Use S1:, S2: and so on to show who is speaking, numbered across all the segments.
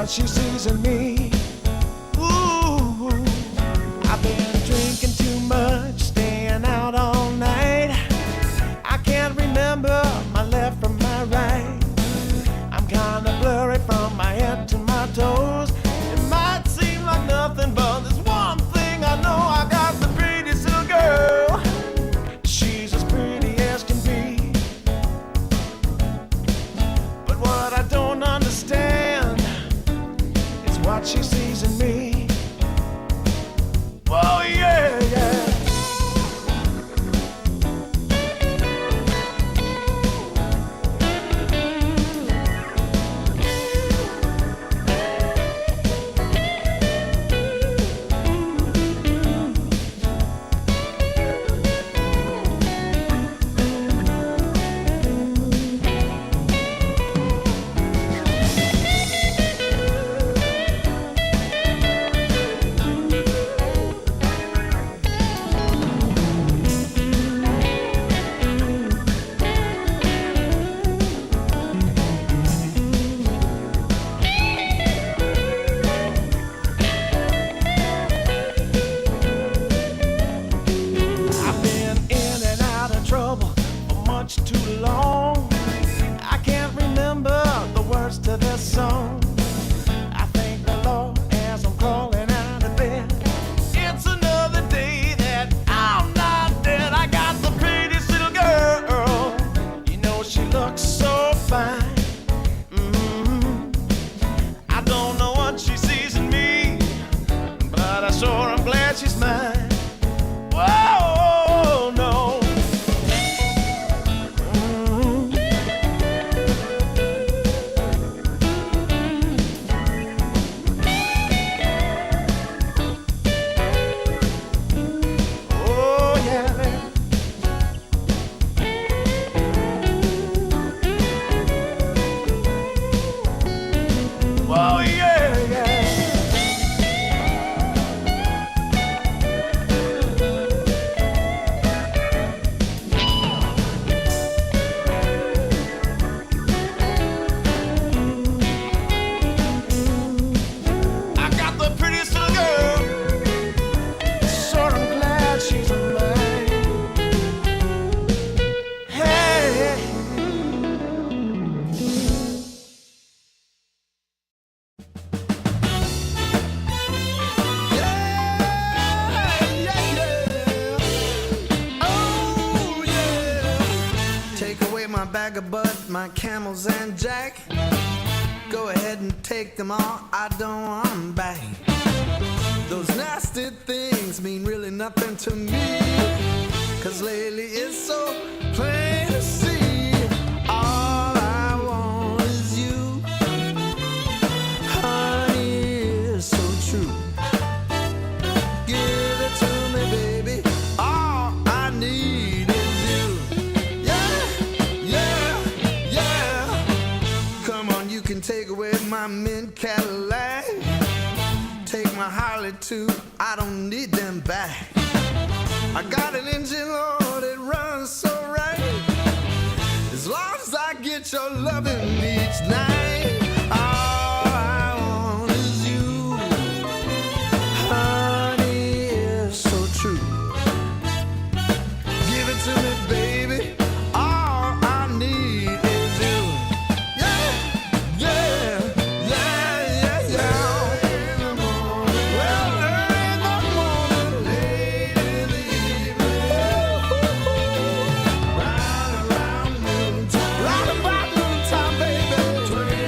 S1: what she sees in me. Ooh, I've been drinking too much, staying out all night. I can't remember my left from my right. I'm kinda blurry from my head to my toes. It might seem like nothing, but there's one thing I know. I got the prettiest little girl. She's as pretty as can be. But what I don't understand is what she sees in me. Oh yeah, yeah. Too long. I can't remember the words to this song. I thank the Lord as I'm crawling out of bed. It's another day that I'm not dead. I got the prettiest little girl. You know she looks so fine. I don't know what she sees in me, but I sure am glad she's mine. Whoa, no. My camels and jack, go ahead and take them all, I don't want them back. Those nasty things mean really nothing to me, 'cause lately it's so plain to see. All I want is you, honey, it's so true. Give it to me, baby, all I need is you. You can take away my mint Cadillac, take my Harley too, I don't need them back. I got an engine, Lord, it runs so right, as long as I get your loving each night. All I want is you, honey, it's so true. Give it to me, baby, all I need is you. Right about noontime, baby.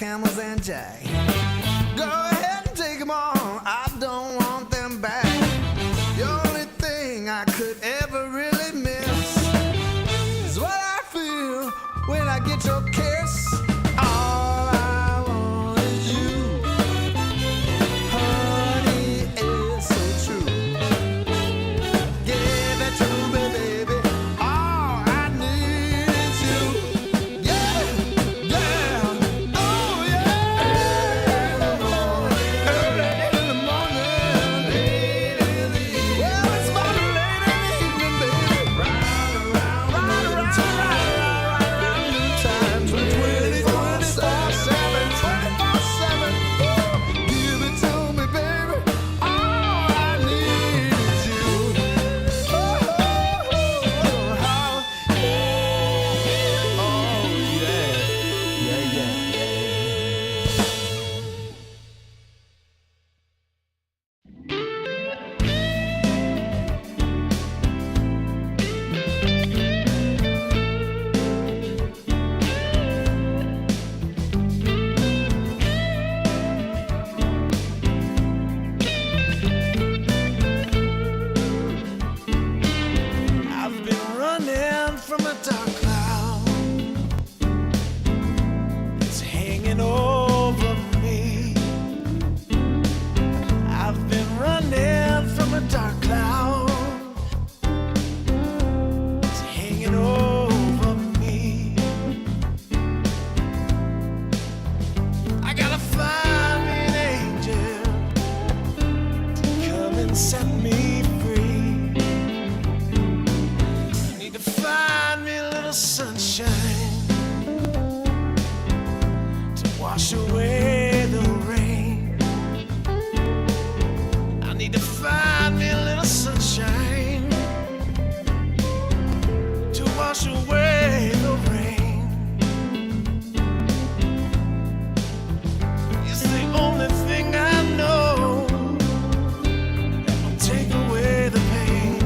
S2: Camels and Jack. Go ahead and take them all, I don't want them back. The only thing I could ever really miss is what I feel when I get your kiss. All I want is you, honey, it's so true. Give it to me, baby. All I need is you. Yeah, yeah, oh yeah. Early in the morning, late in the evening. Well, it's about late in the evening, baby. Right around noontime. 24/7, 24/7. Give it to me, baby. All I need is you. Oh, how, oh yeah, yeah, yeah, I've been running from a dark cloud that's hanging over me. I've been running from a dark cloud that's hanging over me. I gotta find me an angel to come and set me free. I need to find me a little sunshine to wash away the rain. I need to find me a little sunshine to wash away the rain. It's the only thing I know that will take away the pain.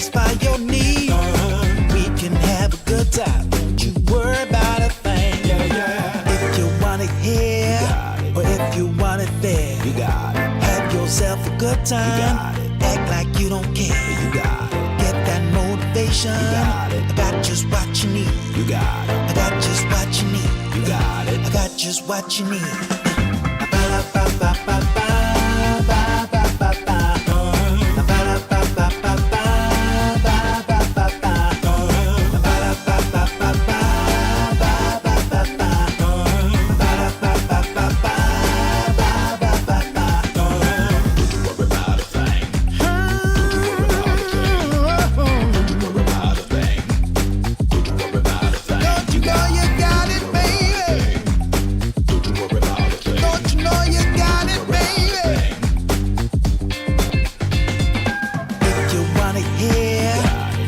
S1: satisfy your need. We can have a good time. Don't you worry about a thing. If you want it here, or if you want it there,
S2: You got it.
S1: have yourself a good time.
S2: got it.
S1: Act like you don't care.
S2: You got it.
S1: Get that motivation.
S2: got it.
S1: I got just what you need.
S2: You got it.
S1: I got just what you need.
S2: You got it.
S1: I got just what you need.
S2: Don't you know you got it, baby? Don't you know you got it, baby?
S1: If you want it here,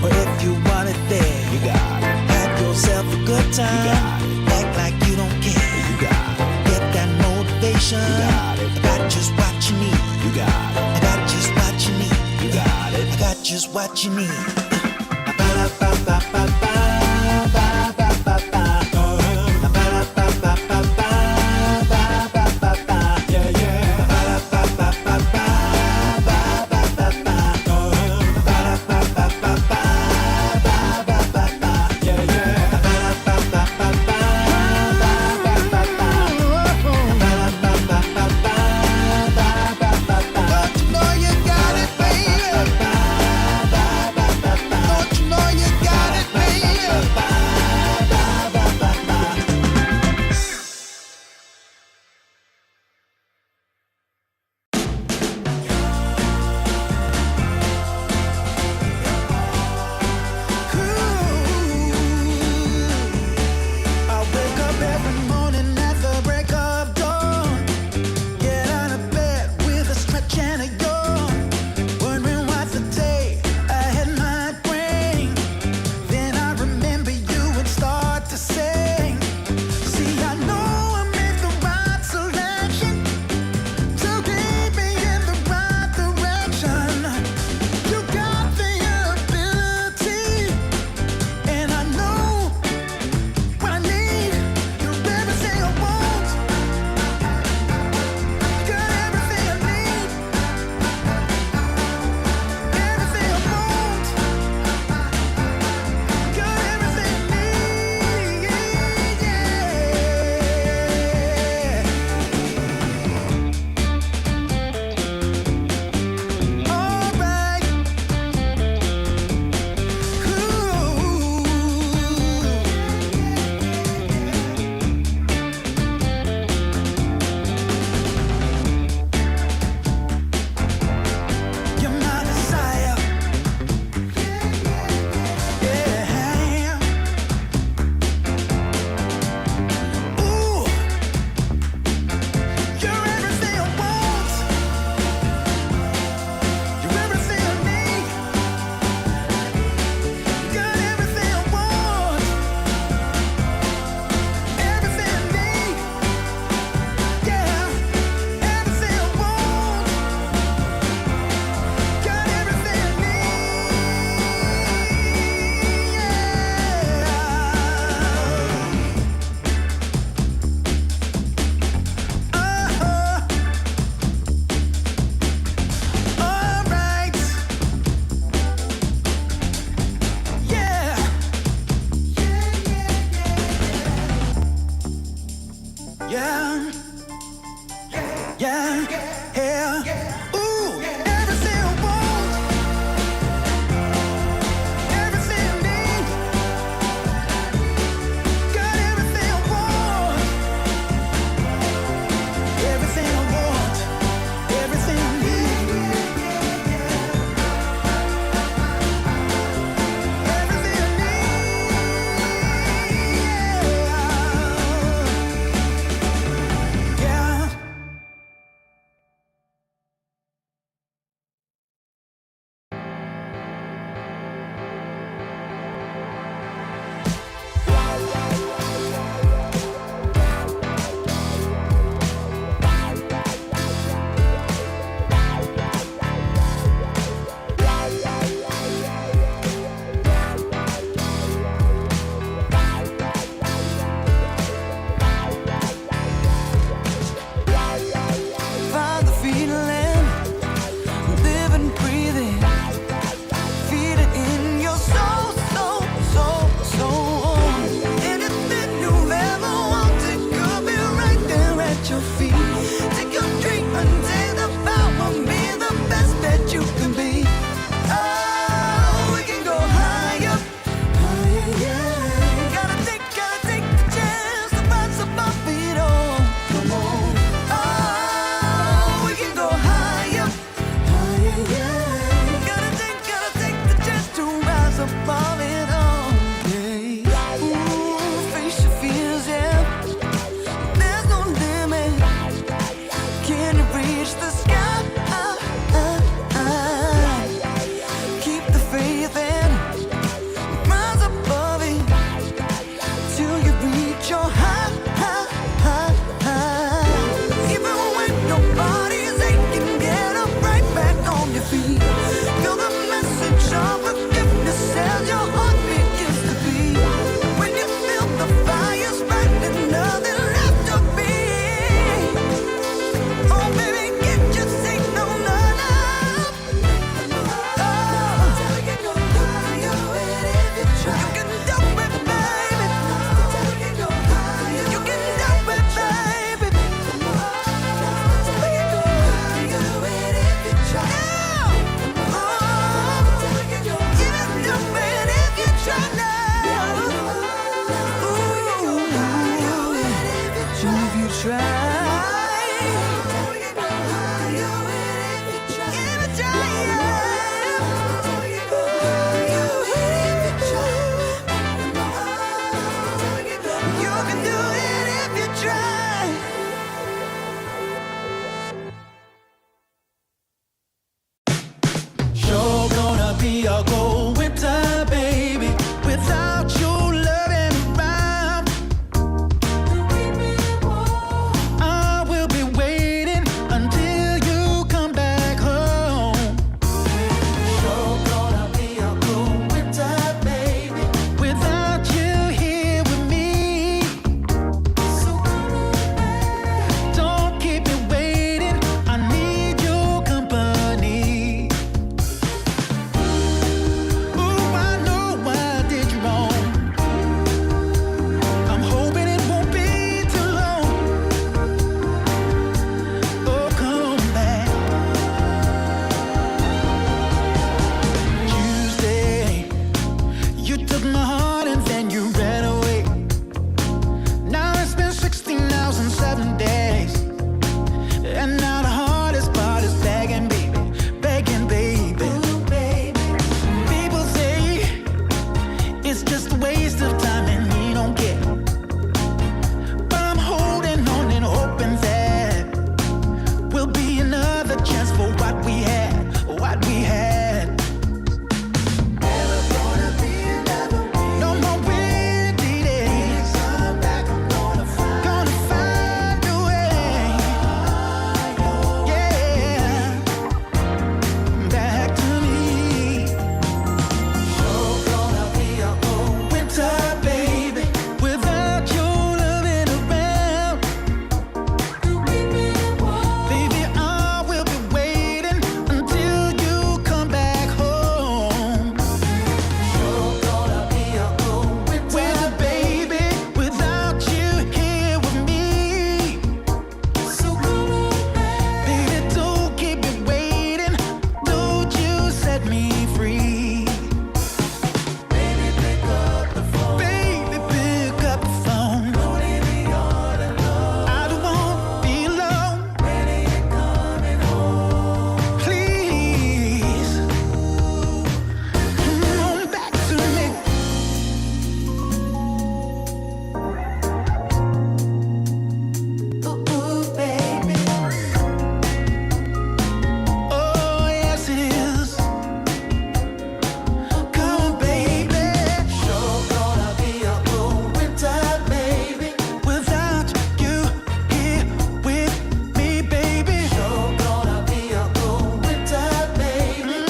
S1: or if you want it there,
S2: You got it.
S1: have yourself a good time.
S2: got
S1: Act like you don't care.
S2: You got it.
S1: Get that motivation.
S2: got it.
S1: I got just what you need.
S2: You got it.
S1: I got just what you need.
S2: You got it.
S1: I got just what you need.
S2: Don't you know you got it, baby? Don't you know you got it, baby?
S1: Sure gonna be a cold winter, baby, without you loving around. I will be waiting until you come back home. Sure gonna be a cold winter, baby, without you here with me. So don't keep me waiting, I need your company. Ooh, I know I did you wrong. I'm hoping it won't be too long. Oh, come back. Tuesday, you took my heart and then you ran away. Now it's been 16 hours and 7 days. And now the hardest part is begging, baby, begging, baby. People say it's just a waste of time and you don't care. But I'm holding on and hoping that will be another chance for what we had, what we had. Never gonna be another week. No more windy days. Come back, I'm gonna find a way. Yeah, back to me. Sure gonna be a cold winter, baby, without your loving around. Baby, I will be waiting until you come back home. Sure gonna be a cold winter, baby, without you here with me. So baby, don't keep me waiting, don't you set me free. Baby, pick up the phone. Baby, pick up the phone. Don't leave me all alone. I don't want to be alone. When are you coming home? Please, come on back to me. Ooh, baby. Oh, yes it is. Come on, baby. Sure gonna be a cold winter, baby, without you here with me, baby. Sure gonna be a cold winter, baby.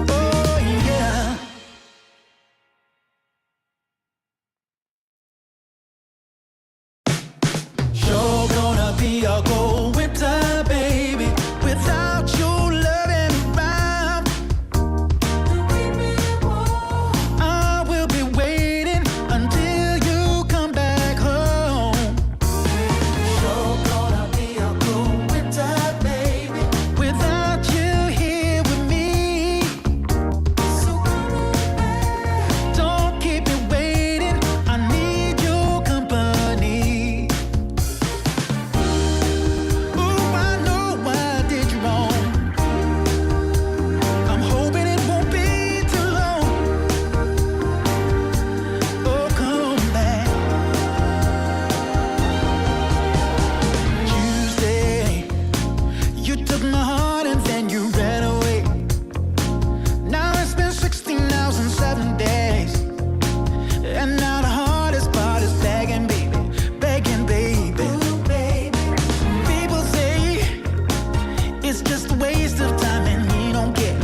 S1: Oh, yeah. Sure gonna be a cold winter, baby, without your loving around. I will be waiting until you come back home. Sure gonna be a cold winter, baby, without you here with me. So don't keep me waiting, I need your company. Ooh, I know I did you wrong. I'm hoping it won't be too long. Oh, come back. Tuesday, you took my heart and then you ran away. Now it's been 16 hours and 7 days. And now the hardest part is begging, baby, begging, baby. People say it's just a waste of time and you don't care.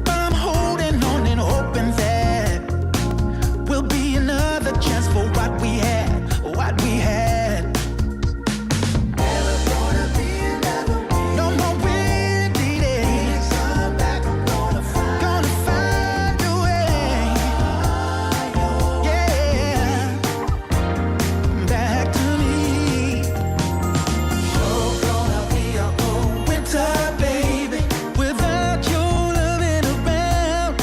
S1: But I'm holding on and hoping that will be another chance for what we had, what we had. Never gonna be another week. No more windy days. Come back, I'm gonna find a way. Yeah, back to me. Sure gonna be a cold winter, baby, without your loving around.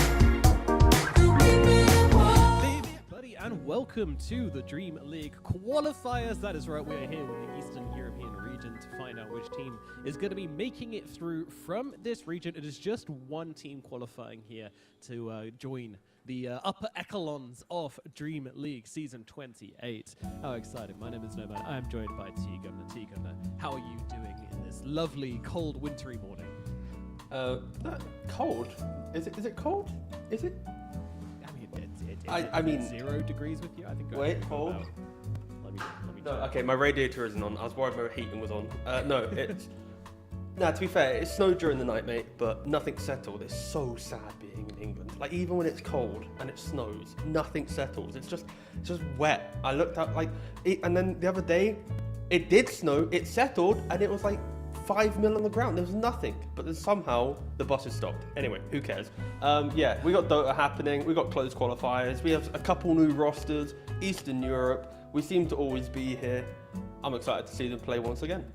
S3: Buddy, and welcome to the Dream League Qualifiers. That is right, we are here with the Eastern European region to find out team is going to be making it through from this region. It is just one team qualifying here to join the upper echelons of DreamLeague Season 28. How exciting. My name is Nomad. I am joined by T-Gunner. T-Gunner, how are you doing in this lovely, cold, wintry morning?
S4: Cold? Is it cold? Is it?
S3: I mean, 0 degrees with you. I think.
S4: Wait, hold.
S3: Let me.
S4: No, okay, my radiator isn't on. I was worried my heating was on. No, it's. Nah, to be fair, it snowed during the night, mate, but nothing settled. It's so sad being in England. Like, even when it's cold and it snows, nothing settles. It's just wet. I looked out, and then the other day, it did snow, it settled, and it was like 5 mil on the ground. There was nothing, but then somehow the buses stopped. Anyway, who cares? Yeah, we got Dota happening. We got closed qualifiers. We have a couple new rosters. Eastern Europe. We seem to always be here. I'm excited to see them play once again.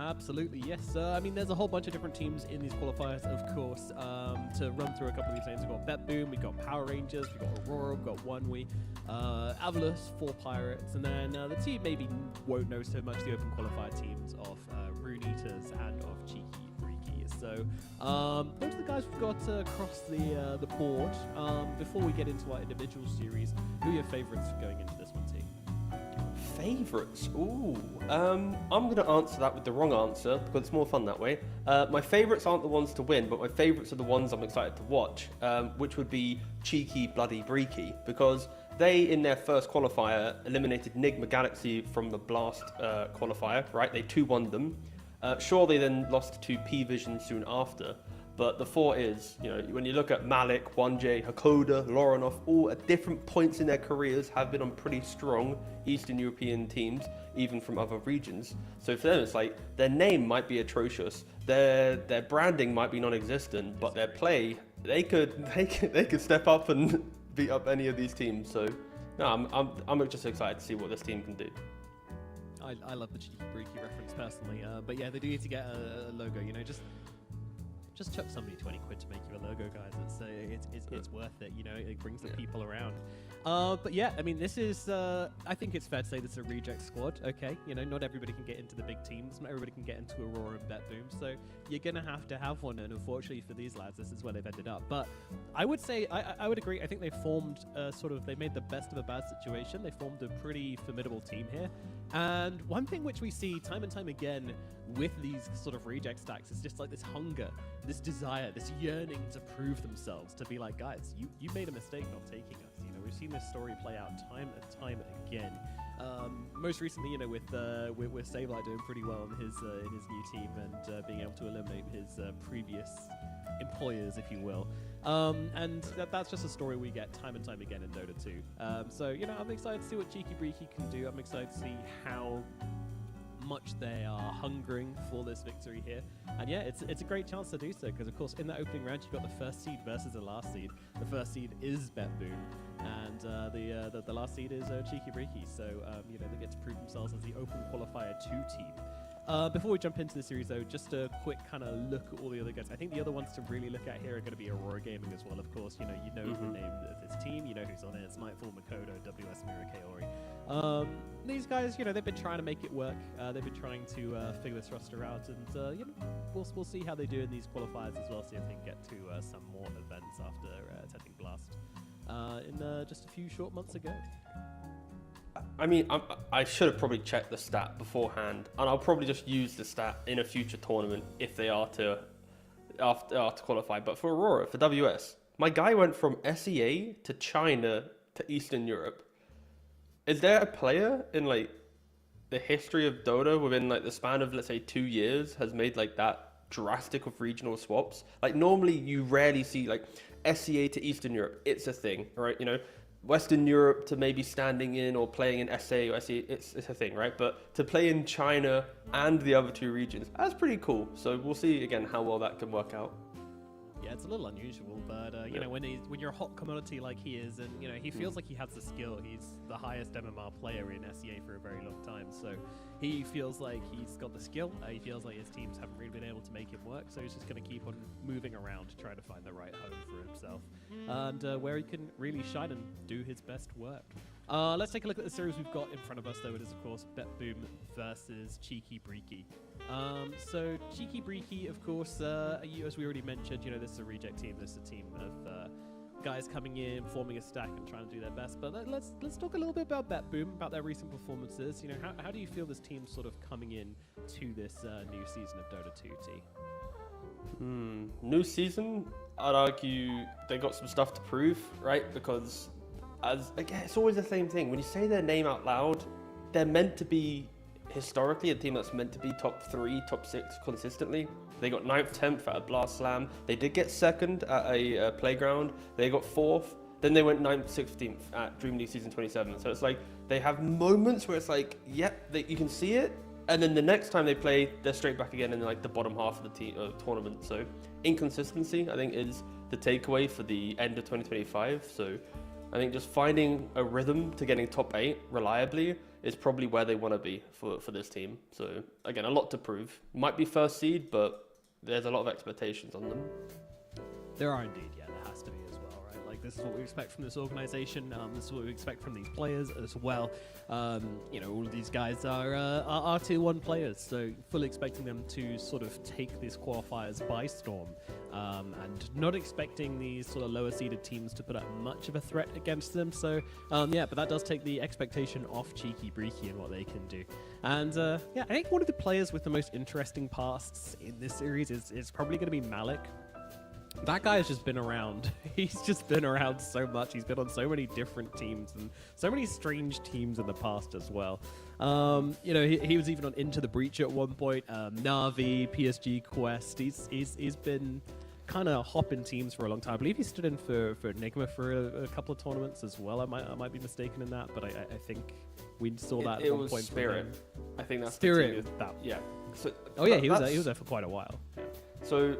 S3: Absolutely, yes. I mean, there's a whole bunch of different teams in these qualifiers, of course. To run through a couple of these names, we've got BetBoom, we've got Power Rangers, we've got Aurora, we've got OneWe, Avalus, 4 Pirates, and then the team maybe won't know so much the open qualifier teams of Rune Eaters and of Cheeki, Breeki. So those are the guys we've got across the board. Before we get into our individual series, who are your favourites going into this one, team?
S4: Favourites? Ooh. I'm going to answer that with the wrong answer because it's more fun that way. My favourites aren't the ones to win, but my favourites are the ones I'm excited to watch, which would be Cheeki, Bloody Breeki, because they, in their first qualifier, eliminated Nigma Galaxy from the Blast qualifier, right? They 2-1 them. Sure, they then lost to P-Vision soon after, but the thought is, you know, when you look at Malik, 1J, Hakoda, Loranov, all at different points in their careers have been on pretty strong Eastern European teams, even from other regions. So for them, it's like their name might be atrocious, their branding might be non-existent, but their play, they could step up and beat up any of these teams. So no, I'm just excited to see what this team can do.
S3: I love the Cheeki Breeki reference personally, but yeah, they do need to get a logo. You know, just chuck somebody 20 quid to make you a logo, guys. It's worth it. You know, it brings the people around. But yeah, I mean, this is. I think it's fair to say this is a reject squad. Okay, you know, not everybody can get into the big teams. Not everybody can get into Aurora and BetBoom. So you're gonna have to have one. And unfortunately for these lads, this is where they've ended up. But I would say I would agree. I think they formed they made the best of a bad situation. They formed a pretty formidable team here. And one thing which we see time and time again with these sort of reject stacks is just like this hunger, this desire, this yearning to prove themselves, to be like, guys, you made a mistake not taking us. You know, we've seen this story play out time and time again. Most recently, you know, with Sableye doing pretty well in his new team and being able to eliminate his previous employers, if you will. And that's just a story we get time and time again in Dota 2. So, you know, I'm excited to see what Cheeki Breeki can do. I'm excited to see how much they are hungering for this victory here. And yeah, it's a great chance to do so, because of course in that opening round you've got the first seed versus the last seed. The first seed is BetBoom, and the last seed is Cheeki Breeki. So you know, they get to prove themselves as the open qualifier 2 team. Before we jump into the series, though, just a quick kind of look at all the other guys. I think the other ones to really look at here are going to be Aurora Gaming as well, of course. You know the name of this team, you know who's on it. It's Nightfall, Makoto, WS Mira, Kaori. These guys, you know, they've been trying to make it work. They've been trying to figure this roster out, and you know, we'll see how they do in these qualifiers as well. See if they can get to some more events after attending Blast in just a few short months ago.
S4: I mean, I should have probably checked the stat beforehand, and I'll probably just use the stat in a future tournament if they are to qualify. But for Aurora, for WS, my guy went from SEA to China to Eastern Europe. Is there a player in like the history of Dota within like the span of, let's say, 2 years has made like that drastic of regional swaps? Like normally you rarely see like SEA to Eastern Europe. It's a thing, right? You know, Western Europe to maybe standing in or playing in SA or SE, it's a thing, right? But to play in China and the other 2 regions, that's pretty cool. So we'll see again how well that can work out.
S3: Yeah, it's a little unusual, but you know, when you're a hot commodity like he is, and you know he feels like he has the skill. He's the highest MMR player in SEA for a very long time, so he feels like he's got the skill. He feels like his teams haven't really been able to make him work, so he's just going to keep on moving around, trying to find the right home for himself, and where he can really shine and do his best work. Let's take a look at the series we've got in front of us, though. It is, of course, BetBoom versus Cheeki Breeki. So Cheeki Breeki, of course, as we already mentioned, this is a reject team. This is a team of guys coming in, forming a stack and trying to do their best. But let's talk a little bit about BetBoom, about their recent performances. How do you feel this team's sort of coming in to this new season of Dota 2, T?
S4: New season, I'd argue they got some stuff to prove, right? Because again, it's always the same thing. When you say their name out loud, they're meant to be historically a team that's meant to be top 3, top 6 consistently. They got 9th, 10th at a Blast Slam. They did get 2nd at a Playground. They got 4th. Then they went 9th, 16th at DreamLeague Season 27. So it's like they have moments where it's like, yep, you can see it. And then the next time they play, they're straight back again in like the bottom half of the tournament. So inconsistency, I think, is the takeaway for the end of 2025. So I think just finding a rhythm to getting top 8 reliably is probably where they want to be for this team. So again, a lot to prove. Might be first seed, but there's a lot of expectations on them.
S3: There are indeed, yeah, there has to be as well, right? Like, this is what we expect from this organization. This is what we expect from these players as well. All of these guys are Tier 1 players, so fully expecting them to sort of take these qualifiers by storm, and not expecting these sort of lower seeded teams to put up much of a threat against them. So, but that does take the expectation off Cheeki Breeki and what they can do. And I think one of the players with the most interesting pasts in this series is probably going to be Malik. That guy has just been around. He's just been around so much. He's been on so many different teams and so many strange teams in the past as well. He was even on Into the Breach at one point. Na'Vi, PSG Quest. He's been kind of hopping teams for a long time. I believe he stood in for Enigma for a couple of tournaments as well. I might be mistaken in that, but I think we saw that at one point.
S4: Spirit. I think that's
S3: Spirit.
S4: Yeah. So
S3: he was there for quite a while. Yeah.
S4: So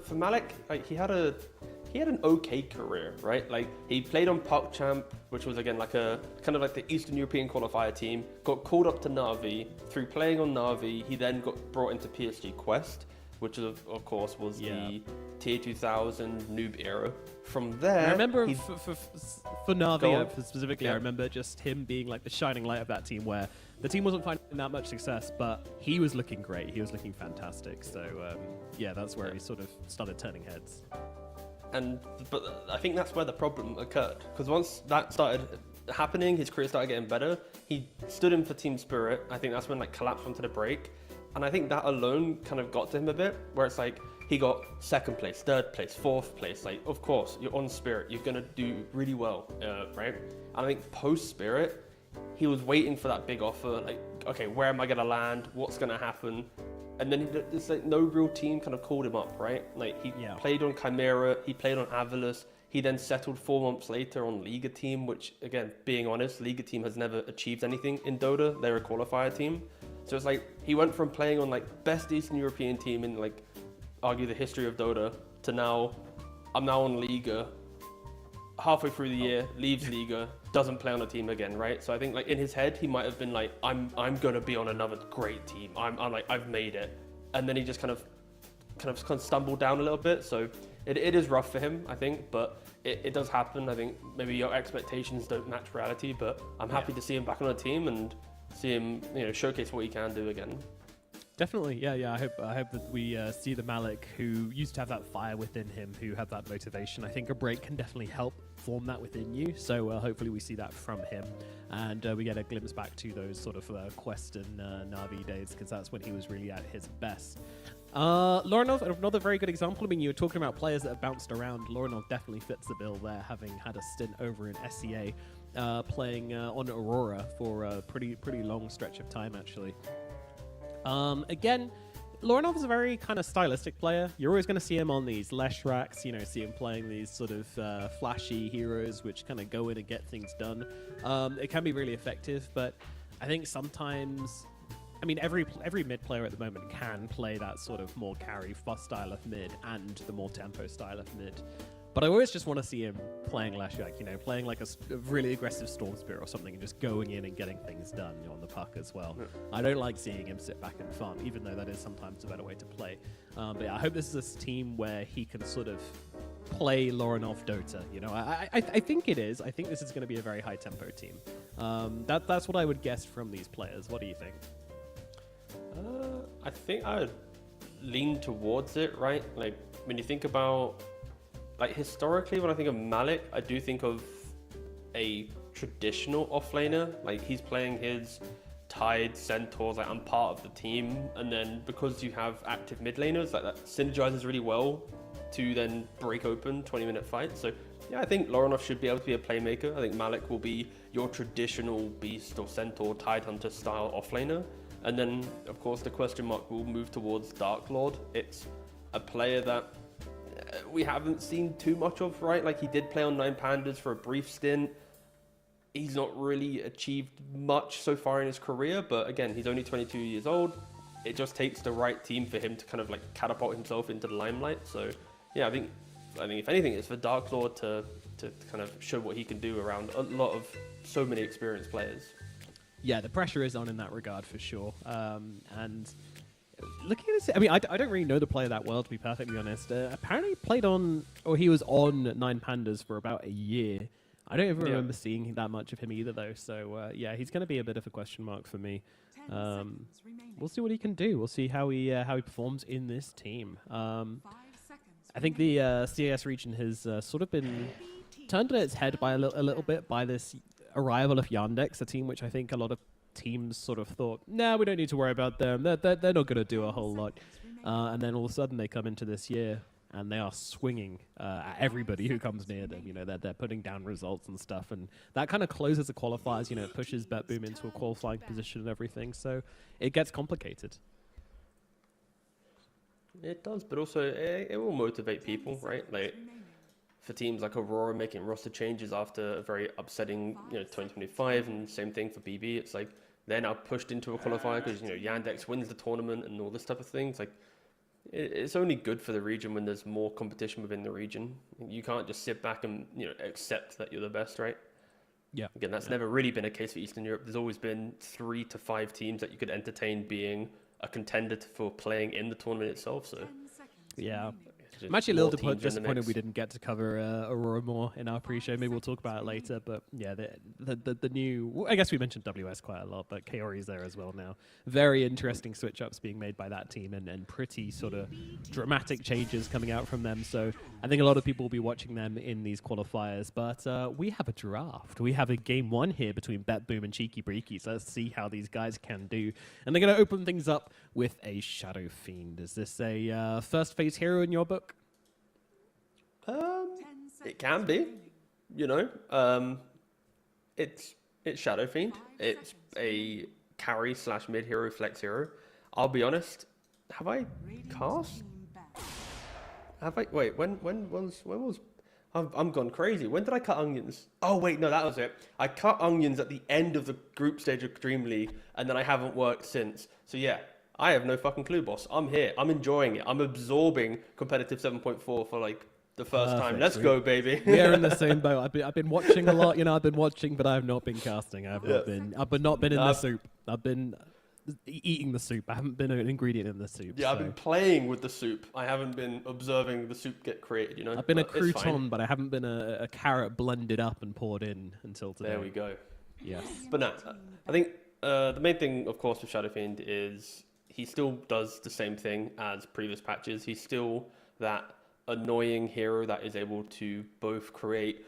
S4: for Malik, like he had an okay career, right? Like he played on ParkChamp, which was again like a kind of like the Eastern European qualifier team. Got called up to Na'Vi. Through playing on Na'Vi, he then got brought into PSG Quest, which of course was the Tier 2000 noob era. From there,
S3: I remember for Na'Vi specifically, I remember just him being like the shining light of that team, where the team wasn't finding that much success, but he was looking great. He was looking fantastic. So that's where he sort of started turning heads.
S4: But I think that's where the problem occurred, because once that started happening, his career started getting better. He stood in for Team Spirit. I think that's when collapsed onto the break, and I think that alone kind of got to him a bit, where it's like he got 2nd place, 3rd place, 4th place. Like, of course, you're on Spirit, you're gonna do really well, right? And I think post Spirit, he was waiting for that big offer. Like, okay, where am I gonna land? What's gonna happen? And then there's no real team kind of called him up, right? Like he played on Chimera, he played on Avalus. He then settled 4 months later on Liga team, which again, being honest, Liga team has never achieved anything in Dota. They're a qualifier team. So it's like he went from playing on best Eastern European team in argue the history of Dota to now I'm now on Liga. Halfway through the year, leaves Liga, doesn't play on a team again, right? So I think in his head he might have been like, I'm gonna be on another great team. I'm like, I've made it, and then he just kind of stumbled down a little bit. So it is rough for him, I think, but it does happen. I think maybe your expectations don't match reality, but I'm happy to see him back on a team and see him showcase what he can do again.
S3: Definitely, yeah. I hope that we see the Malik who used to have that fire within him, who had that motivation. I think a break can definitely help form that within you. So hopefully we see that from him, and we get a glimpse back to those sort of Quest and Na'Vi days, because that's when he was really at his best. Lorinov, another very good example. I mean, you were talking about players that have bounced around. Lorinov definitely fits the bill there, having had a stint over in SEA, playing on Aurora for a pretty long stretch of time, actually. Again, Lorinov is a very kind of stylistic player. You're always going to see him on these Lesh racks, see him playing these sort of flashy heroes which kind of go in and get things done. It can be really effective, but I think sometimes, I mean, every mid player at the moment can play that sort of more carry style of mid and the more tempo style of mid. But I always just want to see him playing Lashak, playing like a really aggressive Storm Spirit or something and just going in and getting things done on the puck as well. Yeah. I don't like seeing him sit back and farm, even though that is sometimes a better way to play. But yeah, I hope this is a team where he can sort of play Lorinov Dota. I think it is. I think this is going to be a very high-tempo team. That's what I would guess from these players. What do you think?
S4: I think I would lean towards it, right? Like, when you think about... Like, historically, when I think of Malik, I do think of a traditional offlaner. Like, he's playing his Tide, Centaurs, like, I'm part of the team. And then because you have active mid laners, like, that synergizes really well to then break open 20-minute fights. So, yeah, I think Lorinov should be able to be a playmaker. I think Malik will be your traditional Beast or Centaur, Tide Hunter style offlaner. And then, of course, the question mark will move towards Dark Lord. It's a player that we haven't seen too much of, right? Like, he did play on 9 Pandas for a brief stint. He's not really achieved much so far in his career, but again, he's only 22 years old. It just takes the right team for him to kind of like catapult himself into the limelight. So yeah, I think if anything, it's for Dark Lord to kind of show what he can do around a lot of so many experienced players.
S3: Yeah, the pressure is on in that regard for sure. And looking at this, I mean, I don't really know the player that well, to be perfectly honest. Apparently he was on 9 Pandas for about a year. I don't even remember seeing that much of him either, though. So, yeah, he's going to be a bit of a question mark for me. We'll see what he can do. We'll see how he performs in this team. I think the CIS region has sort of been turned on its head by a little bit by this arrival of Yandex, a team which I think a lot of teams sort of thought, nah, we don't need to worry about them. They're not going to do a whole lot. And then all of a sudden they come into this year and they are swinging at everybody who comes near them. They're putting down results and stuff. And that kind of closes the qualifiers. It pushes BetBoom into a qualifying position and everything. So it gets complicated.
S4: It does, but also it will motivate people, right? Like, for teams like Aurora making roster changes after a very upsetting, 2025, and same thing for BB. It's like they're now pushed into a qualifier because Yandex wins the tournament and all this type of things. Like, it's only good for the region when there's more competition within the region. You can't just sit back and accept that you're the best, right? Yeah. Again, that's never really been a case for Eastern Europe. There's always been 3 to 5 teams that you could entertain being a contender for playing in the tournament itself. So
S3: yeah. I'm actually a little disappointed we didn't get to cover Aurora more in our pre-show. Maybe we'll talk about it later. But yeah, the new... I guess we mentioned WS quite a lot, but Kaori's there as well now. Very interesting switch-ups being made by that team and pretty sort of dramatic changes coming out from them. So I think a lot of people will be watching them in these qualifiers. But we have a draft. We have a game 1 here between BetBoom and Cheeki Breeki. So let's see how these guys can do. And they're going to open things up with a Shadow Fiend. Is this a first phase hero in your book?
S4: It can be, it's Shadow Fiend. It's a carry / mid hero flex hero. I'll be honest. Have I cast? Wait, when was? I'm gone crazy. When did I cut onions? Oh wait, no, that was it. I cut onions at the end of the group stage of DreamLeague, and then I haven't worked since. So yeah, I have no fucking clue, boss. I'm here. I'm enjoying it. I'm absorbing competitive 7.4 for like the first time. Let's go, baby.
S3: We are in the same boat. I've been watching a lot. I've been watching, but I have not been casting. I've not been in the soup. I've been eating the soup. I haven't been an ingredient in the soup.
S4: Yeah, so. I've been playing with the soup. I haven't been observing the soup get created.
S3: I've been a crouton, but I haven't been a carrot blended up and poured in until today.
S4: There we go.
S3: Yes.
S4: But no, I think the main thing, of course, with Shadow Fiend is he still does the same thing as previous patches. He's still that annoying hero that is able to both create,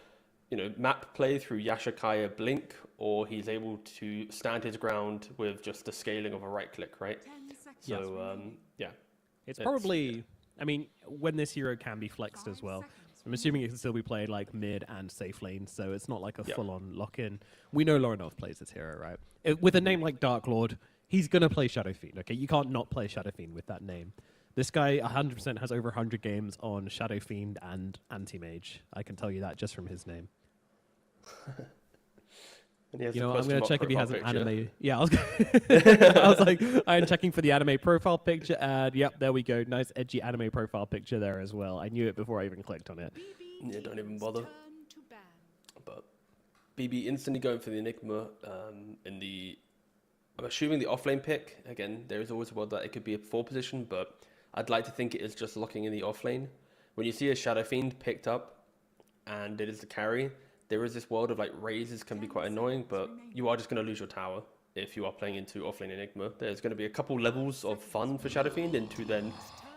S4: map play through Yashikaya Blink, or he's able to stand his ground with just the scaling of a right click, right? So, yeah.
S3: It's probably, when this hero can be flexed as well. I'm assuming it can still be played like mid and safe lane, so it's not like a full-on lock-in. We know Lorinov plays this hero, right? With a name like Dark Lord, he's going to play Shadow Fiend, okay? You can't not play Shadow Fiend with that name. This guy 100% has over 100 games on Shadow Fiend and Anti-Mage. I can tell you that just from his name.
S4: I'm going
S3: to check if he has an anime. Yeah, I was like, I'm checking for the anime profile picture, and yep, there we go. Nice edgy anime profile picture there as well. I knew it before I even clicked on it.
S4: Yeah, don't even bother. But BB instantly going for the Enigma in the... I'm assuming the offlane pick. Again, there is always a world that it could be a 4 position, but I'd like to think it is just locking in the offlane. When you see a Shadow Fiend picked up and it is the carry, there is this world of like raises can be quite annoying, but you are just going to lose your tower if you are playing into offlane Enigma. There's going to be a couple levels of fun for Shadow Fiend into then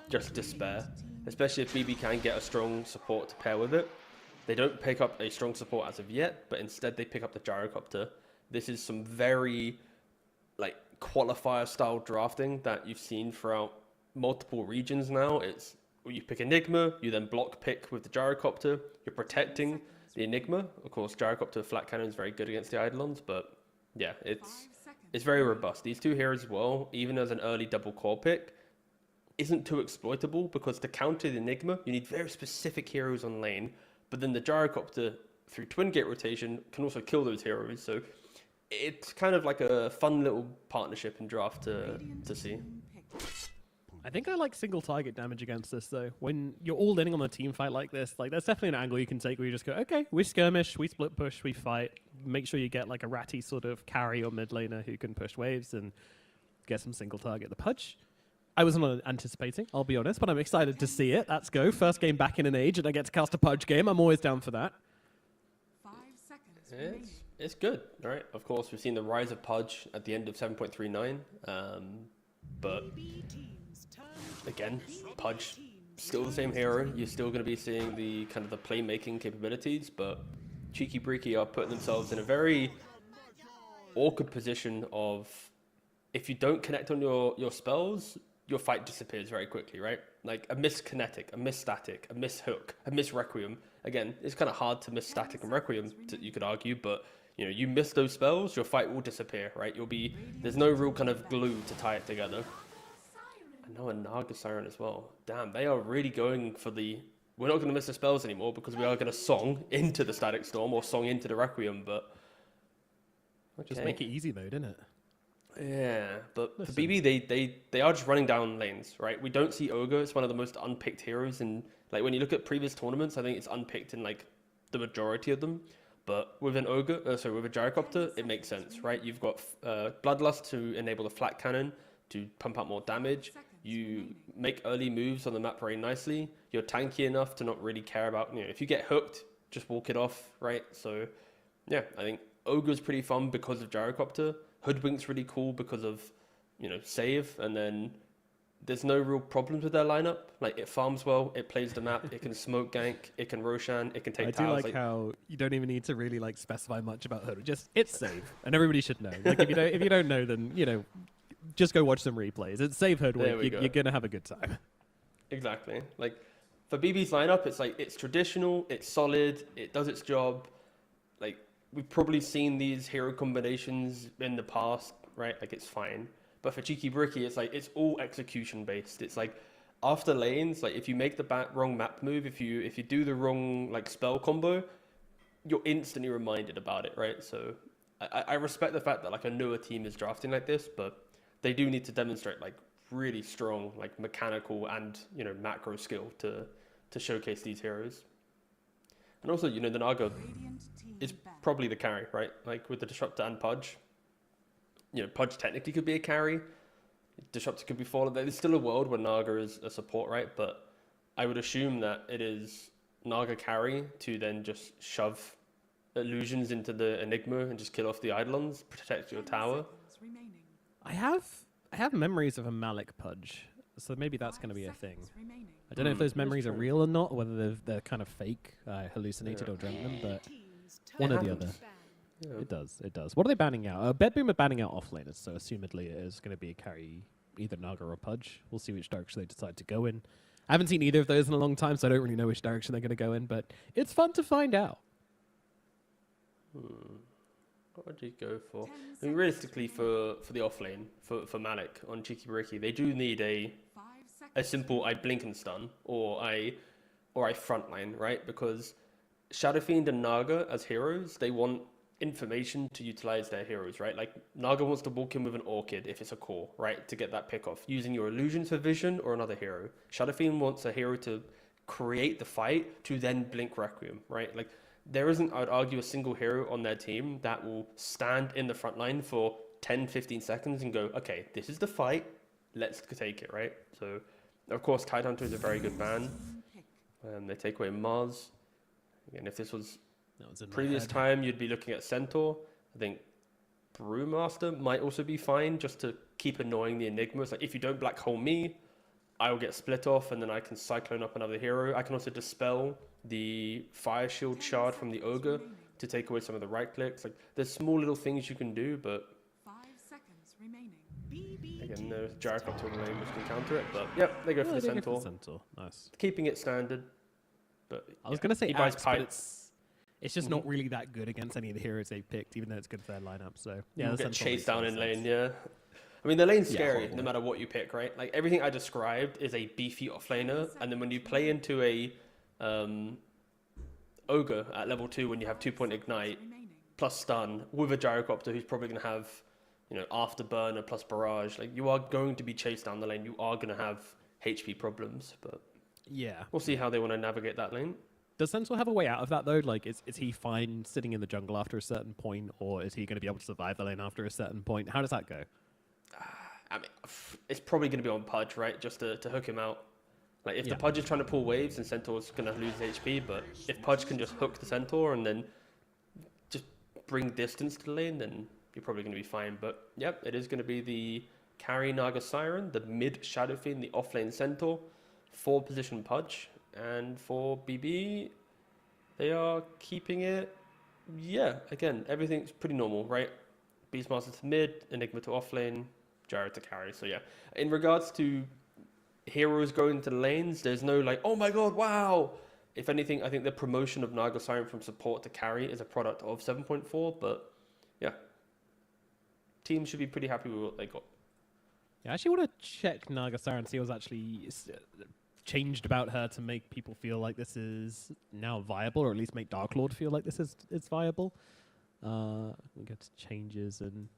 S4: just despair, especially if BB can get a strong support to pair with it. They don't pick up a strong support as of yet, but instead they pick up the Gyrocopter. This is some very like qualifier style drafting that you've seen throughout multiple regions now. It's you pick Enigma, you then block pick with the Gyrocopter, you're protecting the Enigma. Of course, Gyrocopter flat cannon is very good against the Eidolons, but yeah, it's very robust. These two heroes as well, even as an early double core pick, isn't too exploitable because to counter the Enigma, you need very specific heroes on lane, but then the Gyrocopter through twin gate rotation can also kill those heroes. So it's kind of like a fun little partnership and draft to see.
S3: I think I like single target damage against this though. When you're all in on a team fight like this, like there's definitely an angle you can take where you just go, okay, we skirmish, we split push, we fight. Make sure you get like a ratty sort of carry or mid laner who can push waves and get some single target. The Pudge, I wasn't anticipating, I'll be honest, but I'm excited to see it. Let's go. First game back in an age and I get to cast a Pudge game. I'm always down for that.
S5: 5 seconds.
S4: It's good, right? Of course, we've seen the rise of Pudge at the end of 7.39, but again, Pudge, still the same hero. You're still going to be seeing the kind of the playmaking capabilities, but Cheeki Breeki are putting themselves in a very awkward position of if you don't connect on your spells, your fight disappears very quickly, right? Like a miss kinetic, a miss static, a miss hook, a miss requiem. Again, it's kind of hard to miss static and requiem, you could argue, but you know, you miss those spells, your fight will disappear, right? There's no real kind of glue to tie it together. I know a Naga Siren as well. Damn, they are really going for the... We're not going to miss the spells anymore because we are going to song into the Static Storm or song into the Requiem, but...
S3: Okay. Just make it easy though, didn't it?
S4: Yeah, but for BB, they are just running down lanes, right? We don't see Ogre. It's one of the most unpicked heroes, and like when you look at previous tournaments, I think it's unpicked in like the majority of them. But with an Ogre, with a Gyrocopter, it makes sense, right? You've got Bloodlust to enable the flat cannon to pump out more damage. You make early moves on the map very nicely. You're tanky enough to not really care about, you know, if you get hooked, just walk it off, right? So, yeah, I think Ogre's pretty fun because of Gyrocopter. Hoodwink's really cool because of, you know, save. And then there's no real problems with their lineup. Like, it farms well, it plays the map, it can smoke gank, it can Roshan, it can take towers.
S3: I do like how you don't even need to really like specify much about Hood. Just, it's save. And everybody should know. Like, if you don't know, then, you know, just go watch some replays. It's save Hoodwink. You're going to have a good time.
S4: Exactly. Like, for BB's lineup, it's like, it's traditional, it's solid, it does its job. Like, we've probably seen these hero combinations in the past, right? Like, it's fine. But for Cheeki Breeki, it's like, it's all execution based. It's like, after lanes, like, if you make the wrong map move, if you do the wrong, like, spell combo, you're instantly reminded about it, right? So, I respect the fact that, like, a newer team is drafting like this, but they do need to demonstrate like really strong like mechanical and, you know, macro skill to showcase these heroes. And also, you know, the Naga is probably the carry, right? Like with the Disruptor and Pudge. You know, Pudge technically could be a carry. Disruptor could be fallen. There's still a world where Naga is a support, right? But I would assume that it is Naga carry to then just shove illusions into the Enigma and just kill off the Eidolons, protect your tower.
S3: I have memories of a Malik Pudge, so maybe that's going to be a thing. I don't know if those memories are real or not, whether they're kind of fake, hallucinated or dreamt them, but one or the other. Yeah. It does. What are they banning out? BetBoom are banning out offlaners, so assumedly it is going to be a carry, either Naga or Pudge. We'll see which direction they decide to go in. I haven't seen either of those in a long time, so I don't really know which direction they're going to go in, but it's fun to find out.
S4: What would you go for? I mean, realistically, for the offlane, for Malik on Cheeki Breeki, they do need a simple I blink and stun or I frontline, right? Because Shadow Fiend and Naga as heroes, they want information to utilize their heroes, right? Like Naga wants to walk in with an Orchid if it's a core, right? To get that pick off using your illusions for vision or another hero. Shadow Fiend wants a hero to create the fight to then blink Requiem, right? Like, there isn't, I would argue, a single hero on their team that will stand in the front line for 10, 15 seconds and go, okay, this is the fight, let's take it, right? So, of course, Tidehunter is a very good ban. They take away Mars. Again, if this was previous time, you'd be looking at Centaur. I think Brewmaster might also be fine, just to keep annoying the Enigma. It's like, if you don't black hole me, I will get split off, and then I can cyclone up another hero. I can also dispel the Fire Shield shard from the Ogre to take away some of the right clicks. Like, there's small little things you can do, but
S5: 5 seconds remaining.
S4: again, there's Gyrocopter in the lane which can counter it. But yep, they go for the Centaur.
S3: Nice.
S4: Keeping it standard. But
S3: I was going to say
S4: he buys
S3: Axe, but
S4: Kite.
S3: it's just not really that good against any of the heroes they've picked, even though it's good for their lineup. So yeah,
S4: You'll
S3: the
S4: get
S3: Centaur
S4: chased
S3: makes
S4: down
S3: a lot
S4: in
S3: of
S4: lane,
S3: sense.
S4: yeah. I mean, the lane's
S3: Yeah,
S4: scary
S3: horrible.
S4: no matter what you pick, right? Like, everything I described is a beefy offlaner, and then when you play into a Ogre at level 2 when you have 2-point ignite plus stun with a Gyrocopter who's probably going to have, you know, afterburner plus barrage, like, you are going to be chased down the lane. You are going to have HP problems, but
S3: Yeah.
S4: we'll see how they want to navigate that lane.
S3: Does Centaur have a way out of that though? Like, is he fine sitting in the jungle after a certain point, or is he going to be able to survive the lane after a certain point? How does that go?
S4: I mean, it's probably going to be on Pudge, right? Just to hook him out. Like, if the
S3: Yeah.
S4: Pudge is trying to pull waves, then Centaur's going to lose HP. But if Pudge can just hook the Centaur and then just bring distance to the lane, then you're probably going to be fine. But, yep, it is going to be the carry Naga Siren, the mid Shadow Fiend, the offlane Centaur, 4-position Pudge. And for BB, they are keeping it. Yeah, again, everything's pretty normal, right? Beastmaster to mid, Enigma to offlane, Gyro to carry. So yeah, in regards to heroes going to the lanes, there's no like, oh my god, wow. If anything, I think the promotion of Naga Siren from support to carry is a product of 7.4, but yeah, teams should be pretty happy with what they got.
S3: Yeah, I actually want to check Naga Siren and see what's actually changed about her to make people feel like this is now viable, or at least make Dark Lord feel like this is viable. We get to changes and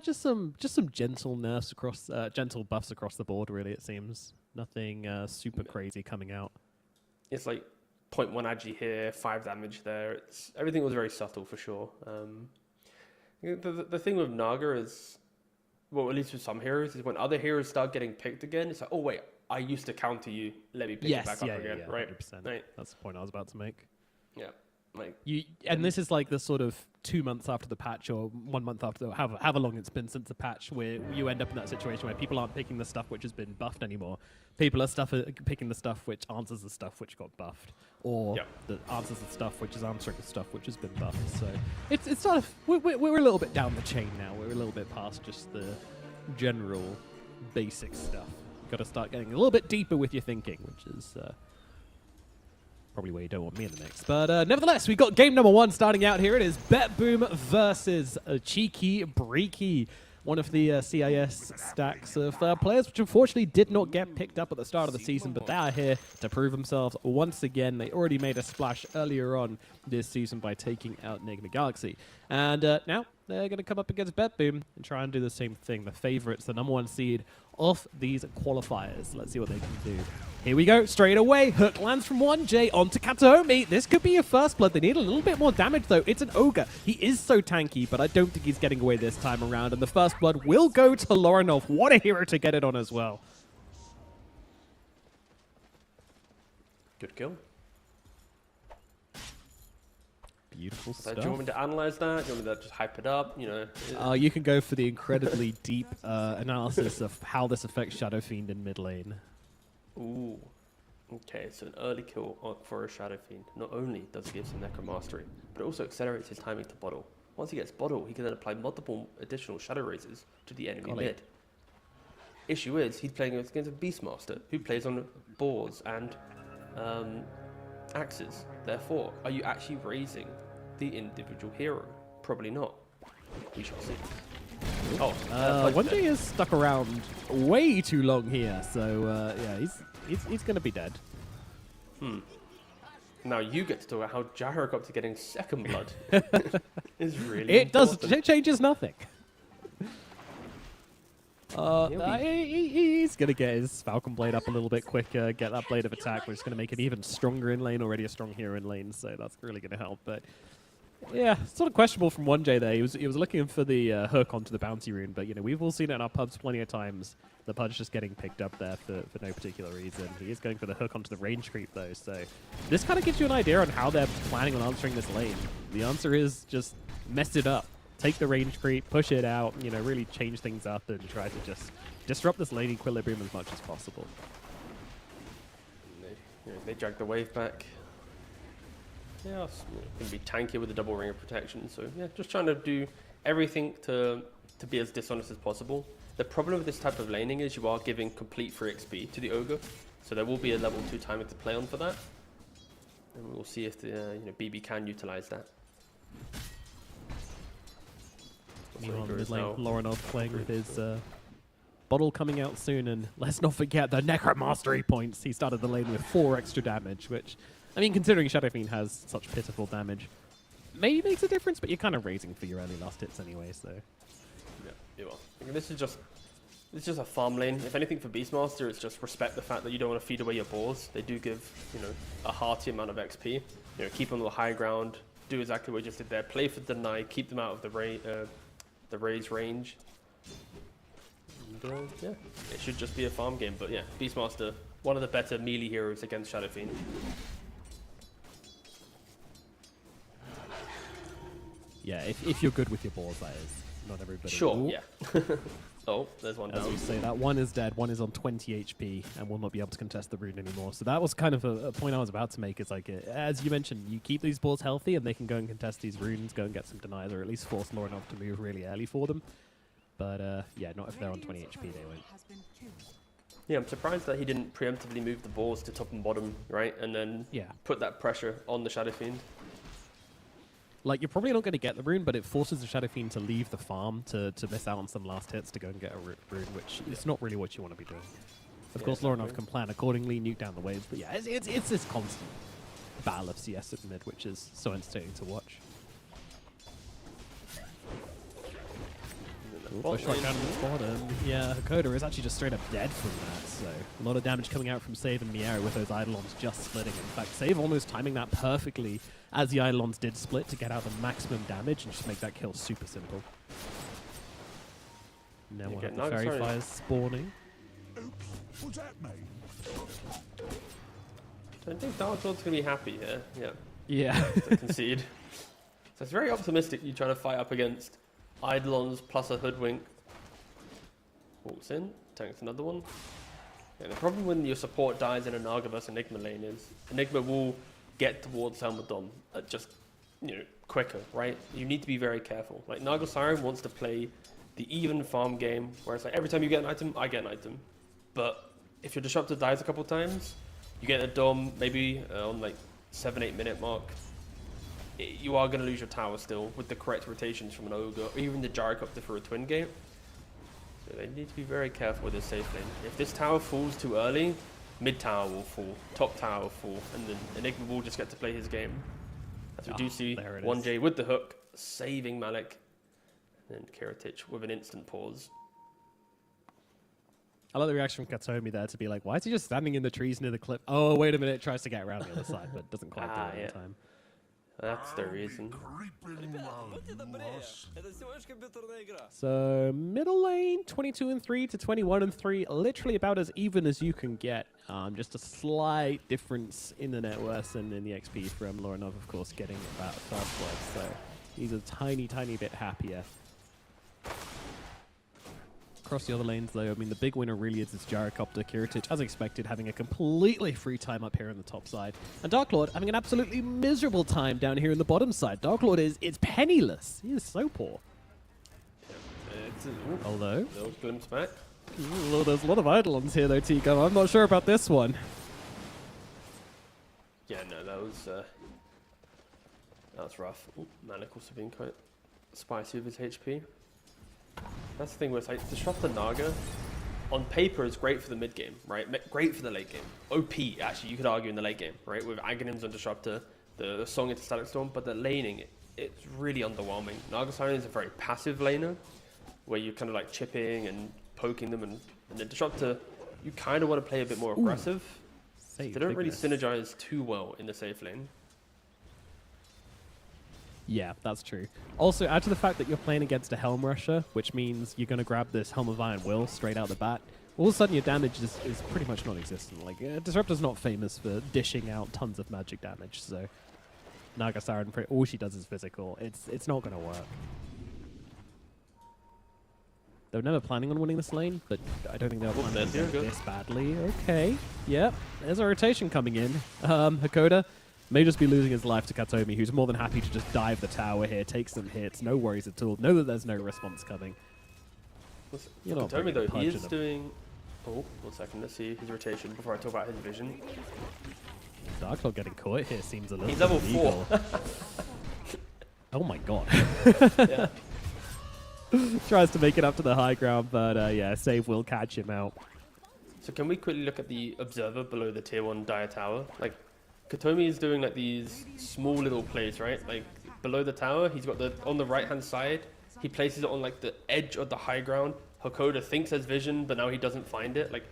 S3: just some gentle nerfs across, gentle buffs across the board. Really, it seems nothing super crazy coming out.
S4: It's like 0.1 agi here, 5 damage there. Everything was very subtle for sure. The thing with Naga is, well, at least with some heroes, is when other heroes start getting picked again, it's like, oh wait, I used to counter you. Let me pick it back up again, right?
S3: 100%.
S4: Right.
S3: That's the point I was about to make.
S4: Yeah, like
S3: And this is like the sort of 2 months after the patch, or 1 month after, however long it's been since the patch, where you end up in that situation where people aren't picking the stuff which has been buffed anymore. People are picking the stuff which answers the stuff which got buffed, or that answers the stuff which is answering the stuff which has been buffed. So it's sort of we're a little bit down the chain now. We're a little bit past just the general basic stuff. You've got to start getting a little bit deeper with your thinking, which is probably where you don't want me in the mix. But nevertheless, we've got game number 1 starting out here. It is BetBoom versus Cheeki Breeki, one of the CIS stacks of players, which unfortunately did not get picked up at the start of the season, but they are here to prove themselves once again. They already made a splash earlier on this season by taking out Enigma Galaxy. And now they're going to come up against BetBoom and try and do the same thing. The favorites, the number 1 seed of these qualifiers. Let's see what they can do. Here we go, straight away. Hook lands from 1J onto Kataomi. This could be a first blood. They need a little bit more damage, though. It's an Ogre. He is so tanky, but I don't think he's getting away this time around. And the first blood will go to Loranov. What a hero to get it on as well.
S4: good kill.
S3: Beautiful
S4: So
S3: stuff.
S4: do you want me to analyze that? Do you want me to just hype it up? You know,
S3: You can go for the incredibly deep analysis of how this affects Shadow Fiend in mid lane.
S4: ooh. Okay, so an early kill for a Shadow Fiend. Not only does it give some Necromastery, but it also accelerates his timing to bottle. Once he gets bottle, he can then apply multiple additional Shadow Razors to the enemy
S3: Golly.
S4: mid. Issue is, he's playing against a Beastmaster, who plays on boars and axes. Therefore, are you actually raising the individual hero? Probably not. We shall see. Oh,
S3: One J is stuck around way too long here, so yeah, he's going to be dead.
S4: Now you get to talk about how Gyrocopter getting second blood is really
S3: It
S4: important.
S3: does. It changes nothing. He's going to get his Falcon Blade up a little bit quicker, get that Blade of Attack, which is going to make it even stronger in lane, already a strong hero in lane, so that's really going to help. But yeah, sort of questionable from 1J there. He was looking for the hook onto the bounty rune, but we've all seen it in our pubs plenty of times. The pudge just getting picked up there for no particular reason. He is going for the hook onto the range creep though, so this kind of gives you an idea on how they're planning on answering this lane. The answer is just mess it up. Take the range creep, push it out, really change things up and try to just disrupt this lane equilibrium as much as possible.
S4: They drag the wave back. Yeah, it's going to be tanky with the double ring of protection. So yeah, just trying to do everything to be as dishonest as possible. The problem with this type of laning is you are giving complete free XP to the Ogre. So there will be a level 2 timer to play on for that. And we'll see if the BB can utilize that.
S3: Meanwhile, mid lane, Lorinov playing with his bottle coming out soon, and let's not forget the Necromastery points. He started the lane with 4 extra damage, which, I mean, considering Shadow Fiend has such pitiful damage, maybe makes a difference, but you're kind of raising for your early last hits anyway, so.
S4: Yeah, you are. This is just a farm lane. If anything for Beastmaster, it's just respect the fact that you don't want to feed away your boars. They do give, a hearty amount of XP. Keep on the high ground, do exactly what you just did there. Play for deny, keep them out of the raise range. And, yeah, it should just be a farm game. But yeah, Beastmaster, one of the better melee heroes against Shadow Fiend.
S3: Yeah, if you're good with your balls, that is. Not everybody.
S4: Sure,
S3: Ooh.
S4: yeah. Oh, there's one down.
S3: As we say, that one is dead, one is on 20 HP, and will not be able to contest the rune anymore. So that was kind of a point I was about to make. Is like, as you mentioned, you keep these balls healthy, and they can go and contest these runes, go and get some denies, or at least force Lorinov to move really early for them. But yeah, not if they're on 20 HP, they won't.
S4: Yeah, I'm surprised that he didn't preemptively move the balls to top and bottom, right? And then put that pressure on the Shadow Fiend.
S3: Like, you're probably not going to get the rune, but it forces the Shadow Fiend to leave the farm to miss out on some last hits to go and get a rune, which is not really what you want to be doing. Of course, Lorinov can plan accordingly, nuke down the waves, but yeah, it's this constant battle of CS at mid, which is so entertaining to watch. Push right down to the bottom. Yeah, Hakoda is actually just straight up dead from that, so a lot of damage coming out from Save and Miera with those Eidolons just splitting. In fact, Save almost timing that perfectly as the Eidolons did split to get out the maximum damage and just make that kill super simple. Now we'll have the Fairy Fires spawning.
S6: Oops, what's that mean?
S4: I think Dark Lord's going to be happy here, yeah.
S3: Yeah.
S4: To concede. So it's very optimistic you try to fight up against Eidolons plus a Hoodwink. Walks in, tanks another one. And the problem when your support dies in a Naga vs Enigma lane is Enigma will get towards Helmadom just, quicker, right? You need to be very careful. Like, Naga Siren wants to play the even farm game, where it's like every time you get an item, I get an item. But if your Disruptor dies a couple times, you get a Dom maybe on like 7-8 minute mark. You are going to lose your tower still with the correct rotations from an Ogre, or even the Gyrocopter for a Twin Gate. So they need to be very careful with this safe lane. If this tower falls too early, mid tower will fall, top tower will fall, and then Enigma will just get to play his game. As we do see 1J with the hook, saving Malik, and then Keratic with an instant pause.
S3: I like the reaction from Katomi there to be like, why is he just standing in the trees near the cliff? Oh, wait a minute, tries to get around the other side, but doesn't quite do it in time.
S4: That's the reason.
S3: So middle lane, 22-3 to 21-3, literally about as even as you can get. Just a slight difference in the net worth and in the XP from Lorinov, of course, getting about first blood. So he's a tiny, tiny bit happier. Across the other lanes, though, I mean, the big winner really is this Gyrocopter. Keratic, as expected, having a completely free time up here on the top side. And Dark Lord having an absolutely miserable time down here in the bottom side. Dark Lord is penniless. He is so poor. Although,
S4: Little glimpse back.
S3: there's a lot of Eidolons here, though, Tico. I'm not sure about this one.
S4: Yeah, no, that was rough. Malik also being quite spicy with his HP. That's the thing where it's like, Disrupt the Naga, on paper is great for the mid game, right? Great for the late game. OP, actually, you could argue in the late game, right? With Aghanims on Disruptor, the Song into Static Storm, but the laning, it's really underwhelming. Naga Siren is a very passive laner, where you're kind of like chipping and poking them, and then Disruptor, you kind of want to play a bit more aggressive. They don't really synergize too well in the safe lane.
S3: Yeah, that's true. Also, add to the fact that you're playing against a Helm Rusher, which means you're going to grab this Helm of Iron Will straight out the bat. All of a sudden, your damage is pretty much non-existent. Like, Disruptor's not famous for dishing out tons of magic damage, so Naga Siren, all she does is physical. It's not going to work. They were never planning on winning this lane, but I don't think they were planning on doing this badly. Okay, yep. There's a rotation coming in. Hakoda may just be losing his life to Katomi, who's more than happy to just dive the tower here, take some hits, no worries at all. Know that there's no response coming.
S4: Katomi, though, he is doing... Oh, 1 second. Let's see his rotation before I talk about his vision.
S3: Darklord getting caught here seems a little
S4: He's level
S3: illegal.
S4: 4.
S3: Oh my god.
S4: Yeah.
S3: Tries to make it up to the high ground, but yeah, save will catch him out.
S4: So can we quickly look at the observer below the tier 1 Dire Tower? Like, Katomi is doing like these small little plays, right? Like below the tower, he's got the on the right hand side. He places it on like the edge of the high ground. Hakoda thinks there's vision, but now he doesn't find it. Like,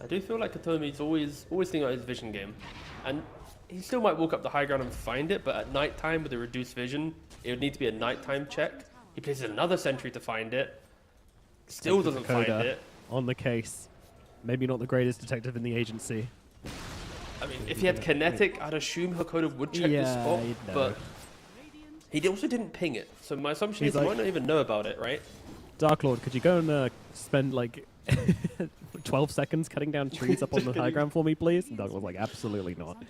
S4: I do feel like Katomi's always thinking about his vision game, and he still might walk up the high ground and find it. But at night time with a reduced vision, it would need to be a nighttime check. He places another sentry to find it. Still doesn't find it.
S3: On the case, maybe not the greatest detective in the agency.
S4: I mean, if he had kinetic, I'd assume Hakoda would check this spot, but he also didn't ping it. So my assumption is he might not even know about it, right?
S3: Darklord, could you go and spend like 12 seconds cutting down trees up on the high ground for me, please? And Darklord's like, absolutely not.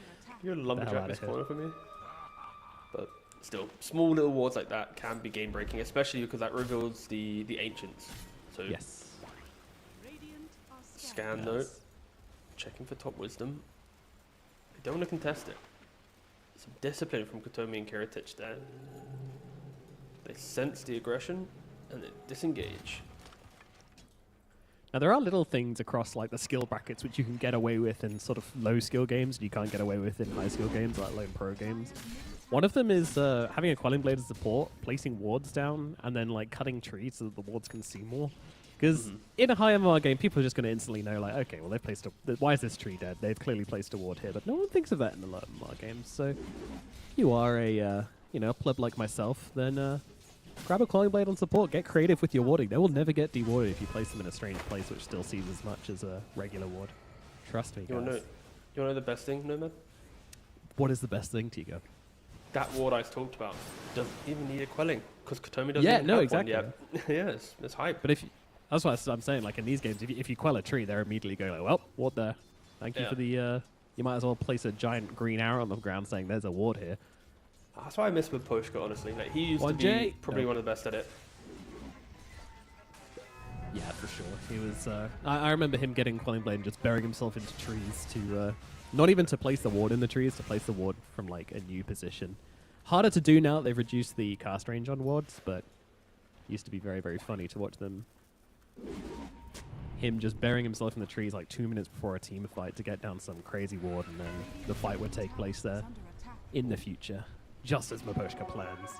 S4: You're a lumberjack this corner for me. But still, small little wards like that can be game breaking, especially because that reveals the ancients. So
S3: yes.
S4: Scan note, checking for top wisdom. They don't want to contest it. Some discipline from Katomi and Kiritich there. They sense the aggression and they disengage.
S3: Now there are little things across like the skill brackets which you can get away with in sort of low skill games and you can't get away with in high skill games like lone pro games. One of them is having a Quelling Blade as support, placing wards down, and then like cutting trees so that the wards can see more. Because in a high MMR game, people are just going to instantly know, like, okay, well, they've placed a... Why is this tree dead? They've clearly placed a ward here, but no one thinks of that in the low MMR games. So, you are a, pleb like myself, then grab a Quelling Blade on support, get creative with your warding. They will never get dewarded if you place them in a strange place, which still sees as much as a regular ward. Trust me, guys.
S4: You want to know the best thing, Nomad?
S3: What is the best thing, Tigo?
S4: That ward I talked about doesn't even need a quelling, because Katomi doesn't have one
S3: exactly.
S4: yet. Yeah, it's hype.
S3: But that's what I'm saying. Like in these games, if you quell a tree, they're immediately going like, "Well, ward there. Thank you for the." You might as well place a giant green arrow on the ground, saying, "There's a ward here."
S4: That's why I miss with Pushka, honestly. Like he used to be probably one of the best at it.
S3: Yeah, for sure. He was. I remember him getting Quelling Blade and just burying himself into trees to not even to place the ward in the trees, to place the ward from like a new position. Harder to do now. They've reduced the cast range on wards, but used to be very, very funny to watch them. Him just burying himself in the trees like 2 minutes before a team fight to get down some crazy ward, and then the fight would take place there in the future, just as Maposhka plans.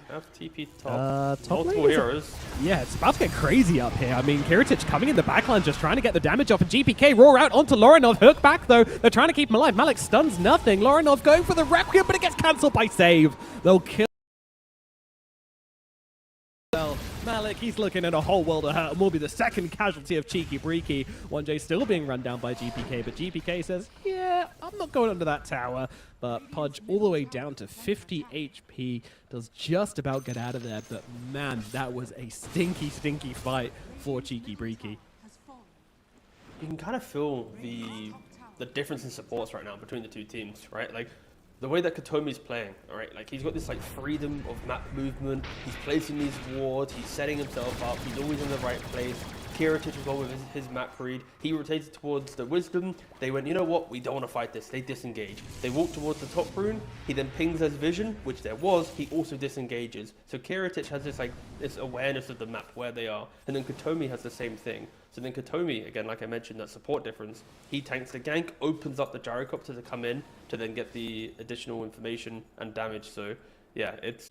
S4: Have TP top.
S3: Top
S4: multiple
S3: lane
S4: heroes.
S3: Yeah, it's about to get crazy up here. I mean, Kiritich coming in the backline, just trying to get the damage off, and GPK roar out onto Lorinov. Hook back, though. They're trying to keep him alive. Malik stuns nothing. Lorinov going for the Requiem, but it gets cancelled by save. They'll kill. Malik, he's looking at a whole world of hurt and will be the second casualty of Cheeki Breeki. 1J still being run down by GPK, but GPK says, yeah, I'm not going under that tower. But Pudge all the way down to 50 HP, does just about get out of there. But man, that was a stinky, stinky fight for Cheeki Breeki.
S4: You can kind of feel the difference in supports right now between the two teams, right? Like, the way that Katomi's playing, all right, like he's got this like freedom of map movement. He's placing these wards. He's setting himself up. He's always in the right place. Kiritich as well with his map read. He rotated towards the wisdom. They went, you know what? We don't want to fight this. They disengage. They walk towards the top rune. He then pings as vision, which there was. He also disengages. So Kiritich has this awareness of the map where they are, and then Katomi has the same thing. So then Katomi, again, like I mentioned, that support difference, he tanks the gank, opens up the gyrocopter to come in to then get the additional information and damage. So yeah, it's...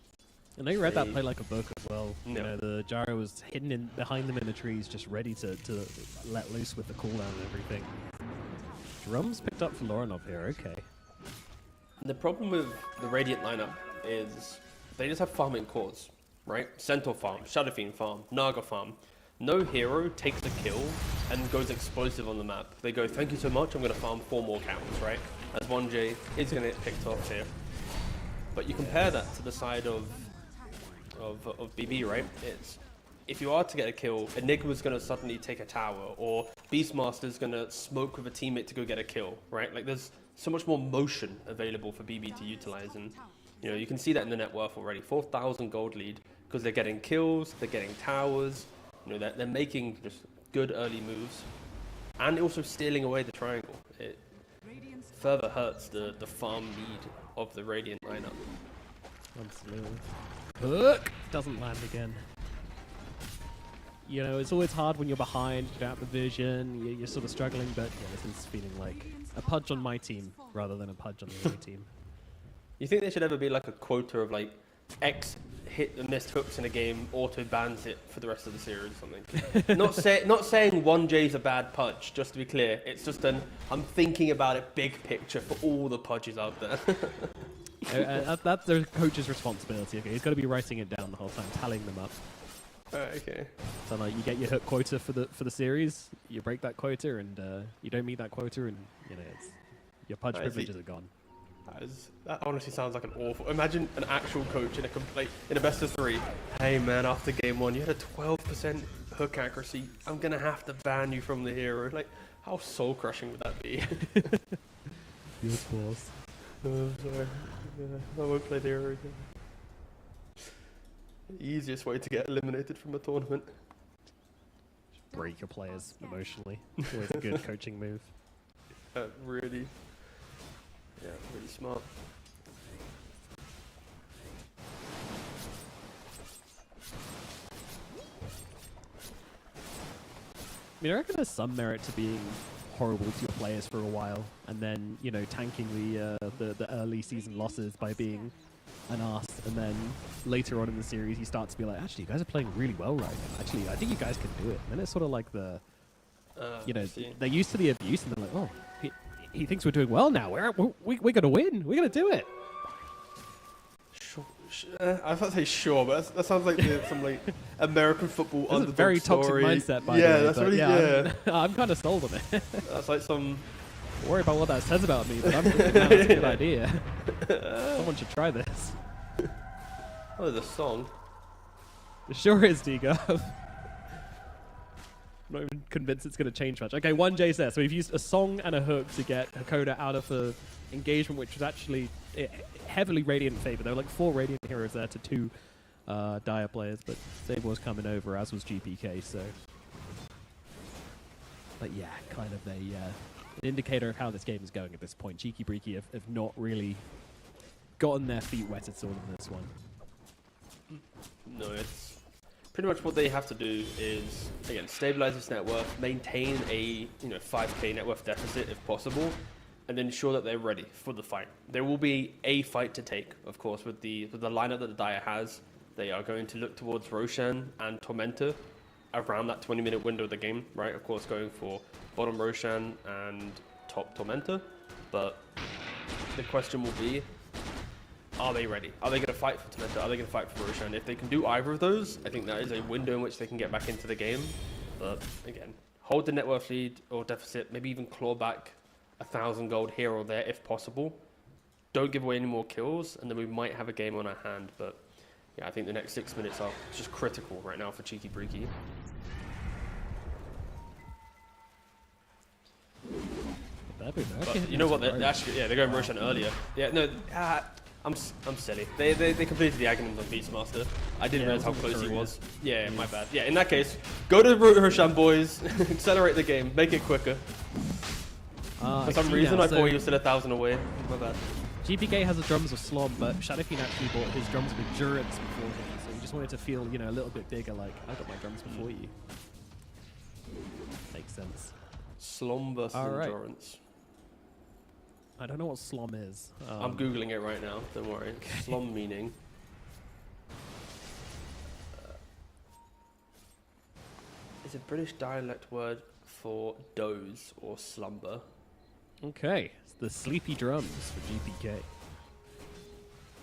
S3: And they read that play like a book as well. You
S4: No.
S3: know, the gyro was hidden in behind them in the trees, just ready to let loose with the cooldown and everything. Drums picked up for Loranov here, okay.
S4: The problem with the Radiant lineup is they just have farming cores, right? Centaur farm, Shadow Fiend farm, Naga farm. No hero takes the kill and goes explosive on the map. They go, thank you so much, I'm going to farm 4 more counts, right? As 1J is going to get picked off here. But you compare that to the side of BB, right? It's if you are to get a kill, Enigma's going to suddenly take a tower, or Beastmaster's going to smoke with a teammate to go get a kill, right? Like there's so much more motion available for BB to utilize, and you know you can see that in the net worth already. 4,000 gold lead because they're getting kills, they're getting towers. You know they're making just good early moves, and also stealing away the triangle. It further hurts the farm lead of the Radiant lineup.
S3: Absolutely. Hook doesn't land again. You know, it's always hard when you're behind, you don't have the vision, you're sort of struggling, but yeah, this is feeling like a pudge on my team rather than a pudge on the other team.
S4: You think there should ever be like a quota of like X hit and missed hooks in a game, auto bans it for the rest of the series or something? not saying 1J's a bad pudge, just to be clear. It's just I'm thinking about it big picture for all the pudges out there.
S3: That's the coach's responsibility. Okay, he's got to be writing it down the whole time, tallying them up.
S4: Okay.
S3: So like, you get your hook quota for the series, you break that quota, and you don't meet that quota, and you know your pudge privileges are gone.
S4: That honestly sounds like an awful. Imagine an actual coach in a best of 3. Hey man, after game 1, you had a 12% hook accuracy. I'm gonna have to ban you from the hero. Like, how soul crushing would that be?
S3: Your balls.
S4: Oh, sorry. Yeah, I won't play the hero again. Easiest way to get eliminated from a tournament.
S3: Break your players emotionally. Always a good coaching move.
S4: Really smart.
S3: I mean, I reckon there's some merit to being horrible to your players for a while, and then you know tanking the early season losses by being an arse, and then later on in the series you start to be like, actually, you guys are playing really well right now. Actually, I think you guys can do it. And then it's sort of like the, you know, they're used to the abuse, and they're like, oh, he thinks we're doing well now. We're gonna win. We're gonna do it.
S4: I was about to say sure, but that sounds like some like American football
S3: This is a
S4: underdog
S3: very
S4: story.
S3: toxic mindset, by the way.
S4: That's
S3: but
S4: really
S3: yeah. I'm kind of sold on it.
S4: That's like some.
S3: Don't worry about what that says about me, but I'm thinking now it's a good idea. Someone should try this.
S4: Oh, there's a song.
S3: It sure is, D-Gov. I'm not even convinced it's going to change much. Okay, 1J's there. So we've used a song and a hook to get Hakoda out of the engagement, which was actually heavily Radiant in favor. There were like 4 Radiant heroes there to 2 Dire players, but Sabre was coming over, as was GPK, so... But yeah, kind of an indicator of how this game is going at this point. Cheeki Breeki have not really gotten their feet wet at all in this one.
S4: No, it's pretty much what they have to do is, again, stabilize this net worth, maintain a 5k net worth deficit if possible, and ensure that they're ready for the fight. There will be a fight to take, of course, with the lineup that the Dire has. They are going to look towards Roshan and Tormentor around that 20-minute window of the game, right? Of course, going for bottom Roshan and top Tormentor, but the question will be, are they ready? Are they going to fight for Tormentor? Are they going to fight for Roshan? If they can do either of those, I think that is a window in which they can get back into the game. But again, hold the net worth lead or deficit, maybe even claw back 1,000 gold here or there if possible. Don't give away any more kills, and then we might have a game on our hand. But yeah, I think the next 6 minutes are just critical right now for Cheeki Breeki. But you know what? They're actually, they're going Roshan earlier. Yeah, no, I'm silly. They completed the Aghanim's on Beastmaster. I didn't realize how close he was. Yeah, my bad. Yeah, in that case, go to Roshan, boys. Accelerate the game. Make it quicker. For some reason, I thought he was still 1,000 away. My bad.
S3: GPK has the drums of Slom, but Shadowfiend actually bought his drums of Endurance before him, so he just wanted to feel, a little bit bigger, like, I got my drums before you. Makes sense.
S4: Slom versus Endurance.
S3: I don't know what Slom is.
S4: I'm Googling it right now, don't worry. Slom meaning. a British dialect word for doze or slumber.
S3: Okay, it's the sleepy drums for GPK.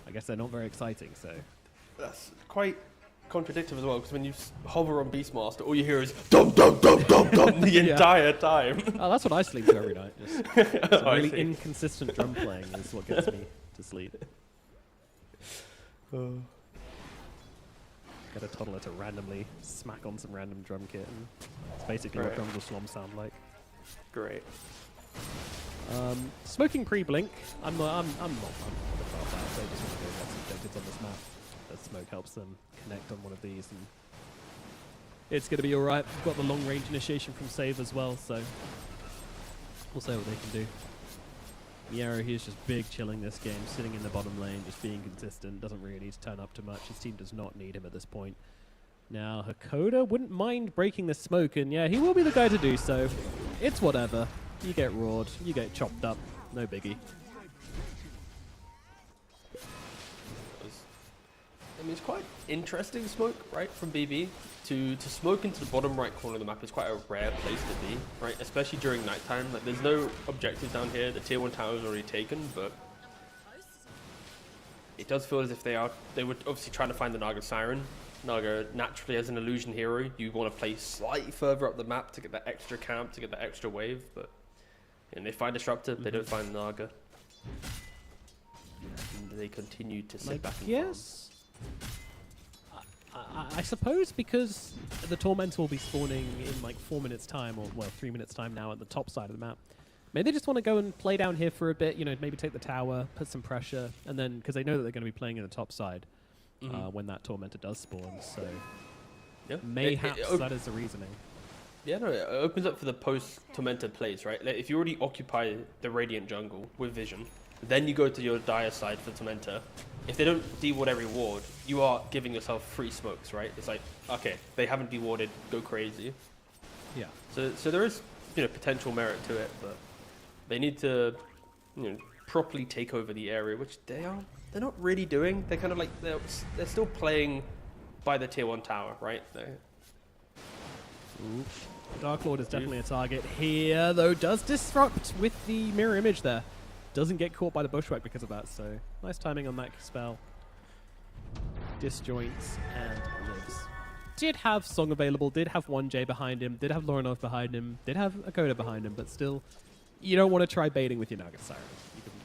S3: I guess they're not very exciting, so.
S4: That's quite contradictory as well, because when you hover on Beastmaster, all you hear is dum dum dum dum dum the
S3: Yeah.
S4: entire time.
S3: Oh, that's what I sleep to every night. Just some
S4: I
S3: really
S4: see.
S3: inconsistent drum playing is what gets me to sleep. Get a toddler to randomly smack on some random drum kit, and it's basically what
S4: Right.
S3: drums of Slom sound like.
S4: Great.
S3: Smoking pre-blink. I'm not bothered about that. They just want to go get some objectives on this map. The smoke helps them connect on one of these, and it's going to be all right. We've got the long range initiation from Save as well, so we'll see what they can do. Miero, he's just big chilling this game, sitting in the bottom lane, just being consistent. Doesn't really need to turn up too much. His team does not need him at this point. Now, Hakoda wouldn't mind breaking the smoke, and yeah, he will be the guy to do so. It's whatever. You get roared, you get chopped up, no biggie.
S4: I mean, it's quite interesting smoke, right, from BB. To smoke into the bottom right corner of the map is quite a rare place to be, right, especially during nighttime. Like, there's no objectives down here. The tier 1 tower is already taken, but it does feel as if they were obviously trying to find the Naga Siren. Naga, naturally, as an illusion hero, you want to play slightly further up the map to get that extra camp, to get that extra wave, but and they find Disruptor, they don't find Naga. And they continue to sit back and farm.
S3: Yes. I suppose because the Tormentor will be spawning in like 4 minutes time, or well, 3 minutes time now at the top side of the map. Maybe they just want to go and play down here for a bit, you know, maybe take the tower, put some pressure, and then, because they know that they're going to be playing in the top side when that Tormentor does spawn, so
S4: Yeah.
S3: mayhaps that is the reasoning.
S4: Yeah, no, it opens up for the post-Tormentor plays, right? Like, if you already occupy the Radiant jungle with Vision, then you go to your Dire side for Tormentor. If they don't deward every ward, you are giving yourself free smokes, right? It's like, okay, they haven't dewarded, go crazy.
S3: Yeah.
S4: So there is, you know, potential merit to it, but they need to, you know, properly take over the area, which they're not really doing. They're kind of like, they're still playing by the tier 1 tower, right?
S3: Dark Lord is definitely a target here, though does disrupt with the mirror image there. Doesn't get caught by the bushwhack because of that, so nice timing on that spell. Disjoints and lives. Did have Song available, did have 1J behind him, did have Lorinov behind him, did have a Coda behind him, but still, you don't want to try baiting with your Naga Siren.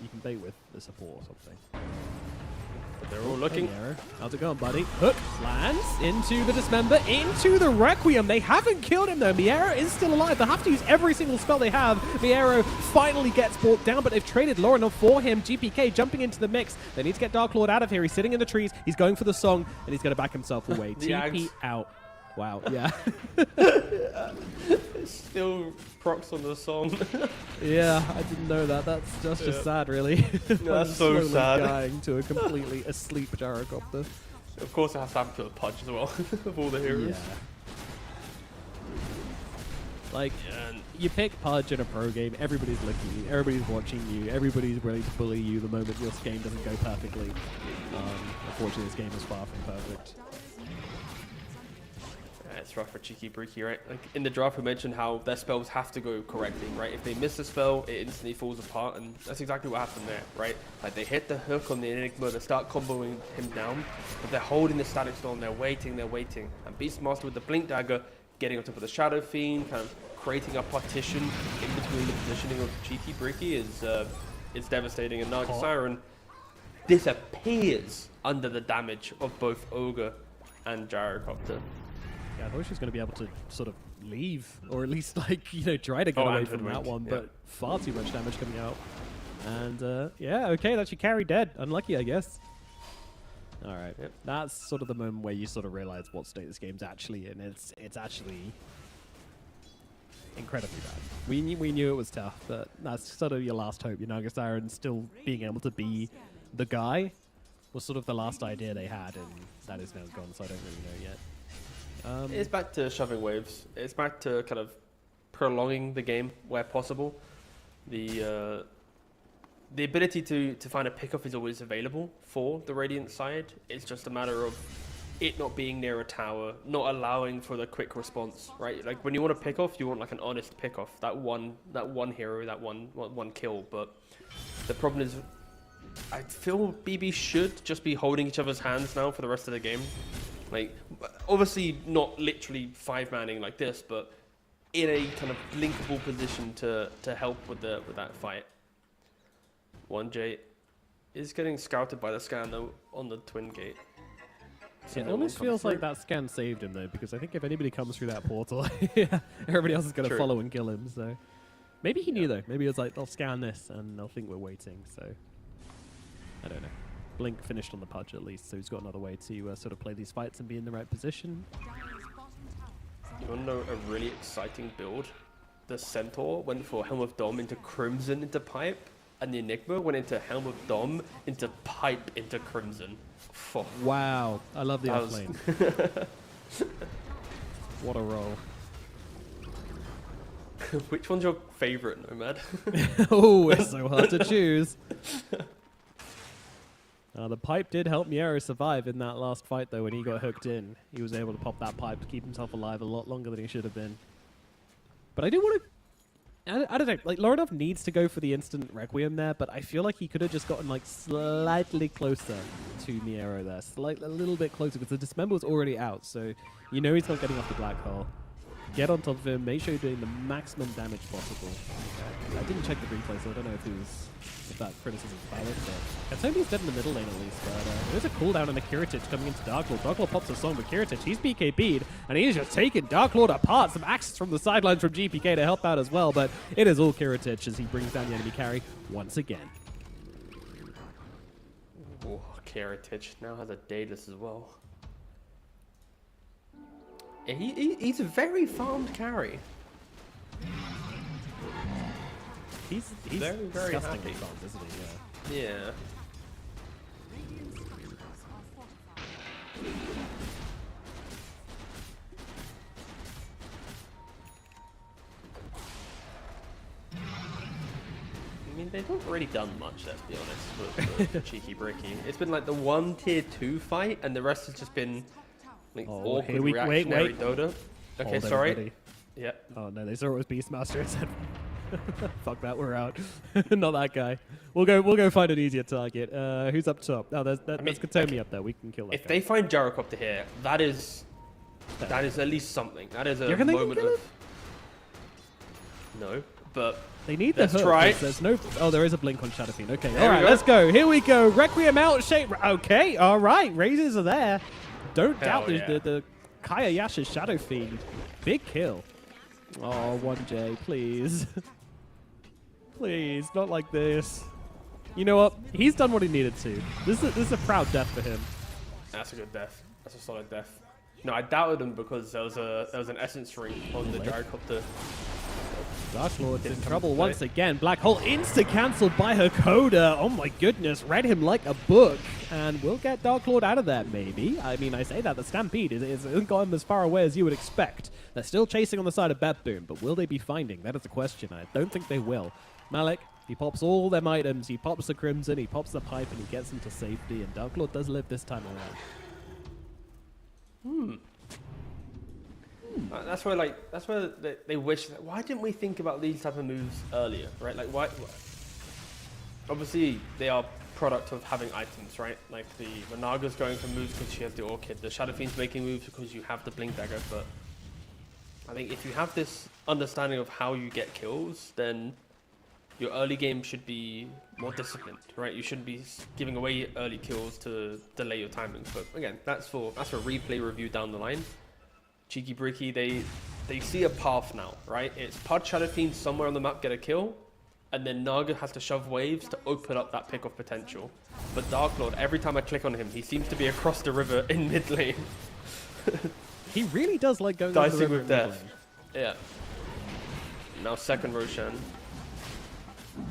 S3: You can bait with the support or something.
S4: They're all looking.
S3: Hey, Miero. How's it going, buddy? Hook lands into the Dismember, into the Requiem. They haven't killed him, though. Miero is still alive. They have to use every single spell they have. Miero finally gets brought down, but they've traded Lorinov for him. GPK jumping into the mix. They need to get Dark Lord out of here. He's sitting in the trees. He's going for the song, and he's going to back himself away.
S4: The
S3: TP
S4: Ags.
S3: out. Wow, yeah.
S4: Still procs on the song.
S3: Yeah, I didn't know that. That's just sad, really.
S4: That's so
S3: Slowly
S4: sad.
S3: dying to a completely asleep gyrocopter.
S4: Of course, it has to happen to a Pudge as well, of all the heroes.
S3: Yeah. Like, you pick Pudge in a pro game, everybody's looking at you, everybody's watching you, everybody's ready to bully you the moment your game doesn't go perfectly. Unfortunately, this game is far from perfect.
S4: It's rough for Cheeki Breeki, right? Like in the draft, we mentioned how their spells have to go correctly, right? If they miss a spell, it instantly falls apart, and that's exactly what happened there, right? Like they hit the hook on the Enigma, they start comboing him down, but they're holding the Static Storm, they're waiting, and Beastmaster with the Blink Dagger, getting on top of the Shadow Fiend, kind of creating a partition in between the positioning of Cheeki Breeki is devastating, and Naga Siren disappears under the damage of both Ogre and Gyrocopter.
S3: Yeah, I thought she was going to be able to sort of leave, or at least, like, you know, try to get away
S4: and
S3: from that
S4: hoodwink,
S3: one,
S4: yeah.
S3: but far too much damage coming out. And, yeah, okay, that she carried dead. Unlucky, I guess. All right.
S4: Yep.
S3: That's sort of the moment where you sort of realize what state this game's actually in. It's actually incredibly bad. We knew it was tough, but that's sort of your last hope. Your Naga Siren still being able to be the guy was sort of the last idea they had, and that is now gone, so I don't really know yet.
S4: It's back to shoving waves. It's back to kind of prolonging the game where possible. The ability to find a pickoff is always available for the Radiant side. It's just a matter of it not being near a tower, not allowing for the quick response, right? Like when you want to pick off, you want like an honest pick off, that one hero, that one kill. But the problem is, I feel BB should just be holding each other's hands now for the rest of the game. Like, obviously not literally 5-manning like this, but in a kind of linkable position to help with that fight. 1J is getting scouted by the scan though on the twin gate. So
S3: It
S4: no
S3: almost
S4: one comes
S3: feels like
S4: through.
S3: that scan saved him though, because I think if anybody comes through that portal, yeah, everybody else is going to
S4: True.
S3: follow and kill him. So maybe he knew though. Maybe it was like they'll scan this and they'll think we're waiting. So I don't know. Blink finished on the pudge at least, so he's got another way to sort of play these fights and be in the right position.
S4: You want to know a really exciting build? The Centaur went for Helm of Dom into Crimson into Pipe, and the Enigma went into Helm of Dom into Pipe into Crimson. Fuck.
S3: Wow, I love the
S4: That
S3: off
S4: was-
S3: lane. What a roll.
S4: Which one's your favorite, Nomad?
S3: Oh, it's so hard to choose. The pipe did help Miero survive in that last fight, though, when he got hooked in. He was able to pop that pipe to keep himself alive a lot longer than he should have been. But I do want to... I don't know. Like, Lorinov needs to go for the instant Requiem there, but I feel like he could have just gotten, like, slightly closer to Miero there. A little bit closer, because the Dismember was already out, so you know he's not getting off the black hole. Get on top of him, make sure you're doing the maximum damage possible. I didn't check the replay, so I don't know if that criticism is valid, but Katomi's dead in the middle lane at least, but there's a cooldown on the Kiritich coming into Dark Lord. Dark Lord pops a song with Kiritich, he's BKB'd, and he's just taking Dark Lord apart. Some axes from the sidelines from GPK to help out as well, but it is all Kiritich as he brings down the enemy carry once again.
S4: Oh, Kiritich now has a Daedalus as well. Yeah, he's a very farmed carry.
S3: He's
S4: Very, very
S3: disgustingly
S4: happy.
S3: farmed, isn't he? Yeah.
S4: Yeah. I mean, they've not really done much, let's be honest, with Cheeky Breeki. It's been like the one tier 2 fight, and the rest has just been like
S3: Oh,
S4: awkward
S3: here we- wait,
S4: reactionary
S3: wait.
S4: Dota. Okay,
S3: Hold
S4: sorry.
S3: everybody.
S4: Yeah.
S3: Oh no, they saw it was Beastmaster and said, "Fuck that, we're out." Not that guy. We'll go find an easier target. Who's up top? Oh, there's Katomi up there. We can kill that
S4: If
S3: guy.
S4: they find Gyrocopter here, that is at least something. That is a
S3: You reckon they can
S4: moment
S3: kill
S4: of... No, but
S3: They need the
S4: Let's
S3: hook.
S4: try.
S3: 'Cause there's no. Oh, there is a blink on Shadowfiend. Okay,
S4: There
S3: all
S4: we
S3: right,
S4: go.
S3: let's go. Here we go. Requiem out. Shape. Okay, all right. Raises are there. Don't
S4: Hell
S3: doubt
S4: yeah.
S3: the Kaya Yasha Shadowfiend. Big kill. Oh, 1J, please. Please, not like this. You know what? He's done what he needed to. This is a proud death for him.
S4: that's a good death. That's a solid death. No, I doubted him because there was an essence ring on the Gyrocopter.
S3: Dark Lord's in
S4: Didn't come
S3: trouble
S4: into play.
S3: once again. Black Hole insta-cancelled by her coda. Oh my goodness, read him like a book. And we'll get Dark Lord out of there, maybe. I mean, I say that, the Stampede isn't gotten as far away as you would expect. They're still chasing on the side of BetBoom, but will they be finding? That is the question. I don't think they will. Malik, he pops all them items. He pops the Crimson, he pops the Pipe, and he gets them to safety. And Dark Lord does live this time around.
S4: That's where they wish. Why didn't we think about these type of moves earlier, right? Like why? Obviously, they are product of having items, right? Like the Naga's going for moves because she has the Orchid. The Shadowfiend's making moves because you have the Blink Dagger. But I think if you have this understanding of how you get kills, then your early game should be more disciplined, right? You shouldn't be giving away early kills to delay your timings. But again, that's for replay review down the line. Cheeky Breeki, they see a path now, right? It's Pudge Shadowfiend somewhere on the map get a kill, and then Naga has to shove waves to open up that pick-off potential. But Dark Lord, every time I click on him, he seems to be across the river in mid lane.
S3: He really does like going over the
S4: Dicing
S3: river
S4: with
S3: in mid
S4: death.
S3: lane.
S4: Yeah. Now second Roshan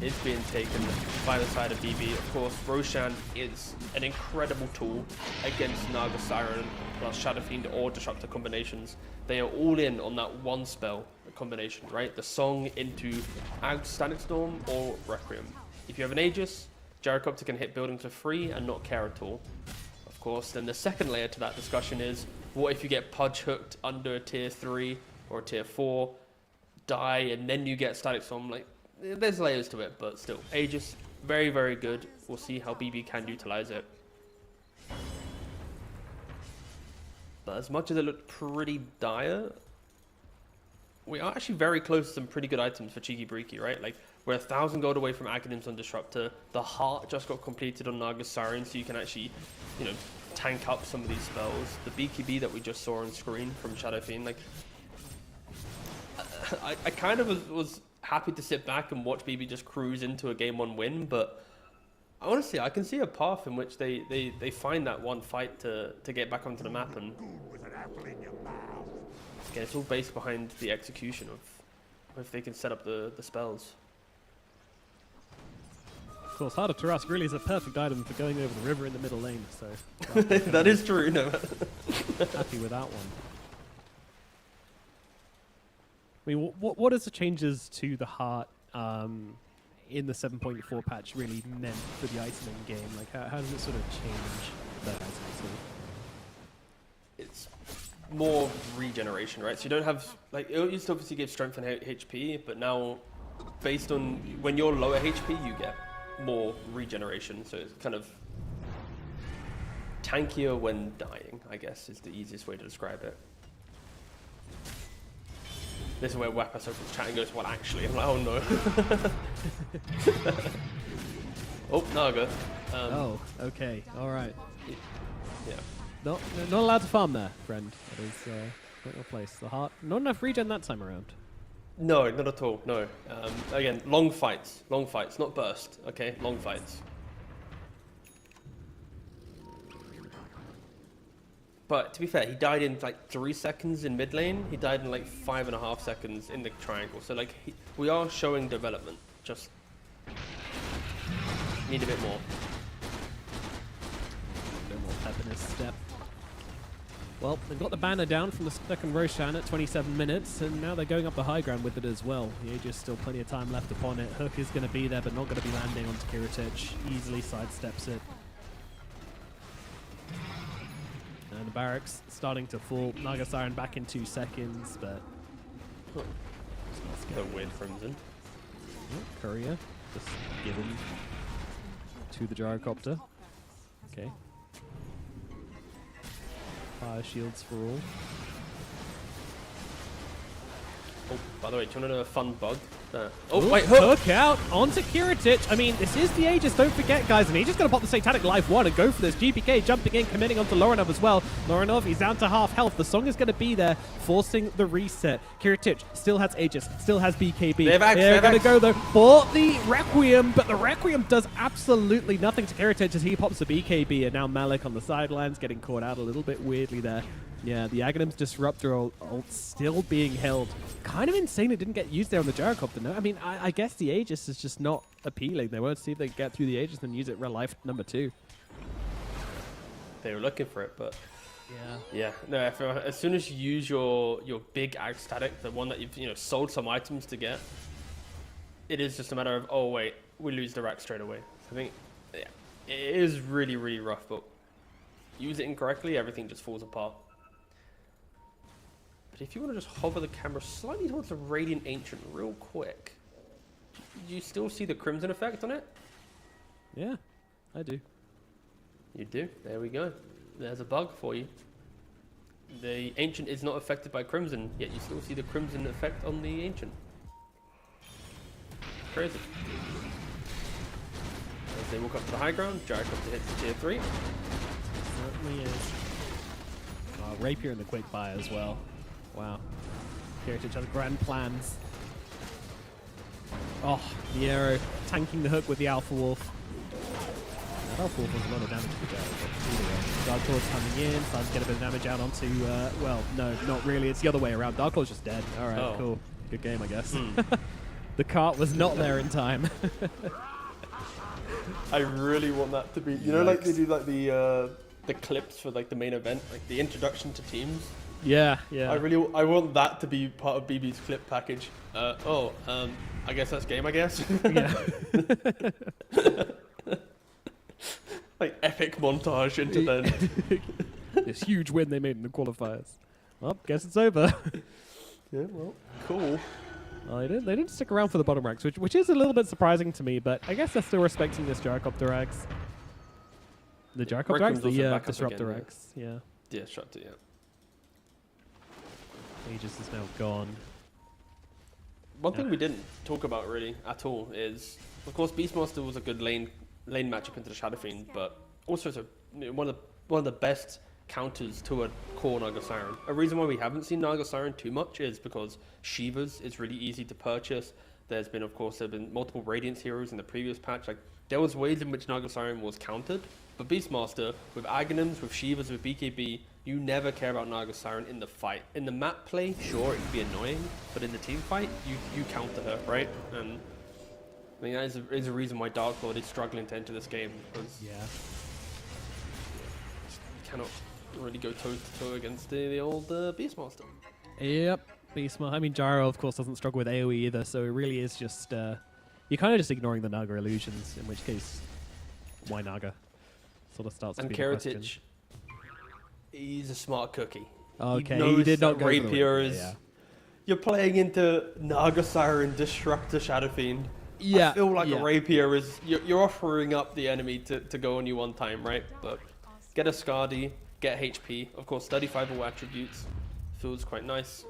S4: is being taken by the side of BB. Of course, Roshan is an incredible tool against Naga Siren plus Shadowfiend or Disruptor combinations. They are all in on that one spell combination, right? The Song into Static Storm or Requiem. If you have an Aegis, Gyrocopter can hit buildings for free and not care at all. Of course, then the second layer to that discussion is, what if you get pudge hooked under a tier 3 or a tier 4, die, and then you get static storm? Like, there's layers to it, but still, Aegis, very, very good. We'll see how BB can utilize it. But as much as it looked pretty dire, we are actually very close to some pretty good items for Cheeki Breeki, right? Like, we're 1,000 gold away from Aghanims on Disruptor. The Heart just got completed on Naga Siren, so you can actually, you know, tank up some of these spells. The BKB that we just saw on screen from Shadow Fiend, like, I kind of was happy to sit back and watch BB just cruise into a game 1 win, but honestly, I can see a path in which they find that one fight to get back onto the map, and again, it's all based behind the execution of if they can set up the spells.
S3: Of course, Heart of Tarask really is a perfect item for going over the river in the middle lane, so
S4: That is true, no.
S3: happy with that one. I mean, what is the changes to the Heart in the 7.4 patch really meant for the item in game? Like, how does it sort of change that item?
S4: It's more regeneration, right? So you don't have, like, it used to obviously give strength and HP, but now, based on when you're lower HP, you get more regeneration. So it's kind of tankier when dying, I guess, is the easiest way to describe it. This is where Wappa Circle's chatting goes, well, actually, I'm like, oh no. Oh, Naga.
S3: Oh, okay, all right.
S4: Yeah.
S3: Not allowed to farm there, friend. That is not your place. The Heart, not enough regen that time around.
S4: No, not at all, no. Again, long fights, not burst, okay? Long fights. But to be fair, he died in like 3 seconds in mid lane. He died in like 5.5 seconds in the triangle. So like, we are showing development. Just need a bit more.
S3: No more pep in his step. Well, they've got the banner down from the second Roshan at 27 minutes, and now they're going up the high ground with it as well. The Aegis still plenty of time left upon it. Hook is going to be there, but not going to be landing onto Kiritich. Easily sidesteps it. And the barracks starting to fall. Naga Siren back in 2 seconds, but...
S4: The weird Crimson.
S3: Courier just given to the gyrocopter. Okay. Fire shields for all.
S4: Oh, by the way, do you want to know a fun bug? Oh,
S3: Ooh,
S4: wait, Hook!
S3: Hook out onto Kiritich. I mean, this is the Aegis, don't forget, guys. And he's just going to pop the Satanic Life 1 and go for this. GPK jumping in, committing onto Loranov as well. Loranov, he's down to half health. The song is going to be there, forcing the reset. Kiritich still has Aegis, still has BKB. They're going to go, though, for the Requiem, but the Requiem does absolutely nothing to Kiritich as he pops the BKB, and now Malik on the sidelines getting caught out a little bit weirdly there. Yeah, the Aghanim's Disruptor ult still being held. Kind of insane it didn't get used there on the gyrocopter, no? I mean, I guess the Aegis is just not appealing. They won't see if they can get through the Aegis and use it real life number 2.
S4: They were looking for it, but...
S3: Yeah.
S4: Yeah, no, as soon as you use your big ag static, the one that you've sold some items to get, it is just a matter of, oh wait, we lose the rack straight away. I think, yeah, it is really, really rough, but use it incorrectly, everything just falls apart. But if you want to just hover the camera slightly towards the Radiant Ancient real quick, do you still see the Crimson effect on it?
S3: Yeah, I do.
S4: You do? There we go. There's a bug for you. The Ancient is not affected by Crimson, yet you still see the Crimson effect on the Ancient. Crazy. As they walk up to the high ground, Gyrocopter hits the tier 3.
S3: Certainly is. Rapier in the quick buy as well. Wow. Kiritich has grand plans. Oh, the arrow tanking the hook with the Alpha Wolf. That Alpha Wolf does a lot of damage to the Gyrocopter. Dark Claw's coming in, starting to get a bit of damage out onto, well, no, not really. It's the other way around. Dark Claw's just dead. All right, cool. Good game, I guess. The cart was not there in time.
S4: I really want that to be, like they do like the clips for like the main event, like the introduction to teams.
S3: Yeah.
S4: I want that to be part of BB's clip package. I guess that's game, I guess.
S3: Yeah.
S4: Like epic montage into then.
S3: This huge win they made in the qualifiers. Well, guess it's over.
S4: Yeah, well, cool.
S3: Well, they didn't stick around for the bottom ranks, which is a little bit surprising to me, but I guess they're still respecting this Gyrocopter ranks. The Gyrocopter ranks?
S4: Requiem
S3: The
S4: back up
S3: Disruptor
S4: again,
S3: ranks, yeah.
S4: Yeah, Disruptor, yeah.
S3: Aegis is now gone.
S4: One thing we didn't talk about really at all is, of course, Beastmaster was a good lane matchup into the Shadow Fiend, but also it's one of the best counters to a core Naga Siren. A reason why we haven't seen Naga Siren too much is because Shivas is really easy to purchase. There have been multiple Radiance heroes in the previous patch. Like, there was ways in which Naga Siren was countered, but Beastmaster, with Aghanims, with Shivas, with BKB, you never care about Naga Siren in the fight. In the map play, sure, it can be annoying, but in the team fight, you counter her, right? And I mean, that is a reason why Dark Lord is struggling to enter this game, because
S3: Yeah.
S4: you cannot really go toe-to-toe against the old Beastmaster.
S3: Yep. Beastmaster. I mean, Gyro, of course, doesn't struggle with AoE either, so it really is just... you're kind of just ignoring the Naga illusions, in which case, why Naga? Sort of starts to
S4: And
S3: be the question.
S4: Keratic, he's a smart cookie.
S3: Okay, he
S4: knows
S3: did not
S4: that
S3: go for the
S4: Rapier
S3: Rapier,
S4: is...
S3: yeah.
S4: You're playing into Naga Siren, Disruptor, Shadow Fiend.
S3: Yeah,
S4: I feel like
S3: yeah.
S4: a Rapier is... You're offering up the enemy to go on you one time, right? But get a Skadi, get HP. Of course, 35 all attributes. Feels quite nice.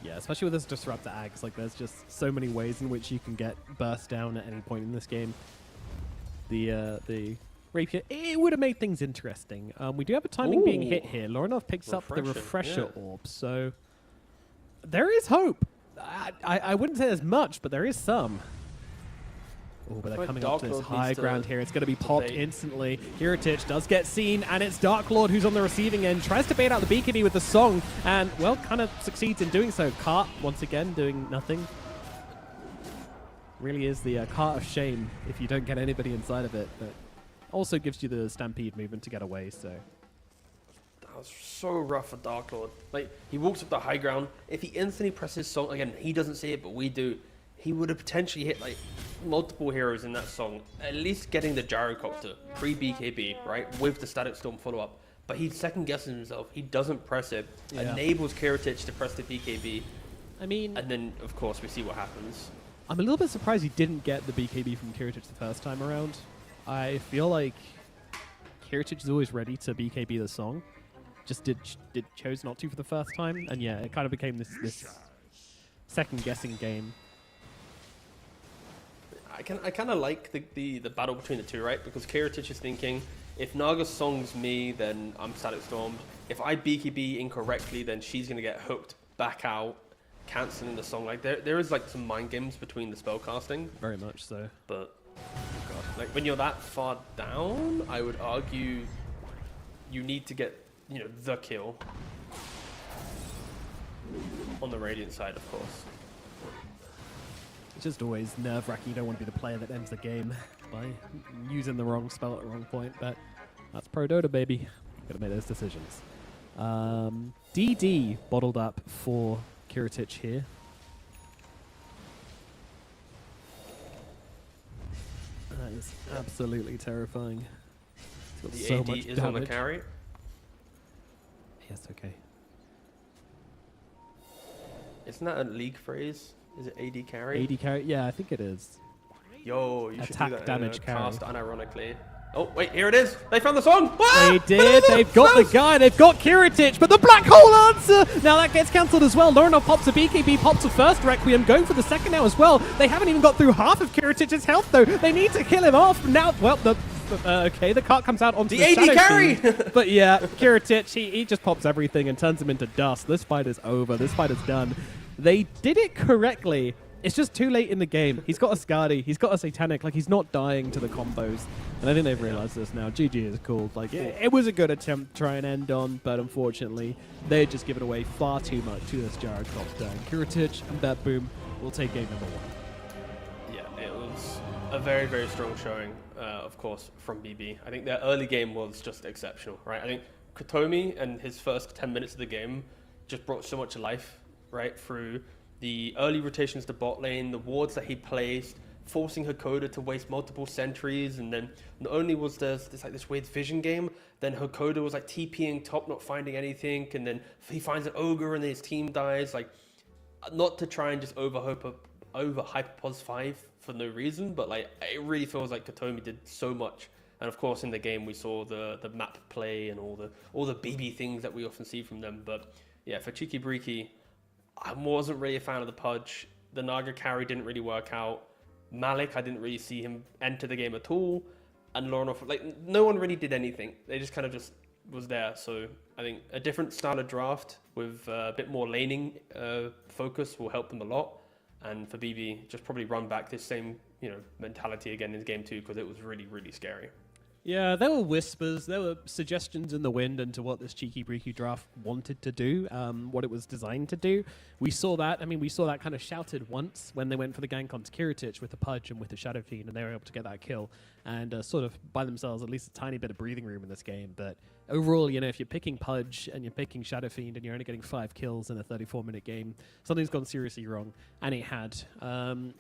S3: Yeah, especially with this Disruptor Axe, like there's just so many ways in which you can get burst down at any point in this game. The Rapier, it would have made things interesting. We do have a timing being hit
S4: Ooh.
S3: here. Lorinov picks up the
S4: Refreshing,
S3: Refresher Orb, so there is hope. I wouldn't say there's much, but there is some. Oh, but they're
S4: But
S3: coming up to
S4: Dark
S3: this
S4: Lord
S3: high
S4: needs to
S3: ground here. It's going to be popped
S4: bait.
S3: instantly. Kiritich does get seen, and it's Dark Lord who's on the receiving end. Tries to bait out the BKB with the song, and, well, kind of succeeds in doing so. Cart, once again, doing nothing. Really is the cart of shame if you don't get anybody inside of it, but also gives you the Stampede movement to get away, so...
S4: That was so rough for Dark Lord. Like, he walks up the high ground. If he instantly presses song, again, he doesn't see it, but we do. He would have potentially hit, like, multiple heroes in that song. At least getting the Gyrocopter, pre-BKB, right? With the Static Storm follow-up. But he's second-guessing himself. He doesn't press it.
S3: Yeah.
S4: Enables Kiritich to press the BKB.
S3: I mean...
S4: And then, of course, we see what happens.
S3: I'm a little bit surprised he didn't get the BKB from Kiritich the first time around. I feel like Kiritich is always ready to BKB the song. Just chose not to for the first time. And yeah, it kind of became this second-guessing game.
S4: I kind of like the battle between the two, right? Because Kiritich is thinking, if Naga songs me, then I'm Static Stormed. If I BKB incorrectly, then she's going to get hooked back out, cancelling the song. Like, there is, like, some mind games between the spellcasting.
S3: Very much so.
S4: But, God, like, when you're that far down, I would argue you need to get, you know, the kill. On the Radiant side, of course.
S3: It's just always nerve-wracking. You don't want to be the player that ends the game by using the wrong spell at the wrong point, but that's Pro Dota, baby. Gotta make those decisions. DD bottled up for Kiritich here. That is absolutely terrifying. He's got
S4: The
S3: so
S4: AD
S3: much
S4: is on the
S3: damage.
S4: carry.
S3: Yes, okay.
S4: Isn't that a league phrase? Is it AD carry?
S3: AD carry? Yeah, I think it is.
S4: Yo, you should
S3: Attack
S4: do that
S3: damage carry.
S4: cast unironically. Oh, wait, here it is. They found the song.
S3: They
S4: Ah!
S3: did. They've got the guy. They've got Kiritich, but the black hole answer. Now that gets cancelled as well. Lorinov pops a BKB, pops a first Requiem, going for the second now as well. They haven't even got through half of Kiritich's health though. They need to kill him off now. Well, okay, the cart comes out onto
S4: The AD
S3: Shadow
S4: carry!
S3: Fiend. But yeah, Kiritich, he just pops everything and turns him into dust. This fight is over. This fight is done. They did it correctly. It's just too late in the game. He's got a Skadi. He's got a Satanic. Like, he's not dying to the combos. And I think they've realized this now. GG is called. Like, it was a good attempt to try and end on, but unfortunately, they'd just given away far too much to this Gyrocopter. And Kiritich and BetBoom will take game number 1.
S4: Yeah, it was a very, very strong showing, of course, from BB. I think their early game was just exceptional, right? I think Kotomi and his first 10 minutes of the game just brought so much life, right, through the early rotations to bot lane, the wards that he placed, forcing Hakoda to waste multiple sentries, and then not only was there this weird vision game, then Hakoda was like TPing top, not finding anything, and then he finds an ogre and then his team dies. Like, not to try and just over hype Pos 5 for no reason, but like it really feels like Katomi did so much. And of course in the game we saw the map play and all the BB things that we often see from them. But yeah, for Cheeki Breeki, I wasn't really a fan of the Pudge. The Naga carry didn't really work out. Malik, I didn't really see him enter the game at all. And Laurenov, like, no one really did anything. They just kind of just was there. So I think a different style of draft with a bit more laning focus will help them a lot. And for BB, just probably run back this same, mentality again in game 2, because it was really, really scary.
S3: Yeah, there were whispers, there were suggestions in the wind into what this Cheeki Breeki draft wanted to do, what it was designed to do. We saw that kind of shouted once when they went for the gank onto Kiritich with the Pudge and with the Shadow Fiend, and they were able to get that kill and sort of buy themselves at least a tiny bit of breathing room in this game. But overall, if you're picking Pudge and you're picking Shadow Fiend and you're only getting 5 kills in a 34-minute game, something's gone seriously wrong, and it had.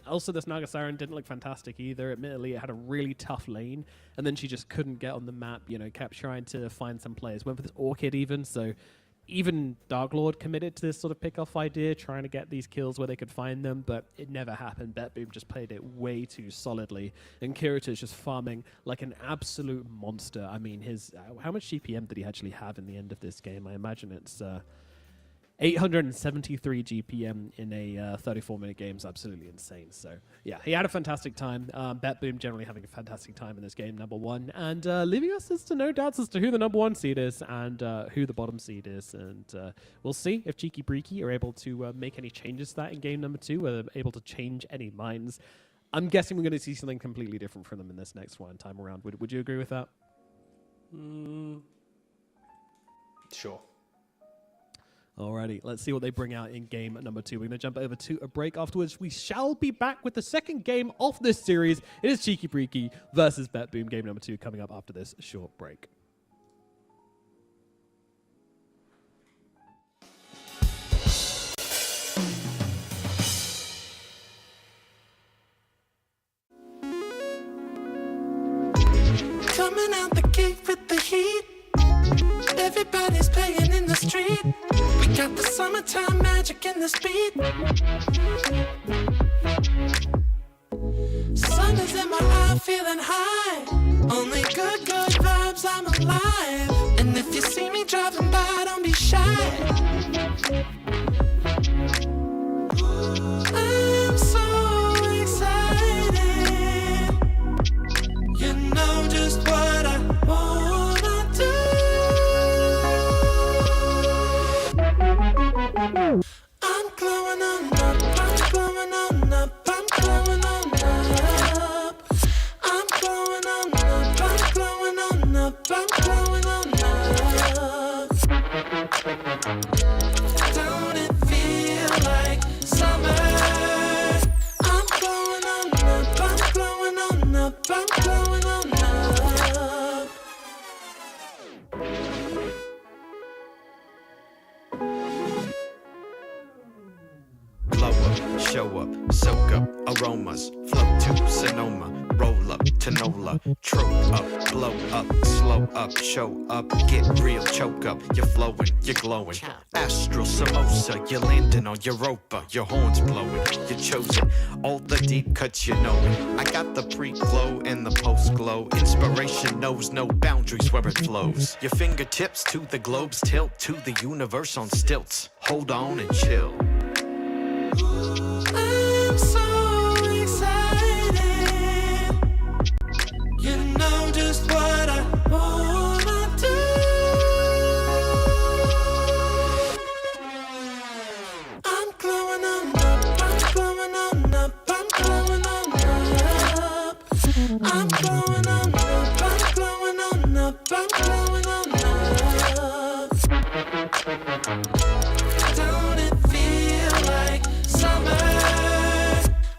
S3: Also, this Naga Siren didn't look fantastic either. Admittedly, it had a really tough lane, and then she just couldn't get on the map, kept trying to find some players. Went for this Orchid even, so even Dark Lord committed to this sort of pick-off idea, trying to get these kills where they could find them, but it never happened. BetBoom just played it way too solidly, and Kirita is just farming like an absolute monster. I mean, how much GPM did he actually have in the end of this game? I imagine it's 873 GPM in a 34-minute game is absolutely insane. So, yeah, he had a fantastic time. BetBoom generally having a fantastic time in this game, number 1. And leaving us as to no doubts as to who the number 1 seed is and who the bottom seed is. And we'll see if Cheeki Breeki are able to make any changes to that in game number 2, whether they're able to change any minds. I'm guessing we're going to see something completely different from them in this next one time around. Would you agree with that?
S4: Sure.
S3: Alrighty, let's see what they bring out in game number 2. We're going to jump over to a break. Afterwards, we shall be back with the second game of this series. It is Cheeki Breeki versus BetBoom, game number 2, coming up after this short break.
S2: Coming out the gate with the heat. Everybody's playing in the street. We got the summertime magic in the speed. Sun is in my eye, feeling high. Only good vibes, I'm alive. And if you see me driving by, don't be shy. I'm so excited. You know just what I wanna do. I'm glowing on up, I'm glowing on up, I'm glowing on up. I'm glowing on up, I'm glowing on up, I'm glowing on up. Don't it feel like summer? I'm glowing on up, I'm glowing on up, I'm glowing on up.
S7: Blow up, show up, soak up aromas, float to Sonoma, roll up to Nola, trope up, blow up, slow up, show up, get real, choke up, you're flowing, you're glowing. Astral samosa, you're landing on Europa, your horns blowing, you're chosen, all the deep cuts you know it. I got the pre-glow and the post-glow, inspiration knows no boundaries where it flows. Your fingertips to the globe's tilt, to the universe on stilts, hold on and chill.
S2: I'm so excited. You know just what I wanna do. I'm glowing on up, I'm glowing on up, I'm glowing on up. I'm glowing on up, I'm glowing on up, I'm glowing on up. Don't it feel like summer?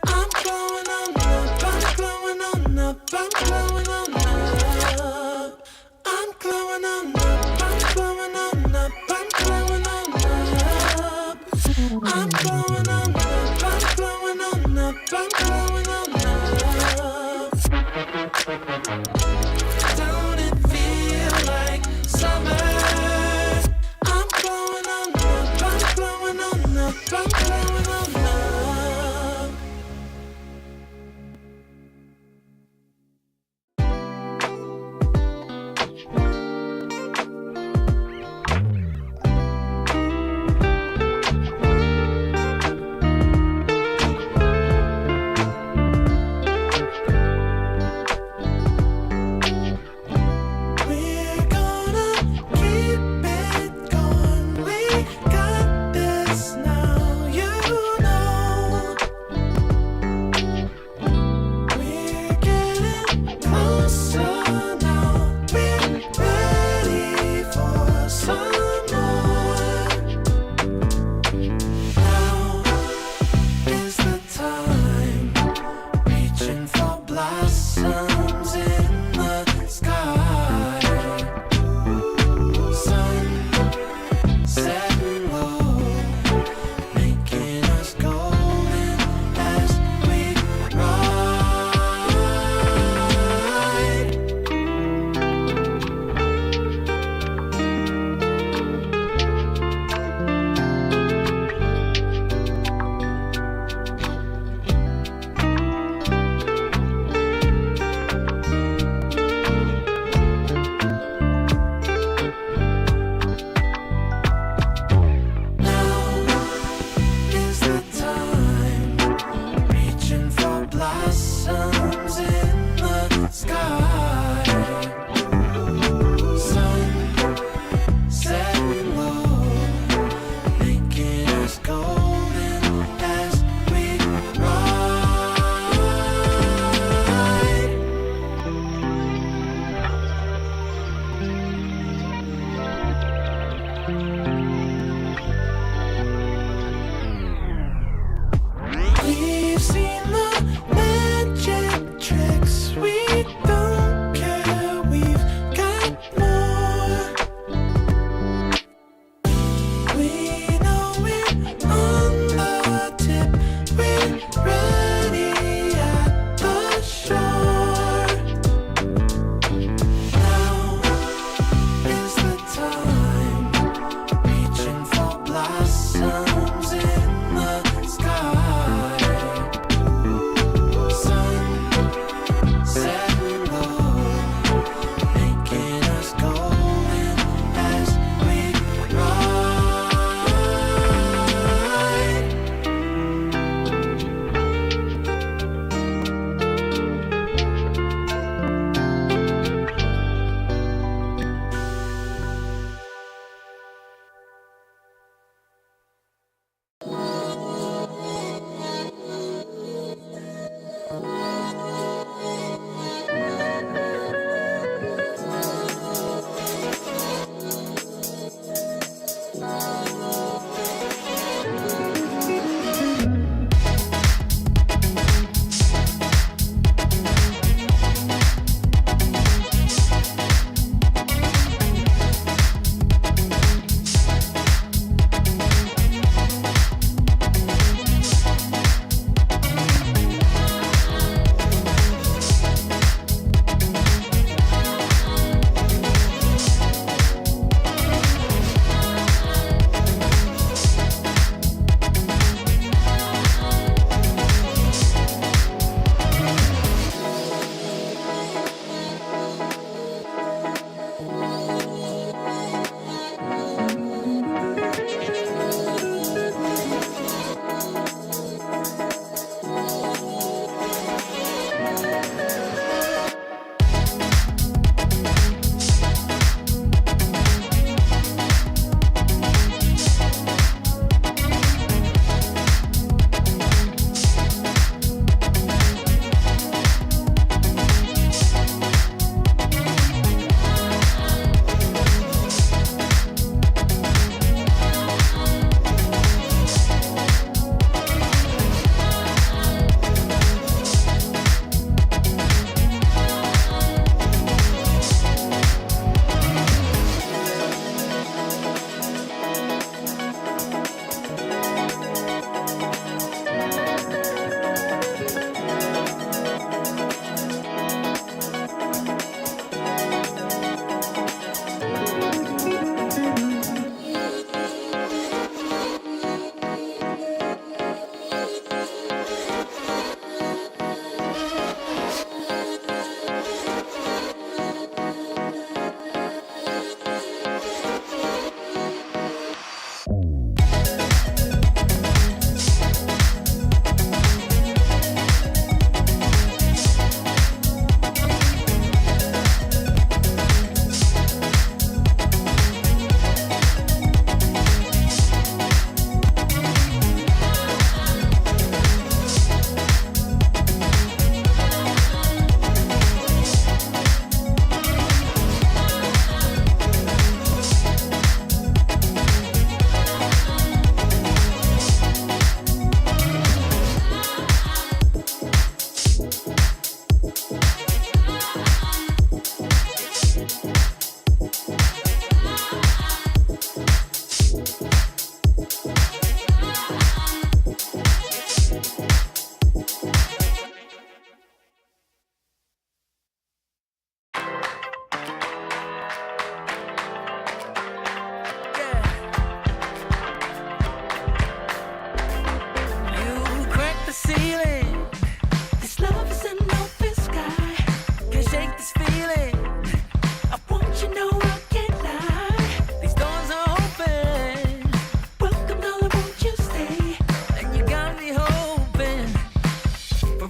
S2: I'm glowing on up, I'm glowing on up, I'm glowing on up. I'm glowing on up, I'm glowing on up, I'm glowing on up. I'm glowing on up.
S1: up, I'm growing on up. Don't it feel like summer? I'm growing on up, I'm growing on up, I'm growing on up. We're gonna keep it going. We got this now, you know.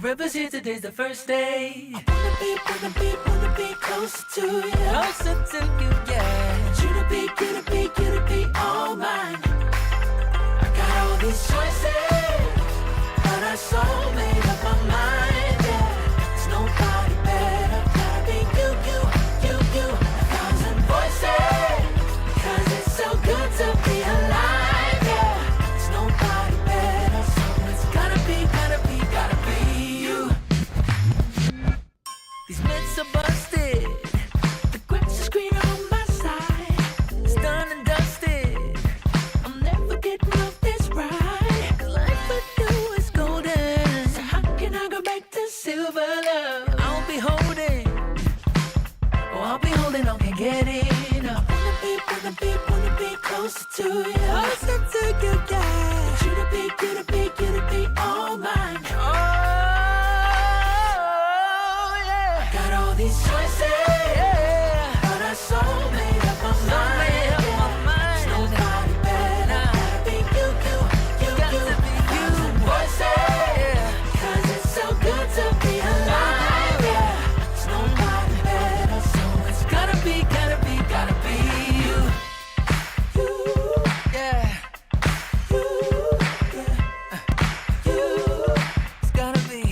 S8: Forever's here, today's the first day. I wanna be closer to you. Closer to you, yeah. You to be all mine. I got all these choices, but I so made up my mind, yeah. There's nobody better, gotta be you. A thousand voices, because it's so good to be alive, yeah. There's nobody better, so it's gotta be you. These myths are busted, the grass is greener on my side. It's done and dusted, I'm never getting off this ride. 'Cause life with you is golden, so how can I go back to silver love? I'll be holding on, can't get enough. Wanna be closer to you. Closer to you, yeah. You to be all mine. Oh, yeah. Got all these choices, yeah. But I so made up my mind. There's nobody better, gotta be you. Thousand voices, 'cause it's so good to be alive, yeah. There's nobody better, so it's gotta be you. Yeah. It's gotta be you.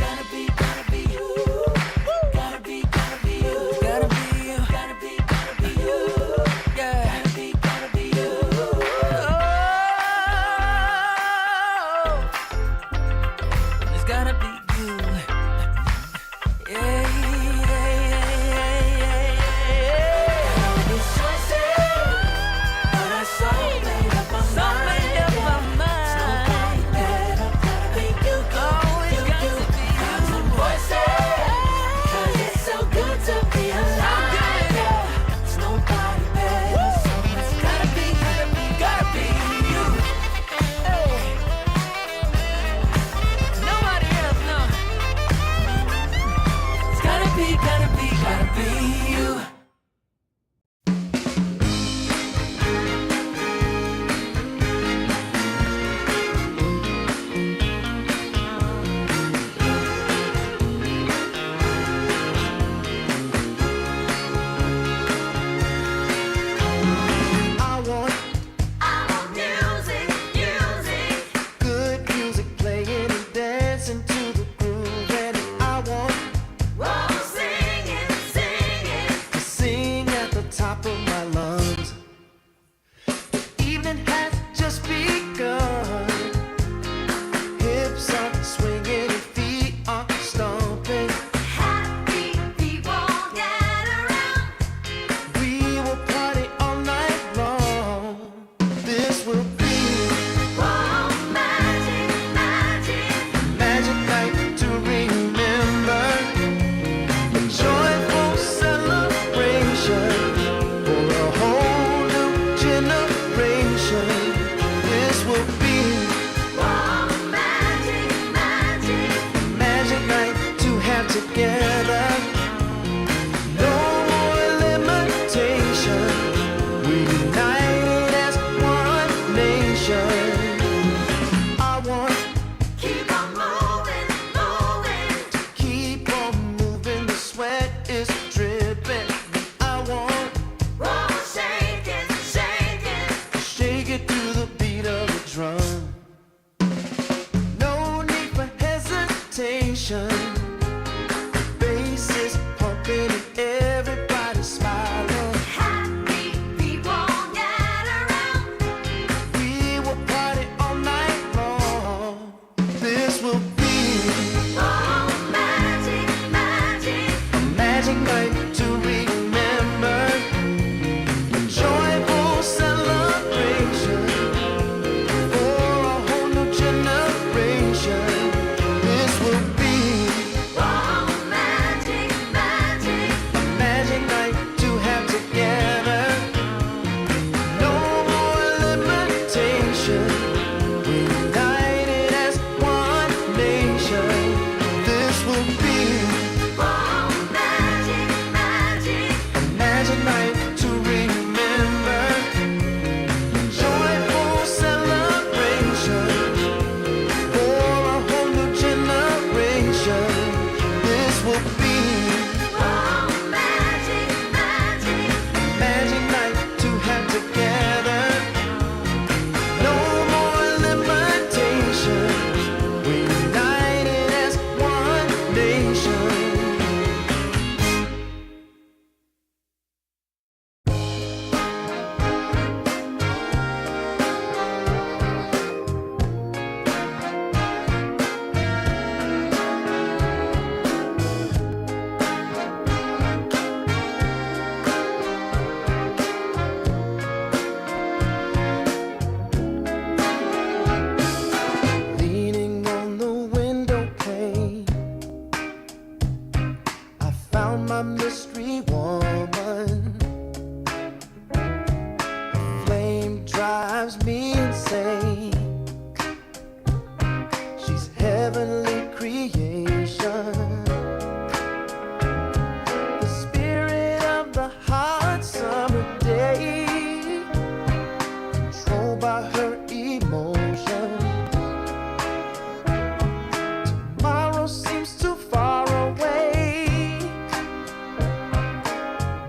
S8: Gotta be you. Gotta be you. Gotta be you. Yeah. Gotta be you. Oh. It's gotta be you. Yeah. All these choices, but I so made up my mind. Nobody better, gotta be you. Thousand voices, 'cause it's so good to be alive, yeah. There's nobody better, so it's gotta be you. Hey. Nobody else, no. It's gotta be you.
S1: I want good music playing and dancing to the groove, and I want to sing at the top of my lungs. The evening has just begun. Hips are swinging and feet are stomping. We will party all night long. This will be magic night to remember. A joyful celebration for a whole new generation. This will be magic night to have together. No more limitation. We unite as one nation. I want keep on moving. The sweat is dripping. I want shake it to the beat of the drum. No need for hesitation. Bass is pumping and everybody's smiling. We will party all night long. This will be a magic night to remember. A joyful celebration for a whole new generation. This will be me insane. She's heavenly creation, the spirit of the hot summer day, controlled by her emotion. Tomorrow seems too far away.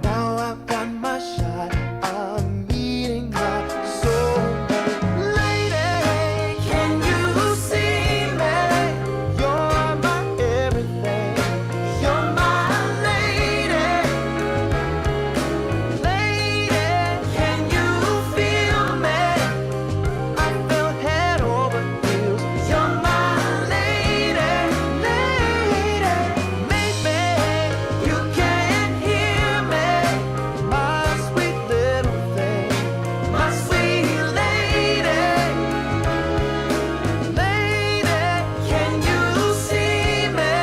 S1: Now I've got my shot. I'm meeting my soulmate. Lady, can you see me? You're my everything. You're my lady. Lady, can you feel me? I feel head over heels. You're my lady, lady. Maybe you can't hear me, my sweet little thing, my sweet lady. Lady, can you see me?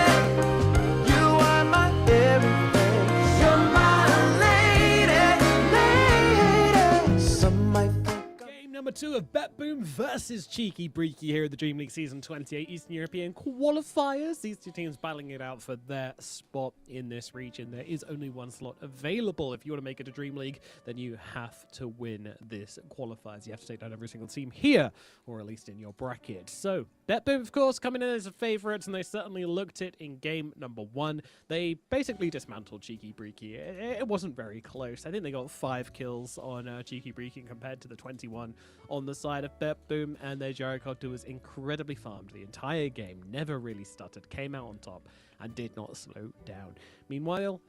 S1: You are my everything. You're my lady, lady. Some might think I'm
S3: Game number 2 of BetBoom versus Cheeki Breeki here at the DreamLeague Season 28 Eastern European Qualifiers. These two teams battling it out for their spot in this region. There is only one slot available. If you want to make it to DreamLeague, then you have to win this qualifiers. You have to take down every single team here, or at least in your bracket. So, BetBoom, of course, coming in as a favourite, and they certainly looked it in game number 1. They basically dismantled Cheeki Breeki. It wasn't very close. I think they got 5 kills on Cheeki Breeki compared to the 21 on the side of BetBoom, and their gyrocopter was incredibly farmed the entire game, never really stuttered, came out on top, and did not slow down. Meanwhile,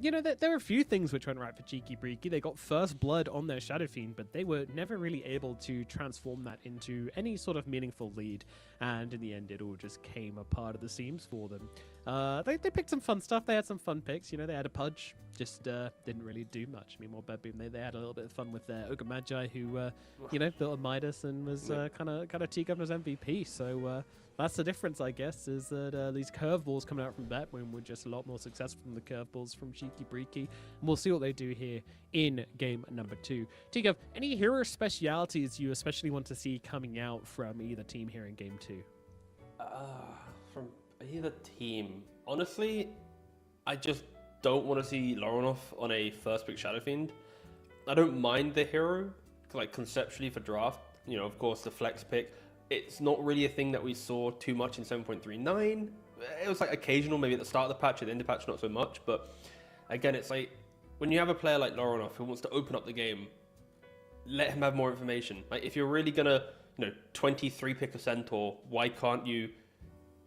S3: you know, there are a few things which went right for Cheeki Breeki. They got first blood on their Shadow Fiend, but they were never really able to transform that into any sort of meaningful lead, and in the end, it all just came apart at the seams for them. They picked some fun stuff. They had some fun picks. You know, they had a Pudge, just didn't really do much. Meanwhile, BetBoom, they had a little bit of fun with their Ogre Magi, who, you know, built a Midas and was kind of T-Governor's MVP. So that's the difference, I guess, is that these curveballs coming out from BetBoom were just a lot more successful than the curveballs from Cheeki Breeki. And we'll see what they do here in game number 2. T-Gov, any hero specialities you especially want to see coming out from either team here in game 2?
S4: From either team, honestly, I just don't want to see Loronov on a first pick Shadow Fiend. I don't mind the hero, like conceptually for draft. You know, of course, the flex pick. It's not really a thing that we saw too much in 7.39. It was like occasional, maybe at the start of the patch, at the end of the patch, not so much. But again, it's like when you have a player like Loronov who wants to open up the game, let him have more information. Like if you're really gonna, you know, 23 pick a Centaur, why can't you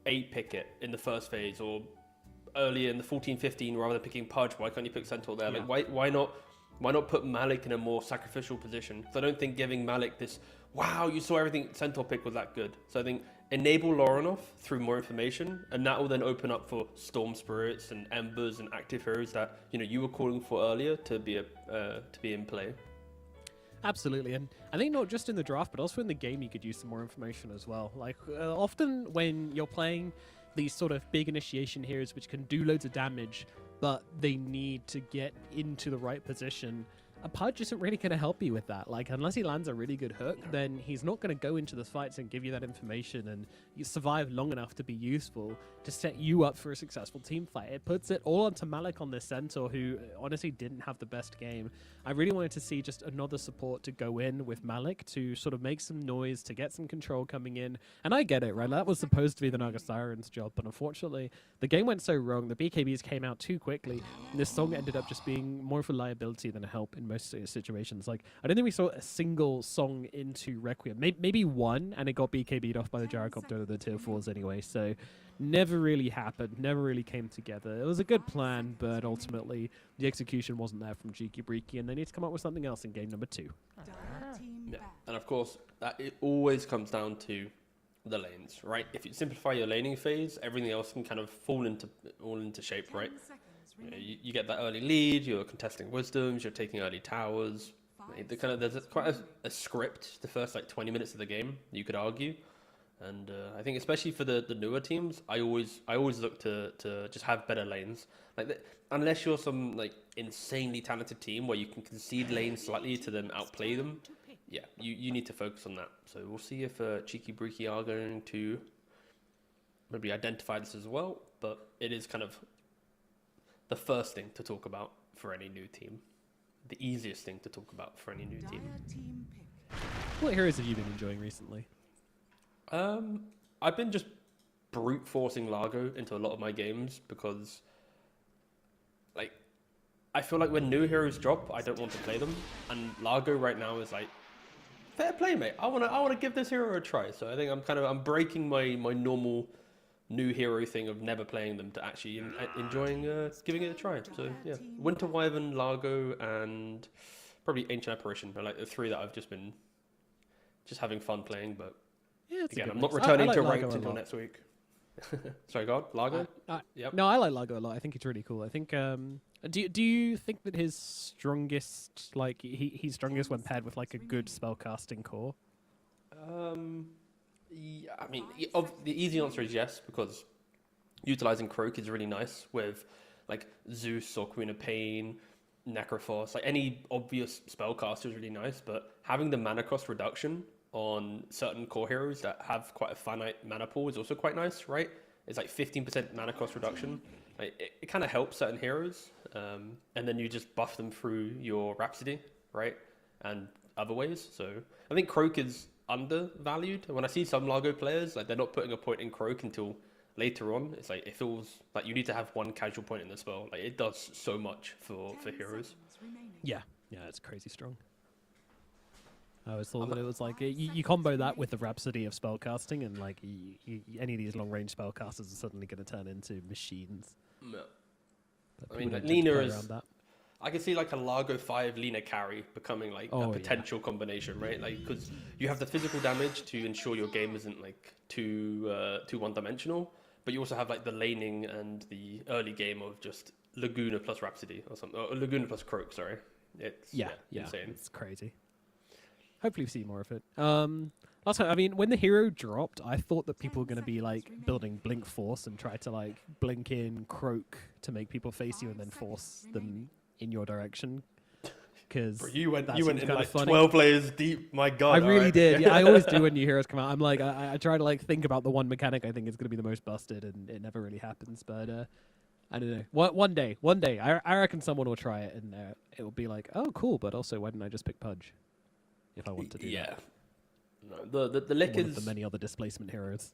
S4: 8 pick it in the first phase, or earlier in the 14-15 rather than picking Pudge? Why can't you pick Centaur there?
S3: Yeah.
S4: Like why not put Malik in a more sacrificial position? Because I don't think giving Malik this, wow, you saw everything Centaur pick was that good. So I think enable Loronov through more information, and that will then open up for Storm Spirits and Embers and active heroes that, you know, you were calling for earlier to be in play.
S3: Absolutely, and I think not just in the draft, but also in the game, you could use some more information as well. Like, often when you're playing these sort of big initiation heroes which can do loads of damage, but they need to get into the right position, a Pudge isn't really going to help you with that. Like, unless he lands a really good hook, then he's not going to go into the fights and give you that information and you survive long enough to be useful to set you up for a successful team fight. It puts it all onto Malik on this Centaur, who honestly didn't have the best game. I really wanted to see just another support to go in with Malik to sort of make some noise, to get some control coming in. And I get it, right? That was supposed to be the Naga Siren's job, but unfortunately, the game went so wrong. The BKBs came out too quickly, and this song ended up just being more of a liability than a help in most situations. Like, I don't think we saw a single song into Requiem. Maybe one, and it got BKB'd off by the gyrocopter of the tier 4s anyway, so never really happened, never really came together. It was a good plan, but ultimately the execution wasn't there from Cheeki Breeki, and they need to come up with something else in game number 2.
S4: Yeah. And of course, it always comes down to the lanes, right? If you simplify your laning phase, everything else can kind of fall into shape, right? You know, you get that early lead, you're contesting wisdoms, you're taking early towers. There's quite a script the first like 20 minutes of the game, you could argue. And I think especially for the newer teams, I always look to just have better lanes. Like unless you're some like insanely talented team where you can concede lanes slightly to then outplay them, yeah, you need to focus on that. So we'll see if Cheeky Breeki are going to maybe identify this as well. But it is kind of the first thing to talk about for any new team. The easiest thing to talk about for any new team.
S5: Dire team pick.
S3: What heroes have you been enjoying recently?
S4: I've been just brute forcing Largo into a lot of my games because, like, I feel like when new heroes drop, I don't want to play them, and Largo right now is like, fair play, mate. I wanna give this hero a try. So I think I'm breaking my normal new hero thing of never playing them to actually enjoying giving it a try. So yeah, Winter Wyvern, Largo, and probably Ancient Apparition are like the three that I've just been having fun playing. But
S3: Yeah, it's a
S4: again,
S3: good
S4: I'm not
S3: mix.
S4: returning
S3: I
S4: to
S3: like
S4: ranked
S3: Largo a
S4: until
S3: lot.
S4: next week. Sorry, God, Largo. Yep.
S3: No, I like Largo a lot. I think he's really cool. I think. Do you think that his strongest, like he's strongest when paired with like a good spellcasting core?
S4: Yeah, I mean, the easy answer is yes, because utilizing Croak is really nice with like Zeus or Queen of Pain, Necrophos, like any obvious spellcaster is really nice, but having the mana cost reduction on certain core heroes that have quite a finite mana pool is also quite nice, right? It's like 15% mana cost reduction. Like, it kind of helps certain heroes, and then you just buff them through your Rhapsody, right? And other ways. So I think Croak is undervalued. When I see some Largo players, like they're not putting a point in Croak until later on. It's like, it feels like you need to have one casual point in the spell. Like, it does so much for heroes.
S3: Yeah, it's crazy strong. I always thought that it was like you combo that with the Rhapsody of spellcasting, and like any of these long range spellcasters are suddenly going to turn into machines.
S4: Yeah.
S3: But
S4: I mean,
S3: people
S4: like,
S3: don't tend to
S4: Lina
S3: play
S4: is.
S3: around that.
S4: I can see like a Largo 5 Lina carry becoming like
S3: Oh,
S4: a
S3: yeah.
S4: potential combination, right? Like, because you have the physical damage to ensure your game isn't like too one-dimensional, but you also have like the laning and the early game of just Laguna plus Rhapsody or something, or Laguna plus Croak. Sorry, it's
S3: Yeah,
S4: insane.
S3: it's crazy. Hopefully we see more of it. Last time, I mean, when the hero dropped, I thought that people were going to be like building Blink Force and try to like blink in Croak to make people face you and then force them in your direction. Because
S4: You went
S3: that
S4: in
S3: seems kinda
S4: like
S3: funny.
S4: 12 players deep. My God,
S3: I really
S4: alright.
S3: did. Yeah, I always do when new heroes come out. I'm like, I try to like think about the one mechanic I think is going to be the most busted, and it never really happens. But I don't know. One day, I reckon someone will try it, and it will be like, oh, cool. But also, why didn't I just pick Pudge if I want to do
S4: Yeah.
S3: that?
S4: No, the Lick
S3: One
S4: is.
S3: of the many other displacement heroes.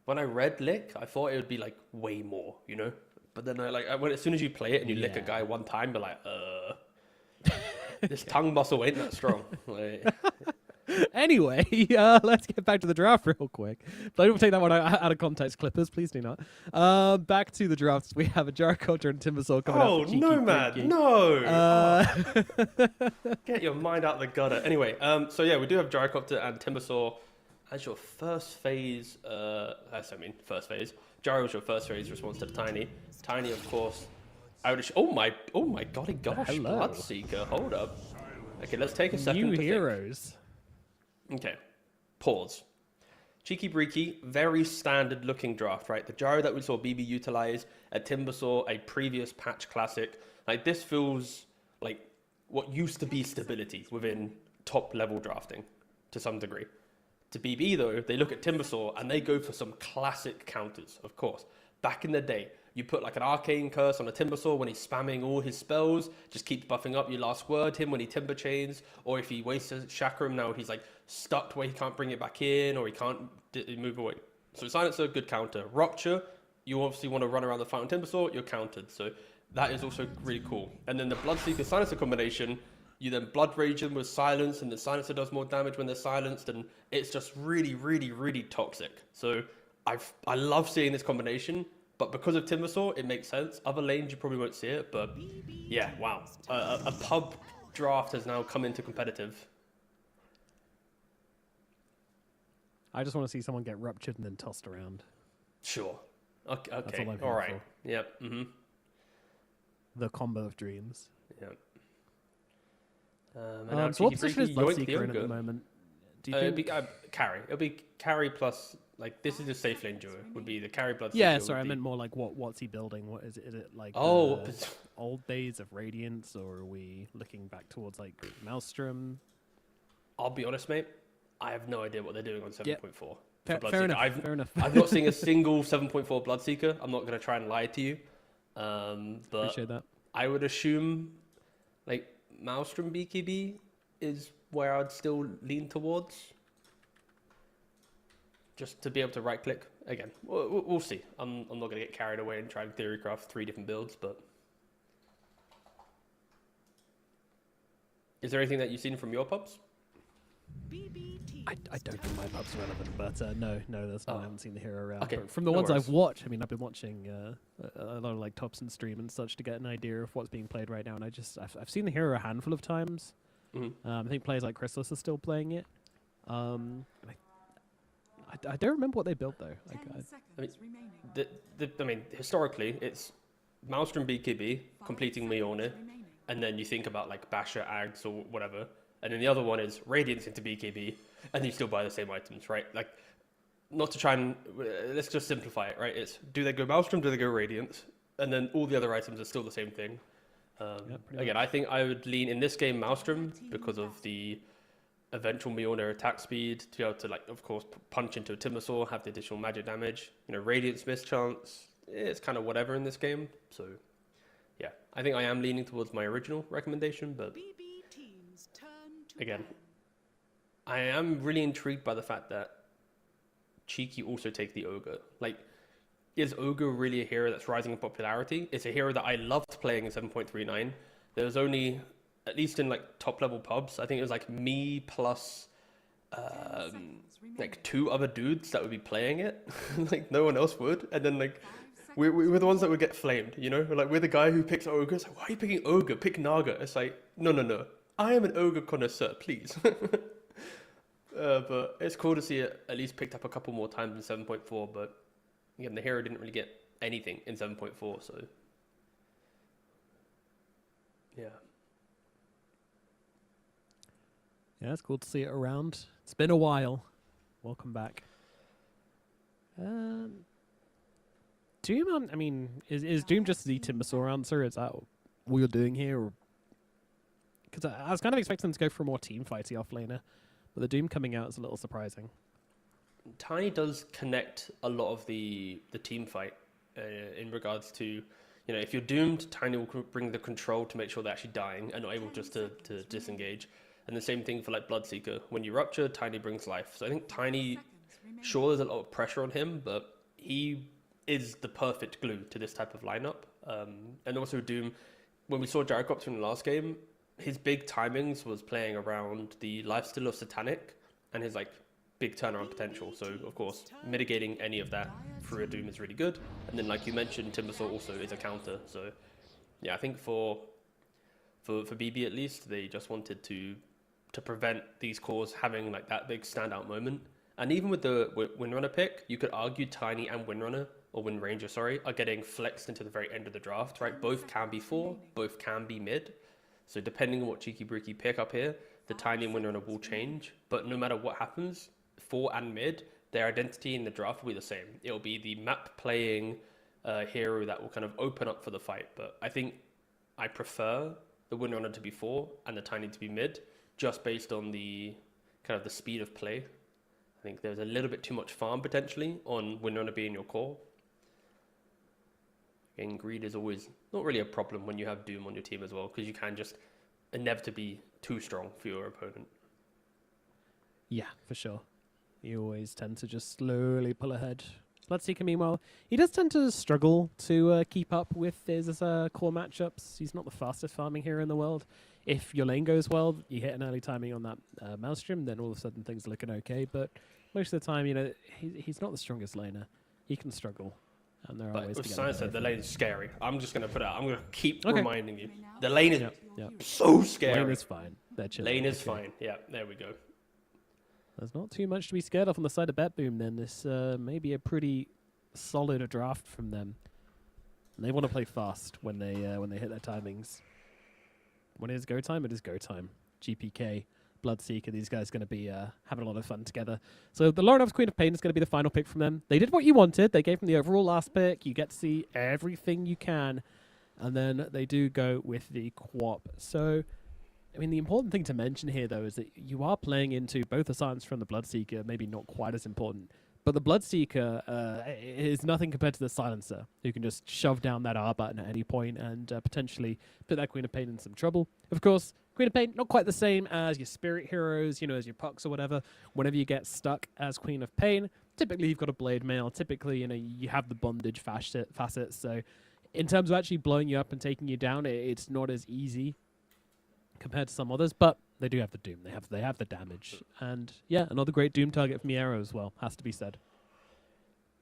S4: When I read Lick, I thought it would be like way more, you know. But then as soon as you play it and you lick a
S3: Yeah.
S4: guy one time, you're like, this tongue muscle ain't that strong. Like,
S3: Anyway, let's get back to the draft real quick. Don't take that one out of context, Clippers. Please do not. Back to the drafts. We have a Jaraculture and Timbersaw coming out.
S4: oh
S3: for Cheeky
S4: no,
S3: Breeki.
S4: man, no! Get your mind out the gutter. Anyway, so yeah, we do have Gyrocopter and Timbersaw as your first phase. First phase. Gyro was your first phase response to the Tiny. Tiny, of course. Oh my golly gosh,
S3: Hello.
S4: Bloodseeker. Hold up. Okay, let's take a second.
S3: New
S4: to think.
S3: heroes.
S4: Okay, pause. Cheeky Breeki, very standard looking draft, right? The Gyro that we saw BB utilize, a Timbersaw, a previous patch classic. Like, this feels like what used to be stability within top level drafting to some degree. To BB though, they look at Timbersaw and they go for some classic counters, of course. Back in the day, you put like an Arcane Curse on a Timbersaw when he's spamming all his spells, just keeps buffing up your last word him when he Timber Chains, or if he wastes a Chakram, now he's like stuck where he can't bring it back in, or he can't move away. So Silencer, good counter. Rupture, you obviously want to run around the fight on Timbersaw, you're countered. So that is also really cool. And then the Bloodseeker Silencer combination, you then Blood Rage them with Silence, and the Silencer does more damage when they're silenced, and it's just really, really, really toxic. So I love seeing this combination. But because of Timbersaw, it makes sense. Other lanes, you probably won't see it. But yeah, wow. A pub draft has now come into competitive.
S3: I just want to see someone get ruptured and then tossed around.
S4: Sure. Okay.
S3: all I'm here
S4: All right.
S3: for.
S4: Yep. Mm-hmm.
S3: The combo of dreams.
S4: Yep. And now
S3: So what
S4: Cheeky
S3: position is
S4: Breeki, yoink
S3: Bloodseeker in at the
S4: yoga.
S3: moment? Do you
S4: It'd
S3: think?
S4: be carry. It'll be carry plus, like, this is a safe lane duo. Would be the carry Bloodseeker.
S3: Yeah,
S4: would
S3: sorry, I
S4: be-
S3: meant more like what's he building? What is it? Is it like
S4: Oh,
S3: the old days of Radiance, or are we looking back towards like Maelstrom?
S4: I'll be honest, mate. I have no idea what they're doing on 7.4. for
S3: Fair
S4: Bloodseeker.
S3: enough. Fair enough.
S4: I've not seen a single 7.4 Bloodseeker. I'm not going to try and lie to you. But
S3: Appreciate that.
S4: I would assume like Maelstrom BKB is where I'd still lean towards. Just to be able to right click again. We'll see. I'm not going to get carried away and try and theory craft 3 different builds, but is there anything that you've seen from your pubs?
S3: I don't think my pub's relevant, but no, that's not. I haven't seen the hero around.
S4: Okay,
S3: But from the
S4: no
S3: ones
S4: worries.
S3: I've watched, I mean, I've been watching a lot of like Thompson stream and such to get an idea of what's being played right now, and I've seen the hero a handful of times. I think players like Chrysalis are still playing it. And I don't remember what they built though. Like,
S5: 10 seconds remaining.
S4: I mean, historically, it's Maelstrom BKB completing Mjolnir, and then you think about like Basher, Ags, or whatever, and then the other one is Radiance into BKB, and you still buy the same items, right? Like, not to try and let's just simplify it, right? It's do they go Maelstrom, do they go Radiance, and then all the other items are still the same thing. Again, I think I would lean in this game Maelstrom because of the eventual Mjolnir attack speed, to be able to, like, of course, punch into a Timbersaw, have the additional magic damage. You know, Radiance miss chance, it's kind of whatever in this game. So, yeah, I think I am leaning towards my original recommendation, but again, I am really intrigued by the fact that Cheeki also takes the Ogre. Like, is Ogre really a hero that's rising in popularity? It's a hero that I loved playing in 7.39. There was only, at least in like top level pubs, I think it was like me plus like 2 other dudes that would be playing it. Like no one else would. And then like we were the ones that would get flamed, you know? Like we're the guy who picks Ogre. It's like, why are you picking Ogre? Pick Naga. It's like, no. I am an Ogre connoisseur, please. But it's cool to see it at least picked up a couple more times in 7.4, but again, the hero didn't really get anything in 7.4, so yeah.
S3: Yeah, it's cool to see it around. It's been a while. Welcome back. Doom, I mean, is Doom just the Timbersaw answer? Is that what you're doing here? Because I was kind of expecting them to go for a more team fighty offlaner, but the Doom coming out is a little surprising.
S4: Tiny does connect a lot of the team fight in regards to, you know, if you're doomed, Tiny will bring the control to make sure they're actually dying and not able just to disengage. And the same thing for like Bloodseeker. When you rupture, Tiny brings life. So I think Tiny, sure, there's a lot of pressure on him, but he is the perfect glue to this type of lineup. And also Doom, when we saw Gyrocopter in the last game, his big timings was playing around the lifesteal of Satanic and his like big turnaround potential. So of course, mitigating any of that through a Doom is really good. And then like you mentioned, Timbersaw also is a counter. So yeah, I think for BB at least, they just wanted to prevent these cores having like that big standout moment. And even with the Windrunner pick, you could argue Tiny and Windrunner, or Wind Ranger, sorry, are getting flexed into the very end of the draft, right? Both can be 4, both can be mid. So depending on what Cheeki Breeki pick up here, the Tiny and Windrunner will change. But no matter what happens, 4 and mid, their identity in the draft will be the same. It'll be the map playing hero that will kind of open up for the fight. But I think I prefer the Windrunner to be 4 and the Tiny to be mid, just based on the kind of the speed of play. I think there's a little bit too much farm potentially on Windrunner being your core. Again, greed is always not really a problem when you have Doom on your team as well, because you can just inevitably be too strong for your opponent.
S3: Yeah, for sure. You always tend to just slowly pull ahead. Bloodseeker, meanwhile, he does tend to struggle to keep up with his core matchups. He's not the fastest farming hero in the world. If your lane goes well, you hit an early timing on that Maelstrom, then all of a sudden things are looking okay. But most of the time, you know, he's not the strongest laner. He can struggle. And there are ways to get
S4: Science said the lane is scary. I'm just going to put it out. I'm going to keep
S3: Okay.
S4: reminding you. The lane is
S3: Yep.
S4: so scary.
S3: Lane is fine. They're chilling.
S4: Lane is
S3: Okay.
S4: fine. Yeah, there we go.
S3: There's not too much to be scared of on the side of BetBoom then. This may be a pretty solid draft from them. And they want to play fast when they hit their timings. When it is go time, it is go time. GPK, Bloodseeker, these guys are going to be having a lot of fun together. So the Lauren of Queen of Pain is going to be the final pick from them. They did what you wanted. They gave them the overall last pick. You get to see everything you can. And then they do go with the Quap. So I mean, the important thing to mention here, though, is that you are playing into both the silence from the Bloodseeker, maybe not quite as important, but the Bloodseeker is nothing compared to the Silencer, who can just shove down that R button at any point and potentially put that Queen of Pain in some trouble. Of course, Queen of Pain, not quite the same as your Spirit Heroes, you know, as your Pucks or whatever. Whenever you get stuck as Queen of Pain, typically you've got a Blade Mail. Typically, you know, you have the bondage facets. So in terms of actually blowing you up and taking you down, it's not as easy compared to some others, but they do have the Doom. They have the damage. And yeah, another great Doom target from Miero as well, has to be said.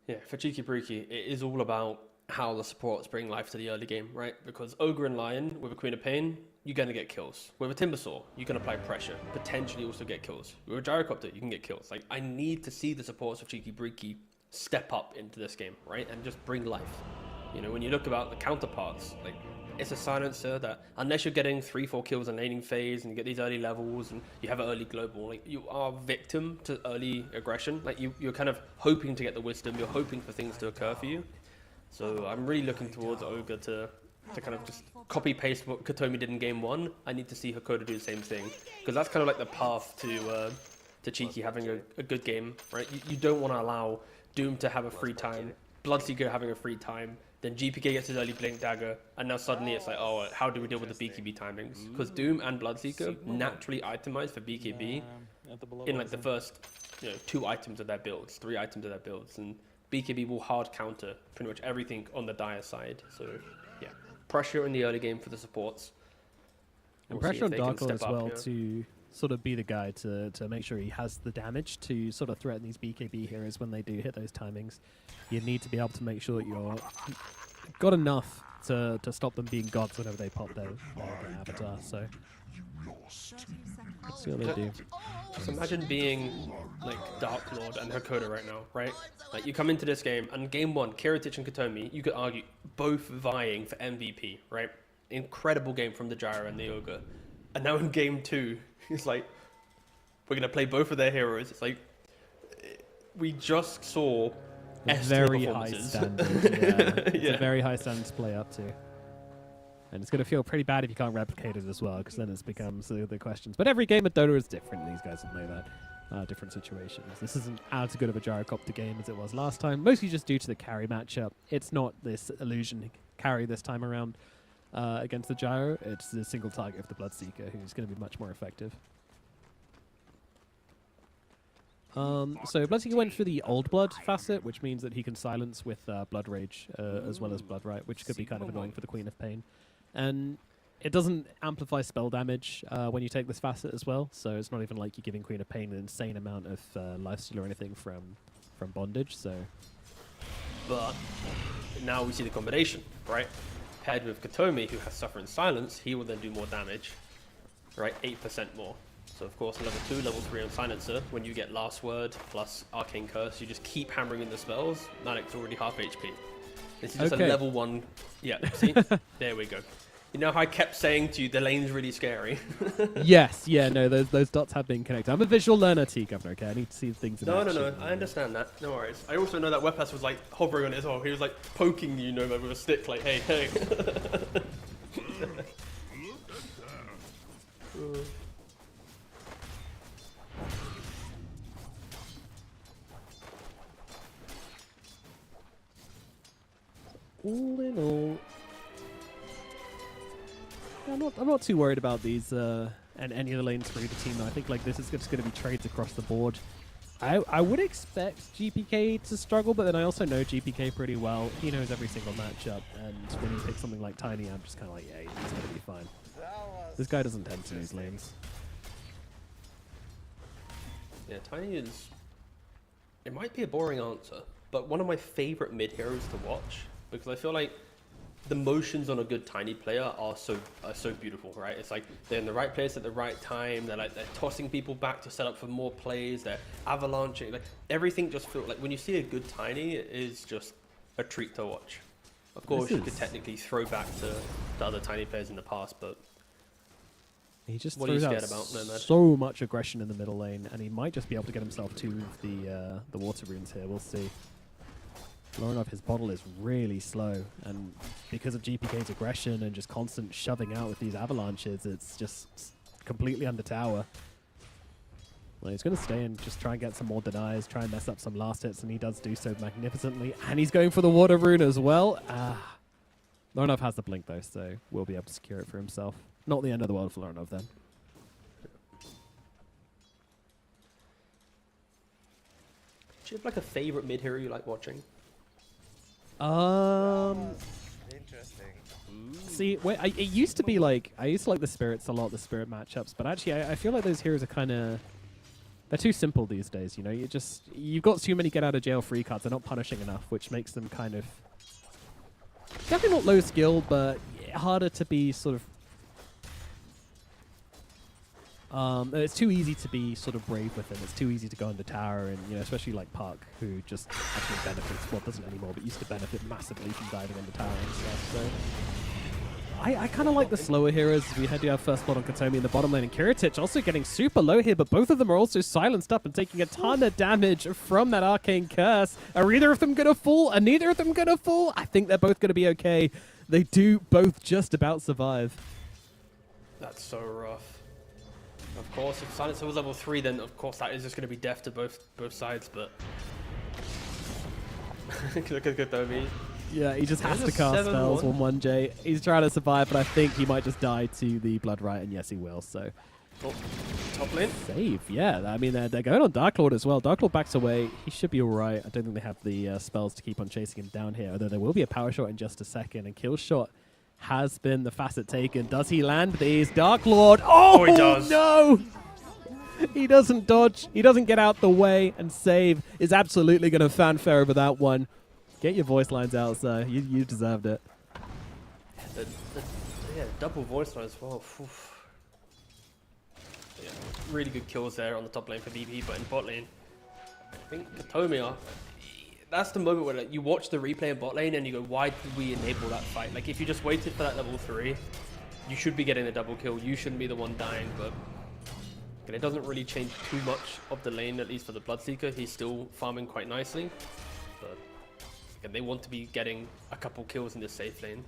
S4: Yeah, for Cheeki Breeki, it is all about how the supports bring life to the early game, right? Because Ogre and Lion with a Queen of Pain, you're going to get kills. With a Timbersaw, you can apply pressure, potentially also get kills. With a Gyrocopter, you can get kills. Like, I need to see the supports of Cheeki Breeki step up into this game, right? And just bring life. You know, when you look about the counterparts, like, it's a silencer that, unless you're getting 3-4 kills in laning phase and you get these early levels and you have an early global, like, you are victim to early aggression. Like, you're kind of hoping to get the wisdom, you're hoping for things to occur for you. So I'm really looking towards Ogre to kind of just copy-paste what Katomi did in game 1. I need to see Hakoda do the same thing, because that's kind of like the path to Cheeki having a good game, right? You don't want to allow Doom to have a free time, Bloodseeker having a free time, then GPK gets his early Blink Dagger, and now suddenly it's like, oh, how do we deal with the BKB timings? Because Doom and Bloodseeker naturally itemize for BKB in like the first 2 items of their builds, 3 items of their builds, and BKB will hard counter pretty much everything on the Dire side. So yeah, pressure in the early game for the supports.
S3: And pressure on Darko as well to sort of be the guy to make sure he has the damage to sort of threaten these BKB heroes when they do hit those timings. You need to be able to make sure that you're got enough to stop them being gods whenever they pop their avatar. So let's see what they do.
S4: Just imagine being like Dark Lord and Hakoda right now, right? Like, you come into this game, and game 1, Kiritich and Katomi, you could argue both vying for MVP, right? Incredible game from the Gyro and the Ogre. And now in game 2, it's like, we're going to play both of their heroes. It's like, we just saw
S3: very high standard. It's a very high standard to play up to. And it's going to feel pretty bad if you can't replicate it as well, because then it becomes the questions. But every game of Dota is different. These guys will know that. Different situations. This isn't as good of a Gyrocopter game as it was last time, mostly just due to the carry matchup. It's not this illusion carry this time around against the Gyro. It's the single target of the Bloodseeker, who's going to be much more effective. So Bloodseeker went for the Old Blood facet, which means that he can silence with Blood Rage as well as Blood Right, which could be kind of annoying for the Queen of Pain. And it doesn't amplify spell damage when you take this facet as well, so it's not even like you're giving Queen of Pain an insane amount of lifesteal or anything from bondage. So,
S4: but now we see the combination, right? Paired with Katomi, who has Suffer and Silence, he will then do more damage, right? 8% more. So of course, level 2, level 3 on Silencer, when you get Last Word plus Arcane Curse, you just keep hammering in the spells. Malik's already half HP. This is just a level 1. Yeah, see? There we go. You know how I kept saying to you, the lane's really scary?
S3: Yes, yeah, no, those dots have been connected. I'm a visual learner, T, Governor, okay? I need to see things in action.
S4: No, I understand that. No worries. I also know that Wepas was like hovering on it as well. He was like poking you, with a stick, like, hey.
S3: All in all, I'm not too worried about these and any of the lanes for either team. I think like this is just going to be trades across the board. I would expect GPK to struggle, but then I also know GPK pretty well. He knows every single matchup, and when you pick something like Tiny, I'm just kind of like, yeah, he's going to be fine. This guy doesn't tend to lose lanes.
S4: Yeah, Tiny is... It might be a boring answer, but one of my favorite mid heroes to watch, because I feel like the motions on a good Tiny player are so beautiful, right? It's like they're in the right place at the right time. They're tossing people back to set up for more plays. They're avalanching. Like, everything just feels like when you see a good Tiny, it is just a treat to watch. Of course, you could technically throw back to the other Tiny players in the past, but
S3: he just
S4: what are you
S3: throws
S4: scared
S3: out
S4: about, Nomad?
S3: so much aggression in the middle lane, and he might just be able to get himself 2 of the water runes here. We'll see. Blowing off his bottle is really slow, and because of GPK's aggression and just constant shoving out with these avalanches, it's just completely under tower. Well, he's going to stay and just try and get some more denies, try and mess up some last hits, and he does do so magnificently. And he's going for the water rune as well. Lorenov has the blink though, so we'll be able to secure it for himself. Not the end of the world for Lorenov then.
S4: Do you have like a favorite mid hero you like watching?
S1: Interesting.
S3: See, it used to be like, I used to like the spirits a lot, the spirit matchups, but actually I feel like those heroes are kind of, they're too simple these days, you know? You've got too many get out of jail free cards, they're not punishing enough, which makes them kind of, definitely not low skill, but harder to be sort of, it's too easy to be sort of brave with him. It's too easy to go under tower, and you know, especially like Park, who just actually benefits. Well, doesn't anymore, but used to benefit massively from diving under tower and stuff. So, I kind of like the slower heroes. We had to have first blood on Katomi in the bottom lane, and Kiritich also getting super low here, but both of them are also silenced up and taking a ton of damage from that arcane curse. Are either of them gonna fall? Are neither of them gonna fall? I think they're both gonna be okay. They do both just about survive.
S4: That's so rough. Of course, if Silencer was level 3, then of course that is just going to be death to both sides, but... Look at Katomi.
S3: Yeah, he just has to cast spells on 1J. He's trying to survive, but I think he might just die to the Blood Riot, and yes, he will, so...
S4: Oh, top lane.
S3: Save, yeah. I mean, they're going on Dark Lord as well. Dark Lord backs away. He should be alright. I don't think they have the spells to keep on chasing him down here, although there will be a power shot in just a second, and kill shot has been the facet taken. Does he land these? Dark Lord. Oh,
S4: he does.
S3: No! He doesn't dodge. He doesn't get out the way, and save is absolutely going to fanfare over that one. Get your voice lines out, sir. You deserved it.
S4: Yeah, double voice line as well. Yeah, really good kills there on the top lane for BP, but in bot lane, I think Katomi are... That's the moment where like, you watch the replay in bot lane and you go, why did we enable that fight? Like, if you just waited for that level 3, you should be getting a double kill. You shouldn't be the one dying, but it doesn't really change too much of the lane, at least for the Bloodseeker. He's still farming quite nicely, but again, they want to be getting a couple kills in this safe lane.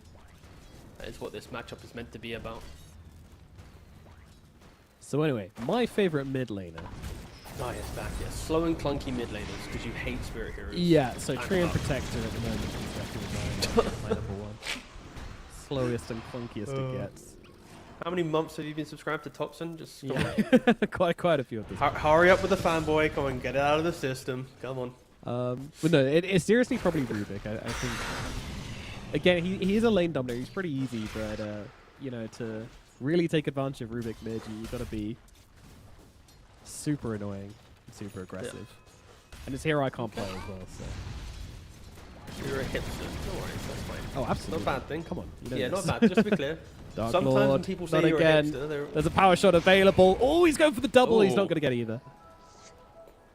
S4: That is what this matchup is meant to be about.
S3: So anyway, my favorite mid laner.
S4: Oh, yes, back, yes. Slow and clunky mid laners, because you hate spirit heroes.
S3: Yeah, so Tree and Protector at the moment is definitely my number one. Slowest and clunkiest it gets.
S4: How many months have you been subscribed to Topson? Just
S3: yeah. quite a few of them.
S4: Hurry up with the fanboy. Come on, get it out of the system. Come on.
S3: But no, it's seriously probably Rubik. I think, again, he is a lane dominator. He's pretty easy, but, you know, to really take advantage of Rubik mid, you've got to be super annoying and super aggressive. Yeah. And it's here I can't play as well, so.
S4: You're a hipster. No worries, that's fine.
S3: Oh, absolutely.
S4: Not a bad thing.
S3: Come on. You know
S4: yeah,
S3: this.
S4: not bad. Just to be clear.
S3: Dark
S4: Sometimes
S3: Lord,
S4: when people say
S3: not
S4: you're
S3: again.
S4: a hipster,
S3: There's a power shot available. Oh, he's going for the double. He's not going to get either.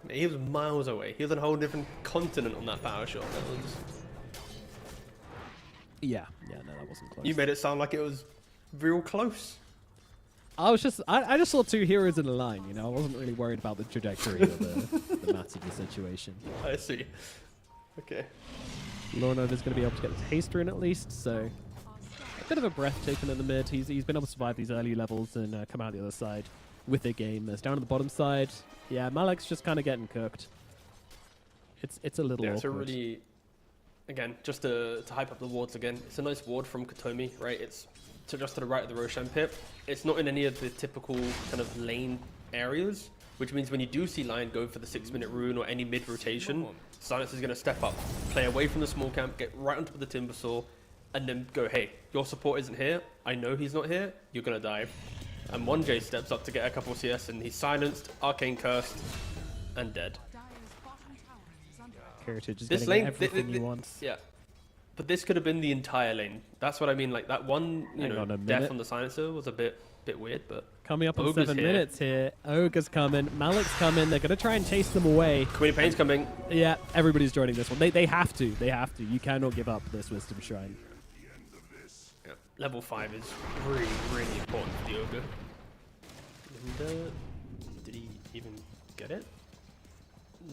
S4: He was miles away. He was on a whole different continent on that power shot. That was...
S3: Yeah, no, that wasn't close.
S4: You made it sound like it was real close.
S3: I just saw two heroes in a line, you know. I wasn't really worried about the trajectory or the maths of the situation.
S4: I see. Okay.
S3: Lorenov is going to be able to get the taster in at least, so a bit of a breath taken in the mid. He's been able to survive these early levels and come out the other side with their game. There's down on the bottom side. Yeah, Malek's just kind of getting cooked. It's a little awkward.
S4: It's a really, again, just to hype up the wards again, it's a nice ward from Katomi, right? It's just to the right of the Roshan pit. It's not in any of the typical kind of lane areas, which means when you do see Lion go for the 6-minute rune or any mid-rotation, Silence is going to step up, play away from the small camp, get right onto the Timber Saw, and then go, hey, your support isn't here, I know he's not here, you're going to die. And 1J steps up to get a couple CS, and he's silenced, arcane cursed, and dead.
S3: Heritage is
S4: this
S3: getting
S4: lane,
S3: everything he wants.
S4: Yeah. But this could have been the entire lane. That's what I mean. Like that one, death on the silencer was a bit weird. But
S3: coming up on 7 minutes here. Ogre's coming. Malek's coming. They're gonna try and chase them away.
S4: Queen of Pain's coming.
S3: Yeah, everybody's joining this one. They have to. They have to. You cannot give up this Wisdom Shrine.
S4: Yeah. Level 5 is really, really important for the Ogre. And, did he even get it?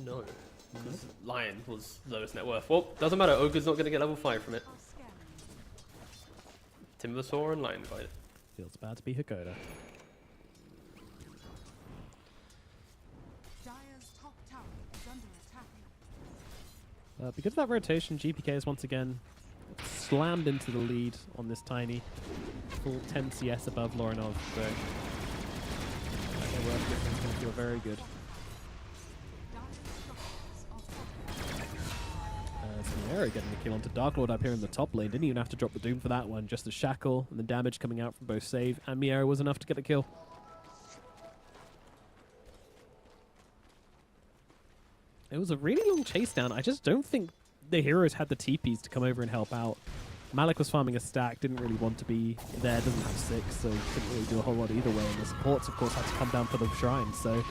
S4: No. Because Lion was lowest net worth. Well, doesn't matter. Ogre's not going to get level 5 from it. Timber Saw and Lion fight.
S3: Feels bad to be Hakoda. Because of that rotation, GPK is once again slammed into the lead on this Tiny. Full 10 CS above Lorinov, so their work difference is going to feel very good. Sierra getting the kill onto Dark Lord up here in the top lane. Didn't even have to drop the Doom for that one. Just the Shackle and the damage coming out from both Save and Miera was enough to get the kill. It was a really long chase down. I just don't think the heroes had the TPs to come over and help out. Malik was farming a stack, didn't really want to be there, doesn't have 6, so couldn't really do a whole lot either way. And the supports, of course, had to come down for the shrine, so...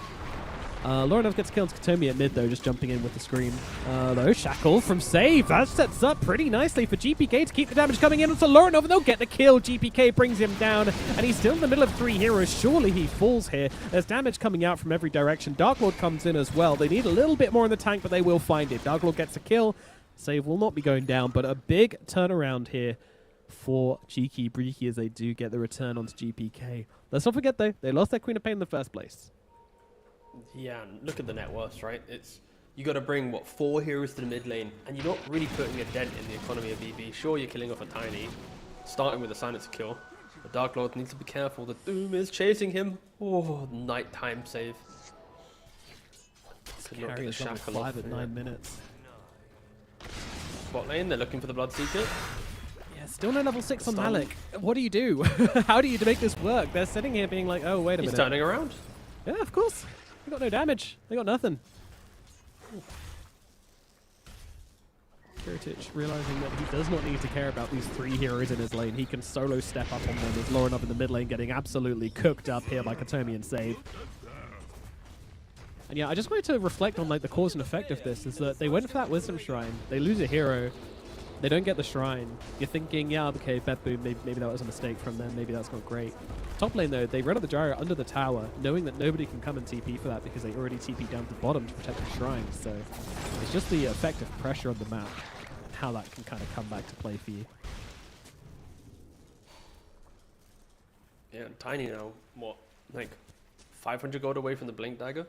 S3: Lorinov gets killed. Katomi at mid, though, just jumping in with the scream. Though, Shackle from Save. That sets up pretty nicely for GPK to keep the damage coming in onto Lorinov, and they'll get the kill. GPK brings him down, and he's still in the middle of 3 heroes. Surely he falls here. There's damage coming out from every direction. Dark Lord comes in as well. They need a little bit more in the tank, but they will find it. Dark Lord gets a kill. Save will not be going down, but a big turnaround here for Cheeki Breeki as they do get the return onto GPK. Let's not forget, though, they lost their Queen of Pain in the first place.
S4: Yeah, and look at the net worth, right? It's you got to bring, what, 4 heroes to the mid lane, and you're not really putting a dent in the economy of BB. Sure, you're killing off a Tiny, starting with a Silencer kill. The Dark Lord needs to be careful. The Doom is chasing him. Oh, nighttime save. Could not get the Shackle
S3: 5 at 9 minutes.
S4: Bot lane, they're looking for the Bloodseeker.
S3: Yeah, still no level 6 on Malik. What do you do? How do you make this work? They're sitting here being like, oh, wait a minute.
S4: He's turning around.
S3: Yeah, of course. They got no damage. They got nothing. Kiritich realizing that he does not need to care about these 3 heroes in his lane. He can solo step up on them with Lorinov in the mid lane getting absolutely cooked up here by Katomi and Save. And yeah, I just wanted to reflect on like the cause and effect of this, is that they went for that Wisdom Shrine. They lose a hero. They don't get the Shrine. You're thinking, yeah, okay, BetBoom, maybe that was a mistake from them. Maybe that's not great. Top lane, though, they run up the gyro under the tower, knowing that nobody can come and TP for that because they already TP down to the bottom to protect the Shrine. So it's just the effect of pressure on the map and how that can kind of come back to play for you.
S4: Yeah, Tiny now, what, like 500 gold away from the Blink Dagger?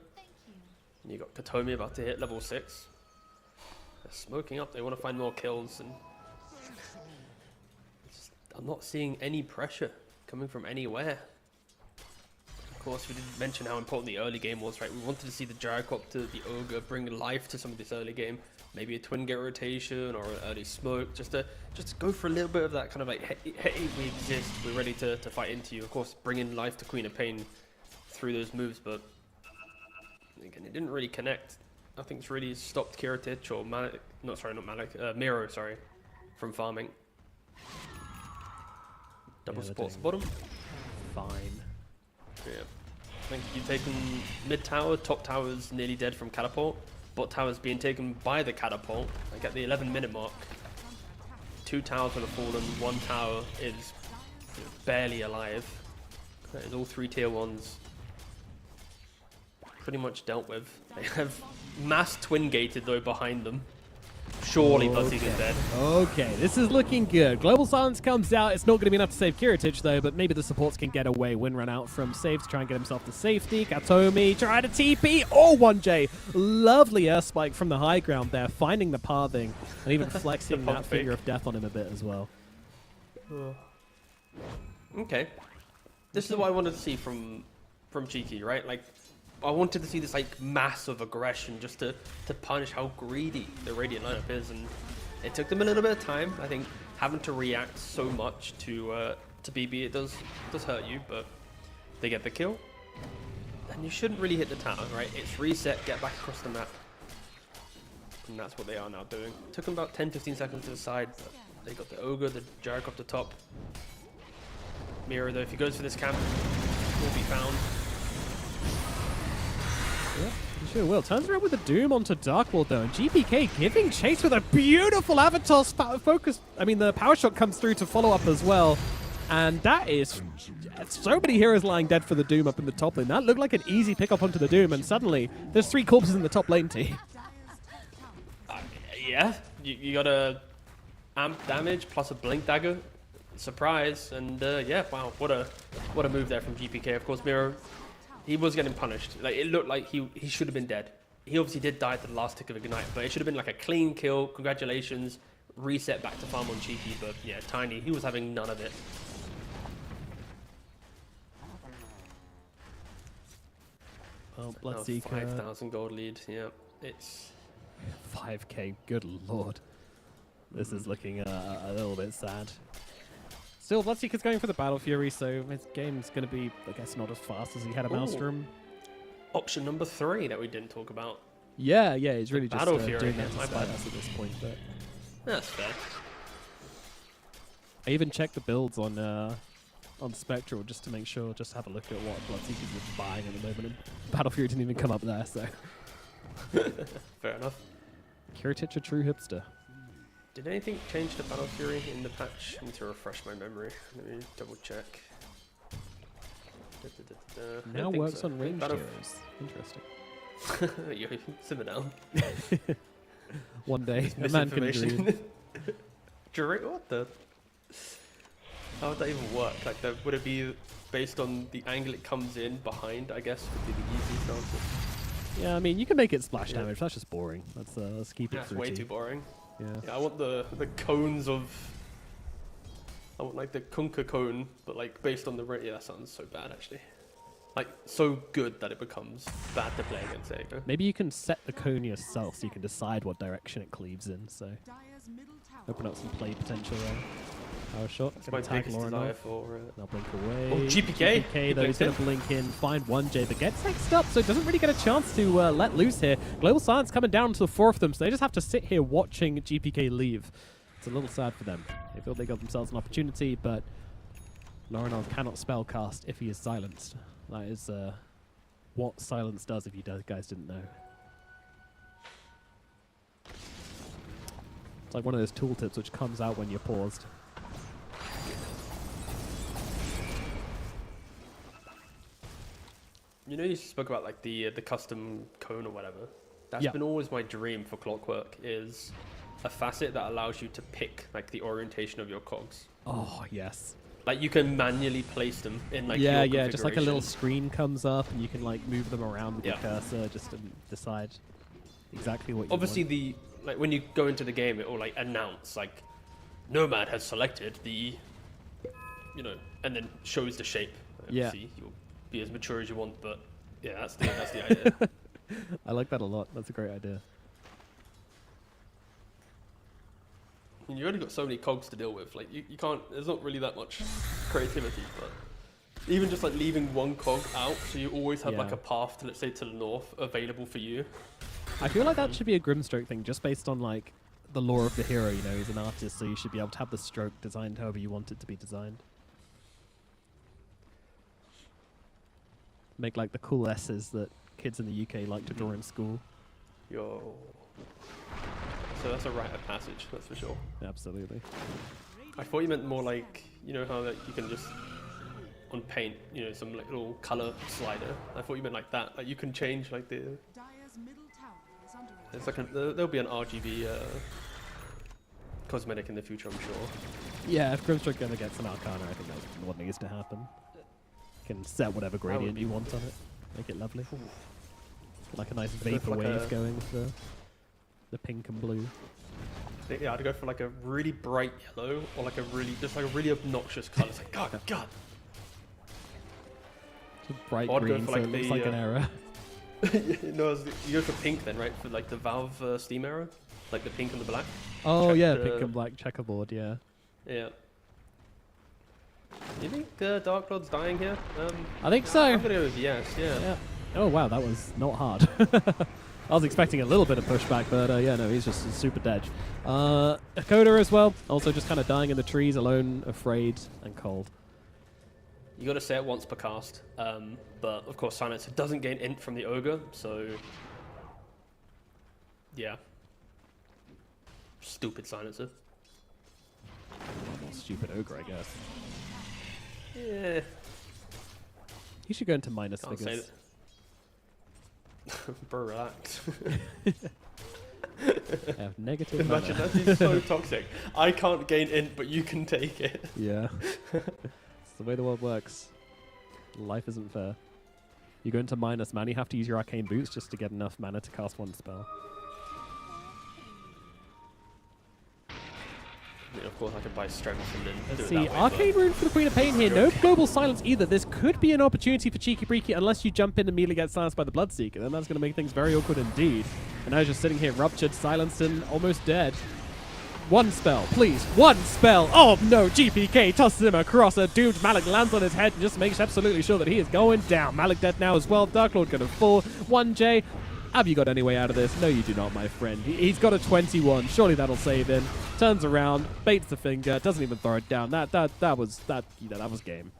S4: And you got Katomi about to hit level 6. They're smoking up, they want to find more kills, and I'm not seeing any pressure coming from anywhere. Of course, we didn't mention how important the early game was, right? We wanted to see the Gyrocopter, the Ogre, bring life to some of this early game. Maybe a twin gate rotation or an early smoke, just to go for a little bit of that kind of like, hey, we exist, we're ready to fight into you. Of course, bringing life to Queen of Pain through those moves, but again, it didn't really connect. Nothing's really stopped Kiritich or Malik, Miro, from farming. Double supports the bottom.
S3: Fine.
S4: Yeah. I think you've taken mid tower, top tower's nearly dead from catapult. Bot tower's being taken by the catapult. Like at the 11-minute mark. 2 towers would have fallen, 1 tower is barely alive. That is all 3 tier 1s. Pretty much dealt with. They have mass twin gated though behind them. Surely Bloodseeker's dead.
S3: Okay, this is looking good. Global Silence comes out. It's not going to be enough to save Kiritich, though, but maybe the supports can get away. Win run out from Save to try and get himself to safety. Katomi trying to TP. Oh, 1J. Lovely air spike from the high ground there, finding the pathing and even flexing that finger of death on him a bit as well.
S4: Okay. This is what I wanted to see from Cheeki, right? Like, I wanted to see this like massive aggression just to punish how greedy the Radiant lineup is, and it took them a little bit of time. I think having to react so much to BB, it does hurt you, but they get the kill, and you shouldn't really hit the tower, right? It's reset, get back across the map, and that's what they are now doing. It took them about 10-15 seconds to decide, but they got the Ogre, the Jarek off the top. Miro though, if he goes for this camp, will be found.
S3: Yeah, he sure will. Turns around with a Doom onto Dark Lord though, and GPK giving chase with a beautiful Avatos focus. I mean, the power shot comes through to follow up as well, and that is so many heroes lying dead for the Doom up in the top lane. That looked like an easy pick up onto the Doom, and suddenly there's 3 corpses in the top lane team.
S4: Yeah, you got a amp damage plus a blink dagger, surprise, and yeah, wow, what a move there from GPK. Of course, Miro, he was getting punished. Like, it looked like he should have been dead he obviously did die at the last tick of Ignite, but it should have been like a clean kill. Congratulations. Reset back to farm on Cheeki, but yeah, Tiny, he was having none of it.
S3: Well,
S4: Now
S3: Bloodseeker,
S4: 5,000 gold lead. Yeah, it's
S3: 5k. Good lord. This is looking a little bit sad. Still, Bloodseeker's going for the Battle Fury, so his game's going to be, I guess, not as fast as he had a Maelstrom.
S4: option number 3 that we didn't talk about.
S3: Yeah, he's really just
S4: Battle Fury,
S3: doing that
S4: yeah,
S3: to spite us at this point. But
S4: That's fair.
S3: I even checked the builds on Spectral just to make sure, just to have a look at what Bloodseekers were buying at the moment. And Battle Fury didn't even come up there, so.
S4: Fair enough.
S3: Kiritich, a true hipster.
S4: Did anything change to Battle Fury in the patch? I need to refresh my memory. Let me double check. I
S3: Now
S4: don't think
S3: works
S4: so.
S3: on ranged
S4: Battle
S3: heroes. Interesting.
S4: You simmer down.
S3: One day, a man can dream.
S4: What the? How would that even work? Like, would it be based on the angle it comes in behind? I guess would be the easiest answer.
S3: Yeah, I mean, you can make it splash damage. That's just boring. Let's keep it
S4: That's
S3: fruity.
S4: way too boring.
S3: Yeah.
S4: I want the cones of. I want like the Kunka cone, but like based on the yeah, that sounds so bad actually. Like so good that it becomes bad to play against it.
S3: Maybe you can set the cone yourself so you can decide what direction it cleaves in. So open up some play potential there. Power shot.
S4: That's my biggest desire for.
S3: Now blink away.
S4: Oh, GPK.
S3: GPK though, he's going to blink in, find 1J, but gets next up, so doesn't really get a chance to let loose here. Global Silence coming down to the 4 of them, so they just have to sit here watching GPK leave. It's a little sad for them. They feel they got themselves an opportunity, but Lorinov cannot spellcast if he is silenced. That is what silence does, if you guys didn't know. It's like one of those tooltips which comes out when you're paused.
S4: You know, you spoke about like the custom cone or whatever. That's
S3: Yeah.
S4: been always my dream for Clockwork, is a facet that allows you to pick like the orientation of your cogs.
S3: Oh, yes.
S4: Like you can manually place them in like
S3: yeah,
S4: your
S3: just like a little
S4: configuration.
S3: screen comes up and you can like move them around with
S4: Yeah.
S3: your cursor just to decide exactly what you
S4: Obviously,
S3: want.
S4: like when you go into the game, it will like announce like Nomad has selected the, and then shows the shape.
S3: Yeah.
S4: Obviously, you'll be as mature as you want, but yeah, that's the idea.
S3: I like that a lot. That's a great idea.
S4: You already got so many cogs to deal with. Like you can't. There's not really that much creativity, but even just like leaving one cog out, so you always have like
S3: Yeah.
S4: a path to, let's say, to the north available for you.
S3: I feel like that should be a Grimstroke thing, just based on like the lore of the hero. You know, he's an artist, so you should be able to have the stroke designed however you want it to be designed. Make like the cool S's that kids in the UK like to draw in school.
S4: Yo. So that's a rite of passage, that's for sure.
S3: Absolutely.
S4: I thought you meant more like, you know how that you can just on paint, some like little color slider. I thought you meant like that. Like you can change like the. It's like there'll be an RGB cosmetic in the future, I'm sure.
S3: Yeah, if Grimstroke ever gets an Arcana, I think that's what needs to happen. You can set whatever gradient you want on it. Make it lovely. Get like a nice vapor
S4: like
S3: wave
S4: a-
S3: going with the pink and blue.
S4: Yeah, I'd go for like a really bright yellow or like a really obnoxious color. It's like, God.
S3: Just bright
S4: I'd go
S3: green,
S4: for,
S3: so
S4: like,
S3: it looks
S4: the,
S3: like an error.
S4: No, you go for pink then, right? For like the Valve Steam era, like the pink and the black.
S3: Oh yeah,
S4: checked,
S3: pink and black checkerboard, yeah.
S4: Yeah. Do you think Dark Lord's dying here?
S3: I think so.
S4: I'm gonna go with yes. Yeah.
S3: Yeah. Oh wow, that was not hard. I was expecting a little bit of pushback, but yeah, no, he's just super dead. Hakoda as well, also just kind of dying in the trees, alone, afraid, and cold.
S4: You got to say it once per cast, but of course Silencer doesn't gain int from the ogre, so yeah. Stupid Silencer.
S3: Stupid ogre, I guess.
S4: Yeah.
S3: You should go into minus
S4: Can't say
S3: figures.
S4: that. Bro, relax.
S3: I have negative
S4: Imagine
S3: mana.
S4: that is so toxic. I can't gain int, but you can take it.
S3: Yeah. It's the way the world works. Life isn't fair. You go into minus mana, you have to use your arcane boots just to get enough mana to cast one spell.
S4: I mean, of course, I could buy strength and then
S3: Let's
S4: do it
S3: see,
S4: that way,
S3: arcane rune for the Queen of Pain here. No global silence either. This could be an opportunity for Cheeky Breeki unless you jump in and immediately get silenced by the Bloodseeker. Then that's going to make things very awkward indeed. And now he's just sitting here, ruptured, silenced, and almost dead. One spell, please. One spell. Oh no, GPK tosses him across. A doomed Malik lands on his head and just makes absolutely sure that he is going down. Malik dead now as well. Dark Lord going to fall. 1J. Have you got any way out of this? No, you do not, my friend. He's got a 21. Surely that'll save him. Turns around, baits the finger, doesn't even throw it down. That was game.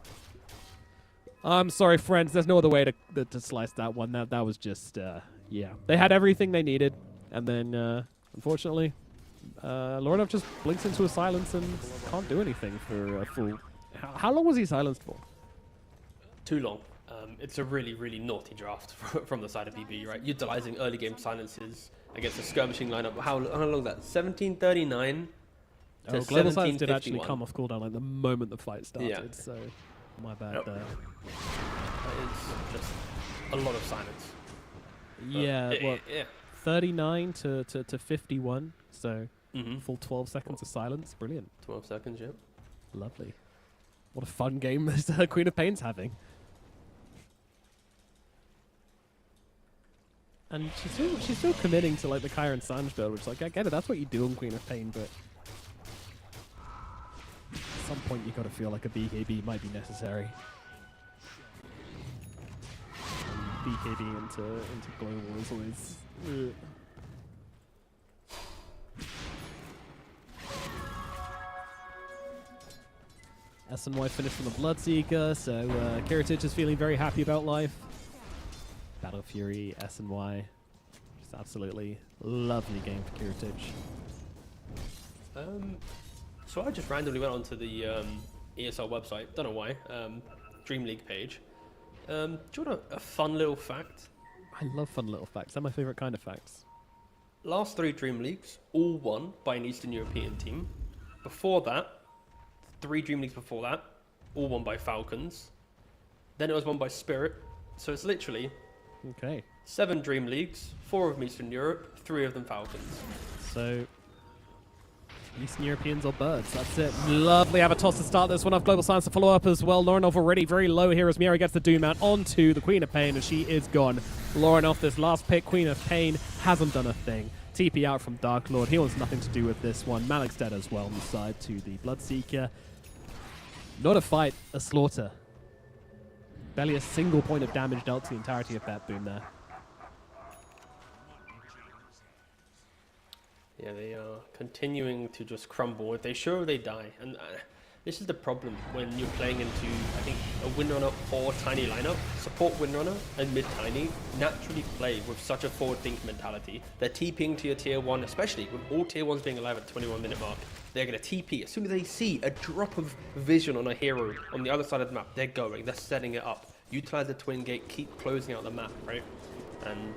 S3: I'm sorry, friends. There's no other way to slice that one. That was just yeah. They had everything they needed, and then unfortunately, Lorinov just blinks into a silence and can't do anything for a full. How long was he silenced for?
S4: Too long. It's a really, really naughty draft from the side of BB, right? Utilizing early game silences against a skirmishing lineup. How long is that? 1739 to
S3: Oh, global silence did
S4: 1751.
S3: actually come off cooldown like the moment the fight started.
S4: Yeah.
S3: So my bad
S4: Yep.
S3: there.
S4: That is just a lot of silence.
S3: Yeah, what?
S4: Yeah.
S3: 39 to 51. So
S4: Mm-hmm.
S3: full 12 seconds of silence. Brilliant.
S4: 12 seconds, yeah.
S3: Lovely. What a fun game this Queen of Pain's having. And she's still committing to like the Kyra and Sanj build, which like I get it, that's what you do on Queen of Pain, but at some point you gotta feel like a BKB might be necessary. And BKB into global is always SNY finished from the Bloodseeker, so Kiritich is feeling very happy about life. Battle Fury, SNY. Just absolutely lovely game for Kiritich.
S4: So I just randomly went onto the ESL website, don't know why, DreamLeague page. Do you want a fun little fact?
S3: I love fun little facts. They're my favorite kind of facts.
S4: Last 3 Dream Leagues, all won by an Eastern European team. Before that, 3 Dream Leagues before that, all won by Falcons. Then it was won by Spirit. So it's literally
S3: Okay.
S4: 7 Dream Leagues, 4 of them Eastern Europe, 3 of them Falcons.
S3: So, Eastern Europeans or birds, that's it. Lovely Avatos to start this one off. Global Science to follow up as well. Lorinov already very low here as Miera gets the Doom out onto the Queen of Pain and she is gone. Lorinov, this last pick, Queen of Pain, hasn't done a thing. TP out from Dark Lord. He wants nothing to do with this one. Malik's dead as well on the side to the Bloodseeker. Not a fight, a slaughter. Barely a single point of damage dealt to the entirety of BetBoom there.
S4: Yeah, they are continuing to just crumble. If they show, they die. And this is the problem when you're playing into, I think, a Windrunner or Tiny lineup. Support Windrunner and mid-Tiny naturally play with such a forward-think mentality. They're TPing to your tier 1, especially with all tier 1s being alive at the 21-minute mark. They're going to TP. As soon as they see a drop of vision on a hero on the other side of the map, they're going. They're setting it up. Utilize the Twin Gate, keep closing out the map, right? And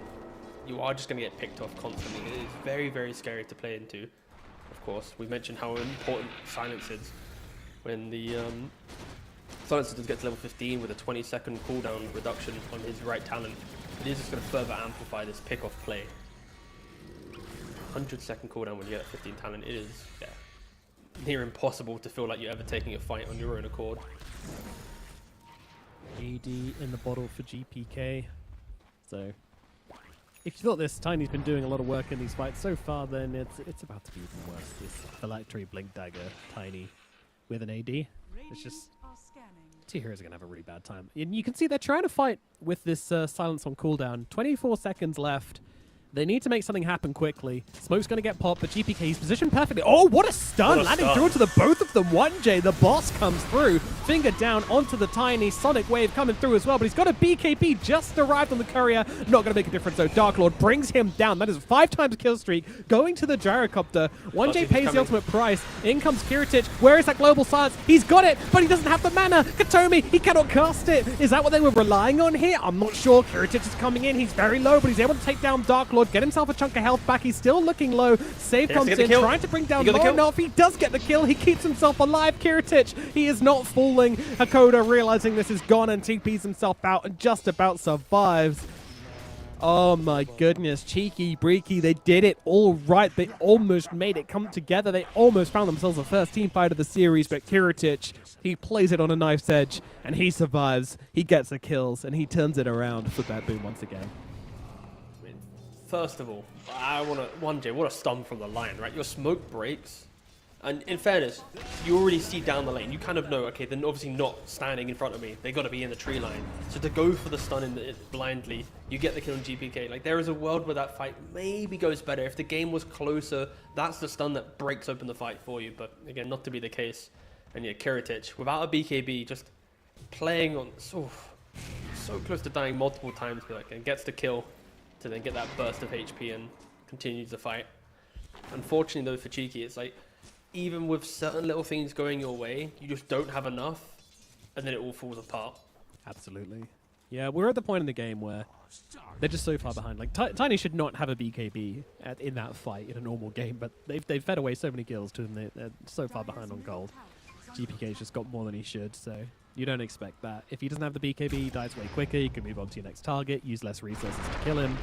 S4: you are just going to get picked off constantly. It is very, very scary to play into. Of course, we mentioned how important silence is. When the silencer does get to level 15 with a 20-second cooldown reduction on his right talent, it is just going to further amplify this pick-off play. 100-second cooldown when you get 15 talent, it is near impossible to feel like you're ever taking a fight on your own accord.
S3: AD in the bottle for GPK. So, if you thought this Tiny's been doing a lot of work in these fights so far, then it's about to be even worse. This Phylactery Blink Dagger Tiny with an AD. It's just, two heroes are going to have a really bad time. And you can see they're trying to fight with this silence on cooldown. 24 seconds left. They need to make something happen quickly. Smoke's going to get popped, but GPK's positioned perfectly. Oh, what a stun!
S4: What a
S3: Landing
S4: stun.
S3: through to the both of them. 1J, the boss comes through. Finger down onto the Tiny. Sonic Wave coming through as well, but he's got a BKB just arrived on the courier. Not going to make a difference, though. Dark Lord brings him down. That is a 5 times kill streak. Going to the gyrocopter. 1J pays the ultimate price. In comes Kiritich. Where is that global silence? He's got it, but he doesn't have the mana. Katomi, he cannot cast it. Is that what they were relying on here? I'm not sure. Kiritich is coming in. He's very low, but he's able to take down Dark Lord. Lord get himself a chunk of health back. He's still looking low. Save
S4: He has
S3: comes
S4: to get the
S3: in,
S4: kill.
S3: trying to bring down
S4: He got the kill.
S3: Lorinov. He does get the kill. He keeps himself alive. Kiritich, he is not falling. Hakoda realizing this is gone and TPs himself out and just about survives. Oh my goodness, Cheeki, Breeki, they did it all right. They almost made it come together. They almost found themselves the first team fight of the series, but Kiritich, he plays it on a knife's edge, and he survives. He gets the kills, and he turns it around for BetBoom once again.
S4: I mean, first of all, I want to, 1J, what a stun from the line, right? Your smoke breaks, and in fairness, you already see down the lane. You kind of know, okay, they're obviously not standing in front of me. They got to be in the tree line. So to go for the stun blindly, you get the kill in GPK. Like, there is a world where that fight maybe goes better. If the game was closer, that's the stun that breaks open the fight for you. But again, not to be the case. And yeah, Kiritich, without a BKB, just playing on so close to dying multiple times, and gets the kill to then get that burst of HP and continues the fight. Unfortunately, though, for Cheeki, it's like, even with certain little things going your way, you just don't have enough, and then it all falls apart.
S3: Absolutely. Yeah, we're at the point in the game where they're just so far behind. Like, Tiny should not have a BKB in that fight in a normal game, but they've fed away so many kills to him. They're so far behind on gold. GPK's just got more than he should, so you don't expect that. If he doesn't have the BKB, he dies way quicker. You can move on to your next target, use less resources to kill him,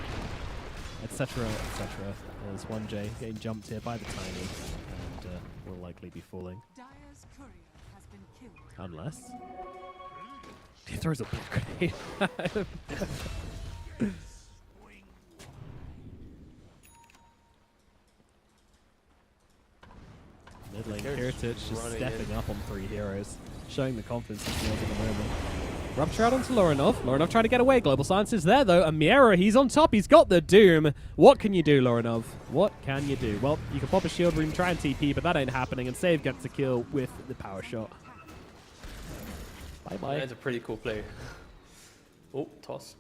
S3: etc., etc. There's 1J getting jumped here by the Tiny, and will likely be falling. Unless he throws a block grenade. Mid lane Kiritich just stepping up on 3 heroes, showing the confidence he feels at the moment. Rupture out onto Lorinov. Lorinov trying to get away. Global Silence is there though. And Miera, he's on top. He's got the Doom. What can you do, Lorinov? What can you do? Well, you can pop a shield room, try and TP, but that ain't happening. And Save gets the kill with the power shot. Bye-bye.
S4: That's a pretty cool play. Oh, toss.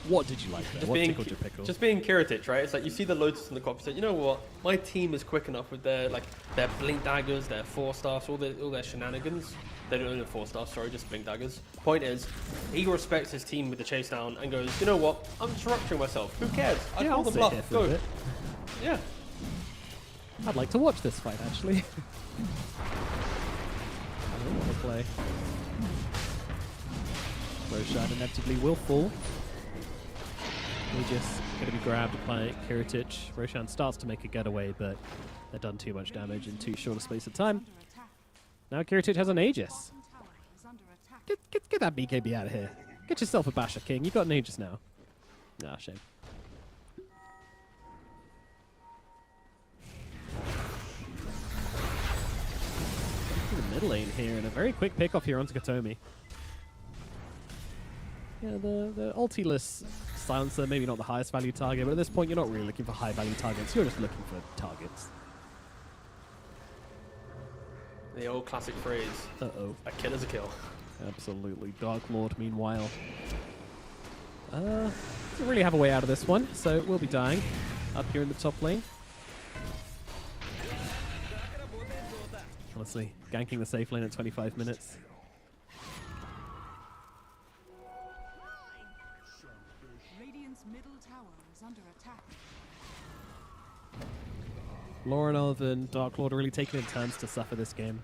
S3: What did you like there? What tickled your pickle?
S4: Just being Kiritich, right? It's like you see the Lotus in the cop, you say, you know what? My team is quick enough with their blink daggers, their 4-stars, all their shenanigans. They don't have 4-stars, sorry, just blink daggers. Point is, he respects his team with the chase down and goes, you know what? I'm just rupturing myself. Who cares? I call the bluff. Go. Yeah.
S3: I'd like to watch this fight, actually. I don't want to play. Roshan inevitably will fall. Aegis going to be grabbed by Kiritich. Roshan starts to make a getaway, but they've done too much damage in too short a space of time. Now Kiritich has an Aegis. Get that BKB out of here. Get yourself a Basher King. You've got an Aegis now. Ah, shame. To the mid lane here, and a very quick pick off here onto Katomi. Yeah, the ulti-less silencer, maybe not the highest value target, but at this point you're not really looking for high value targets, you're just looking for targets.
S4: The old classic phrase.
S3: Uh-oh.
S4: A kill is a kill.
S3: Absolutely. Dark Lord, meanwhile, doesn't really have a way out of this one, so we'll be dying up here in the top lane. Honestly, ganking the safe lane at 25 minutes. Lorinov and Dark Lord are really taking it in turns to suffer this game.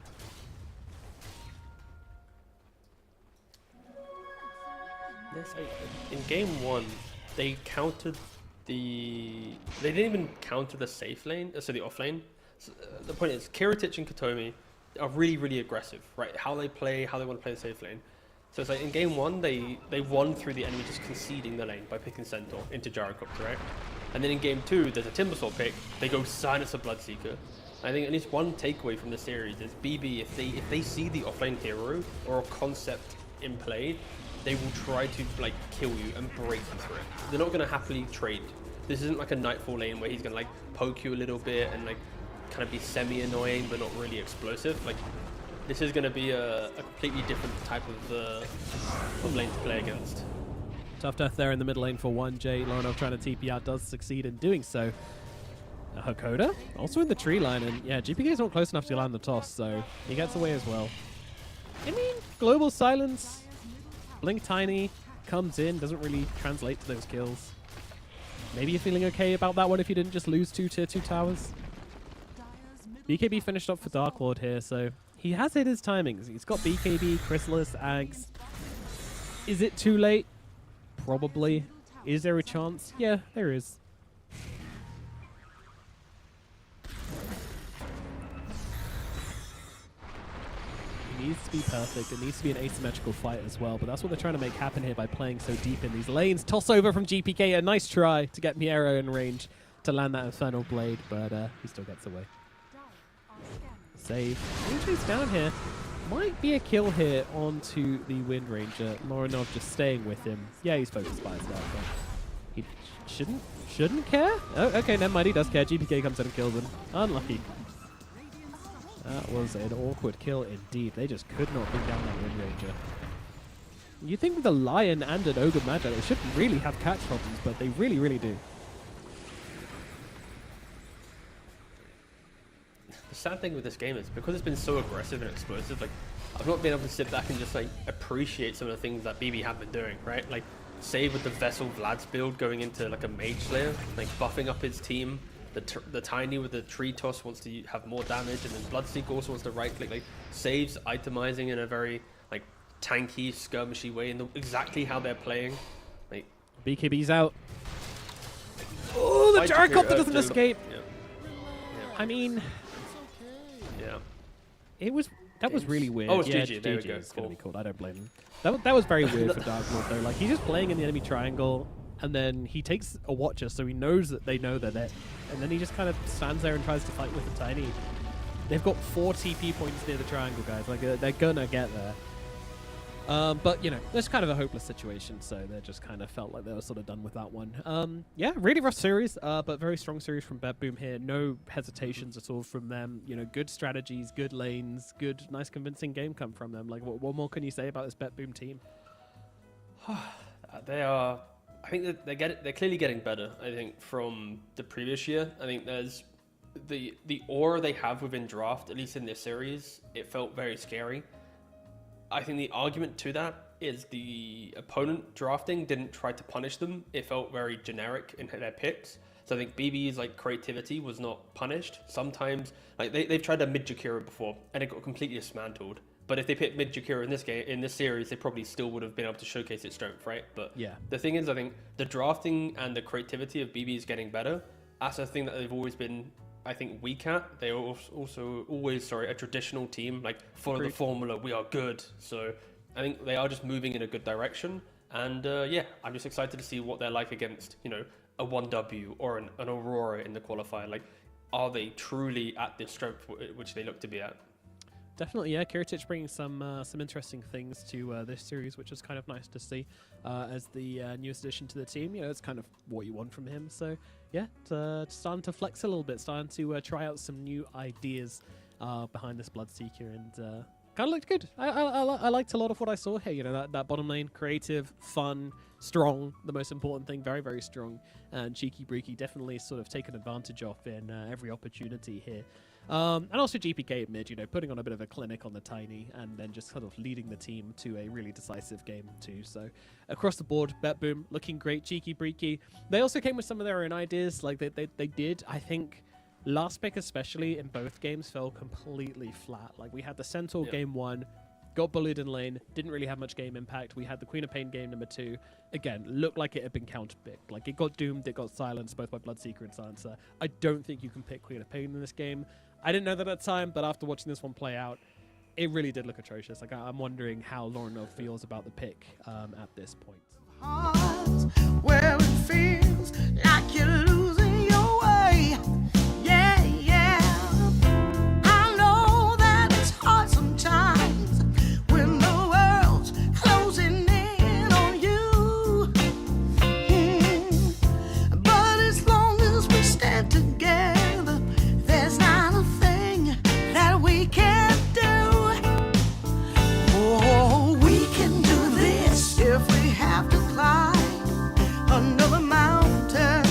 S4: Yes, in game 1, they countered the... They didn't even counter the safe lane, so the off lane. So, the point is, Kiritich and Katomi are really, really aggressive, right? How they play, how they want to play the safe lane. So it's like in game 1, they won through the enemy just conceding the lane by picking Centaur into Gyrocopter, right? And then in game 2, there's a Timbersaw pick. They go Silence of Bloodseeker. I think at least one takeaway from the series is BB, if they see the offlane hero or a concept in play, they will try to like kill you and break you through it. They're not going to happily trade. This isn't like a Nightfall lane where he's going to like poke you a little bit and like kind of be semi-annoying but not really explosive. Like this is going to be a completely different type of lane to play against.
S3: Tough death there in the mid lane for 1J. Lorinov trying to TP out, does succeed in doing so. Hakoda also in the tree line, and yeah, GPK is not close enough to land the toss, so he gets away as well. I mean, Global Silence, Blink Tiny comes in, doesn't really translate to those kills. maybe you're feeling okay about that one if you didn't just lose 2 tier 2 towers. BKB finished up for Dark Lord here, so he has hit his timings. He's got BKB, Chrysalis, Ags. Is it too late? Probably. Is there a chance? Yeah, there is. It needs to be perfect. It needs to be an asymmetrical fight as well, but that's what they're trying to make happen here by playing so deep in these lanes. Toss over from GPK, a nice try to get Miero in range to land that Infernal Blade, but he still gets away. Save. Injury's down here. Might be a kill here onto the Wind Ranger. Lorinov just staying with him. Yeah, he's focused by his dad, but he shouldn't care? Oh, okay, never mind, he does care. GPK comes in and kills him. Unlucky. That was an awkward kill indeed. They just could not bring down that Wind Ranger. You'd think with a Lion and an Ogre Magi, they shouldn't really have catch problems, but they really, really do.
S4: The sad thing with this game is because it's been so aggressive and explosive, like I've not been able to sit back and just like appreciate some of the things that BB have been doing, right? Like save with the Vessel Vlad's build going into like a Mage Slayer, like buffing up his team. The Tiny with the Tree Toss wants to have more damage, and then Bloodseeker also wants to right click, like saves itemizing in a very like tanky, skirmishy way, and exactly how they're playing. Like
S3: BKB's out. Oh, the Gyrocopter doesn't escape.
S4: Yeah.
S3: I mean,
S4: yeah.
S3: That was really weird.
S4: Oh, it's
S3: yeah,
S4: GG. There we go.
S3: It's
S4: Cool.
S3: gonna be called. I don't blame him. That was very weird for Dark Lord though. Like he's just playing in the enemy triangle, and then he takes a Watcher, so he knows that they know they're there, and then he just kind of stands there and tries to fight with the Tiny. They've got 4 TP points near the triangle, guys. Like they're gonna get there. But, you know, it's kind of a hopeless situation, so they just kind of felt like they were sort of done with that one. Yeah, really rough series, but very strong series from BetBoom here. No hesitations at all from them. You know, good strategies, good lanes, good, nice convincing game come from them. Like, what more can you say about this BetBoom team?
S4: They are... I think that they're clearly getting better, I think, from the previous year. I think there's... The aura they have within draft, at least in this series, it felt very scary. I think the argument to that is the opponent drafting didn't try to punish them. It felt very generic in their picks. So I think BB's like creativity was not punished. Sometimes like they've tried a mid Jakira before and it got completely dismantled. But if they picked mid Jakira in this series, they probably still would have been able to showcase its strength, right? But
S3: yeah,
S4: the thing is, I think the drafting and the creativity of BB is getting better. That's a thing that they've always been, I think, weak at. They are also always a traditional team, like follow the formula, we are good. So I think they are just moving in a good direction. And yeah, I'm just excited to see what they're like against, you know, a 1W or an Aurora in the qualifier. Like, are they truly at this strength which they look to be at?
S3: Definitely, yeah. Kiritich bringing some interesting things to this series, which is kind of nice to see as the newest addition to the team. You know, it's kind of what you want from him. So, yeah, starting to flex a little bit, starting to try out some new ideas behind this Bloodseeker, and kind of looked good. I liked a lot of what I saw here. You know, that bottom lane, creative, fun, strong. The most important thing, very, very strong. And Cheeki Breeki definitely sort of taken advantage of in every opportunity here. And also GPK at mid, you know, putting on a bit of a clinic on the Tiny and then just sort of leading the team to a really decisive game too. So across the board, BetBoom looking great. Cheeki Breeki, they also came with some of their own ideas. Like they did, I think, last pick especially in both games fell completely flat. Like we had the Centaur game 1, got bullied in lane, didn't really have much game impact. We had the Queen of Pain game number 2. Again, looked like it had been counterpicked. Like it got doomed, it got silenced both by Bloodseeker and Silencer. I don't think you can pick Queen of Pain in this game. I didn't know that at the time, but after watching this one play out, it really did look atrocious. Like I'm wondering how Lorinov feels about the pick at this point.
S2: Hearts where it feels like you're losing your way. Yeah, yeah. I know that it's hard sometimes when the world's closing in on you. But as long as we stand together, there's not a thing that we can't do. Oh, we can do this if we have to climb another mountain.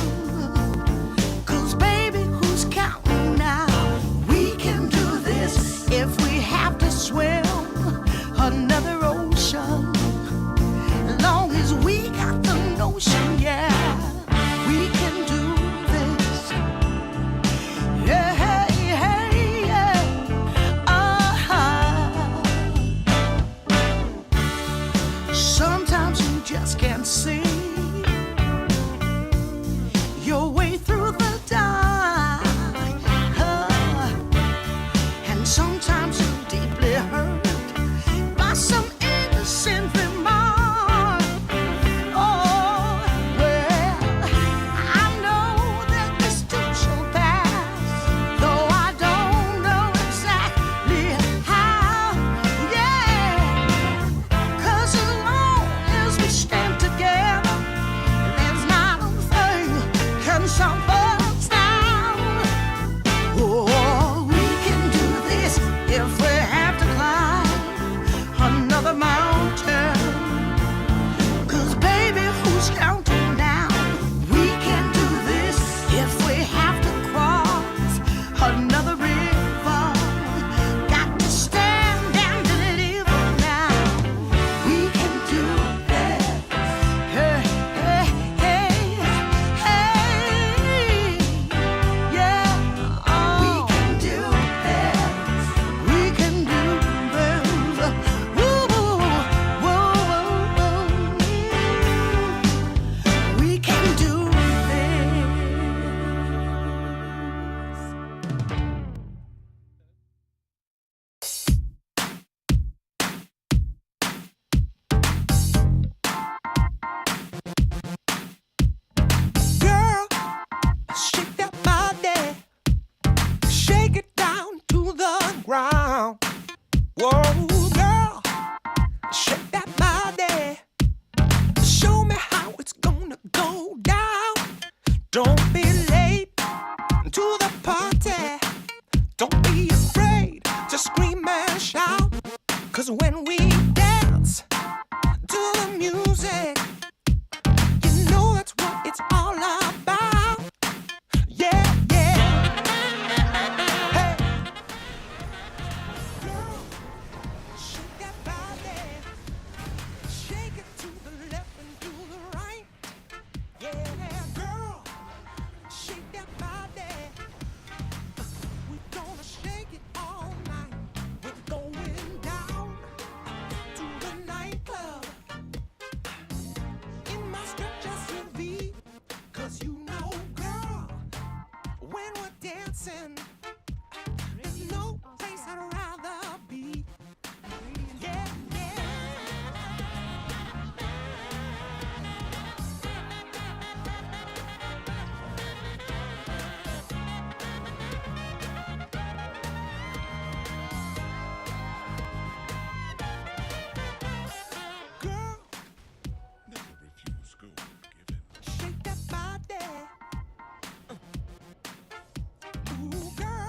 S1: 'Cause when we dance to the music, you know that's what it's all about. Yeah, yeah. Hey. Girl, shake that body. Shake it to the left and to the right. Yeah, girl, shake that body. We're gonna shake it all night. We're going down to the nightclub in my stretch SUV. 'Cause you know, girl, when we're dancing, there's no place I'd rather be. Yeah, yeah. Girl,
S6: Never refuse gold given.
S1: shake that body. Ooh, girl.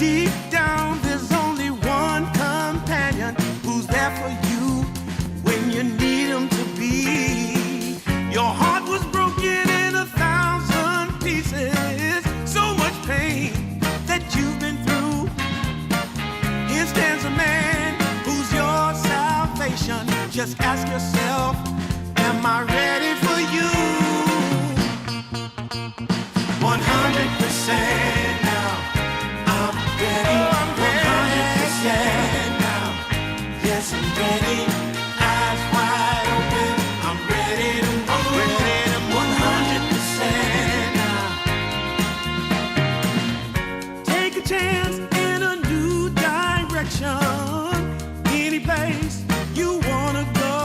S1: Deep down, there's only one companion who's there for you when you need him to be. Your heart was broken in 1,000 pieces. So much pain that you've been through. Here stands a man who's your salvation. Just ask yourself, am I ready for you? 100% now. I'm ready. 100% now. Yes, I'm ready. Eyes wide open. I'm ready to move. 100% now. Take a chance in a new direction. Any place you wanna go.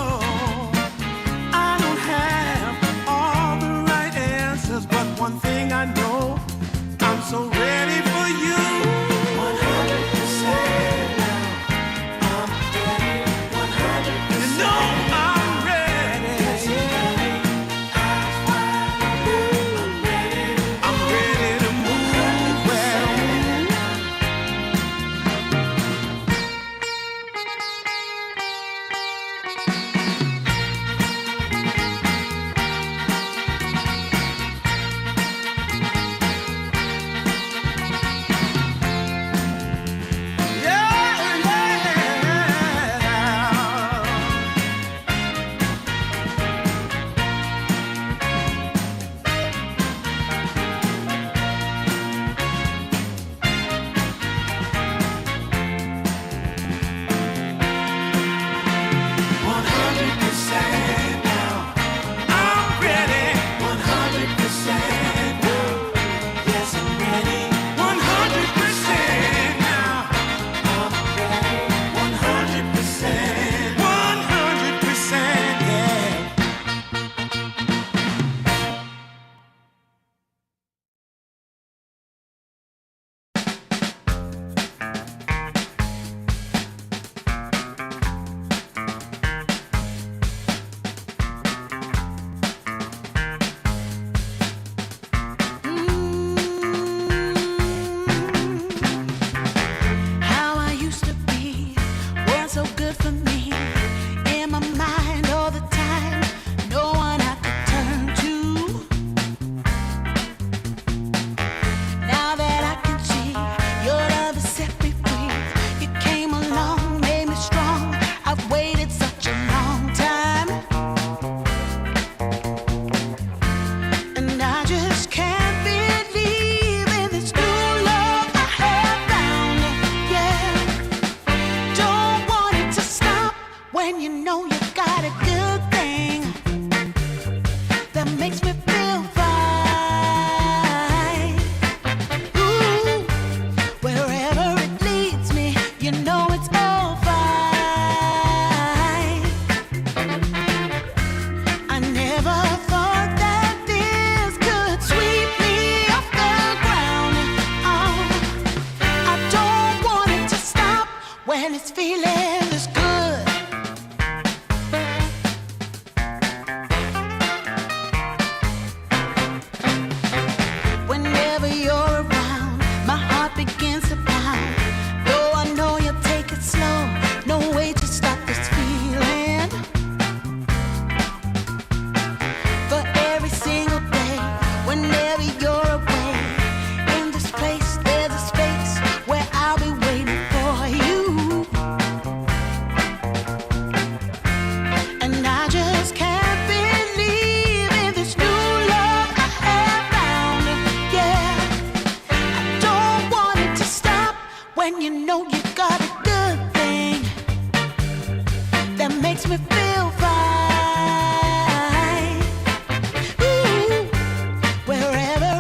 S1: I don't have all the right answers, but one thing I know, I'm so ready for you. 100% now. I'm ready. 100%. You know I'm ready. Yes, I'm ready. Eyes wide open. I'm ready to move. Well,
S8: wherever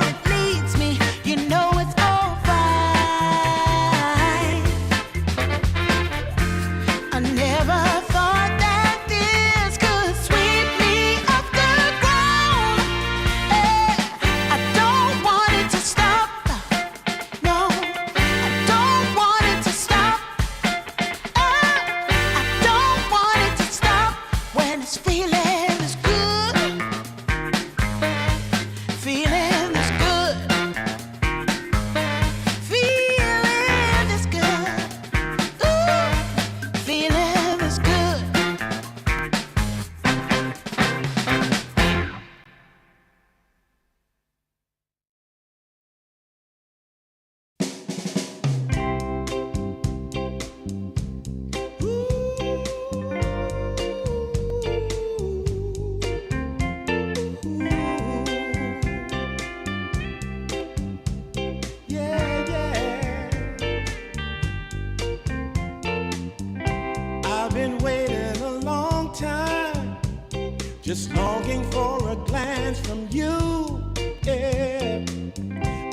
S1: just longing for a glance from you. Yeah,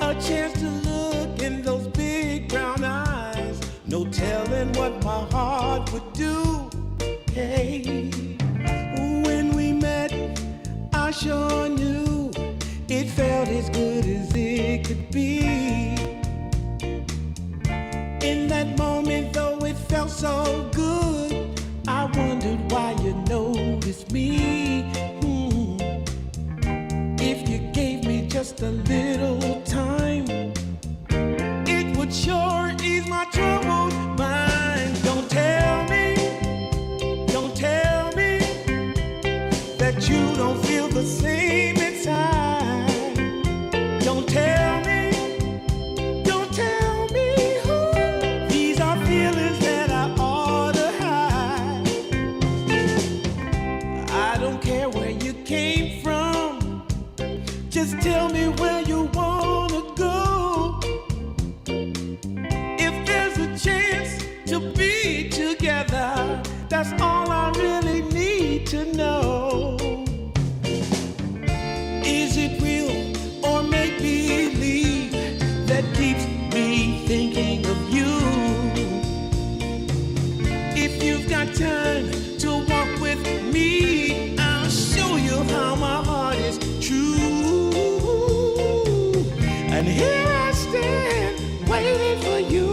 S1: a chance to look in those big brown eyes. No telling what my heart would do. Hey, when we met, I sure knew it felt as good as it could be. In that moment, though it felt so good, I wondered why you noticed me. If you gave me just a little time, it would sure ease my troubled mind. Don't tell me that you don't feel the same inside. Don't tell me who. These are feelings that I ought to hide. I don't care where you came from, just tell me where you wanna go. If there's a chance to be together, that's all I really need to know. Is it real or make believe that keeps me thinking of you? If you've got time to walk with me, I'll show you how my heart is true. And here I stand waiting for you.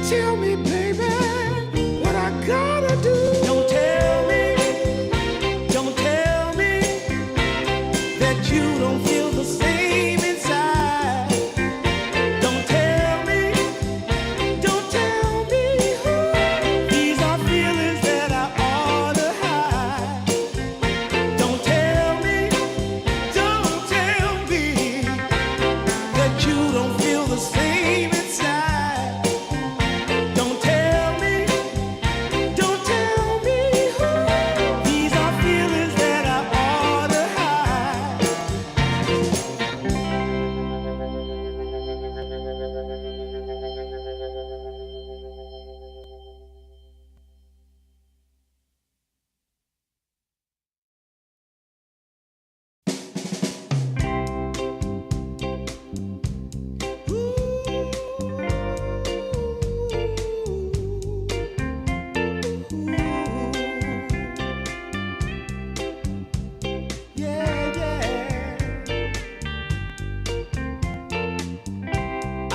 S1: Tell me, baby, what I gotta do. Don't tell me that you don't feel the same inside. Don't tell me who. These are feelings that I ought to hide. Don't tell me that you don't feel the same inside. Don't tell me who. These are feelings that I ought to hide.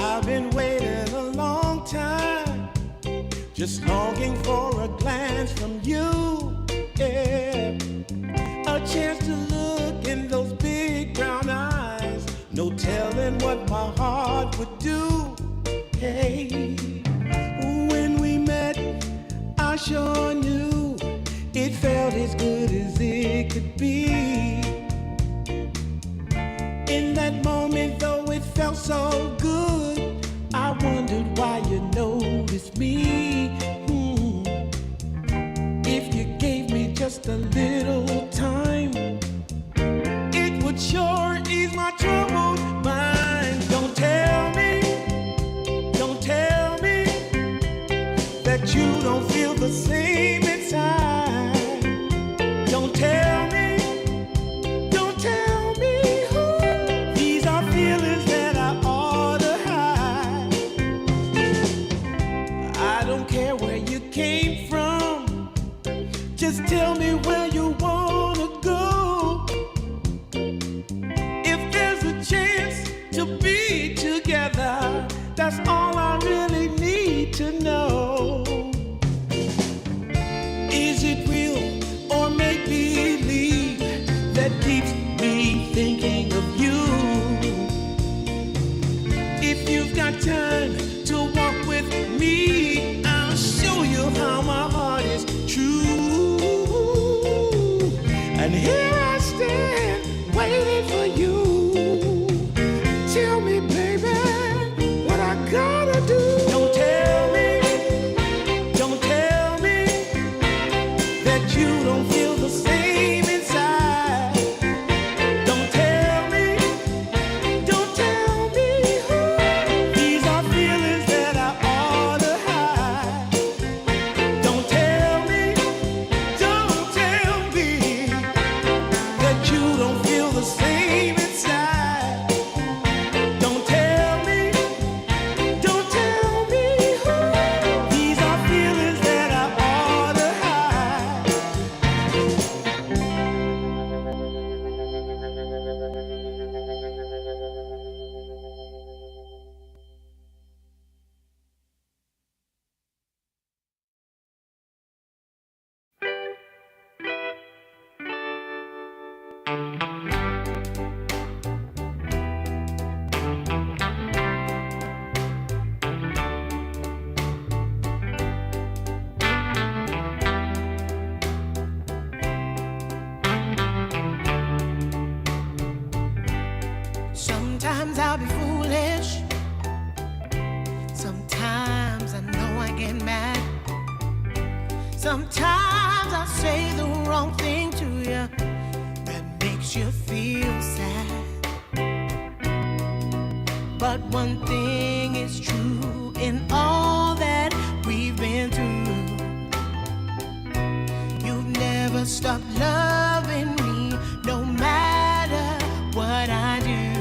S1: I've been waiting a long time, just longing for a glance from you. Yeah, a chance to look in those big brown eyes. No telling what my heart would do. Hey, when we met, I sure knew it felt as good as it could be. In that moment, though it felt so good, I wondered why you noticed me. If you gave me just a little time, it would sure ease my troubled mind. Don't tell me that you don't feel the same inside. Don't tell me who. These are feelings that I ought to hide. I don't care where you came from, just tell me where you wanna go. If there's a chance to be together, that's all I really need to know. Is it real or make believe that keeps me thinking of you? If you've got time to walk with me, I'll show you how my heart is true. And here I stand waiting for you. Tell me, baby, what I gotta do. Don't tell me that you don't feel the same inside. Don't tell me who. These are feelings that I ought to hide. Don't tell me Sometimes I'll be foolish. Sometimes I know I get mad. Sometimes I'll say the wrong thing to you that makes you feel sad. But one thing is true in all that we've been through. You've never stopped loving me, no matter what I do.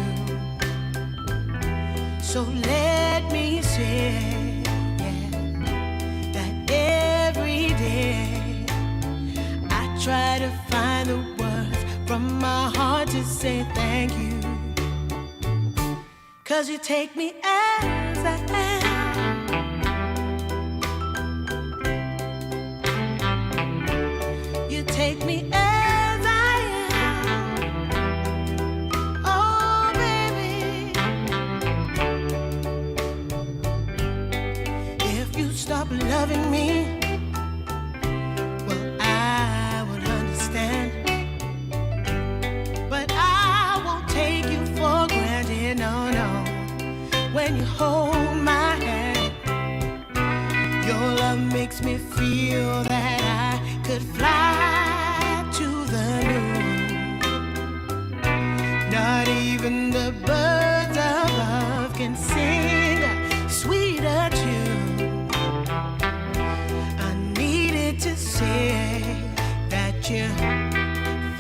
S1: So let me say, yeah, that every day I try to find the words from my heart to say thank you. 'Cause you take me as I am. You take me as I am. Oh, baby. If you stop loving me, well, I would understand. But I won't take you for granted, no, no. When you hold my hand, your love makes me feel that I could fly to the moon. Not even the birds above can sing a sweeter tune. I needed to say that you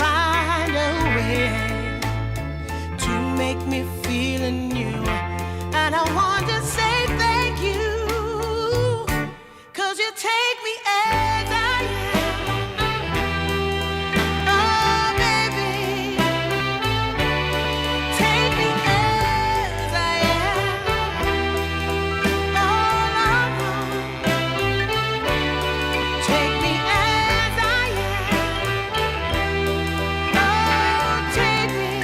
S1: find a way to make me feel anew. And I want to say thank you, 'cause you take me as I am. Oh, baby, take me as I am. Oh, no, no. Take me as I am. Oh, take me.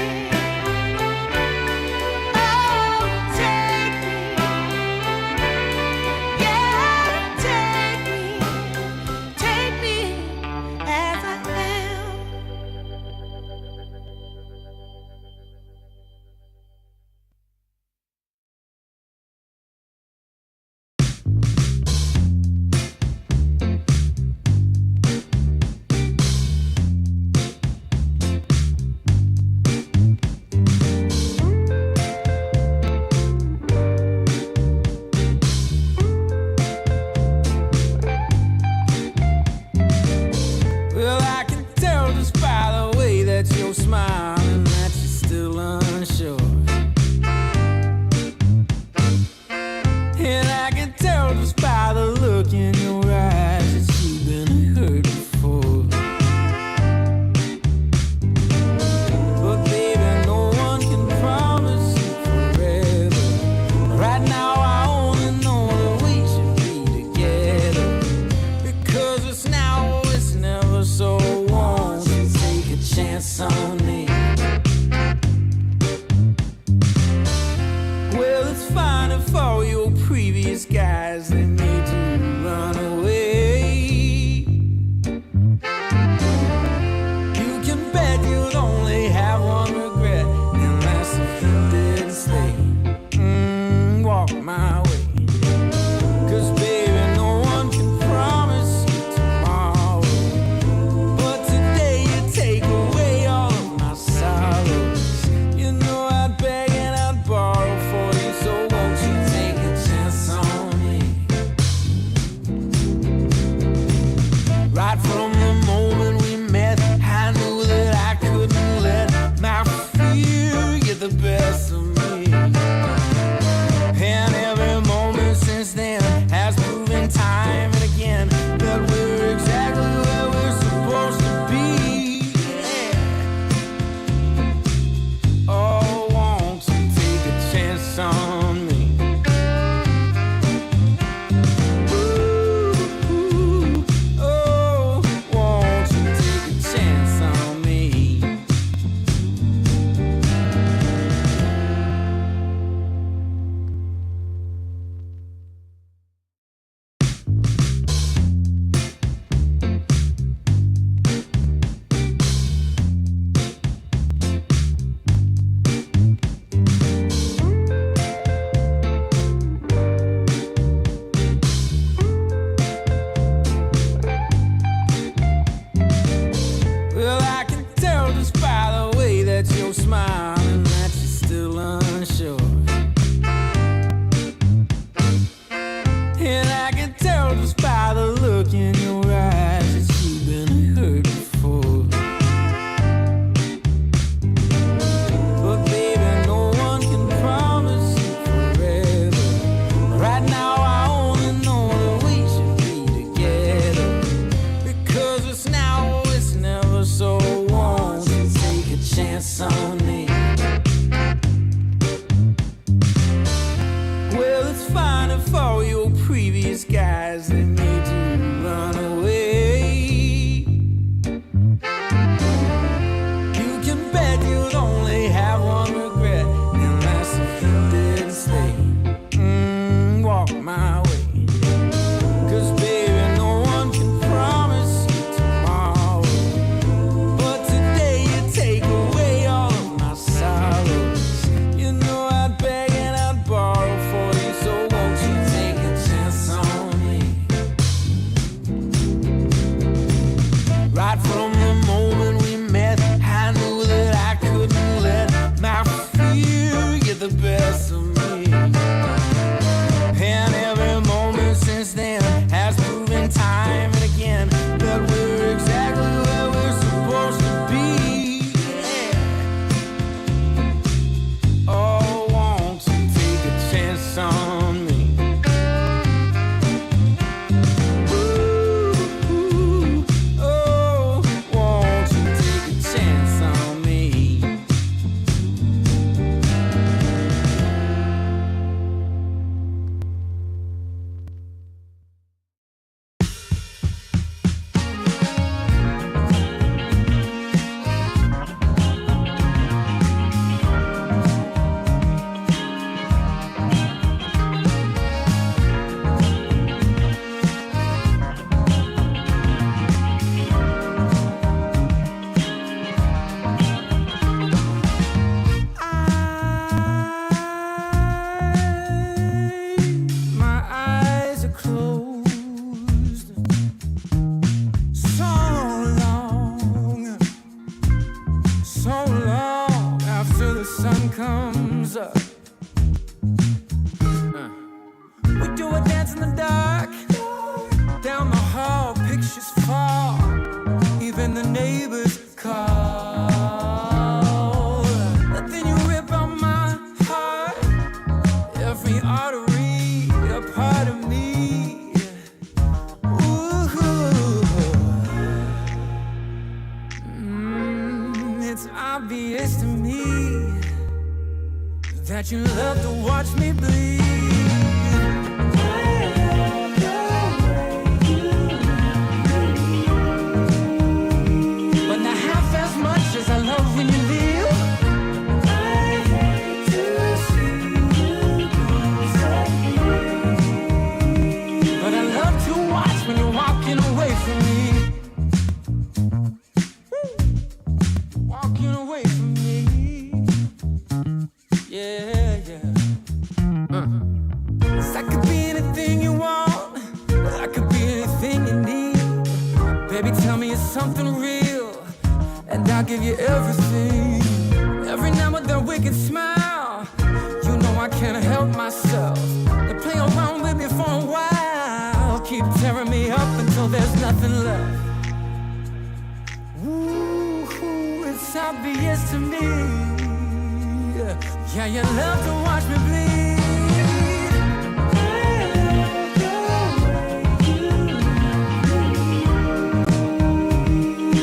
S8: smiling that you're still unsure. And I can tell just by the look in your eyes that you've been hurt before. But baby, no one can promise you forever. Right now I only know that we should be together. Because it's now or it's never, so won't you take a chance on me? Well, it's fine if all your previous guys they made you run away. You can bet you'd only have one regret, and that's if you didn't stay. Walk my way. 'Cause baby, no one can promise you tomorrow. But today you take away all of my sorrows. You know I'd beg and I'd borrow for you, so won't you take a chance on me? Right from the moment we met, I knew that I couldn't let my fear get the best of me. And every moment since then has proven time and again that we're exactly where we're supposed to be. Yeah. Oh, won't you take a chance on me? Ooh, oh, won't you take a chance on me? My eyes are closed so long after the sun comes up. We do a dance in the dark, down the hall, pictures fall, even the neighbors call. But then you rip out my heart, every artery, a part of me. Ooh. It's obvious to me that you love to watch me bleed. But not half as much as I love when you leave. I hate to see you go. But I love to watch when you're walking away from me. Walking away from me. Yeah, yeah. 'Cause I could be anything you want. I could be anything you need. Baby, tell me it's something real, and I'll give you everything. Every now and then we can smile. You know I can't help myself. They play around with me for a while, keep tearing me up until there's nothing left. Ooh, it's obvious to me. Yeah, you love to watch me bleed.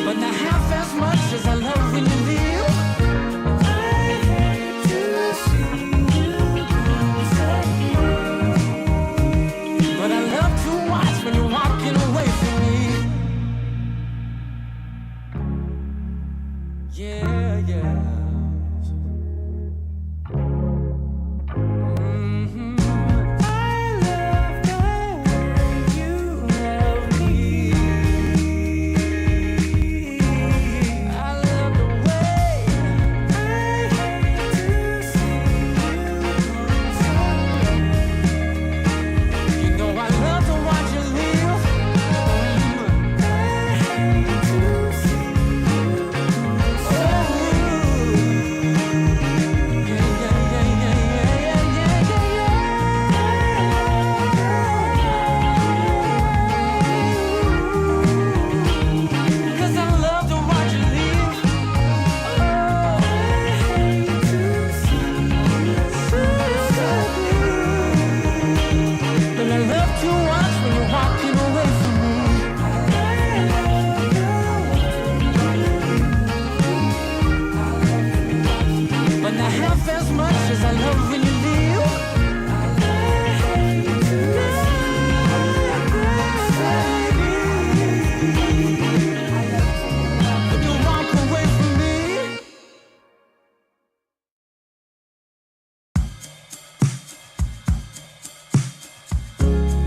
S8: But not half as much as I love when you leave. I hate to see you go. But I love to watch when you're walking away from me. Yeah, yeah. life as much as I love when you leave. When you walk away from me.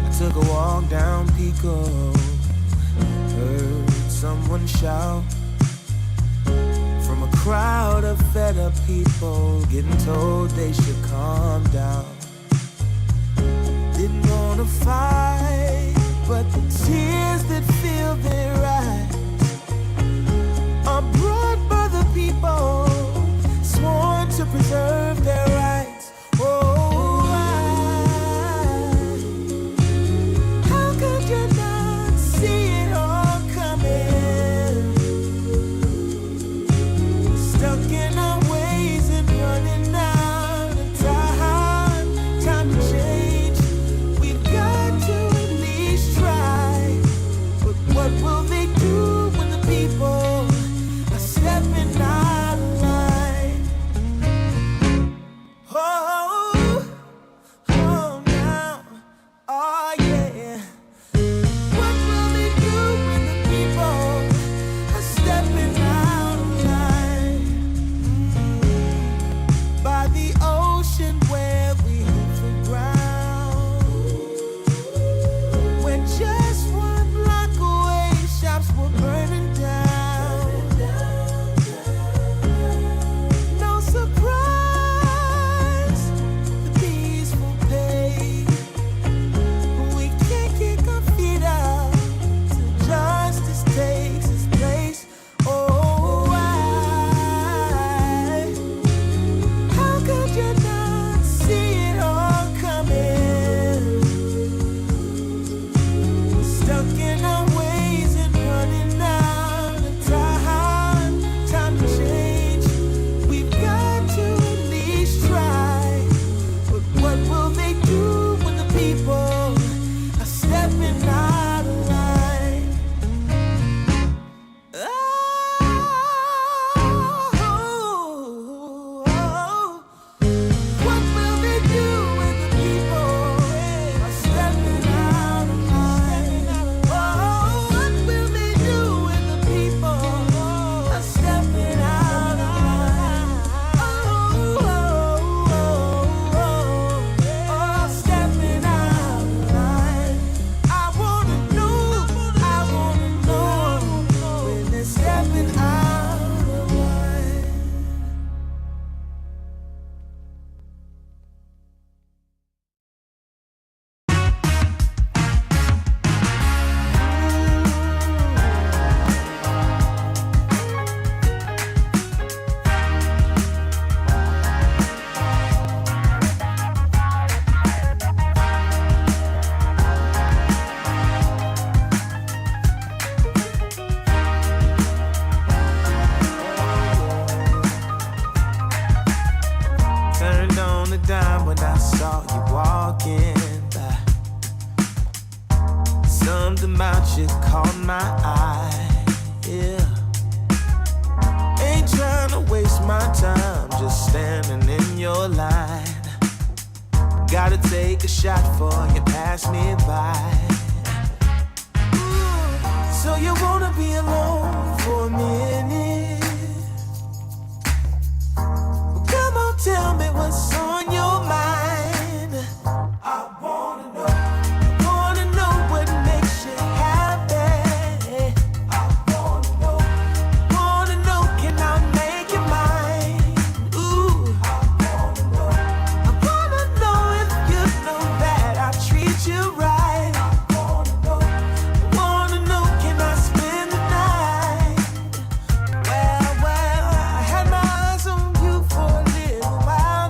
S1: I took a walk down Pico, heard someone shout from a crowd of fed up people, getting told they should calm down. Didn't wanna fight, but the tears that fill their eyes are brought by the people sworn to preserve their rights. Oh, how could you not see it all coming? Stuck in our ways and running out of time. Time to change. We've got to at least try. But what will they do when the people are stepping out of line? Oh, oh now, oh yeah. What will they do when the people are stepping out of line? By the ocean where we hope for ground, when just one block away shops were burning down. No surprise, the peaceful pay. We can't kick our feet out till justice takes its place. Oh, how could you not see it all coming? Stuck in our ways and running out of time. Time to change. We've got to at least try. But what will they do when the people are stepping out of line? Oh, what will they do when the people are stepping out of line? Oh, what will they do when the people are stepping out of line? Oh, stepping out of line. I wanna know when they're stepping out of line. Turned on the dime when I saw you walking by. Something about you caught my eye. Yeah. Ain't trying to waste my time, just standing in your line. Gotta take a shot before you pass me by. So you wanna be alone for a minute? Well, come on, tell me what's on your mind. I wanna know what makes you happy. I wanna know, can I make you mine? Ooh, I wanna know if you know that I treat you right. I wanna know, can I spend the night? Well, I had my eyes on you for a little while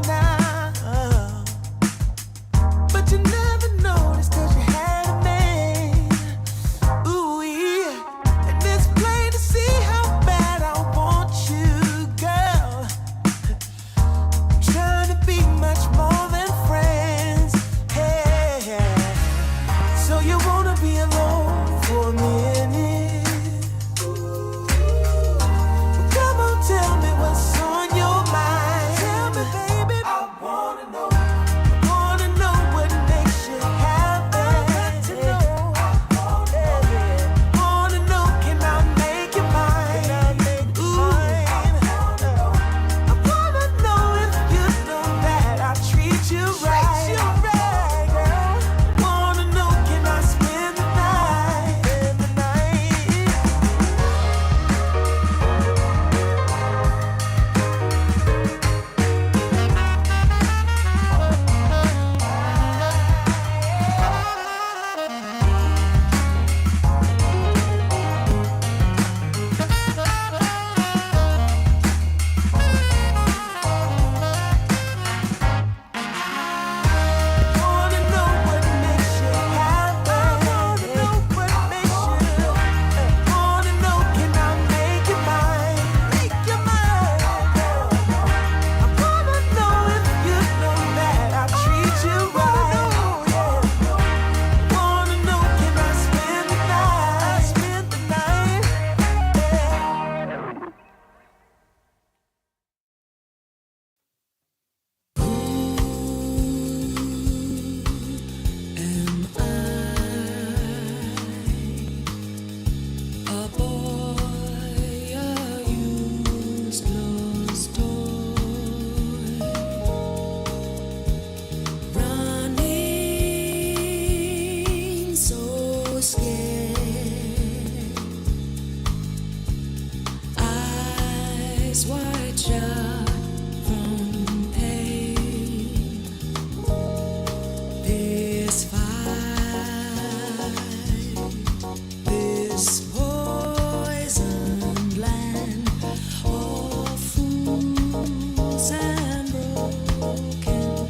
S8: and broken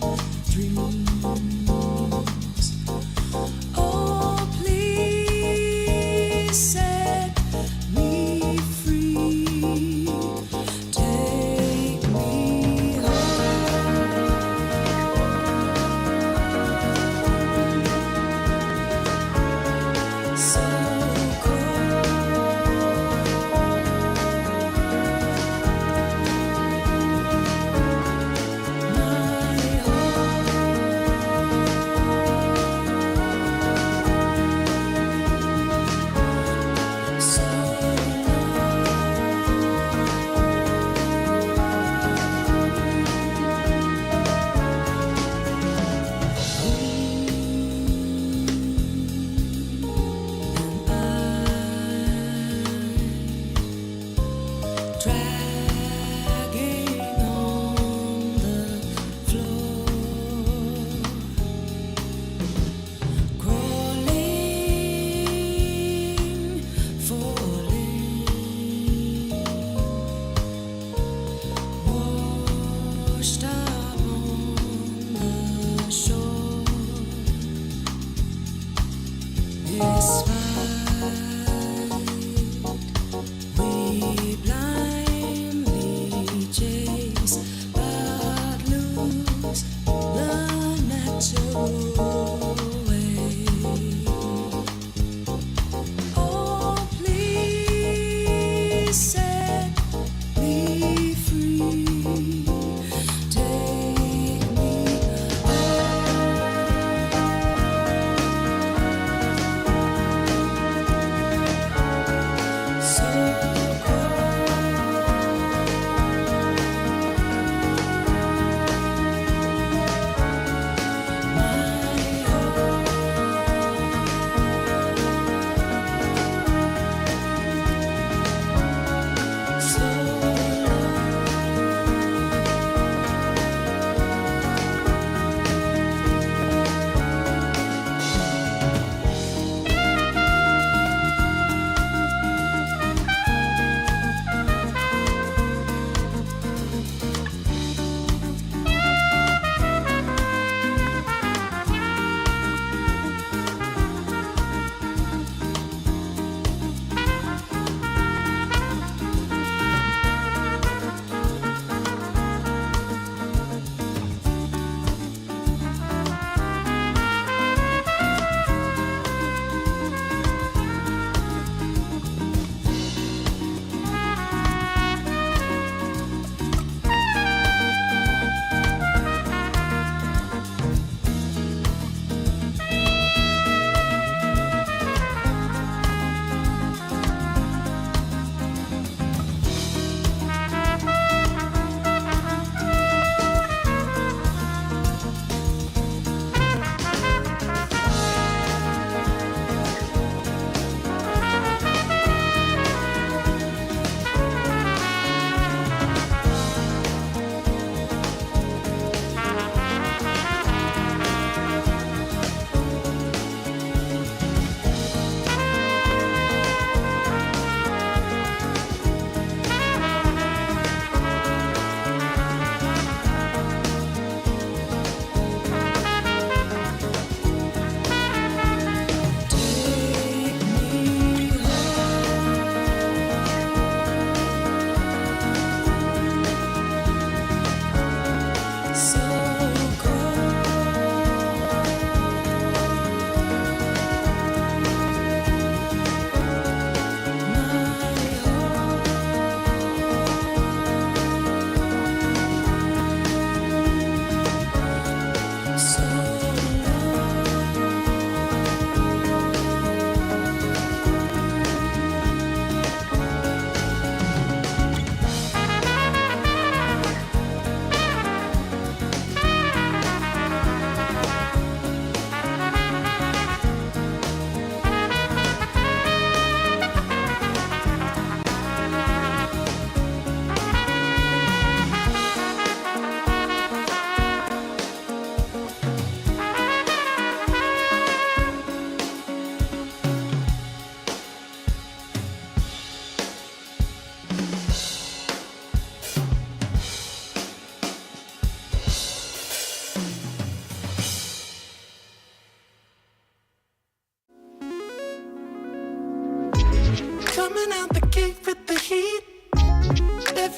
S8: dreams. Oh, please set me free. Take me home. So dragging on the floor, crawling, falling, washed up on the shore. This fight we blindly chase, but lose the natural way. Oh, please set me free. Take me home. So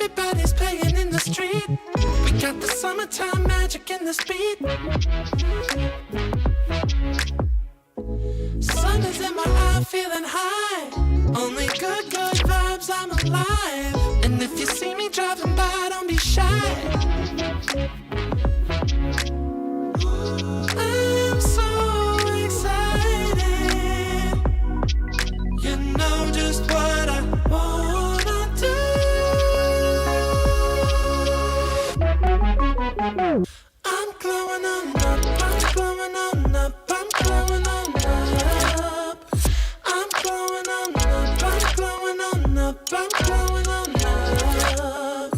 S8: Everybody's playing in the street. We got the summertime magic in this beat. Sun is in my eye, feeling high. Only good vibes, I'm alive. And if you see me driving by, don't be shy. I'm so excited. You know just what I wanna do. I'm glowing on up, I'm glowing on up, I'm glowing on up. I'm glowing on up, I'm glowing on up, I'm glowing on up.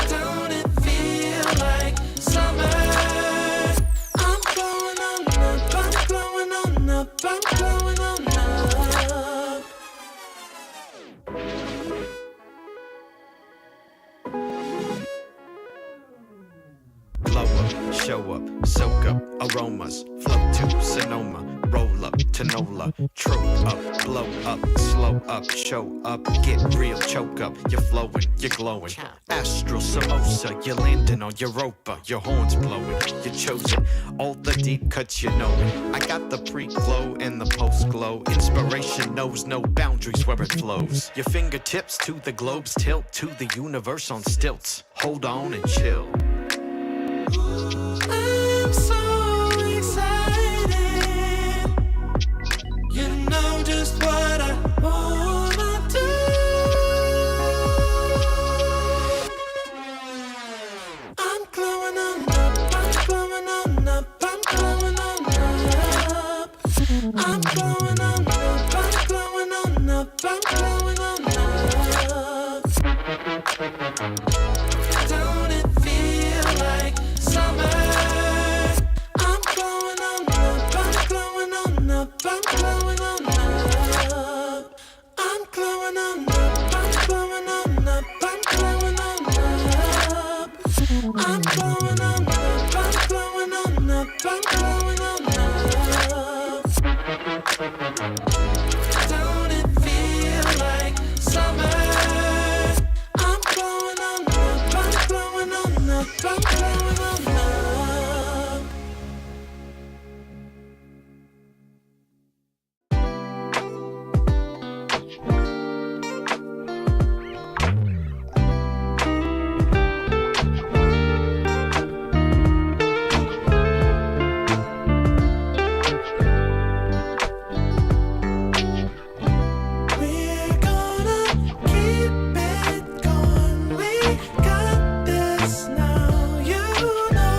S8: Don't it feel like summer? I'm glowing on up, I'm glowing on up, I'm glowing on up.
S7: Blow up, show up, soak up aromas, float to Sonoma, roll up to Nola, trope up, blow up, slow up, show up, get real, choke up, you're flowing, you're glowing. Astral samosa, you're landing on Europa, your horns blowing, you're chosen, all the deep cuts you know it. I got the pre-glow and the post-glow, inspiration knows no boundaries where it flows. Your fingertips to the globes tilt to the universe on stilts, hold on and chill.
S8: I'm so excited. You know just what I wanna do. I'm glowing on up, I'm glowing on up, I'm glowing on up. I'm glowing on up, I'm glowing on up, I'm glowing on up. Don't it feel like summer? I'm glowing on up, I'm glowing on up, I'm glowing on up. I'm glowing on up, I'm glowing on up, I'm glowing on up. I'm glowing on up, I'm glowing on up, I'm glowing on up. Don't it feel like summer? I'm glowing on up, I'm glowing on up, I'm glowing on up. We're gonna keep it going. We got this now, you know.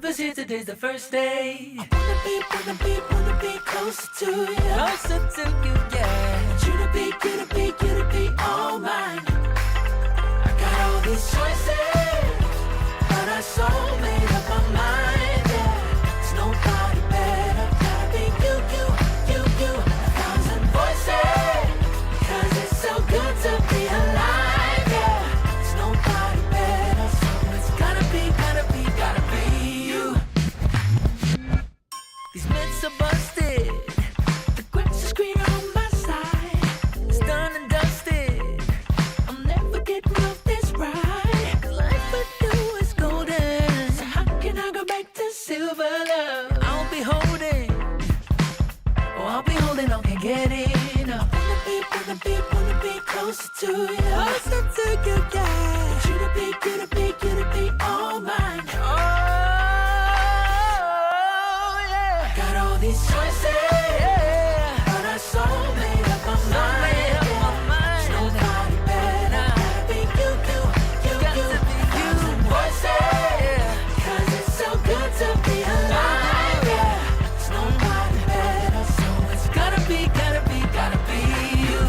S8: of us here, today's the first day. I wanna be closer to you. Closer to you, yeah. You to be all mine. I got all these choices, but I so made up my mind, yeah. There's nobody better, gotta be you. A thousand voices, 'cause it's so good to be alive, yeah. There's nobody better, so it's gotta be you. These myths are busted, the grass is greener on my side. It's done and dusted, I'm never getting off this ride. 'Cause life with you is golden, so how can I go back to silver love? I'll be holding on, can't get enough. Wanna be closer to you. Closer to you, yeah. You to be all mine. Oh, yeah. Got all these choices, yeah. But I so made up my mind. There's nobody better, gotta be you. Got to be you. Voices, yeah. 'Cause it's so good to be alive, yeah. There's nobody better, so it's gotta be you.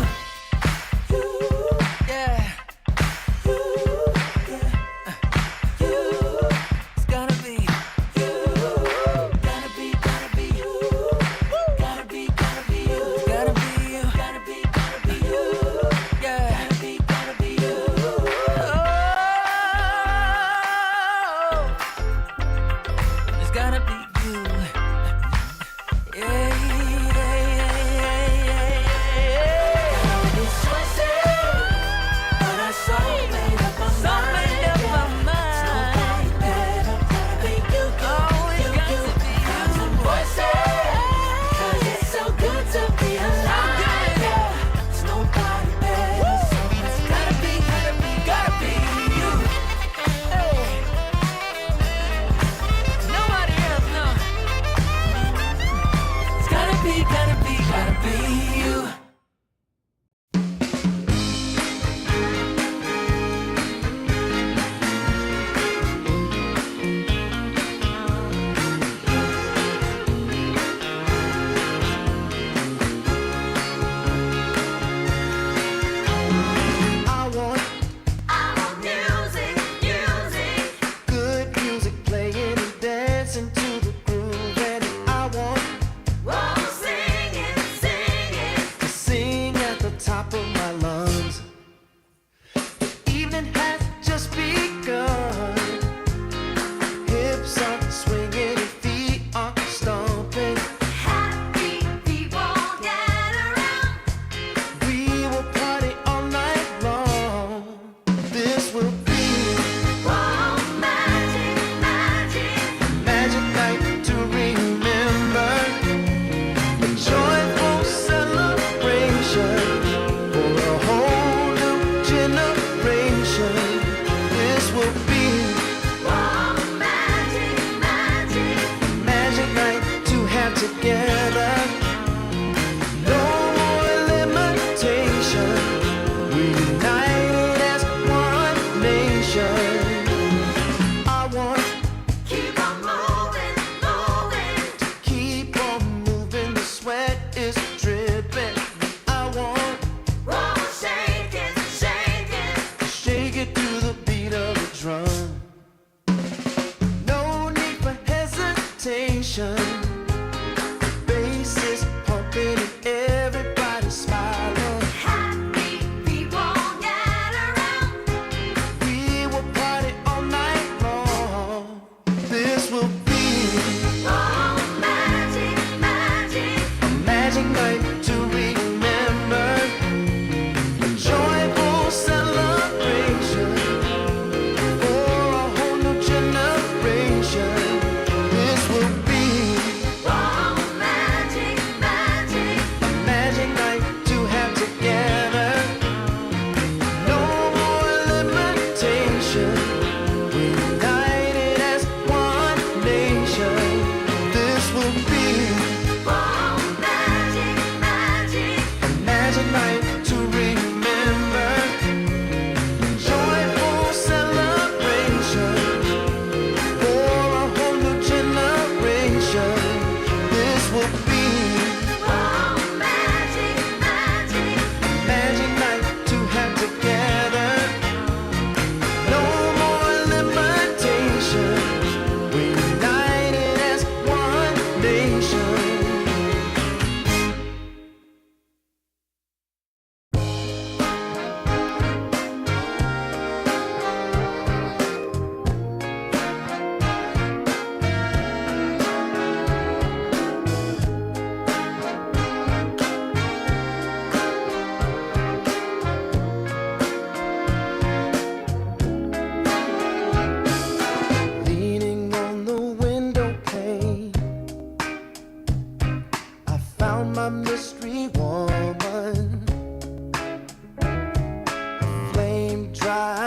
S8: Yeah. It's gotta be you. Gotta be you. Gotta be you. Gotta be you. Yeah. Gotta be you. Oh. It's gotta be you. Yeah. Got all these choices, but I so made up my mind. Nobody better, gotta be you. Thousand voices, 'cause it's so good to be alive, yeah. There's nobody better, so it's gotta be you. Hey. Nobody else, no. It's gotta be you.
S1: I want good music playing and dancing to the groove, and I want to sing at the top of my lungs. The evening has just begun. Hips are swinging and feet are stomping. We will party all night long. This will be magic night to remember. A joyful celebration for a whole new generation. This will be magic night to have together. No more limitation. We united as one nation. I want
S8: Keep on moving.
S1: to keep on moving. The sweat is dripping. I want
S8: Roll, shake it.
S1: to shake it to the beat of the drum. No need for hesitation. The bass is pumping and everybody's smiling.
S8: Happy people gather round.
S1: We will party all night long. This will be
S8: Oh, magic.
S1: a magic night to remember. A joyful celebration for a whole new generation. This will be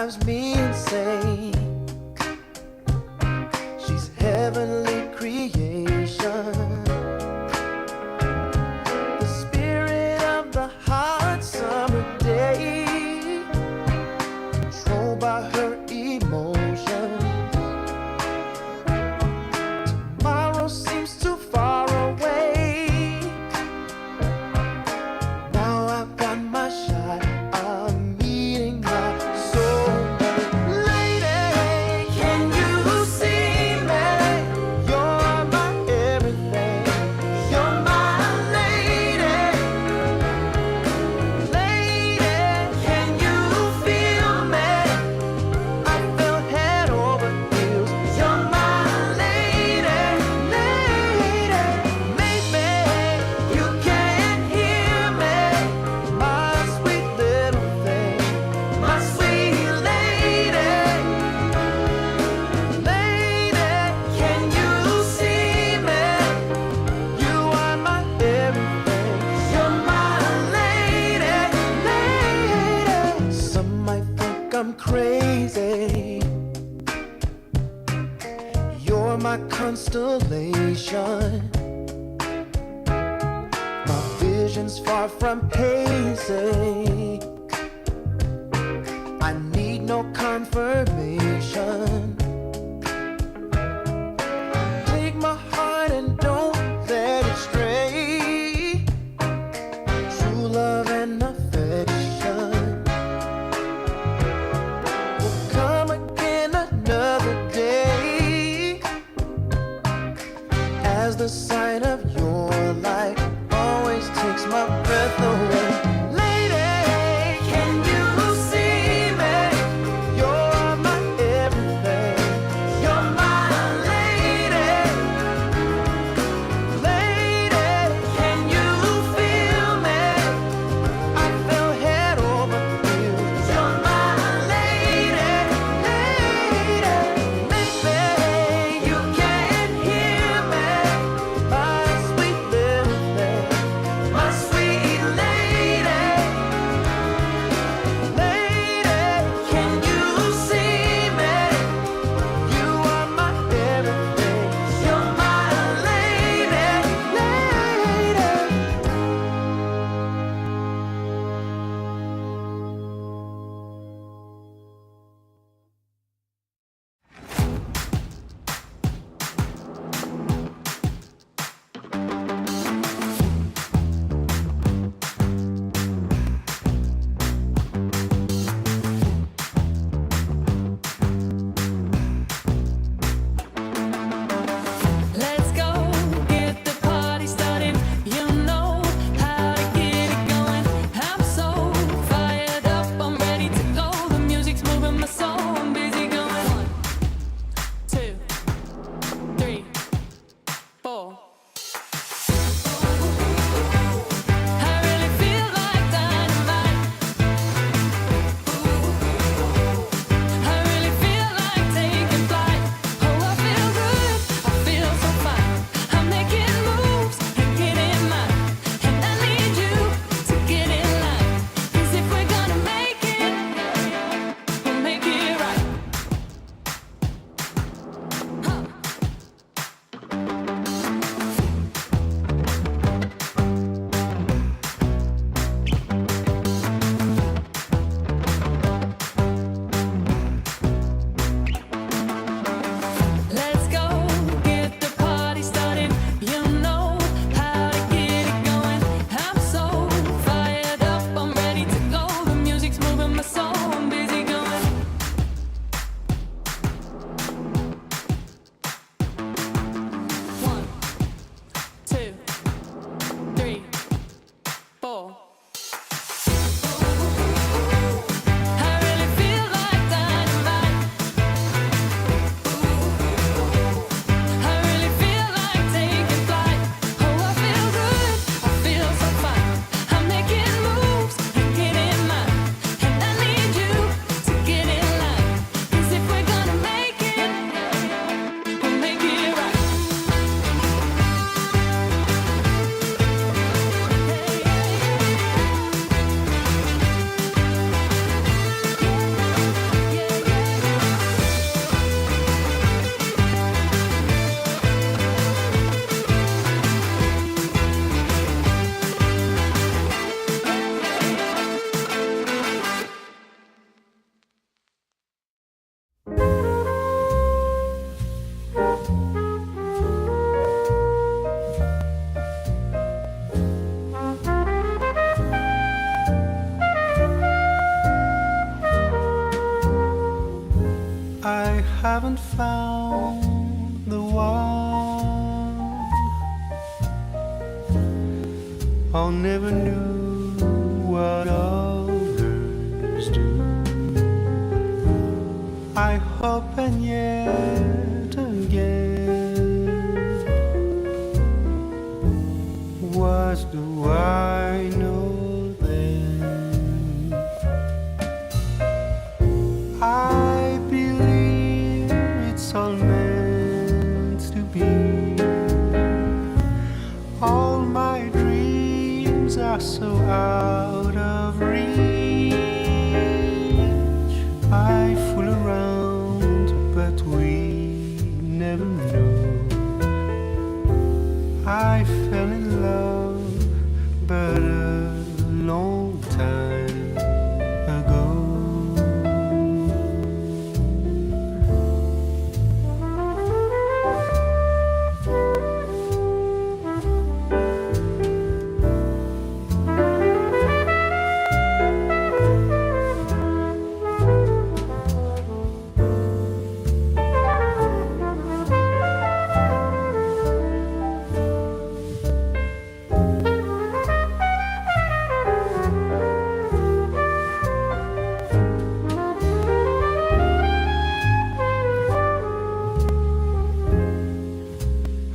S1: drives me insane. She's heavenly creation, the spirit of the hot summer day, controlled by her emotion. Tomorrow seems too far away. Now I've got my shot. I'm meeting my soulmate. Lady, can you see me? You're my everything. You're my lady. Lady, can you feel me? I feel head over heels. You're my lady, lady. Maybe you can't hear me, my sweet little thing, my sweet lady. Lady, can you see me? You are my everything. You're my lady, lady. Some might think I'm crazy. You're my constellation. My vision's far from hazy. I need no confirmation. Take my heart and don't let it stray. True love and affection will come again another day, as the sight of your light always takes my breath away. Lady, can you see me? You're my haven't found the one. I never knew what others do. I hope and yet again, what do I know then? I believe it's all meant to be. All my dreams are so out of reach. I fool around, but we never know. I fell in love, but a long time ago.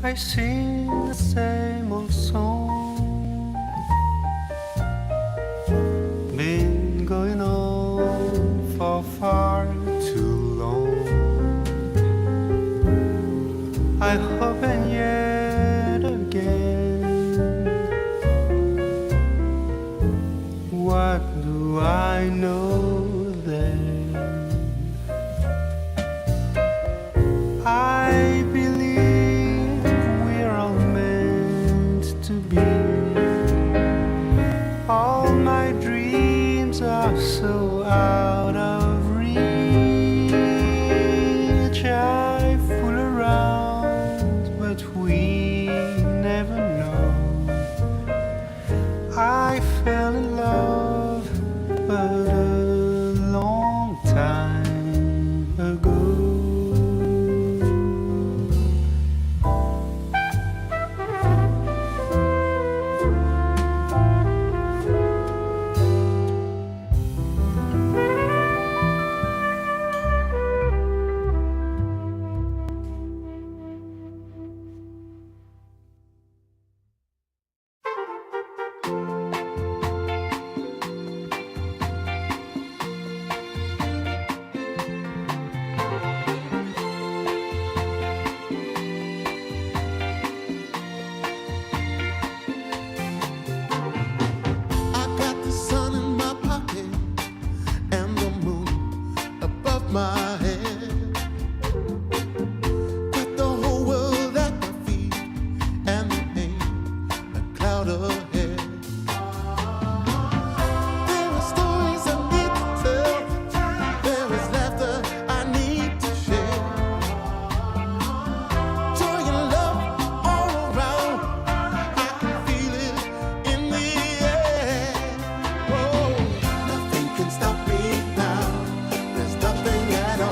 S1: I sing the same old song, been going on for far too long. I hope and yet again, what do I know then? I believe we're all meant to be. All my dreams are so out of reach. I fool around, but we never know. I fell in love, but a long time ago.
S2: I got the sun in my pocket and the moon above my head. Got the whole world at my feet and there ain't a cloud ahead. There are stories I need to tell. There is laughter I need to share. Joy and love all around. I can feel it in the air. Whoa, nothing can stop me now. There's nothing at all.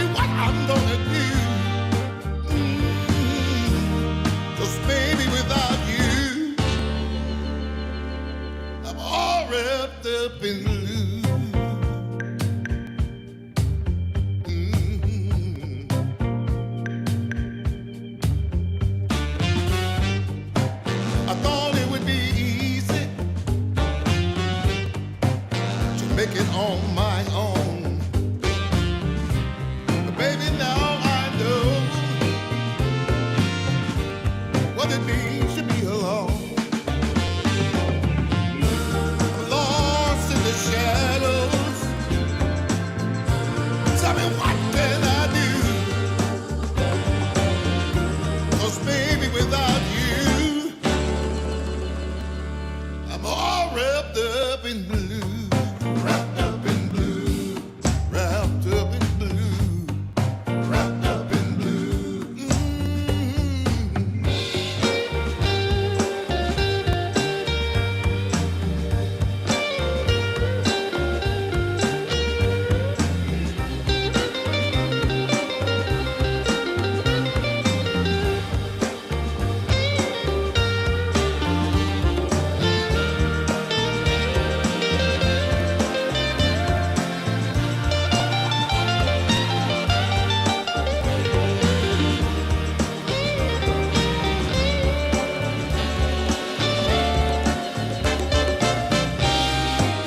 S6: me what I'm gonna do. 'Cause baby, without you, I'm all wrapped up in blue. I thought it would be easy to make it on my own. But baby, now I know what it means to be alone. Lost in the shadows. Tell me what can I do? 'Cause baby, without you, I'm all wrapped up in blue. Wrapped up in blue. Wrapped up in blue. Wrapped up in blue.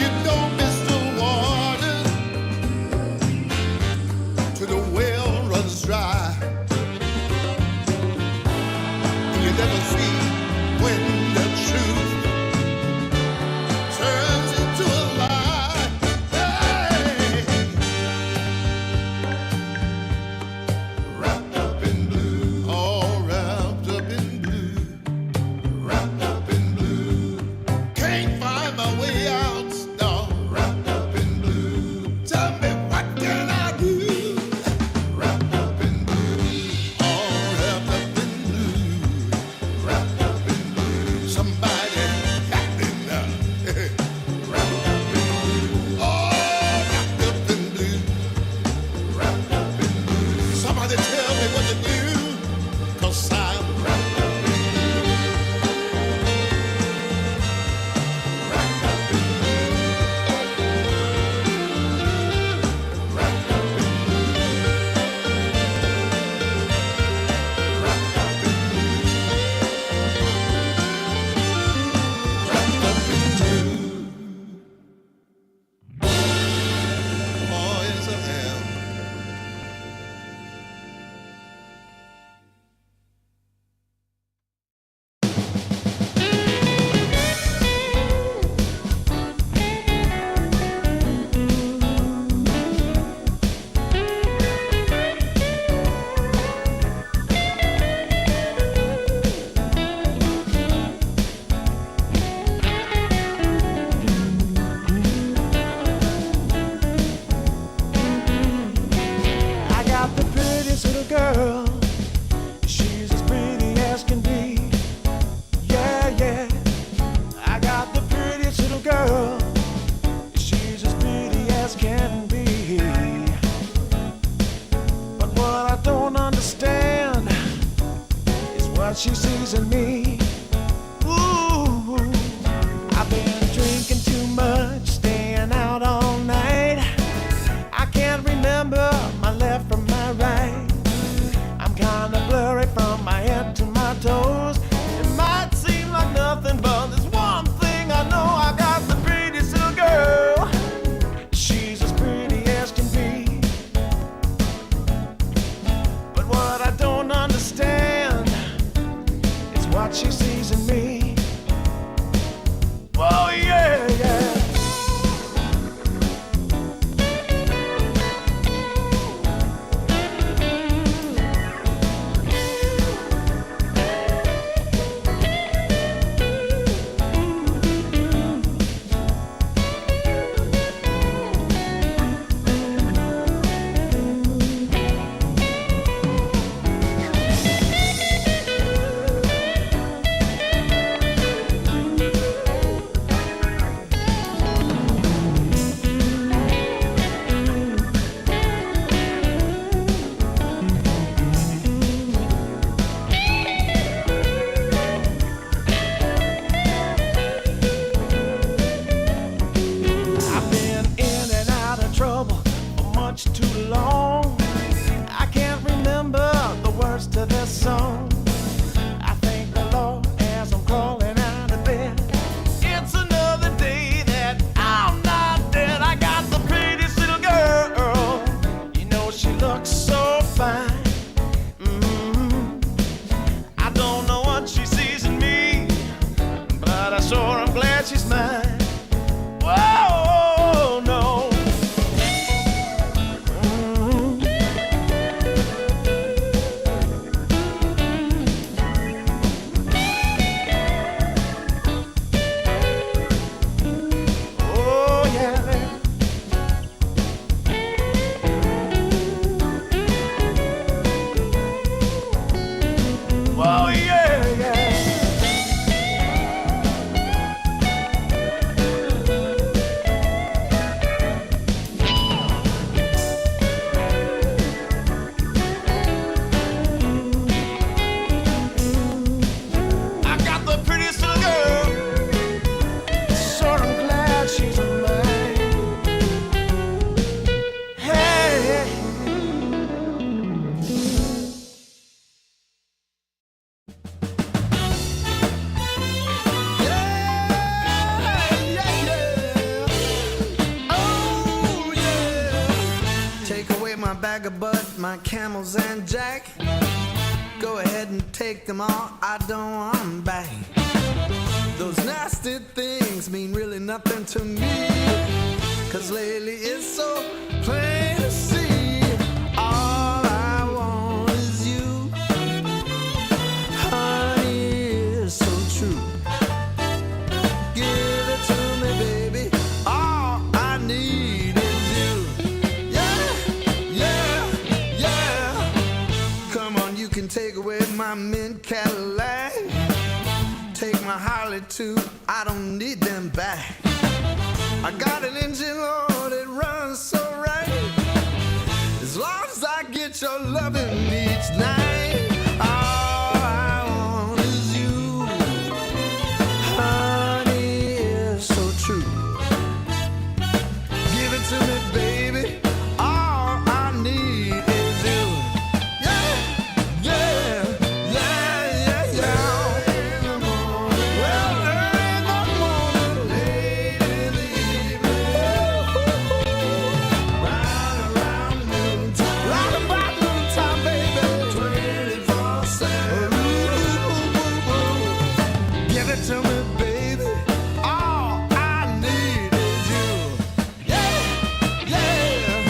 S6: You don't miss the water till the well runs dry. You never see when the truth turns into a lie. Hey. Wrapped up in blue, all wrapped up in blue. Wrapped up in blue, can't find my way out. No, wrapped up in blue. Tell me what can I do? Wrapped up in blue, all wrapped up in blue. Wrapped up in blue, somebody help me now. Wrapped up in blue, all wrapped up in blue. Wrapped up in blue, somebody tell me what to do. 'Cause I'm wrapped up in blue. Wrapped up in blue. Wrapped up in blue. Wrapped up in blue. Wrapped up in blue. Oh, yes, I am. I got the prettiest little girl. She's as pretty as can be. Yeah, yeah. I got the prettiest little girl. She's as pretty as can be. But what I don't understand is what she sees in me. Ooh, I've been drinking too much, staying out all night. I can't remember my left from my right. I'm kinda blurry from my head to my toes. It might seem like nothing, but there's one thing I know. I got the prettiest little girl. She's as pretty as can be. But what I don't understand is
S1: much too long. I can't remember the words to this song. I thank the Lord as I'm crawling out of bed. It's another day that I'm not dead. I got the prettiest little girl. You know she looks so fine. I don't know what she sees in me, but I sure am glad she's mine. Whoa, no. Oh, yeah. Oh, yeah, yeah. I got the prettiest little girl. Sure, I'm glad she's mine. Hey.
S2: Oh, yeah. Take away my bag of bud, my camels and jack. Go ahead and take them all, I don't want them back. Those nasty things mean really nothing to me, 'cause lately it's so plain to see. All I want is you. Honey, is so true. Give it to me, baby. All I need is you. Yeah, yeah, yeah. Come on, you can take away my mint Cadillac. Take my Harley too, I don't need them back. I got an engine, Lord, it runs so right. As long as I get your loving each night. All I want is you. Honey, is so true. Give it to me, baby. All I need is you. Yeah, yeah, yeah, yeah, yeah. Well, early in the morning, late in the evening, right around noontime, right about noontime, baby, 24/7. Give it to me, baby. All I need is you. Yeah, yeah, yeah.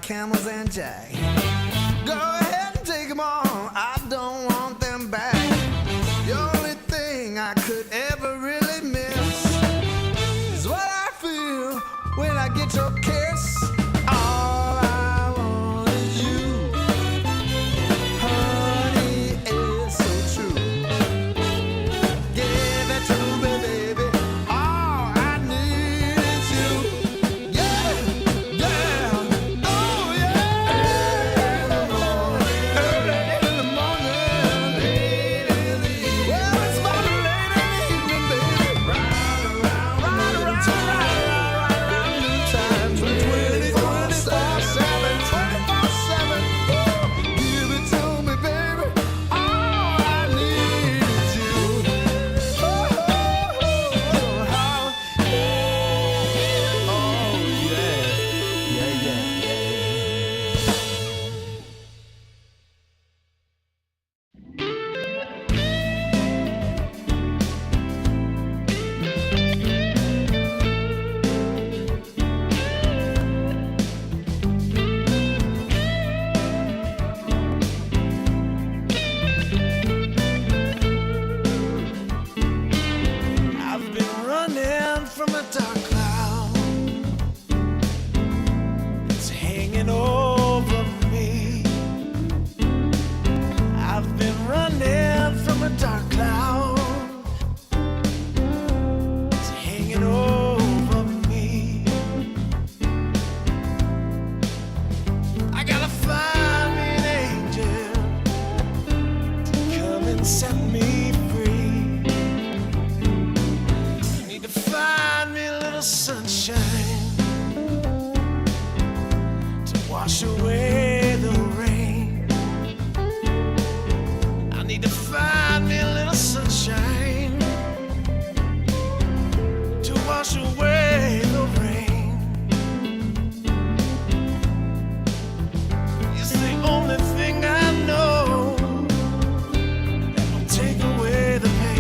S2: Camels and jack. Go ahead and take them all, I don't want them back. The only thing I could ever really miss is what I feel when I get your kiss. All I want is you. Honey, it's so true. Give it to me, baby. All I need is you. Yeah, yeah. Oh, yeah. Early in the morning, late in the evening. Well, it's about late in the evening, baby. Right around noontime, 24/7.
S1: wash away the rain. I need to find me a little sunshine to wash away the rain. It's the only thing I know that will take away the pain.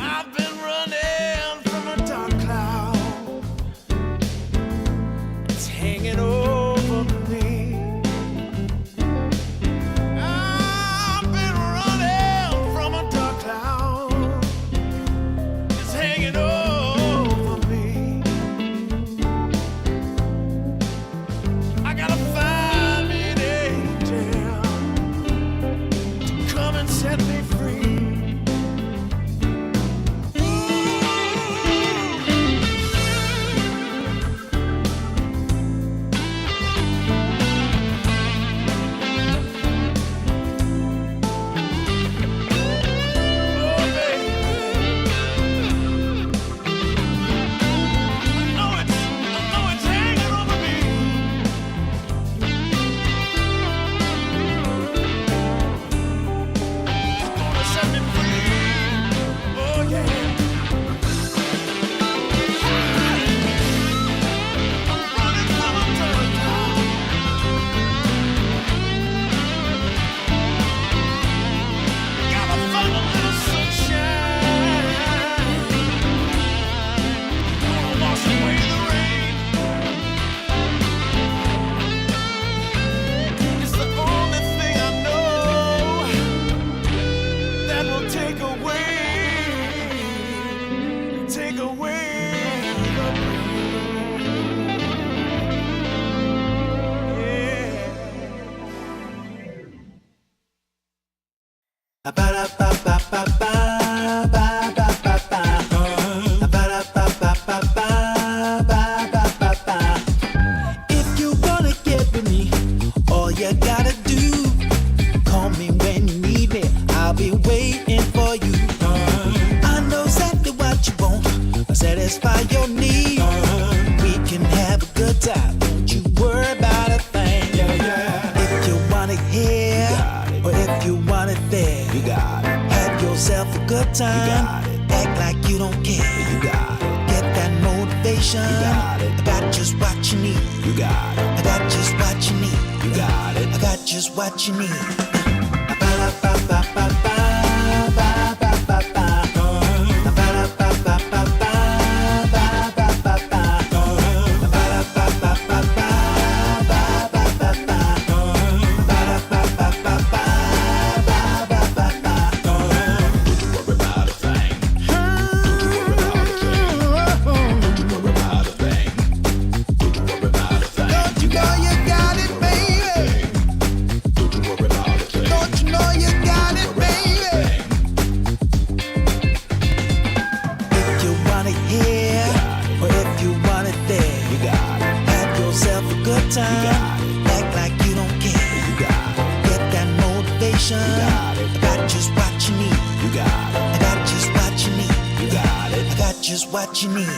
S1: I've been running from a dark cloud. It's hanging over me. I've been running from a dark cloud. It's hanging over me. I gotta find me an angel to come and set me free. Take away the pain.
S8: If you wanna get with me, all you gotta do, call me when you need me. I'll be waiting for you. I know exactly what you want. I'll satisfy your need. We can have a good time. Don't you worry about a thing. If you want it here, or if you want it there, you got it. Have yourself a good time. Act like you don't care. You got it. Get that motivation. You got it. I got just what you need. You got it. I got just what you need. You got it. I got just what you need.
S1: Don't you know you got it, baby? Don't you know you got it, baby?
S8: If you want it here, or if you want it there, you got it. Have yourself a good time. Act like you don't care. You got it. Get that motivation. You got it. I got just what you need. You got it. I got just what you need. You got it. I got just what you need.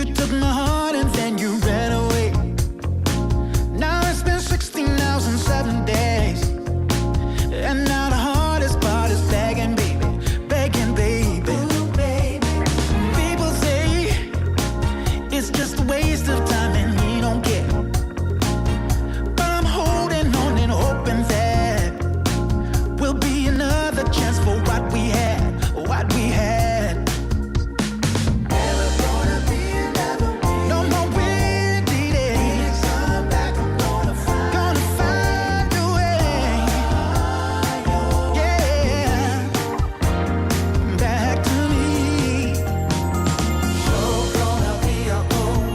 S1: You took my heart and then you ran away. Now it's been 16 hours and 7 days. And now the hardest part is begging, baby. Begging, baby. Ooh, baby. People say it's just a waste of time and you don't get it. But I'm holding on and hoping that will be another chance for what we had. What we had. Never gonna be another way. No more windy days. Come back, I'm gonna find a way. Yeah, back to me. You're gonna be a old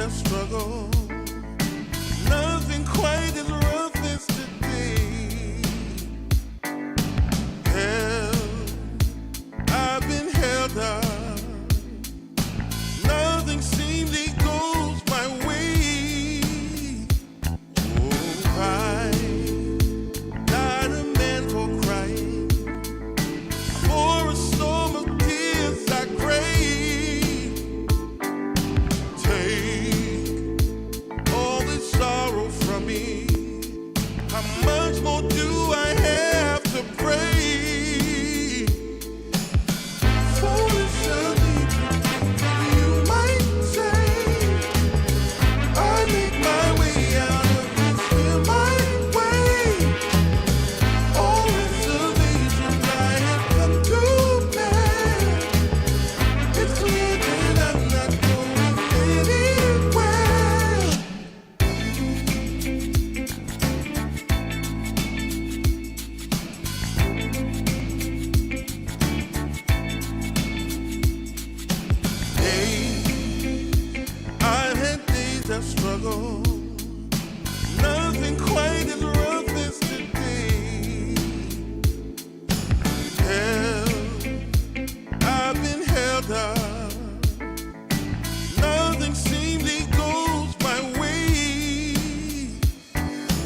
S6: of struggle. Nothing quite as rough as today. Held, I've been held up. Nothing seemingly goes my way. Oh, I not a man for crying. For a storm of tears I crave. Take all this sorrow from me. How much more do I have to pray? Foolish of me, you might say. I make my way out of this here my way. All reservations I have come to bear. It's clear that I'm not going anywhere. I've had days of struggle. Nothing quite as rough as today. Held, I've been held up. Nothing seemingly goes my way.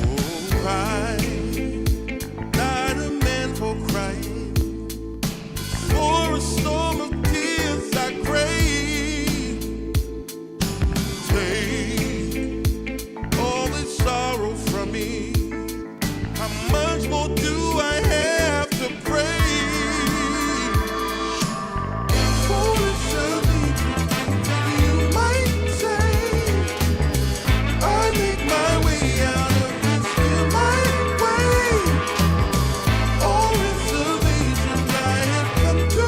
S6: Oh, I not a man for crying. For a storm of tears I crave. Take all this sorrow from me. How much more do I have to pray? Foolish of me, you might say. I make my way out of this here my way. All reservations I have come to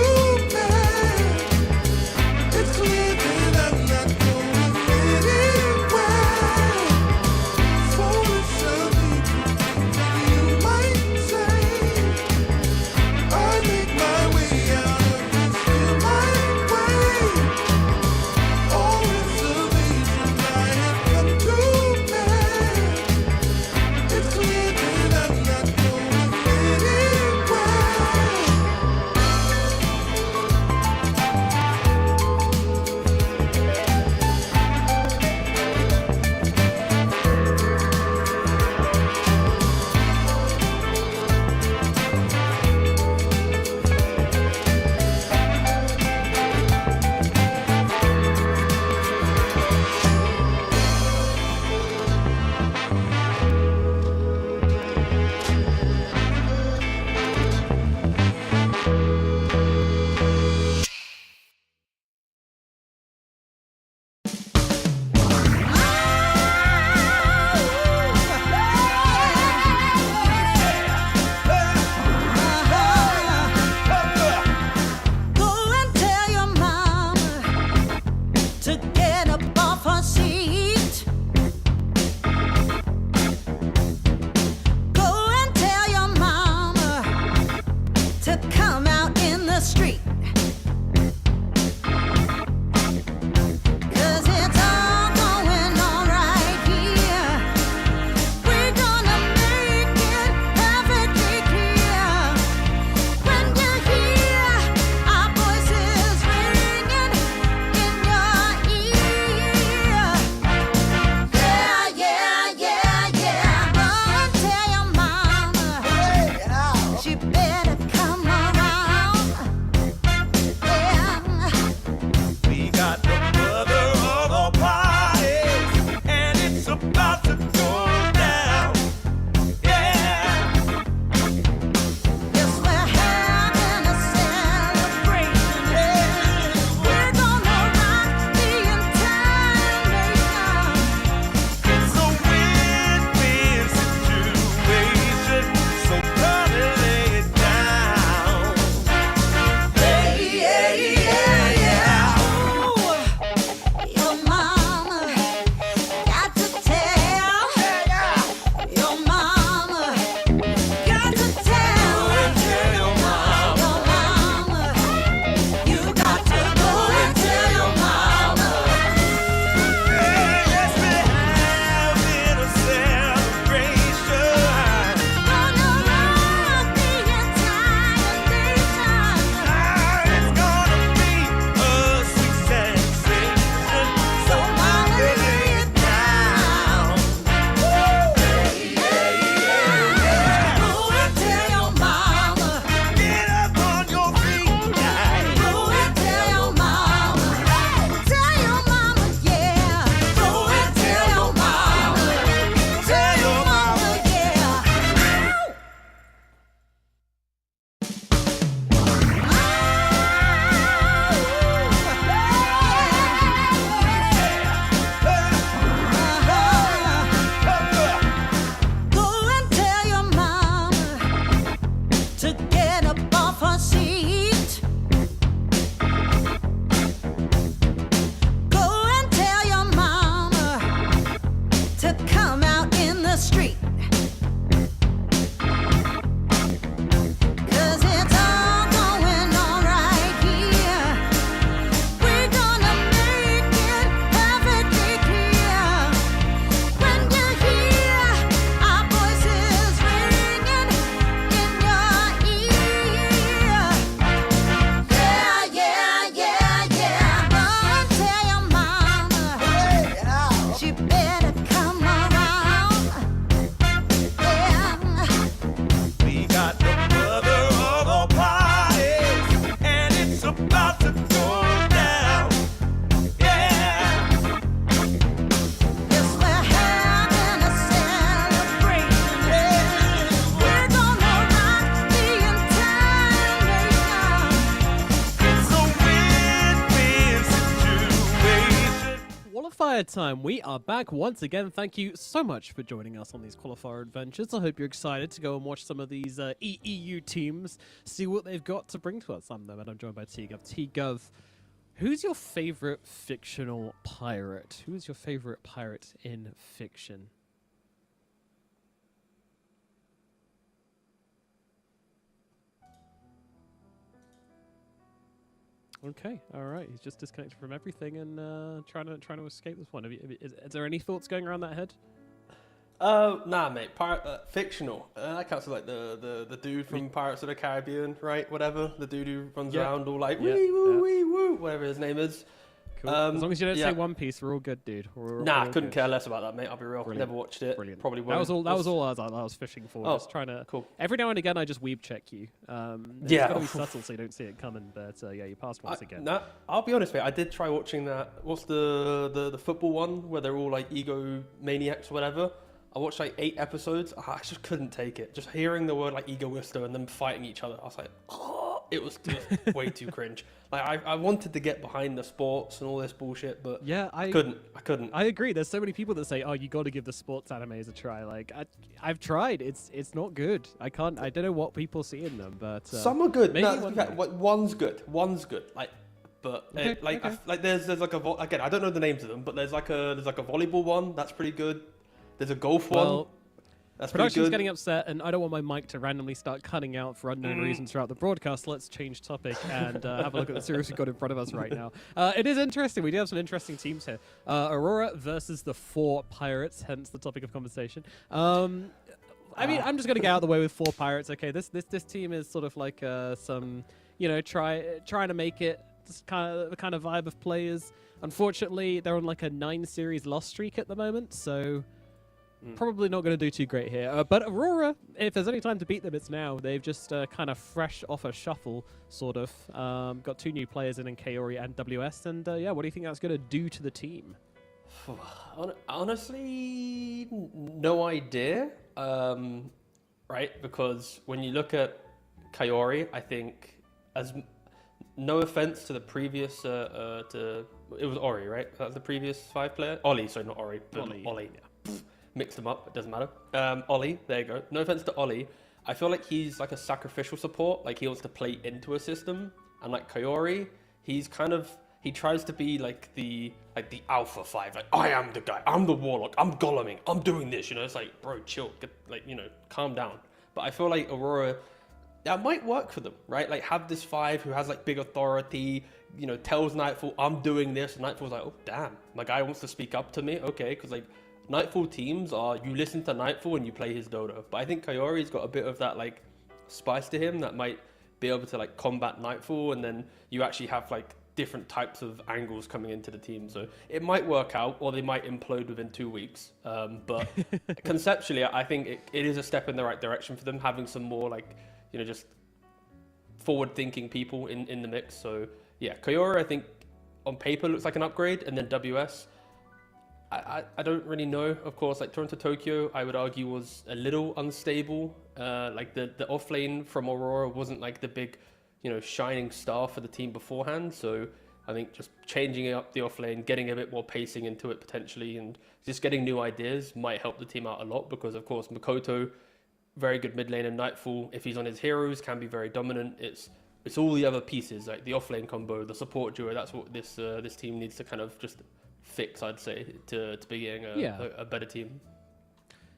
S6: bear. It's clear that I'm not going anywhere. Foolish of me, you might say. I make my way out of this here my way. All reservations I have come to bear. It's clear that I'm not going anywhere.
S3: qualifier time. We are back once again. Thank you so much for joining us on these qualifier adventures. I hope you're excited to go and watch some of these EEU teams, see what they've got to bring to us. I'm Nomad. I'm joined by T-Gov. T-Gov, who's your favorite fictional pirate? Who is your favorite pirate in fiction? Okay, all right. He's just disconnected from everything and trying to escape this one. Is there any thoughts going around that head?
S4: Nah, mate. Fictional. That counts as like the dude from Pirates of the Caribbean, right? Whatever. The dude who runs around all like wee woo wee woo, whatever his name is.
S3: Cool. As long as you don't say One Piece, we're all good, dude.
S4: Nah, couldn't care less about that, mate. I'll be real. Never watched it.
S3: Brilliant.
S4: Probably won't.
S3: That was all I was fishing for.
S4: Oh,
S3: just trying to.
S4: Cool.
S3: Every now and again, I just weeb check you. It's
S4: Yeah.
S3: gotta be subtle so you don't see it coming. But yeah, you passed once again.
S4: Nah, I'll be honest, mate. I did try watching that. What's the football one where they're all like ego maniacs or whatever? I watched like 8 episodes. I just couldn't take it. Just hearing the word like egoisto and them fighting each other, I was like, oh, it was just way too cringe. Like I wanted to get behind the sports and all this bullshit, but
S3: yeah,
S4: I couldn't.
S3: I agree. There's so many people that say, "Oh, you got to give the sports animes a try." Like I've tried. It's not good. I can't. I don't know what people see in them, but
S4: some are good.
S3: Maybe
S4: one's good. One's good. Like. But
S3: okay,
S4: like there's like again, I don't know the names of them, but there's like a volleyball one that's pretty good. There's a golf one. That's
S3: production's
S4: good.
S3: getting upset, and I don't want my mic to randomly start cutting out for unknown reasons throughout the broadcast. Let's change topic and have a look at the series we've got in front of us right now. It is interesting. We do have some interesting teams here. Aurora versus the 4 Pirates, hence the topic of conversation. I mean, I'm just going to get out of the way with 4 Pirates. Okay, this team is sort of like some, trying to make it just the kind of vibe of players. Unfortunately, they're on like a 9-series loss streak at the moment, so probably not going to do too great here. But Aurora, if there's any time to beat them, it's now. They've just kind of fresh off a shuffle, sort of. Got 2 new players in Kaori and WS, and yeah, what do you think that's going to do to the team?
S4: Honestly, no idea. Right, because when you look at Kaori, I think, as no offense to the previous, it was Ori, right? That was the previous 5 player. Ollie, sorry, not Ori, but Ollie. Yeah. Mixed them up, it doesn't matter. Ollie, there you go. No offense to Ollie. I feel like he's like a sacrificial support, like he wants to play into a system. And like Kaori, he tries to be like the alpha 5, like I am the guy, I'm the warlock, I'm goleming, I'm doing this, it's like, bro, chill, calm down. But I feel like Aurora, that might work for them, right? Like have this 5 who has like big authority, tells Nightfall, I'm doing this, and Nightfall's like, oh damn, my guy wants to speak up to me, okay, because like Nightfall teams are, you listen to Nightfall and you play his Dota. But I think Kaori's got a bit of that like spice to him that might be able to like combat Nightfall, and then you actually have like different types of angles coming into the team. So it might work out, or they might implode within 2 weeks. But conceptually, I think it is a step in the right direction for them, having some more like, just forward-thinking people in the mix. So yeah, Kaori, I think on paper looks like an upgrade, and then WS, I don't really know. Of course, like Toronto Tokyo, I would argue was a little unstable. Like the offlane from Aurora wasn't like the big, shining star for the team beforehand. So I think just changing up the offlane, getting a bit more pacing into it potentially, and just getting new ideas might help the team out a lot. Because of course, Makoto, very good mid lane, and Nightfall, if he's on his heroes, can be very dominant. It's all the other pieces, like the offlane combo, the support duo. That's what this team needs to kind of just fix, I'd say, to be getting a better team.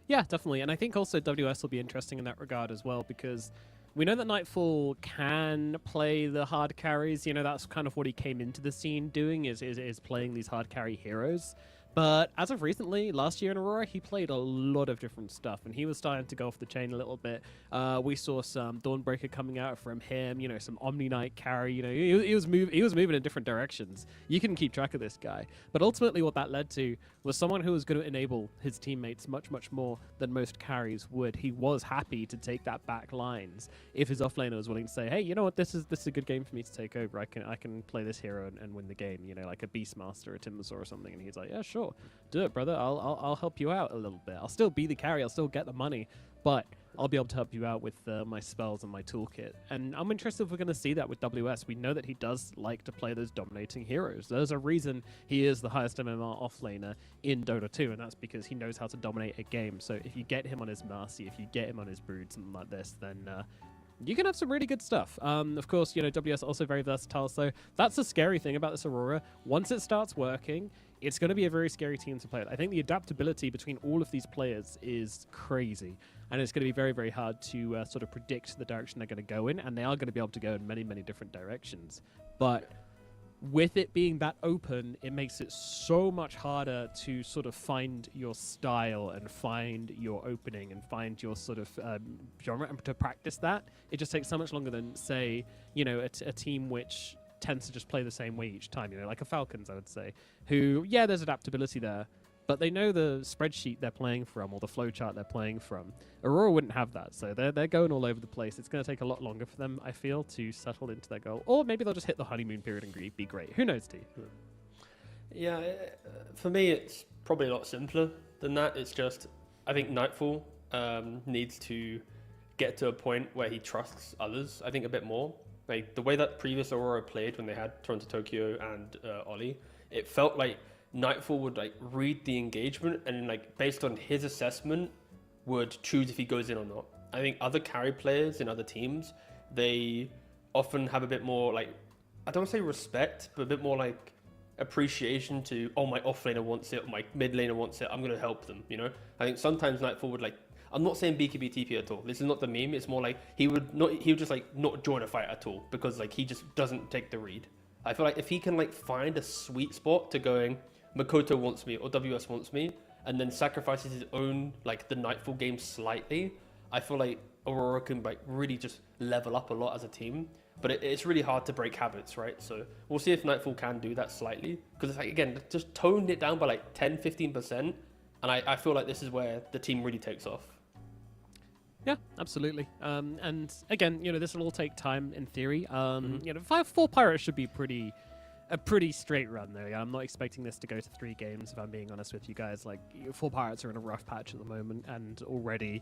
S3: Yeah, definitely. And I think also WS will be interesting in that regard as well, because we know that Nightfall can play the hard carries. That's kind of what he came into the scene doing, is playing these hard carry heroes. But as of recently, last year in Aurora, he played a lot of different stuff, and he was starting to go off the chain a little bit. We saw some Dawnbreaker coming out from him, some Omni Knight carry. He was moving in different directions. You can keep track of this guy. But ultimately, what that led to was someone who was going to enable his teammates much, much more than most carries would. He was happy to take that back lines if his offlaner was willing to say, hey, you know what, this is a good game for me to take over. I can play this hero and win the game. Like a Beastmaster, a Timbersaw or something. And he's like, yeah, sure. Do it, brother. I'll help you out a little bit. I'll still be the carry. I'll still get the money, but I'll be able to help you out with my spells and my toolkit. And I'm interested if we're going to see that with WS. We know that he does like to play those dominating heroes. There's a reason he is the highest MMR offlaner in Dota 2, and that's because he knows how to dominate a game. So if you get him on his Marcy, if you get him on his Brood, something like this, then you can have some really good stuff. Of course, you know, WS also very versatile, so that's the scary thing about this Aurora. Once it starts working, it's going to be a very scary team to play with. I think the adaptability between all of these players is crazy, and it's going to be very, very hard to sort of predict the direction they're going to go in, and they are going to be able to go in many, many different directions. But with it being that open, it makes it so much harder to sort of find your style and find your opening and find your sort of genre, and to practice that, it just takes so much longer than, say, you know, a team which tends to just play the same way each time, you know, like a Falcons, I would say, who, yeah, there's adaptability there, but they know the spreadsheet they're playing from or the flowchart they're playing from. Aurora wouldn't have that, so they're going all over the place. It's going to take a lot longer for them, I feel, to settle into their goal. Or maybe they'll just hit the honeymoon period and be great. Who knows, T?
S4: Yeah, for me, it's probably a lot simpler than that. It's just, I think Nightfall needs to get to a point where he trusts others, I think, a bit more. Like, the way that previous Aurora played when they had Toronto Tokyo and Ollie, it felt like Nightfall would, like, read the engagement and, like, based on his assessment, would choose if he goes in or not. I think other carry players in other teams, they often have a bit more, like, I don't want to say respect, but a bit more, like, appreciation to, oh, my offlaner wants it, or my mid laner wants it, I'm going to help them, you know? I think sometimes Nightfall would, like, I'm not saying BKB TP at all. This is not the meme. It's more like he would just like not join a fight at all because like he just doesn't take the read. I feel like if he can like find a sweet spot to going, Makoto wants me or WS wants me, and then sacrifices his own like the Nightfall game slightly, I feel like Aurora can like really just level up a lot as a team. But it's really hard to break habits, right? So we'll see if Nightfall can do that slightly because it's like again just toned it down by like 10-15%, and I feel like this is where the team really takes off.
S3: Yeah, absolutely. And again, you know, this will all take time in theory. You know, 4 Pirates should be a pretty straight run there. Yeah, I'm not expecting this to go to 3 games, if I'm being honest with you guys. Like, 4 Pirates are in a rough patch at the moment, and already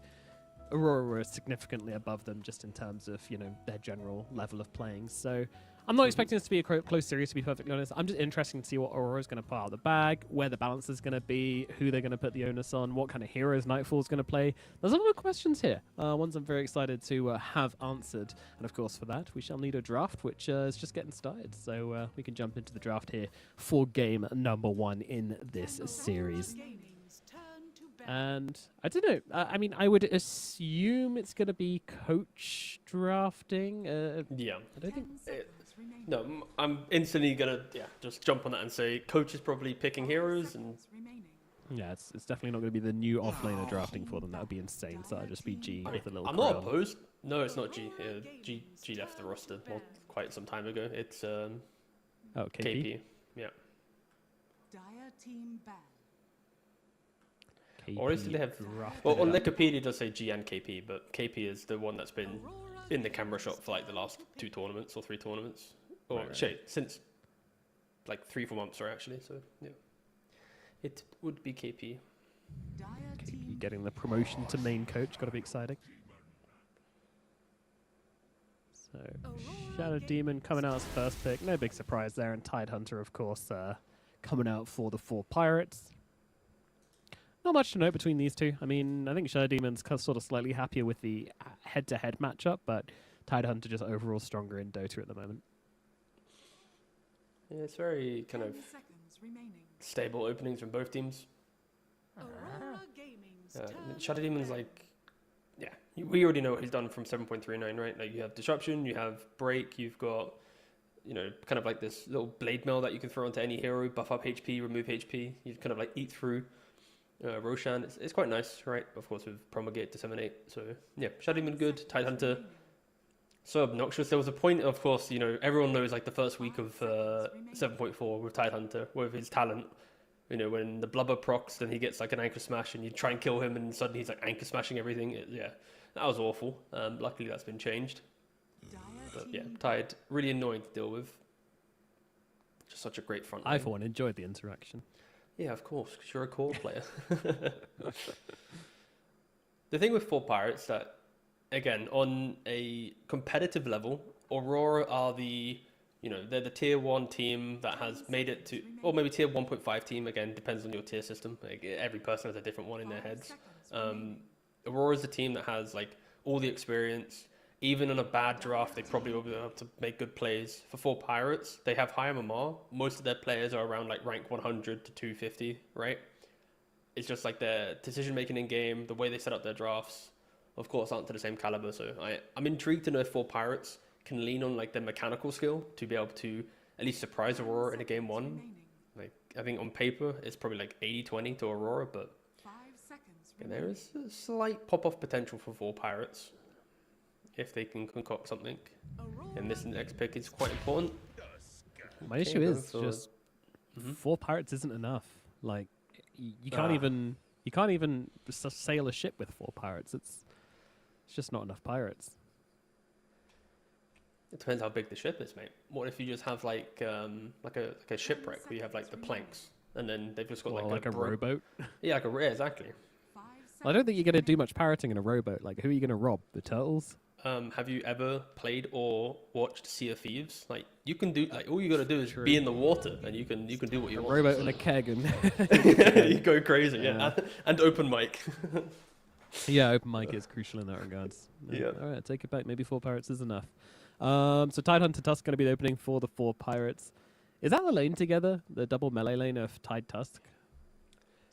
S3: Aurora is significantly above them just in terms of, you know, their general level of playing. So I'm not expecting this to be a close series, to be perfectly honest. I'm just interested to see what Aurora is going to pull out of the bag, where the balance is going to be, who they're going to put the onus on, what kind of heroes Nightfall is going to play. There's a lot of questions here, ones I'm very excited to have answered. And of course, for that, we shall need a draft, which is just getting started. So we can jump into the draft here for game number 1 in this series. And I don't know. I mean, I would assume it's going to be coach drafting.
S4: Yeah.
S3: I don't think.
S4: No, I'm instantly gonna just jump on that and say coach is probably picking heroes and.
S3: Yeah, it's definitely not going to be the new offlaner drafting for them. That would be insane. So that'd just be G with a little.
S4: I'm not opposed. No, it's not G. G left the roster quite some time ago. It's KP. Yeah.
S8: Dire team ban.
S4: Or is they have? Well, on Wikipedia it does say G and KP, but KP is the one that's been in the camera shot for like the last 2 tournaments or 3 tournaments, or since like 3-4 months, right? Actually, so yeah, it would be KP.
S3: KP getting the promotion to main coach, got to be exciting. So Shadow Demon coming out as first pick, no big surprise there, and Tidehunter, of course, coming out for the 4 Pirates. Not much to note between these two. I mean, I think Shadow Demon's sort of slightly happier with the head-to-head matchup, but Tidehunter just overall stronger in Dota at the moment.
S4: Yeah, it's very kind of stable openings from both teams. Shadow Demon's like, we already know what he's done from 7.39, right? Like you have Disruption, you have Break, you've got, you know, kind of like this little blade mail that you can throw onto any hero, buff up HP, remove HP. You kind of like eat through. Roshan, it's quite nice, right? Of course, with Promulgate, Disseminate. So, yeah, Shadow Demon good. Tidehunter, so obnoxious. There was a point, of course, you know, everyone knows like the first week of 7.4 with Tidehunter, with his talent. You know, when the blubber procs, then he gets like an anchor smash and you try and kill him and suddenly he's like anchor smashing everything. That was awful. Luckily, that's been changed. But yeah, Tide, really annoying to deal with. Just such a great front line.
S3: I, for one, enjoyed the interaction.
S4: Yeah, of course, because you're a core player. The thing with 4 Pirates that again, on a competitive level, Aurora are they're the tier 1 team that has made it to, or maybe tier 1.5 team, again, depends on your tier system. Like, every person has a different one in their heads. Aurora is the team that has like all the experience. Even in a bad draft, they probably will be able to make good plays. For 4 Pirates, they have high MMR. Most of their players are around like rank 100 to 250, right? It's just like their decision making in game, the way they set up their drafts, of course, aren't to the same caliber. So I'm intrigued to know if 4 Pirates can lean on like their mechanical skill to be able to at least surprise Aurora in a game 1. Like, I think on paper it's probably like 80-20 to Aurora, but there is a slight pop-off potential for 4 Pirates if they can concoct something. And this next pick is quite important.
S3: My issue is just 4 Pirates isn't enough. Like, you can't even sail a ship with 4 Pirates. It's just not enough pirates.
S4: It depends how big the ship is, mate. What if you just have like a shipwreck where you have like the planks and then they've just got like
S3: a rowboat?
S4: Yeah, exactly.
S3: I don't think you're going to do much pirating in a rowboat. Like, who are you going to rob? The turtles?
S4: Have you ever played or watched Sea of Thieves? Like, you can do, like, all you got to do is be in the water and you can do what you want.
S3: Rowboat and a keg and
S4: you go crazy, yeah. And open mic.
S3: Yeah, open mic is crucial in that regards.
S4: Yeah.
S3: All right, take it back. Maybe 4 Pirates is enough. So Tidehunter Tusk going to be the opening for the 4 Pirates. Is that the lane together? The double melee lane of Tide Tusk?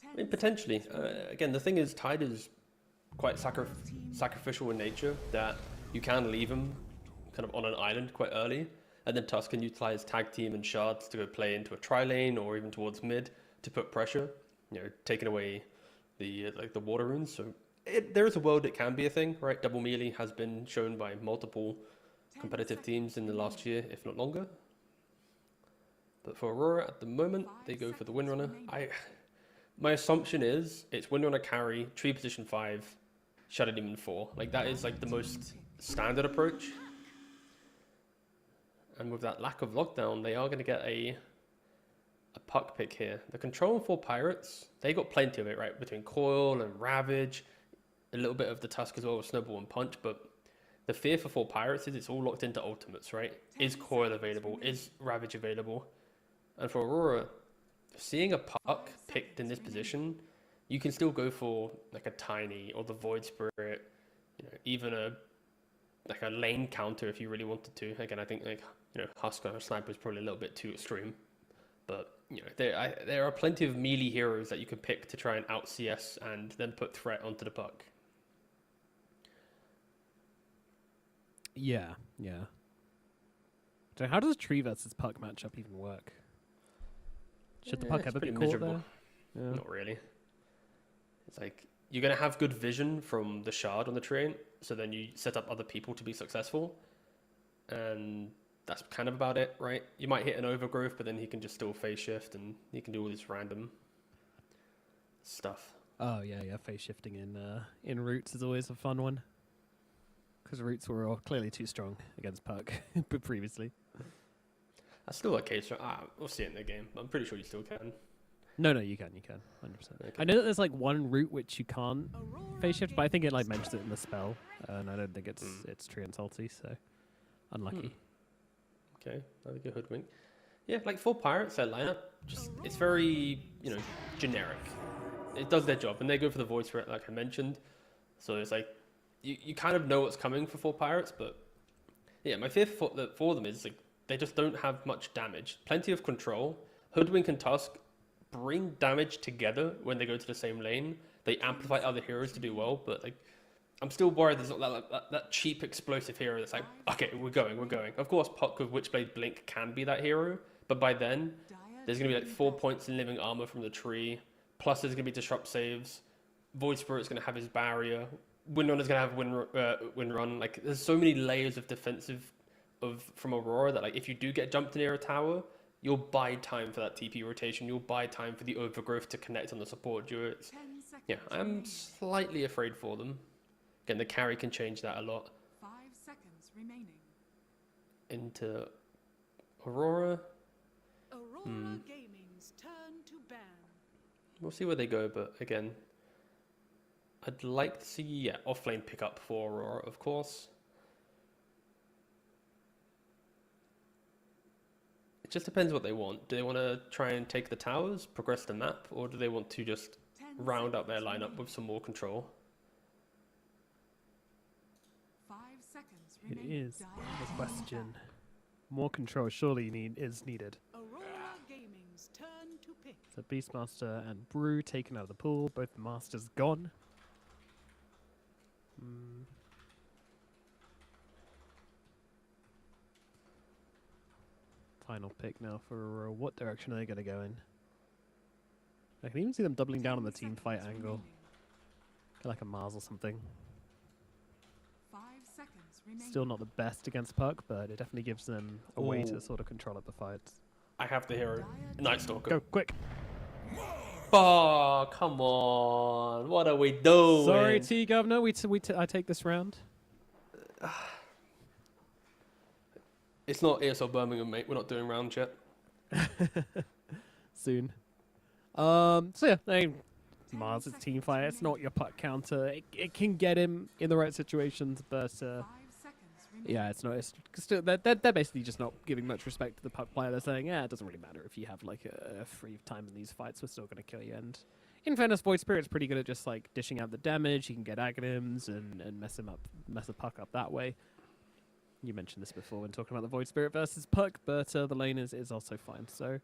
S4: I mean, potentially. Again, the thing is, Tide is quite sacrificial in nature, that you can leave him kind of on an island quite early, and then Tusk can utilize tag team and shards to go play into a tri lane or even towards mid to put pressure, taking away the water runes. So there is a world it can be a thing, right? Double melee has been shown by multiple competitive teams in the last year, if not longer. But for Aurora at the moment, they go for the Windrunner. My assumption is it's Windrunner carry, tree position 5, Shadow Demon 4. Like, that is like the most standard approach. And with that lack of lockdown, they are going to get a puck pick here. The control 4 Pirates, they got plenty of it, right? Between Coil and Ravage, a little bit of the Tusk as well with Snowball and Punch, but the fear for 4 Pirates is it's all locked into ultimates, right? Is Coil available? Is Ravage available? And for Aurora, seeing a puck picked in this position, you can still go for like a Tiny or the Void Spirit, even a lane counter if you really wanted to. Again, I think Husker or Sniper is probably a little bit too extreme, but there are plenty of melee heroes that you can pick to try and out CS and then put threat onto the puck.
S3: Yeah. So how does tree versus puck matchup even work? Should the puck ever be caught there? Yeah.
S4: Not really. It's like, you're going to have good vision from the shard on the train, so then you set up other people to be successful. And that's kind of about it, right? You might hit an overgrowth, but then he can just still phase shift and he can do all this random stuff.
S3: Oh, yeah. Phase shifting in Roots is always a fun one. Because Roots were all clearly too strong against puck previously.
S4: That's still a case. We'll see it in the game. I'm pretty sure you still can.
S3: No, you can, 100%. Okay. I know that there's like one route which you can't phase shift, but I think it like mentions it in the spell, and I don't think it's tree and salty, so unlucky.
S4: Okay, that'd be a hoodwink. Yeah, like 4 Pirates, their lineup, it's very generic. It does their job, and they go for the Void Spirit, like I mentioned. So it's like you kind of know what's coming for 4 Pirates, but yeah, my fear for them is like they just don't have much damage. Plenty of control. Hoodwink and Tusk bring damage together when they go to the same lane. They amplify other heroes to do well, but like I'm still worried there's not that cheap explosive hero that's like, okay, we're going. Of course, Puck with Witchblade Blink can be that hero, but by then there's going to be like 4 points in living armor from the tree, plus there's going to be disrupt saves, Void Spirit's going to have his barrier, Windrunner's going to have wind run. Like, there's so many layers of defensive from Aurora that like if you do get jumped near a tower, you'll buy time for that TP rotation. You'll buy time for the overgrowth to connect on the support duets. Yeah, I'm slightly afraid for them. Again, the carry can change that a lot.
S9: 5 seconds remaining.
S4: Into Aurora.
S9: Aurora Gaming's turn to ban.
S4: We'll see where they go, but again, I'd like to see, yeah, offlane pick up for Aurora, of course. It just depends what they want. Do they want to try and take the towers, progress the map, or do they want to just round up their lineup with some more control?
S9: 5 seconds
S3: It
S9: remaining.
S3: is the question. More control surely is needed.
S9: Aurora Gaming's turn to pick.
S3: So Beastmaster and Brew taken out of the pool. Both the masters gone. Final pick now for Aurora. What direction are they going to go in? I can even see them doubling down on the team fight angle. Like a Mars or something.
S9: 5 seconds remaining.
S3: Still not the best against Puck, but it definitely gives them a way
S4: Ooh.
S3: to sort of control up the fights.
S4: I have the hero, Night Stalker.
S3: Go, quick!
S4: Oh, come on. What are we doing?
S3: Sorry, Governor. I take this round.
S4: It's not ESL Birmingham, mate. We're not doing rounds yet.
S3: Soon. So yeah, Mars is team fight. It's not your Puck counter. It can get him in the right situations, but
S9: 5 seconds remaining.
S3: yeah, it's not. It's still they're basically just not giving much respect to the Puck player. They're saying, yeah, it doesn't really matter if you have like a free time in these fights. We're still going to kill you. And in fairness, Void Spirit's pretty good at just like dishing out the damage. He can get Aghanims and mess the Puck up that way. You mentioned this before when talking about the Void Spirit versus Puck, but the lane is also fine. So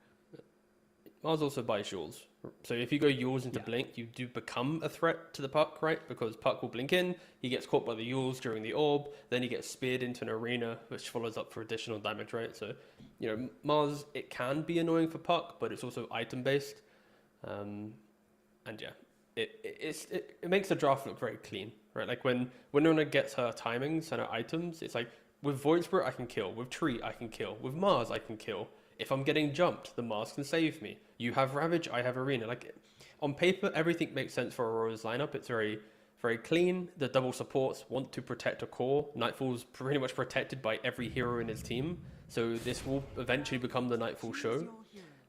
S4: Mars also buys yours. So if you go yours into
S3: Yeah.
S4: Blink, you do become a threat to the Puck, right? Because Puck will blink in, he gets caught by the yours during the orb, then he gets speared into an arena, which follows up for additional damage, right? So, you know, Mars, it can be annoying for Puck, but it's also item-based. And yeah, it makes the draft look very clean, right? Like when Winona gets her timings and her items, it's like, with Void Spirit, I can kill. With Tree, I can kill. With Mars, I can kill. If I'm getting jumped, the Mars can save me. You have Ravage, I have Arena. Like, on paper, everything makes sense for Aurora's lineup. It's very, very clean. The double supports want to protect a core. Nightfall's pretty much protected by every hero in his team. So this will eventually become the Nightfall show.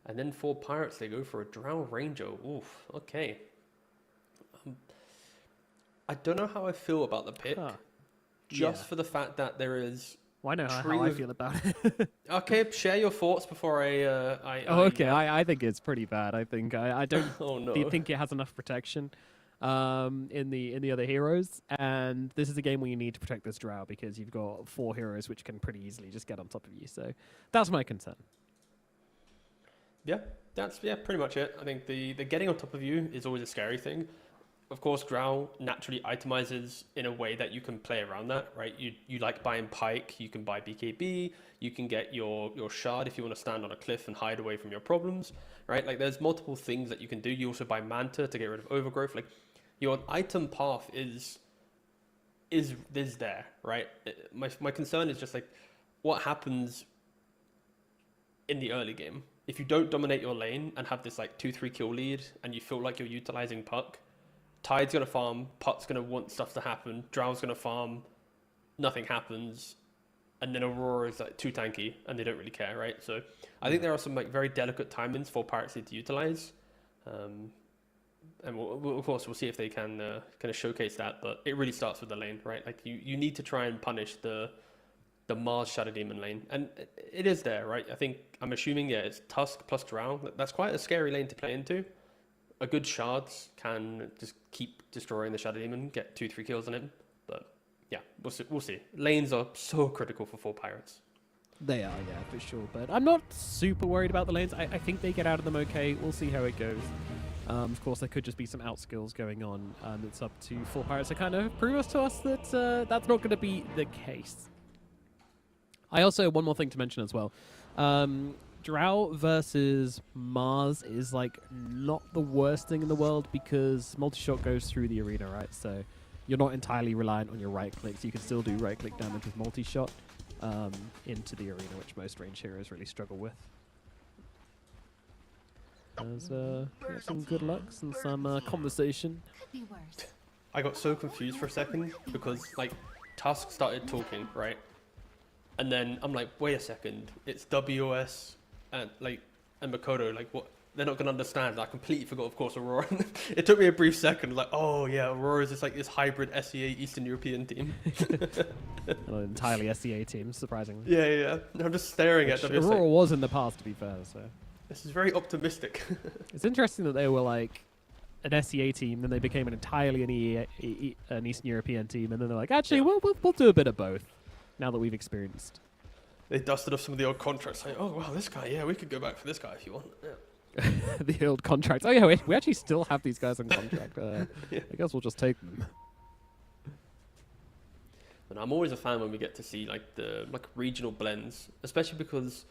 S4: And then for Pirates, they go for a Drow Ranger. Oof, okay. I don't know how I feel about the pick.
S3: Huh.
S4: Just
S3: Yeah.
S4: for the fact that there is...
S3: well, I know how
S4: Tree
S3: I
S4: of-
S3: feel about it.
S4: Okay, share your thoughts before
S3: I think it's pretty bad. I think I don't
S4: Oh no.
S3: think it has enough protection in the other heroes, and this is a game where you need to protect this Drow because you've got 4 heroes which can pretty easily just get on top of you. So that's my concern.
S4: Yeah, that's pretty much it. I think the getting on top of you is always a scary thing. Of course, Drow naturally itemizes in a way that you can play around that, right? You like buying Pike, you can buy BKB, you can get your Shard if you want to stand on a cliff and hide away from your problems, right? Like there's multiple things that you can do. You also buy Manta to get rid of Overgrowth. Like your item path is there, right? My concern is just like what happens in the early game. If you don't dominate your lane and have this like 2-3 kill lead and you feel like you're utilizing Puck, Tide's going to farm, Puck's going to want stuff to happen, Drow's going to farm, nothing happens, and then Aurora is like too tanky and they don't really care, right? So I think there are some like very delicate timings for Pirates to utilize. And of course, we'll see if they can kind of showcase that, but it really starts with the lane, right? Like you need to try and punish the Mars Shadow Demon lane, and it is there, right? I'm assuming, yeah, it's Tusk plus Drow. That's quite a scary lane to play into. A good Shards can just keep destroying the Shadow Demon, get 2-3 kills on him, but yeah, we'll see. Lanes are so critical for 4 Pirates.
S3: They are, yeah, for sure. But I'm not super worried about the lanes. I think they get out of them okay. We'll see how it goes. Of course, there could just be some outskills going on, and it's up to 4 Pirates to kind of prove to us that that's not going to be the case. I also, one more thing to mention as well. Drow versus Mars is like not the worst thing in the world because multi-shot goes through the arena, right? So you're not entirely reliant on your right clicks. You can still do right click damage with multi-shot into the arena, which most range heroes really struggle with. There's some good lucks and some conversation.
S8: Could be worse.
S4: I got so confused for a second because like Tusk started talking, right? And then I'm like, wait a second, it's WS and Makoto, like they're not going to understand. I completely forgot, of course, Aurora. It took me a brief second, like, oh yeah, Aurora is just like this hybrid SEA Eastern European team.
S3: An entirely SEA team, surprisingly.
S4: Yeah. I'm just staring at them. It's
S3: Aurora
S4: like,
S3: was in the past, to be fair. So
S4: this is very optimistic.
S3: it's interesting that they were like an SEA team, then they became an entirely an Eastern European team, and then they're like, actually, we'll do a bit of both. Now that we've experienced.
S4: They dusted off some of the old contracts, like, oh wow, this guy, yeah, we could go back for this guy if you want. Yeah.
S3: The old contracts. Oh yeah, we actually still have these guys on contract. I guess we'll just take them.
S4: And I'm always a fan when we get to see like the regional blends, especially because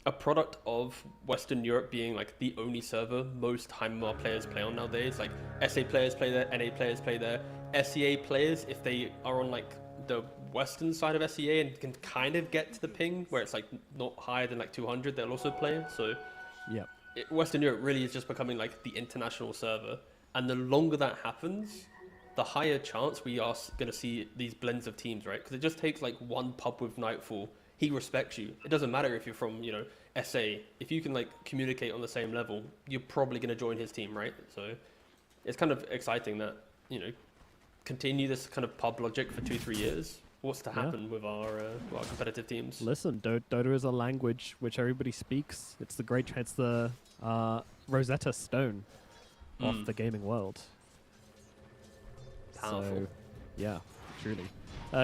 S4: a product of Western Europe being like the only server most Heimdall players play on nowadays. Like SA players play there, NA players play there, SEA players, if they are on like the western side of SEA and can kind of get to the ping where it's like not higher than like 200, they'll also play. So
S3: yeah,
S4: Western Europe really is just becoming like the international server, and the longer that happens, the higher chance we are going to see these blends of teams, right? Because it just takes like one pub with Nightfall. He respects you. It doesn't matter if you're from, you know, SA. If you can like communicate on the same level, you're probably going to join his team, right? So it's kind of exciting that, you know, continue this kind of pub logic for 2-3 years. What's to happen with our competitive teams?
S3: Listen, Dota is a language which everybody speaks. It's the Rosetta Stone of the gaming world.
S4: Powerful.
S3: So, yeah, truly.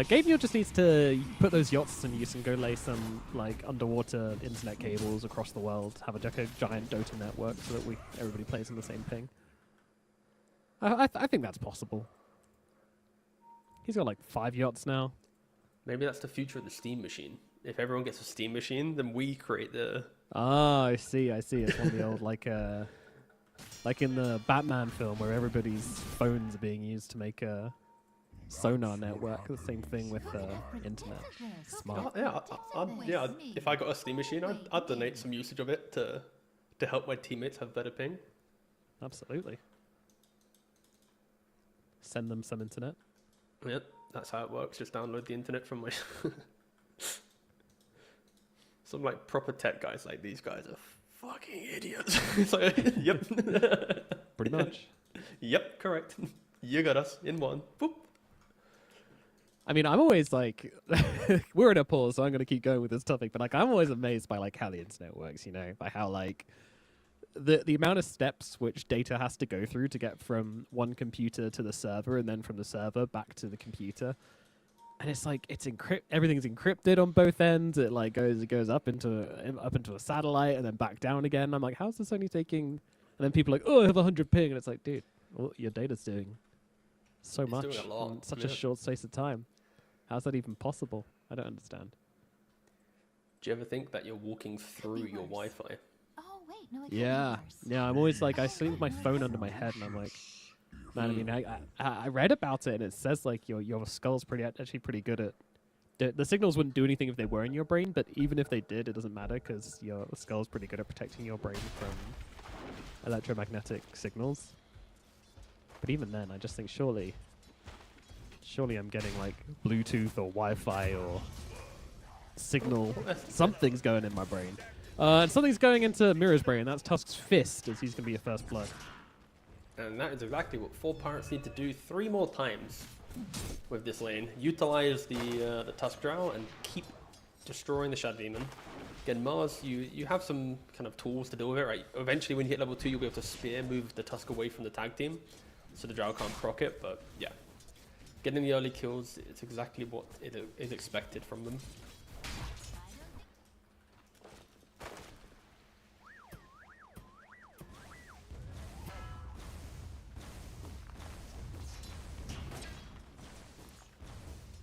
S3: Gabriel just needs to put those yachts in use and go lay some like underwater internet cables across the world. Have a giant Dota network so that everybody plays on the same ping. I think that's possible. He's got like 5 yachts now.
S4: Maybe that's the future of the Steam machine. If everyone gets a Steam machine, then we create the...
S3: Ah, I see. It's one of the old like in the Batman film where everybody's phones are being used to make a sonar network. The same thing with internet. Smart.
S4: Yeah, if I got a Steam machine, I'd donate some usage of it to help my teammates have better ping.
S3: Absolutely. Send them some internet.
S4: Yep, that's how it works. Just download the internet from my... Some like proper tech guys like these guys are fucking idiots. It's like, yep.
S3: Pretty much.
S4: Yep, correct. You got us in one. Boop.
S3: I mean, I'm always like, we're in a pause, so I'm going to keep going with this topic. But like, I'm always amazed by like how the internet works. You know, by how like the amount of steps which data has to go through to get from one computer to the server, and then from the server back to the computer. And it's like everything's encrypted on both ends. It like goes up into a satellite and then back down again. I'm like, how's this only taking? And then people are like, oh, I have 100 ping, and it's like, dude, well, your data's doing so much
S4: doing a lot,
S3: in such a short space of time. How's that even possible? I don't understand.
S4: Do you ever think that you're walking through your Wi-Fi?
S10: Oh wait, no, it
S3: Yeah, I'm always like, I sleep with my phone under my head, and I'm like, man, I mean, I read about it, and it says like your skull's actually pretty good at. The signals wouldn't do anything if they were in your brain, but even if they did, it doesn't matter because your skull's pretty good at protecting your brain from electromagnetic signals. But even then, I just think surely I'm getting like Bluetooth or Wi-Fi or signal. Something's going in my brain. And something's going into Mira's brain. That's Tusk's fist, as he's going to be a first blood.
S4: And that is exactly what 4 pirates need to do 3 more times with this lane. Utilize the Tusk Drow and keep destroying the Shadow Demon. Again, Mars, you have some kind of tools to deal with it, right? Eventually, when you hit level 2, you'll be able to spear move the Tusk away from the tag team, so the Drow can't proc it. But yeah, getting the early kills, it's exactly what is expected from them.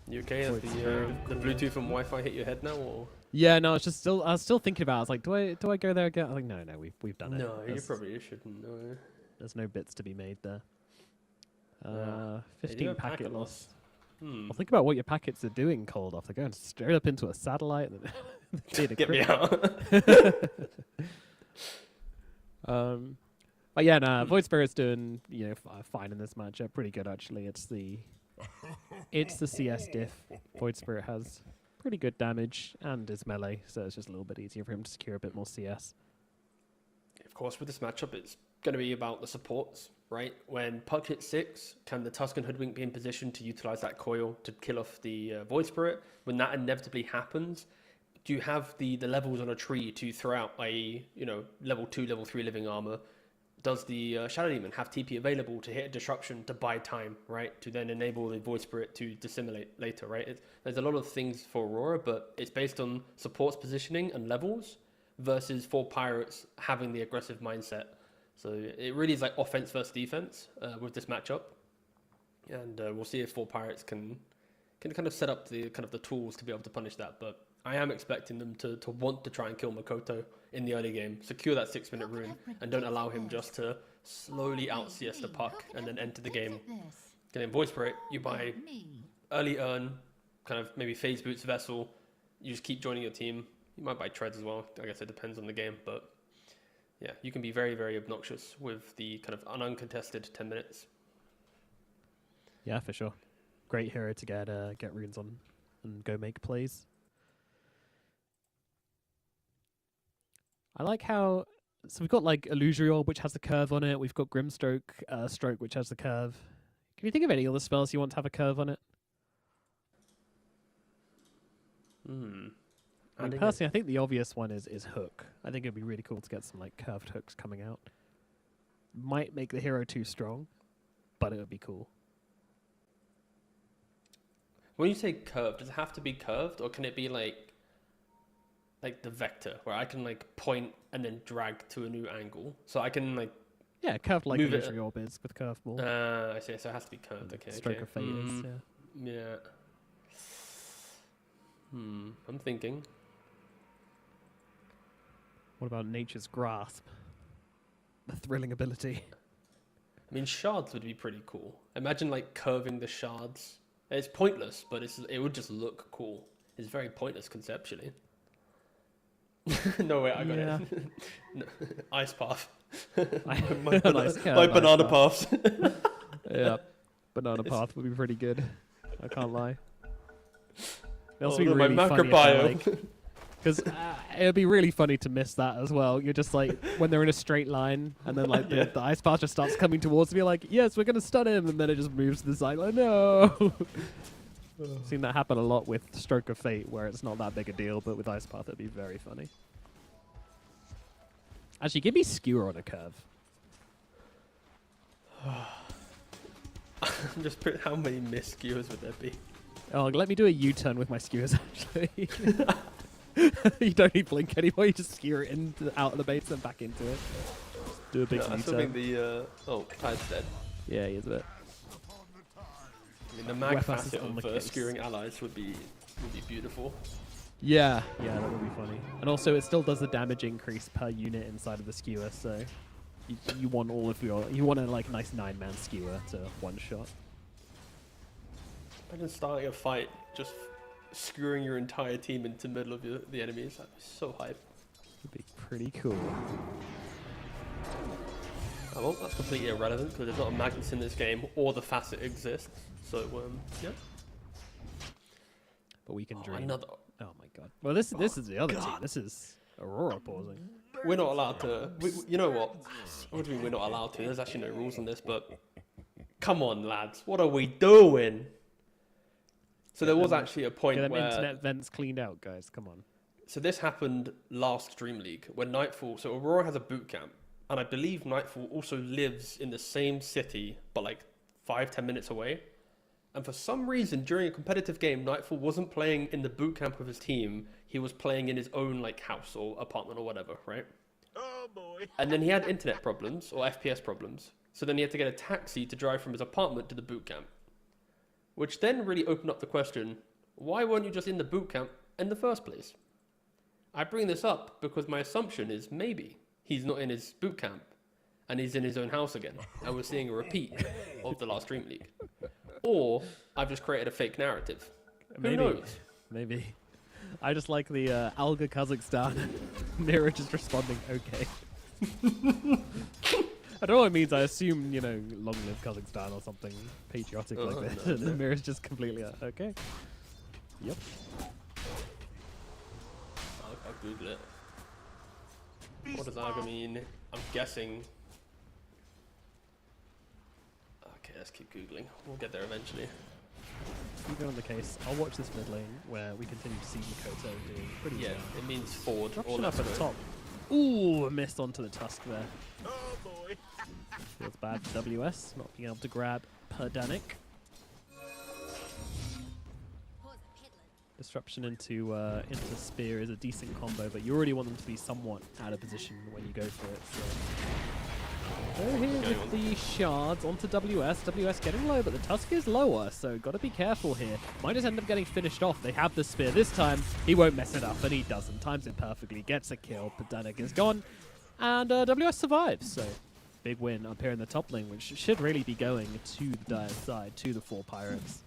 S4: You okay? Has the Bluetooth and Wi-Fi hit your head now, or?
S3: Yeah, no, I was still thinking about it. I was like, do I go there again? I think no, we've done it.
S4: No, you probably shouldn't. No.
S3: There's no bits to be made there.
S4: Yeah.
S3: 15 packet loss. Well, think about what your packets are doing cold off. They're going straight up into a satellite. And
S4: Get me out.
S3: But yeah, nah, Void Spirit's doing fine in this matchup. Pretty good actually. It's the CS diff. Void Spirit has pretty good damage and is melee, so it's just a little bit easier for him to secure a bit more CS.
S4: course, with this matchup, it's going to be about the supports, right? When puck hits 6, can the Tusken Hoodwink be in position to utilize that coil to kill off the Void Spirit? When that inevitably happens, do you have the levels on a tree to throw out, i.e., level 2, level 3 living armor? Does the Shadow Demon have TP available to hit a disruption to buy time, right? To then enable the Void Spirit to dissimulate later, right? There's a lot of things for Aurora, but it's based on support's positioning and levels versus for Pirates having the aggressive mindset. So it really is like offense versus defense with this matchup. And we'll see if 4 Pirates can kind of set up the tools to be able to punish that. But I am expecting them to want to try and kill Makoto in the early game, secure that 6-minute rune, and don't allow him just to slowly out CS the puck and then enter the game. And in Void Spirit, you buy early earn, kind of maybe phase boots Vessel, you just keep joining your team. You might buy treads as well. I guess it depends on the game, but yeah, you can be very, very obnoxious with the kind of uncontested 10 minutes.
S3: Yeah, for sure. Great hero to get runes on and go make plays. I like how, so we've got like Illusory Orb, which has the curve on it. We've got Grimstroke, Stroke, which has the curve. Can you think of any other spells you want to have a curve on it? I mean, personally, I think the obvious one is Hook. I think it'd be really cool to get some like curved hooks coming out. Might make the hero too strong, but it would be cool.
S4: When you say curved, does it have to be curved, or can it be like the vector, where I can like point and then drag to a new angle? So I can like
S3: curved like Illusory Orb is with curveball.
S4: I see. So it has to be curved. Okay.
S3: Stroke of Fate is.
S4: Yeah. I'm thinking.
S3: What about Nature's Grasp? The thrilling ability.
S4: I mean, shards would be pretty cool. Imagine like curving the shards. It's pointless, but it would just look cool. It's very pointless conceptually. No way, I got it. No. Ice path. My banana paths.
S3: Yeah, banana path would be pretty good. I can't lie. It'd also be
S4: my
S3: really
S4: macro
S3: funny
S4: bio.
S3: Because it would be really funny to miss that as well. You're just like, when they're in a straight line, and then like the ice path just starts coming towards me, like, yes, we're going to stun him, and then it just moves to the side, like, no. I've seen that happen a lot with Stroke of Fate, where it's not that big a deal, but with ice path, it'd be very funny. Actually, give me Skewer on a curve.
S4: Just put how many missed skewers would there be?
S3: Oh, let me do a U-turn with my skewers, actually. You don't need blink anymore, you just skewer it out of the base and back into it. Do a big U-turn.
S4: I still think the... Tide's dead.
S3: Yeah, he is a bit.
S4: I mean, the mag facet of skewering allies would be beautiful.
S3: Yeah, that would be funny. And also, it still does the damage increase per unit inside of the skewer, so you want all of you want a like nice 9-man skewer to one shot.
S4: Imagine starting a fight, just skewering your entire team into the middle of the enemies. That'd be so hype.
S3: Would be pretty cool.
S4: Oh, well, that's completely irrelevant because there's not a Magnus in this game, or the facet exists. So yeah.
S3: But we can dream.
S4: Another.
S3: Oh my god. Well, this is the other team. This is Aurora pausing.
S4: We're not allowed to. You know what? What do you mean we're not allowed to? There's actually no rules on this, but come on, lads. What are we doing? So there was actually a point
S3: where
S4: internet
S3: vents cleaned out, guys. Come on.
S4: So this happened last DreamLeague when Nightfall. So Aurora has a boot camp, and I believe Nightfall also lives in the same city, but like 5-10 minutes away. And for some reason, during a competitive game, Nightfall wasn't playing in the boot camp with his team. He was playing in his own like house or apartment or whatever, right?
S6: Oh boy.
S4: And then he had internet problems or FPS problems. So then he had to get a taxi to drive from his apartment to the boot camp. Which then really opened up the question, why weren't you just in the boot camp in the first place? I bring this up because my assumption is maybe he's not in his boot camp and he's in his own house again. And we're seeing a repeat of the last DreamLeague. Or I've just created a fake narrative. Who knows?
S3: Maybe. I just like the Alga Kazakhstan. Mira just responding, okay. I don't know what it means. I assume, long live Kazakhstan or something patriotic like this.
S4: No,
S3: And then Mira's just completely okay. Yep.
S4: I'll Google it. What does Alga mean? I'm guessing. Okay, let's keep googling. We'll get there eventually.
S3: Keep on the case. I'll watch this mid lane where we continue to see Makoto doing pretty
S4: Yeah,
S3: well.
S4: it means forward.
S3: Option
S4: or
S3: up at the
S4: left
S3: top. Ooh, missed onto the tusk there. Oh boy. Feels bad for WS not being able to grab Perdanic. Disruption into Spear is a decent combo, but you already want them to be somewhat out of position when you go for it. So here with the shards onto WS. WS getting low, but the tusk is lower, so got to be careful here. Might just end up getting finished off. They have the spear this time. He won't mess it up, and he doesn't. Times it perfectly. Gets a kill. Perdanic is gone, and WS survives. So big win up here in the top lane, which should really be going to the Dire side, to the 4 Pirates.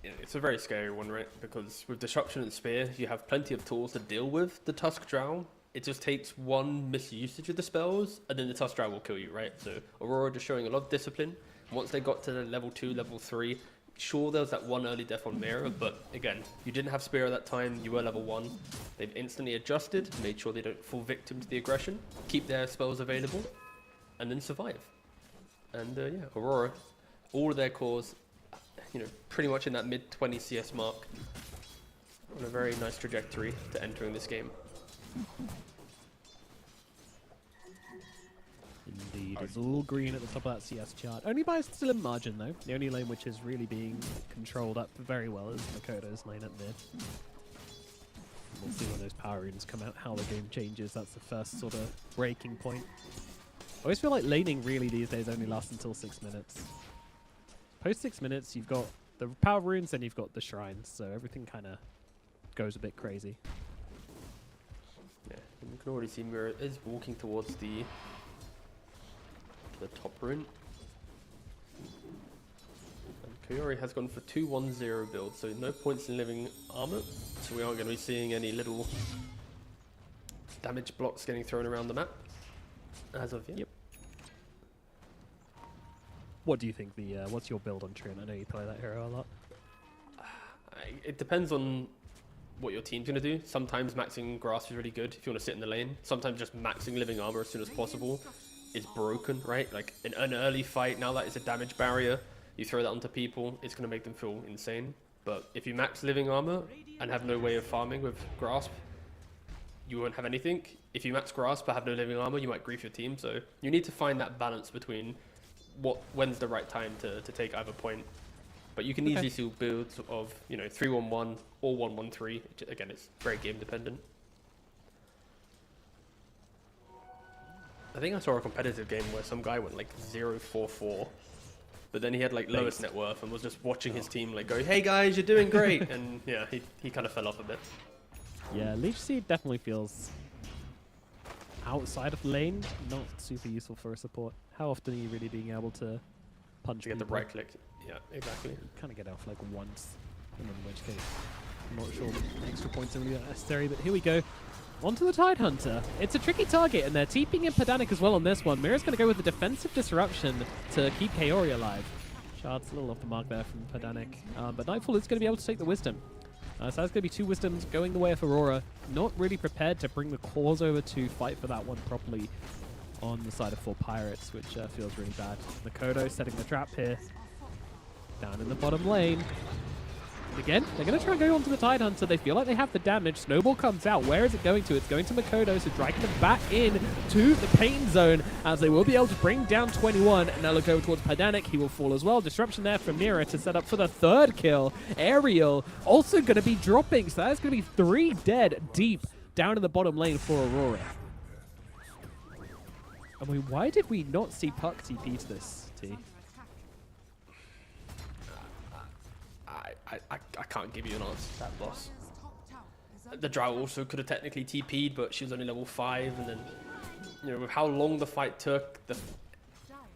S4: Yeah, it's a very scary one, right? Because with Disruption and Spear, you have plenty of tools to deal with the Tusk Drow. It just takes one misusage of the spells, and then the Tusk Drow will kill you, right? So Aurora just showing a lot of discipline. Once they got to the level 2, level 3, sure there was that one early death on Mirror, but again, you didn't have Spear at that time, you were level 1. They've instantly adjusted, made sure they don't fall victim to the aggression, keep their spells available, and then survive. And yeah, Aurora, all of their cores, you know, pretty much in that mid-20 CS mark, on a very nice trajectory to entering this game.
S3: Indeed, it's all green at the top of that CS chart. Only by a slim margin, though. The only lane which is really being controlled up very well is Makoto's lane at mid. We'll see when those power runes come out, how the game changes. That's the first sort of breaking point. I always feel like laning really these days only lasts until 6 minutes. Post 6 minutes, you've got the power runes, and you've got the shrines, so everything kind of goes a bit crazy.
S4: Yeah, and you can already see Mirror is walking towards the top rune. And Koyori has gone for 2-1-0 build, so no points in living armor, so we aren't going to be seeing any little damage blocks getting thrown around the map as of yet.
S3: Yep. What do you think what's your build on Trin? I know you play that hero a lot.
S4: It depends on what your team's going to do. Sometimes maxing grass is really good if you want to sit in the lane. Sometimes just maxing living armor as soon as possible is broken, right? Like in an early fight, now that it's a damage barrier, you throw that onto people, it's going to make them feel insane. But if you max living armor and have no way of farming with grasp, you won't have anything. If you max grasp but have no living armor, you might grief your team. So you need to find that balance between when's the right time to take either point. But you can easily see builds of, you know, 3-1-1 or 1-1-3. Again, it's very game dependent. I think I saw a competitive game where some guy went like 0-4-4, but then he had like lowest net worth and was just watching his team like go, "Hey guys, you're doing great," and yeah, he kind of fell off a bit.
S3: Yeah, Leech Seed definitely feels outside of lane, not super useful for a support. How often are you really being able to punch
S4: To get the
S3: people?
S4: right click. Yeah, exactly.
S3: Kind of get off like once, and in which case, I'm not sure extra points are really necessary, but here we go. Onto the Tidehunter. It's a tricky target, and they're TPing in Perdanic as well on this one. Mira's going to go with the defensive disruption to keep Kaori alive. Shard's a little off the mark there from Perdanic, but Nightfall is going to be able to take the Wisdom. So that's going to be 2 Wisdoms going the way of Aurora. Not really prepared to bring the cores over to fight for that one properly on the side of 4 Pirates, which feels really bad. Makoto setting the trap here. Down in the bottom lane. And again, they're going to try and go onto the Tidehunter. They feel like they have the damage. Snowball comes out. Where is it going to? It's going to Makoto, so dragging them back in to the pain zone, as they will be able to bring down 21. And now look over towards Perdanic. He will fall as well. Disruption there from Mira to set up for the 3rd kill. Aerial also going to be dropping, so that's going to be 3 dead deep down in the bottom lane for Aurora. I mean, why did we not see Puck TP to this, T?
S4: I can't give you an answer to that, boss. The Drow also could have technically TP'd, but she was only level 5, and then, you know, with how long the fight took,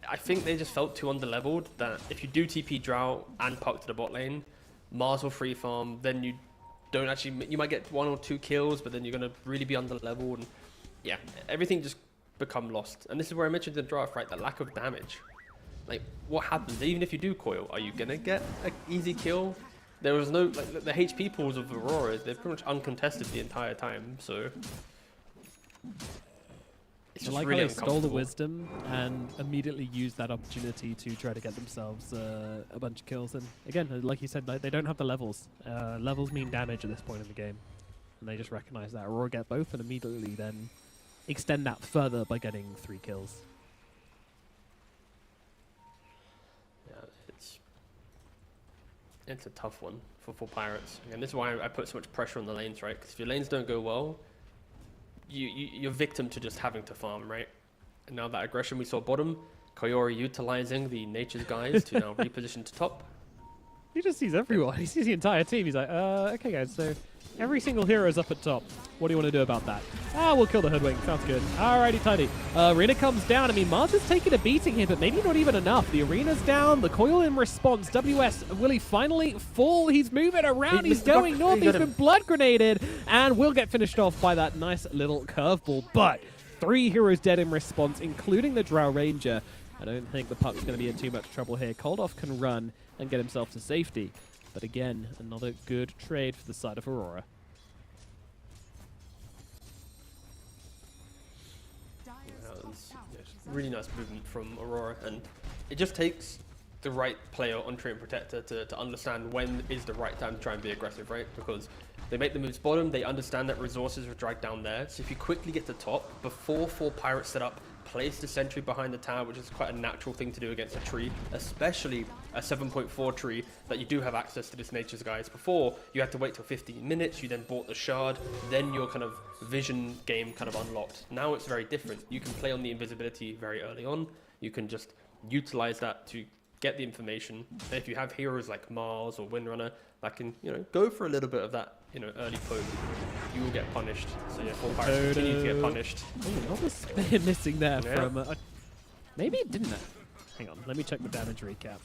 S4: I think they just felt too underleveled that if you do TP Drow and Puck to the bot lane, Mars will free farm, then you don't actually, you might get 1 or 2 kills, but then you're going to really be underleveled, and yeah, everything just become lost. And this is where I mentioned in the draft, right, the lack of damage. Like, what happens? Even if you do coil, are you going to get an easy kill? There was no, like, the HP pools of Aurora, they're pretty much uncontested the entire time, so It's
S3: I
S4: just
S3: like
S4: really
S3: how they stole the
S4: uncomfortable.
S3: wisdom and immediately used that opportunity to try to get themselves a bunch of kills. And again, like you said, they don't have the levels. Levels mean damage at this point in the game. And they just recognize that. Aurora get both and immediately then extend that further by getting 3 kills.
S4: Yeah, it's a tough one for Pirates. And this is why I put so much pressure on the lanes, right? Because if your lanes don't go well, you're victim to just having to farm, right? And now that aggression we saw bottom, Koyori utilizing the Nature's Guys to now reposition to top.
S3: He just sees everyone. He sees the entire team. He's like, okay, guys, so every single hero is up at top. What do you want to do about that? Ah, we'll kill the hoodwink. Sounds good. Alrighty, tidy. Arena comes down. I mean, Mars is taking a beating here, but maybe not even enough. The arena's down. The coil in response. WS, will he finally fall? He's moving around. He's going north. He's been blood grenaded, and will get finished off by that nice little curveball. But 3 heroes dead in response, including the Drow Ranger. I don't think the puck's going to be in too much trouble here. Koldoff can run and get himself to safety. But again, another good trade for the side of Aurora.
S4: Really nice movement from Aurora, and it just takes the right player on Tree and Protector to understand when is the right time to try and be aggressive, right? Because they make the moves bottom, they understand that resources are dragged down there, so if you quickly get to top, before 4 pirates set up, place the sentry behind the tower, which is quite a natural thing to do against a tree, especially a 7.4 tree that you do have access to this Nature's Guys. Before, you had to wait till 15 minutes, you then bought the shard, then your kind of vision game kind of unlocked. Now it's very different. You can play on the invisibility very early on, you can just utilize that to get the information. And if you have heroes like Mars or Windrunner that can, go for a little bit of that, early poke, you will get punished. So yeah, 4 pirates continue to get punished.
S3: Oh, another spear missing there from... maybe it didn't. Hang on, let me check the damage recap.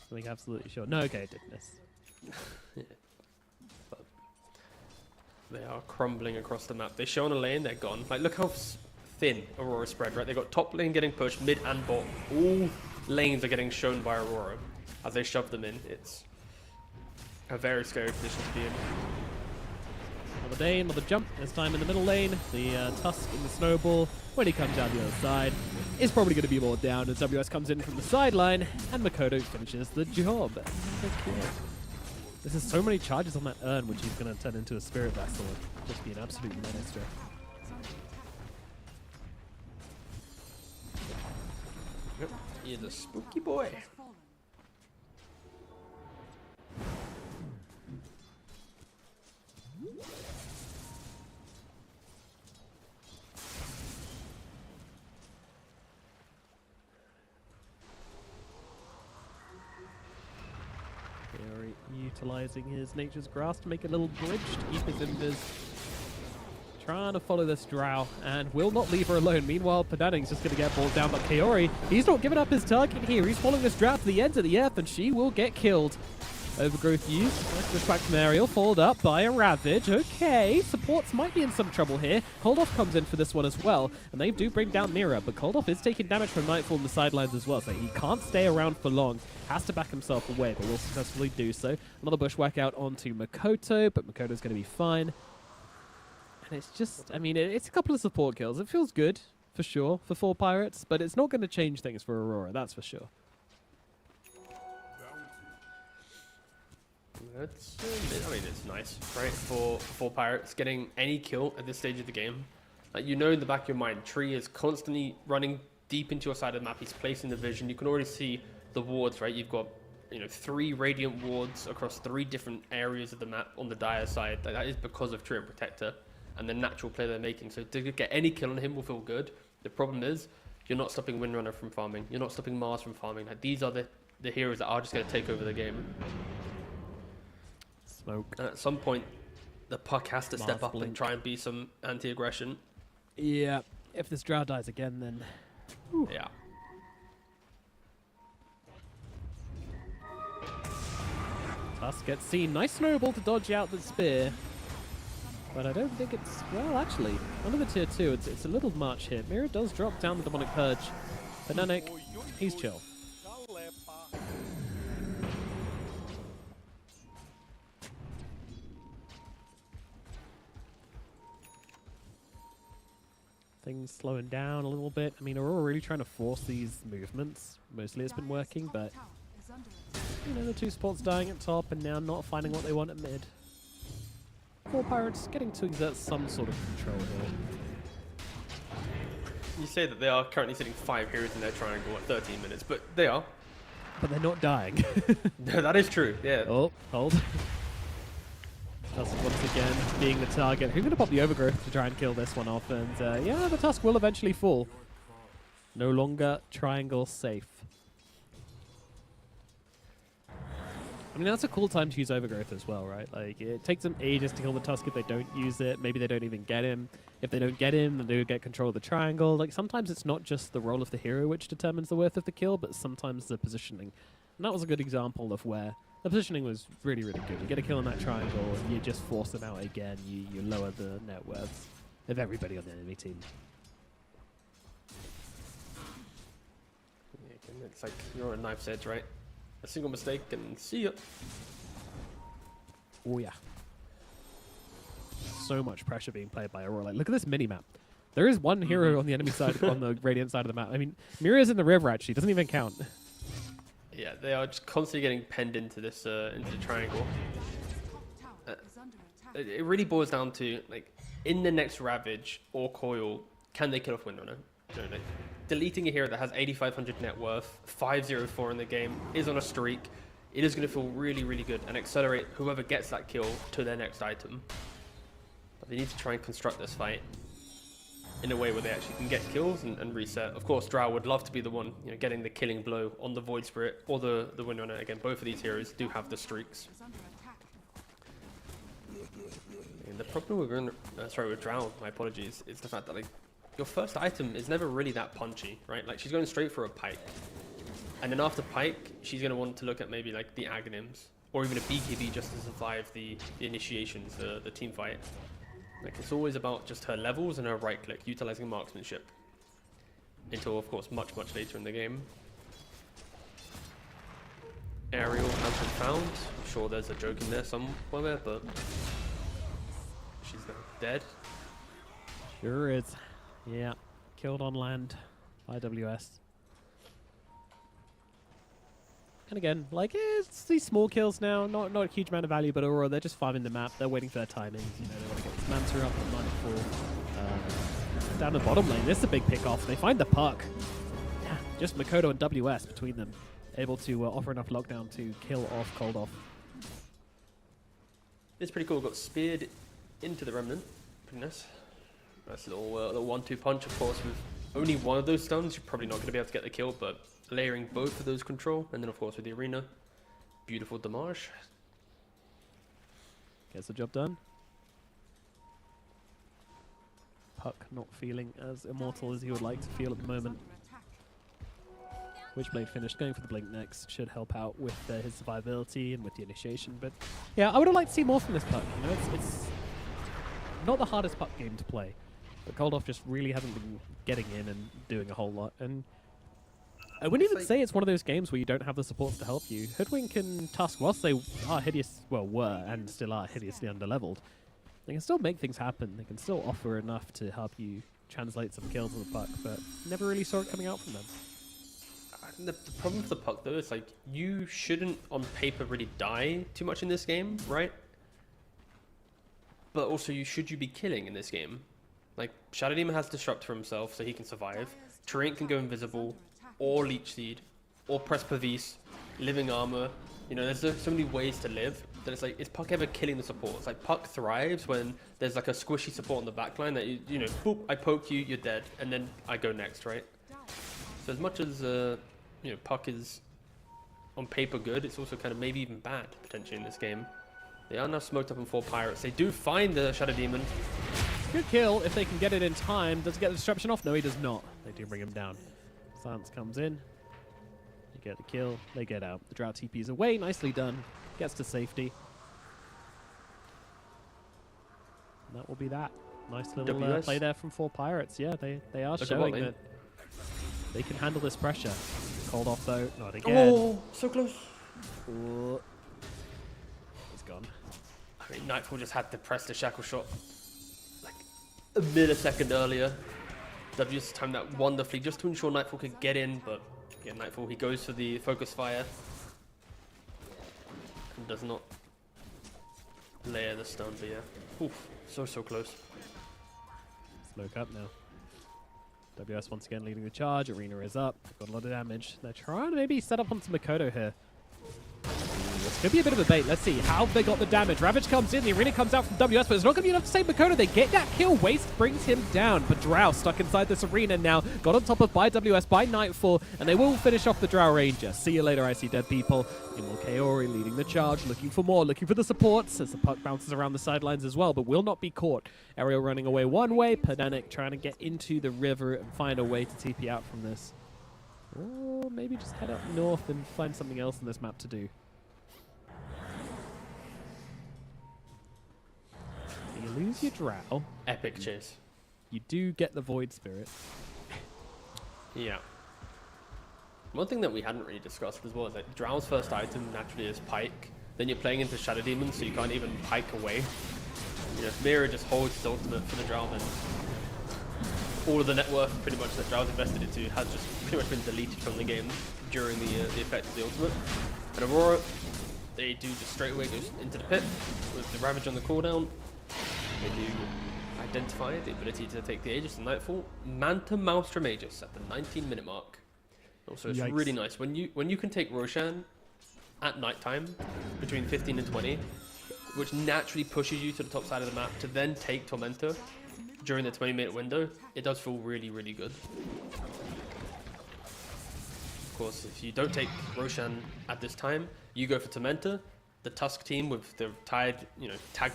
S3: To make absolutely sure. No, okay, it did miss.
S4: Yeah. But they are crumbling across the map. They show on a lane, they're gone. Like, look how thin Aurora spread, right? They got top lane getting pushed, mid and bot. All lanes are getting shown by Aurora as they shove them in. It's a very scary position to be in.
S3: Another day, another jump. This time in the middle lane. The Tusk in the snowball, when he comes down the other side, is probably going to be more down as WS comes in from the sideline, and Makoto finishes the job. This is so many charges on that urn, which he's going to turn into a spirit vessel and just be an absolute menace.
S4: Yep. He's a spooky boy.
S3: Utilizing his Nature's Grasp to make a little bridge to keep his invis. Trying to follow this Drow and will not leave her alone. Meanwhile, Padaning's just going to get balled down, but Kaori, he's not giving up his target here. He's following this Drow to the ends of the earth, and she will get killed. Overgrowth used. Nice push back from Ariel, followed up by a Ravage. Okay, supports might be in some trouble here. Koldoff comes in for this one as well, and they do bring down Mira, but Koldoff is taking damage from Nightfall on the sidelines as well, so he can't stay around for long. Has to back himself away, but will successfully do so. Another bushwhack out onto Makoto, but Makoto's going to be fine. And it's just, I mean, it's a couple of support kills. It feels good, for sure, for 4 pirates, but it's not going to change things for Aurora, that's for sure.
S4: It's, I mean, it's nice, right? For pirates, getting any kill at this stage of the game. Like, in the back of your mind, Tree is constantly running deep into your side of the map. He's placing the vision. You can already see the wards, right? You've got, 3 radiant wards across 3 different areas of the map on the dire side. That is because of Tree and Protector and the natural play they're making. So to get any kill on him will feel good. The problem is, you're not stopping Windrunner from farming. You're not stopping Mars from farming. Like, these are the heroes that are just going to take over the game.
S3: Smoke.
S4: And at some point, the puck has to step up and try and be some anti-aggression.
S3: Yeah, if this Drow dies again, then...
S4: Whew. Yeah.
S3: Tusk gets seen. Nice snowball to dodge out the spear. But I don't think it's... Well, actually, under the tier 2, it's a little much here. Mira does drop down the Demonic Purge. Bananic, he's chill. things slowing down a little bit. I mean, Aurora really trying to force these movements. Mostly it's been working, but you know, the two supports dying at top and now not finding what they want at mid. 4 Pirates getting to exert some sort of control here.
S4: You say that they are currently sitting 5 heroes in their triangle at 13 minutes, but they are.
S3: But they're not dying.
S4: No, that is true, yeah.
S3: Oh, hold. Tusk once again being the target. Who's going to pop the overgrowth to try and kill this one off? And yeah, the Tusk will eventually fall. No longer triangle safe. I mean, that's a cool time to use overgrowth as well, right? Like, it takes them ages to kill the Tusk if they don't use it. Maybe they don't even get him. If they don't get him, then they get control of the triangle. Like, sometimes it's not just the role of the hero which determines the worth of the kill, but sometimes the positioning. And that was a good example of where the positioning was really, really good. You get a kill in that triangle, you just force them out again. You lower the net worth of everybody on the enemy team.
S4: Yeah, again, it's like you're on a knife's edge, right? A single mistake and see ya.
S3: Oh, yeah. So much pressure being played by Aurora. Like, look at this mini-map. There is one hero on the enemy side, on the Radiant side of the map. I mean, Miria's in the river, actually. Doesn't even count.
S4: Yeah, they are just constantly getting penned into this into the triangle. It really boils down to, like, in the next Ravage or Coil, can they kill off Windrunner? You know, like, deleting a hero that has 8,500 net worth, 504 in the game, is on a streak, it is going to feel really, really good and accelerate whoever gets that kill to their next item. But they need to try and construct this fight in a way where they actually can get kills and reset. Of course, Drow would love to be the one, you know, getting the killing blow on the Void Spirit or the Windrunner. Again, both of these heroes do have the streaks. And the problem with Drow, my apologies, is the fact that, like, your first item is never really that punchy, right? Like, she's going straight for a Pike. And then after Pike, she's going to want to look at maybe, like, the Aghanims. Or even a BKB just to survive the initiations, the team fight. Like, it's always about just her levels and her right click, utilizing marksmanship. Until, of course, much, much later in the game. Aerial has been found. I'm sure there's a joke in there somewhere, but she's now dead.
S3: Sure is. Yeah. Killed on land by WS. And again, like, it's these small kills now, not a huge amount of value, but Aurora, they're just farming the map, they're waiting for their timings, you know, they want to get this Manta up at Nightfall. Down the bottom lane, this is a big pick off. They find the puck. Yeah, just Makoto and WS between them, able to offer enough lockdown to kill off Cold Off.
S4: It's pretty cool, got speared into the Remnant. Pretty nice. Nice little 1-2 punch, of course, with only one of those stuns, you're probably not going to be able to get the kill, but layering both of those control, and then of course with the arena, beautiful damage.
S3: Gets the job done. Puck not feeling as immortal as he would like to feel at the moment. Witchblade finished, going for the blink next, should help out with his survivability and with the initiation, but yeah, I would have liked to see more from this Puck. You know, it's not the hardest Puck game to play, but Cold Off just really hasn't been getting in and doing a whole lot, and I wouldn't even say it's one of those games where you don't have the supports to help you. Hoodwink and Tusk, whilst they are hideous, well, were and still are hideously underleveled, they can still make things happen. They can still offer enough to help you translate some kills with the Puck, but never really saw it coming out from them.
S4: The problem with the Puck, though, is like, you shouldn't, on paper, really die too much in this game, right? But also, should you be killing in this game? Like, Shadow Demon has Disrupt for himself, so he can survive. Treant can go invisible, or Leech Seed, or Press Pavis, Living Armor. You know, there's so many ways to live that it's like, is Puck ever killing the support? It's like, Puck thrives when there's like a squishy support on the backline that, you know, boop, I poke you, you're dead, and then I go next, right? So as much as, you know, Puck is on paper good, it's also kind of maybe even bad, potentially, in this game. They are now smoked up in 4 Pirates. They do find the Shadow Demon.
S3: Good kill if they can get it in time. Does he get the disruption off? No, he does not. They do bring him down. Silence comes in. You get the kill. They get out. The Drow TP's away. Nicely done. Gets to safety. And that will be that. Nice little play there from 4 Pirates. Yeah, they are showing that they can handle this pressure. Cold Off though. Not again.
S4: Oh, so close.
S3: Ooh. It's gone.
S4: I mean, Nightfall just had to press the shackle shot like a millisecond earlier. WS timed that wonderfully just to ensure Nightfall could get in, but again, Nightfall, he goes for the focus fire and does not layer the stun, but yeah. Oof, so close.
S3: Smoke up now. WS once again leading the charge. Arena is up. Got a lot of damage. They're trying to maybe set up onto Makoto here. This could be a bit of a bait. Let's see how they got the damage. Ravage comes in. The Arena comes out from WS, but it's not going to be enough to save Makoto. They get that kill. Waste brings him down. But Drow stuck inside this Arena now. Got on top of by WS, by Nightfall, and they will finish off the Drow Ranger. See you later, I see dead people. Imul Kaori leading the charge, looking for more, looking for the supports as the puck bounces around the sidelines as well, but will not be caught. Ariel running away one way. Pedanic trying to get into the river and find a way to TP out from this. Or maybe just head up north and find something else in this map to do. You lose your Drow.
S4: Epic chase.
S3: You do get the Void Spirit.
S4: Yeah. One thing that we hadn't really discussed as well is that Drow's first item naturally is Pike. Then you're playing into Shadow Demon, so you can't even Pike away. You know, if Mira just holds his ultimate for the Drow, then all of the net worth pretty much that Drow's invested into has just pretty much been deleted from the game during the effect of the ultimate. And Aurora, they do just straight away go into the pit with the Ravage on the cooldown. They do identify the ability to take the Aegis and Nightfall. Manta Maelstrom Aegis at the 19-minute mark. Also, it's
S3: Yikes.
S4: really nice when you can take Roshan at nighttime between 15 and 20, which naturally pushes you to the top side of the map to then take Tormentor during the 20-minute window. It does feel really, really good. Of course, if you don't take Roshan at this time, you go for Tormentor. The Tusk team with the tag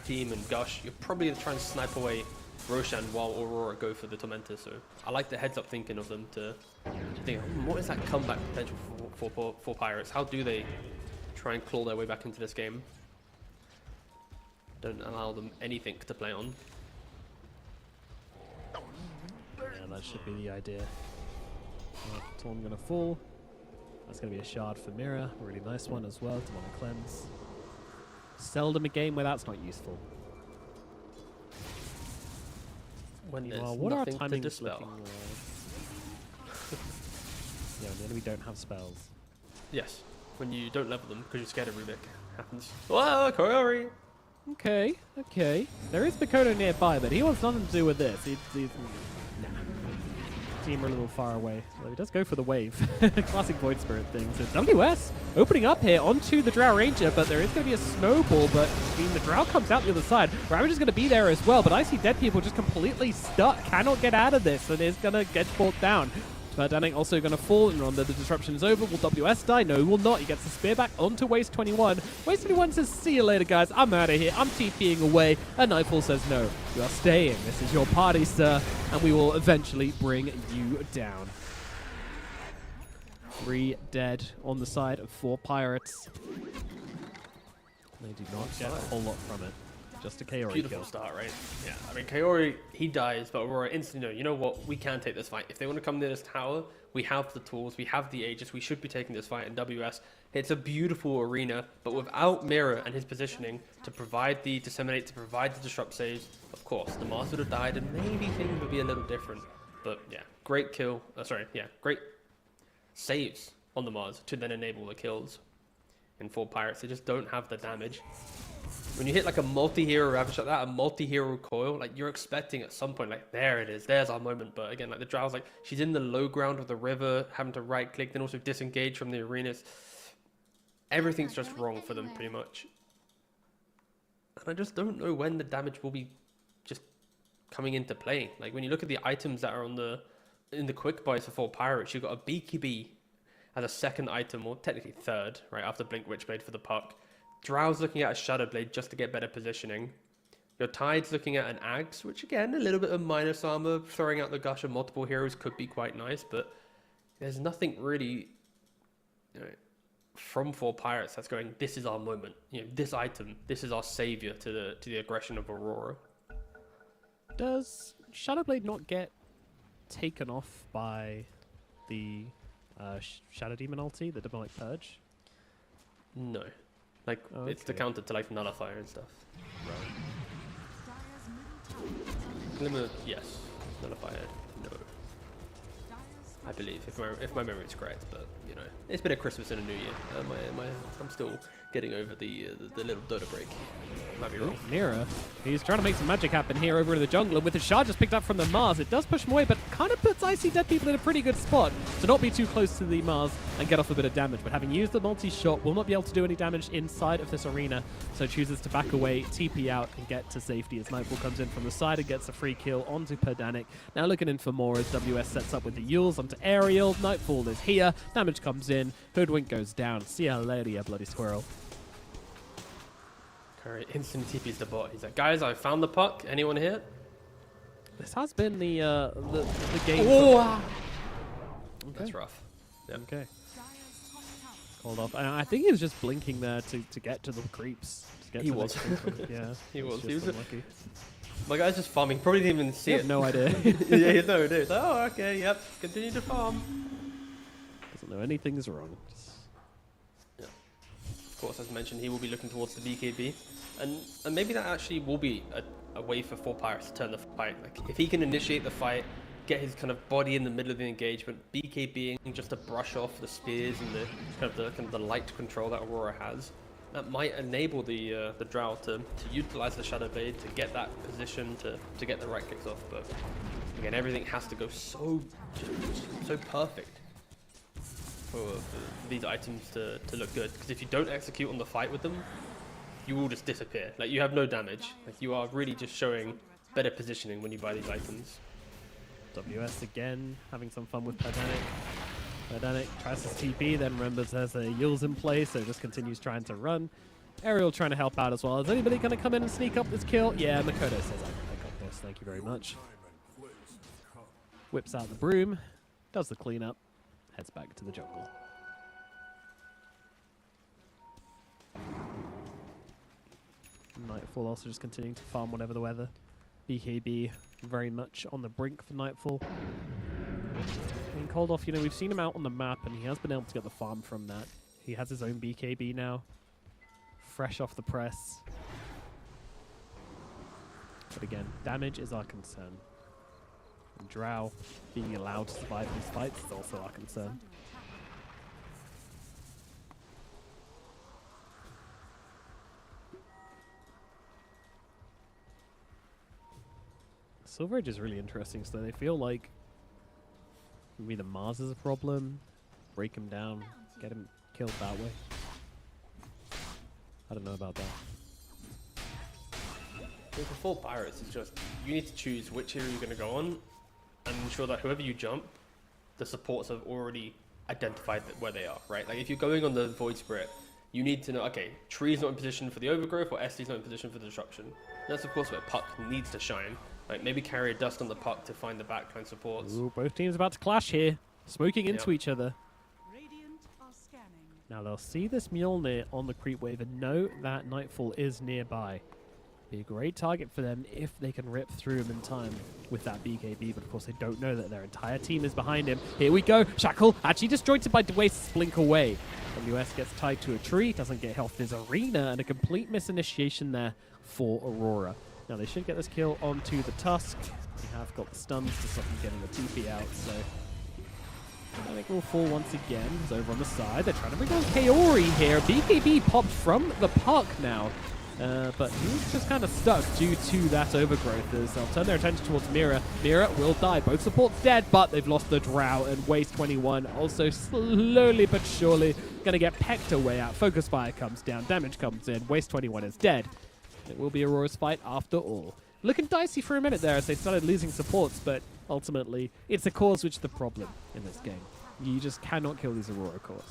S4: team and Gush, you're probably going to try and snipe away Roshan while Aurora go for the Tormentor. So I like the heads up thinking of them to think, what is that comeback potential for Pirates? How do they try and claw their way back into this game? Don't allow them anything to play on.
S3: Yeah, that should be the idea. Right, Torm gonna fall. That's gonna be a shard for Mira. A really nice one as well to want to cleanse. Seldom a game where that's not useful.
S4: When there's
S3: What are our
S4: nothing to
S3: timings
S4: dispel.
S3: looking like? Yeah, when the enemy don't have spells.
S4: Yes, when you don't level them because you're scared of Rubik. Happens. Whoa, Kaori!
S3: Okay, okay. There is Makoto nearby, but he wants nothing to do with this. He's nah. Team are a little far away. Well, he does go for the wave. Classic Void Spirit thing. So WS opening up here onto the Drow Ranger, but there is going to be a snowball, but I mean, the Drow comes out the other side. Ravage is going to be there as well, but I see dead people just completely stuck. Cannot get out of this, and is going to get brought down. Danning also going to fall, and on the disruption is over. Will WS die? No, he will not. He gets the spear back onto Waste 21. Waste 21 says, see you later, guys. I'm out of here. I'm TPing away. And Nightfall says, no, you are staying. This is your party, sir, and we will eventually bring you down. 3 dead on the side of 4 Pirates. They do not get a whole lot from it. Just a Kaori
S4: Beautiful
S3: kill.
S4: start, right? Yeah, I mean, Kaori, he dies, but Aurora instantly know, you know what, we can take this fight. If they want to come near this tower, we have the tools, we have the Aegis, we should be taking this fight in WS. It's a beautiful arena, but without Mira and his positioning to provide the disseminate, to provide the disrupt saves, of course, the Mars would have died and maybe things would be a little different. But yeah, great kill, great saves on the Mars to then enable the kills. In 4 Pirates, they just don't have the damage. When you hit like a multi-hero Ravage like that, a multi-hero coil, like you're expecting at some point, like there it is, there's our moment. But again, like the Drow's like, she's in the low ground of the river, having to right click, then also disengage from the arenas. Everything's just wrong for them pretty much. And I just don't know when the damage will be just coming into play. Like when you look at the items that are in the quick buys for 4 Pirates, you've got a BKB as a second item, or technically third, right after Blink Witchblade for the puck. Drow's looking at a Shadow Blade just to get better positioning. Your Tide's looking at an Axe, which again, a little bit of minus armor. Throwing out the Gush of multiple heroes could be quite nice, but there's nothing really from 4 Pirates that's going, this is our moment. You know, this item, this is our savior to the aggression of Aurora.
S3: Does Shadowblade not get taken off by the Shadow Demon ulti, the Demonic Purge?
S4: No. Like, it's the counter to like Nullifier and stuff. Right. Glimmer, yes. Nullifier, no. I believe, if my memory is correct. But you know, it's been a Christmas and a New Year. I'm still getting over the little Dota break. Might be wrong.
S3: Mira, he's trying to make some magic happen here over in the jungle, and with the shard just picked up from the Mars, it does push him away, but kind of puts Icy Dead People in a pretty good spot to not be too close to the Mars and get off a bit of damage. But having used the multi-shot, will not be able to do any damage inside of this arena, so chooses to back away, TP out, and get to safety as Nightfall comes in from the side and gets a free kill onto Pedanic. Now looking in for more as WS sets up with the Yules onto Aerial. Nightfall is here, damage comes in, Hoodwink goes down. See ya later, you bloody squirrel.
S4: Curry instant TP's the bot. He's like, guys, I found the puck. Anyone here?
S3: This has been the game.
S4: Oh, that's rough. Yep.
S3: Okay. Hold off. I think he was just blinking there to get to the creeps. To get
S4: He
S3: to
S4: was.
S3: The yeah.
S4: He was.
S3: Just
S4: He was
S3: unlucky.
S4: My guy's just farming. Probably didn't even see
S3: He
S4: it.
S3: had no idea.
S4: Yeah, he had no idea. It's like, oh, okay, yep. Continue to farm.
S3: Doesn't know anything's wrong.
S4: Yeah. Of course, as mentioned, he will be looking towards the BKB. And maybe that actually will be a way for 4 Pirates to turn the fight. Like, if he can initiate the fight, get his kind of body in the middle of the engagement, BKBing just to brush off the spears and the kind of the light control that Aurora has, that might enable the Drow to utilize the Shadow Blade to get that position to get the right clicks off. But again, everything has to go so perfect for these items to look good. Because if you don't execute on the fight with them, you will just disappear. Like, you have no damage. Like, you are really just showing better positioning when you buy these items.
S3: WS again, having some fun with Pedanic. Pedanic tries to TP, then remembers there's a Yules in place, so just continues trying to run. Aerial trying to help out as well. Is anybody going to come in and sneak up this kill? Yeah, Makoto says, I got this, thank you very much. Whips out the broom, does the cleanup, heads back to the jungle. Nightfall also just continuing to farm whatever the weather. BKB very much on the brink for Nightfall. Being called off, you know, we've seen him out on the map and he has been able to get the farm from that. He has his own BKB now. Fresh off the press. But again, damage is our concern. And Drow being allowed to survive these fights is also our concern. Silver Age is really interesting, so they feel like maybe the Mars is a problem, break him down, get him killed that way. I don't know about that.
S4: For 4 Pirates, it's just, you need to choose which hero you're going to go on and ensure that whoever you jump, the supports have already identified where they are, right? Like, if you're going on the Void Spirit, you need to know, okay, Tree's not in position for the overgrowth or SD's not in position for the disruption. And that's, of course, where Puck needs to shine. Like, maybe carry a dust on the Puck to find the backline supports.
S3: Ooh, both teams about to clash here, smoking into each other.
S9: Radiant are scanning.
S3: Now they'll see this Mjolnir on the creep wave and know that Nightfall is nearby. Be a great target for them if they can rip through him in time with that BKB, but of course they don't know that their entire team is behind him. Here we go, Shackle actually disjointed by Dway's blink away. WS gets tied to a tree, doesn't get health in his arena, and a complete misinitiation there for Aurora. Now they should get this kill onto the Tusk. They have got the stuns to stop them getting the TP out, so I think we'll fall once again. He's over on the side. They're trying to bring on Kaori here. BKB popped from the Puck now. But he's just kind of stuck due to that overgrowth. As they'll turn their attention towards Mira. Mira will die. Both supports dead, but they've lost the Drow, and Waste 21 also slowly but surely going to get pecked away out. Focus Fire comes down. Damage comes in. Waste 21 is dead. It will be Aurora's fight after all. Looking dicey for a minute there as they started losing supports, but ultimately it's the cores which is the problem in this game. You just cannot kill these Aurora cores.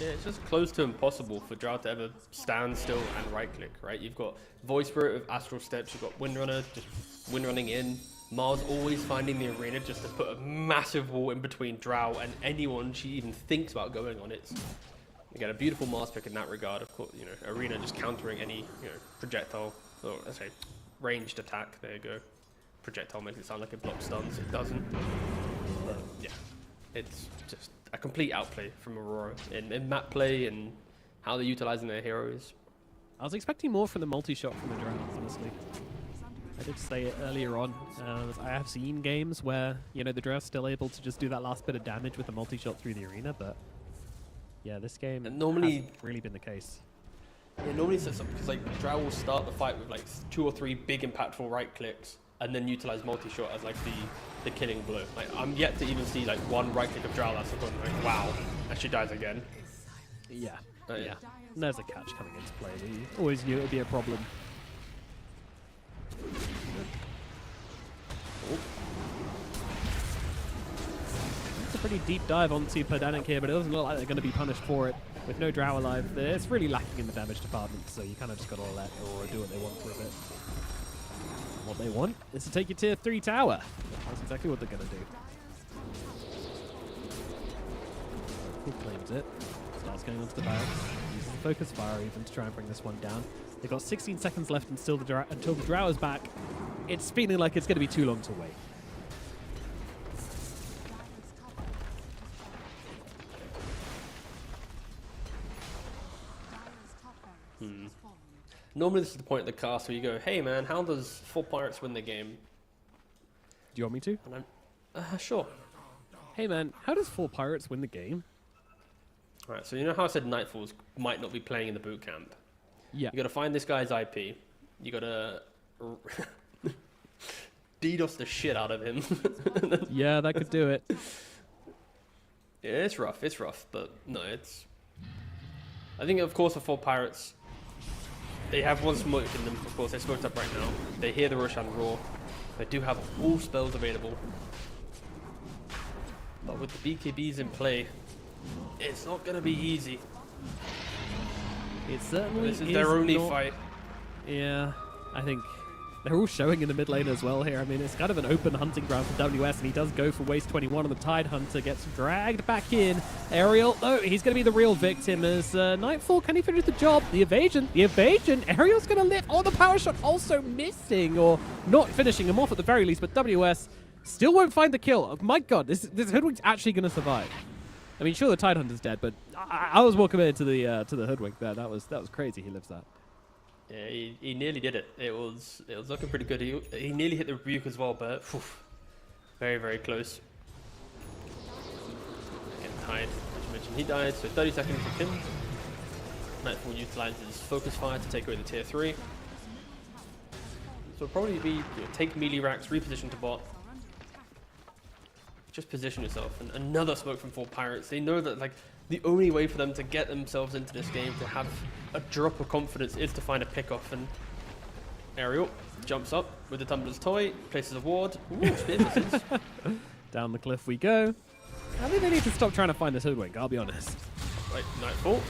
S4: Yeah, it's just close to impossible for Drow to ever stand still and right click, right? You've got Void Spirit with Astral Steps, you've got Windrunner just windrunning in, Mars always finding the arena just to put a massive wall in between Drow and anyone she even thinks about going on. It's, again, a beautiful Mars pick in that regard. Of course, you know, arena just countering any, you know, projectile, or let's say ranged attack. There you go. Projectile makes it sound like it blocks stuns. It doesn't. But yeah, it's just a complete outplay from Aurora in map play and how they're utilizing their heroes.
S3: I was expecting more from the multi-shot from the Drow, honestly. I did say it earlier on. I have seen games where, you know, the Drow's still able to just do that last bit of damage with a multi-shot through the arena, but yeah, this game
S4: And normally-
S3: hasn't really been the case.
S4: It normally sets up because like Drow will start the fight with like 2 or 3 big impactful right clicks and then utilize multi-shot as like the killing blow. Like I'm yet to even see like one right click of Drow that's like wow, and she dies again.
S3: Yeah,
S4: Oh, yeah.
S3: yeah. And there's a catch coming into play. We always knew it would be a problem. It's a pretty deep dive onto Pedanic here, but it doesn't look like they're going to be punished for it. With no Drow alive, it's really lacking in the damage department, so you kind of just got to let Aurora do what they want for a bit. And what they want is to take your tier 3 tower. That's exactly what they're going to do. Who claims it? Starts going onto the barracks. Uses the focus fire even to try and bring this one down. They've got 16 seconds left until the Drow is back. It's feeling like it's going to be too long to wait.
S4: Normally this is the point of the cast where you go, hey man, how does 4 Pirates win the game?
S3: Do you want me to?
S4: And I'm, sure.
S3: Hey man, how does 4 Pirates win the game?
S4: Alright, so you know how I said Nightfalls might not be playing in the boot camp?
S3: Yeah.
S4: You gotta find this guy's IP. You gotta DDoS the shit out of him.
S3: Yeah, that could do it.
S4: Yeah, it's rough, but no, it's... I think, of course, for 4 Pirates, they have one smoke in them, of course, they're smoked up right now. They hear the Roshan roar. They do have all spells available. But with the BKBs in play, it's not going to be easy.
S3: It certainly
S4: This is their only
S3: not-
S4: fight.
S3: Yeah, I think they're all showing in the mid lane as well here. I mean, it's kind of an open hunting ground for WS, and he does go for waste 21 on the Tide Hunter, gets dragged back in. Ariel, oh, he's going to be the real victim as Nightfall, can he finish the job? The evasion, Ariel's going to live. Oh, the power shot also missing, or not finishing him off at the very least, but WS still won't find the kill. Oh, my God, this Hoodwink's actually going to survive. I mean, sure, the Tide Hunter's dead, but I was more committed to the Hoodwink there. That was crazy. He lives that.
S4: Yeah, he nearly did it. It was looking pretty good. He nearly hit the rebuke as well, but phew, very, very close. Again, Tide, as you mentioned, he died, so 30 seconds for him. Nightfall utilizes focus fire to take away the tier 3. So it'll probably be take melee racks, reposition to bot. Just position yourself. And another smoke from 4 Pirates. They know that like the only way for them to get themselves into this game, to have a drop of confidence, is to find a pickoff. And Ariel jumps up with the Tumbler's toy, places a ward. Ooh, spear misses.
S3: Down the cliff we go. I think they need to stop trying to find this Hoodwink, I'll be honest.
S4: Right, Nightfall.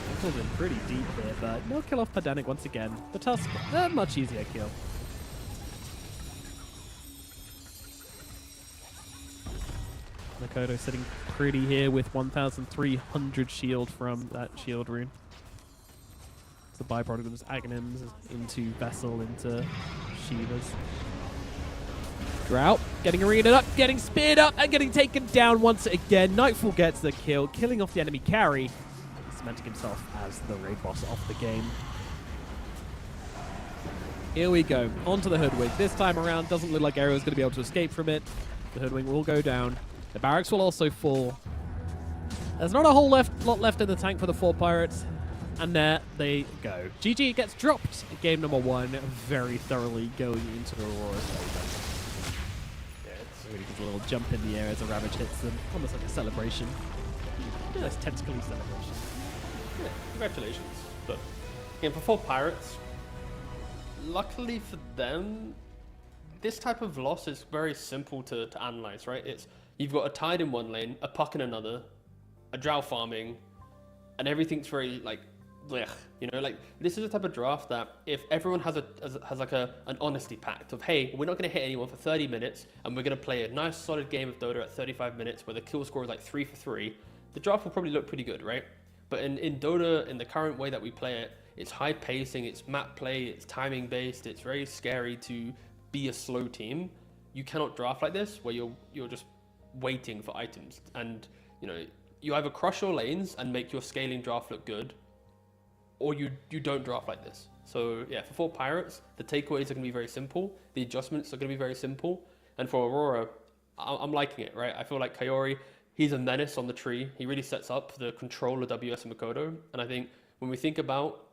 S3: Nightfall's in pretty deep here, but no kill off Pedanic once again. The Tusk, a much easier kill. Makoto sitting pretty here with 1,300 shield from that shield rune. It's a byproduct of his Aghanims into Vessel, into Shivas. Drought getting arenaed up, getting speared up, and getting taken down once again. Nightfall gets the kill, killing off the enemy carry, cementing himself as the raid boss of the game. Here we go, onto the Hoodwink. This time around, doesn't look like Ariel's going to be able to escape from it. The Hoodwink will go down. The barracks will also fall. There's not a whole lot left in the tank for the 4 Pirates. And there they go. GG gets dropped. Game number 1 very thoroughly going into the Aurora stage. Yeah, it's really just a little jump in the air as a Ravage hits them. Almost like a celebration. Nice tentacly celebration.
S4: Yeah, congratulations. But again, for 4 Pirates, luckily for them, this type of loss is very simple to analyze, right? It's you've got a Tide in one lane, a Puck in another, a Drow farming, and everything's very like, blech, you know, like this is a type of draft that if everyone has an honesty pact of, hey, we're not going to hit anyone for 30 minutes, and we're going to play a nice solid game of Dota at 35 minutes where the kill score is like 3 for 3, the draft will probably look pretty good, right? But in Dota, in the current way that we play it, it's high pacing, it's map play, it's timing based, it's very scary to be a slow team. You cannot draft like this where you're just waiting for items, and you know, you either crush your lanes and make your scaling draft look good, or you don't draft like this. So yeah, for 4 Pirates, the takeaways are going to be very simple. The adjustments are going to be very simple. And for Aurora, I'm liking it, right? I feel like Kaori, he's a menace on the tree. He really sets up the control of WS and Makoto. And I think when we think about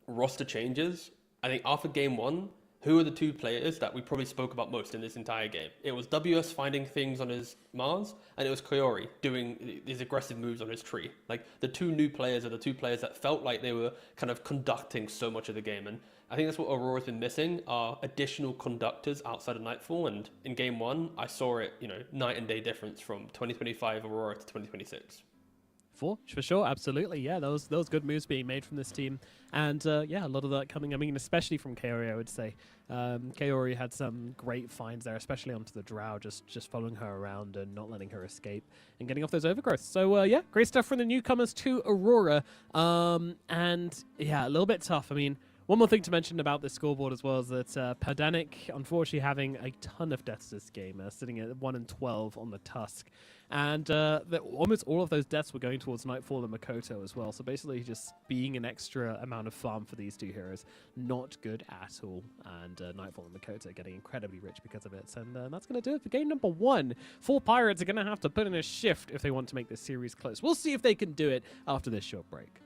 S4: roster changes, I think after game 1, who are the 2 players that we probably spoke about most in this entire game? It was WS finding things on his Mars, and it was Kaori doing these aggressive moves on his tree. Like, the 2 new players are the 2 players that felt like they were kind of conducting so much of the game. And I think that's what Aurora's been missing, are additional conductors outside of Nightfall. And in game 1, I saw it, night and day difference from 2025 Aurora to 2026.
S3: For sure, absolutely. Yeah, those good moves being made from this team. And yeah, a lot of that coming, especially from Kaori, I would say. Kaori had some great finds there, especially onto the Drow, just following her around and not letting her escape and getting off those overgrowths. So yeah, great stuff from the newcomers to Aurora. And yeah, a little bit tough. One more thing to mention about this scoreboard as well is that Padanic, unfortunately, having a ton of deaths this game, sitting at 1 and 12 on the Tusk. And almost all of those deaths were going towards Nightfall and Makoto as well. So basically just being an extra amount of farm for these 2 heroes, not good at all. And Nightfall and Makoto getting incredibly rich because of it. And that's going to do it for game number 1. 4 Pirates are going to have to put in a shift if they want to make this series close. We'll see if they can do it after this short break.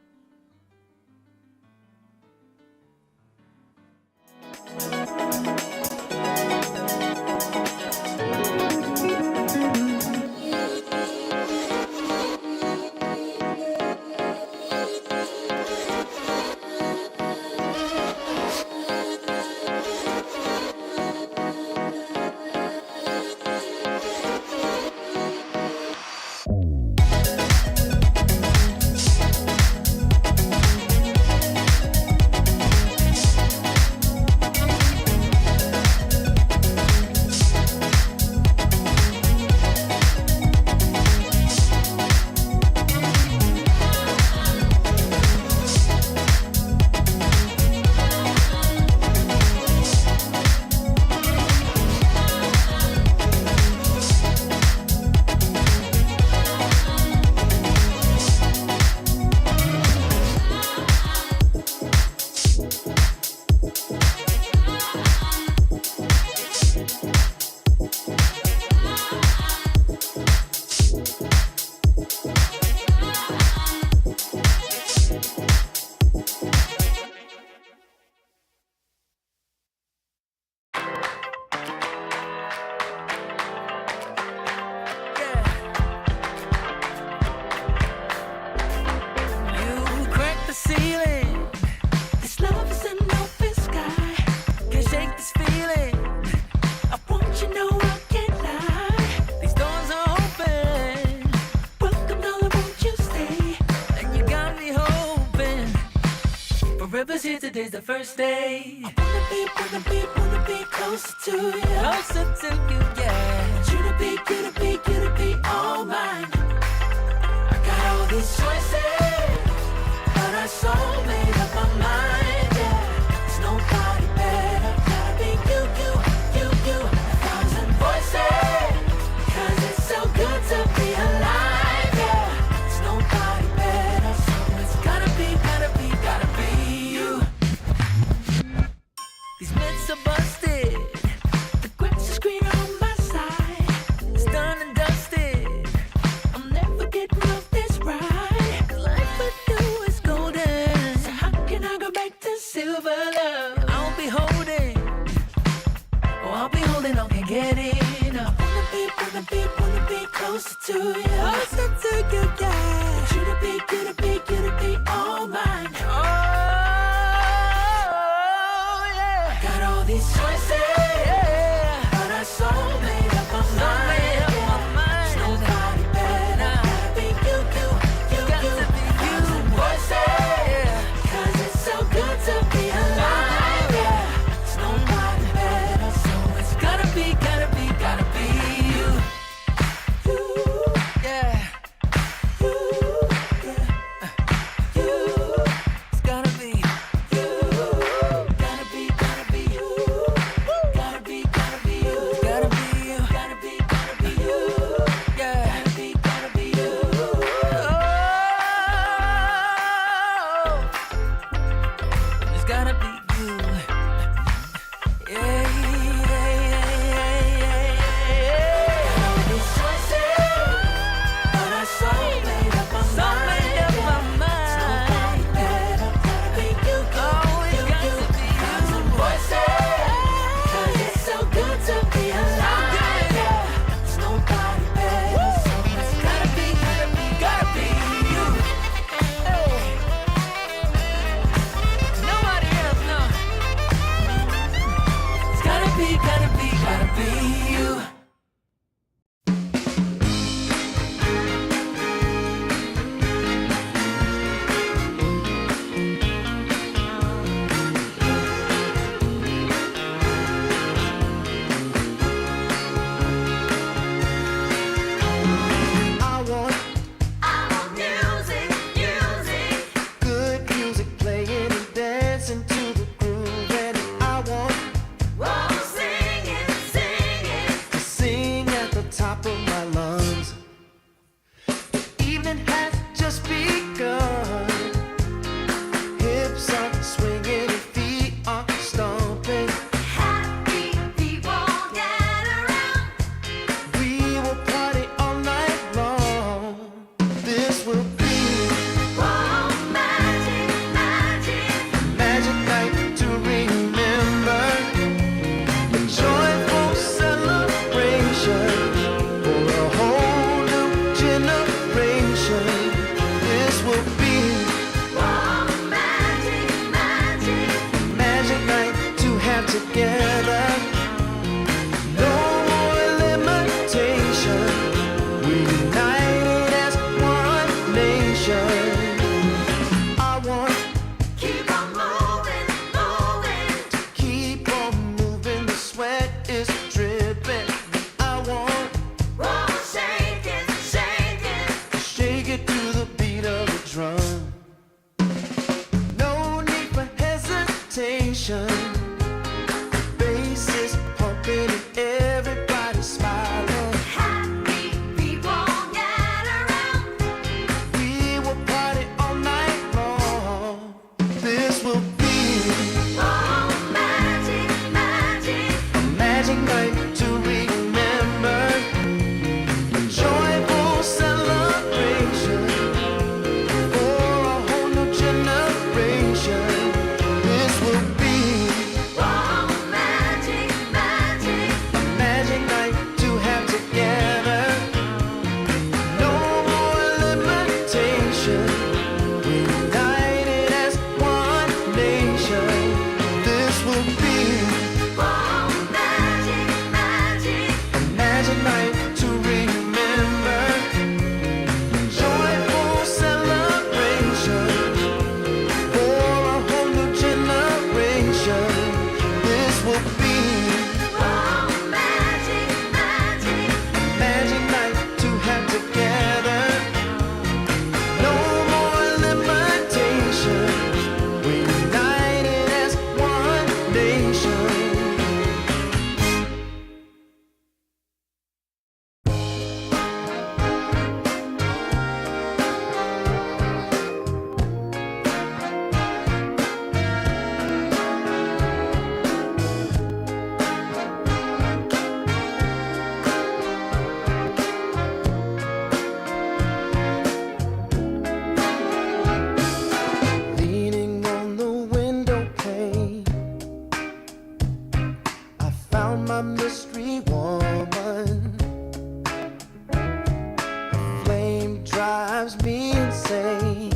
S8: Today's the first day. I wanna be closer to you. Closer to you, yeah. You to be all mine. I got all these choices, but I so made up my mind, yeah. There's nobody better. Gotta be you. 1,000 voices, 'cause it's so good to be alive, yeah. There's nobody better, so it's gotta be you. These myths are busted. The grass is green on my side. It's done and dusted. I'm never getting off this ride. 'Cause life with you is golden. So how can I go back to silver love? I'll be holding on, can't get enough. Wanna be closer to you. Closer to you, yeah. You to be all mine. Oh, yeah. Got all these choices, yeah. But I so made up my mind. There's nobody better. Gotta be you. Got to be you. Voices, yeah. 'Cause it's so good to be alive, yeah. There's nobody better, so it's gotta be you. You, yeah. You, yeah. You.
S1: nation. Bass is pumping and everybody smiling.
S8: Happy people gather round.
S1: We will party all night long. This will be
S8: Oh, magic, magic.
S1: a magic night to remember. A joyful celebration for a whole new generation. This will be
S8: Oh, magic, magic.
S1: a magic night to have together. No more limitation. United as one nation. This will be
S8: Oh, magic, magic.
S1: a magic night to remember. Joyful celebration for a whole new generation. This will be
S8: Oh, magic, magic.
S1: a magic night to have together. No more limitation. We're united as one nation. Leaning on the window pane, I found my mystery woman. The flame drives me insane.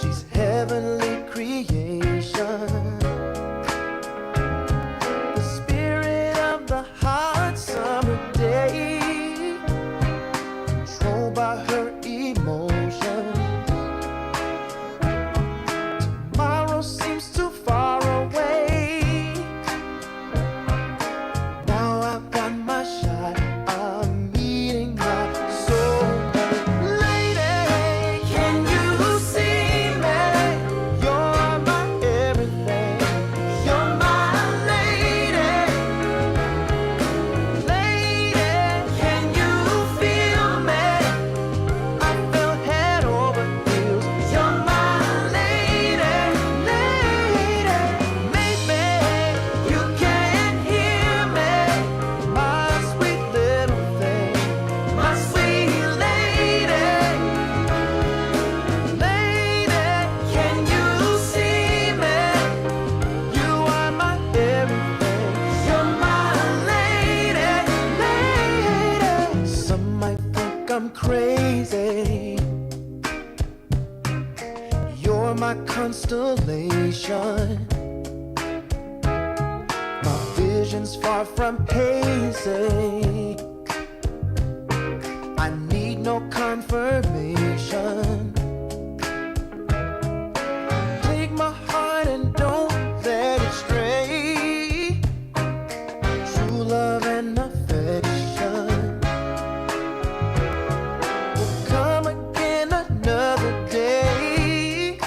S1: She's heavenly creation. The spirit of the hot summer day, controlled by her emotion. Tomorrow seems too far away. Now I've got my shot. I'm meeting my soulmate. Lady, can you see me? You're my everything. You're my lady. Lady, can you feel me? I feel head over heels. You're my lady, lady. Maybe you can't hear me, my sweet little thing, my sweet lady. Lady, can you see me? You are my everything. You're my lady, lady. Some might think I'm crazy. You're my constellation. My vision's far from hazy. I need no confirmation. Take my heart and don't let it stray. True love and affection will come again another day.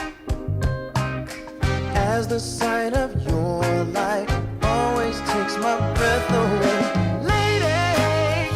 S1: As the sight of your light always takes my breath away. Lady,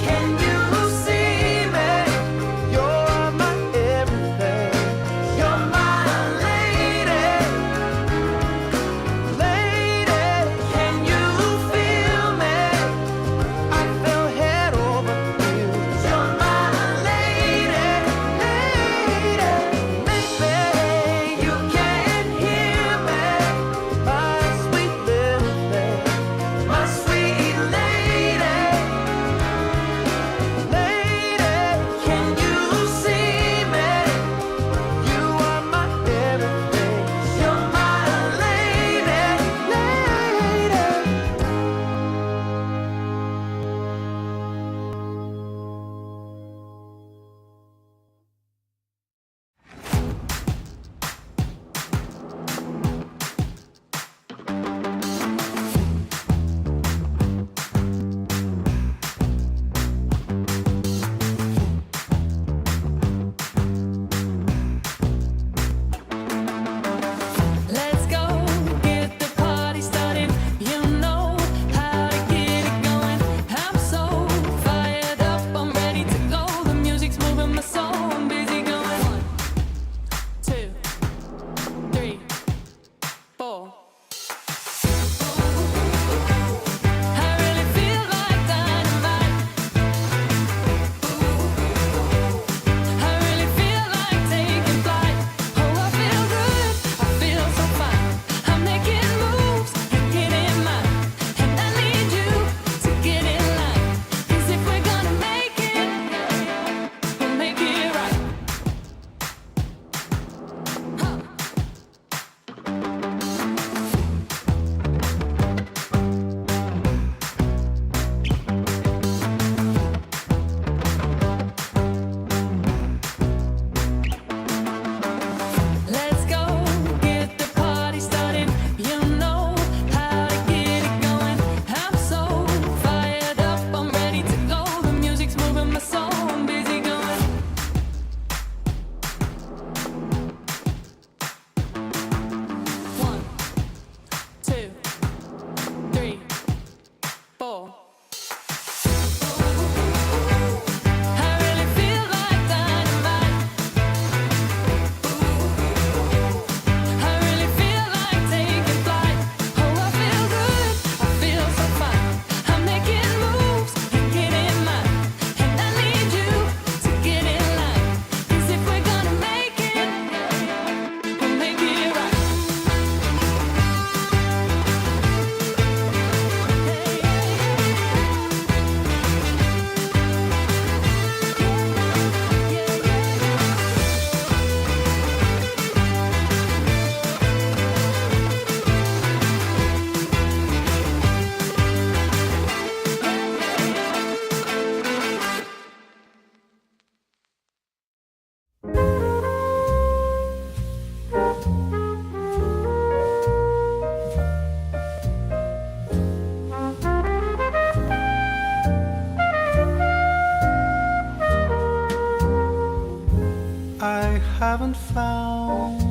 S1: haven't found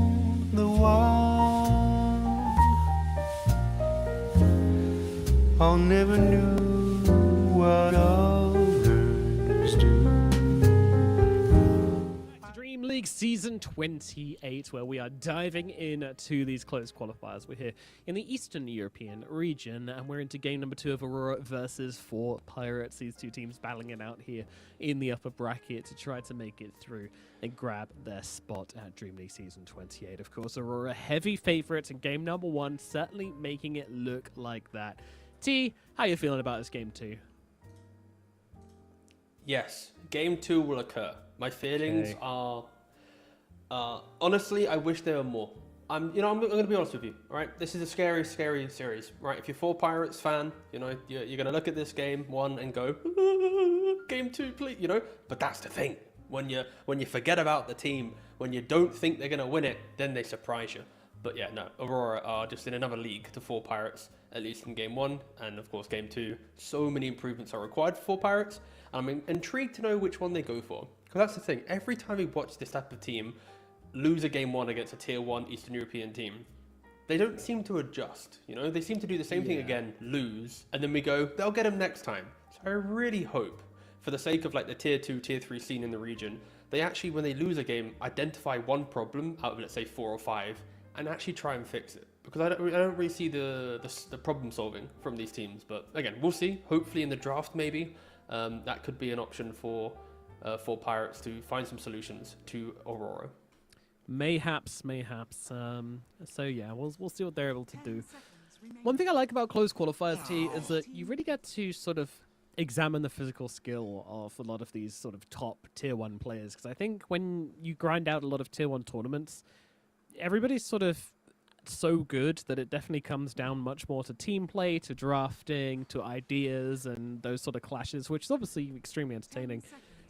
S1: the one. I never knew what others do.
S3: DreamLeague Season 28, where we are diving into these close qualifiers. We're here in the Eastern European region, and we're into game number 2 of Aurora versus 4 Pirates. These two teams battling it out here in the upper bracket to try to make it through and grab their spot at DreamLeague Season 28. Of course, Aurora heavy favorites in game number 1, certainly making it look like that. T, how you feeling about this game 2?
S4: Yes, game 2 will occur. My feelings are, honestly, I wish there were more. I'm going to be honest with you. All right, this is a scary, scary series. Right, if you're 4 Pirates fan, you're going to look at this game 1 and go, game 2, please. But that's the thing. When you forget about the team, when you don't think they're going to win it, then they surprise you. But yeah, no, Aurora are just in another league to 4 Pirates, at least in game 1, and of course game 2. So many improvements are required for 4 Pirates. I'm intrigued to know which one they go for. Because that's the thing, every time we watch this type of team lose a game 1 against a tier 1 Eastern European team, they don't seem to adjust, They seem to do the same thing again, lose, and then we go, they'll get them next time. So I really hope, for the sake of like the tier 2, tier 3 scene in the region, they actually, when they lose a game, identify one problem out of, let's say, 4 or 5, and actually try and fix it. Because I don't really see the problem solving from these teams. But again, we'll see. Hopefully in the draft, maybe that could be an option for Pirates to find some solutions to Aurora.
S3: Mayhaps. So yeah, we'll see what they're able to do. One thing I like about close qualifiers, T, is that you really get to sort of examine the physical skill of a lot of these sort of top tier 1 players. Because I think when you grind out a lot of tier 1 tournaments, everybody's sort of so good that it definitely comes down much more to team play, to drafting, to ideas, and those sort of clashes, which is obviously extremely entertaining.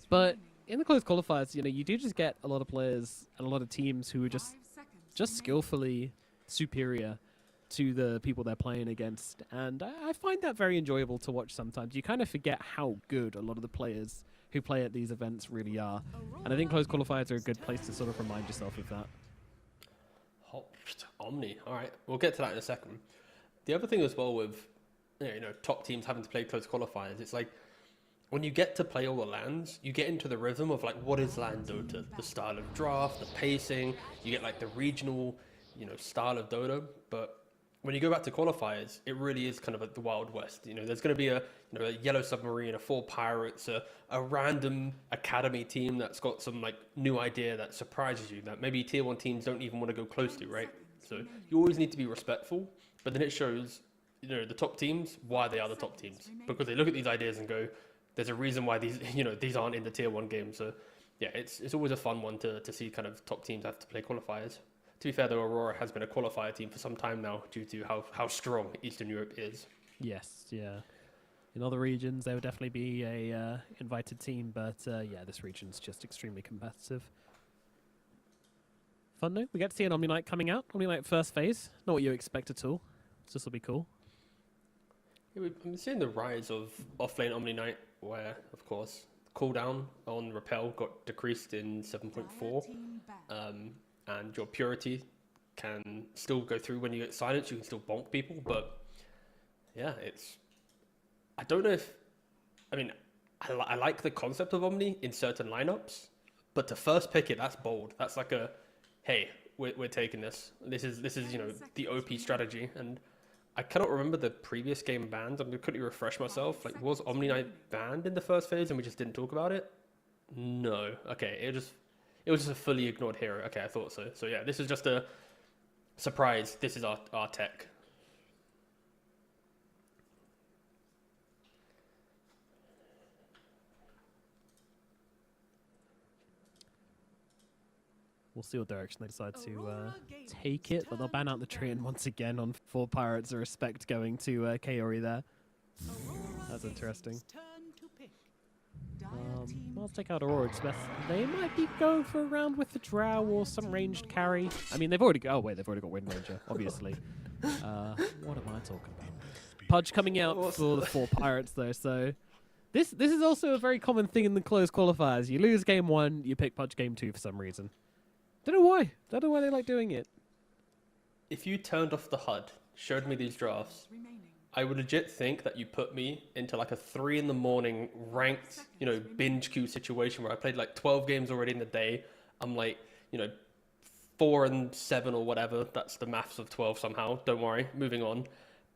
S3: But in the close qualifiers, you do just get a lot of players and a lot of teams who are just skillfully superior to the people they're playing against. And I find that very enjoyable to watch sometimes. You kind of forget how good a lot of the players who play at these events really are. And I think close qualifiers are a good place to sort of remind yourself of that.
S4: Omni. All right, we'll get to that in a second. The other thing as well with top teams having to play close qualifiers, it's like when you get to play all the lands, you get into the rhythm of like what is land Dota, the style of draft, the pacing. You get like the regional, style of Dota. But when you go back to qualifiers, it really is kind of like the Wild West. There's going to be a yellow submarine, a 4 Pirates, a random academy team that's got some like new idea that surprises you that maybe tier 1 teams don't even want to go close to, right? So you always need to be respectful, but then it shows, the top teams why they are the top teams, because they look at these ideas and go, there's a reason why these these aren't in the tier 1 game. So yeah, it's always a fun one to see kind of top teams have to play qualifiers. To be fair, though, Aurora has been a qualifier team for some time now due to how strong Eastern Europe is.
S3: Yes, yeah. In other regions, there would definitely be a invited team, but yeah, this region's just extremely competitive. Fun though. We get to see an Omni Knight coming out. Omni Knight first phase. Not what you expect at all. So this will be cool.
S4: Yeah, we've been seeing the rise of offlane Omni Knight, where, of course, cooldown on Repel got decreased in 7.4. And your purity can still go through when you get silenced. You can still bonk people, but yeah, I don't know if... I like the concept of Omni in certain lineups, but to first pick it, that's bold. That's like a, hey, we're taking this. This is the OP strategy. And I cannot remember the previous game banned. I'm going to quickly refresh myself. Like, was Omni Knight banned in the first phase and we just didn't talk about it? No. Okay, it was just a fully ignored hero. Okay, I thought so. So yeah, this is just a surprise. This is our tech.
S3: We'll see what direction they decide to take it, but they'll ban out the tree, and once again on 4 Pirates, a respect going to Kaori there. That's interesting. Let's take out Aurora Express. They might be going for a round with the Drow or some ranged carry. I mean, they've already got... Oh, wait, they've already got Wind Ranger, obviously. What am I talking about? Pudge coming out for the 4 Pirates, though, so... This is also a very common thing in the close qualifiers. You lose game 1, you pick Pudge game 2 for some reason. Don't know why. Don't know why they like doing it.
S4: If you turned off the HUD, showed me these drafts, I would legit think that you put me into like a 3 a.m. ranked, binge queue situation where I played like 12 games already in the day. I'm like, 4 and 7 or whatever. That's the maths of 12 somehow. Don't worry. Moving on.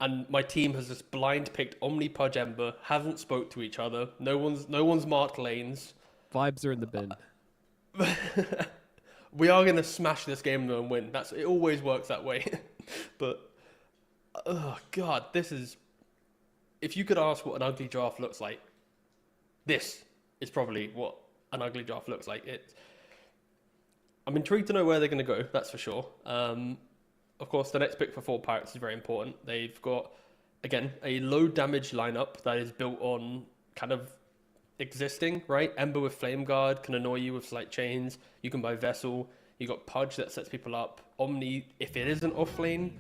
S4: And my team has just blind picked Omni, Pudge, Ember. Haven't spoke to each other. No one's marked lanes.
S3: Vibes are in the bin.
S4: We are gonna smash this game though and win. It always works that way. But oh god, this is. If you could ask what an ugly draft looks like, this is probably what an ugly draft looks like. I'm intrigued to know where they're going to go, that's for sure. Of course, the next pick for 4 Pirates is very important. They've got, again, a low damage lineup that is built on kind of existing, right? Ember with Flame Guard can annoy you with slight chains. You can buy Vessel. You got Pudge that sets people up. Omni, if it isn't off lane,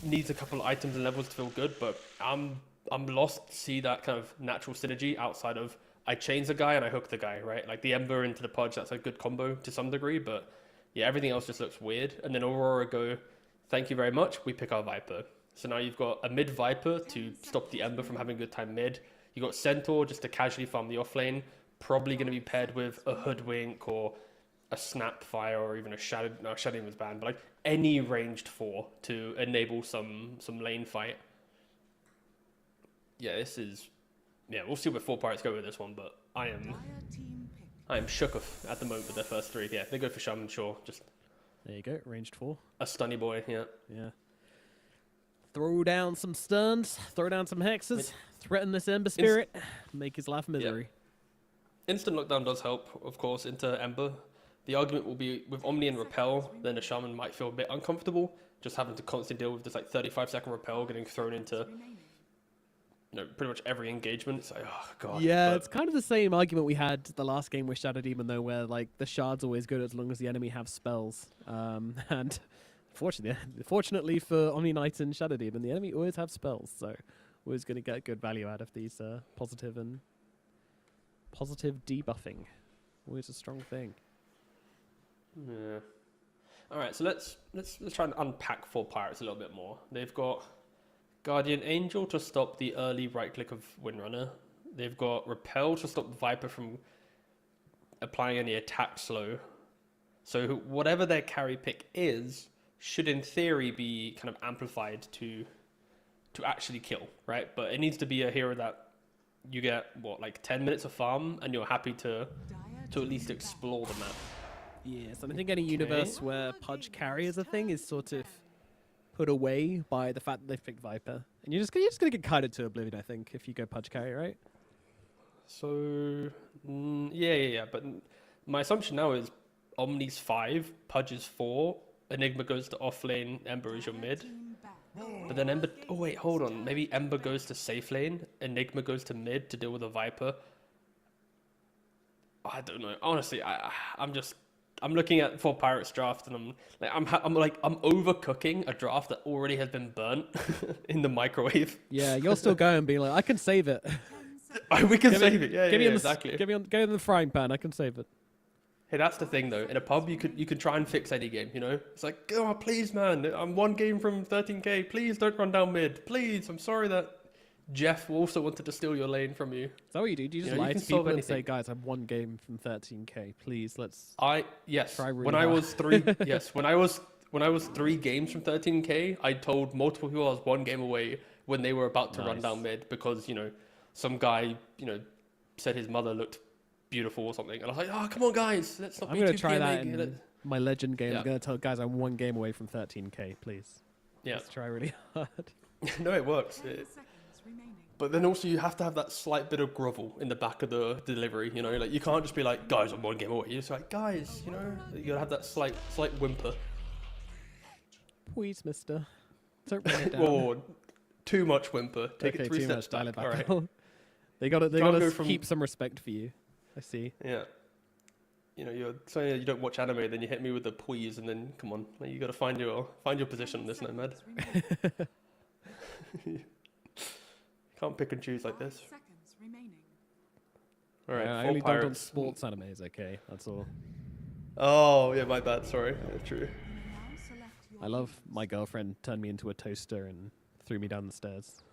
S4: needs a couple of items and levels to feel good, but I'm lost to see that kind of natural synergy outside of I chains a guy and I hook the guy, right? Like the Ember into the Pudge, that's a good combo to some degree, but yeah, everything else just looks weird. And then Aurora go, thank you very much, we pick our Viper. So now you've got a mid Viper to stop the Ember from having a good time mid. You got Centaur just to casually farm the off lane, probably going to be paired with a Hoodwink or a Snapfire or even a Shadow. No, Shadow was banned, but like any ranged 4 to enable some lane fight. Yeah, this is. Yeah, we'll see where 4 Pirates go with this one, but I am shook at the moment with their first 3. Yeah, they go for Shaman, sure. Just
S3: there you go, ranged 4.
S4: A stunny boy, yeah.
S3: Yeah. Throw down some stuns, throw down some hexes, threaten this Ember Spirit, make his life misery.
S4: Yeah. Instant lockdown does help, of course, into Ember. The argument will be with Omni and Repel, then a Shaman might feel a bit uncomfortable, just having to constantly deal with this like 35-second Repel getting thrown into pretty much every engagement. It's like, oh god.
S3: Yeah, but it's kind of the same argument we had the last game with Shadow Demon though, where like the shard's always good as long as the enemy have spells. And fortunately for Omni Knight and Shadow Demon, the enemy always have spells, so always going to get good value out of these positive debuffing. Always a strong thing.
S4: Yeah. All right, so let's try and unpack 4 Pirates a little bit more. They've got Guardian Angel to stop the early right click of Windrunner. They've got Repel to stop Viper from applying any attack slow. So whatever their carry pick is should in theory be kind of amplified to actually kill, right? But it needs to be a hero that you get like 10 minutes of farm and you're happy to at least explore the map.
S3: Yes, and I think any universe where Pudge carry is a thing is sort of put away by the fact that they've picked Viper. And you're just gonna get kited to oblivion, I think, if you go Pudge carry, right?
S4: So, yeah. But my assumption now is Omni's 5, Pudge is 4, Enigma goes to off lane, Ember is your mid. But then Ember... Oh, wait, hold on. Maybe Ember goes to safe lane, Enigma goes to mid to deal with a Viper. I don't know. Honestly, I'm looking at 4 Pirates draft and I'm overcooking a draft that already has been burnt in the microwave.
S3: Yeah, you're still going, being like, I can save it.
S4: We can save it. Yeah, exactly.
S3: Get in the frying pan. I can save it.
S4: Hey, that's the thing though. In a pub, you could try and fix any game. It's like, oh please, man, I'm 1 game from 13k. Please don't run down mid. Please, I'm sorry that Jeff also wanted to steal your lane from you.
S3: Is that what you do? Do you just lie to people and say, guys, I'm 1 game from 13k. Please, let's try really
S4: when
S3: hard.
S4: I was 3 when I was 3 games from 13k, I told multiple people I was 1 game away when they were about to run down mid because some guy said his mother looked beautiful or something, and I was like, oh come on guys, let's not. I'm
S3: gonna try that in my legend game. I'm gonna tell guys I'm 1 game away from 13k. Please, let's try really hard.
S4: No, it works. But then also you have to have that slight bit of grovel in the back of the delivery. Like you can't just be like, guys, I'm 1 game away. You're just like, guys, you gotta have that slight whimper.
S3: Please, mister, don't bring it down.
S4: Or too much whimper. Take it 3 steps
S3: back.
S4: All right.
S3: They gotta keep some respect for you. I see.
S4: Yeah. You're saying you don't watch anime, then you hit me with the please, and then come on, you got to find your position on this, Nomad. Can't pick and choose like this.
S9: Seconds remaining.
S4: All right,
S3: I
S4: 4
S3: only
S4: Pirates.
S3: don't on sports animes. Okay, that's all.
S4: Oh, yeah, my bad. Sorry. Yeah, true.
S3: I love my girlfriend turned me into a toaster and threw me down the stairs.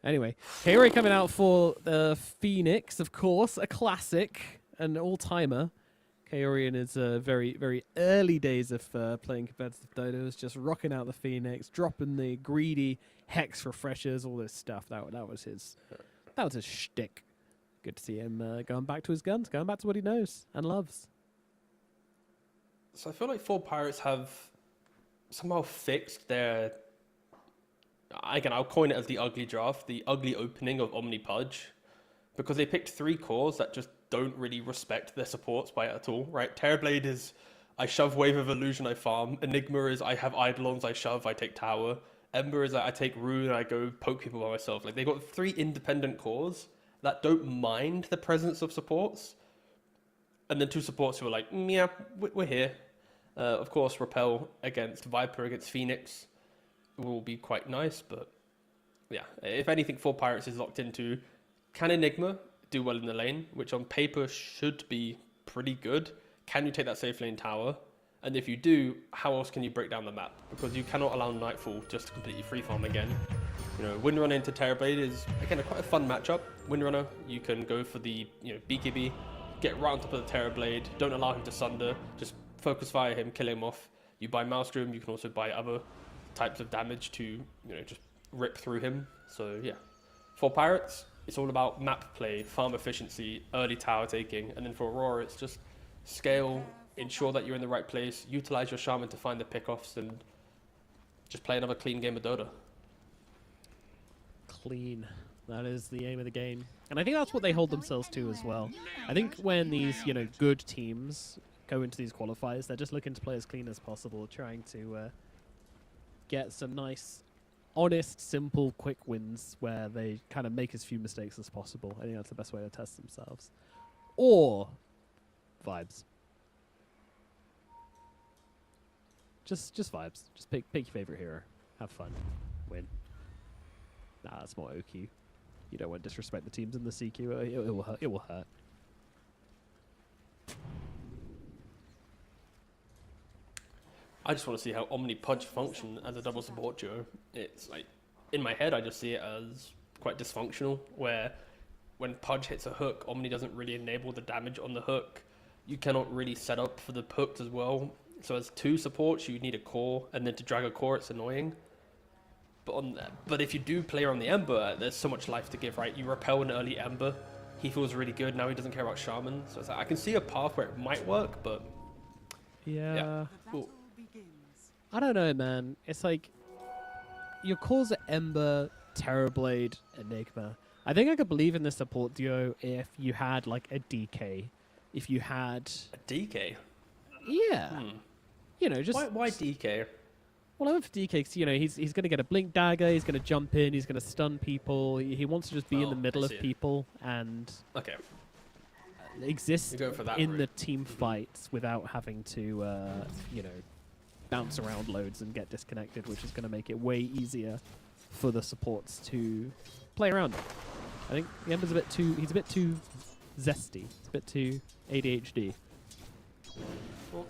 S3: Anyway, Kaori coming out for the Phoenix, of course, a classic, an all-timer. Kaori in his very, very early days of playing competitive Dota was just rocking out the Phoenix, dropping the greedy Hex refreshers, all this stuff. That was his shtick. Good to see him going back to his guns, going back to what he knows and loves.
S4: So I feel like 4 Pirates have somehow fixed their... Again, I'll coin it as the ugly draft, the ugly opening of Omni Pudge, because they picked 3 cores that just don't really respect their supports by it at all, right? Terrorblade is, I shove Wave of Illusion, I farm. Enigma is, I have Eidolons, I shove, I take tower. Ember is, I take Rune, I go poke people by myself. Like, they got 3 independent cores that don't mind the presence of supports. And then 2 supports who are like, yeah, we're here. Of course, Repel against Viper, against Phoenix will be quite nice, but yeah, if anything, 4 Pirates is locked into, can Enigma do well in the lane, which on paper should be pretty good? Can you take that safe lane tower? And if you do, how else can you break down the map? Because you cannot allow Nightfall just to completely free farm again. You know, Windrunner into Terrorblade is, again, quite a fun matchup. Windrunner, you can go for the, BKB, get right on top of the Terrorblade, don't allow him to sunder, just focus fire him, kill him off. You buy Maelstrom, you can also buy other types of damage to, just rip through him. So yeah, for Pirates, it's all about map play, farm efficiency, early tower taking, and then for Aurora, it's just scale, ensure that you're in the right place, utilize your shaman to find the pickoffs, and just play another clean game of Dota.
S3: Clean. That is the aim of the game. And I think that's what they hold themselves to as well. I think when these, good teams go into these qualifiers, they're just looking to play as clean as possible, trying to get some nice, honest, simple, quick wins where they kind of make as few mistakes as possible. I think that's the best way to test themselves. Or vibes. Just vibes. Just pick your favorite hero. Have fun. Win. Nah, that's more OQ. You don't want to disrespect the teams in the CQ. It will hurt. It will hurt.
S4: I just want to see how Omni Pudge function as a double support duo. It's like, in my head, I just see it as quite dysfunctional, where when Pudge hits a hook, Omni doesn't really enable the damage on the hook. You cannot really set up for the hooks as well. So as 2 supports, you need a core, and then to drag a core, it's annoying. But if you do play on the Ember, there's so much life to give, right? You repel an early Ember, he feels really good, now he doesn't care about Shaman. So it's like, I can see a path where it might work, but...
S3: Yeah.
S4: Cool.
S3: I don't know, man. It's like, your cores are Ember, Terrorblade, Enigma. I think I could believe in the support duo if you had, like, a DK. If you had...
S4: A DK?
S3: Yeah. Just...
S4: Why DK?
S3: Well, I went for DK because, he's going to get a Blink Dagger, he's going to jump in, he's going to stun people, he wants to just be in the middle of people and exist in the team fights without having to, bounce around loads and get disconnected, which is going to make it way easier for the supports to play around. I think the Ember's he's a bit too zesty, it's a bit too ADHD.
S4: Well,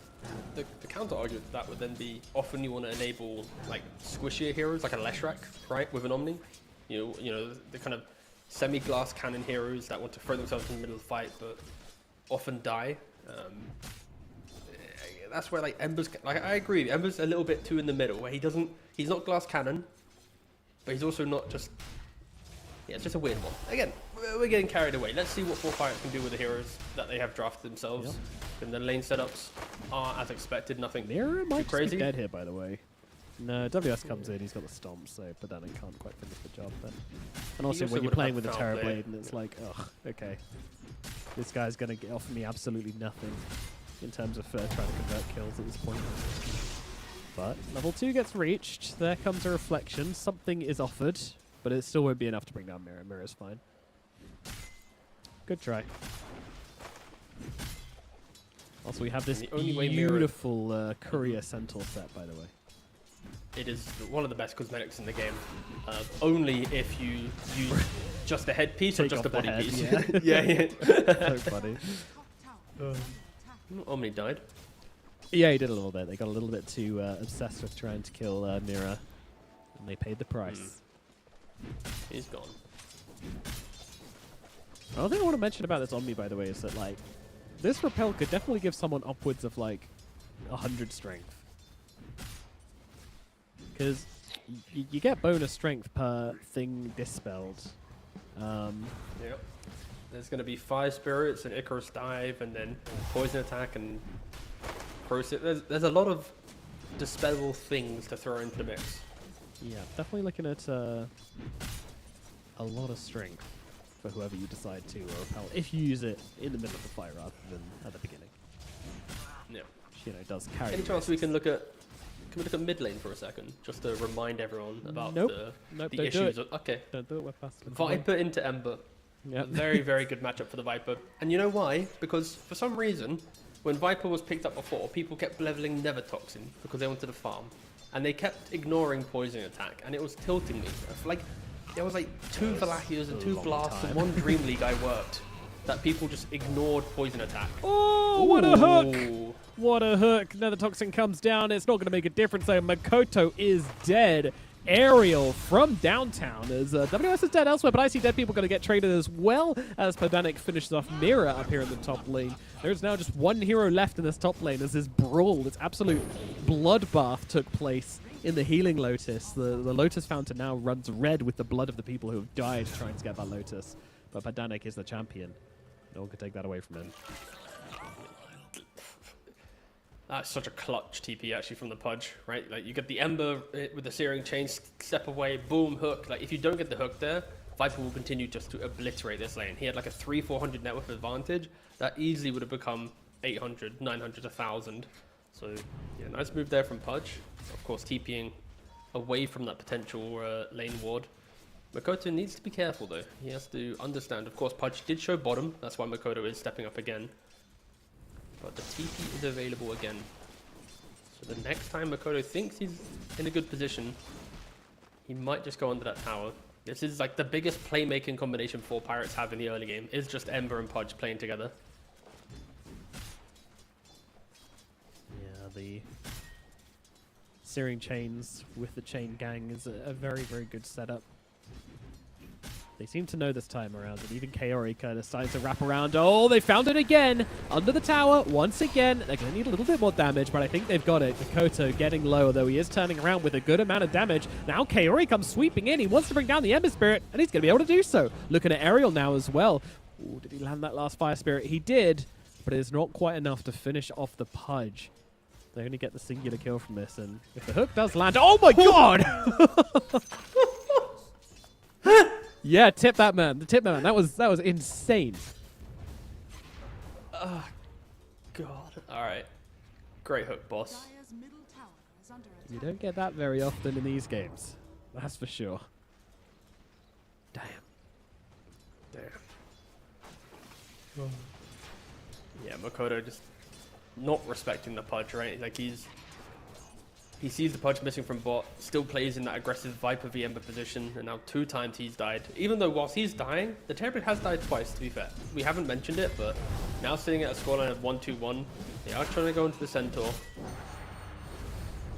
S4: the counter argument to that would then be often you want to enable like squishier heroes like a Leshrac, right, with an Omni. You know the kind of semi-glass cannon heroes that want to throw themselves in the middle of the fight but often die. That's where like Ember's like I agree. Ember's a little bit too in the middle where he's not glass cannon, but he's also not just. Yeah, it's just a weird one. Again, we're getting carried away. Let's see what 4 Pirates can do with the heroes that they have drafted themselves.
S3: Yep.
S4: And the lane setups are as expected. Nothing
S3: Mirror might
S4: too crazy.
S3: Be dead here, by the way. No, WS comes in. He's got the stomp, so Pedanic can't quite finish the job. But and also when you're playing with a Terrorblade, and it's like, ugh, okay, this guy's gonna offer me absolutely nothing in terms of trying to convert kills at this point. But level 2 gets reached. There comes a reflection. Something is offered, but it still won't be enough to bring down Mirror. Mirror's fine. Good try. Also, we have this beautiful Courier Centaur set, by the way.
S4: It is one of the best cosmetics in the game. Only if you use just a headpiece or just a body piece.
S3: Yeah.
S4: Yeah.
S3: So funny.
S4: Omni died.
S3: Yeah, he did a little bit. They got a little bit too obsessed with trying to kill Mira, and they paid the price.
S4: He's gone.
S3: Another thing I want to mention about this Omni, by the way, is that like this repel could definitely give someone upwards of like 100 strength, because you get bonus strength per thing dispelled.
S4: Yep. There's going to be Fire Spirits and Icarus Dive, and then Poison Attack and Corrosive. There's a lot of dispellable things to throw into the mix.
S3: Yeah, definitely looking at a lot of strength for whoever you decide to repel, if you use it in the middle of the fight rather than at the beginning.
S4: Yeah.
S3: Which, you know, does carry.
S4: Any chance we can look at mid lane for a second, just to remind everyone about
S3: Nope.
S4: the
S3: Don't
S4: issues?
S3: do it.
S4: Okay.
S3: Don't do it. We're past it.
S4: Viper into Ember.
S3: Yep.
S4: A very, very good matchup for the Viper. And you know why? Because for some reason, when Viper was picked up before, people kept leveling Never Toxin because they wanted to farm. And they kept ignoring Poison Attack, and it was tilting me. Like, there was like 2 Valachias and 2 Blasts and 1 DreamLeague I worked that people just ignored Poison Attack.
S3: Oh, what a hook!
S4: Ooh.
S3: What a hook. Another Toxin comes down. It's not going to make a difference though. Makoto is dead. Aerial from downtown as WS is dead elsewhere, but I see dead people going to get traded as well as Padanik finishes off Mira up here in the top lane. There's now just 1 hero left in this top lane as this brawl, this absolute bloodbath took place in the healing Lotus. The Lotus fountain now runs red with the blood of the people who have died trying to get that Lotus, but Padanik is the champion. No one can take that away from him.
S4: That's such a clutch TP actually from the Pudge, right? Like you get the Ember with the Searing Chain, step away, boom, hook. Like if you don't get the hook there, Viper will continue just to obliterate this lane. He had like a 300-400 net worth advantage that easily would have become 800, 900, 1,000. So yeah, nice move there from Pudge. Of course, TPing away from that potential lane ward. Makoto needs to be careful though. He has to understand. Of course, Pudge did show bottom. That's why Makoto is stepping up again. But the TP is available again. So the next time Makoto thinks he's in a good position, he might just go under that tower. This is like the biggest playmaking combination 4 Pirates have in the early game. Is just Ember and Pudge playing together.
S3: Yeah, the Searing Chains with the Chain Gang is a very, very good setup. They seem to know this time around, and even Kaori kind of starting to wrap around. Oh, they found it again! Under the tower, once again. They're going to need a little bit more damage, but I think they've got it. Makoto getting low, though he is turning around with a good amount of damage. Now Kaori comes sweeping in. He wants to bring down the Ember Spirit, and he's going to be able to do so. Looking at Aerial now as well. Ooh, did he land that last Fire Spirit? He did, but it is not quite enough to finish off the Pudge. They only get the singular kill from this, and if the hook does land... Oh my god! Yeah, tip that man. Tip that man. That was insane.
S4: Oh, God. All right. Great hook, boss.
S9: Dire's middle tower is under attack.
S3: You don't get that very often in these games. That's for sure. Damn.
S4: Damn. Yeah, Makoto just not respecting the Pudge, right? Like he sees the Pudge missing from bot, still plays in that aggressive Viper v Ember position, and now 2 times he's died. Even though whilst he's dying, the Terrapin has died twice, to be fair. We haven't mentioned it, but now sitting at a scoreline of 1-2-1, they are trying to go into the Centaur.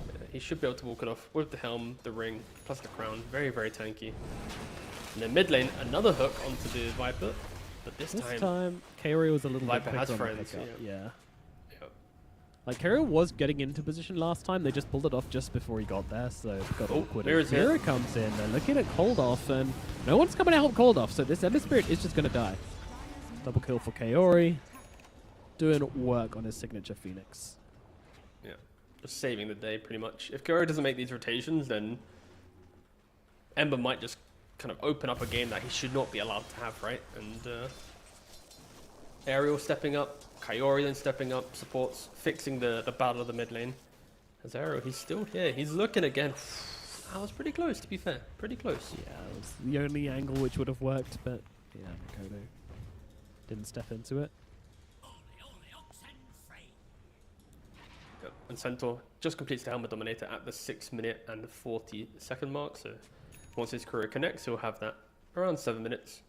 S4: Yeah, he should be able to walk it off with the Helm, the Ring, plus the Crown. Very, very tanky. And then mid lane, another hook onto the Viper, but this time
S3: Kaori was a little
S4: Viper
S3: bit
S4: has
S3: quicker on the
S4: friends,
S3: pickup. Yeah.
S4: Yep.
S3: Like, Kaori was getting into position last time. They just pulled it off just before he got there, so it got awkward.
S4: Mira's here.
S3: Mira comes in. They're looking at Cold Off, and no one's coming to help Cold Off, so this Ember Spirit is just going to die. Double kill for Kaori. Doing work on his signature Phoenix.
S4: Yeah, just saving the day pretty much. If Kaori doesn't make these rotations, then Ember might just kind of open up a game that he should not be allowed to have, right? And Aerial stepping up, Kaori then stepping up, supports, fixing the battle of the mid lane. As Aerial, he's still here. He's looking again. That was pretty close, to be fair. Pretty close.
S3: Yeah, it was the only angle which would have worked, but yeah, Makoto didn't step into it.
S4: Yep. And Centaur just completes the Helmet Dominator at the 6 minute and 40-second mark. So once his career connects, he'll have that around 7 minutes.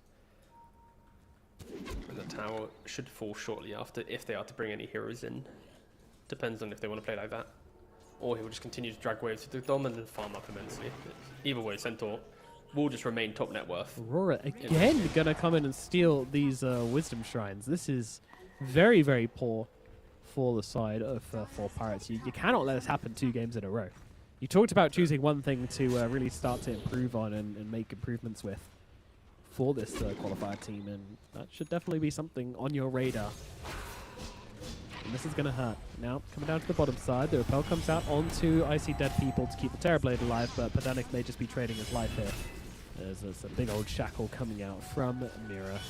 S4: And then tower should fall shortly after if they are to bring any heroes in. Depends on if they want to play like that. Or he will just continue to drag waves through the dom and then farm up immensely. Either way, Centaur will just remain top net worth.
S3: Aurora again gonna come in and steal these wisdom shrines. This is very, very poor for the side of 4 Pirates. You cannot let this happen 2 games in a row. You talked about choosing one thing to really start to improve on and make improvements with for this qualifier team, and that should definitely be something on your radar. And this is going to hurt. Now, coming down to the bottom side, the Repel comes out onto Icy Dead People to keep the Terrorblade alive, but Pedanic may just be trading his life here. There's a big old shackle coming out from Mira.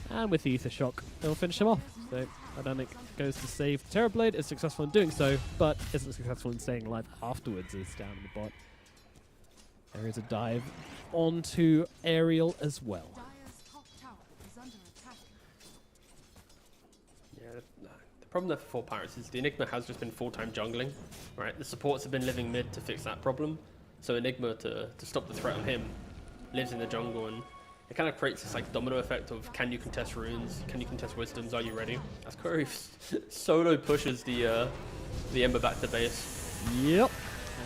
S3: And with the Ether Shock, they'll finish him off. So Pedanic goes to save Terrorblade, is successful in doing so, but isn't successful in staying alive afterwards, is down in the bot. There is a dive onto Aerial as well.
S9: Dire's top tower is under attack.
S4: Yeah, the problem there for 4 Pirates is the Enigma has just been full-time jungling, right? The supports have been living mid to fix that problem. So Enigma, to stop the threat on him, lives in the jungle, and it kind of creates this like domino effect of, can you contest runes? Can you contest wisdoms? Are you ready? As Curry solo pushes the Ember back to base.
S3: Yep.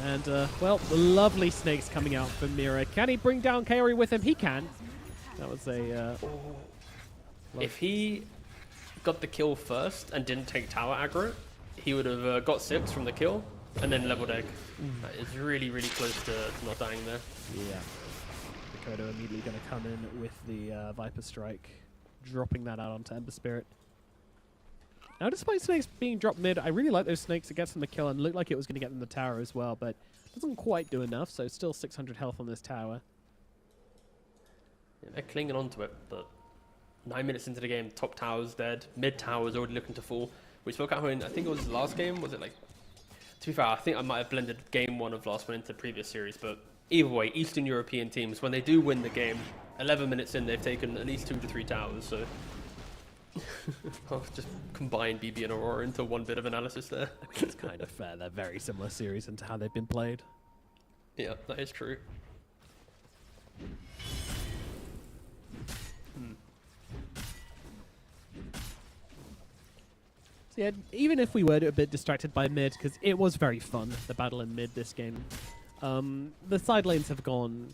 S3: And, well, the lovely snakes coming out from Mira. Can he bring down Kaori with him? He can. That was a...
S4: If he got the kill first and didn't take tower aggro, he would have got 6 from the kill and then leveled egg. That is really, really close to not dying there.
S3: Yeah. Dakota immediately going to come in with the Viper Strike, dropping that out onto Ember Spirit. Now, despite snakes being dropped mid, I really like those snakes. It gets them the kill and looked like it was going to get them the tower as well, but doesn't quite do enough, so still 600 health on this tower.
S4: Yeah, they're clinging onto it, but 9 minutes into the game, top tower's dead, mid tower's already looking to fall. We spoke out in, I think it was last game, was it like... To be fair, I think I might have blended game 1 of last one into the previous series, but either way, Eastern European teams, when they do win the game, 11 minutes in, they've taken at least 2 to 3 towers, so... I'll just combine BB and Aurora into one bit of analysis there.
S3: I mean, it's kind of fair. They're very similar series into how they've been played.
S4: Yeah, that is true.
S3: So yeah, even if we were a bit distracted by mid, because it was very fun, the battle in mid this game, the side lanes have gone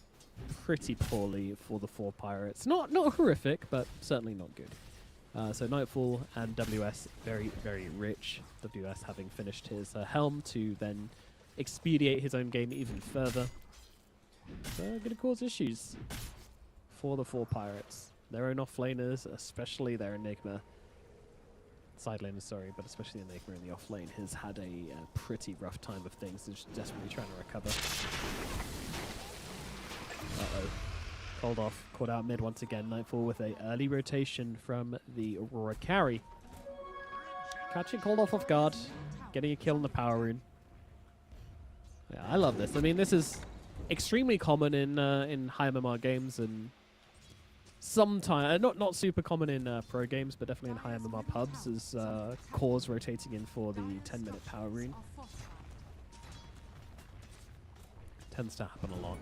S3: pretty poorly for the 4 Pirates. Not horrific, but certainly not good. So Nightfall and WS very, very rich. WS having finished his Helm to then expedite his own game even further. So going to cause issues for the 4 Pirates. Their own offlaners, especially their Enigma. Side laners, sorry, but especially Enigma in the offlane has had a pretty rough time of things. They're just desperately trying to recover. Uh-oh. Cold off, caught out mid once again. Nightfall with a early rotation from the Aurora carry. Catching Cold off guard, getting a kill on the power rune. Yeah, I love this. I mean, this is extremely common in high MMR games, and sometimes not super common in pro games, but definitely in high MMR pubs, is cores rotating in for the 10-minute power rune. Tends to happen a lot.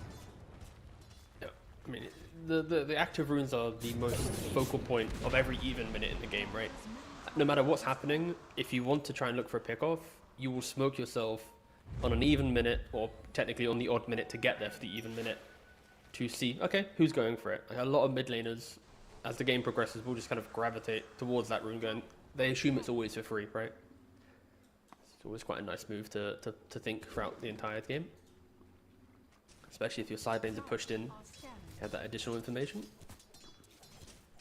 S4: I mean, the active runes are the most focal point of every even minute in the game, right? No matter what's happening, if you want to try and look for a pickoff, you will smoke yourself on an even minute, or technically on the odd minute to get there for the even minute, to see, okay, who's going for it. Like a lot of mid laners, as the game progresses, will just kind of gravitate towards that rune going, they assume it's always for free, right? It's always quite a nice move to think throughout the entire game. Especially if your side lanes are pushed in. Have that additional information.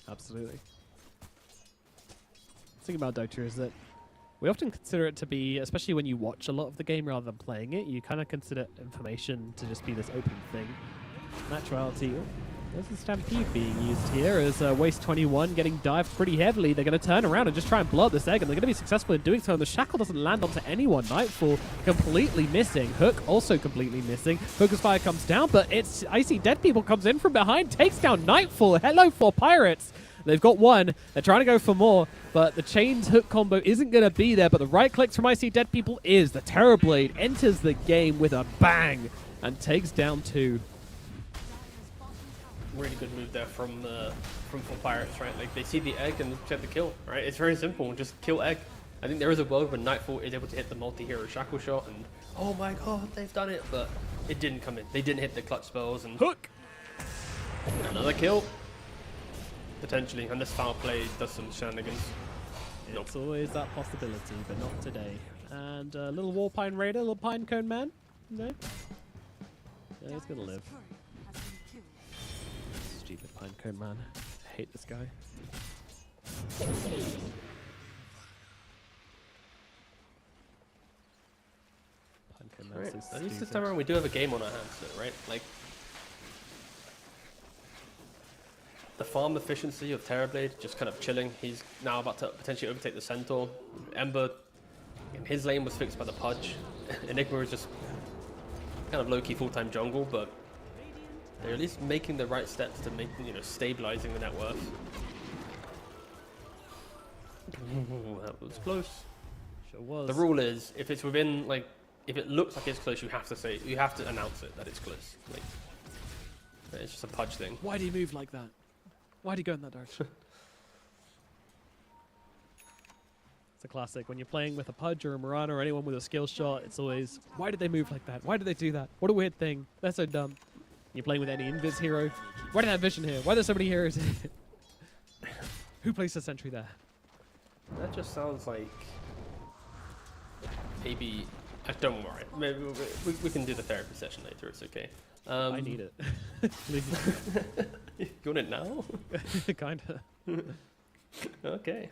S3: Absolutely. The thing about Dota is that we often consider it to be, especially when you watch a lot of the game rather than playing it, you kind of consider information to just be this open thing. In actuality, there's a Stampede being used here as Waste 21 getting dived pretty heavily. They're going to turn around and just try and blow up this egg, and they're going to be successful in doing so, and the shackle doesn't land onto anyone. Nightfall completely missing. Hook also completely missing. Focus Fire comes down, but it's Icy Dead People comes in from behind, takes down Nightfall. Hello, 4 Pirates. They've got one. They're trying to go for more, but the chained hook combo isn't going to be there, but the right clicks from Icy Dead People is. The Terrorblade enters the game with a bang and takes down 2.
S4: really good move there from Full Pirates, right? Like they see the egg and get the kill, right? It's very simple. Just kill egg. I think there is a world where Nightfall is able to hit the multi-hero shackle shot, and oh my god, they've done it, but it didn't come in. They didn't hit the clutch spells, and
S3: Hook!
S4: another kill. Potentially, and this foul play does some shenanigans.
S3: It's always that possibility, but not today. And a little Warpine Raider, little Pine Cone Man. No? Yeah, he's gonna live.
S9: Has been killed.
S3: Stupid Pine Cone Man. I hate this guy. Pine Cone Man's
S4: Right.
S3: so
S4: At least this
S3: stupid.
S4: time around we do have a game on our hands, though, right? Like the farm efficiency of Terrorblade just kind of chilling. He's now about to potentially overtake the Centaur. Ember, in his lane was fixed by the Pudge. Enigma is just kind of low-key full-time jungle, but they're at least making the right steps to make, stabilizing the net worth. Ooh, that was close.
S3: Sure was.
S4: The rule is, if it's within, like, if it looks like it's close, you have to announce it that it's close. Like, it's just a Pudge thing.
S3: Why do you move like that? Why do you go in that direction? It's a classic. When you're playing with a Pudge or a Mirana or anyone with a skill shot, it's always, why did they move like that? Why did they do that? What a weird thing. They're so dumb. You're playing with any Invis hero. Why did they have vision here? Why are there so many heroes here? Who placed a sentry there?
S4: That just sounds like maybe. Don't worry. Maybe we can do the therapy session later. It's okay.
S3: I need it. Please.
S4: You want it now?
S3: Kinda.
S4: Okay.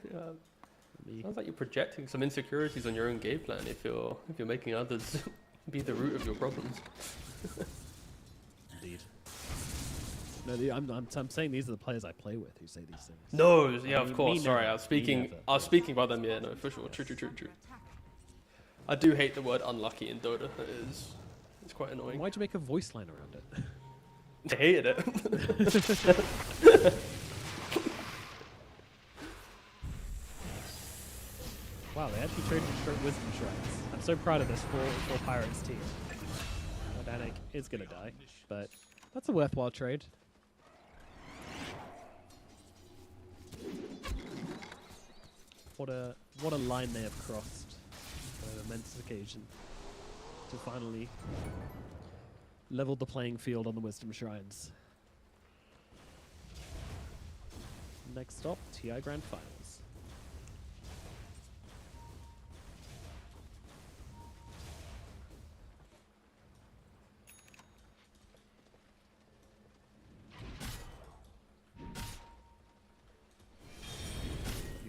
S4: Sounds like you're projecting some insecurities on your own game plan if you're making others be the root of your problems.
S3: Indeed. No, I'm saying these are the players I play with who say these things.
S4: No, yeah,
S3: I mean,
S4: of course.
S3: me
S4: Sorry,
S3: never.
S4: I was speaking.
S3: Me never.
S4: I was speaking about them. Yeah, no, for sure. True. I do hate the word unlucky in Dota. It's quite annoying.
S3: Why'd you make a voice line around it?
S4: I hated it.
S3: Wow, they actually traded straight wisdom shrines. I'm so proud of this for Pirates team. Organic is gonna die, but that's a worthwhile trade. What a line they have crossed on an immense occasion to finally level the playing field on the wisdom shrines. Next stop, TI Grand Finals.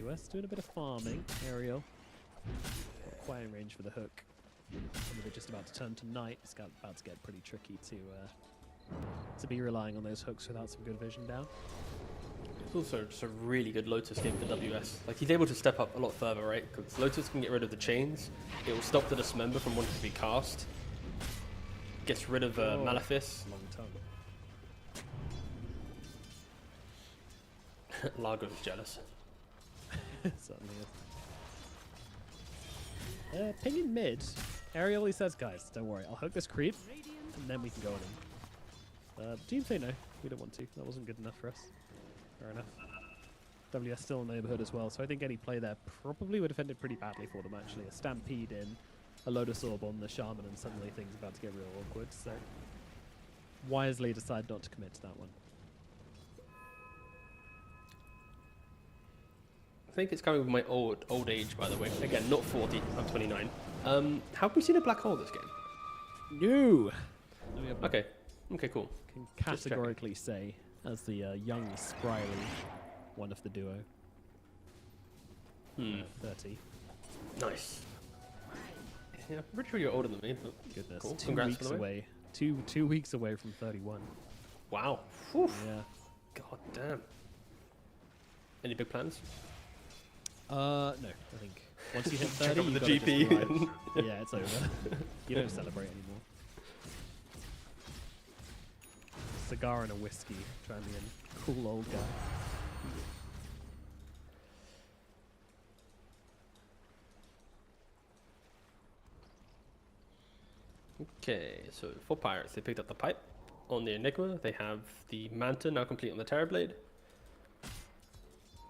S3: US doing a bit of farming. Ariel, not quite in range for the hook. They're just about to turn to night. It's about to get pretty tricky to be relying on those hooks without some good vision down.
S4: It's also just a really good Lotus game for WS. Like, he's able to step up a lot further, right? Because Lotus can get rid of the chains. It will stop the dismember from wanting to be cast. Gets rid of Malefice.
S3: Long tongue.
S4: Largo's jealous.
S3: Certainly is. Ping in mid. Ariel, he says, guys, don't worry. I'll hook this creep, and then we can go on him. Team say no. We don't want to. That wasn't good enough for us. Fair enough. WS still in the neighborhood as well, so I think any play there probably would have ended pretty badly for them, actually. A Stampede in, a Lotus Orb on the Shaman, and suddenly things about to get real awkward, so wisely decide not to commit to that one.
S4: I think it's coming with my old age, by the way. Again, not 40. I'm 29. Have we seen a black hole this game?
S3: No!
S4: Okay. Okay, cool.
S3: Can
S4: Just checking.
S3: categorically say, as the young, spryly one of the duo. 30.
S4: Nice. Yeah, I'm pretty sure you're older than me, but
S3: Goodness,
S4: cool.
S3: 2
S4: Congrats,
S3: weeks
S4: by the way.
S3: away. Two weeks away from 31.
S4: Wow. Whew.
S3: Yeah.
S4: God damn. Any big plans?
S3: No, I think once you hit
S4: Check
S3: 30,
S4: up
S3: you
S4: with
S3: gotta
S4: the
S3: just
S4: GP.
S3: ride. Yeah, it's over. You don't celebrate anymore. Cigar and a whiskey, trying to be a cool old guy.
S4: Okay, so for Pirates, they picked up the pipe on the Enigma. They have the Manta now complete on the Terrorblade.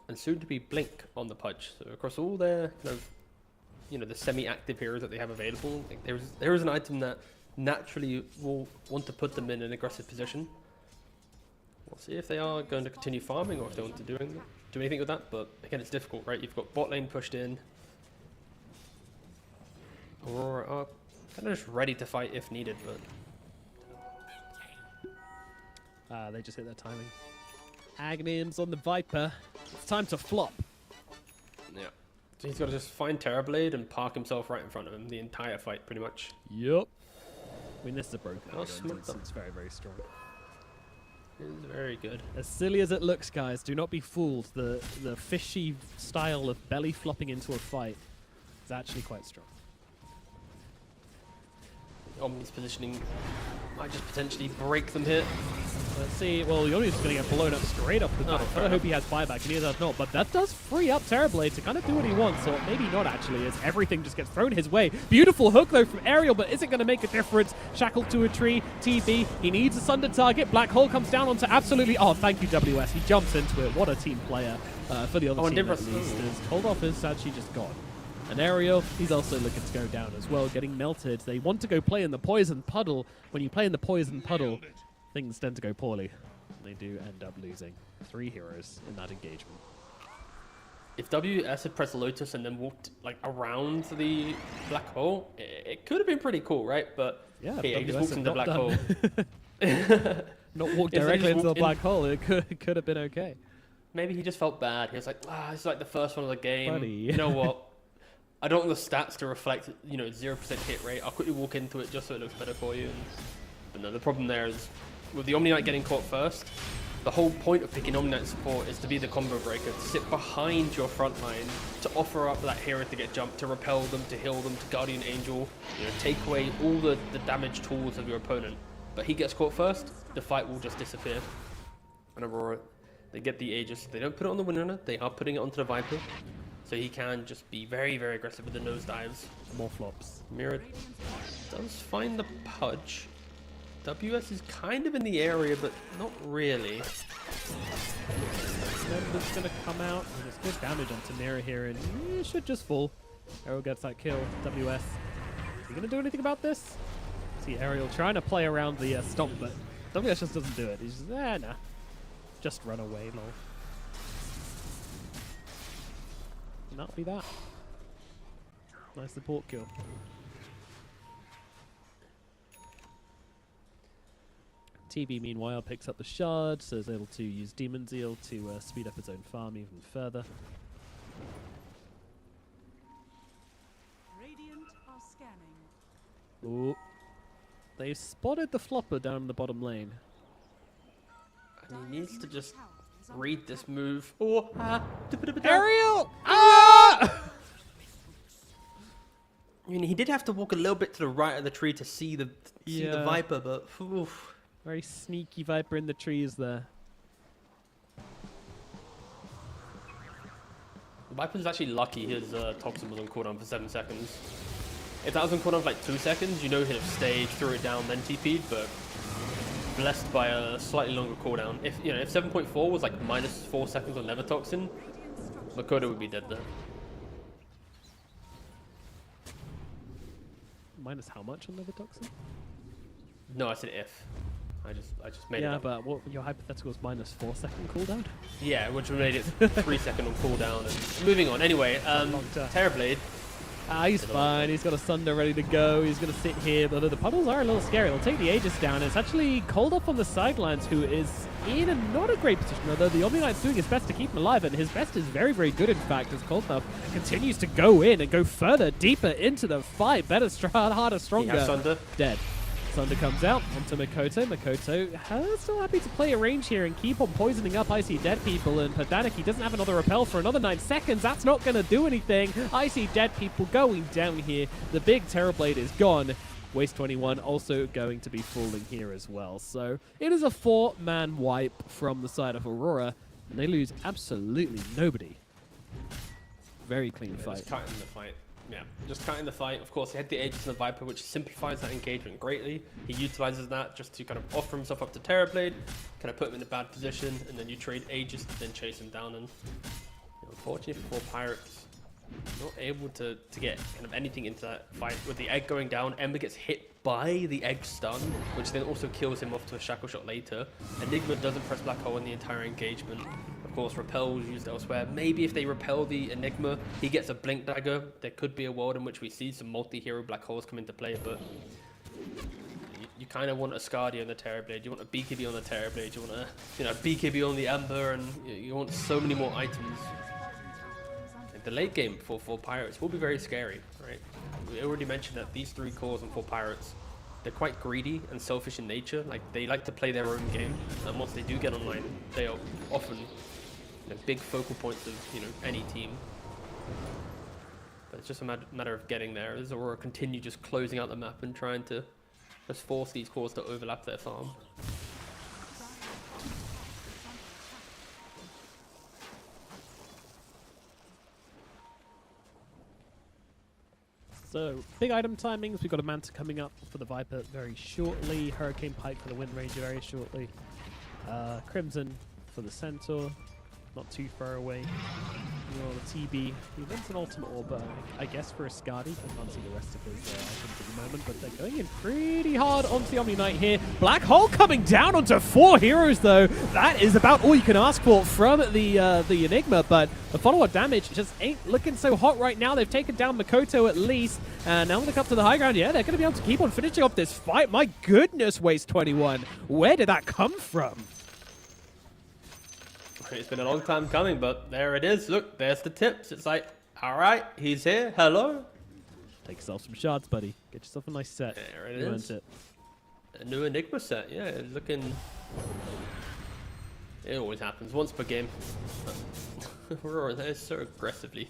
S4: And soon to be Blink on the Pudge. So across all their kind of, the semi-active heroes that they have available, like there is an item that naturally will want to put them in an aggressive position. We'll see if they are going to continue farming or if they want to do anything with that. But again, it's difficult, right? You've got bot lane pushed in. Aurora are kind of just ready to fight if needed, but
S3: they just hit their timing. Aghanim's on the Viper. It's time to flop.
S4: yeah. So he's got to just find Terrorblade and park himself right in front of him the entire fight, pretty much.
S3: Yup. I mean, this is a broken
S4: Oh,
S3: Aghanim. It's very, very strong.
S4: It is very good.
S3: As silly as it looks, guys, do not be fooled. The fishy style of belly flopping into a fight is actually quite strong.
S4: Omni's positioning might just potentially break them here.
S3: Let's see. Well, Yoni's going to get blown up straight off the bat. I hope he has buyback, and he does not. But that does free up Terrorblade to kind of do what he wants, or maybe not actually, as everything just gets thrown his way. Beautiful hook, though, from Aerial, but is it going to make a difference? Shackled to a tree. TB, he needs a Sunder target. Black Hole comes down onto absolutely... Oh, thank you, WS. He jumps into it. What a team player for the other team, at least. As Cold Off is actually just gone. And Aerial, he's also looking to go down as well, getting melted. They want to go play in the Poison Puddle. When you play in the Poison Puddle, things tend to go poorly. They do end up losing 3 heroes in that engagement.
S4: If WS had pressed Lotus and then walked like around the black hole, it could have been pretty cool, right? But
S3: Yeah,
S4: he just
S3: WS
S4: walked
S3: had
S4: into the
S3: not
S4: black
S3: done-
S4: hole.
S3: Not walk
S4: If they just
S3: directly into the
S4: walked in-
S3: black hole, it could have been okay.
S4: Maybe he just felt bad. He was like, this is like the first one of the game.
S3: Buddy.
S4: You know what? I don't want the stats to reflect, 0% hit rate. I'll quickly walk into it just so it looks better for you. But no, the problem there is with the Omni Knight getting caught first, the whole point of picking Omni Knight support is to be the combo breaker, to sit behind your front line, to offer up that hero to get jumped, to repel them, to heal them, to Guardian Angel, take away all the damage tools of your opponent. But he gets caught first, the fight will just disappear. And Aurora, they get the Aegis. They don't put it on the Winner, they are putting it onto the Viper. So he can just be very, very aggressive with the nosedives.
S3: More flops.
S4: Mirror does find the Pudge. WS is kind of in the area, but not really.
S3: It's going to come out, and it's good damage onto Mirror here, and it should just fall. Aerial gets that kill. WS. Is he going to do anything about this? See Aerial trying to play around the stomp, but WS just doesn't do it. He's just, nah. Just run away, lol. And that'll be that. Nice support kill. TB, meanwhile, picks up the shard, so is able to use Demon Zeal to speed up its own farm even further.
S9: Radiant are scanning.
S3: Ooh. They've spotted the flopper down in the bottom lane.
S4: And he needs to just read this move. Oh,
S3: Aerial! Ah!
S4: I mean, he did have to walk a little bit to the right of the tree to see the Viper, but oof.
S3: Very sneaky Viper in the trees there.
S4: The Viper's actually lucky his Toxin was on cooldown for 7 seconds. If that was on cooldown for like 2 seconds, he'd have staged, threw it down, then TP'd, but blessed by a slightly longer cooldown. If 7.4 was like -4 seconds on Nether Toxin, Makoto would be dead there.
S3: Minus how much on Nether Toxin?
S4: No, I said if. I just made it
S3: Yeah,
S4: up.
S3: but what your hypothetical was -4 second cooldown?
S4: Yeah, which made it 3 second on cooldown. And moving on. Anyway, Terrorblade.
S3: He's fine. He's got a Sunder ready to go. He's going to sit here. But the puddles are a little scary. They'll take the Aegis down. It's actually Cold Up on the sidelines, who is in a not a great position, although the Omni Knight's doing his best to keep him alive, and his best is very, very good, in fact, as Cold Up continues to go in and go further, deeper into the fight. Better, harder, stronger.
S4: He has Sunder.
S3: Dead. Sunder comes out onto Makoto. Makoto still happy to play a range here and keep on poisoning up Icy Dead People, and Pedantic, he doesn't have another repel for another 9 seconds. That's not going to do anything. Icy Dead People going down here. The big Terrorblade is gone. Waste 21 also going to be falling here as well. So it is a 4-man wipe from the side of Aurora, and they lose absolutely nobody. Very clean fight.
S4: Just cutting the fight. Yeah, just cutting the fight. Of course, he had the Aegis and the Viper, which simplifies that engagement greatly. He utilizes that just to kind of offer himself up to Terrorblade, kind of put him in a bad position, and then you trade Aegis to then chase him down. And unfortunately for Pirates, not able to get kind of anything into that fight. With the egg going down, Ember gets hit by the egg stun, which then also kills him off to a shackle shot later. Enigma doesn't press Black Hole in the entire engagement. Of course, Repel was used elsewhere. Maybe if they repel the Enigma, he gets a Blink Dagger. There could be a world in which we see some multi-hero Black Holes come into play, but you kind of want a Skadi on the Terrorblade. You want a BKB on the Terrorblade. You want a BKB on the Ember, and you want so many more items. And the late game for Pirates will be very scary, right? We already mentioned that these 3 cores and 4 Pirates, they're quite greedy and selfish in nature. Like, they like to play their own game, and once they do get online, they are often big focal points of any team. But it's just a matter of getting there. As Aurora continue just closing out the map and trying to just force these cores to overlap their farm.
S3: So, big item timings. We've got a Manta coming up for the Viper very shortly. Hurricane Pike for the Wind Ranger very shortly. Crimson for the Centaur. Not too far away. The TB. He wants an Ultimate Orb, but I guess for a Skadi. I can't see the rest of his items at the moment, but they're going in pretty hard onto the Omni Knight here. Black Hole coming down onto 4 heroes, though. That is about all you can ask for from the Enigma, but the follow-up damage just ain't looking so hot right now. They've taken down Makoto at least, and now when they come to the high ground, yeah, they're going to be able to keep on finishing off this fight. My goodness, Waste 21. Where did that come from?
S4: It's been a long time coming, but there it is. Look, there's the tips. It's like, all right, he's here. Hello.
S3: Take yourself some shards, buddy. Get yourself a nice set.
S4: There it is.
S3: It.
S4: A new Enigma set. Yeah, it's looking... It always happens. Once per game. Aurora, they're so aggressively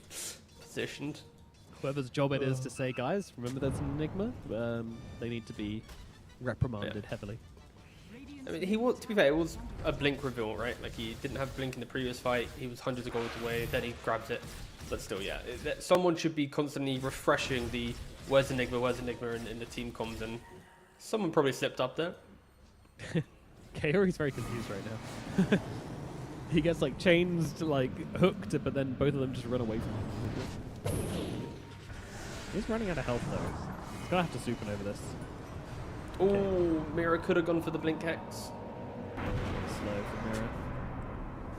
S4: positioned.
S3: Whoever's job it is to say, guys, remember there's an Enigma. They need to be reprimanded heavily.
S4: I mean, to be fair, it was a Blink reveal, right? Like, he didn't have Blink in the previous fight. He was hundreds of goals away. Then he grabs it. But still, yeah. Someone should be constantly refreshing the where's Enigma in the team comms. And someone probably slipped up there.
S3: Kaori's very confused right now. He gets, like, chains to, like, hooked, but then both of them just run away from him. He's running out of health, though. He's going to have to supernova this.
S4: Oh, Mira could have gone for the Blink Hex.
S3: Slow for Mira.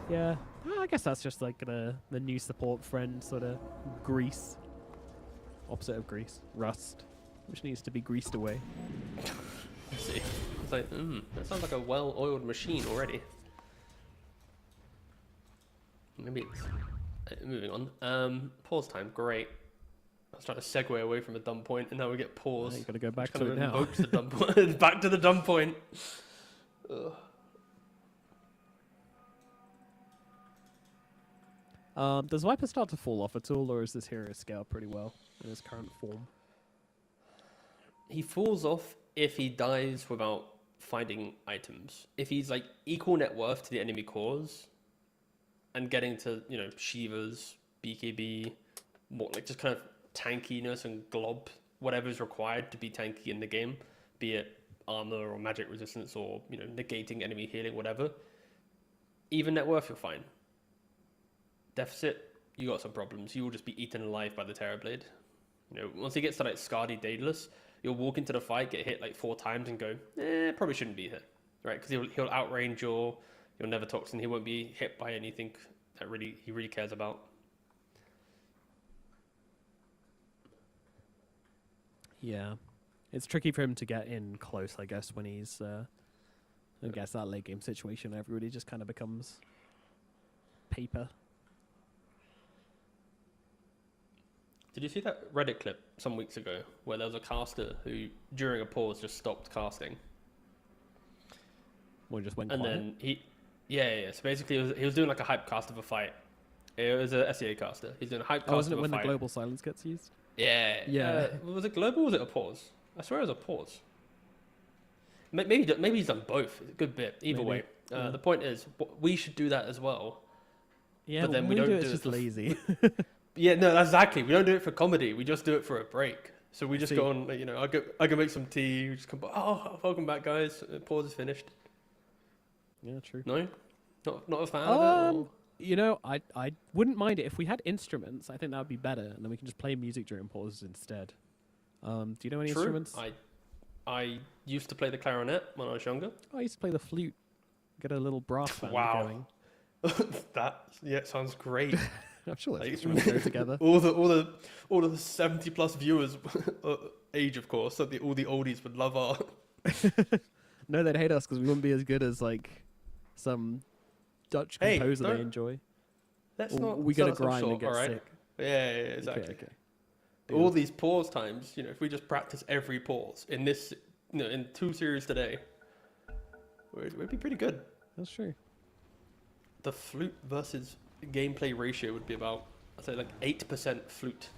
S3: Yeah, well, I guess that's just like the new support friend, sort of grease. Opposite of grease. Rust, which needs to be greased away.
S4: I see. It's like, that sounds like a well-oiled machine already. Maybe it's... moving on. Pause time, great. I was trying to segue away from a dumb point, and now we get pause.
S3: You got to go back to it now.
S4: Invokes the dumb point. Back to the dumb point.
S3: Does Viper start to fall off at all, or is this hero scale pretty well in his current form?
S4: He falls off if he dies without finding items. If he's like equal net worth to the enemy cores, and getting to Shivas, BKB, more like just kind of tankiness and glob, whatever's required to be tanky in the game, be it armor or magic resistance or negating enemy healing, whatever. Even net worth, you're fine. Deficit, you got some problems. You will just be eaten alive by the Terrorblade. Once he gets to like Skadi Daedalus, you'll walk into the fight, get hit like 4 times, and go, probably shouldn't be here, right? Because he'll outrange your Nether Toxin. He won't be hit by anything that he really cares about.
S3: Yeah, it's tricky for him to get in close, I guess, when he's, I guess that late game situation, everybody just kind of becomes paper.
S4: Did you see that Reddit clip some weeks ago where there was a caster who, during a pause, just stopped casting?
S3: Or just went
S4: and
S3: quiet?
S4: Then yeah. So basically, he was doing like a hype cast of a fight. It was a SEA caster. He's doing a hype cast
S3: wasn't
S4: of
S3: it
S4: a
S3: when
S4: fight.
S3: the global silence gets used?
S4: Yeah. Was it global or was it a pause? I swear it was a pause. Maybe he's done both. A good bit. Either way.
S3: Yeah.
S4: The point is, we should do that as well.
S3: Yeah,
S4: but then
S3: we
S4: don't
S3: do
S4: do
S3: it's
S4: it
S3: just
S4: for
S3: lazy.
S4: Yeah, no, exactly. We don't do it for comedy. We just do it for a break. So we just
S3: see.
S4: go on, you know, I go make some tea. We just come back. Oh, welcome back, guys. Pause is finished.
S3: Yeah, true.
S4: No, not a fan of it. Or?
S3: You know, I wouldn't mind it if we had instruments. I think that would be better, and then we can just play music during pauses instead. Do you know any
S4: True.
S3: instruments?
S4: I used to play the clarinet when I was younger.
S3: Oh, I used to play the flute. Get a little brass band
S4: Wow.
S3: going.
S4: That sounds great.
S3: I'm sure those
S4: Like,
S3: instruments go together.
S4: all the 70+ viewers, age of course, so all the oldies would love our.
S3: No, they'd hate us because we wouldn't be as good as like some Dutch
S4: Hey,
S3: composer they
S4: don't-
S3: enjoy.
S4: Let's
S3: Or
S4: not.
S3: we
S4: sell
S3: gotta
S4: ourselves
S3: grind and
S4: short,
S3: get
S4: all right?
S3: sick.
S4: Yeah, exactly.
S3: Okay.
S4: All these pause times, you know, if we just practice every pause in this, you know, in 2 series today, we'd be pretty good.
S3: That's true.
S4: The flute versus gameplay ratio would be about, I'd say, like 8% flute,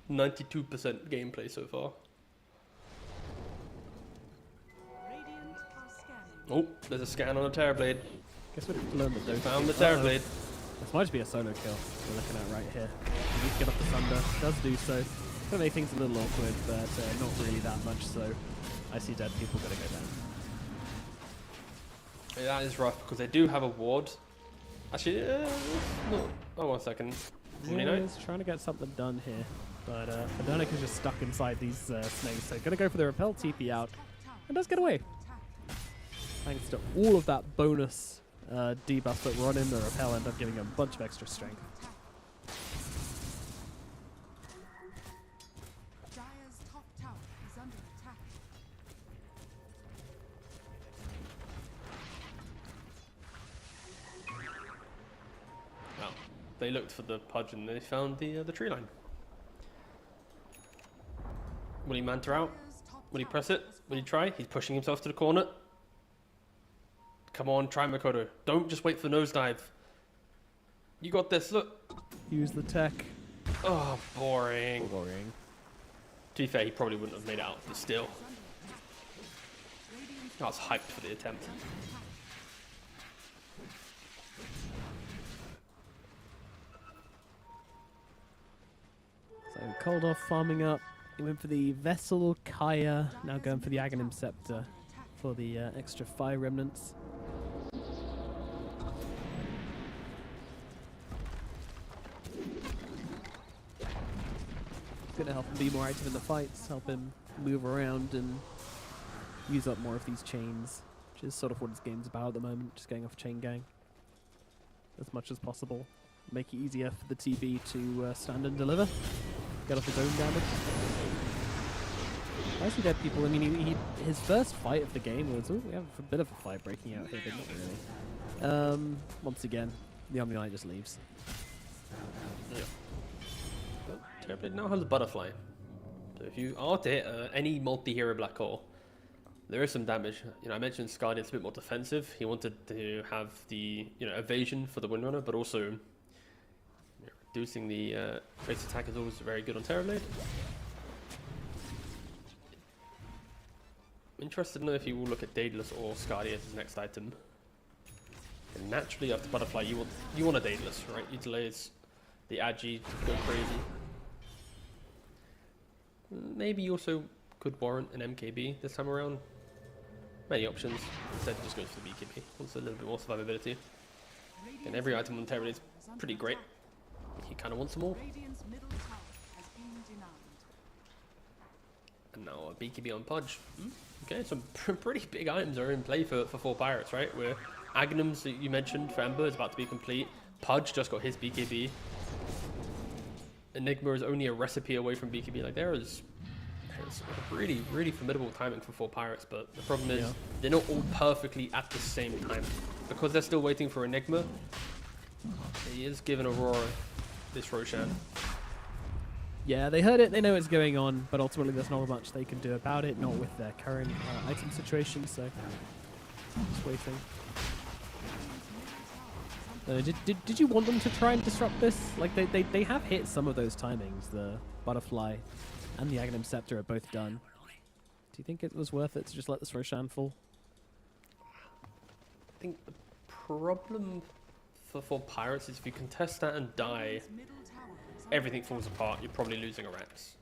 S4: 92% gameplay so far.
S9: Radiant are scanning.
S4: Oh, there's a scan on a Terrorblade.
S3: Guess we've learned that those.
S4: Found the Terrorblade.
S3: This might just be a solo kill we're looking at right here. We need to get off the Thunder. Does do so. That make things a little awkward, but not really that much. So I see dead people gonna go down.
S4: Yeah, that is rough because they do have a ward. Actually, no. Oh, 1 second. Somebody know?
S3: He's trying to get something done here, but Fedonic is just stuck inside these snakes. So gonna go for the repel TP out, and does get away. Thanks to all of that bonus debuff that were on him, the repel ended up giving him a bunch of extra strength.
S9: Dire's top tower is under attack.
S4: Well, they looked for the Pudge and they found the tree line. Will he manta out?
S9: Dire's top
S4: Will he
S9: tower
S4: press it?
S9: has
S4: Will he
S9: fallen.
S4: try? He's pushing himself to the corner. Come on, try Makoto. Don't just wait for the nosedive. You got this, look.
S3: Use the tech.
S4: Oh, boring.
S3: Boring.
S4: To be fair, he probably wouldn't have made it out, but still. I was hyped for the attempt.
S3: So Koldov farming up. He went for the Vessel, Kaya. Now going for the Aghanim Scepter for the extra fire remnants. Gonna help him be more active in the fights, help him move around and use up more of these chains, which is sort of what his game's about at the moment, just going off chain gang as much as possible. Make it easier for the TB to stand and deliver, get off his own damage. I see dead people. I mean, his first fight of the game was, we have a bit of a fight breaking out here, but not really. Once again, the Omni-Knight just leaves.
S4: Yeah. Terrorblade now has a butterfly. So if you are to hit any multi-hero black hole, there is some damage. You know, I mentioned Scardian's a bit more defensive. He wanted to have the evasion for the Windrunner, but also reducing the base attack is always very good on Terrorblade. I'm interested to know if you will look at Daedalus or Scardy as his next item. And naturally, after Butterfly, you want a Daedalus, right? You delays the Agi to go crazy. Maybe you also could warrant an MKB this time around. Many options. Instead, just goes for the BKB. Wants a little bit more survivability. And every item on Terrorblade is pretty great. He kind of wants some more.
S9: Radiant's middle tower has been denied.
S4: And now a BKB on Pudge. Okay, some pretty big items are in play for 4 pirates, right? Where Aghanim's that you mentioned for Ember is about to be complete. Pudge just got his BKB. Enigma is only a recipe away from BKB. Like there's really, really formidable timing for 4 pirates, but the problem is they're not all perfectly at the same time. Because they're still waiting for Enigma, he is giving Aurora this Roshan.
S3: Yeah, they heard it, they know what's going on, but ultimately there's not much they can do about it, not with their current item situation, so just waiting. Did you want them to try and disrupt this? Like, they have hit some of those timings. The Butterfly and the Aghanim Scepter are both done. Do you think it was worth it to just let this Roshan fall?
S4: I think the problem for pirates is if you contest that and die,
S9: Middle tower is
S4: everything falls apart, you're probably losing a Rex.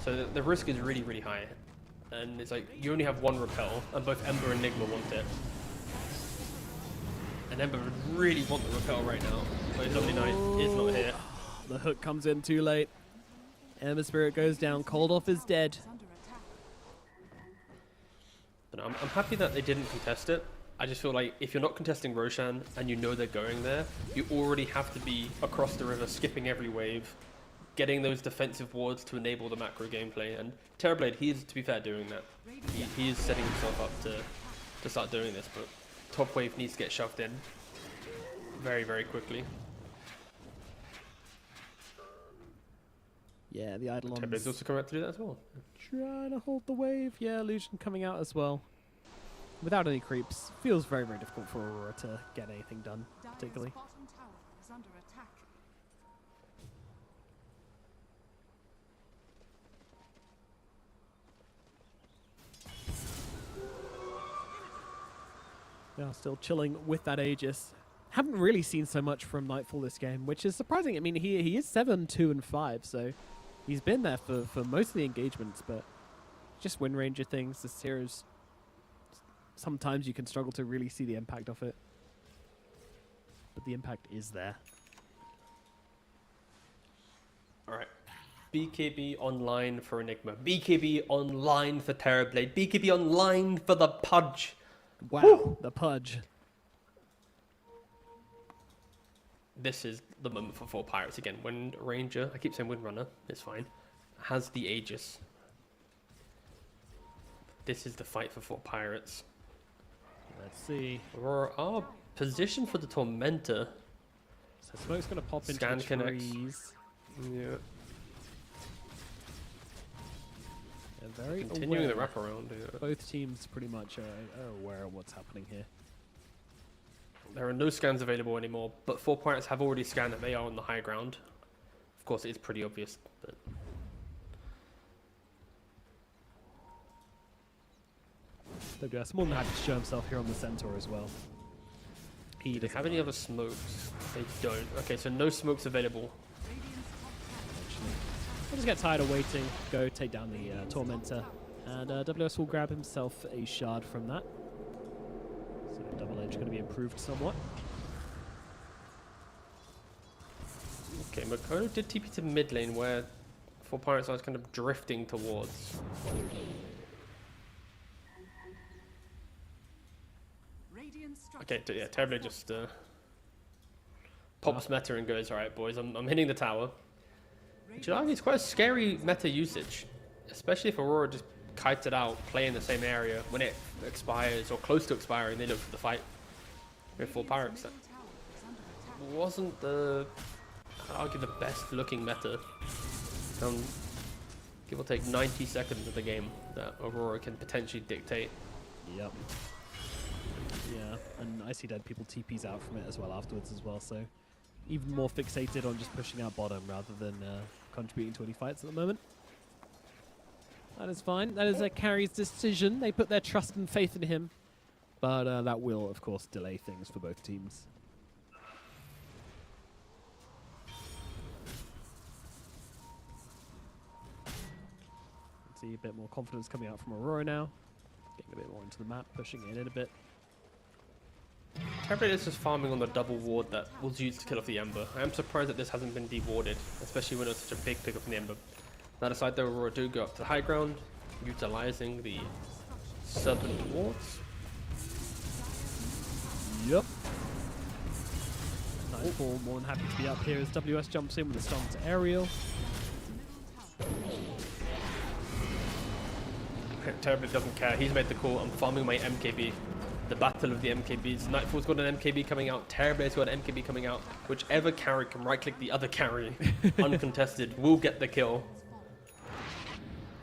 S4: So the risk is really, really high. And it's like, you only have one repel, and both Ember and Enigma want it. And Ember would really want the repel right now, but his Omni Knight is not here.
S3: The hook comes in too late. Ember Spirit goes down. Cold Off is dead.
S9: Is under attack.
S4: But I'm happy that they didn't contest it. I just feel like if you're not contesting Roshan and you know they're going there, you already have to be across the river, skipping every wave, getting those defensive wards to enable the macro gameplay. And Terrorblade, he is, to be fair, doing that. He is setting himself up to start doing this, but top wave needs to get shoved in very, very quickly.
S3: Yeah, the
S4: Terrorblade's
S3: Eidolon's
S4: also coming out to do that as well.
S3: trying to hold the wave. Yeah, Illusion coming out as well. Without any creeps. Feels very, very difficult for Aurora to get anything done,
S9: Dire's
S3: particularly.
S9: bottom tower is under attack.
S3: They are still chilling with that Aegis. Haven't really seen so much from Nightfall this game, which is surprising. I mean, he is 7, 2, and 5, so he's been there for most of the engagements, but just win ranger things. This hero's sometimes you can struggle to really see the impact of it, but the impact is there.
S4: All right. BKB online for Enigma. BKB online for Terrorblade. BKB online for the Pudge.
S3: Wow, the Pudge.
S4: This is the moment for 4 Pirates again. Wind Ranger, I keep saying Windrunner, it's fine, has the Aegis. This is the fight for 4 Pirates.
S3: Let's see.
S4: Aurora are positioned for the Tormentor.
S3: So Smoke's going to pop into
S4: Scan
S3: the
S4: connects.
S3: trees.
S4: Yeah.
S3: They're very
S4: Continuing the
S3: aware.
S4: wraparound. Yeah.
S3: Both teams pretty much are aware of what's happening here.
S4: There are no scans available anymore, but 4 Pirates have already scanned that they are on the high ground. Of course, it is pretty obvious, but
S3: WS more than happy to show himself here on the Centaur as well. He
S4: do they
S3: doesn't
S4: have any
S3: mind,
S4: other smokes? They don't. Okay, so no smokes available.
S3: actually. I'll just get tired of waiting. Go take down the Tormentor. And WS will grab himself a shard from that. So Double Edge going to be improved somewhat.
S4: Okay, Makoto did TP to mid lane where 4 Pirates are kind of drifting towards.
S9: Radiant
S4: Okay,
S9: structures
S4: yeah, Terrorblade just pops meta and goes, alright boys, I'm hitting the tower. Which I argue is quite a scary meta usage. Especially if Aurora just kites it out, play in the same area. When it expires or close to expiring, they look for the fight. With 4 Pirates. That
S9: tower is under attack.
S4: wasn't the, I'd argue, the best looking meta. Give or take 90 seconds of the game that Aurora can potentially dictate.
S3: Yep. Yeah, and I see dead people TPs out from it as well afterwards as well, so even more fixated on just pushing out bottom rather than contributing to any fights at the moment. That is fine. That is a carry's decision. They put their trust and faith in him, but that will, of course, delay things for both teams. See a bit more confidence coming out from Aurora now. Getting a bit more into the map, pushing it in a bit.
S4: Terrorblade is just farming on the double ward that was used to kill off the Ember. I am surprised that this hasn't been dewarded, especially when it was such a big pick up from the Ember. That aside, though, Aurora do go up to the high ground, utilizing the Serpent wards.
S3: Yep. Nightfall more than happy to be up here as WS jumps in with a stomp to aerial.
S4: Terrorblade doesn't care. He's made the call. I'm farming my MKB. The battle of the MKBs. Nightfall's got an MKB coming out. Terrorblade's got an MKB coming out. Whichever carry can right-click the other carry, uncontested, will get the kill.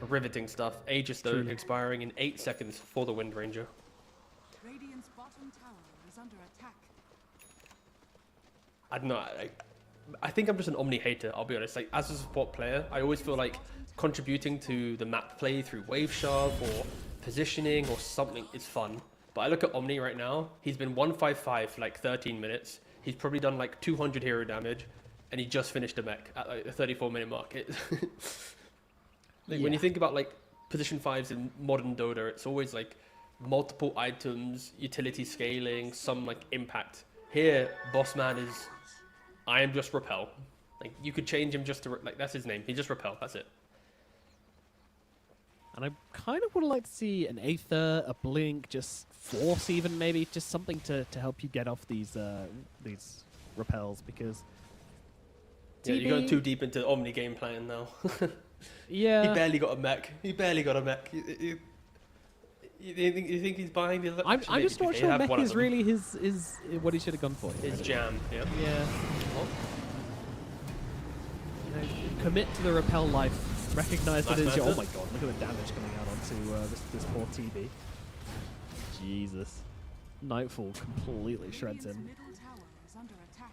S4: Riveting stuff. Aegis, though,
S3: Truly.
S4: expiring in 8 seconds for the Wind Ranger.
S9: Radiant's bottom tower is under attack.
S4: I don't know. I think I'm just an Omni hater, I'll be honest. Like, as a support player, I always feel like contributing to the map play through wave shove or positioning or something is fun. But I look at Omni right now, he's been 155 for like 13 minutes. He's probably done like 200 hero damage. and he just finished a mech at like the 34-minute mark. When you think about like position 5s in modern Dota, it's always like multiple items, utility scaling, some like impact. Here, boss man is, I am just repel. Like you could change him just to like that's his name. He just repel. That's it.
S3: And I kind of would like to see an Aether, a Blink, just Force even maybe, just something to help you get off these repels, because
S4: yeah, you're going too deep into Omni game plan now.
S3: Yeah.
S4: He barely got a mech. He barely got a mech. You think he's buying the?
S3: I'm just not sure mech is really his what he should have gone for.
S4: His jam. Yeah.
S3: Yeah. You know, commit to the repel life. Recognize that it's your. Oh my god! Look at the damage coming out onto this poor TB. Jesus. Nightfall completely shreds him.
S9: Middle tower is under attack.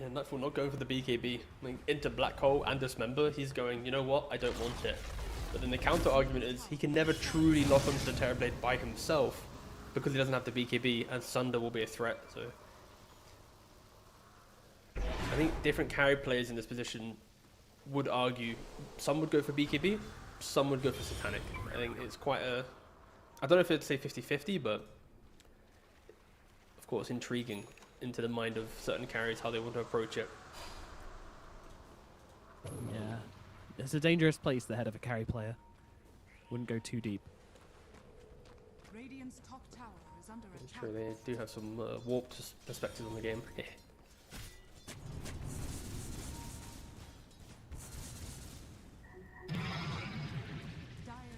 S4: Yeah, Nightfall not going for the BKB. I mean, into Black Hole and Dismember, he's going, you know what, I don't want it. But then the counter argument is he can never truly lock onto the Terrorblade by himself because he doesn't have the BKB, and Sunder will be a threat. So I think different carry players in this position would argue some would go for BKB, some would go for Satanic. I think it's quite a, I don't know if it'd say 50-50, but of course intriguing into the mind of certain carriers how they want to approach it.
S3: Yeah. It's a dangerous place, the head of a carry player. Wouldn't go too deep.
S9: Radiant's top tower is under attack.
S4: Sure, they do have some warped perspectives on the game.
S3: Here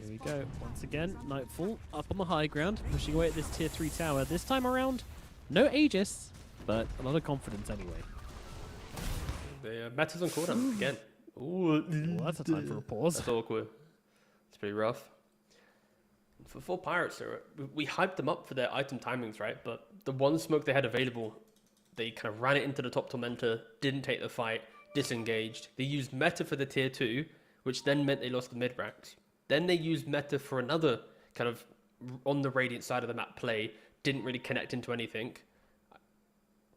S3: we go. Once again, Nightfall up on the high ground, pushing away at this tier 3 tower. This time around, no Aegis, but a lot of confidence anyway.
S4: The meta's on cooldown again. Ooh,
S3: Well, that's a time for a pause.
S4: That's awkward. It's pretty rough. For Pirates, we hyped them up for their item timings, right? But the one smoke they had available, they kind of ran it into the top tormentor, didn't take the fight, disengaged. They used meta for the tier 2, which then meant they lost the mid ranks. Then they used meta for another kind of on the Radiant side of the map play, didn't really connect into anything.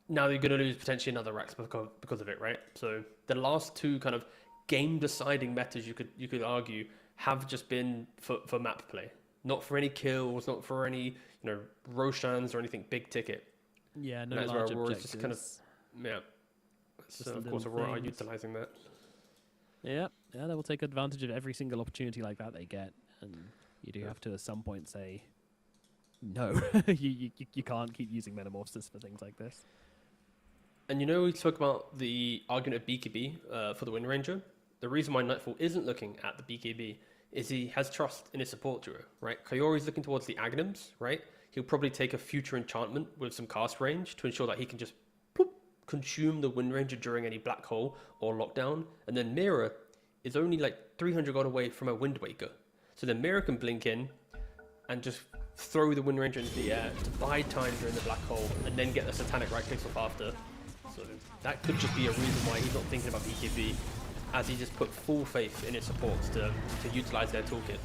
S4: Now they're going to lose potentially another Rax because of it, right? So the last two kind of game-deciding metas you could argue have just been for map play, not for any kills, not for any Roshans or anything big ticket.
S3: Yeah, no
S4: and that's
S3: large
S4: where Aurora's
S3: objectives.
S4: just kind of So of course Aurora are utilizing that.
S3: Yeah, they will take advantage of every single opportunity like that they get, and you do have to at some point say, no, you can't keep using Metamorphosis for things like this.
S4: And we spoke about the argument of BKB for the Wind Ranger. The reason why Nightfall isn't looking at the BKB is he has trust in his support duo, right? Coyore's looking towards the Aghanims, right? He'll probably take a future enchantment with some cast range to ensure that he can just consume the Wind Ranger during any black hole or lockdown. And then Mira is only like 300 gold away from a Wind Waker. So then Mira can blink in and just throw the Wind Ranger into the air to buy time during the black hole and then get the Satanic right clicks off after. So that could just be a reason why he's not thinking about BKB, as he just put full faith in his supports to utilize their toolkits.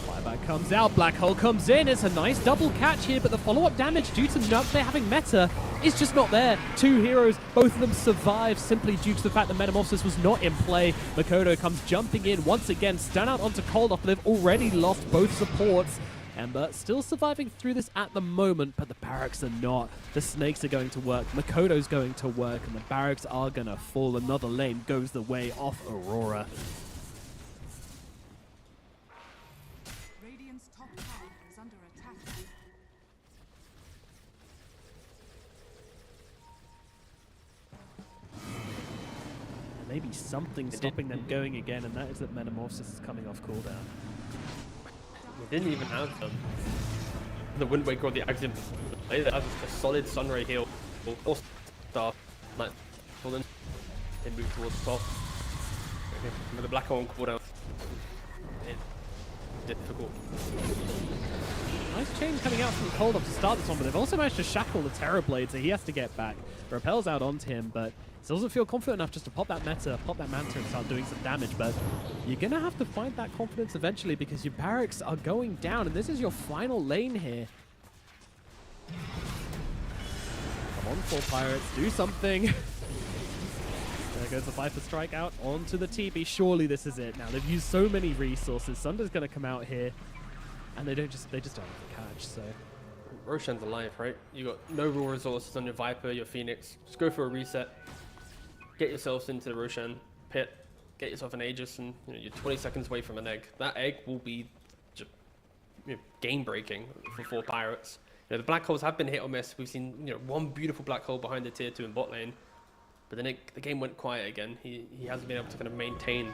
S3: Flyback comes out, Black Hole comes in. It's a nice double catch here, but the follow-up damage due to they're having meta is just not there. Two heroes, both of them survive simply due to the fact that Metamorphosis was not in play. Makoto comes jumping in once again, stun out onto Cold after they've already lost both supports. Ember still surviving through this at the moment, but the barracks are not. The snakes are going to work, Makoto's going to work, and the barracks are going to fall. Another lane goes the way of Aurora.
S9: Radiant's top tower is under attack.
S3: Maybe something stopping them going again, and that is that Metamorphosis is coming off cooldown.
S4: They didn't even have the Wind Waker or the Axiom. They have a solid Sunray heal or Star. Like, well then they move towards the top. Okay. With the Black Hole on cooldown, it's difficult.
S3: Nice change coming out from the Cold off to start this one, but they've also managed to shackle the Terrorblade, so he has to get back. Repels out onto him, but still doesn't feel confident enough just to pop that Manta, pop that Manta and start doing some damage. But you're going to have to find that confidence eventually because your barracks are going down, and this is your final lane here. Come on 4 Pirates. Do something. There goes the Viper Strike out onto the TB. Surely this is it now. They've used so many resources. Sunder's going to come out here, and they just don't have the catch. So
S4: Roshan's alive, right? You got no real resources on your Viper, your Phoenix. Just go for a reset. Get yourselves into the Roshan pit. Get yourself an Aegis, and you're 20 seconds away from an egg. That egg will be just game breaking for 4 Pirates. The black holes have been hit or miss. We've seen one beautiful black hole behind the tier 2 in bot lane, but then the game went quiet again. He hasn't been able to kind of maintain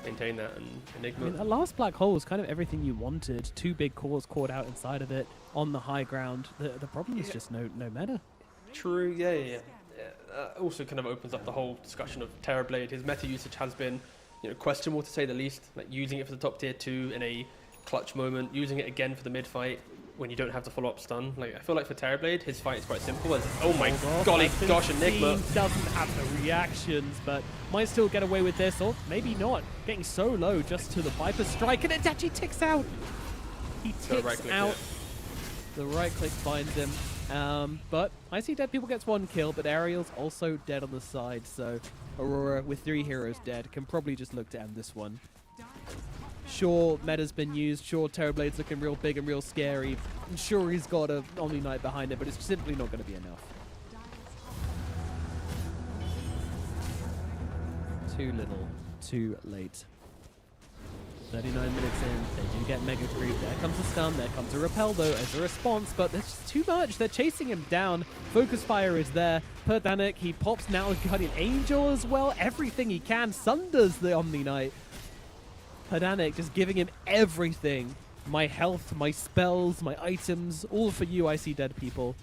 S4: that. And Enigma.
S3: I mean, that last black hole was kind of everything you wanted. 2 big cores caught out inside of it on the high ground. The problem is just no meta.
S4: True, yeah. Also kind of opens up the whole discussion of Terrorblade. His meta usage has been questionable to say the least. Like using it for the top tier 2 in a clutch moment, using it again for the mid fight when you don't have the follow-up stun. Like I feel like for Terrorblade, his fight is quite simple. Oh my golly gosh, Enigma
S3: doesn't have the reactions, but might still get away with this, or maybe not. Getting so low just to the Viper Strike, and it actually ticks out. He ticks out. The right click finds him. But I see Dead People gets 1 kill, but Ariel's also dead on the side, so Aurora with 3 heroes dead can probably just look to end this one. Sure, meta's been used, sure Terrorblade's looking real big and real scary, and sure he's got a Omni Knight behind it, but it's simply not going to be enough. Too little, too late. 39 minutes in, they do get Mega Creep. There comes a stun, there comes a repel though as a response, but there's just too much. They're chasing him down. Focus Fire is there. Perdanik, he pops now Guardian Angel as well. Everything he can. Sunders the Omni Knight. Perdanik just giving him everything. My health, my spells, my items, all for you, I see Dead People.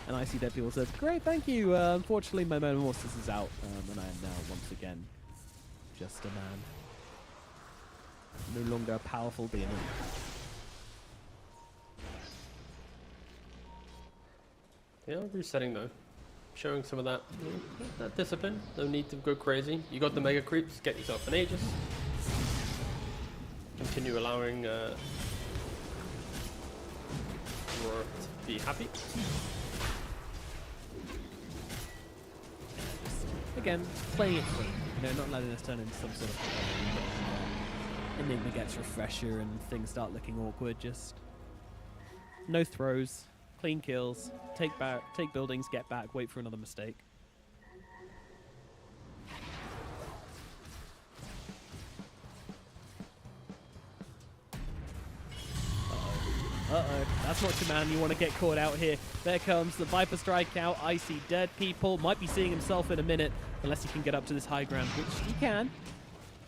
S3: And I see Dead People says, great, thank you. Unfortunately, my Metamorphosis is out, and I am now once again just a man. No longer a powerful demon.
S4: Yeah, resetting though. Showing some of that, that discipline. No need to go crazy. You got the Mega Creeps, get yourself an Aegis. Continue allowing Aurora to be happy.
S3: Again, playing it clean. Not letting us turn into some sort of Enigma gets refresher and things start looking awkward. Just no throws, clean kills, take buildings, get back, wait for another mistake. Uh-oh, that's not your man. You want to get caught out here. There comes the Viper Strike out. Icy Dead People. Might be seeing himself in a minute, unless he can get up to this high ground, which he can.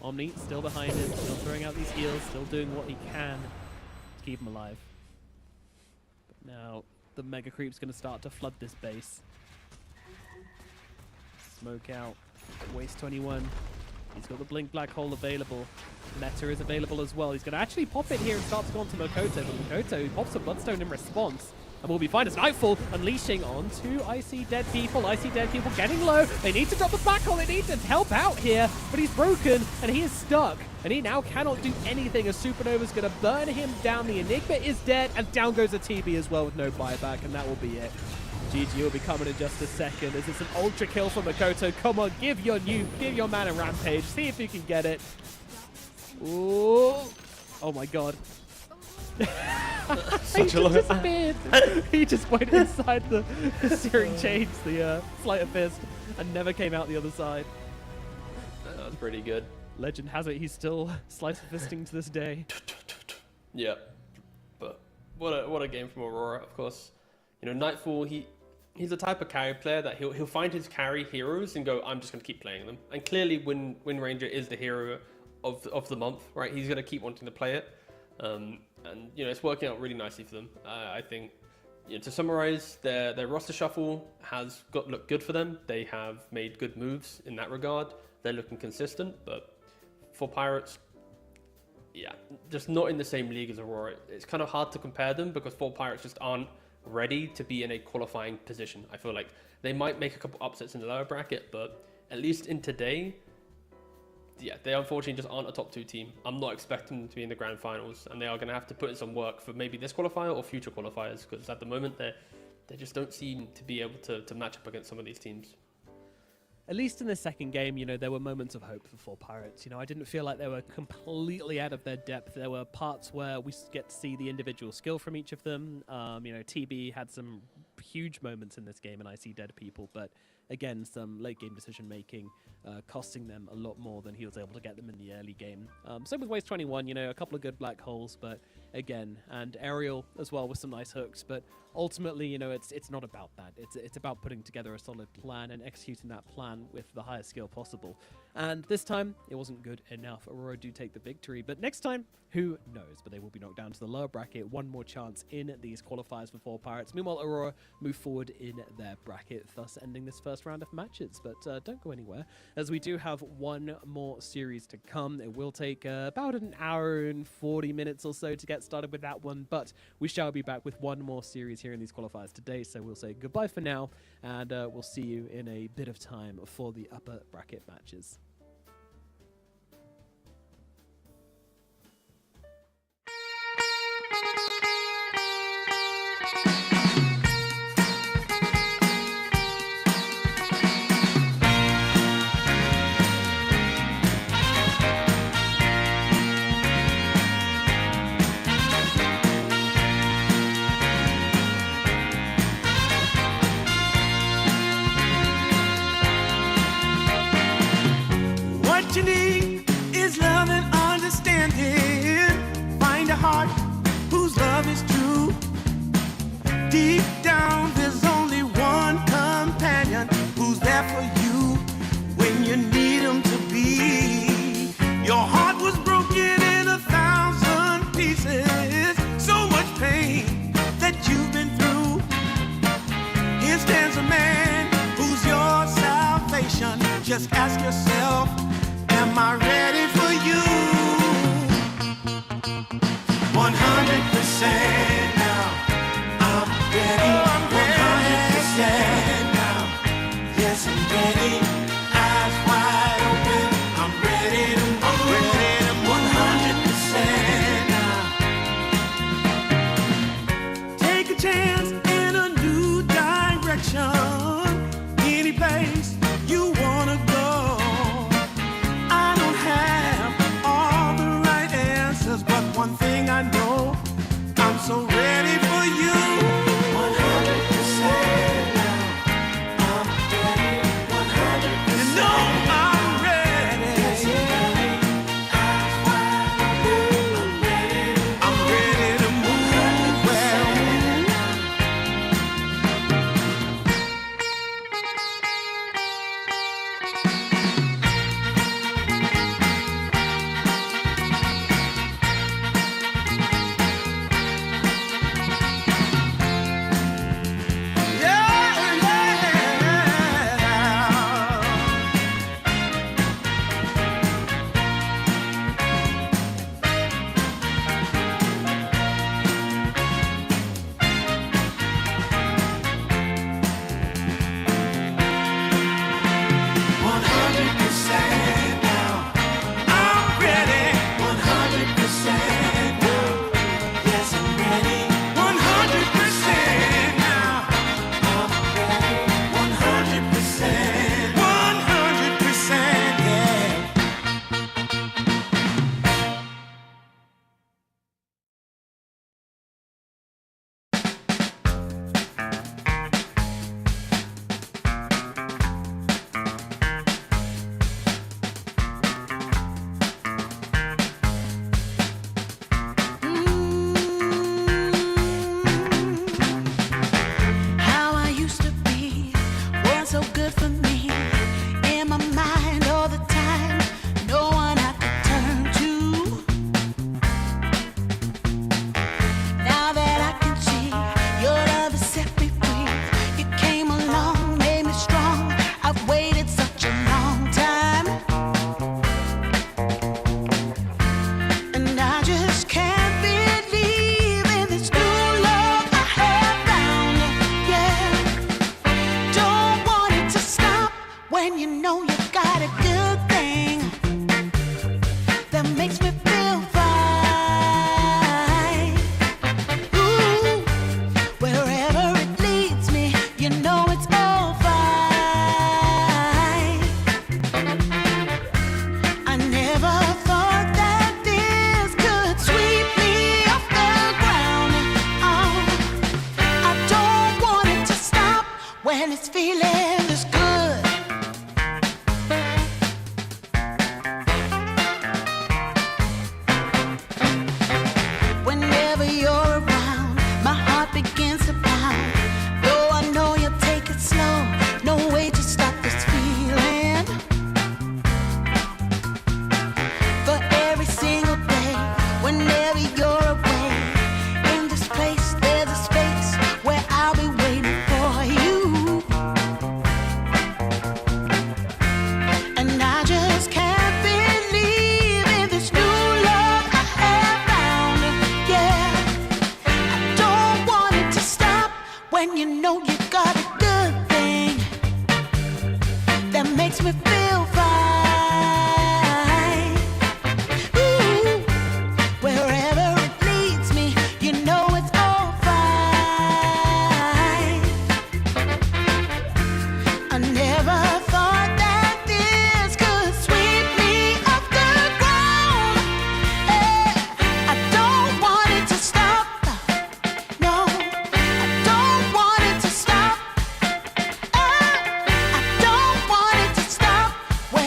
S3: Omni still behind him, still throwing out these heals, still doing what he can to keep him alive. But now the Mega Creep's going to start to flood this base. Smoke out. Waste 21. He's got the Blink Black Hole available. Meta is available as well. He's going to actually pop it here and start to go onto Makoto, but Makoto pops a Bloodstone in response. And we'll be fine as Nightfall unleashing onto Icy Dead People. Icy Dead People getting low. They need to drop the Black Hole. They need to help out here, but he's broken and he is stuck. And he now cannot do anything as Supernova's going to burn him down. The Enigma is dead, and down goes a TB as well with no buyback, and that will be it. GG will be coming in just a second. As it's an ultra kill for Makoto. Come on, give your man a Rampage. See if you can get it. Ooh. Oh my god. He just disappeared. He just went inside the Searing Chains, the Sleight of Fist, and never came out the other side.
S4: That was pretty good.
S3: Legend has it, he's still Slice of Fisting to this day.
S4: Yeah, but what a game from Aurora, of course. Nightfall, he's the type of carry player that he'll find his carry heroes and go, I'm just going to keep playing them. And clearly Wind Ranger is the hero of the month, right? He's going to keep wanting to play it. And it's working out really nicely for them. I think, to summarize, their roster shuffle has looked good for them. They have made good moves in that regard. They're looking consistent, but for Pirates, yeah, just not in the same league as Aurora. It's kind of hard to compare them because 4 Pirates just aren't ready to be in a qualifying position. I feel like they might make a couple upsets in the lower bracket, but at least in today, yeah, they unfortunately just aren't a top 2 team. I'm not expecting them to be in the grand finals, and they are going to have to put in some work for maybe this qualifier or future qualifiers, because at the moment they're they just don't seem to be able to match up against some of these teams.
S3: At least in the second game, you know, there were moments of hope for Pirates. You know, I didn't feel like they were completely out of their depth. There were parts where we get to see the individual skill from each of them. You know, TB had some huge moments in this game, and I see dead people, but again, some late game decision making costing them a lot more than he was able to get them in the early game. Same with Waste 21, you know, a couple of good black holes, but again, and Aerial as well with some nice hooks, but ultimately, you know, it's not about that. It's about putting together a solid plan and executing that plan with the highest skill possible. And this time, it wasn't good enough. Aurora do take the victory, but next time, who knows? But they will be knocked down to the lower bracket. One more chance in these qualifiers for 4 Pirates. Meanwhile, Aurora move forward in their bracket, thus ending this first round of matches. But don't go anywhere, as we do have one more series to come. It will take about an hour and 40 minutes or so to get started with that one, but we shall be back with one more series here in these qualifiers today. So we'll say goodbye for now, and we'll see you in a bit of time for the upper bracket matches.
S1: What you need is love and understanding. Find a heart whose love is true. Deep down, there's only one companion who's there for you when you need him to be. Your heart was broken in 1,000 pieces. So much pain that you've been through. Here stands a man who's your salvation. Just ask yourself, am I ready for you? 100% now. I'm ready. 100% now. Yes, I'm ready. Eyes wide open. I'm ready to move. I'm ready to move. 100% now. Take a chance in a new direction. Any place you wanna go. I don't have all the right answers, but one thing I know, I'm so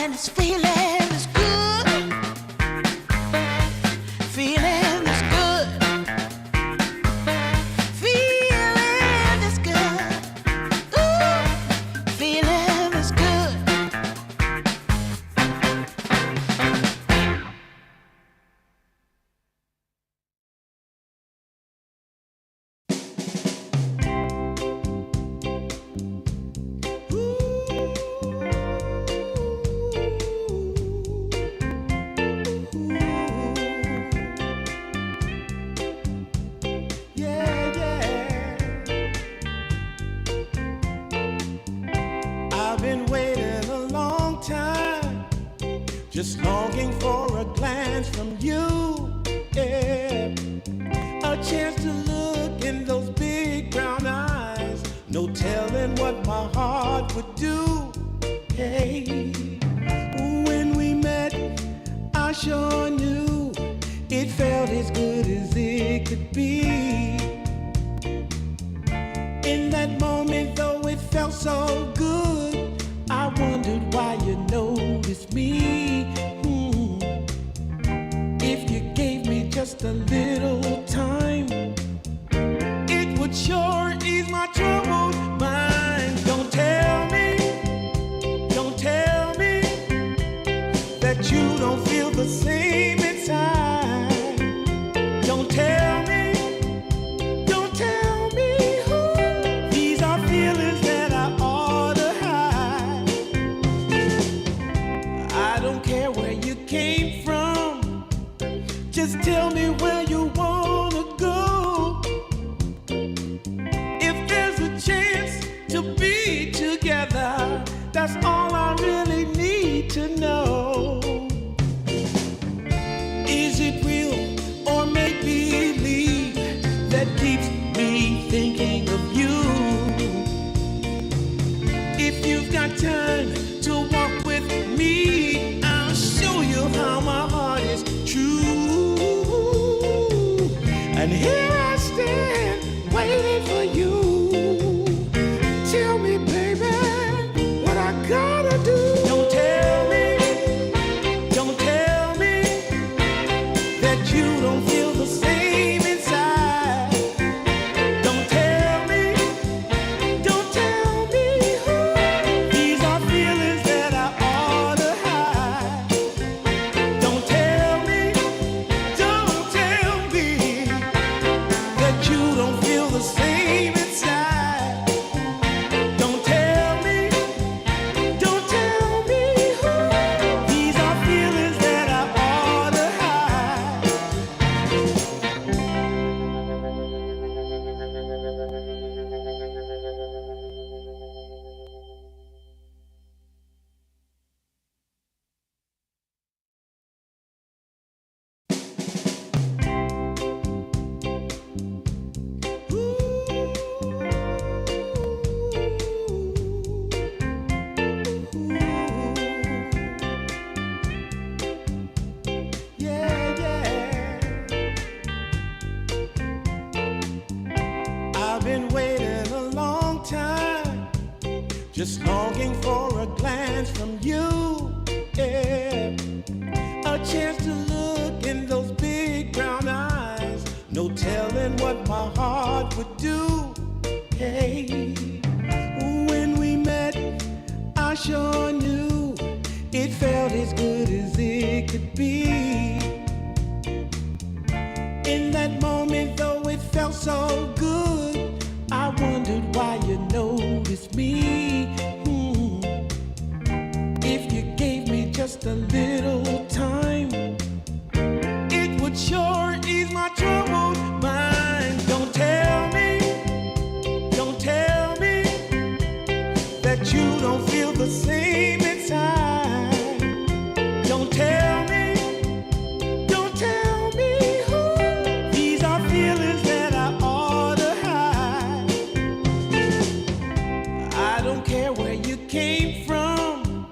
S8: and this feeling is good. Feeling is good. Feeling is good. Ooh, feeling is good.
S1: Yeah, yeah. I've been waiting a long time, just longing for a glance from you. Yeah, a chance to look in those big brown eyes. No telling what my heart would do. Hey, when we met, I sure knew it felt as good as it could be. In that moment, though it felt so good, I wondered why you noticed me. If you gave me just a little time, it would sure ease my troubled mind. Don't tell me that you don't feel the same inside. Don't tell me who. These are feelings that I ought to hide. I don't care where you came from, just tell me where you wanna go. If there's a chance to be together, that's all I really need to know. Is it real or make believe that keeps me thinking of you? If you've got time to walk with me, I'll show you how my heart is true. And here I stand waiting for you. Tell me, baby, what I gotta do. Don't tell me that you don't feel the same inside. Don't tell me who. These are feelings that I ought to hide. Don't tell me that you don't feel the same inside. Don't tell me who. These are feelings that I ought to hide. Yeah, yeah. I've been waiting a long time, just longing for a glance from you. Yeah, a chance to look in those big brown eyes. No telling what my heart would do. Hey, when we met, I sure knew it felt as good as it could be. In that moment, though it felt so good, I wondered why you noticed me. If you gave me just a little time, it would sure ease my troubled mind. Don't tell me that you don't feel the same inside. Don't tell me who. These are feelings that I ought to hide. I don't care where you came from,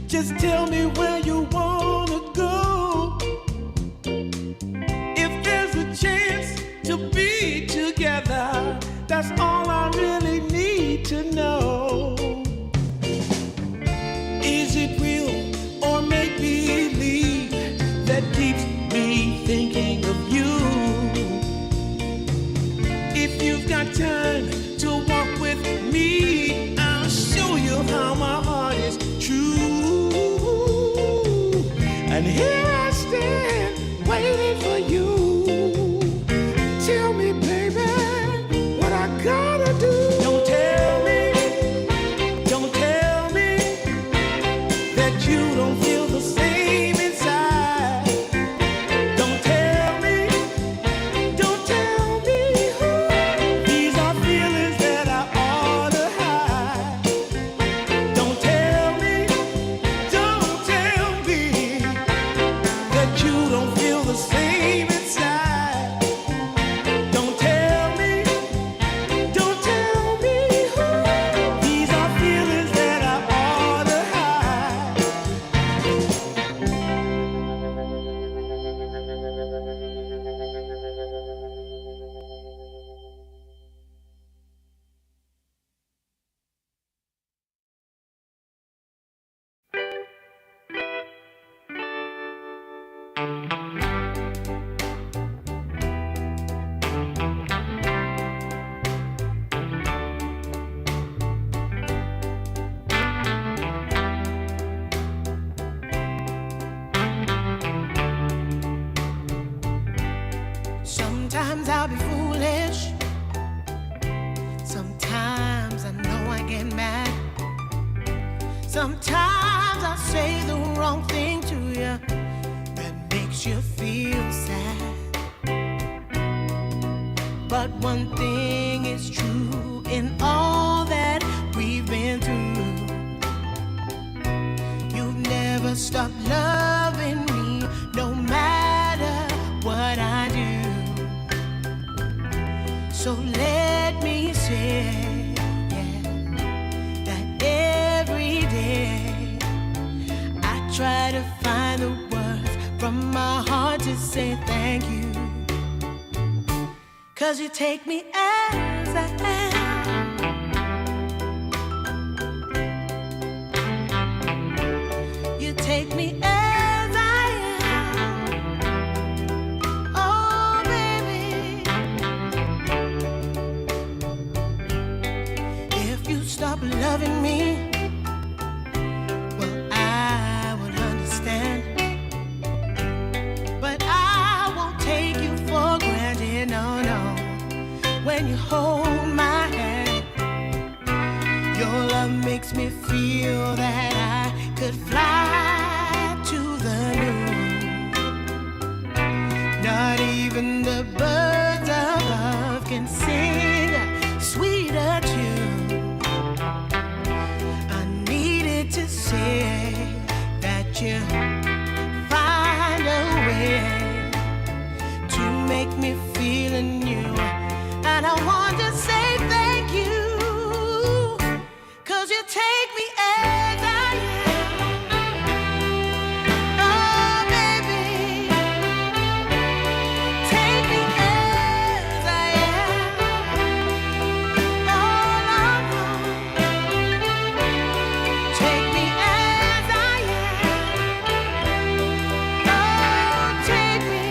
S1: just tell me where you wanna go. If there's a chance to be together, that's all I really need to know. Is it real And here I stand, waiting for you. Tell me, baby, what I gotta do. Don't tell me that you don't feel the same inside. Don't tell me these are feelings that I ought to hide. Don't tell me that you don't feel the same inside. Don't tell me these are feelings that I ought to hide. Sometimes I'll be foolish. Sometimes I know I get mad. Sometimes I say the wrong thing to you that makes you feel sad. But one thing is true in all that we've been through. You've never stopped loving me, no matter what I do. So let me say, that every day I try to find the words from my heart to say thank you. 'Cause you take me as I am. You take me as I am. Oh, baby. If you stop loving me, well, I would understand. But I won't take you for granted, no, no. When you hold my hand, your love makes me feel that I could fly to the moon. Not even the birds above can sing a sweeter tune. I needed to say that you find a way to make me feel anew. And I want to say thank you, 'cause you take me as I am. Oh, baby, take me as I am. Oh, Lord, take me as I am. Oh, take me.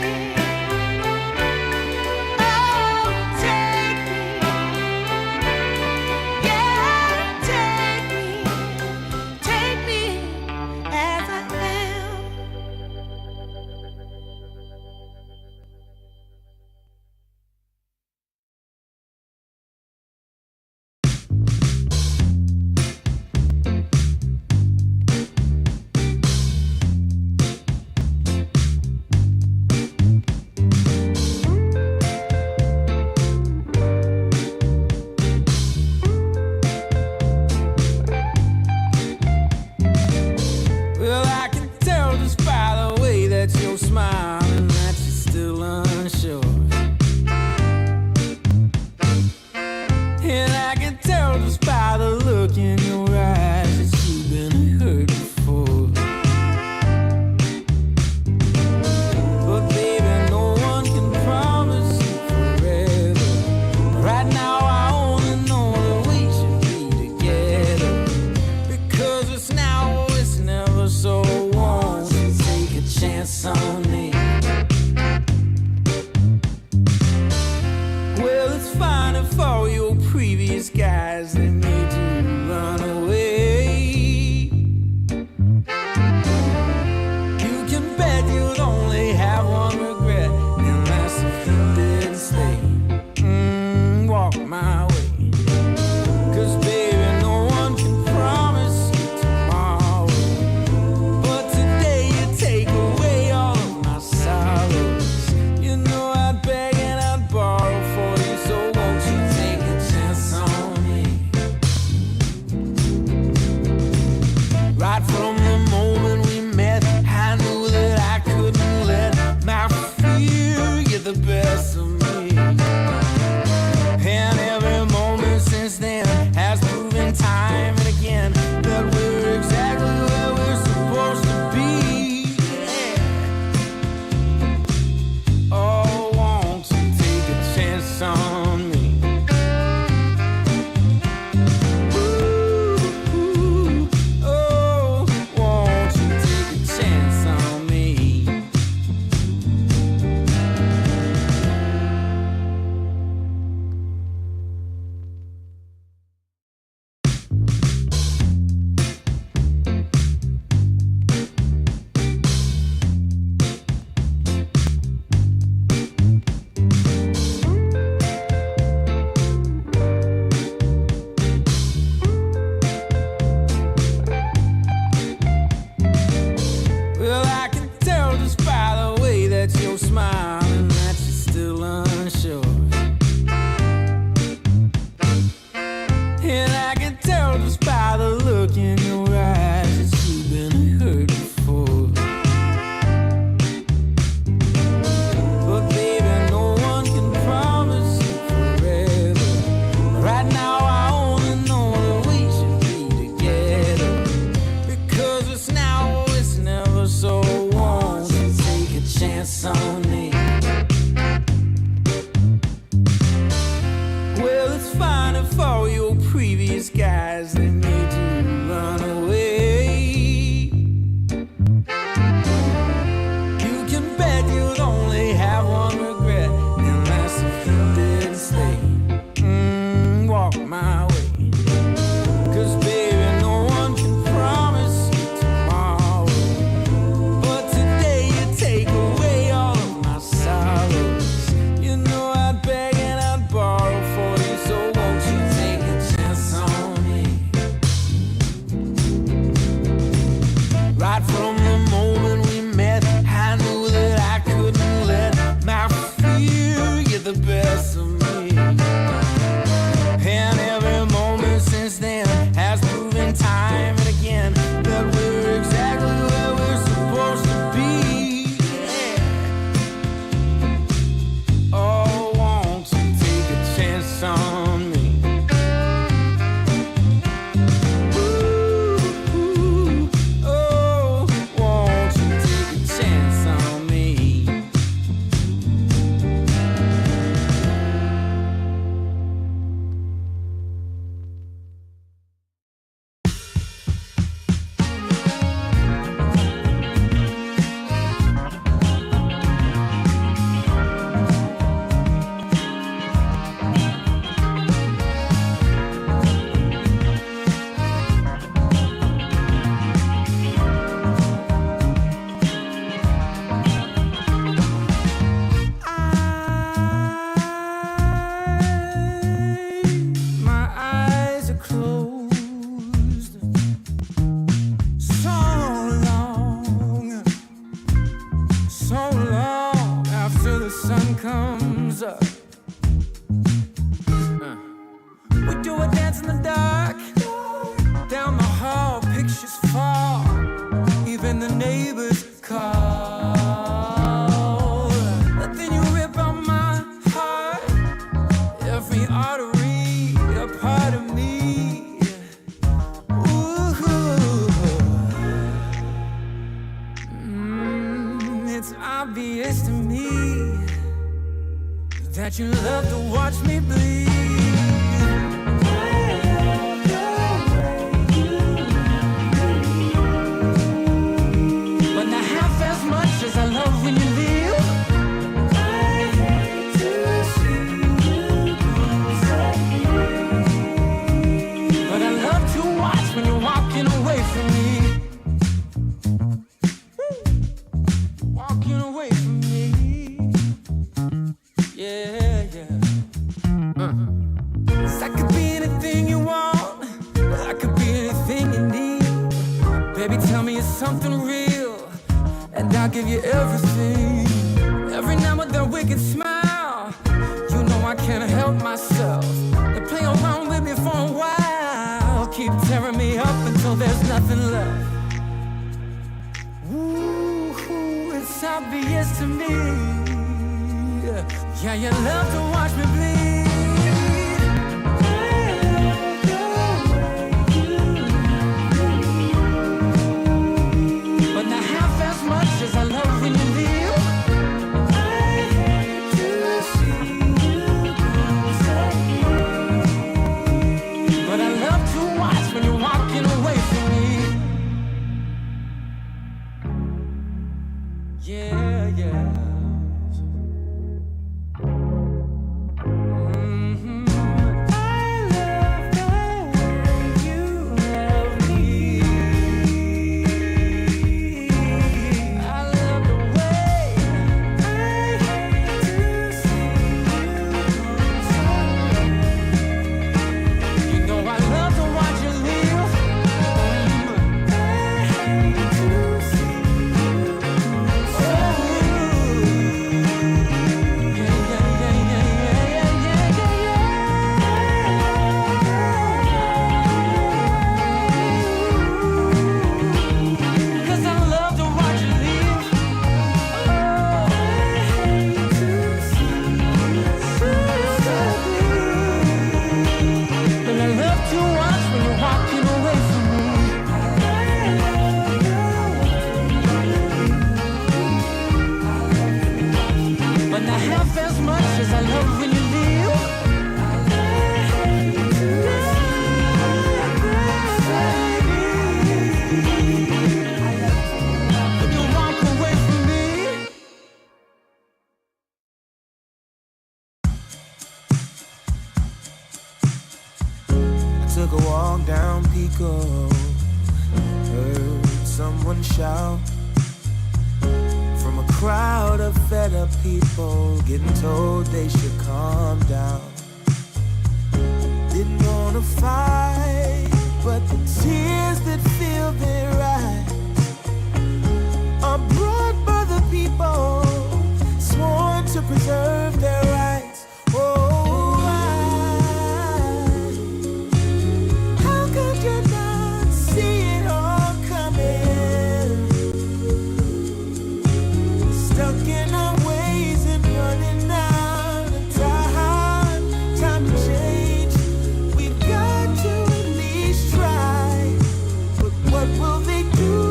S8: candles up. We do a dance in the dark. Down the hall, pictures fall. Even the neighbors call. But then you rip out my heart. Every artery, a part of me. It's obvious to me that you love to watch me bleed. But not half as much as I love when you leave. I hate to see you go. But I love to watch when you're walking away from me. Walking away from me. Yeah, yeah. I could be anything you want. I could be anything you need. Baby, tell me it's something real, and I'll give you everything. Every now and then wicked smile. You know I can't help myself. They play around with me for a while. Keep tearing me up until there's nothing left. Ooh, it's obvious to me. Yeah, you love to watch me bleed. But not half as much as I love when you leave. I hate to see you go. But I love to watch when you're walking away from me. Yeah, yeah.
S1: Took a walk down Pico, heard someone shout from a crowd of fed up people, getting told they should calm down. Didn't wanna fight, but the tears that fill their eyes are brought by the people sworn to preserve their rights. Oh, what will they do?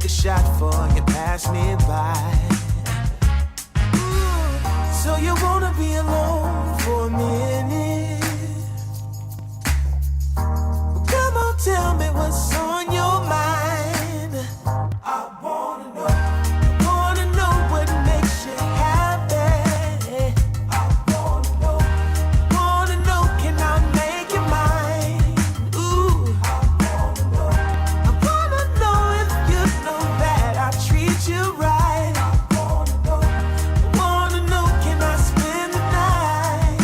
S1: take a shot before you pass me by. So you wanna be alone for a minute? Well, come on, tell me what's on your mind. I wanna know what makes you happy. I wanna know, can I make you mine? Ooh, I wanna know if you know that I treat you right. I wanna know, can I spend the night?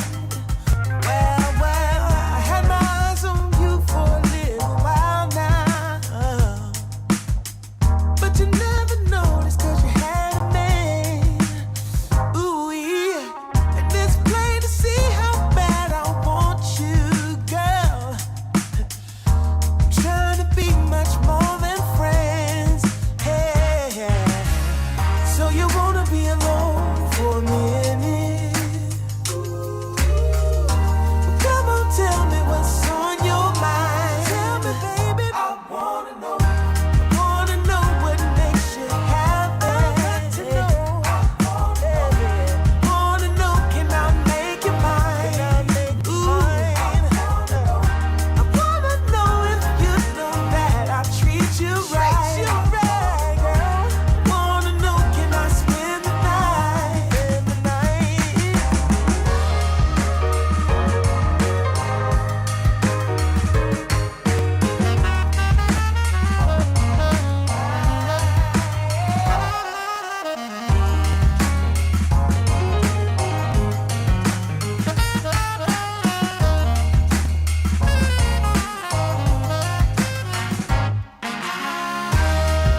S1: Well, I had my eyes on you for a little while now, but you never noticed 'cause you had a man. Ooh, yeah, and it's plain to see how bad I want you, girl. I'm trying to be much more than friends. Hey, so you wanna be alone for a minute? Well, come on, tell me what's on your mind. Tell me, baby. I wanna know what makes you happy. Wanna know, can I make you mine? Ooh, I wanna know if you know that I treat you right. Wanna know, can I spend the night?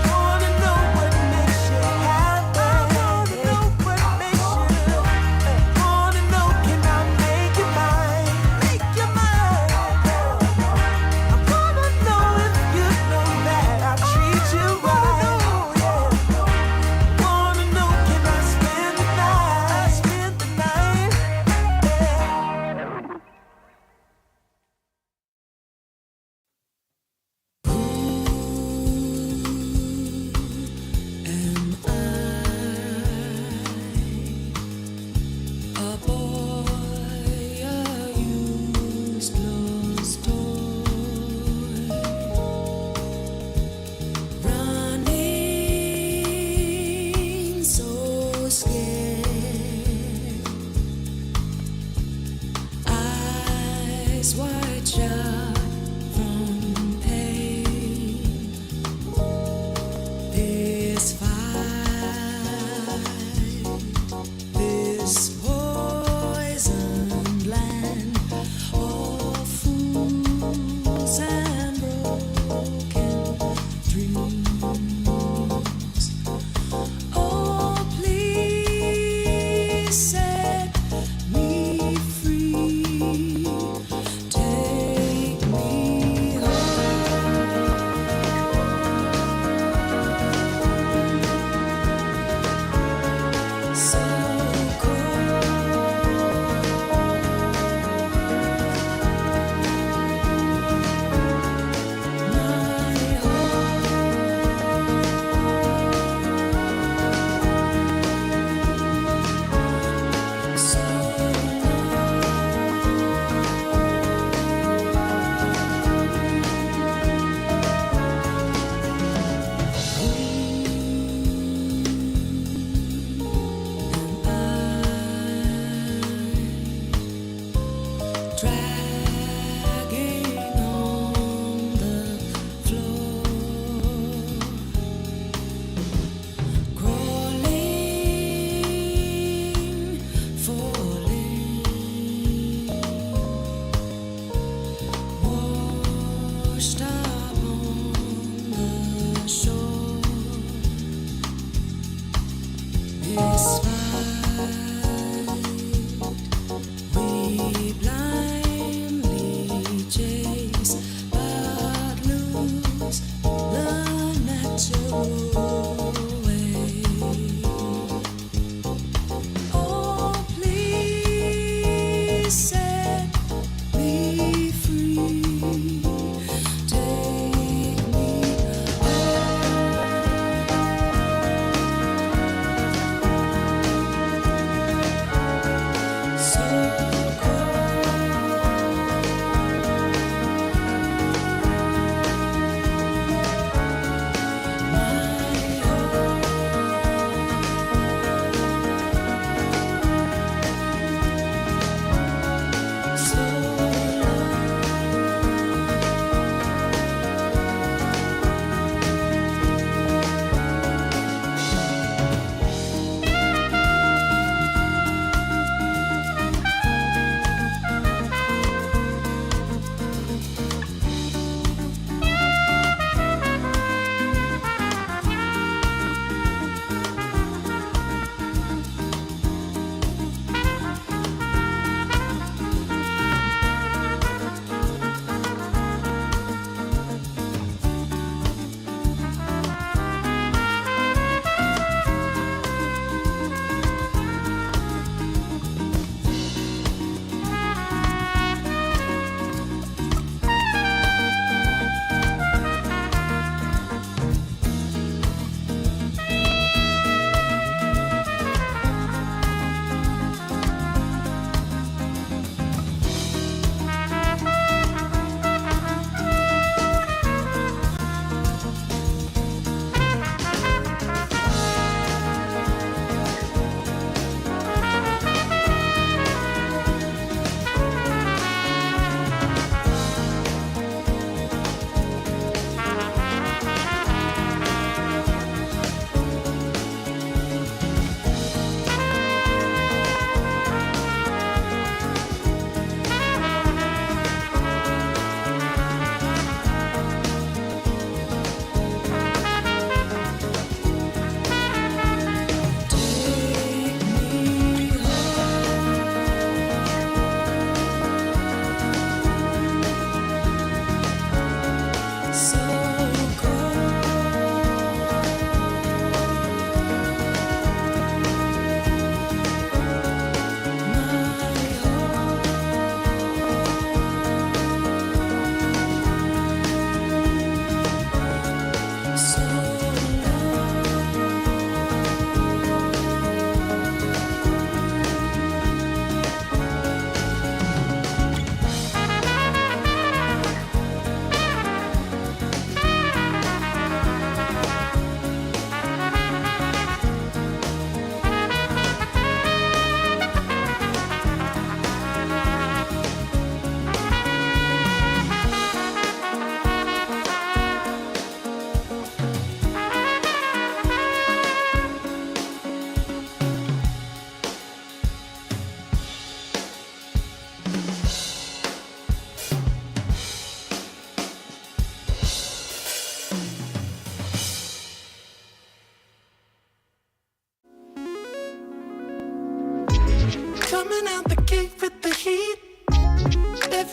S1: Wanna know what makes you happy. Wanna know, can I make you mine? I wanna know if you know that I treat you right. Wanna know, can I spend the night?
S8: A boy, a used lost toy, running so scared, eyes wide shut from pain. This fight, this poisoned land of fools and broken dreams. Oh, please set me free. Take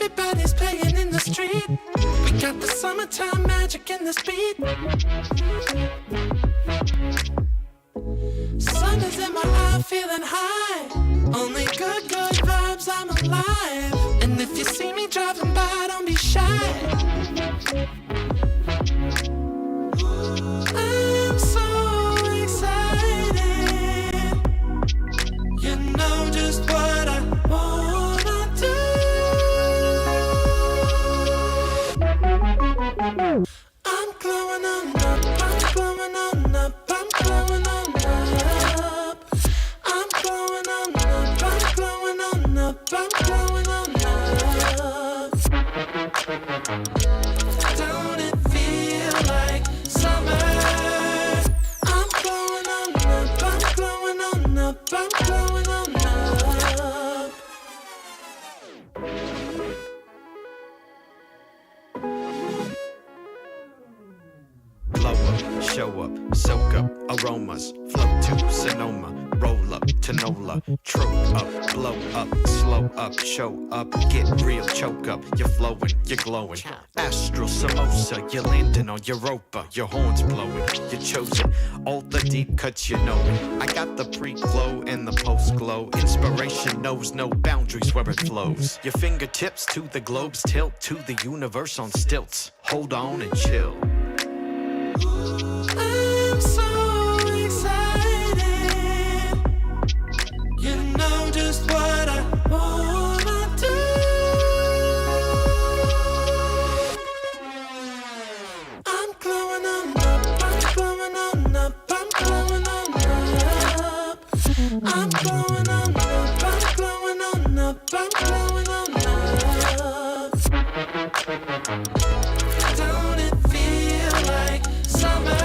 S8: Everybody's playing in the street. We got the summertime magic in this beat. Sun is in my eye, feeling high. Only good vibes, I'm alive. And if you see me driving by, don't be shy. I'm so excited. You know just what I wanna do. I'm glowing on up, I'm glowing on up, I'm glowing on up. I'm glowing on up, I'm glowing on up, I'm glowing on up. Don't it feel like summer? I'm glowing on up, I'm glowing on up, I'm glowing on up.
S7: Blow up, show up, soak up aromas, float to Sonoma, roll up to Nola, trope up, blow up, slow up, show up, get real, choke up, you're flowing, you're glowing. Astral samosa, you're landing on Europa, your horns blowing, you're chosen. All the deep cuts you know it. I got the pre-glow and the post-glow. Inspiration knows no boundaries where it flows. Your fingertips to the globes tilt to the universe on stilts. Hold on and chill.
S8: I'm so excited. You know just what I wanna do. I'm glowing on up, I'm glowing on up, I'm glowing on up. I'm glowing on up, I'm glowing on up, I'm glowing on up. Don't it feel like summer?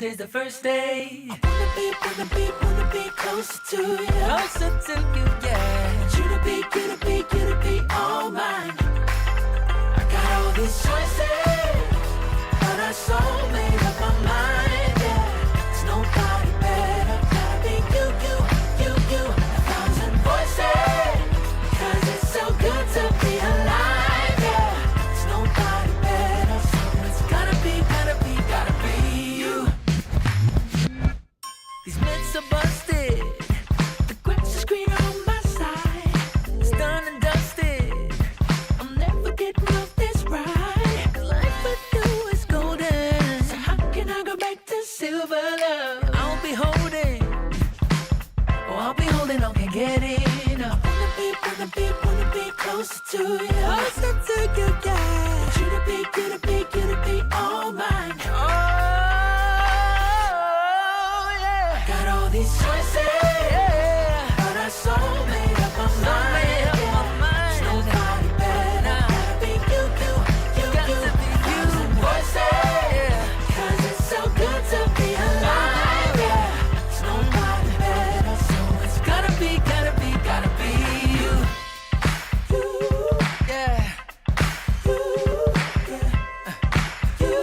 S8: today's the first day. I wanna be closer to you. Closer to you, yeah. You to be all mine. I got all these choices, but I so made up my mind, yeah. There's nobody better, gotta be you. A thousand voices, 'cause it's so good to be alive, yeah. There's nobody better, so it's gotta be you. These myths are busted, the grass is greener on my side. It's done and dusted, I'm never getting off this ride. Life with you is golden, so how can I go back to silver love? I'll be holding on, can't get enough. Wanna be closer to you. Closer to you, yeah. You to be all mine. Oh, yeah. Got all these choices, yeah. But I so made up my mind. There's nobody better. Gotta be you. Thousand voices, yeah. 'Cause it's so good to be alive, yeah. There's nobody better, so it's gotta be you. You, yeah. You,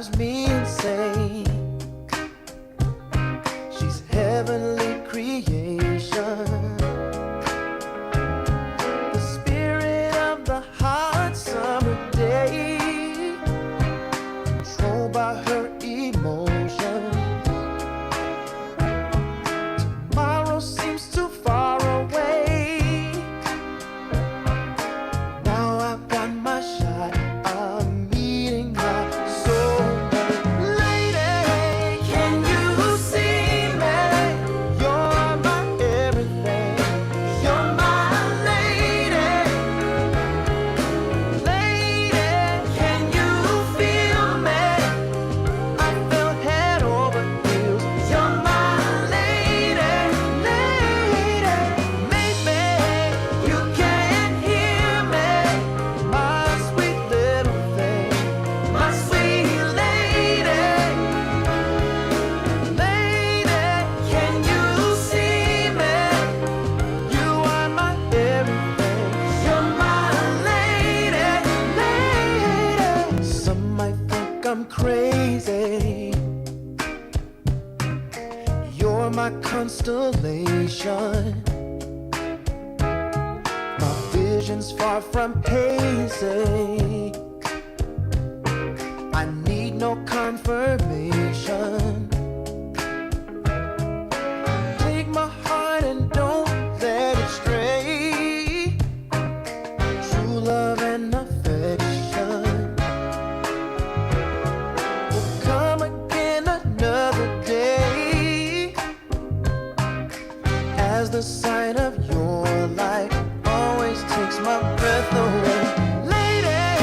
S1: drives me insane. She's heavenly creation, the spirit of the hot summer day, controlled by her emotion. Tomorrow seems too far away. Now I've got my shot. I'm meeting my soulmate. Lady, can you see me? You're my everything. You're my lady. Lady, can you feel me? I feel head over heels. You're my lady, lady. Maybe you can't hear me, my sweet little thing, my sweet lady. Lady, can you see me? You are my everything. You're my lady, lady. Some might think I'm crazy. You're my constellation. My vision's far from hazy. I need no confirmation. Take my heart and don't let it stray. True love and affection will come again another day, as the sight of your light always takes my breath away. Lady,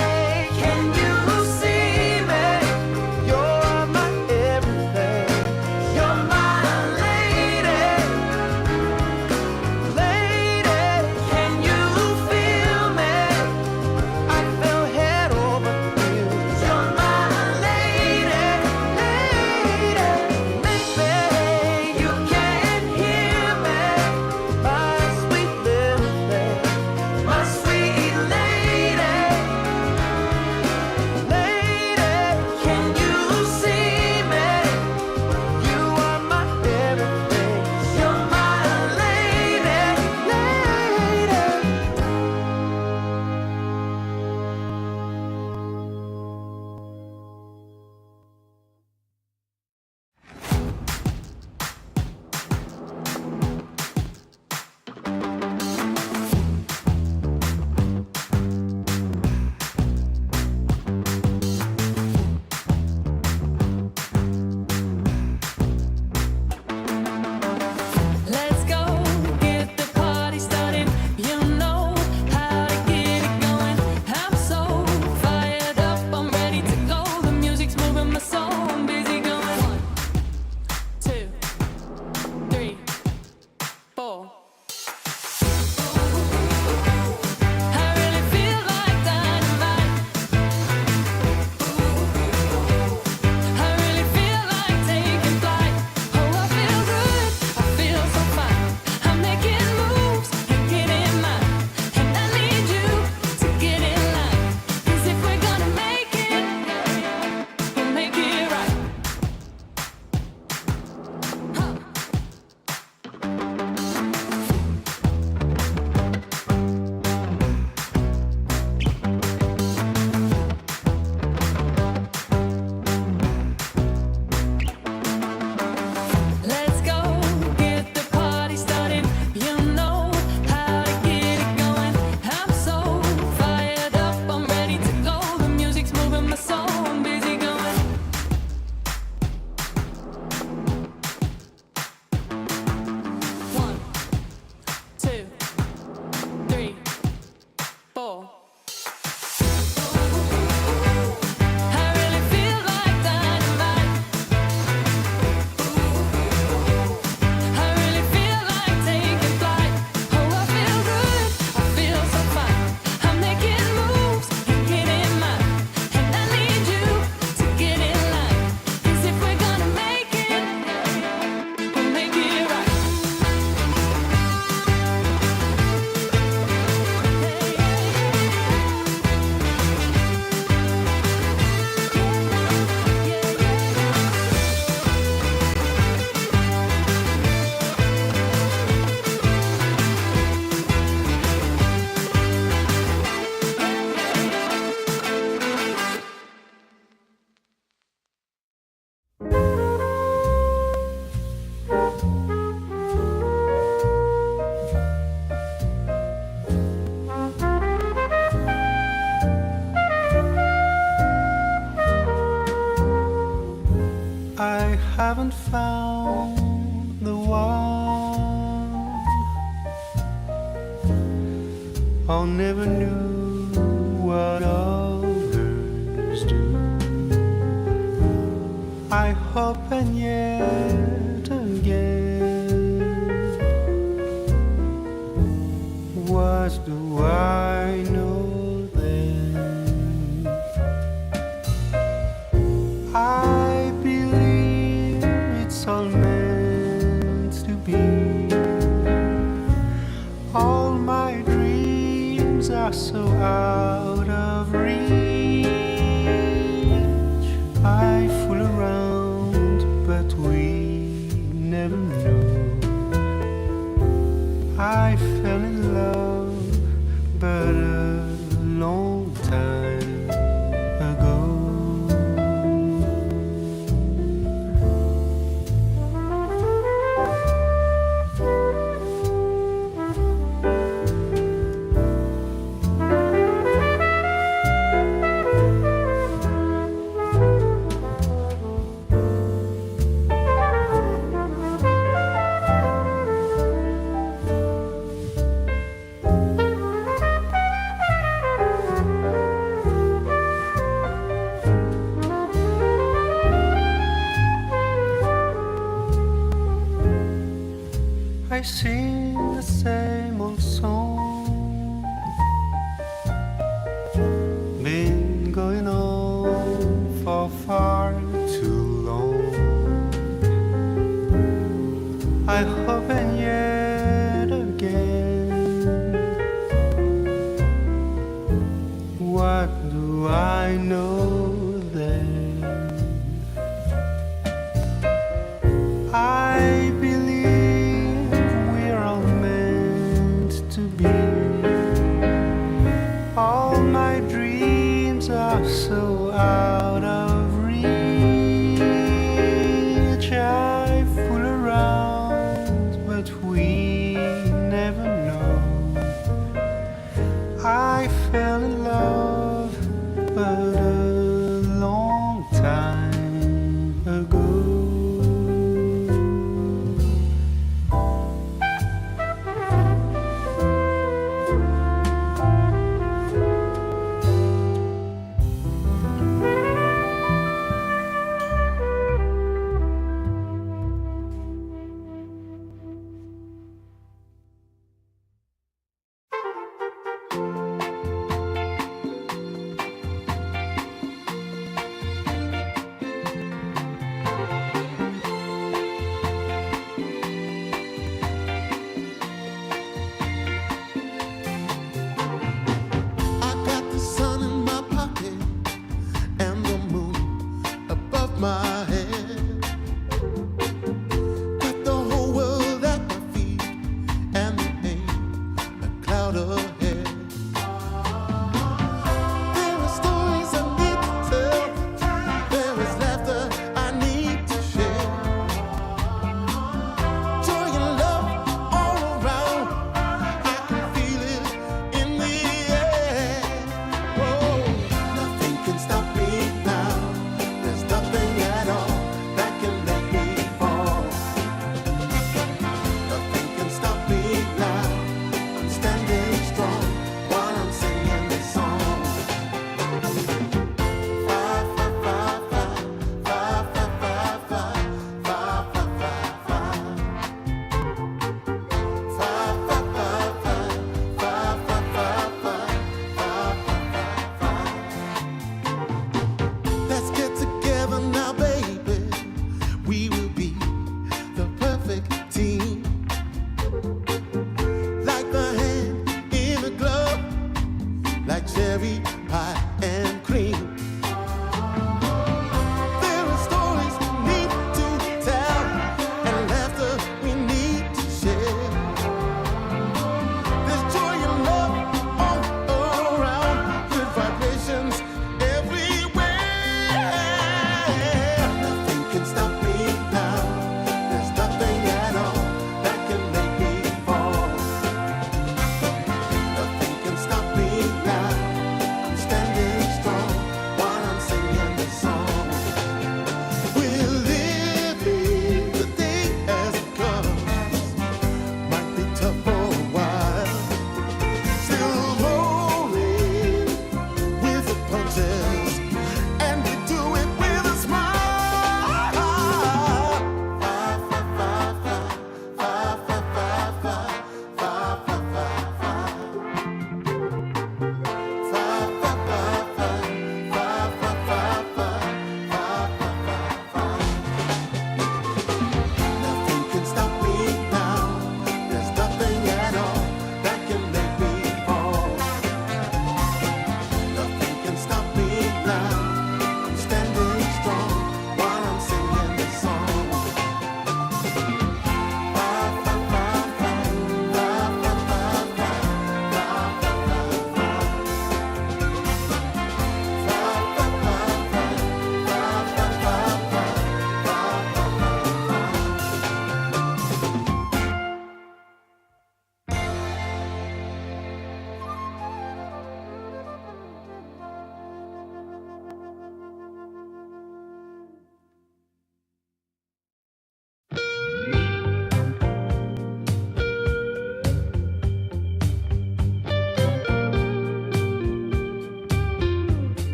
S1: haven't found the one, or never knew what others do. I hope and yet again, what do I know then? I believe it's all meant to be. All my dreams are so out of reach. I fool around, but we never know. I fell in love, but a long time ago. I sing the same old song, been going on for far too long. I hope and yet again, what do I know then? I believe we're all meant to be. All my dreams are so out of reach. I fool around, but we never know. I fell in love, but a long time ago.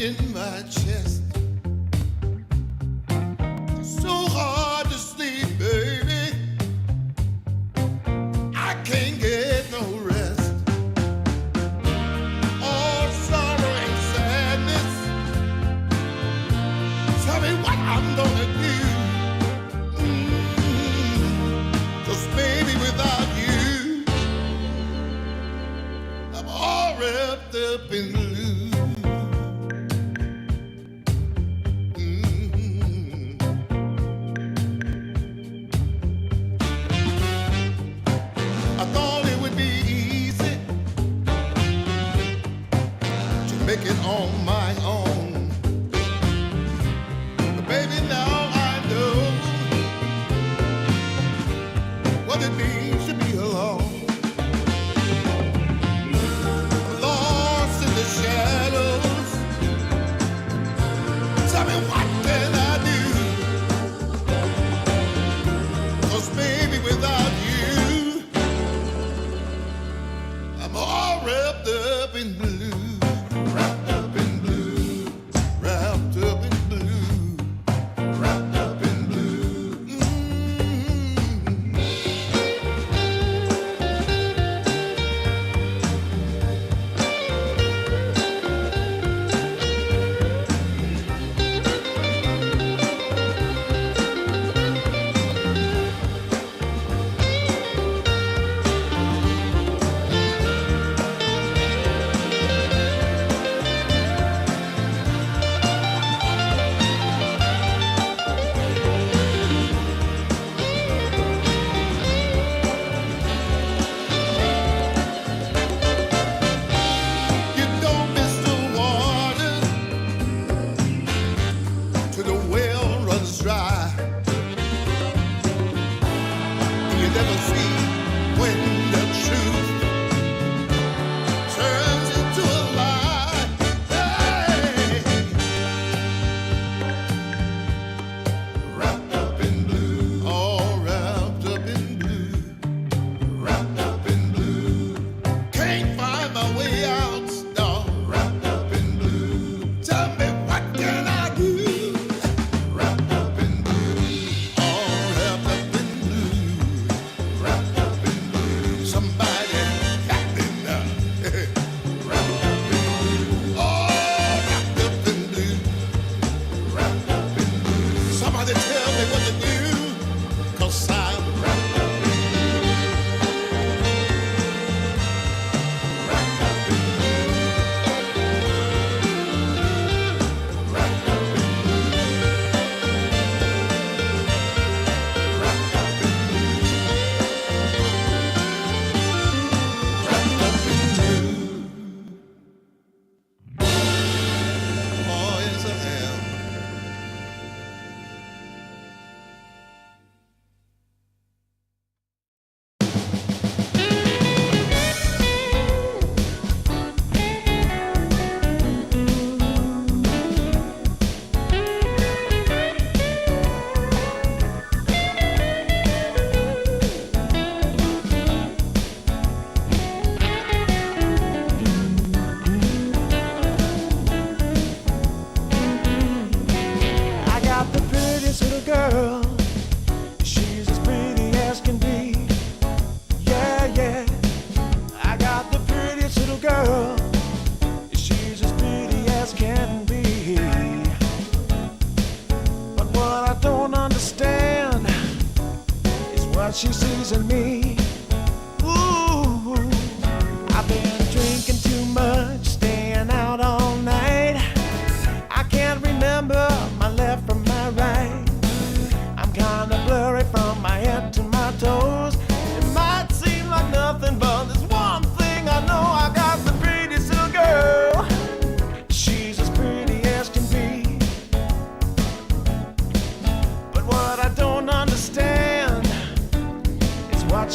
S6: in my chest. It's so hard to sleep, baby. I can't get no rest. All sorrow and sadness. Tell me what I'm gonna do. 'Cause baby, without you, I'm all wrapped up in blue. I thought it would be easy to make it on my own. But baby, now I know what it means to be alone. Lost in the shadows. Tell me what can I do? 'Cause baby, without you, I'm all wrapped up in blue. Wrapped up in blue. Wrapped up in blue. Wrapped up in blue. You don't miss the water till the well runs dry. You never see when the truth turns into a lie. Hey. Wrapped up in blue, all wrapped up in blue. Wrapped up in blue. Can't find my way out, no. Wrapped up in blue. Tell me what can I do? Wrapped up in blue. All wrapped up in blue. Wrapped up in blue. Somebody help me now. Wrapped up in blue. All wrapped up in blue. Wrapped up in blue. Somebody tell me what to do. 'Cause I'm wrapped up in blue. Wrapped up in blue. Wrapped up in blue. Wrapped up in blue. Wrapped up in blue. Oh, yes, I am. I got the prettiest little girl. She's as pretty as can be. Yeah, yeah. I got the prettiest little girl. She's as pretty as can be. But what I don't understand is what she sees in me. Ooh, I've been drinking too much, staying out all night. I can't remember my left from my right. I'm kinda blurry from my head to my toes. It might seem like nothing, but there's one thing I know. I got the prettiest little girl. She's as pretty as can be. But what I don't understand is what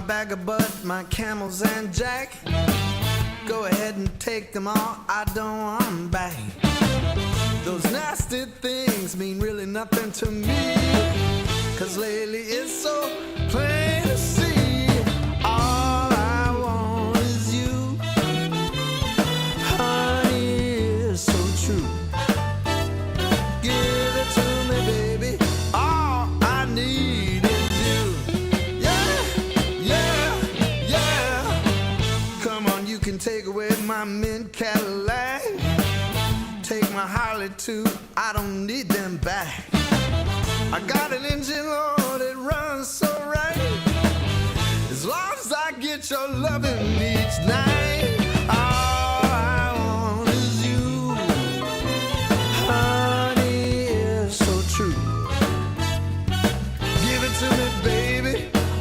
S2: bag of bud, my camels and jack. Go ahead and take them all, I don't want them back. Those nasty things mean really nothing to me, 'cause lately it's so plain to see. All I want is you, honey, is so true. Give it to me, baby, all I need is you. Yeah, yeah, yeah. Come on, you can take away my mint Cadillac, take my Harley too, I don't need them back. I got an engine, Lord, it runs so right. As long as I get your loving each night, all I want is you, honey, is so true. Give it to me, baby,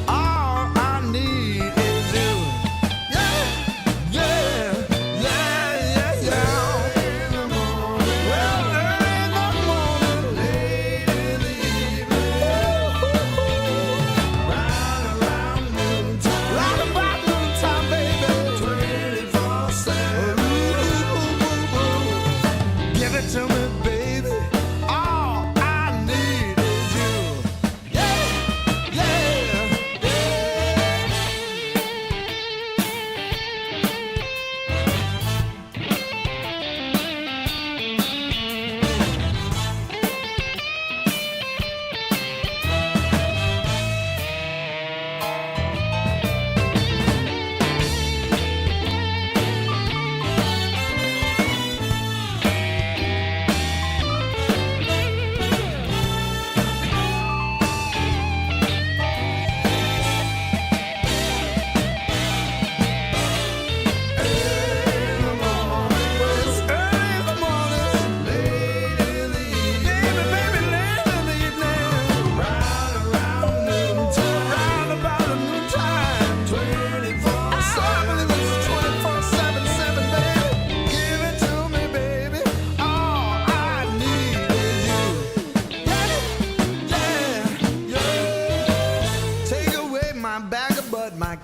S2: all I need is you. Yeah, yeah, yeah, yeah, yeah. In the morning, well, early in the morning, late in the evening, round around noontime, round about noontime, baby, 24/7. Give it to me, baby, all I need is you. Yeah, yeah, yeah.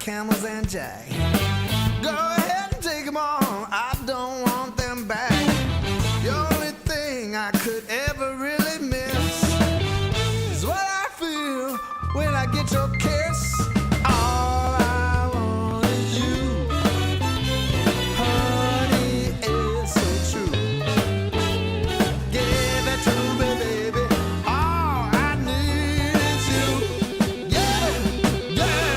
S2: Camels and jack. Go ahead and take them all, I don't want them back. The only thing I could ever really miss is what I feel when I get your kiss. All I want is you, honey, it's so true. Give it to me, baby, all I need is you. Yeah, yeah.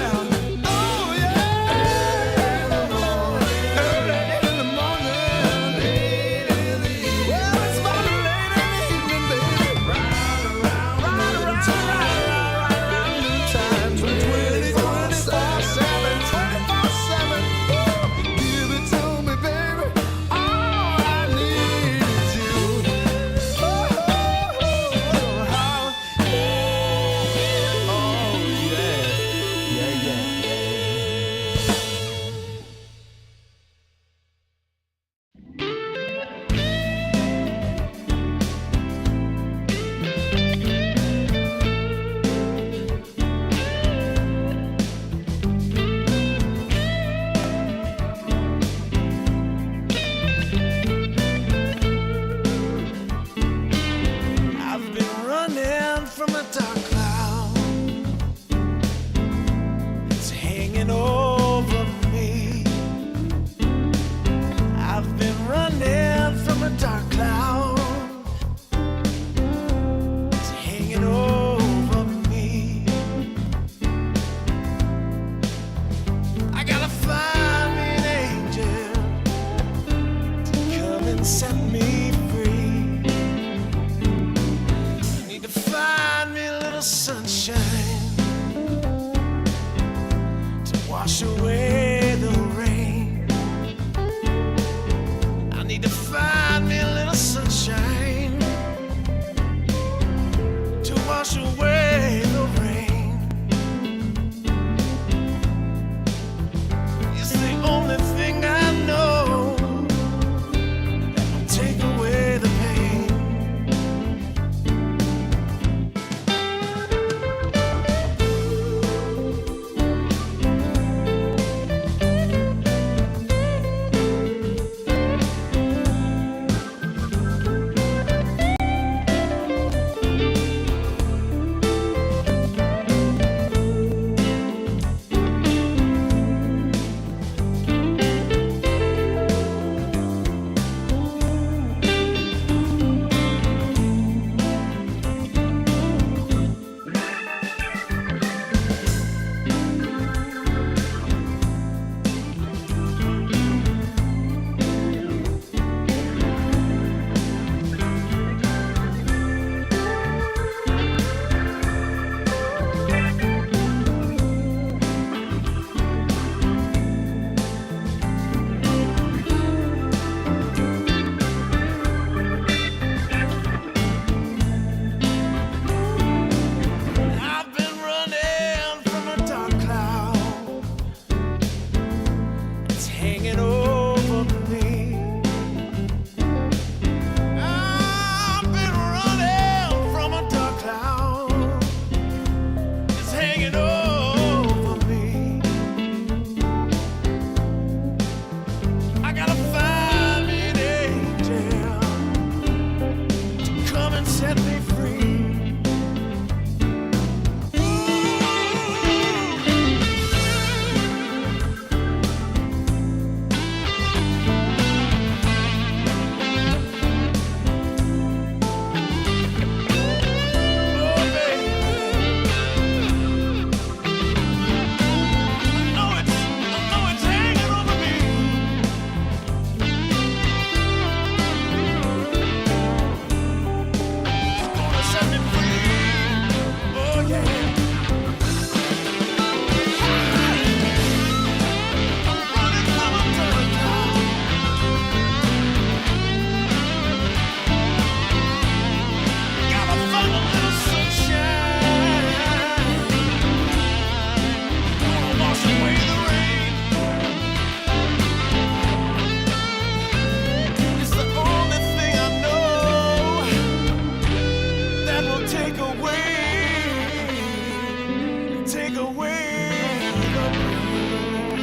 S1: take away the pain.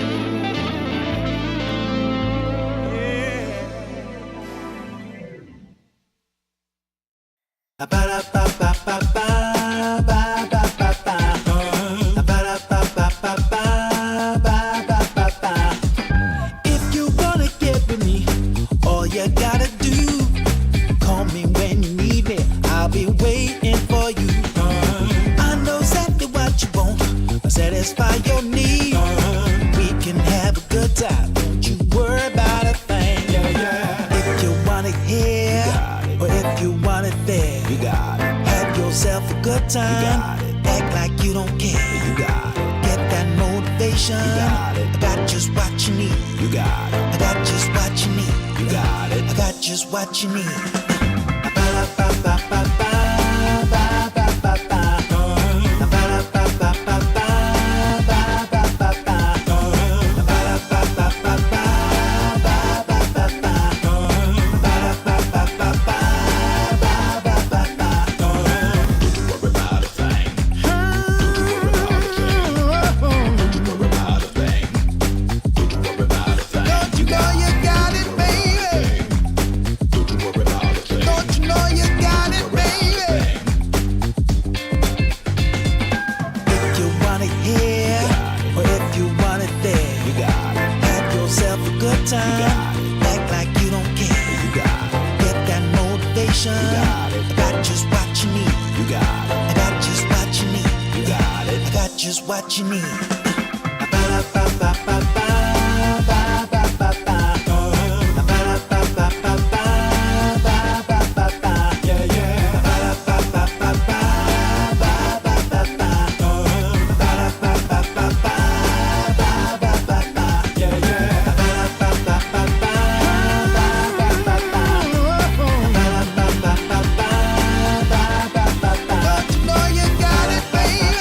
S1: Yeah. Ba-da-ba-ba-ba-ba, ba-ba-ba-ba. Ba-da-ba-ba-ba-ba, ba-ba-ba-ba. If you wanna get with me, all you gotta do, call me when you need me. I'll be waiting for you. I know exactly what you want. Satisfy your need. We can have a good time. Don't you worry about a thing. If you want it here, or if you want it there, you got it. Have yourself a good time. You got it. Act like you don't care. You got it. Get that motivation. You got it. I got just what you need. You got it. I got just what you need. You got it. I got just what you need. Ba-da-ba-ba-ba-ba, ba-ba-ba-ba. Just what you need. Ba-da-ba-ba-ba-ba, ba-ba-ba-ba. Ba-da-ba-ba-ba-ba, ba-ba-ba-ba. Yeah, yeah. Ba-da-ba-ba-ba-ba, ba-ba-ba-ba. Ba-da-ba-ba-ba-ba, ba-ba-ba-ba. Yeah, yeah. Ba-da-ba-ba-ba-ba, ba-ba-ba-ba. Ba-da-ba-ba-ba-ba, ba-ba-ba-ba. Don't you know you got it, baby?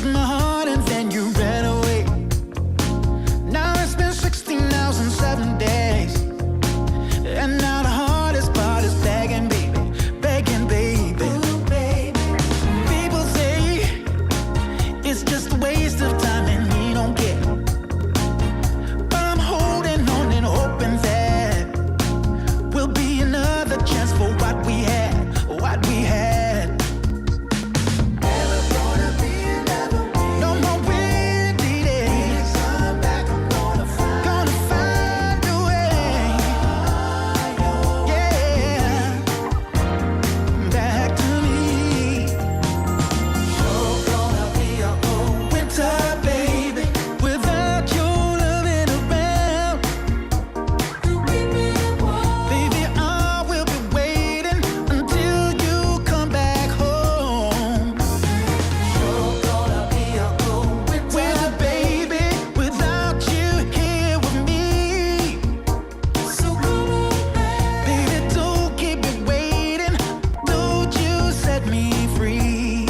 S2: took my heart and then you ran away. Now it's been 16,007 days, and now the hardest part is begging, baby, begging, baby. Ooh, baby. People say it's just a waste of time and we don't care, but I'm holding on and hoping that will be another chance for what we had, what we had. Never gonna be another way. No more windy days. Come back, I'm gonna find a way. Yeah, back to me. You're gonna be a whole winter, baby, without your loving around. Baby, I will be waiting until you come back home. You're gonna be a whole winter, baby, without you here with me. So come on back. Baby, don't keep me waiting. Don't you set me free.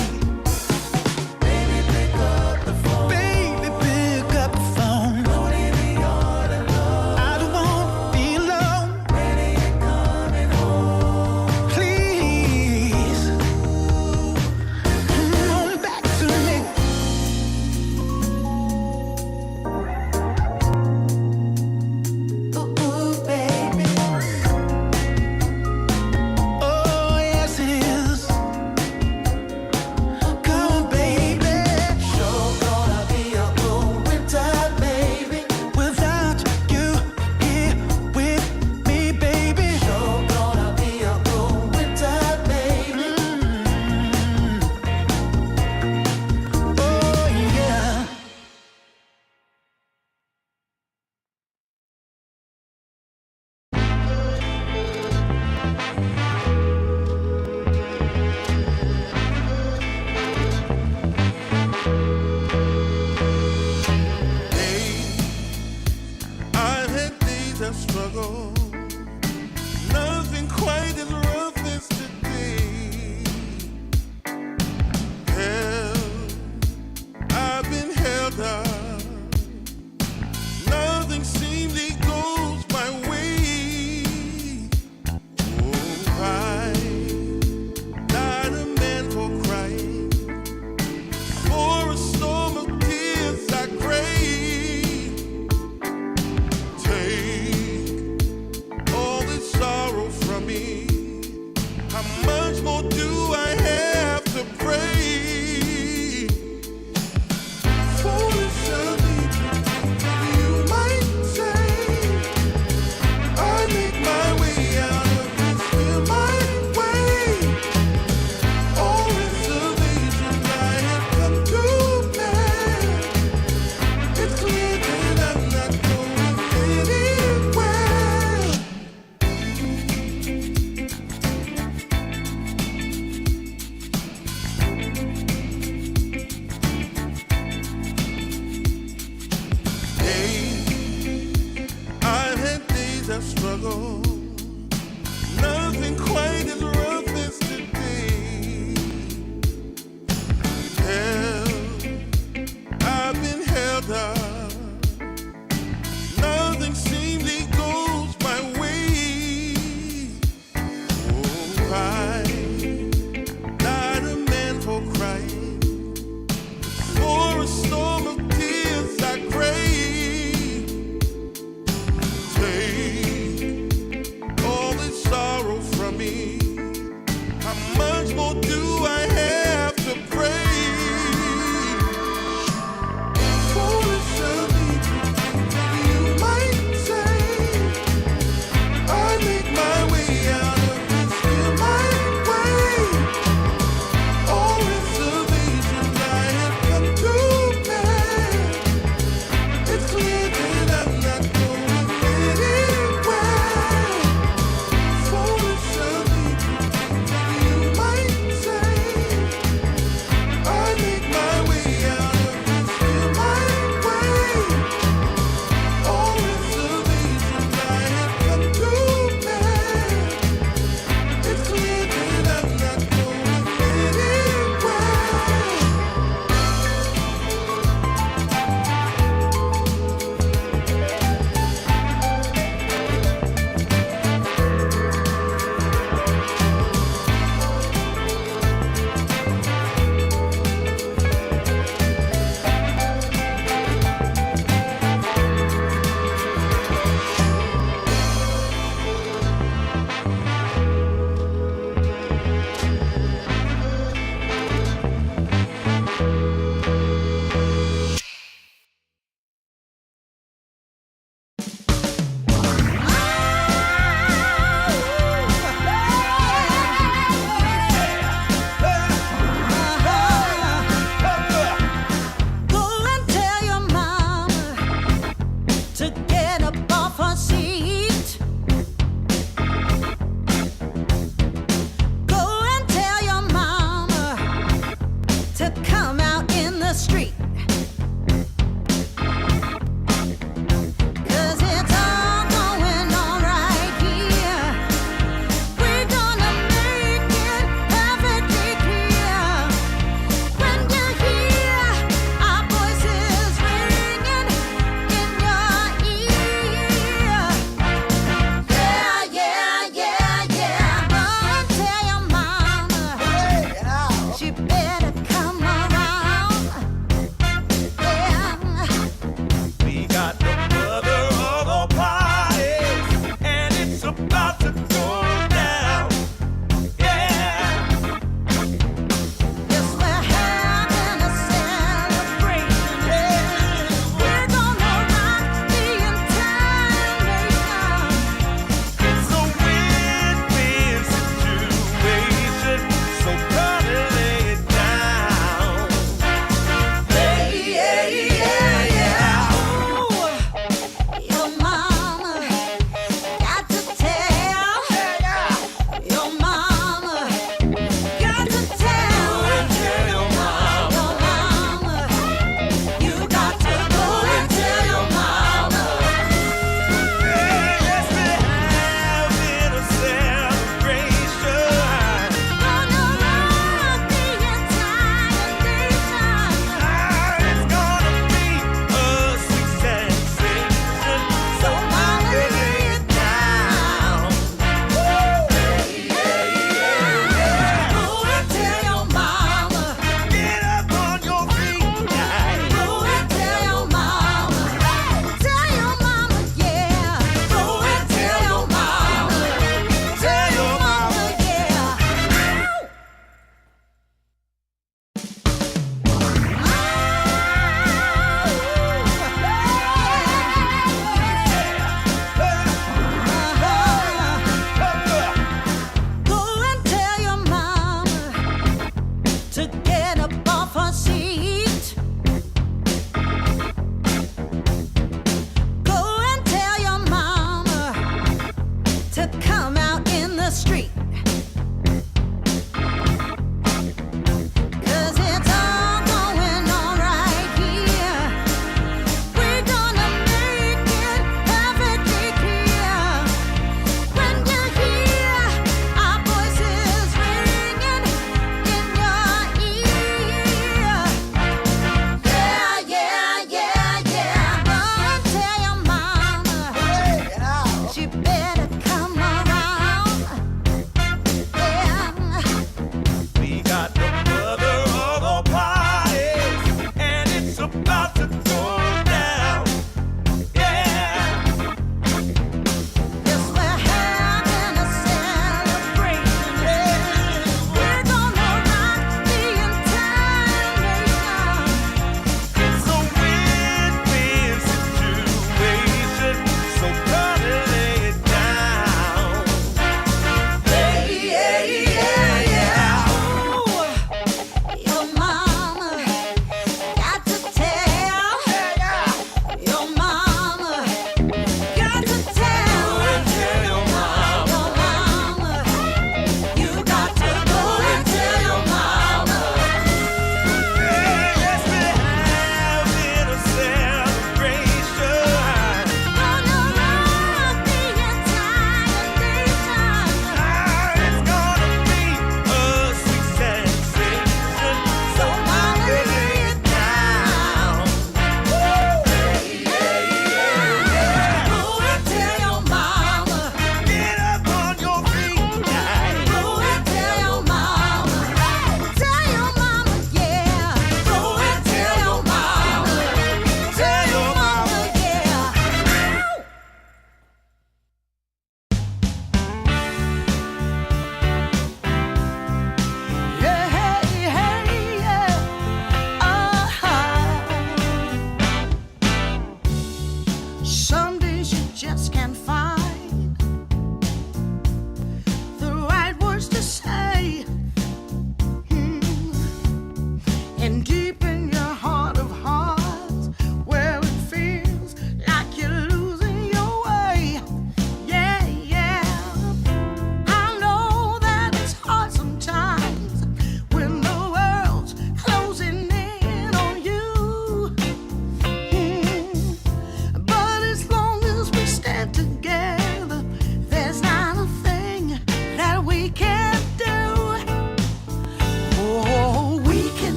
S2: Baby, pick up the phone. Baby, pick up the phone. Don't leave me all alone. I don't want to be alone. When are you coming home? Please, come on back to me. Ooh, baby. Oh, yes it is. Come on, baby. You're gonna be a whole winter, baby, without you here with me, baby. You're gonna be a whole winter, baby. Oh, yeah.
S6: I've had days of struggle, nothing quite as rough as today. Hell, I've been held up, nothing seemingly goes my way. Oh, I, not a man for crying, for a storm of tears I crave. Take all this sorrow from me. How much more do I have to pray? Foolish of me, you might say. I make my way out of this here my way. All reservations I have come to bear. It's clear that I'm not going anywhere. Hey, I've had days of struggle, nothing quite as rough as today. Hell, I've been held up, nothing seemingly goes my way. Oh, I, not a man for crying, for a storm of tears I crave. Take all this sorrow from me. How much more do I have to pray? Foolish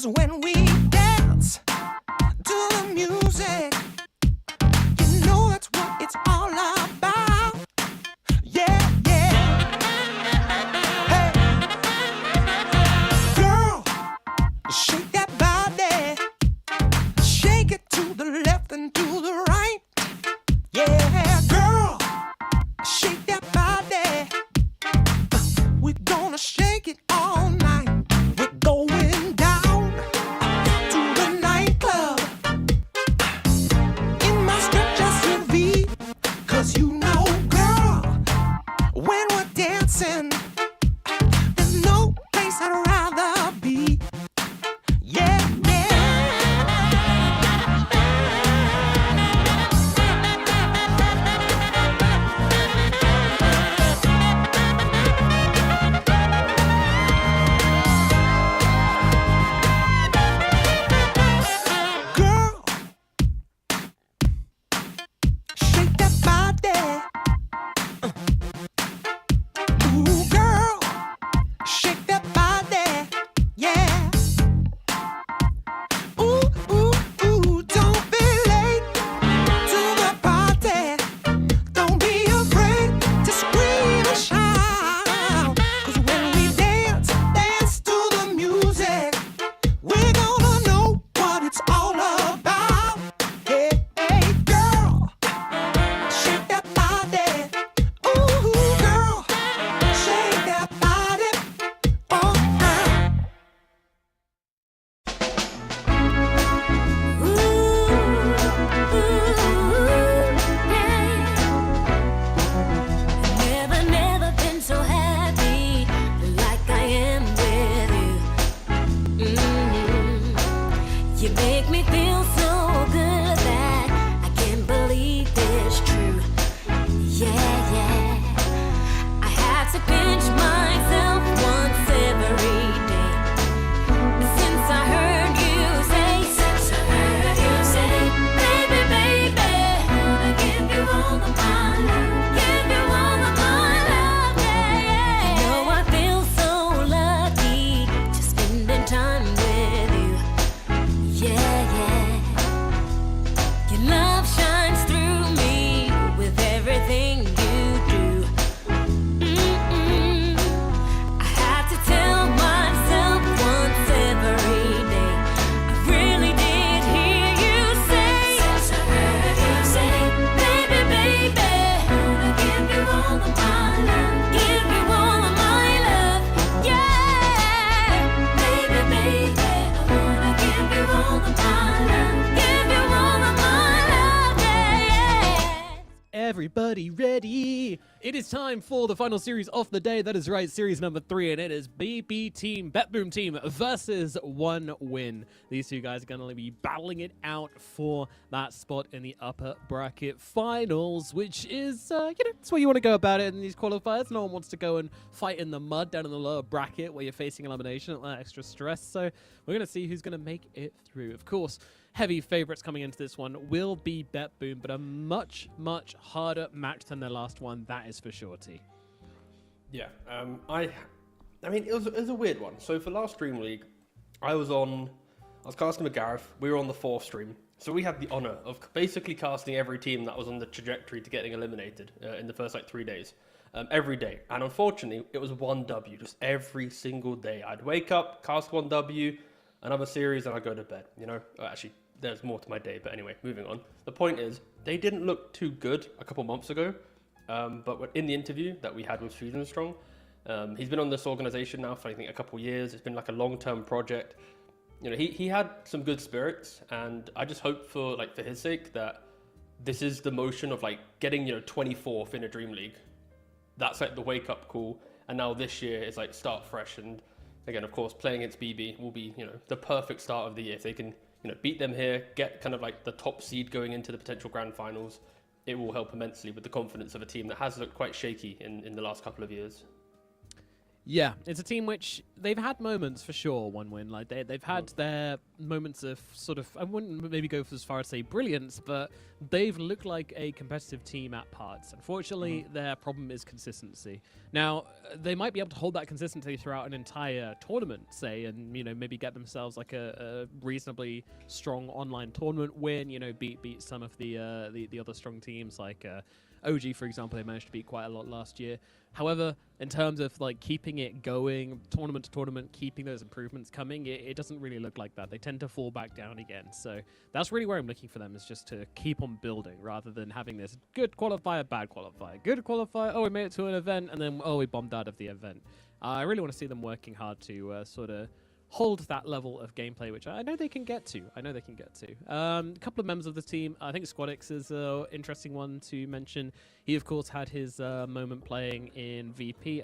S1: 'Cause when we dance to the music, you know that's what it's all about. Yeah, yeah. Hey, girl, shake that body. Shake it to the left and to the right. Yeah, girl, shake that body. We're gonna shake it all night. We're going down to the nightclub in my stretch SUV. 'Cause you know, girl, when we're dancing, there's no place I'd rather be. Yeah, girl, shake that body. Ooh, girl, shake that body. Yeah. Ooh, ooh, ooh, don't be late to the party. Don't be afraid to scream and shout. 'Cause when we dance, dance to the music, we're gonna know what it's all about. Hey, hey, girl, shake that body. Ooh, girl, shake that body. Oh, girl.
S8: Never been so happy like I am with you. You make me feel so good that I can't believe it's true. Yeah, yeah. I have to pinch myself once every day. Since I heard you say, baby, baby, wanna give you all of my love, give you all of my love, yeah, yeah. You know I feel so lucky just spending time with you, yeah, yeah. Your love shines through me with everything you do. I have to tell myself once every day. I really did hear you say, baby, baby, wanna give you all of my love, give you all of my love, yeah. Baby, baby, I wanna give you all of my love, give you all of my love, yeah, yeah.
S3: Everybody ready? It is time for the final series of the day. That is right, series number 3, and it is BB Team, BetBoom Team versus One Win. These two guys are going to be battling it out for that spot in the upper bracket finals, which is, it's where you want to go about it in these qualifiers. No one wants to go and fight in the mud down in the lower bracket where you're facing elimination, that extra stress. So we're going to see who's going to make it through. Of course, heavy favorites coming into this one will be BetBoom, but a much, much harder match than their last one, that is for surety.
S4: Yeah, I mean, it was a weird one. So for last DreamLeague, I was casting with Gareth. We were on the 4th stream. So we had the honor of basically casting every team that was on the trajectory to getting eliminated in the first 3 days. Every day. And unfortunately, it was 1W just every single day. I'd wake up, cast 1W, another series, and I'd go to bed. Actually, there's more to my day, but anyway, moving on. The point is, they didn't look too good a couple months ago, but in the interview that we had with Fusion Strong, he's been on this organization now for I think a couple years. It's been like a long-term project. He had some good spirits, and I just hope for his sake that this is the motion of getting 24th in a DreamLeague. That's the wake-up call, and now this year is start fresh. And again, of course, playing against BB will be the perfect start of the year. If they can beat them here, get kind of the top seed going into the potential grand finals, it will help immensely with the confidence of a team that has looked quite shaky in the last couple of years.
S3: Yeah, it's a team which they've had moments for sure. One win, like they've had their moments of sort of, I wouldn't maybe go as far as say brilliance, but they've looked like a competitive team at parts. Unfortunately, their problem is consistency. Now they might be able to hold that consistency throughout an entire tournament, say, and maybe get themselves like a reasonably strong online tournament win. Beat some of the other strong teams like. OG, for example, they managed to beat quite a lot last year. However, in terms of like keeping it going, tournament to tournament, keeping those improvements coming, it doesn't really look like that. They tend to fall back down again. So that's really where I'm looking for them, is just to keep on building rather than having this good qualifier, bad qualifier, good qualifier, oh, we made it to an event, and then, oh, we bombed out of the event. I really want to see them working hard to sort of hold that level of gameplay, which I know they can get to. A couple of members of the team, I think Squadix is an interesting one to mention. He, of course, had his moment playing in VP.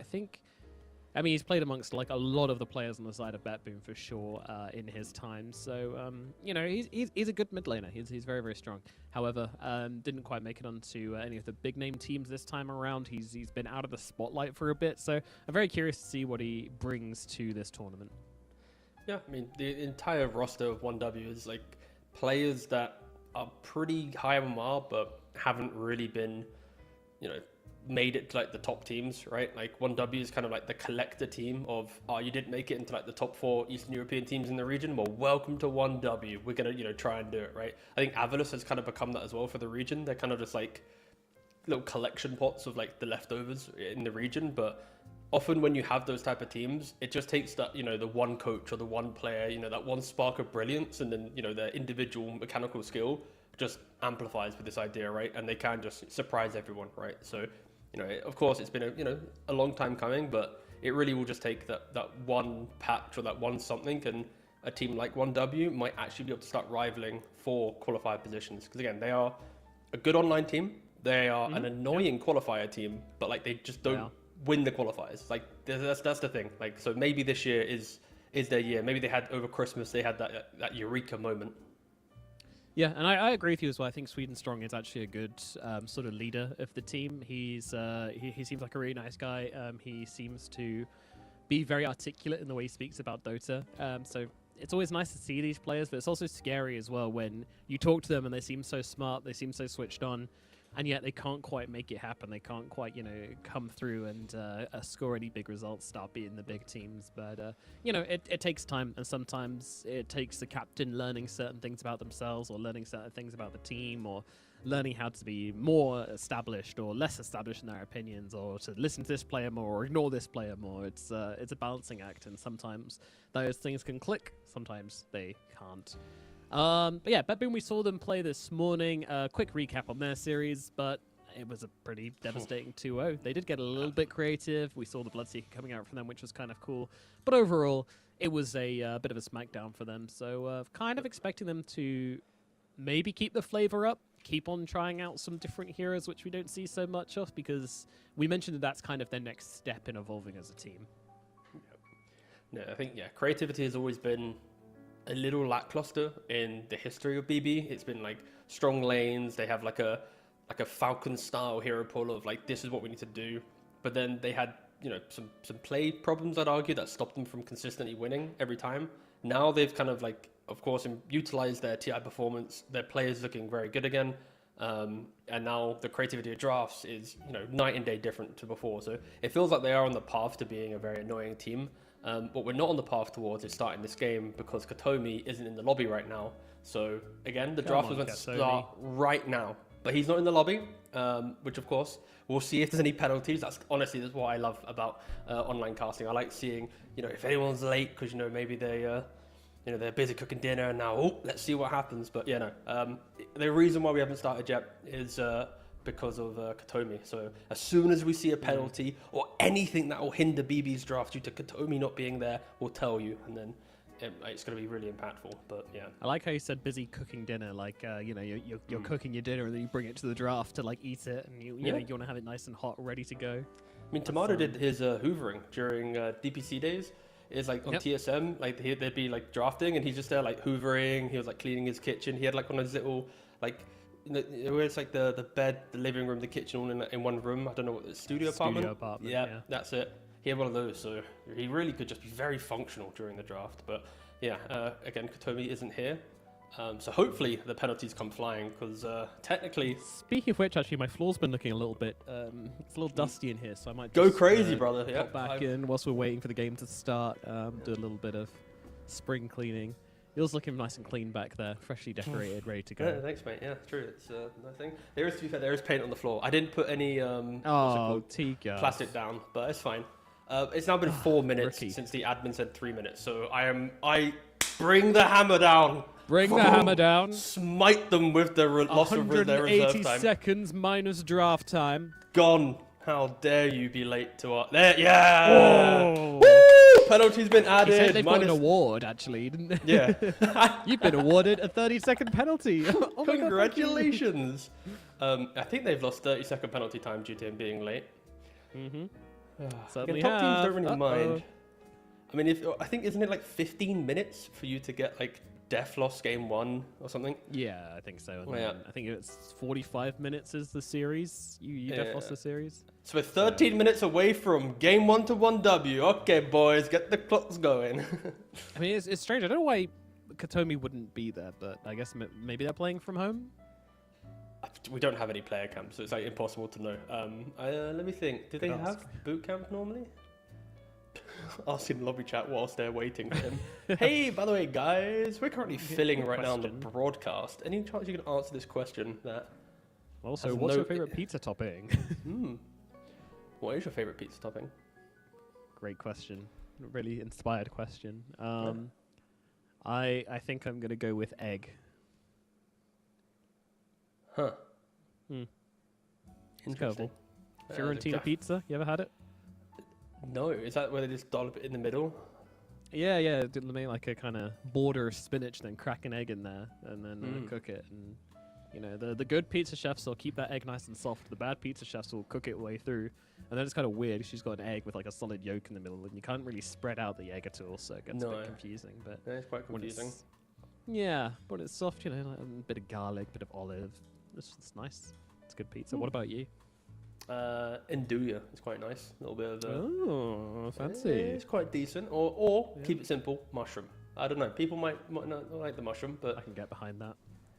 S3: He's played amongst like a lot of the players on the side of BetBoom for sure in his time. So, he's a good mid laner. He's very, very strong. However, didn't quite make it onto any of the big name teams this time around. He's been out of the spotlight for a bit. So I'm very curious to see what he brings to this tournament.
S4: Yeah, I mean, the entire roster of 1W is like players that are pretty high MMR, but haven't really been, made it to like the top teams, right? Like 1W is kind of like the collector team of, you didn't make it into like the top 4 Eastern European teams in the region. Well, welcome to 1W. We're going to, try and do it, right? I think Avalus has kind of become that as well for the region. They're kind of just like little collection pots of like the leftovers in the region, but often when you have those type of teams, it just takes that, the one coach or the one player, that one spark of brilliance, and then, their individual mechanical skill just amplifies with this idea, right? And they can just surprise everyone, right? So, of course, it's been a long time coming, but it really will just take that one patch or that one something, and a team like 1W might actually be able to start rivaling for qualifier positions. Because again, they are a good online team. They are an annoying qualifier team, but like they just don't win the qualifiers. Like that's the thing. Like, so maybe this year is their year. Maybe they had over Christmas, they had that eureka moment.
S3: Yeah, and I agree with you as well. I think Sweden Strong is actually a good sort of leader of the team. He seems like a really nice guy. He seems to be very articulate in the way he speaks about Dota. So it's always nice to see these players, but it's also scary as well when you talk to them and they seem so smart, they seem so switched on, and yet they can't quite make it happen. They can't quite, come through and score any big results, start beating the big teams. But, it takes time, and sometimes it takes the captain learning certain things about themselves, or learning certain things about the team, or learning how to be more established or less established in their opinions, or to listen to this player more or ignore this player more. It's a balancing act, and sometimes those things can click, sometimes they can't. But yeah, BetBoom, we saw them play this morning. Quick recap on their series, but it was a pretty devastating 2-0. They did get a little bit creative. We saw the Bloodseeker coming out from them, which was kind of cool. But overall, it was a bit of a smackdown for them. So kind of expecting them to maybe keep the flavor up, keep on trying out some different heroes, which we don't see so much of, because we mentioned that that's kind of their next step in evolving as a team.
S4: No, I think, creativity has always been a little lackluster in the history of BB. It's been like strong lanes. They have like a Falcon style hero pool of like, this is what we need to do. But then they had, some play problems, I'd argue, that stopped them from consistently winning every time. Now they've kind of like, of course, utilized their TI performance. Their players looking very good again. And now the creativity of drafts is, night and day different to before. So it feels like they are on the path to being a very annoying team. What we're not on the path towards is starting this game, because Katomi isn't in the lobby right now. So again, the draft was meant to start right now, but he's not in the lobby, which of course we'll see if there's any penalties. That's what I love about online casting. I like seeing, if anyone's late, because maybe they're busy cooking dinner, and now let's see what happens. But the reason why we haven't started yet is because of Katomi. So as soon as we see a penalty or anything that will hinder BB's draft due to Katomi not being there, we'll tell you, and then it's going to be really impactful. But yeah,
S3: I like how you said busy cooking dinner, like you're cooking your dinner and then you bring it to the draft to like eat it, and you want to have it nice and hot, ready to go.
S4: I mean, Tomato did his hoovering during DPC days. It's like on TSM, like they'd be like drafting, and he's just there like hoovering. He was like cleaning his kitchen. He had like one of those little like, where it's like the bed, the living room, the kitchen all in one room. I don't know what the studio apartment. Yeah, that's it. he had one of those, so he really could just be very functional during the draft. But yeah, again, Katomi isn't here. So hopefully the penalties come flying, because technically...
S3: Speaking of which, actually, my floor's been looking a little bit... it's a little dusty in here, so I might
S4: Go
S3: just,
S4: crazy, brother. Yeah,
S3: pop back in whilst we're waiting for the game to start. Do a little bit of spring cleaning. Yours looking nice and clean back there, freshly decorated, ready to go.
S4: Yeah, thanks, mate. Yeah, true. It's a nice thing. There is, to be fair, there is paint on the floor. I didn't put any
S3: Tiga.
S4: plastic down, but it's fine. It's now been 4 minutes
S3: Rookie.
S4: since the admin said 3 minutes, so I bring the hammer down.
S3: Bring the hammer down.
S4: Smite them with the loss of their reserve
S3: 180
S4: time.
S3: seconds minus draft time.
S4: Gone. How dare you be late to our... There, yeah!
S3: Oh.
S4: Woo! Penalty's been
S3: He
S4: added.
S3: said they've got an
S4: minus-
S3: award, actually, didn't they?
S4: Yeah.
S3: You've been awarded a 30-second penalty. Oh my God, thank you.
S4: Congratulations. I think they've lost 30-second penalty time due to him being late.
S3: Mm-hmm.
S4: Again,
S3: Certainly
S4: top teams don't really
S3: have.
S4: mind. I mean, I think isn't it like 15 minutes for you to get like def loss game 1 or something?
S3: Yeah, I think so. And
S4: Well, yeah.
S3: then I think it's 45 minutes is the series. You def lost the series.
S4: So we're 13 minutes away from game 1 to 1W. Okay, boys, get the clocks going.
S3: I mean, it's strange. I don't know why Katomi wouldn't be there, but I guess maybe they're playing from home.
S4: We don't have any player camps, so it's like impossible to know. Let me think. Do they
S3: Good ask.
S4: have boot camp normally? Asking lobby chat whilst they're waiting for him. Hey, by the way, guys, we're currently filling right now on the
S3: question.
S4: broadcast. Any chance you can answer this question? That
S3: Also,
S4: Has
S3: what's
S4: no-
S3: your favorite pizza topping?
S4: What is your favorite pizza topping?
S3: Great question. Really inspired question. I think I'm gonna go with egg.
S4: Huh.
S3: Hmm.
S4: Interesting.
S3: Fiorentina pizza. You ever had it?
S4: No, is that where they just dollop it in the middle?
S3: Yeah. They make like a kind of border of spinach, then crack an egg in there, and then cook it. And you know, the good pizza chefs will keep that egg nice and soft. The bad pizza chefs will cook it way through, and then it's kind of weird. She's got an egg with like a solid yolk in the middle, and you can't really spread out the egg at all, so it gets a bit confusing. But
S4: Yeah, it's quite
S3: when it's-
S4: confusing.
S3: yeah, but it's soft, you know, like a bit of garlic, bit of olive. It's nice. It's good pizza. What about you?
S4: Nduja is quite nice. A little bit of
S3: Oh, fancy.
S4: It's quite decent. Or keep it simple, mushroom. I don't know. People might not like the mushroom, but
S3: I can get behind that.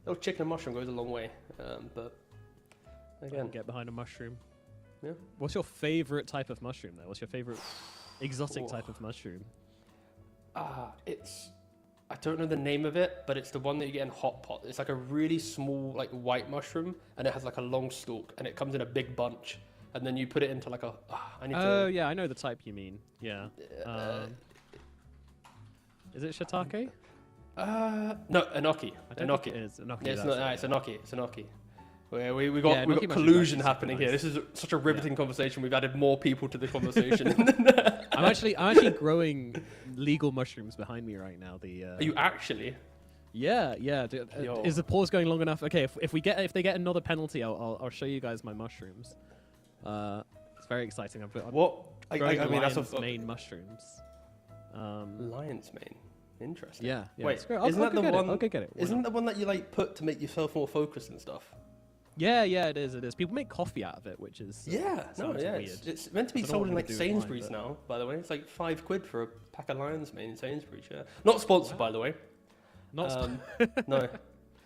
S4: little chicken and mushroom goes a long way. But
S3: I
S4: again,
S3: can get behind a mushroom.
S4: Yeah.
S3: What's your favorite type of mushroom, though? What's your favorite exotic type of mushroom?
S4: I don't know the name of it, but it's the one that you get in hot pot. It's like a really small, like white mushroom, and it has like a long stalk, and it comes in a big bunch, and then you put it into like a.
S3: Oh yeah, I know the type you mean. Yeah. Is it shiitake?
S4: No, enoki.
S3: I don't
S4: Enoki.
S3: think it is. Enoki,
S4: Yeah, it's
S3: that's
S4: not.
S3: it.
S4: It's enoki. It's enoki. Where we got
S3: Yeah,
S4: we
S3: enoki
S4: got
S3: mushroom is
S4: collusion
S3: actually
S4: happening
S3: super
S4: here.
S3: nice.
S4: This is such a riveting conversation. We've added more people to the conversation.
S3: I'm actually growing legal mushrooms behind me right now.
S4: Are you actually?
S3: Yeah.
S4: Yo.
S3: Is the pause going long enough? Okay, if they get another penalty, I'll show you guys my mushrooms. It's very exciting. I'm
S4: What? I
S3: growing
S4: mean, that's
S3: lion's
S4: a
S3: mane mushrooms.
S4: lion's mane. Interesting.
S3: Yeah.
S4: Wait,
S3: it's great. I'll
S4: isn't
S3: go
S4: that the
S3: get it.
S4: one?
S3: I'll go get it. Why
S4: Isn't
S3: not?
S4: that the one that you like put to make yourself more focused and stuff?
S3: Yeah, it is. People make coffee out of it, which is sounds weird.
S4: It's meant to be
S3: I don't know
S4: sold
S3: what
S4: in
S3: I'm
S4: like
S3: gonna do with mine,
S4: Sainsbury's
S3: but-
S4: now. By the way, it's like £5 for a pack of lion's mane in Sainsbury's. Yeah, not sponsored by the way.
S3: Not
S4: No.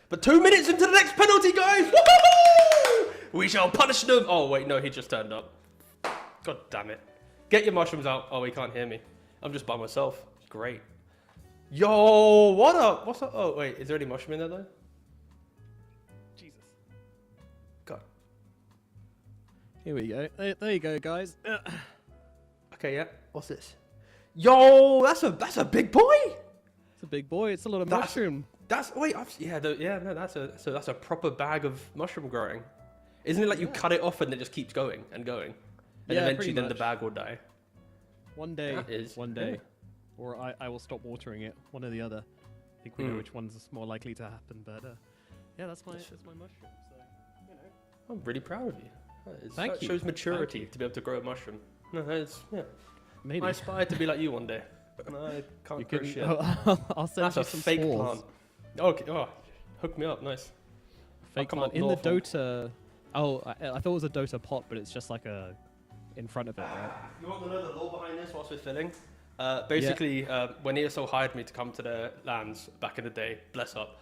S4: But 2 minutes into the next penalty, guys! Woo-hoo! We shall punish them. Oh wait, no, he just turned up. God damn it! Get your mushrooms out. Oh, he can't hear me. I'm just by myself. Great. Yo, what up? What's up? Oh wait, is there any mushroom in there though?
S3: Jesus.
S4: God.
S3: Here we go. There you go, guys.
S4: Okay, yeah. What's this? Yo, that's a big boy.
S3: It's a big boy. It's a lot of
S4: That's-
S3: mushroom.
S4: That's a proper bag of mushroom growing. Isn't it like you cut it off and it just keeps going and going, and
S3: Yeah,
S4: eventually
S3: pretty
S4: then the
S3: much.
S4: bag will die?
S3: One day.
S4: That is-
S3: One day.
S4: yeah.
S3: Or I will stop watering it. One or the other. I think we know which one's more likely to happen. But yeah, that's my mushroom. So you know.
S4: I'm really proud of you.
S3: Thank
S4: that
S3: you.
S4: shows maturity to be able to grow a mushroom. No, that's
S3: Maybe
S4: I aspire to be like you one day. No, I can't
S3: you
S4: grow
S3: can.
S4: shit.
S3: I'll send
S4: That's
S3: you
S4: a
S3: some
S4: fake
S3: spores.
S4: plant. Okay, hook me up, nice.
S3: Fake
S4: come
S3: plant
S4: up
S3: in the
S4: north and-
S3: Dota. Oh, I thought it was a Dota pot, but it's just like a in front of it, right?
S4: You want to know the lore behind this whilst we're filling? Basically, when ESL hired me to come to their lands back in the day, bless up,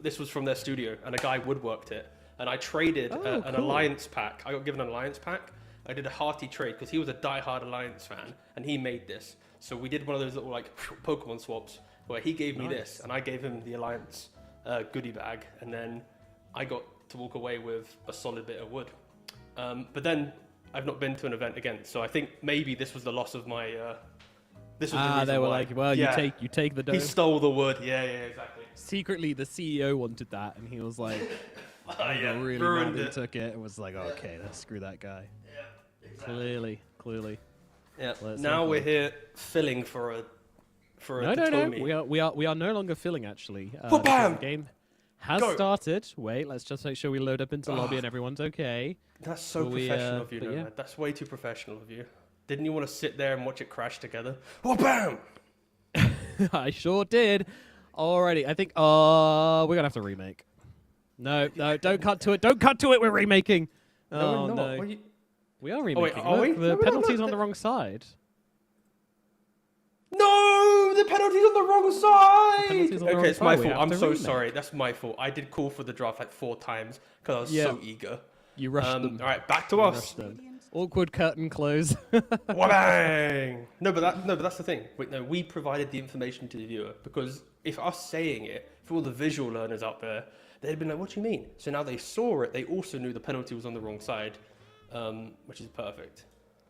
S4: this was from their studio, and a guy woodworked it. And I traded an alliance pack. I got given an alliance pack. I did a hearty trade because he was a die-hard alliance fan, and he made this. So we did one of those little like Pokemon swaps where he gave me this, and I gave him the alliance goodie bag, and then I got to walk away with a solid bit of wood. But then I've not been to an event again, so I think maybe this was the loss of my. This was the reason
S3: they were
S4: why.
S3: like, well,
S4: Yeah.
S3: you take the dough.
S4: He stole the wood. Yeah, exactly.
S3: Secretly, the CEO wanted that, and he was like,
S4: Yeah,
S3: really
S4: ruined
S3: mad he
S4: it.
S3: took it and was like, okay, let's screw that guy.
S4: Yeah, exactly.
S3: Clearly.
S4: Yeah.
S3: Let's
S4: Now
S3: not
S4: we're
S3: go.
S4: here filling for a
S3: No.
S4: Potomi.
S3: We are no longer filling actually.
S4: Ba-bam!
S3: Because the game has
S4: Go.
S3: started. Wait, let's just make sure we load up into lobby
S4: Ugh.
S3: and everyone's okay.
S4: That's so
S3: But we,
S4: professional of you,
S3: but
S4: Nomad.
S3: yeah.
S4: That's way too professional of you. Didn't you want to sit there and watch it crash together? Oh, bam!
S3: I sure did. Alrighty, I think we're gonna have to remake. No, don't cut to it. Don't cut to it. We're remaking.
S4: No,
S3: Oh
S4: we're not.
S3: no,
S4: What are you-
S3: we are
S4: wait,
S3: remaking.
S4: are we?
S3: Look,
S4: No,
S3: the
S4: we're not.
S3: penalty's
S4: Look,
S3: on the wrong side.
S4: No, the penalty's on the wrong side.
S3: penalty's on the
S4: Okay,
S3: wrong
S4: it's my
S3: side. We
S4: fault.
S3: have
S4: I'm
S3: to
S4: so
S3: remake.
S4: sorry. That's my fault. I did call for the draft like 4 times because I was
S3: Yeah.
S4: so eager.
S3: You rushed them.
S4: All right, back to
S3: You
S4: us.
S3: rushed them. Awkward curtain close.
S4: Wabang! No, but that's the thing. Wait, no, we provided the information to the viewer because if us saying it, for all the visual learners out there, they'd been like, "What do you mean?" So now they saw it. They also knew the penalty was on the wrong side, which is perfect.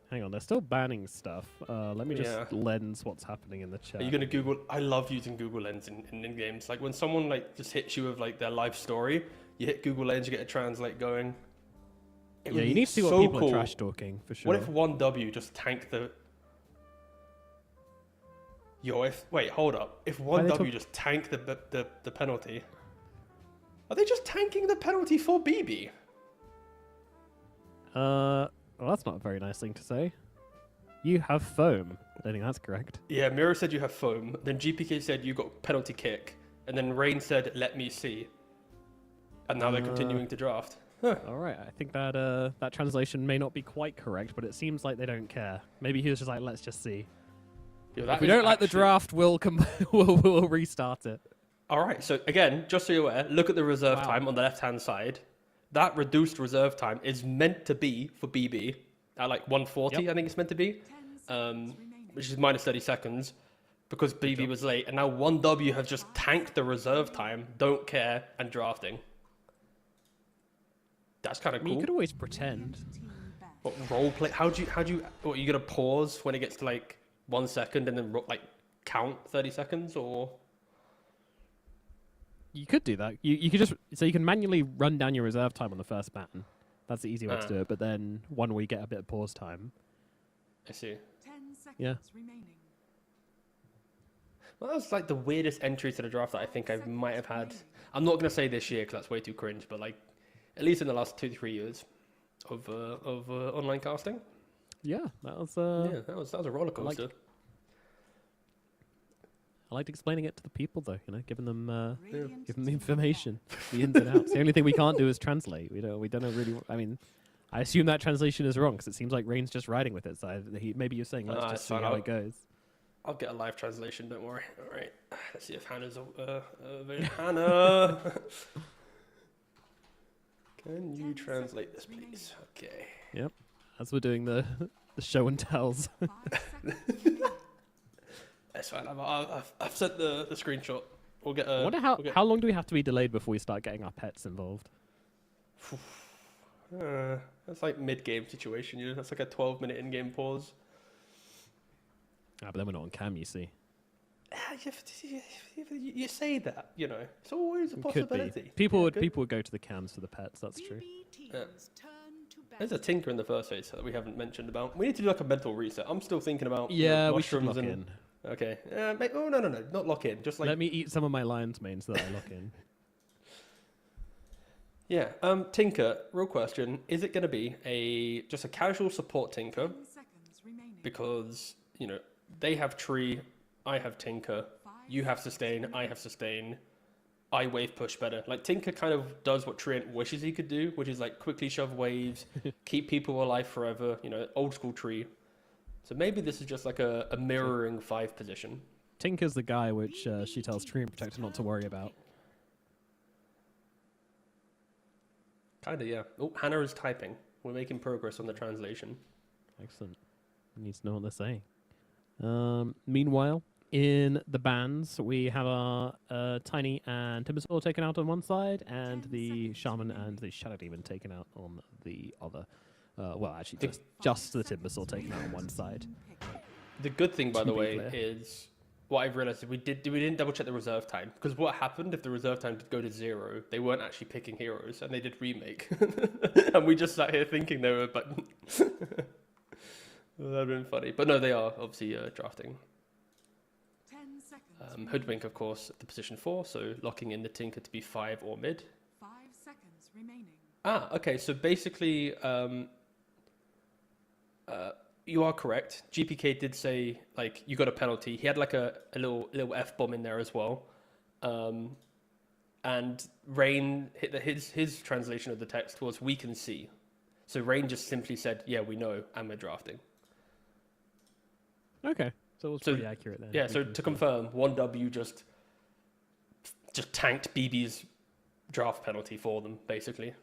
S3: Hang on, they're still banning stuff. Let me just
S4: Yeah.
S3: lens what's happening in the chat.
S4: Are you gonna Google? I love using Google Lens in games. Like when someone like just hits you with like their life story, you hit Google Lens, you get a translate going. It
S3: Yeah,
S4: would
S3: you
S4: be
S3: need to see what
S4: so
S3: people
S4: cool.
S3: are trash talking for sure.
S4: What if 1W just tanked the? Yo, wait, hold up. If
S3: Why are they
S4: 1W just tanked the penalty, are they just tanking the penalty for BB?
S3: Well, that's not a very nice thing to say. You have foam. I don't think that's correct.
S4: Yeah, Miro said you have foam. Then GPK said you got penalty kick, and then Rain said let me see. And now they're continuing to draft. Huh.
S3: All right, I think that that translation may not be quite correct, but it seems like they don't care. Maybe he was just like, let's just see.
S4: Yo,
S3: If
S4: that
S3: we
S4: is
S3: don't like the
S4: actually-
S3: draft, we'll we'll restart it.
S4: All right, so again, just so you're aware, look at the reserve
S3: Wow.
S4: time on the left-hand side. That reduced reserve time is meant to be for BB at like 140,
S3: Yep.
S4: I think it's meant to be,
S9: 10 seconds remaining.
S4: which is minus 30 seconds because BB was late. And now 1W have just tanked the reserve time, don't care, and drafting. That's kind
S3: I
S4: of
S3: mean, you
S4: cool.
S3: could always pretend.
S9: Team best.
S4: What, role play? What, are you going to pause when it gets to like 1 second and then like count 30 seconds or?
S3: You could do that. You could just so you can manually run down your reserve time on the first ban. That's the easy way to do it. But then one where you get a bit of pause time.
S4: I see.
S9: 10 seconds
S3: Yeah.
S9: remaining.
S4: Well, that was like the weirdest entry to the draft that I think I might have had. I'm not going to say this year because that's way too cringe, but like at least in the last 2-3 years of online casting.
S3: Yeah, that was.
S4: Yeah, that was a roller coaster.
S3: I liked explaining it to the people though. You know, giving them
S9: Radiant
S3: giving the
S9: team
S3: information, the ins and outs. The only thing we can't do is translate. We don't know really. I mean, I assume that translation is wrong because it seems like Rain's just riding with it. So maybe you're saying let's
S4: Ah,
S3: just
S4: it's
S3: see
S4: fine.
S3: how it goes.
S4: I'll get a live translation. Don't worry. All right. Let's see if Hannah's available. Hannah, can you
S9: 10
S4: translate this,
S9: seconds
S4: please? Okay.
S3: Yep. As we're doing the show and tells.
S9: 5 seconds remaining.
S4: That's fine. I've sent the screenshot. We'll get.
S3: I wonder how long do we have to be delayed before we start getting our pets involved?
S4: That's like mid-game situation. You know, that's like a 12-minute in-game pause.
S3: Ah, but then we're not on cam, you see.
S4: You say that, you know, it's always a
S3: It could
S4: possibility.
S3: be. People
S4: Yeah,
S3: would go to the cams for the pets. That's true.
S9: BB teams
S4: Yeah.
S9: turn to
S4: There's a
S9: battle.
S4: tinker in the first phase that we haven't mentioned about. We need to do like a mental reset. I'm still thinking about
S3: Yeah, we should
S4: mushrooms
S3: lock
S4: and
S3: in.
S4: okay. Oh no, not lock in. Just like
S3: Let me eat some of my lion's mane so that I lock in.
S4: yeah. Tinker. Real question: is it going to be just a casual support tinker?
S9: 10 seconds remaining.
S4: Because you know they have tree, I have tinker,
S9: 5
S4: you have
S9: seconds
S4: sustain, I
S9: remaining.
S4: have sustain. I wave push better. Like Tinker kind of does what Treant wishes he could do, which is like quickly shove waves, keep people alive forever, you know, old school Tree. So maybe this is just like a mirroring 5 position.
S3: Tinker's the guy which she tells Tree and Protector not to worry about.
S4: Kinda, yeah. Oh, Hannah is typing. We're making progress on the translation.
S3: Excellent. Needs to know what they're saying. Meanwhile, in the bands, we have our Tiny and Timbersaw taken out on one side, and the Shaman and the Shadow Demon taken out on the other. Well, actually, just the Timbersaw taken out on one side.
S4: The good thing, by
S3: To
S4: the
S3: be
S4: way,
S3: clear.
S4: is what I've realized is we didn't double check the reserve time, because what happened if the reserve time did go to 0? They weren't actually picking heroes, and they did remake, and we just sat here thinking they were, but that'd have been funny. But no, they are obviously drafting.
S9: 10 seconds.
S4: Hoodwink, of course, at the position 4, so locking in the Tinker to be 5 or mid.
S9: 5 seconds remaining.
S4: Ah, okay. So basically, you are correct. GPK did say like you got a penalty. He had like a little F-bomb in there as well. And Rain hit his translation of the text was "we can see." So Rain just simply said, "Yeah, we know, and we're drafting."
S3: Okay, so it was
S4: So,
S3: pretty accurate then.
S4: Yeah. So to confirm, 1W just tanked BB's draft penalty for them, basically.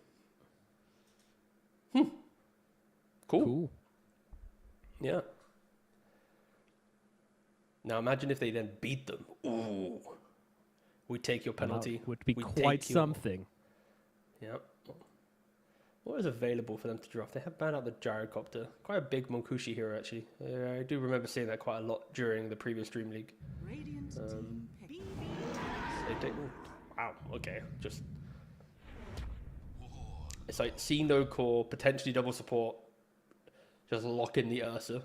S4: Cool. Yeah. Now imagine if they then beat them. Ooh. We take your penalty.
S3: Would be
S4: We
S3: quite
S4: take your-
S3: something.
S4: Yeah. What is available for them to draft? They have banned out the gyrocopter. Quite a big Monkushi hero, actually. I do remember seeing that quite a lot during the previous DreamLeague.
S9: Radiant team pick.
S4: They take, wow, okay. Just. It's like see no core, potentially double support. Just lock in the Ursa.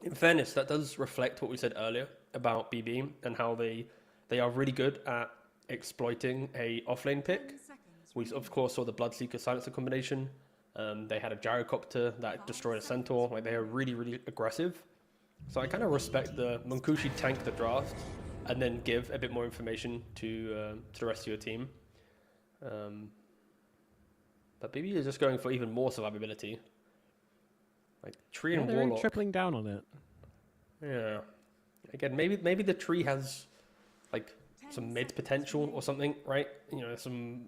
S4: In fairness, that does reflect what we said earlier about BB and how they are really good at exploiting a offlane pick.
S9: 10 seconds
S4: We of course saw the Bloodseeker Silencer combination. They had a gyrocopter that destroyed a centaur. Like they are really, really aggressive. So I kind of respect the Monkushi tank the draft and then give a bit more information to the rest of your team. But BB is just going for even more survivability. Like Tree and
S3: They're
S4: Warlock.
S3: tripling down on it.
S4: Yeah. Again, maybe the Tree has like some mid potential or something, right? You know, some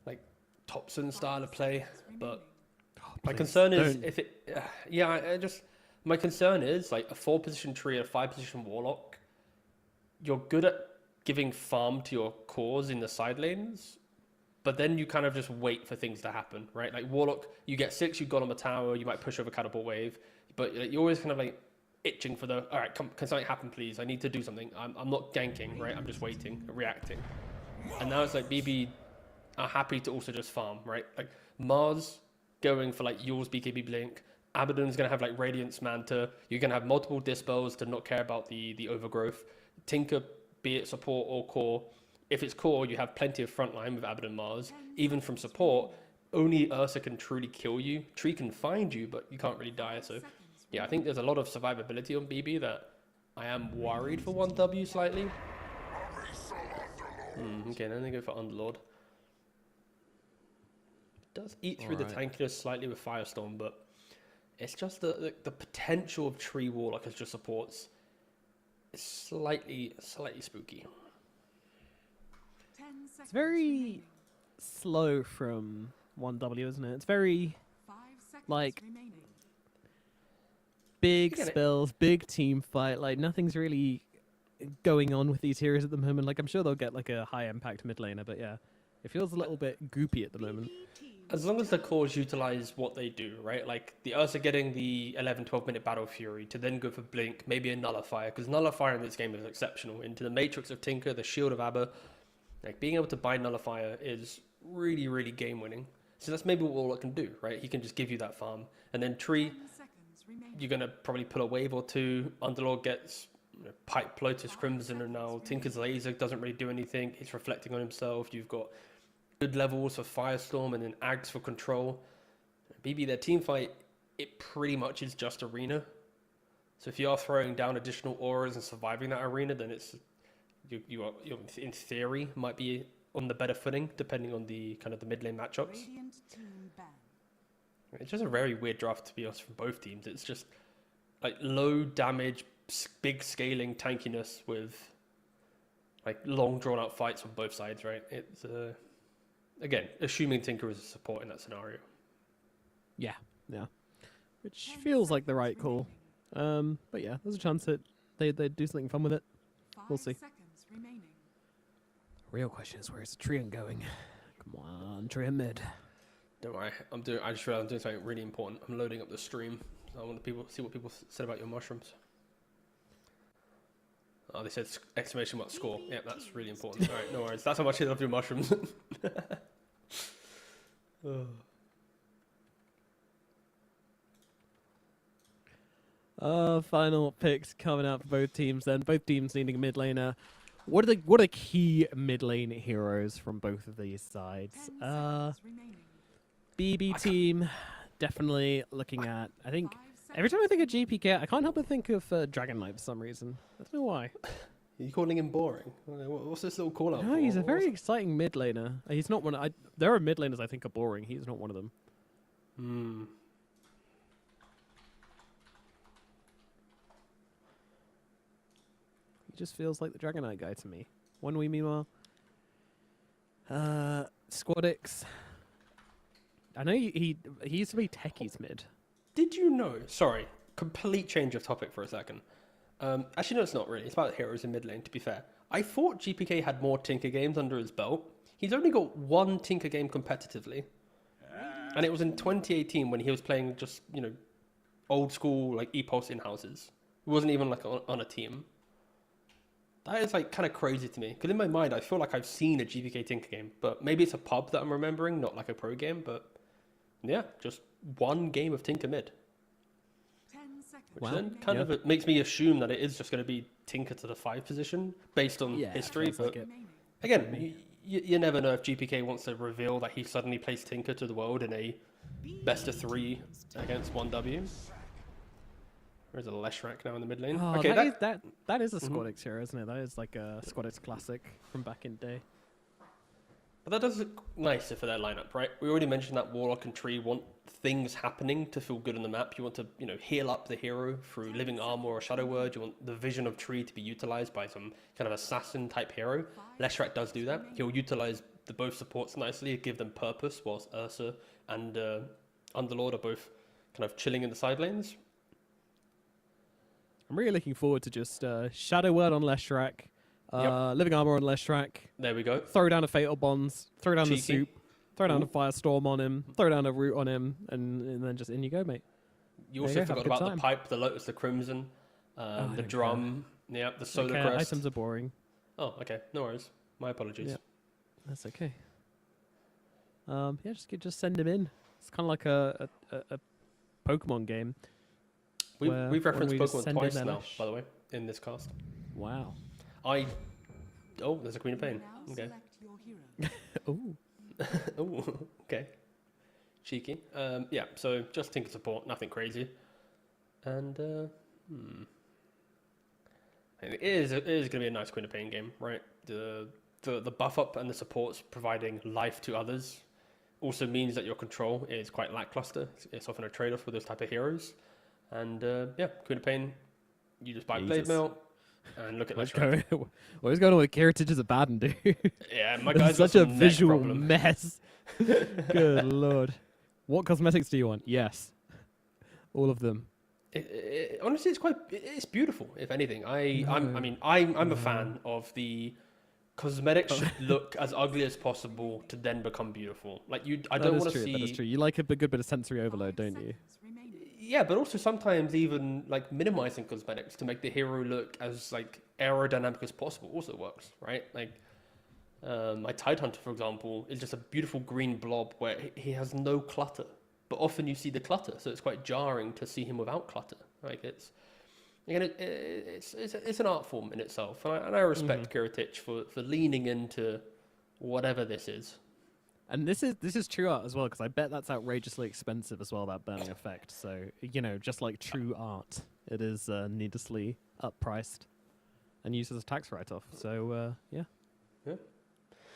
S4: like Thompson style of play. But my concern is if it, my concern is like a 4-position Tree, a 5-position Warlock. You're good at giving farm to your cores in the side lanes, but then you kind of just wait for things to happen, right? Like Warlock, you get 6, you got on a tower, you might push over Catapult Wave, but you're always kind of like itching for the, all right, can something happen, please? I need to do something. I'm not ganking, right? I'm just waiting, reacting. And now it's like BB are happy to also just farm, right? Like Mars going for like yours BKB Blink, Abaddon's going to have like Radiance Manta, you're going to have multiple Dispels to not care about the overgrowth. Tinker, be it support or core. If it's core, you have plenty of frontline with Abaddon Mars. Even from support, only Ursa can truly kill you. Tree can find you, but you can't really die. So, yeah, I think there's a lot of survivability on BB that I am worried for 1W slightly. Okay, then they go for Underlord. Does eat through the tankiness slightly with Firestorm, but it's just the potential of Tree Warlock as just supports is slightly spooky.
S9: 10 seconds
S3: It's very
S9: remaining.
S3: slow from 1W, isn't it? It's very
S9: 5 seconds
S3: like-
S9: remaining.
S3: big
S4: get it.
S3: spells, big team fight. Like nothing's really going on with these heroes at the moment. Like I'm sure they'll get like a high impact mid laner, but yeah, it feels a little bit goopy at the moment.
S4: As long as the cores utilize what they do, right? Like the Ursa getting the 11-12 minute Battle Fury to then go for Blink, maybe a Nullifier, because Nullifier in this game is exceptional. Into the Matrix of Tinker, the Shield of Abba, like being able to buy Nullifier is really, really game winning. So that's maybe what Warlock can do, right? He can just give you that farm. And then Tree,
S9: 10 seconds remaining.
S4: you're going to probably pull a wave or two. Underlord gets Pipe, Lotus, Crimson, and now Tinker's Laser doesn't really do anything. He's reflecting on himself. You've got good levels for Firestorm and then Ags for control. BB, their team fight, it pretty much is just arena. So if you are throwing down additional auras and surviving that arena, then it's you in theory might be on the better footing depending on the kind of the mid lane matchups.
S9: Radiant team ban.
S4: It's just a very weird draft to be honest from both teams. It's just like low damage, big scaling tankiness with like long drawn out fights on both sides, right? It's again assuming Tinker is a support in that scenario.
S3: Yeah. Which feels like the right call. But yeah, there's a chance that they do something fun with it. We'll see.
S9: 5 seconds remaining.
S3: Real question is, where's the Treant going? Come on, Treant mid.
S4: Don't worry, I just realized I'm doing something really important. I'm loading up the stream. I want people see what people said about your mushrooms. Oh, they said exclamation mark score. Yeah, that's really important. All right, no worries. That's how much I love your mushrooms.
S3: Final picks coming out for both teams then. Both teams needing a mid laner. What are key mid lane heroes from both of these
S9: 10
S3: sides?
S9: seconds remaining.
S3: BB team, definitely looking at, I think,
S9: 5
S3: every time I think of GPK, I can't help but think of Dragon Knight for some reason. I don't know why.
S4: Are you calling him boring? What's this little call out?
S3: No,
S4: for?
S3: he's a very
S4: What's-
S3: exciting mid laner. He's not one. There are mid laners I think are boring. He's not one of them.
S4: Hmm.
S3: He just feels like the Dragon Knight guy to me. One we meanwhile. Squadix. I know he used to be Techie's mid.
S4: Did you know? Sorry, complete change of topic for a second. Actually, no, it's not really. It's about heroes in mid lane, to be fair. I thought GPK had more Tinker games under his belt. He's only got one Tinker game competitively. And it was in 2018 when he was playing just, old school, like, EPOS in-houses. He wasn't even, like, on a team. That is, like, kind of crazy to me. Because in my mind, I feel like I've seen a GPK Tinker game. But maybe it's a pub that I'm remembering, not like a pro game. But, yeah, just one game of Tinker mid.
S9: 10 seconds.
S4: Which
S3: Wow.
S4: then kind of makes me assume that it is just going to be Tinker to the 5 position based on
S3: Yeah,
S4: history.
S3: feels like
S4: But
S3: it.
S9: Remaining.
S4: again, you never know if GPK wants to reveal that he suddenly plays Tinker to the world in a best of 3 against 1W. There's a Leshrac now in the mid lane.
S3: Oh,
S4: Okay,
S3: that is a Squadix hero, isn't it? That is like a Squadix classic from back in day.
S4: but that does look nicer for their lineup, right? We already mentioned that Warlock and Tree want things happening to feel good on the map. You want to, heal up the hero through Living Armor or Shadow Word. You want the vision of Tree to be utilized by some kind of assassin type hero. Leshrac does do that. He'll utilize the both supports nicely, give them purpose, whilst Ursa and Underlord are both kind of chilling in the side lanes.
S3: I'm really looking forward to just Shadow Word on Leshrac, Living Armor on Leshrac,
S4: There we go.
S3: throw down a Fatal Bonds, throw down the
S4: Cheeky.
S3: Soup, throw down
S4: Ooh.
S3: a Firestorm on him, throw down a Root on him, and then just in you go, mate.
S4: You
S3: There
S4: also
S3: you go, have a
S4: forgot
S3: good
S4: about
S3: time.
S4: the pipe, the Lotus, the Crimson,
S3: I
S4: the
S3: don't
S4: drum, the Solar
S3: Okay,
S4: Crest.
S3: items are boring.
S4: Oh, okay. No worries. My apologies.
S3: Yeah. That's okay. Just send him in. It's kind of like a Pokemon game.
S4: We've
S3: where-
S4: referenced
S3: when we just
S4: Pokemon
S3: send in
S4: twice
S3: their
S4: now,
S3: Lash.
S4: by the way, in this cast.
S3: Wow.
S4: Oh, there's a Queen of Pain.
S9: Now
S4: Okay.
S9: select your hero.
S3: Ooh.
S4: Oh, okay. Cheeky. Yeah, so just Tinker support, nothing crazy. And, and it is going to be a nice Queen of Pain game, right? The buff up and the supports providing life to others also means that your control is quite lackluster. It's often a trade-off with those type of heroes. And, yeah, Queen of Pain, you just buy Blade
S3: Jesus.
S4: Mail and look at
S3: What's
S4: that.
S3: going on with Heritage is a bad one, dude.
S4: Yeah, my
S3: This
S4: guy's
S3: is
S4: got
S3: such a
S4: some neck
S3: visual
S4: problem.
S3: mess. Good lord. What cosmetics do you want? Yes. All of them.
S4: Honestly, it's beautiful. If anything, I'm a fan of the cosmetics should look as ugly as possible to then become beautiful. Like I don't want to see.
S3: That is true. You like a good bit of sensory overload, don't you?
S9: Seconds remaining.
S4: Yeah, but also sometimes even like minimizing cosmetics to make the hero look as like aerodynamic as possible also works, right? Like my Tidehunter, for example, is just a beautiful green blob where he has no clutter, but often you see the clutter, so it's quite jarring to see him without clutter. Like it's an art form in itself, and I respect Kiritich for leaning into whatever this is.
S3: And this is true art as well, because I bet that's outrageously expensive as well, that burning effect. So, just like true art, it is needlessly uppriced. and use as a tax write-off. So yeah,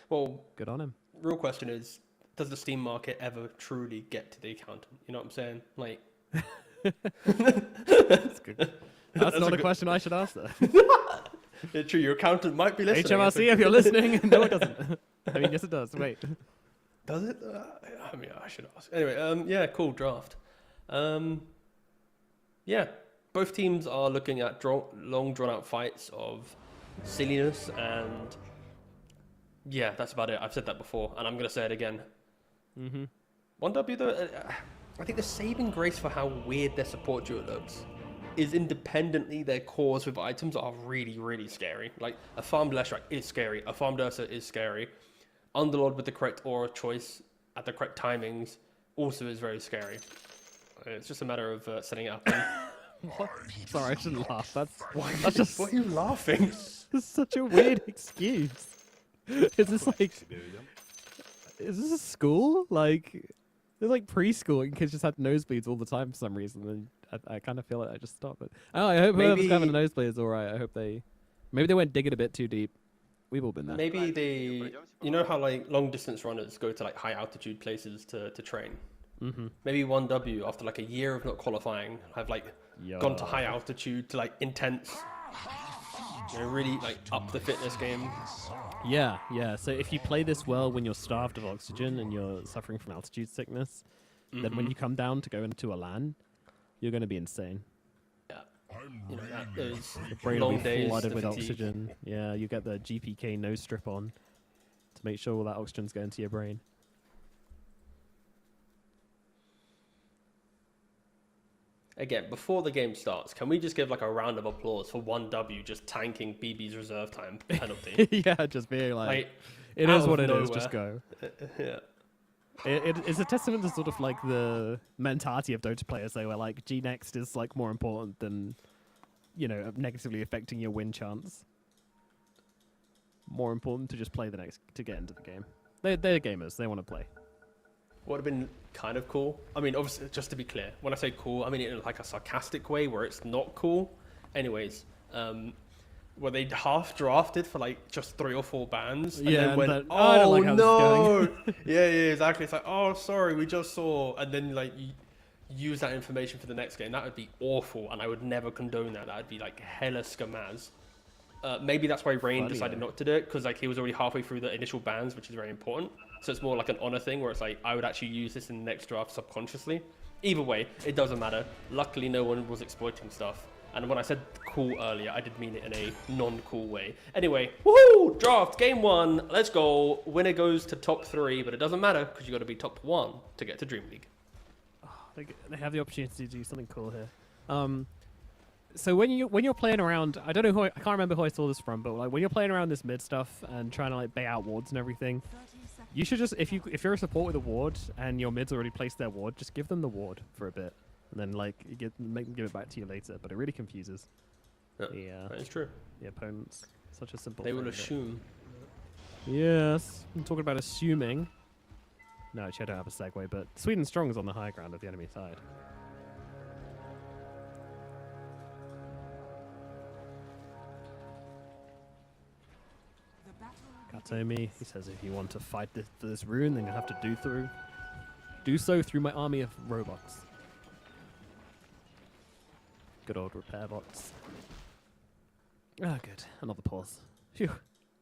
S4: Well,
S3: good on him.
S4: real question is, does the Steam market ever truly get to the accountant? You know what I'm saying? Like,
S3: That's good. That's not a question I should ask, though.
S4: yeah, true, your accountant might be listening.
S3: HMRC, if you're listening, no, it doesn't. I mean, yes, it does. Wait.
S4: Does it? I mean, I should ask. Anyway, yeah, cool draft. Yeah, both teams are looking at long, drawn-out fights of silliness, and yeah, that's about it. I've said that before, and I'm gonna say it again. 1W though, I think the saving grace for how weird their support duo looks is independently their cores with items are really, really scary. Like a farmed Leshrac is scary, a farmed Ursa is scary. Underlord with the correct aura choice at the correct timings also is very scary. It's just a matter of setting it up.
S3: What? Sorry, I shouldn't laugh. That's
S4: Just why are you laughing?
S3: This is such a weird excuse. Is this like? Is this a school? Like, it's like preschool and kids just had nosebleeds all the time for some reason. And I kind of feel like I just stopped it. Oh, I hope whoever's having a nosebleed is all right. I hope maybe they went digging a bit too deep. We've all been there.
S4: Maybe you know how like long distance runners go to like high altitude places to train. Maybe 1W after like a year of not qualifying have like gone to high altitude to like intense, really like up the fitness game.
S3: Yeah. So if you play this well when you're starved of oxygen and you're suffering from altitude sickness, then when you come down to go into a LAN, you're going to be insane.
S4: Yeah, you know that those
S3: Your brain will
S4: long
S3: be
S4: days,
S3: flooded
S4: the
S3: with
S4: fatigue.
S3: oxygen. Yeah, you get the GPK nose strip on to make sure all that oxygen's going to your brain.
S4: Again, before the game starts, can we just give like a round of applause for 1W just tanking BB's reserve time penalty?
S3: Yeah, just being like it
S4: out
S3: is what
S4: of
S3: it is. Just
S4: nowhere.
S3: go.
S4: Yeah.
S3: It's a testament to sort of like the mentality of Dota players, though, where like G next is like more important than, negatively affecting your win chance. More important to just play to get into the game. They're gamers. They want to play.
S4: Would have been kind of cool. I mean, obviously, just to be clear, when I say cool, I mean it in like a sarcastic way where it's not cool. Anyways, where they half drafted for like just 3 or 4 bans, and then went,
S3: I don't like how
S4: no,
S3: this is
S4: yeah, exactly. It's like, oh, sorry, we just saw, and then like you use that information for the next game. That would be awful, and I would never condone that. That would be like hella scamaz. Maybe that's why Rain decided not to do it, because like he was already halfway through the initial bans, which is very important. So it's more like an honor thing where it's like, I would actually use this in the next draft subconsciously. Either way, it doesn't matter. Luckily, no one was exploiting stuff. And when I said cool earlier, I did mean it in a non-cool way. Anyway, woohoo! Draft, game 1, let's go. Winner goes to top 3, but it doesn't matter because you got to be top 1 to get to DreamLeague.
S3: They have the opportunity to do something cool here. So when you're playing around, I don't know I can't remember who I saw this from, but like when you're playing around this mid stuff and trying to like bait out wards and everything, you should just if you're a support with a ward and your mid's already placed their ward, just give them the ward for a bit, and then like make them give it back to you later. But it really confuses
S4: That is true.
S3: the opponents. Such a simple.
S4: They will
S3: thing, but-
S4: assume.
S3: Yes, I'm talking about assuming. No, actually I don't have a segue, but Sweden Strong is on the high ground of the enemy side. Katomi, he says if you want to fight for this rune, then you have to do so through my army of robots. Good old repair bots. Ah, good. Another pause. Phew.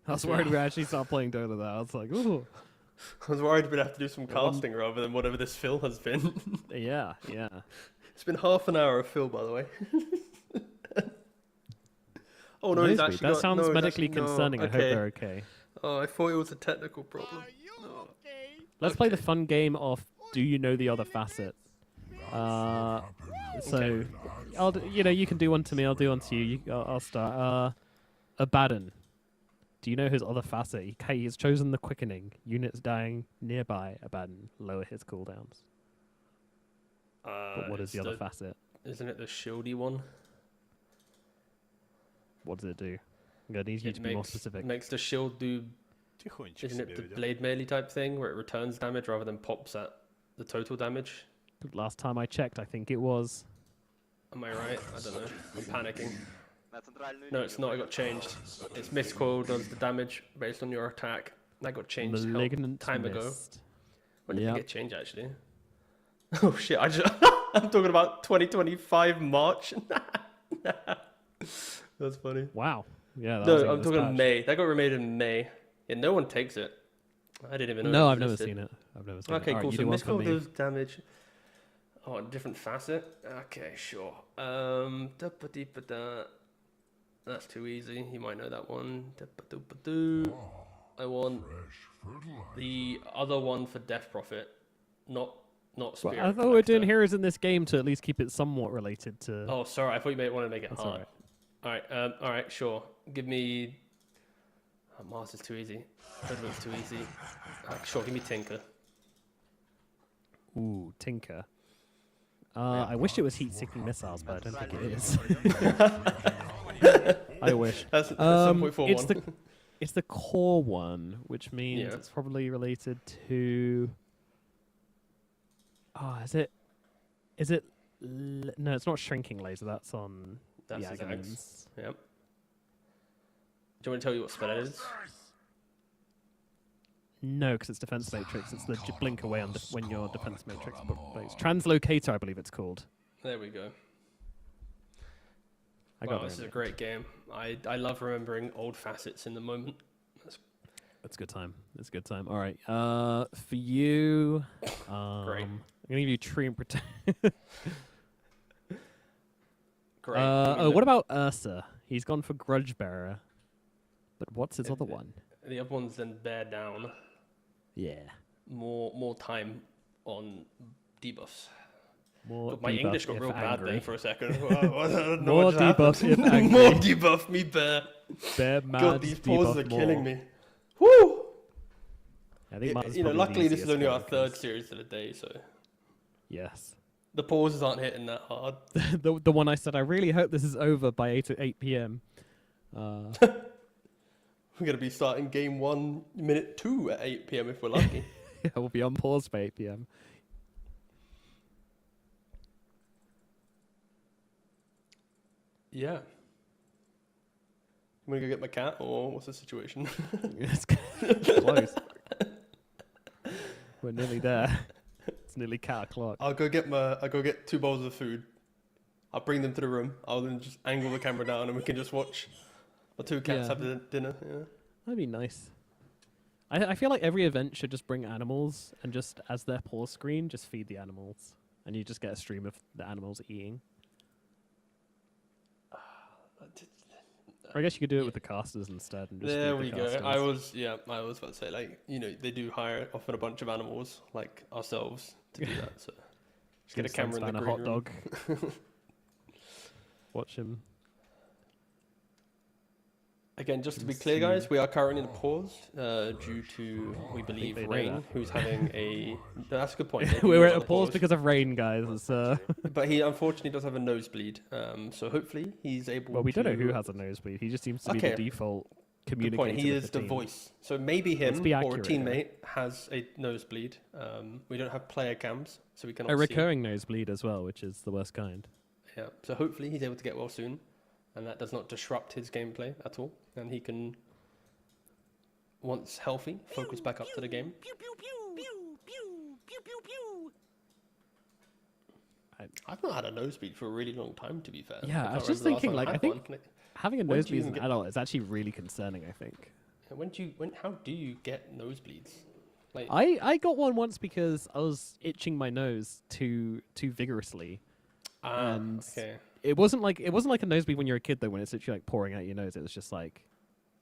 S3: I was worried we actually start playing Dota there. I was like, ooh.
S4: I was worried we'd have to do some casting rather than whatever this fill has been.
S3: Yeah.
S4: It's been half an hour of fill, by the way. Oh no, he's
S3: Nosebleed.
S4: actually
S3: That
S4: got,
S3: sounds
S4: no, he's
S3: medically
S4: actually- no,
S3: concerning. I hope they're okay.
S4: Oh, I thought it was a technical problem. No.
S3: Let's play the fun game of Do You Know the Other Facet? So, you can do one to me. I'll do one to you. I'll start. Abaddon. Do you know his other facet? He has chosen the quickening. Units dying nearby Abaddon lower his cooldowns. But what is
S4: it's
S3: the other facet?
S4: Isn't it the shieldy one?
S3: What does it do? I'm gonna need you to be more specific.
S4: Makes the shield do. Isn't it the blade melee type thing where it returns damage rather than pops at the total damage?
S3: Last time I checked, I think it was.
S4: Am I right? I don't know. I'm panicking. No, it's not. It got changed. It's Mistcoil does the damage based on your attack. That got changed
S3: Malignant
S4: time ago.
S3: Mist.
S4: When did
S3: Yep.
S4: it get changed, actually? Oh, shit. I'm talking about 2025 March. That's funny.
S3: Wow. Yeah. That was
S4: No,
S3: even
S4: I'm
S3: this
S4: talking
S3: patch.
S4: May. That got remade in May. Yeah, no one takes it. I didn't even know.
S3: No,
S4: it
S3: I've never
S4: existed.
S3: seen it. I've never seen
S4: Okay,
S3: it. Alright,
S4: cool.
S3: you
S4: So
S3: do one for
S4: Mistcoil
S3: me.
S4: does damage. Oh, a different facet? Okay, sure. Da-ba-dee-ba-da. That's too easy. You might know that one. Da-ba-doo-ba-doo. I want the other one for Death Prophet, not
S3: Well,
S4: Spirit.
S3: I thought we were doing
S4: Collector.
S3: heroes in this game to at least keep it somewhat related to.
S4: Oh, sorry. I thought you may want to make it
S3: That's
S4: hard. All right, sure. Give me. Oh, Mars is too easy. Redwood's too easy. Sure, give me Tinker.
S3: Ooh, Tinker. I wish it was heat-seeking missiles, but I don't think it is. I wish.
S4: That's 7.41.
S3: It's the core one, which means
S4: Yeah.
S3: it's probably related to. Oh, is it? No, it's not shrinking laser. That's on
S4: That's
S3: the
S4: his
S3: Agamemnons.
S4: axe. Yep. Do you want me to tell you what spell it is?
S3: No, because it's defense matrix. It's the blink away on when your defense matrix breaks. Translocator, I believe it's called.
S4: There we go.
S3: I
S4: Wow,
S3: got
S4: this is
S3: there.
S4: a great game. I love remembering old facets in the moment.
S3: That's a good time. That's a good time. All right. For you,
S4: Great.
S3: I'm gonna give you Tree and Protect.
S4: Great.
S3: What about Ursa? He's gone for Grudge Bearer. But what's his other one?
S4: The other one's then Bear Down.
S3: Yeah.
S4: More time on debuffs.
S3: More
S4: My
S3: debuff
S4: English got
S3: if
S4: real bad
S3: angry.
S4: there for a second. I don't know
S3: More
S4: what just
S3: debuff
S4: happened.
S3: if angry.
S4: More debuff me, Bear.
S3: Bear mad.
S4: God, these pauses are
S3: debuff
S4: killing
S3: more.
S4: me. Woo!
S3: I think Mars is
S4: You know,
S3: probably the
S4: luckily this is
S3: easiest
S4: only our
S3: one
S4: third
S3: 'cause-
S4: series of the day, so
S3: Yes.
S4: the pauses aren't hitting that hard.
S3: the one I said I really hope this is over by 8 p.m.
S4: We're gonna be starting game 1, minute 2 at 8 p.m. if we're lucky.
S3: Yeah, we'll be on pause by 8 p.m.
S4: Yeah. I'm gonna go get my cat, or what's the situation?
S3: It's close. We're nearly there. It's nearly cat o'clock.
S4: I'll go get 2 bowls of food. I'll bring them to the room. I'll then just angle the camera down, and we can just watch the 2 cats
S3: Yeah.
S4: have the dinner. Yeah.
S3: That'd be nice. I feel like every event should just bring animals and just as their pause screen, just feed the animals, and you just get a stream of the animals eating. Or I guess you could do it with the casters instead. And just
S4: There
S3: feed
S4: we
S3: the
S4: go.
S3: casters.
S4: I was about to say, like, you know, they do hire often a bunch of animals like ourselves to do that. So just get a
S3: Give
S4: camera in the
S3: Sunspan a
S4: green
S3: hot
S4: room.
S3: dog. Watch him.
S4: Again, just to be clear, guys, we are currently in a pause due to, we believe,
S3: they know
S4: Rain,
S3: that.
S4: who's having a. That's a good point. maybe
S3: We're
S4: he
S3: at
S4: was
S3: a
S4: on
S3: pause because of rain, guys. It's,
S4: But he unfortunately does have a nosebleed. So hopefully he's able.
S3: well, we
S4: to...
S3: don't know who has a nosebleed. He just seems to be
S4: Okay.
S3: the default
S4: Good
S3: communicator.
S4: point. He
S3: with
S4: is the
S3: team.
S4: voice. So maybe
S3: Let's
S4: him
S3: be
S4: or a
S3: accurate here.
S4: teammate has a nosebleed. We don't have player cams, so we cannot
S3: A
S4: see.
S3: recurring nosebleed as well, which is the worst kind.
S4: Yeah. So hopefully he's able to get well soon, and that does not disrupt his gameplay at all, and he can, once healthy, focus back up to the game. I've not had a nosebleed for a really long time, to be fair.
S3: Yeah, I
S4: can't
S3: was just
S4: remember the last
S3: thinking,
S4: time
S3: like, I
S4: had
S3: think
S4: one.
S3: having a
S4: When do you
S3: nosebleed as
S4: even
S3: an
S4: get-
S3: adult is actually really concerning, I think.
S4: How do you get nosebleeds? Like,
S3: I got one once because I was itching my nose too vigorously. and
S4: okay.
S3: It wasn't like a nosebleed when you're a kid though, when it's literally like pouring out your nose. It was just like,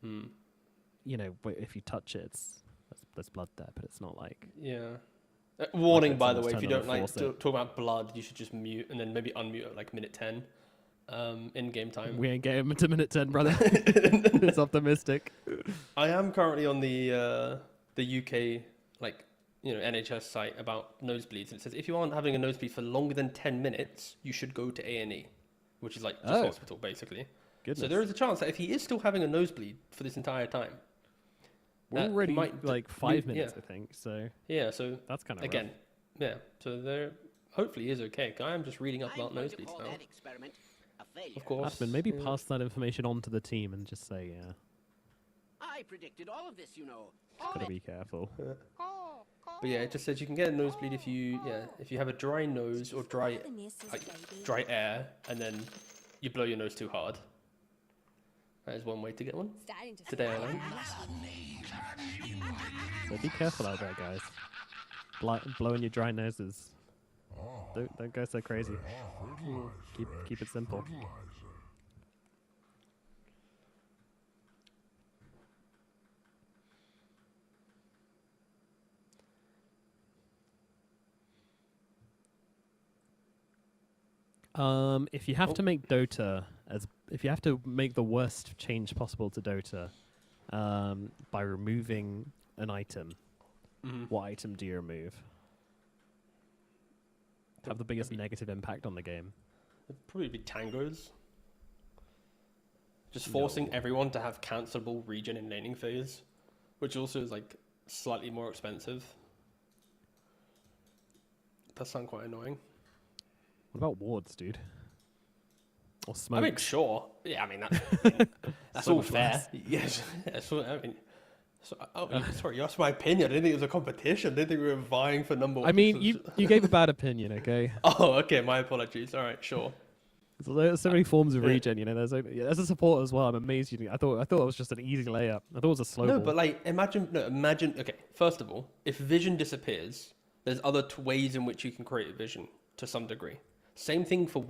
S3: you know, if you touch it, there's blood there, but it's not like.
S4: Yeah. Warning,
S3: it's
S4: by the
S3: almost
S4: way, if you
S3: turned on
S4: don't
S3: the
S4: like
S3: faucet.
S4: talk about blood, you should just mute and then maybe unmute at like minute 10 in game time.
S3: We ain't getting to minute 10, brother. It's optimistic.
S4: I am currently on the UK NHS site about nosebleeds, and it says if you aren't having a nosebleed for longer than 10 minutes, you should go to A&E, which is like just
S3: Oh.
S4: hospital basically.
S3: Goodness.
S4: So there is a chance that if he is still having a nosebleed for this entire time,
S3: We're
S4: that
S3: already
S4: might
S3: like
S4: d-
S3: 5
S4: yeah.
S3: minutes, I think. So
S4: yeah, so
S3: that's kind of
S4: again, yeah. So there, hopefully, he is okay. I am just reading up about nosebleeds now. Of course.
S3: Admin, maybe pass that information on to the team and just say, yeah,
S10: I predicted all of this, you know.
S3: gotta be careful.
S4: But yeah, it just says you can get a nosebleed if you have a dry nose or dry air, and then you blow your nose too hard. That is one way to get one. Today I learned.
S3: So be careful out there, guys. Blowing your dry noses. Don't go so crazy. Keep it simple. If you have to make Dota if you have to make the worst change possible to Dota, by removing an item, what item do you remove? Have the biggest negative impact on the game?
S4: It'd probably be tangos. Just forcing everyone to have cancelable regen in laning phase, which also is like slightly more expensive. That sounds quite annoying.
S3: What about wards, dude? Or smoke?
S4: I mean, sure. Yeah, I mean that's
S3: So
S4: all
S3: much
S4: fair.
S3: less.
S4: Yes. So, I mean, sorry, you asked my opinion. I didn't think it was a competition. I didn't think we were vying for number one.
S3: I mean, you gave a bad opinion, okay?
S4: Oh, okay. My apologies. All right, sure.
S3: So there's so many forms of regen, you know. As a support as well, I'm amazed you didn't. I thought it was just an easy layup. I thought it was a slow
S4: No,
S3: ball.
S4: but like, imagine. Okay, first of all, if vision disappears, there's other ways in which you can create vision to some degree. Same thing for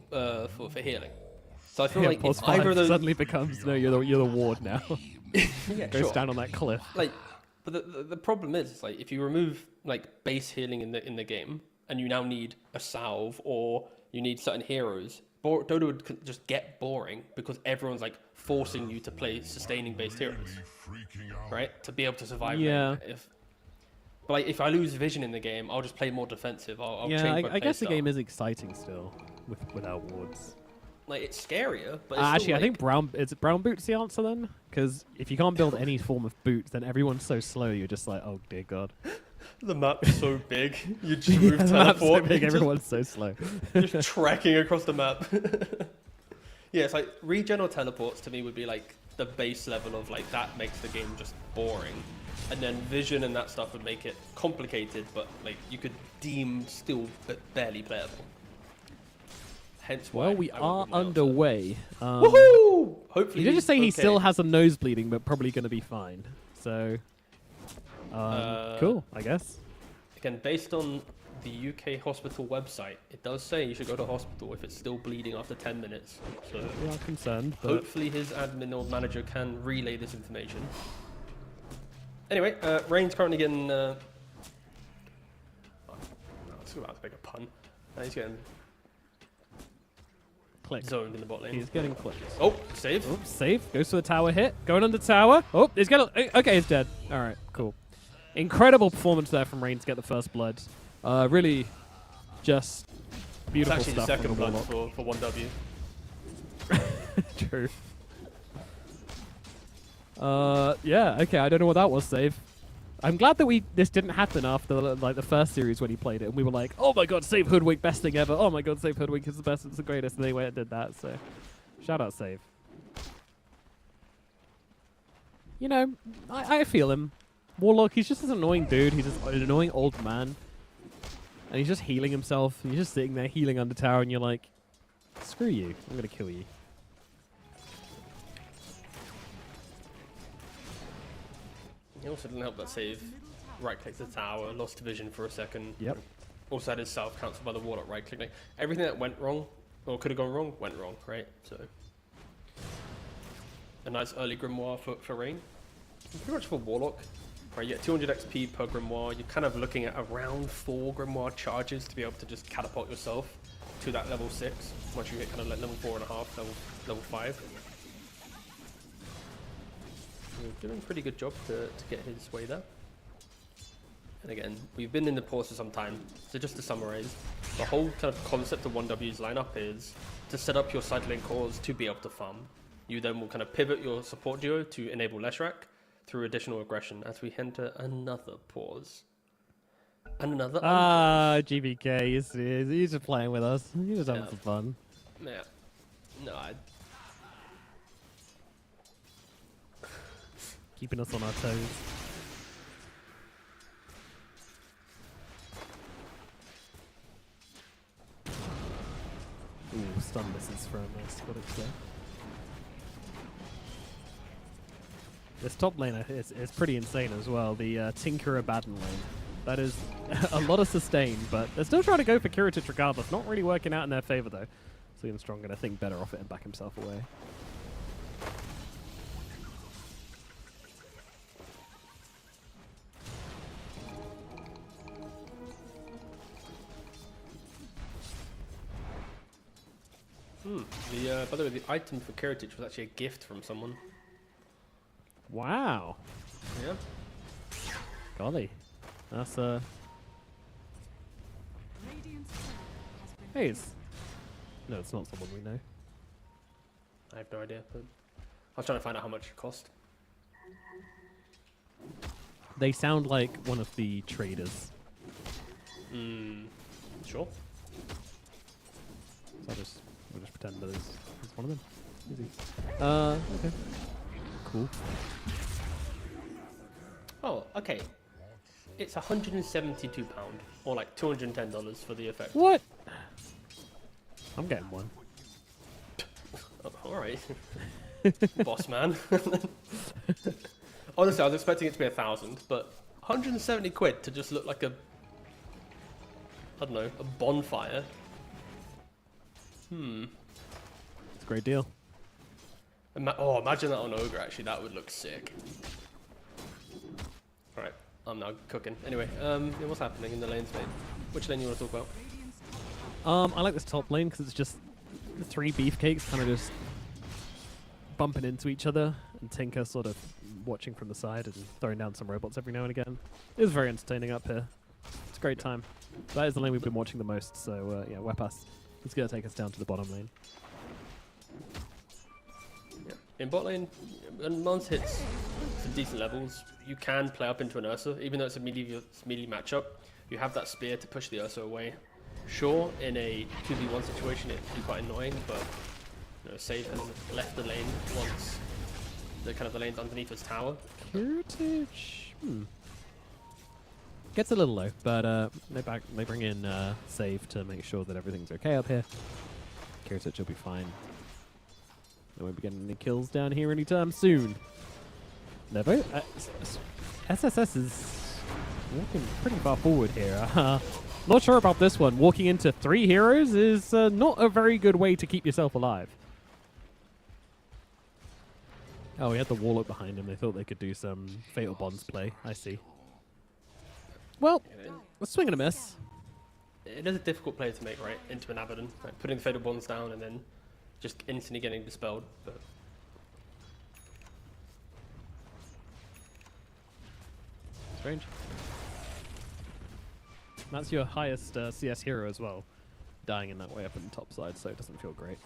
S4: healing. So I feel like
S3: Pulse
S4: if either of those
S3: suddenly becomes you're the ward now.
S4: yeah,
S3: Goes
S4: sure.
S3: down on that cliff.
S4: Like, but the problem is like if you remove like base healing in the game, and you now need a salve or you need certain heroes, Dota would just get boring because everyone's like forcing you to play sustaining based heroes, right? To be able to survive.
S3: Yeah.
S4: But like if I lose vision in the game, I'll just play more defensive. I'll change my
S3: I guess the
S4: playstyle.
S3: game is exciting still without wards.
S4: Like it's scarier, but it's
S3: Actually,
S4: still,
S3: I think
S4: like,
S3: brown boots the answer then, because if you can't build any form of boots, then everyone's so slow. You're just like, oh dear God.
S4: the map's so big. You just move
S3: The map's so
S4: teleport.
S3: big,
S4: just-
S3: everyone's so slow.
S4: just trekking across the map. Yeah, it's like regen or teleports to me would be like the base level of like that makes the game just boring, and then vision and that stuff would make it complicated, but like you could deem still barely playable. Hence why
S3: Well, we
S4: I went
S3: are
S4: with my answer.
S3: underway.
S4: Woohoo! Hopefully,
S3: He did just say
S4: he's
S3: he
S4: okay.
S3: still has a nose bleeding, but probably going to be fine. So, cool, I guess.
S4: Again, based on the UK hospital website, it does say you should go to hospital if it's still bleeding after 10 minutes. So
S3: We are concerned, but
S4: hopefully his admin or manager can relay this information. Anyway, Rain's currently getting... I was about to make a pun. He's getting
S3: click.
S4: zoned in the bot lane.
S3: He's getting clicked.
S4: Oh, save.
S3: Oops, safe. Goes for the tower hit. Going under tower. Oh, he's gonna. Okay, he's dead. All right, cool. Incredible performance there from Rain to get the first blood. Really, just
S4: It's
S3: beautiful
S4: actually the
S3: stuff.
S4: second
S3: from the
S4: blood for 1W.
S3: True. Yeah. Okay. I don't know what that was. Save. I'm glad that this didn't happen after like the first series when he played it, and we were like, "Oh my God, Save Hoodwink, best thing ever! Oh my God, Save Hoodwink is the best, it's the greatest." And they went and did that. So, shout out Save. You know, I feel him. Warlock, he's just this annoying dude. He's just an annoying old man, and he's just healing himself. And he's just sitting there healing under tower, and you're like, "Screw you! I'm gonna kill you."
S4: He also didn't help that save. Right-click the tower, lost vision for a second.
S3: Yep.
S4: Also had his self cancelled by the Warlock right-click. Like, everything that went wrong, or could have gone wrong, went wrong, right? So, a nice early Grimoire for Rain. Pretty much for Warlock. Right, you get 200 XP per Grimoire. You're kind of looking at around 4 Grimoire charges to be able to just catapult yourself to that level 6. Once you hit kind of like level 4.5, level 5. You're doing a pretty good job to get his way there. And again, we've been in the pause for some time, so just to summarize, the whole kind of concept of 1W's lineup is to set up your side lane cores to be able to farm. You then will kind of pivot your support duo to enable Leshrac through additional aggression as we enter another pause. And another
S3: GBK, he's just playing with us. He's just having some fun.
S4: Yeah. No,
S3: Keeping us on our toes. Ooh, stun misses from Squadix there. This top lane is pretty insane as well. The Tinkerer Baden lane. That is a lot of sustain, but they're still trying to go for Kiritich regardless. Not really working out in their favor though. So even Strong gonna think better off it and back himself away.
S4: By the way, the item for Kiritich was actually a gift from someone.
S3: Wow.
S4: Yeah.
S3: Golly. That's
S9: Radiant's turret has been
S3: Hey, it's... No, it's not someone we know.
S4: I have no idea, but I was trying to find out how much it cost.
S3: They sound like one of the traders.
S4: Sure.
S3: So we'll just pretend that it's one of them. Easy. Okay. Cool.
S4: Oh, okay. It's £172, or like $210 for the effect.
S3: What? I'm getting one.
S4: Oh, alright. Boss man. Honestly, I was expecting it to be 1,000, but 170 quid to just look like a, I don't know, a bonfire.
S3: It's a great deal.
S4: Imagine that on Ogre, actually, that would look sick. Alright, I'm now cooking. Anyway, yeah, what's happening in the lanes, mate? Which lane you want to talk about?
S3: I like this top lane because it's just the three beefcakes kind of just bumping into each other, and Tinker sort of watching from the side and throwing down some robots every now and again. It was very entertaining up here. It's a great time. That is the lane we've been watching the most, so yeah, Wepas is going to take us down to the bottom lane.
S4: Yeah. In bot lane, when Mons hits some decent levels, you can play up into an Ursa, even though it's a melee matchup. You have that spear to push the Ursa away. Sure, in a 2v1 situation, it can be quite annoying, but you know, Save has left the lane once the lane's underneath his tower.
S3: Kiritich? Gets a little low, but they bring in Save to make sure that everything's okay up here. Kiritich will be fine. They won't be getting any kills down here anytime soon. Never. SSS is walking pretty far forward here. Not sure about this one. Walking into 3 heroes is not a very good way to keep yourself alive. Oh, he had the Warlock behind him. They thought they could do some Fatal Bonds play. I see. Well, a swing and a miss.
S4: It is a difficult play to make, right, into an Abaddon. Like putting the Fatal Bonds down and then just instantly getting dispelled. But
S3: strange. That's your highest CS hero as well, dying in that way up in the top side, so it doesn't feel great.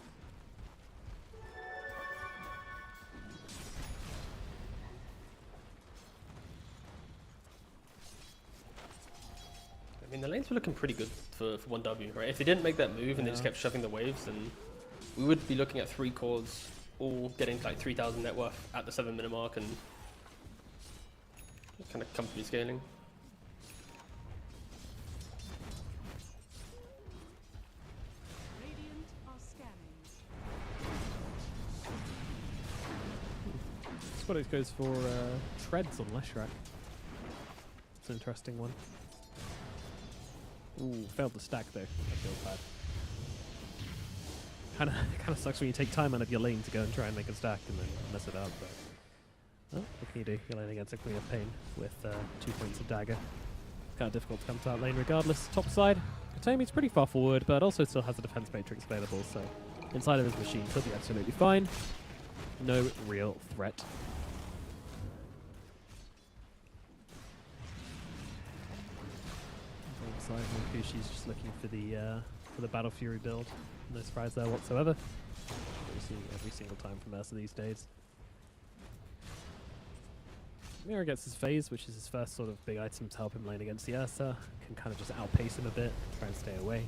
S4: I mean, the lanes were looking pretty good for 1W, right? If they didn't make that move and they just kept shoving the waves, then we would be looking at 3 cores all getting to like 3,000 net worth at the 7-minute mark and just kind of comfortably scaling.
S9: Radiant are scanning.
S3: Squadix goes for treads on Leshrac. It's an interesting one. Ooh, failed the stack though. That feels bad. Kind of sucks when you take time out of your lane to go and try and make a stack and then mess it up. But well, what can you do? You're laning against a Queen of Pain with 2 points of dagger. Kind of difficult to come to that lane regardless. Top side, Katomi's pretty far forward, but also still has a defense matrix available. So inside of his machine, he'll be absolutely fine. No real threat. Side, Kushi's just looking for the Battle Fury build. No surprise there whatsoever. We see every single time from Ursa these days. Mira gets his phase, which is his first sort of big item to help him lane against the Ursa. Can kind of just outpace him a bit, try and stay away.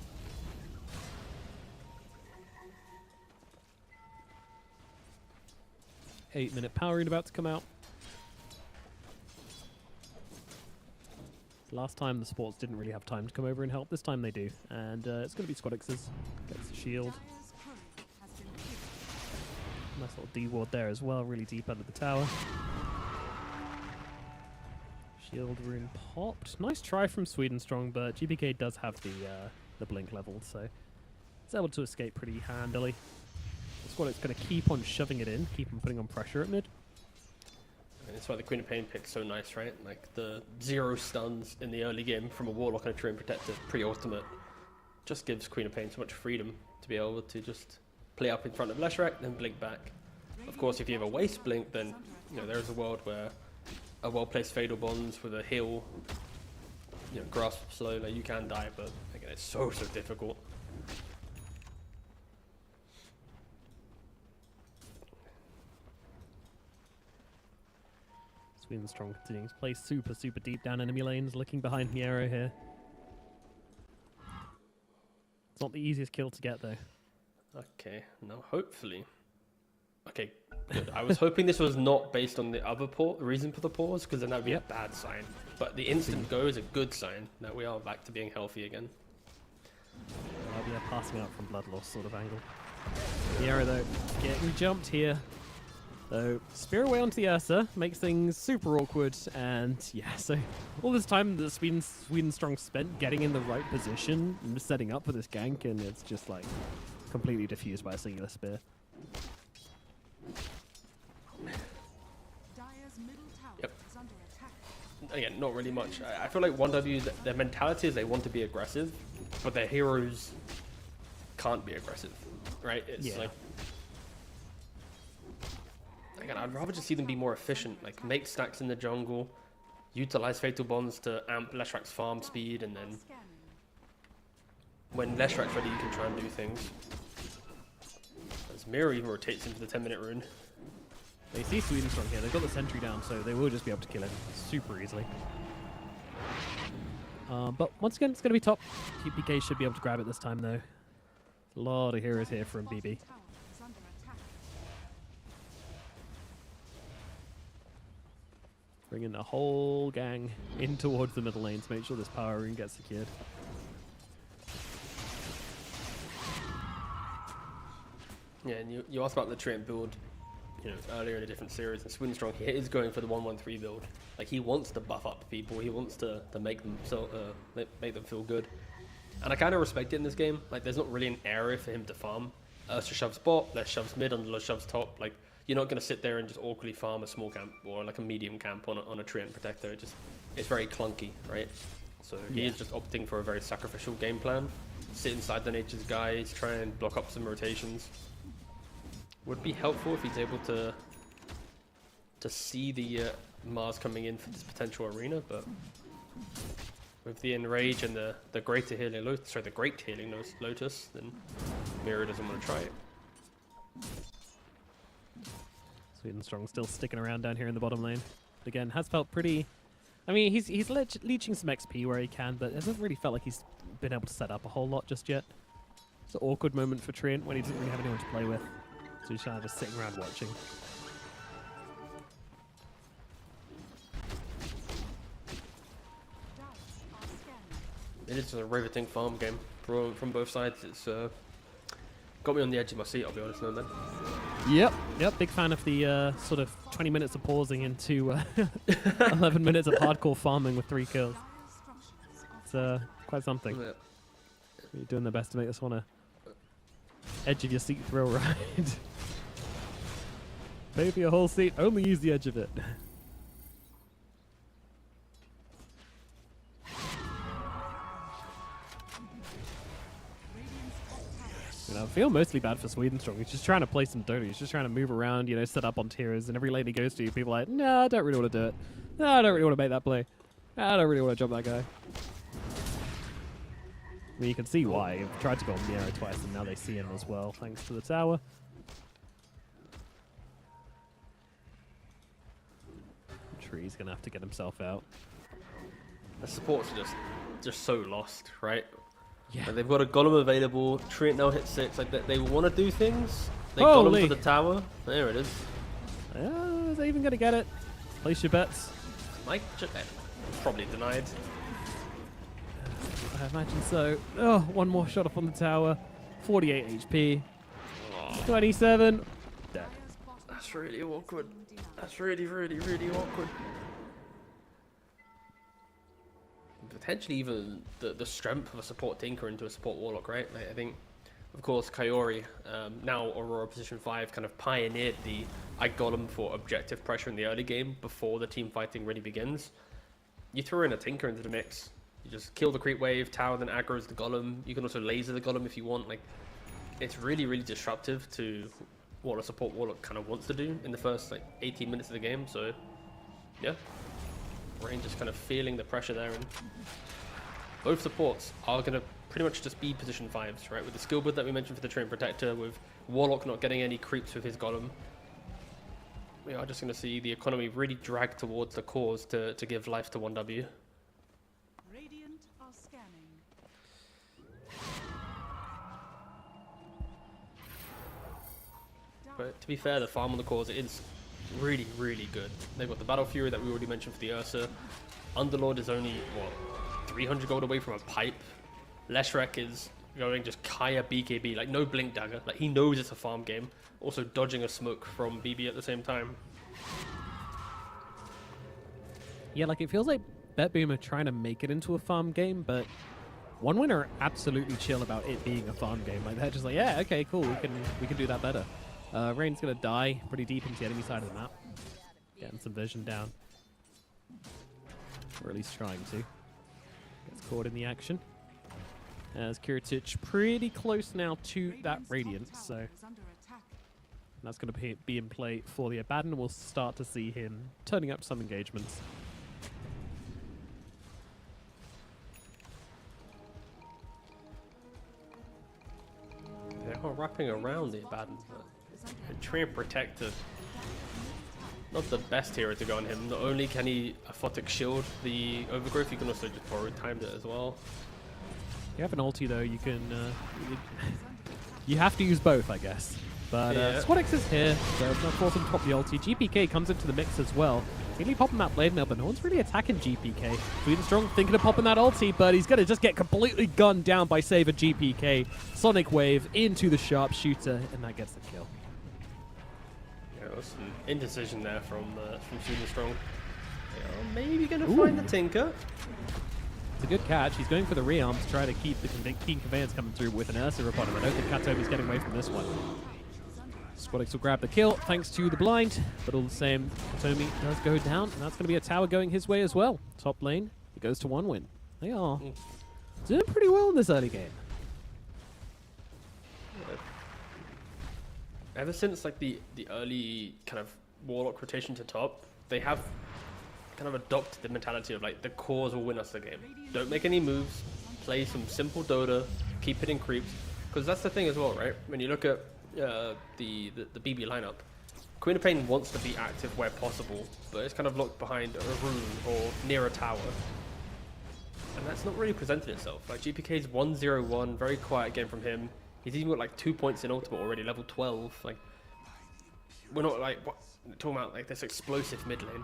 S3: 8-minute power rune about to come out. Last time the supports didn't really have time to come over and help. This time they do. And it's going to be Squadix's. Gets the shield. Nice little D ward there as well, really deep under the tower. Shield rune popped. Nice try from Sweden Strong, but GPK does have the blink leveled, so it's able to escape pretty handily. Squadix going to keep on shoving it in, keep on putting on pressure at mid.
S4: And that's why the Queen of Pain pick's so nice, right? Like the 0 stuns in the early game from a Warlock and a Treant Protector, pretty ultimate. Just gives Queen of Pain so much freedom to be able to just play up in front of Leshrac, then blink back. Of course, if you have a waste blink, then you know there is a world where a well-placed Fatal Bonds with a heal, you know, grasp slow, like you can die, but again, it's so difficult.
S3: Sweden Strong continuing to play super deep down enemy lanes, looking behind Miero here. It's not the easiest kill to get though.
S4: Okay, now hopefully. Okay, good. I was hoping this was not based on the other reason for the pause, because then that would be a bad sign. But the instant go is a good sign that we are back to being healthy again.
S3: Yeah, passing out from blood loss sort of angle. Miero though, getting jumped here. So, spear away onto the Ursa, makes things super awkward, and yeah, so all this time that Sweden Strong spent getting in the right position and setting up for this gank, and it's just like completely diffused by a singular spear.
S4: Yep. Again, not really much. I feel like 1W, their mentality is they want to be aggressive, but their heroes can't be aggressive, right? It's like... Again, I'd rather just see them be more efficient, like make stacks in the jungle, utilize Fatal Bonds to amp Leshrac's farm speed, and then when Leshrac's ready, you can try and do things. As Miro even rotates into the 10-minute rune.
S3: They see Sweden Strong here, they've got the sentry down, so they will just be able to kill him super easily. But once again, it's going to be top. TPK should be able to grab it this time, though. A lot of heroes here from BB. Bringing the whole gang in towards the middle lane to make sure this power rune gets secured.
S4: Yeah, and you asked about the Treant build, you know, earlier in a different series, and Sweden Strong, he is going for the 1-1-3 build. Like, he wants to buff up people, he wants to make them make them feel good. And I kind of respect it in this game. Like, there's not really an area for him to farm. Ursa shoves bot, Les shoves mid, and Les shoves top. Like, you're not going to sit there and just awkwardly farm a small camp or like a medium camp on a Treant Protector. It's very clunky, right? So he is just opting for a very sacrificial game plan. Sit inside the Nature's Guys, try and block up some rotations. Would be helpful if he's able to see the Mars coming in for this potential arena, but with the Enrage and the Greater Healing Lotus, sorry, the Great Healing Lotus, then Miro doesn't want to try it.
S3: Sweden Strong still sticking around down here in the bottom lane. But again, has felt pretty... I mean, he's leeching some XP where he can, but it hasn't really felt like he's been able to set up a whole lot just yet. It's an awkward moment for Treant when he doesn't really have anyone to play with. So he's kind of just sitting around watching.
S4: It is a riveting farm game from both sides. It's got me on the edge of my seat, I'll be honest, man.
S3: Yep, big fan of the sort of 20 minutes of pausing into 11 minutes of hardcore farming with 3 kills. It's quite something.
S4: Yeah.
S3: You're doing their best to make this one a edge of your seat thrill ride. Pay for your whole seat, only use the edge of it. You know, I feel mostly bad for Sweden Strong. He's just trying to play some Dota. He's just trying to move around, you know, set up on tiers, and every lane he goes to, people are like, no, I don't really want to do it. No, I don't really want to make that play. No, I don't really want to jump that guy. I mean, you can see why. I've tried to go on Miero twice, and now they see him as well, thanks to the tower. Tree's going to have to get himself out.
S4: The supports are just so lost, right?
S3: Yeah.
S4: Like, they've got a Golem available. Treant now hit 6. Like they want to do things. They Golem for the tower. There it is.
S3: Is they even going to get it? Place your bets.
S4: Mike, probably denied.
S3: I imagine so. Oh, one more shot up on the tower. 48 HP. 27. Dead.
S4: That's really awkward. That's really, really, really awkward. Potentially even the strength of a support Tinker into a support Warlock, right? Like, I think, of course, Kaori, now Aurora position 5, kind of pioneered the I Golem for objective pressure in the early game before the team fighting really begins. You throw in a Tinker into the mix. You just kill the creep wave, tower, then aggro's the Golem. You can also laser the Golem if you want. Like, it's really, really disruptive to what a support Warlock kind of wants to do in the first, like, 18 minutes of the game. So, yeah. Rain just kind of feeling the pressure there, and both supports are going to pretty much just be position 5s, right? With the skill build that we mentioned for the Train Protector, with Warlock not getting any creeps with his Golem, we are just going to see the economy really drag towards the cause to give life to 1W.
S9: Radiant are scanning.
S4: But to be fair, the farm on the cause is really, really good. They've got the Battle Fury that we already mentioned for the Ursa. Underlord is only, what, 300 gold away from a pipe. Leshrac is going just Kaya BKB, like no Blink Dagger. Like, he knows it's a farm game. Also dodging a smoke from BB at the same time.
S3: Yeah, like, it feels like BetBoom are trying to make it into a farm game, but One Win are absolutely chill about it being a farm game. Like, they're just like, yeah, okay, cool, we can do that better. Rain's gonna die pretty deep into the enemy side of the map. Getting some vision down. Or at least trying to. Gets caught in the action. As Kiritic pretty close now to that Radiant, so that's going to be in play for the Abaddon. We'll start to see him turning up some engagements.
S4: They're all wrapping around the Abaddon. Train Protector, not the best hero to go on him. Not only can he Aphotic shield the overgrowth, you can also just borrow timed it as well.
S3: You have an ulti though, you can you have to use both, I guess. But Squadix is here, so it's not force him to pop the ulti. GPK comes into the mix as well. Really popping that blade mail, but no one's really attacking GPK. Sweden Strong thinking of popping that ulti, but he's going to just get completely gunned down by Saver GPK. Sonic Wave into the sharpshooter, and that gets the kill.
S4: Yeah, there was some indecision there from Sweden Strong. They are maybe going to find the Tinker.
S3: It's a good catch. He's going for the rearm to try to keep the Keen Conveyance coming through with an Ursa upon him. I don't think Katomi's getting away from this one. Squadix will grab the kill thanks to the blind, but all the same, Katomi does go down, and that's going to be a tower going his way as well. Top lane, it goes to 1 Win. They are doing pretty well in this early game.
S4: Yeah. Ever since like the early kind of Warlock rotation to top, they have kind of adopted the mentality of like the cause will win us the game. Don't make any moves, play some simple Dota, keep hitting creeps, because that's the thing as well, right? When you look at the BB lineup, Queen of Pain wants to be active where possible, but it's kind of locked behind a rune or near a tower, and that's not really presented itself. Like GPK's 1-0-1, very quiet game from him. He's even got like 2 points in ultimate already, level 12. Like, we're not like talking about like this explosive mid lane.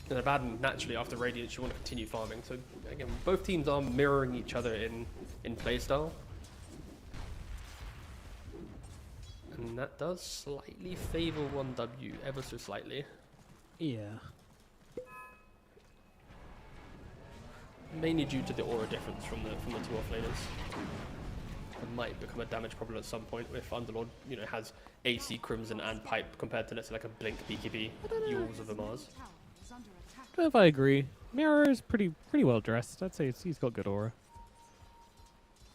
S4: And Abaddon, naturally, after Radiance, you want to continue farming. So, again, both teams are mirroring each other in playstyle. And that does slightly favor 1W, ever so slightly.
S3: Yeah.
S4: Mainly due to the aura difference from the two offlaners. It might become a damage problem at some point if Underlord, you know, has AC, Crimson, and Pipe compared to, let's say, like a Blink, BKB, Yules of the Mars.
S3: I don't know if I agree. Mirror is pretty well dressed. I'd say he's got good aura.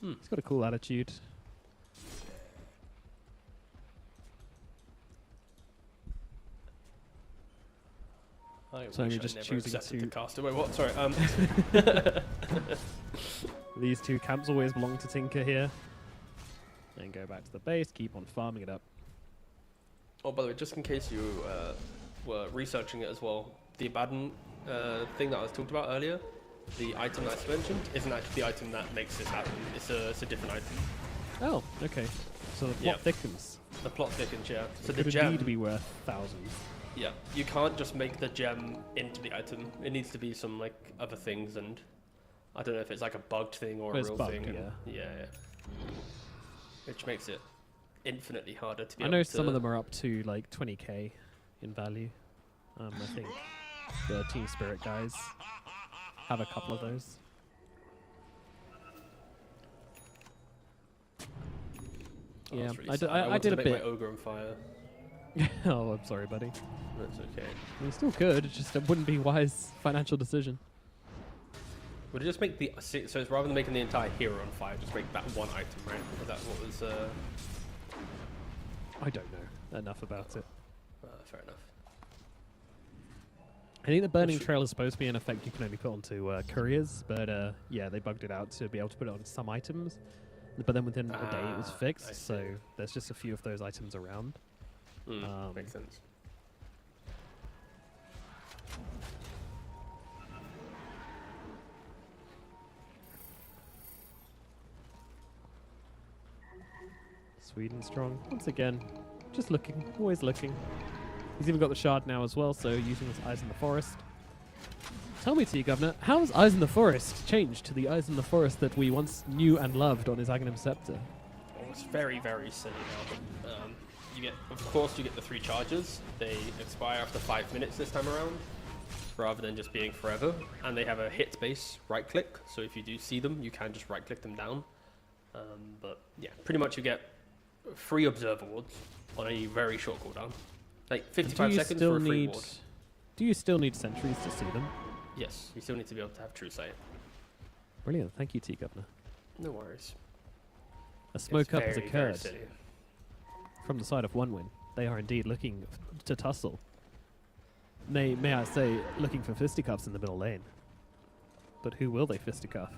S3: He's got a cool attitude. So you're just choosing
S4: to cast away. What? Sorry.
S3: These two camps always belong to Tinker here. And go back to the base, keep on farming it up.
S4: Oh, by the way, just in case you were researching it as well, the Abaddon thing that I was talked about earlier, the item that I mentioned, isn't actually the item that makes this happen. It's a different item.
S3: Oh, okay. So the plot thickens.
S4: The plot thickens, yeah. So
S3: It
S4: the
S3: could
S4: gem
S3: indeed be worth thousands.
S4: Yeah, you can't just make the gem into the item. It needs to be some like other things, and I don't know if it's like a bugged thing or a
S3: It's
S4: real
S3: bugged,
S4: thing. and-
S3: yeah.
S4: yeah. Which makes it infinitely harder to be
S3: I
S4: able
S3: know
S4: to...
S3: some of them are up to like 20k in value. I think the Team Spirit guys have a couple of those.
S4: Oh,
S3: Yeah,
S4: that's really
S3: I
S4: sad.
S3: I
S4: wanted
S3: did
S4: to
S3: a
S4: make
S3: bit.
S4: my ogre on fire.
S3: Oh, I'm sorry, buddy.
S4: That's okay.
S3: You still could, it just wouldn't be wise financial decision.
S4: Would it just make the... So it's rather than making the entire hero on fire, just make that one item, right? Is that what was...
S3: I don't know enough about it.
S4: fair enough.
S3: I think the Burning Trail is supposed to be an effect you can only put onto couriers, but yeah, they bugged it out to be able to put it on some items. But then within a day it was
S4: I
S3: fixed,
S4: see.
S3: so there's just a few of those items around.
S4: Makes sense.
S3: Sweden strong. Once again, just looking, always looking. He's even got the shard now as well, so using his Eyes in the Forest. Tell me, T Governor, how has Eyes in the Forest changed to the Eyes in the Forest that we once knew and loved on his Aghanim Scepter?
S4: Oh, it's very, very silly now. You get, of course, you get the 3 charges. They expire after 5 minutes this time around, rather than just being forever. And they have a hit base right click, so if you do see them, you can just right click them down. But yeah, pretty much you get 3 observer wards on a very short cooldown. Like 55 seconds for a free ward.
S3: Do you still need sentries to see them?
S4: Yes, you still need to be able to have true sight.
S3: Brilliant, thank you, T Governor.
S4: No worries.
S3: A smoke up has
S4: Very, very
S3: occurred
S4: silly.
S3: from the side of OneWin. They are indeed looking to tussle. May I say, looking for fisticuffs in the middle lane. But who will they fisticuff?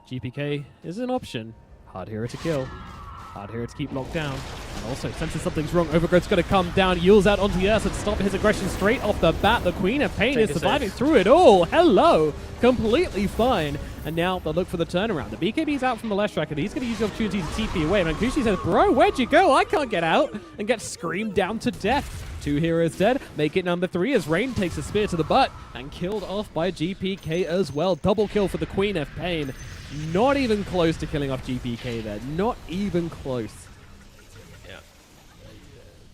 S3: GPK is an option. Hard hero to kill. Hard hero to keep locked down. And also, senses something's wrong, Overgrowth's going to come down, yields out onto the earth and stop his aggression straight off the bat. The Queen of Pain is surviving through it all. Hello! Completely fine. And now they'll look for the turnaround. The BKB's out from the left track, and he's going to use the opportunity to TP away. Mancusi says, bro, where'd you go? I can't get out. And gets screamed down to death. 2 heroes dead. Make it number 3 as Rain takes a spear to the butt and killed off by GPK as well. Double kill for the Queen of Pain. Not even close to killing off GPK there. Not even close.
S4: Yeah.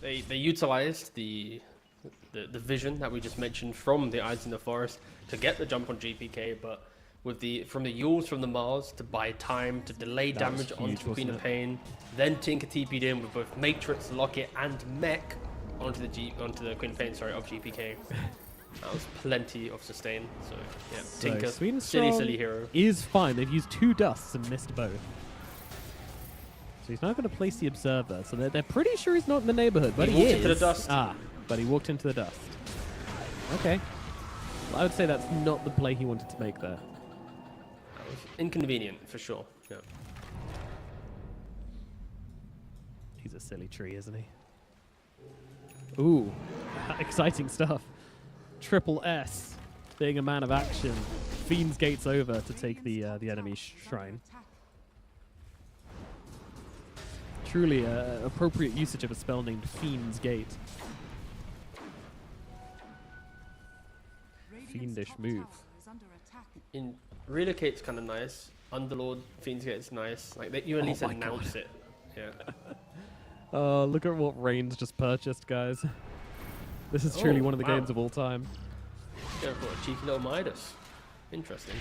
S4: They utilized the vision that we just mentioned from the Eyes in the Forest to get the jump on GPK, but with from the Yules from the Mars to buy time to delay
S3: That
S4: damage
S3: was huge,
S4: onto Queen of
S3: wasn't
S4: Pain, then Tinker TP'd in with both Matrix, Locket, and Mech onto the Queen of Pain, sorry, of GPK. That was plenty of sustain. So yeah, Tinker,
S3: Sweden
S4: silly
S3: Strong
S4: hero.
S3: is fine. They've used 2 dusts and missed both. So he's now going to place the Observer. So they're pretty sure he's not in the neighborhood, but
S4: He
S3: he
S4: walked
S3: is.
S4: into the dust.
S3: But he walked into the dust. Okay. Well, I would say that's not the play he wanted to make there.
S4: That was inconvenient for sure. Yeah.
S3: He's a silly tree, isn't he? Ooh, exciting stuff. Triple S, being a man of action. Fiend's Gate's over to take the enemy shrine. Truly appropriate usage of a spell named Fiend's Gate. Fiendish move.
S4: In Relocate's kind of nice. Underlord, Fiend's Gate's nice. Like you at least announce it. Yeah.
S3: Look at what Rain's just purchased, guys. This is truly one of the games of all time.
S4: Go for a cheeky little Midas. Interesting.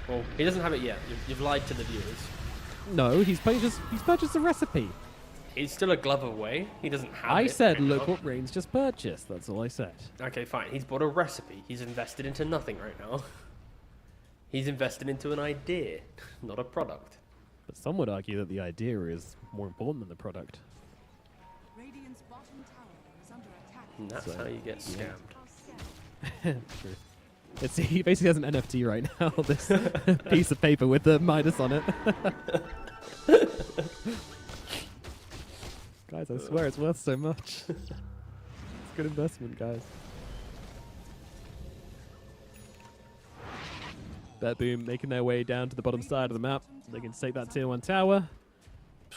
S4: Well, he doesn't have it yet. You've lied to the viewers.
S3: No, he's purchased a recipe.
S4: He's still a glove away. He doesn't have it.
S3: I said,
S4: right
S3: look
S4: now.
S3: what Rain's just purchased. That's all I said.
S4: Okay, fine. He's bought a recipe. He's invested into nothing right now. He's invested into an idea, not a product.
S3: But some would argue that the idea is more important than the product.
S9: Radiant's bottom tower is under attack.
S4: And that's how you get scammed.
S3: True. He basically has an NFT right now, this piece of paper with the Midas on it. Guys, I swear it's worth so much. It's a good investment, guys. BetBoom making their way down to the bottom side of the map. They can take that tier 1 tower.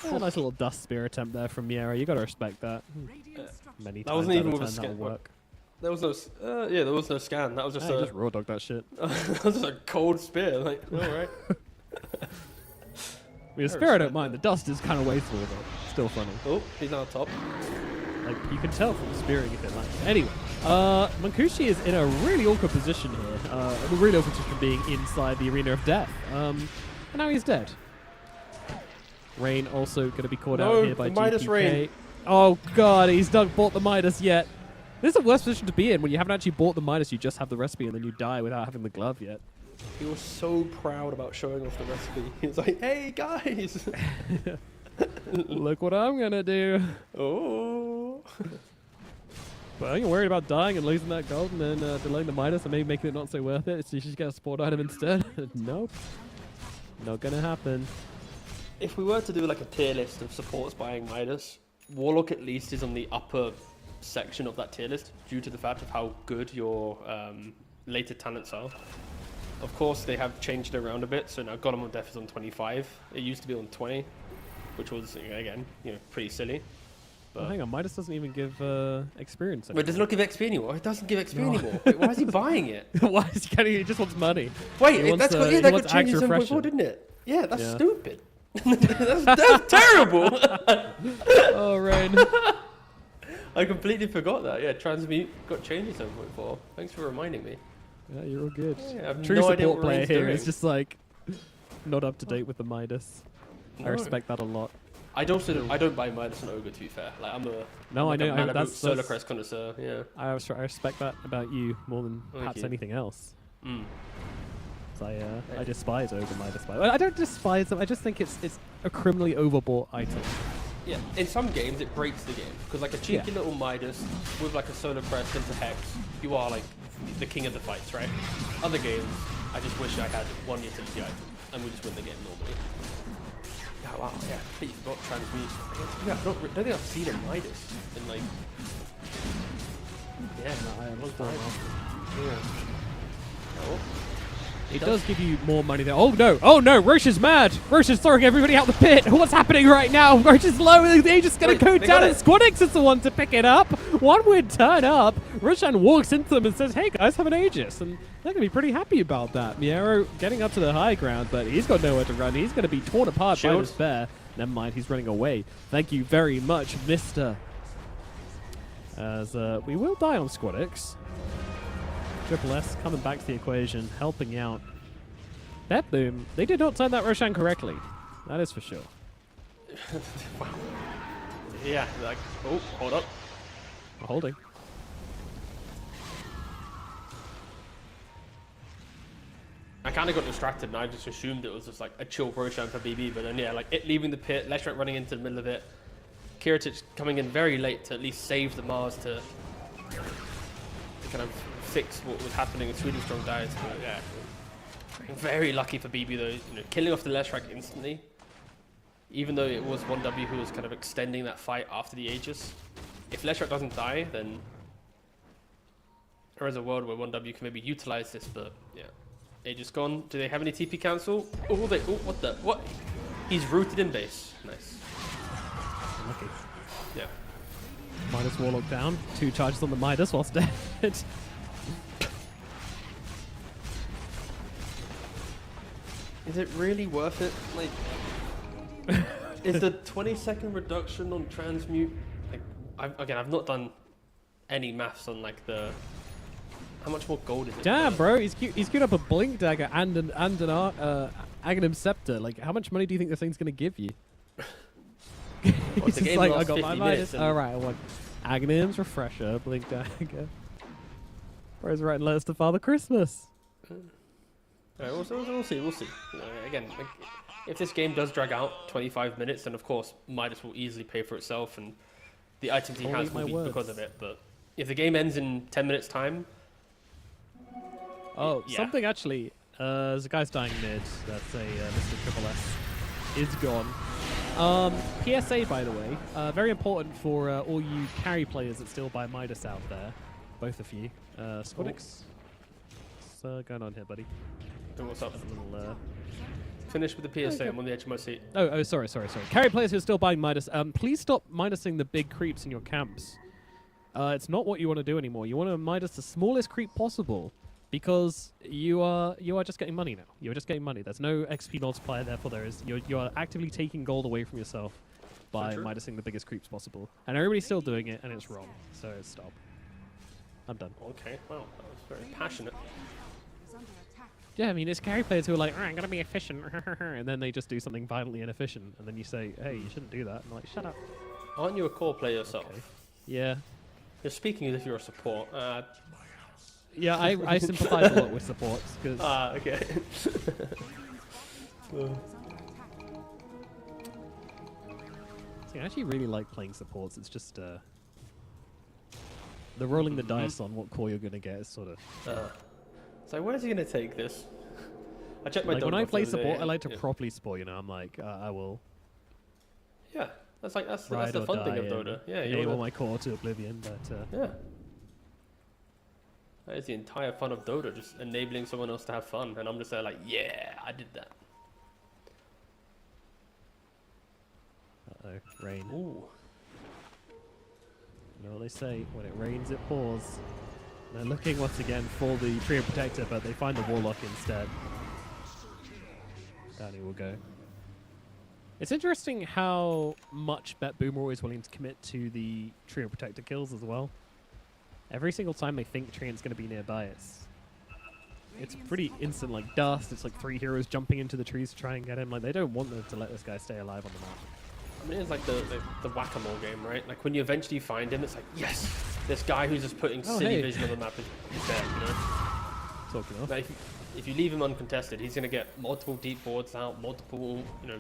S3: A nice little dust spear attempt there from Miera. You got to respect that. Many
S4: That
S3: times
S4: wasn't even
S3: out of
S4: with a
S3: 10 that'll
S4: scale.
S3: work.
S4: There was no, there was no scan. That was just
S3: just raw dog that shit.
S4: that was just a cold spear. Like, all right.
S3: I mean, the spear I don't mind. The dust is kind of wasteful, though. Still funny.
S4: Oh, he's now top.
S3: Like, you can tell from the spearing if it like. Anyway, Mankushi is in a really awkward position here. A really awkward position being inside the arena of death. And now he's dead. Rain also going to be caught out here by
S4: the Midas
S3: GPK.
S4: Rain.
S3: Oh god, he's not bought the Midas yet. This is the worst position to be in when you haven't actually bought the Midas. You just have the recipe and then you die without having the glove yet.
S4: He was so proud about showing off the recipe. He was like, "Hey guys,
S3: look what I'm gonna do."
S4: Oh.
S3: Well, you're worried about dying and losing that gold and then delaying the Midas and maybe making it not so worth it. So you should get a sport item instead. Nope. Not gonna happen.
S4: If we were to do like a tier list of supports buying Midas, Warlock at least is on the upper section of that tier list due to the fact of how good your later talents are. Of course, they have changed it around a bit, so now Golem of Death is on 25. It used to be on 20, which was, again, pretty silly. But
S3: Hang on, Midas doesn't even give experience
S4: But it does not give XP anymore. It doesn't give XP anymore. Wait, why is he buying it?
S3: Why is he getting? He just wants money.
S4: Wait, that could change his 7.4, didn't it? Yeah, that's stupid. that's terrible.
S3: Oh, Rain.
S4: I completely forgot that. Yeah, Transmute got changed to 7.4. Thanks for reminding me.
S3: Yeah, you're all good.
S4: Yeah, I have
S3: True
S4: no idea
S3: support
S4: what
S3: player
S4: Rain's
S3: here
S4: doing.
S3: is just like not up to date with the Midas. I
S4: No.
S3: respect that a lot.
S4: I don't buy Midas and Ogre, to be fair. Like, I'm a
S3: No, I
S4: like
S3: know.
S4: a Mana
S3: That's
S4: Boot Solar Crest connoisseur. Yeah.
S3: I respect that about you more than
S4: Thank
S3: perhaps
S4: you.
S3: anything else.
S4: Mm.
S3: 'Cause I despise Ogre Midas. Well, I don't despise them. I just think it's a criminally overbought item.
S4: Yeah. In some games, it breaks the game because like a cheeky little Midas with like a Solar Crest into Hex, you are like the king of the fights, right? Other games, I just wish I had one utility item and we just win the game normally. Yeah, wow, yeah, completely forgot Transmute. Yeah, I don't think I've seen a Midas in like... Yeah,
S3: I
S4: long
S3: understand.
S4: time. Yeah. Oh.
S3: It does give you more money there. Oh no, Roche is mad. Roche is throwing everybody out the pit. What's happening right now? Roche is low. They're just going to go down and Squadix is the one to pick it up. One would turn up. Roshan walks into them and says, "Hey guys, have an Aegis." And they're going to be pretty happy about that. Miero getting up to the high ground, but he's got nowhere to run. He's going to be torn apart by this bear. Never mind, he's running away. Thank you very much, Mister. As we will die on Squadix. Triple S coming back to the equation, helping out. BetBoom, they did not turn that Roshan correctly. That is for sure.
S4: Wow. Yeah, like, oh, hold up.
S3: We're holding.
S4: I kind of got distracted and I just assumed it was just like a chill Roshan for BB, but then yeah, like it leaving the pit, Leshrat running into the middle of it, Kiritic coming in very late to at least save the Mars to kind of fix what was happening in Sweden Strong Diets. But yeah, very lucky for BB though, killing off the Leshrat instantly. Even though it was 1W who was kind of extending that fight after the Aegis. If Leshrat doesn't die, then there is a world where 1W can maybe utilize this, but yeah. Aegis gone. Do they have any TP cancel? Oh, what the? What? He's rooted in base. Nice.
S3: Lucky.
S4: Yeah.
S3: Midas Warlock down. 2 charges on the Midas whilst dead.
S4: Is it really worth it? Like, is the 20-second reduction on transmute? Like, I've not done any maths on like the. How much more gold is it?
S3: Damn, bro, he's queued up a Blink Dagger and an Aghanim Scepter. Like, how much money do you think this thing's gonna give you? He's just like, I got my Midas. Alright, I want Aghanim's Refresher, Blink Dagger. Where's writing letters to Father Christmas?
S4: Alright, we'll see. Again, like, if this game does drag out 25 minutes, then of course Midas will easily pay for itself, and the items he has will be because of it. But if the game ends in 10 minutes time.
S3: Oh, yeah. Something actually. There's a guy's dying mid. That's a Mr. Triple S is gone. PSA, by the way, very important for all you carry players that still buy Midas out there. Both of you. Squadix, what's going on here, buddy?
S4: What's up?
S3: A little,
S4: Finish with the PSA. I'm on the edge of my seat.
S3: Oh, sorry. Carry players who are still buying Midas. Please stop Midasing the big creeps in your camps. it's not what you want to do anymore. You want to Midas the smallest creep possible, because you are just getting money now. You're just getting money. There's no XP multiplier, therefore you are actively taking gold away from yourself by Midasing the biggest creeps possible. And everybody's still doing it, and it's wrong. So stop. I'm done.
S4: Okay, well, that was very passionate.
S3: Yeah, I mean, it's carry players who are like, I'm going to be efficient, and then they just do something violently inefficient, and then you say, hey, you shouldn't do that. And I'm like, shut up.
S4: Aren't you a core player yourself?
S3: Okay. Yeah.
S4: You're speaking as if you're a support.
S3: Yeah, I sympathize a lot with supports, because...
S4: okay.
S3: See, I actually really like playing supports. It's just, the rolling the dice on what core you're going to get is sort of...
S4: So where's he going to take this? I checked my
S3: like when I play support, I like to
S4: yeah.
S3: properly support, you know, I'm like, I will...
S4: Yeah, that's the
S3: ride or
S4: fun thing of
S3: die
S4: Dota. Yeah,
S3: and
S4: you
S3: enable
S4: wanna,
S3: my core to oblivion, but...
S4: yeah. That is the entire fun of Dota, just enabling someone else to have fun. And I'm just there like, yeah, I did that.
S3: Uh-oh, rain.
S4: Ooh.
S3: You know what they say, when it rains, it pours. They're looking once again for the Trio Protector, but they find the Warlock instead. Down he will go. It's interesting how much BetBoom are always willing to commit to the Trio Protector kills as well. Every single time they think Treant's going to be nearby, it's pretty instant, like dust. It's like 3 heroes jumping into the trees to try and get him. Like, they don't want them to let this guy stay alive on the map.
S4: I mean, it's like the whack-a-mole game, right? Like when you eventually find him, it's like, yes, this guy who's just putting silly vision on the map is there, you know?
S3: Talking of.
S4: Like if you leave him uncontested, he's going to get multiple deep boards out, multiple, you know,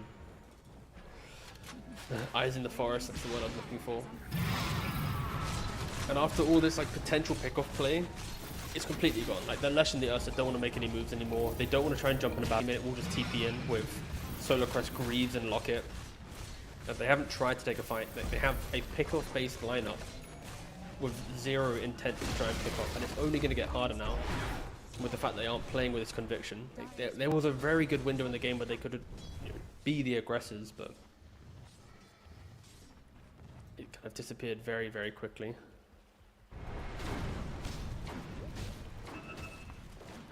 S4: eyes in the forest. That's the word I'm looking for. And after all this like potential pick-off play, it's completely gone. Like the Lesh and the Ursa don't want to make any moves anymore. They don't want to try and jump in a bad minute. We'll just TP in with Solar Crest, Greaves, and Locket. And they haven't tried to take a fight. They have a pick-off based lineup with zero intent to try and pick off, and it's only going to get harder now with the fact they aren't playing with this conviction. Like, there was a very good window in the game where they could be the aggressors, but it kind of disappeared very, very quickly.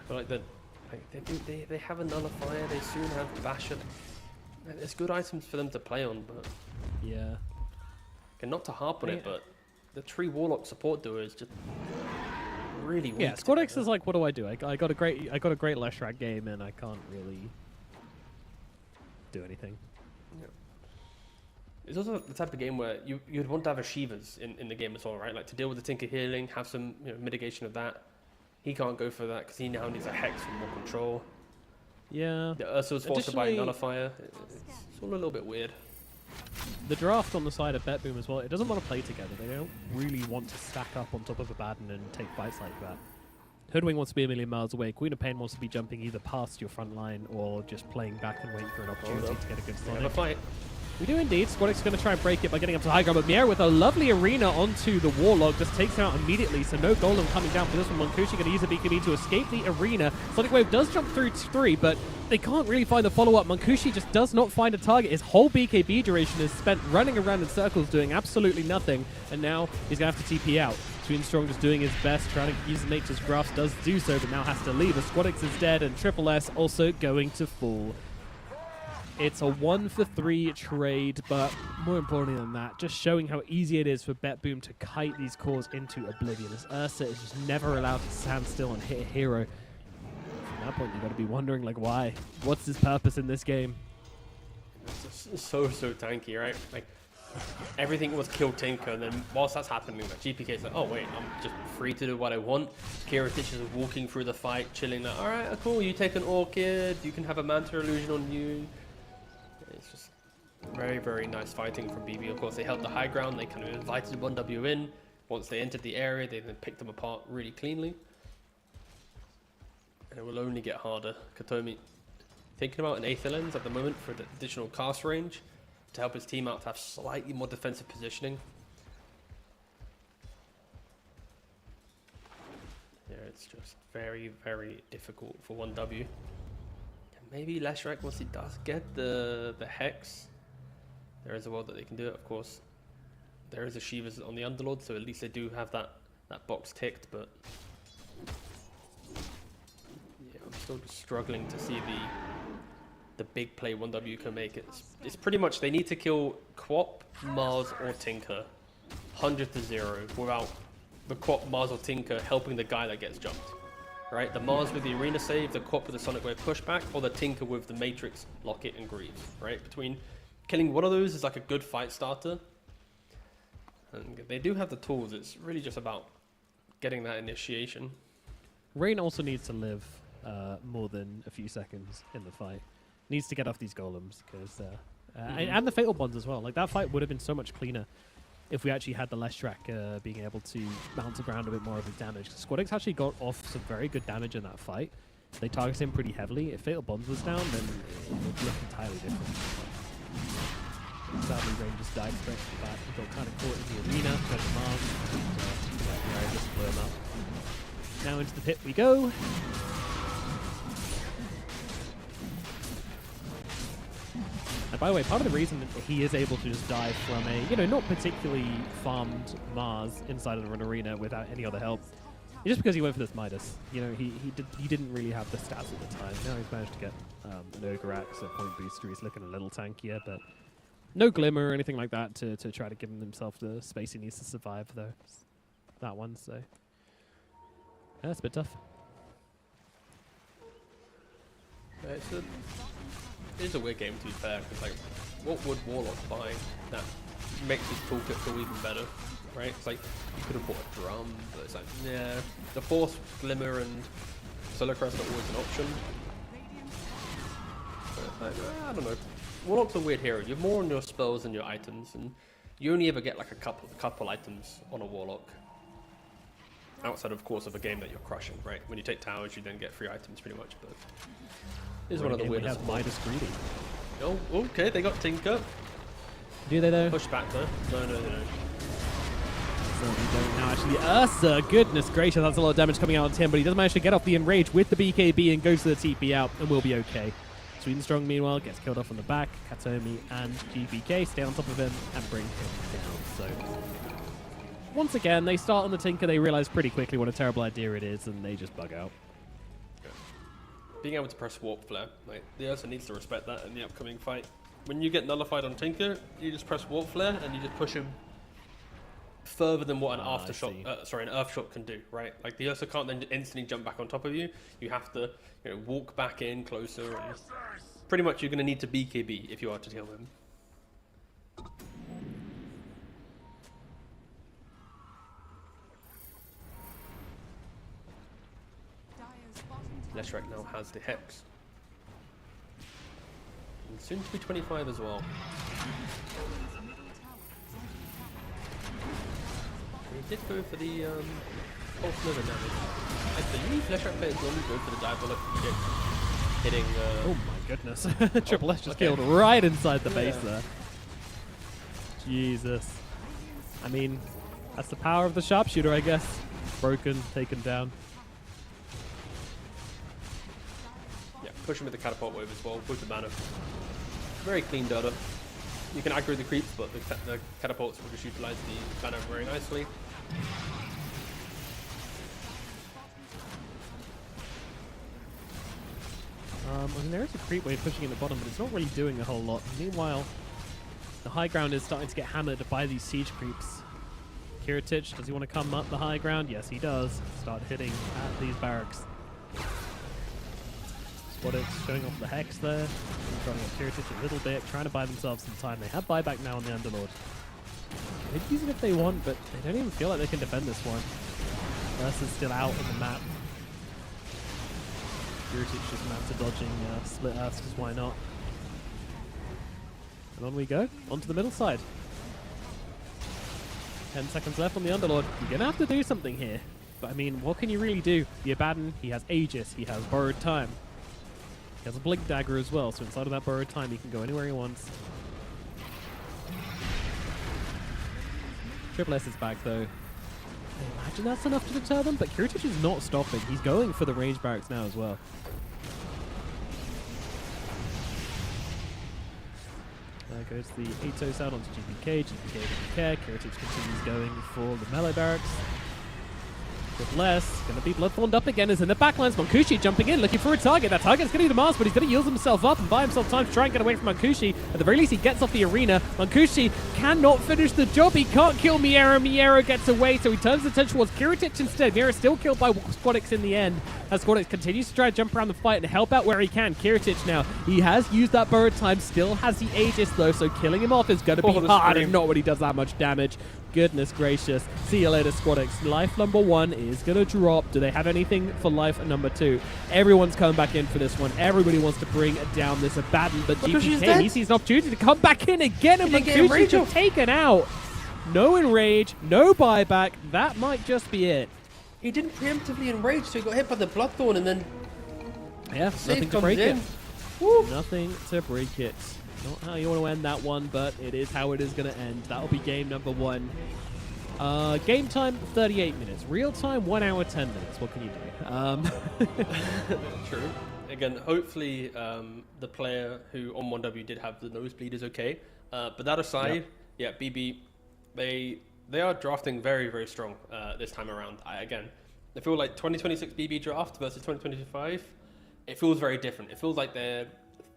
S4: But they have a nullifier. They soon have Basher. There's good items for them to play on, but
S3: yeah,
S4: and not to harp on it, but the Tree Warlock support duo is just really weak.
S3: Yeah, Squad X is like, what do I do? I got a great Leshrac game, and I can't really do anything.
S4: Yeah. It's also the type of game where you'd want to have a Shivas in the game as well, right? Like to deal with the Tinker healing, have some mitigation of that. He can't go for that because he now needs a Hex for more control.
S3: Yeah.
S4: The Ursa was forced to buy a nullifier. It's all a little bit weird.
S3: The draft on the side of BetBoom as well, it doesn't want to play together. They don't really want to stack up on top of a Baden and take fights like that. Hoodwing wants to be a million miles away. Queen of Pain wants to be jumping either past your front line or just playing back and waiting for an opportunity to get a good
S4: Have a fight.
S3: We do indeed. Squad X is going to try and break it by getting up to high ground, but Mier with a lovely arena onto the Warlock just takes him out immediately, so no Golem coming down for this one. Mankushi going to use a BKB to escape the arena. Sonic Wave does jump through 3, but they can't really find the follow-up. Mankushi just does not find a target. His whole BKB duration is spent running around in circles doing absolutely nothing, and now he's going to have to TP out. Strong just doing his best, trying to use Nature's Grasp, does do so, but now has to leave. The Squad X is dead, and Triple S also going to fall. It's a 1-for-3 trade, but more importantly than that, just showing how easy it is for BetBoom to kite these cores into oblivion. As Ursa is just never allowed to stand still and hit a hero. From that point, you've got to be wondering, like, why? What's his purpose in this game?
S4: It's just so tanky, right? Like, everything was kill Tinker, and then whilst that's happening, like, GPK is like, oh wait, I'm just free to do what I want. Kiritich is walking through the fight, chilling like, alright, cool, you take an Orchid, you can have a Manta Illusion on you. It's just very, very nice fighting from BB. Of course, they held the high ground. They kind of invited 1W in. Once they entered the area, they then picked them apart really cleanly. And it will only get harder. Katomi thinking about an Aether Lens at the moment for the additional cast range to help his team out to have slightly more defensive positioning. Yeah, it's just very, very difficult for 1W. Maybe Leshrac, once he does get the Hex, there is a world that they can do it, of course. there is a Shiva's on the Underlord, so at least they do have that box ticked, but yeah, I'm still just struggling to see the big play 1W can make. It's pretty much they need to kill Quap, Mars, or Tinker 100 to 0 without the Quap, Mars, or Tinker helping the guy that gets jumped. Right? The Mars with the Arena save, the Quap with the Sonic Wave pushback, or the Tinker with the Matrix, Locket, and Greaves. Right? Between killing one of those is like a good fight starter. And they do have the tools. It's really just about getting that initiation.
S3: Rain also needs to live more than a few seconds in the fight. Needs to get off these golems because and the fatal bonds as well. Like that fight would have been so much cleaner if we actually had the Leshrac being able to bounce around a bit more of his damage. Squadix actually got off some very good damage in that fight. They targeted him pretty heavily. If fatal bonds was down, then it would look entirely different. Sadly, Rain just died straight to the back. He got kind of caught in the arena, got the Mars, and just blew him up. Now into the pit we go. And by the way, part of the reason that he is able to just die from a, not particularly farmed Mars inside of an arena without any other help, is just because he went for this Midas. He didn't really have the stats at the time. Now he's managed to get an Ogre Axe, a point booster. He's looking a little tankier, but no Glimmer or anything like that to try to give himself the space he needs to survive, though. That one, so yeah, that's a bit tough.
S4: It's a weird game, to be fair, because like, what would Warlock buy that makes his toolkit feel even better, right? It's like, you could have bought a drum, but it's like, yeah, the Force, Glimmer, and Solar Crest are always an option. But, I don't know. Warlock's a weird hero. You're more on your spells and your items, and you only ever get like a couple items on a Warlock. Outside, of course, of a game that you're crushing, right? When you take towers, you then get 3 items pretty much, but it's one of the weirdest.
S3: We have Midas Greedy.
S4: Oh, okay, they got Tinker.
S3: Do they though?
S4: Push back though. No, they don't.
S3: So we don't now actually. Ursa, goodness gracious, that's a lot of damage coming out on him, but he does manage to get off the Enrage with the BKB and goes to the TP out and will be okay. Sweden Strong, meanwhile, gets killed off on the back. Katomi and GBK stay on top of him and bring him down. So once again, they start on the Tinker. They realize pretty quickly what a terrible idea it is, and they just bug out.
S4: Being able to press Warp Flare, like, the Ursa needs to respect that in the upcoming fight. When you get nullified on Tinker, you just press Warp Flare and you just push him further than what an an Earth Shot can do, right? Like, the Ursa can't then instantly jump back on top of you. You have to, walk back in closer, and pretty much you're going to need to BKB if you are to kill him. Leshrac now has the Hex. And soon to be 25 as well. He did go for the Pulse Liver damage. I believe Leshrac players normally go for the Diabolic hitting...
S3: oh my goodness. Triple S just killed right inside the base there. Jesus. I mean, that's the power of the Sharpshooter, I guess. Broken, taken down.
S4: Push him with the Catapult Wave as well, with the mana. Very clean Dota. You can aggro the creeps, but the Catapults will just utilize the mana very nicely.
S3: I mean, there is a creep wave pushing in the bottom, but it's not really doing a whole lot. Meanwhile, the high ground is starting to get hammered by these siege creeps. Kiritich, does he want to come up the high ground? Yes, he does. Start hitting at these barracks. Squadix showing off the Hex there, trying to get Kiritich a little bit, trying to buy themselves some time. They have buyback now on the Underlord. They can use it if they want, but they don't even feel like they can defend this one. Ursa's still out on the map. Kiritich just mapped to dodging Split Earth, because why not? And on we go, onto the middle side. 10 seconds left on the Underlord. You're going to have to do something here. But I mean, what can you really do? The Abaddon, he has Aegis, he has Borrowed Time. He has a Blink Dagger as well, so inside of that Borrowed Time, he can go anywhere he wants. Triple S is back, though. I imagine that's enough to deter them, but Kiritich is not stopping. He's going for the range barracks now as well. Goes the Atos out onto GPK. GPK doesn't care. Kiritic continues going for the melee barracks. With less, going to be bloodthorned up again as in the backlines. Monkushi jumping in, looking for a target. That target's going to be the Mars, but he's going to yield himself up and buy himself time to try and get away from Monkushi. At the very least, he gets off the arena. Monkushi cannot finish the job. He can't kill Miero. Miero gets away, so he turns his attention towards Kiritic instead. Miero's still killed by Squadix in the end, as Squadix continues to try to jump around the fight and help out where he can. Kiritic now, he has used that borrowed time, still has the Aegis though, so killing him off is going to be hard and not when he does that much damage. Goodness gracious. See you later, Squadix. Life number 1 is going to drop. Do they have anything for life number 2? Everyone's coming back in for this one. Everybody wants to bring down this Abaddon, but GPK, he sees an opportunity to come back in again, and Monkushi just taken out. No enrage, no buyback. That might just be it.
S5: He didn't preemptively enrage, so he got hit by the Bloodthorn, and then
S3: nothing to break it. Nothing to break it. Not how you want to end that one, but it is how it is going to end. That'll be game number 1. Game time, 38 minutes. Real time, 1 hour, 10 minutes. What can you do?
S4: True. Again, hopefully the player who on 1W did have the nosebleed is okay. But that aside, BB, they are drafting very, very strong this time around. I feel like 2026 BB draft versus 2025, it feels very different. It feels like they're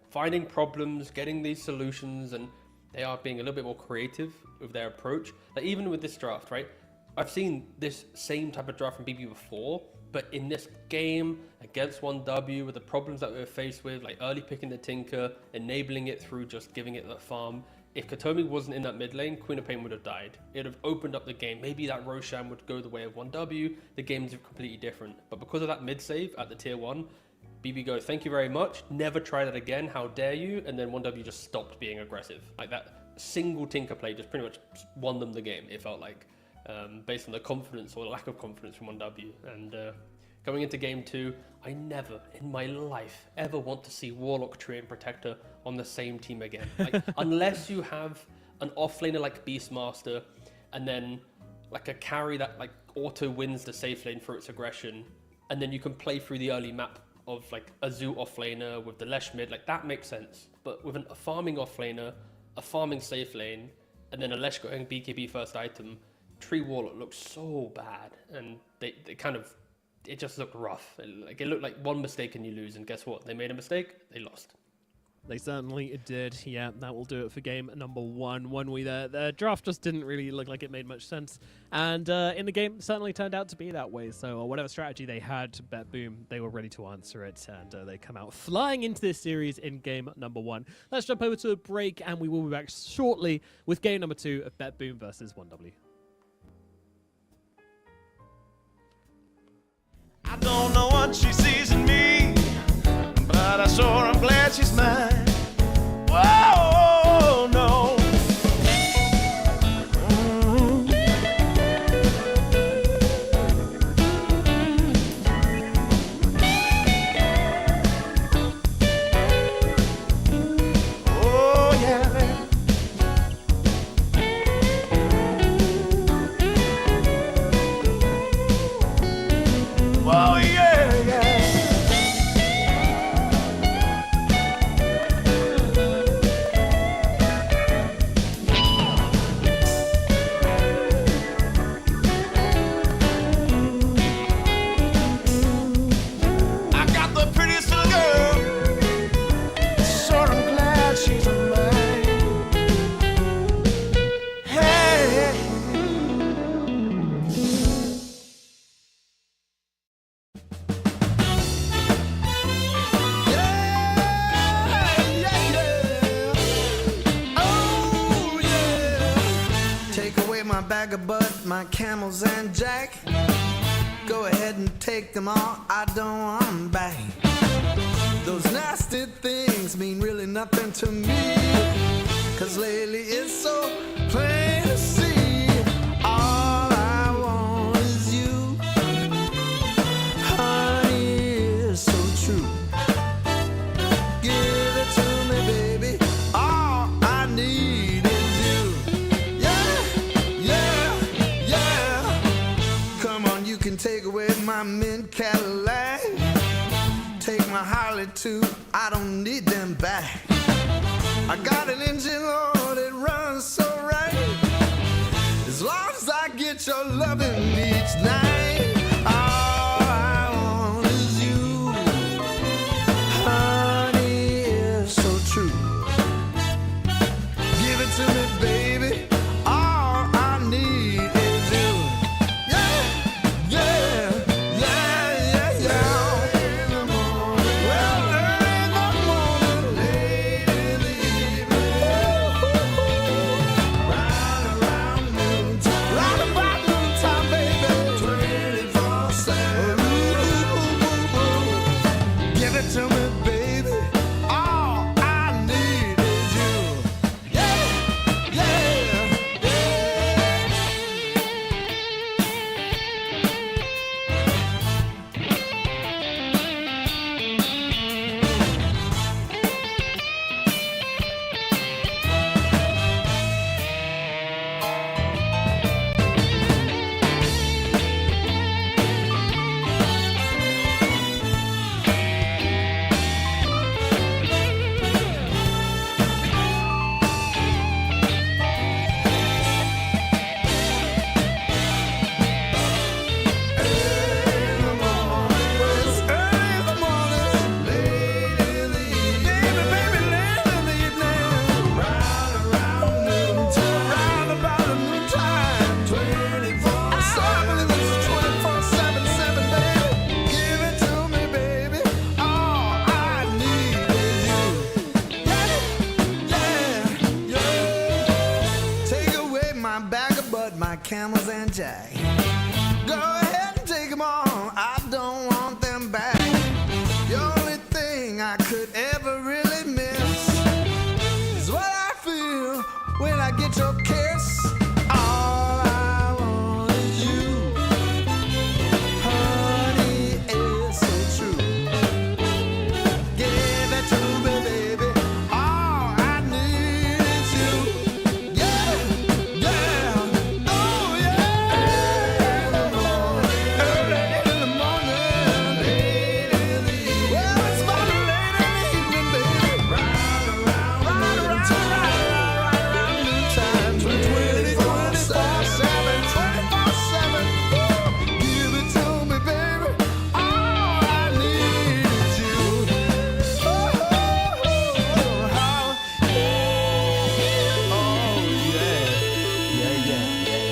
S4: finding problems, getting these solutions, and they are being a little bit more creative with their approach. Like even with this draft, right? I've seen this same type of draft from BB before, but in this game against 1W with the problems that we were faced with, like early picking the Tinker, enabling it through just giving it the farm. If Katomi wasn't in that mid lane, Queen of Pain would have died. It would have opened up the game. Maybe that Roshan would go the way of 1W. The game's completely different. But because of that mid save at the tier 1, BB goes, thank you very much, never try that again, how dare you, and then 1W just stopped being aggressive. Like that single Tinker play just pretty much won them the game, it felt like, based on the confidence or lack of confidence from 1W. And going into game 2, I never in my life ever want to see Warlock, Tree and Protector on the same team again. Like, unless you have an offlaner like Beastmaster, and then like a carry that like auto wins the safe lane for its aggression, and then you can play through the early map of like a Zoo offlaner with the Lesh mid, like that makes sense. But with a farming offlaner, a farming safe lane, and then a Lesh going BKB first item, Tree Warlock looks so bad, and they kind of, it just looked rough. It looked like one mistake and you lose, and guess what? They made a mistake, they lost.
S3: They certainly did. Yeah, that will do it for game number 1. The draft just didn't really look like it made much sense. And in the game, it certainly turned out to be that way. So whatever strategy they had, BetBoom, they were ready to answer it. And they come out flying into this series in game number 1. Let's jump over to a break, and we will be back shortly with game number 2 of BetBoom versus 1W.
S1: I don't know what she sees in me, but I sure am glad she's mine. Whoa, no. Oh, yeah. Whoa, yeah, yeah.
S2: But my camels and jack, go ahead and take them all, I don't want them back. Those nasty things mean really nothing to me, 'cause lately it's so plain to see. All I want is you, honey, is so true. Give it to me, baby, all I need is you. You can take away my mint Cadillac, take my Harley too, I don't need them back. I got an engine on world, it runs so right. As long as I get your loving each night, all I want is you. Honey, it's so true. Give it to me, baby. All I need is you. Yeah, yeah, yeah, yeah, yeah. In the morning, well, early in the morning, late in the evening, round around noontime, round about noontime, baby, 24/7. Give it to me, baby. All I need is you. Yeah, yeah, yeah. Camels and Jack. Go ahead and take them all. I don't want them back. The only thing I could ever really miss is what I feel when I get your kiss. All I want is you. Honey, it's so true. Give it to me, baby. All I need is you. Yeah, yeah. Oh, yeah. Early in the morning, late in the evening. Well, it's about late in the evening, baby. Right around noontime, 24/7, 24/7. Give it to me, baby. All I need is you. Oh, how, oh, yeah, yeah, yeah, yeah.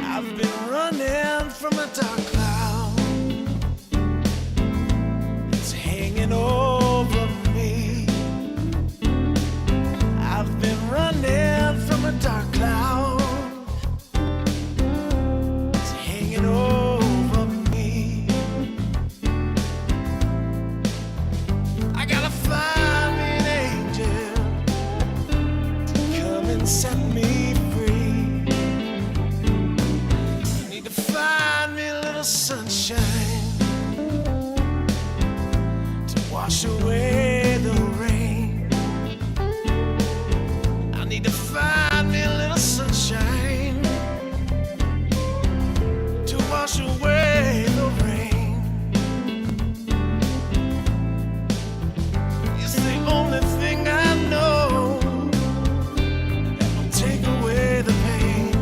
S2: I've been running from a dark cloud. It's hanging over me. I've been running from a dark cloud. It's hanging over me. I gotta find me an angel to come and set me free. I need to find me a little sunshine to wash away the rain. I need to find me a little sunshine to wash away the rain. It's the only thing I know that will take away the pain.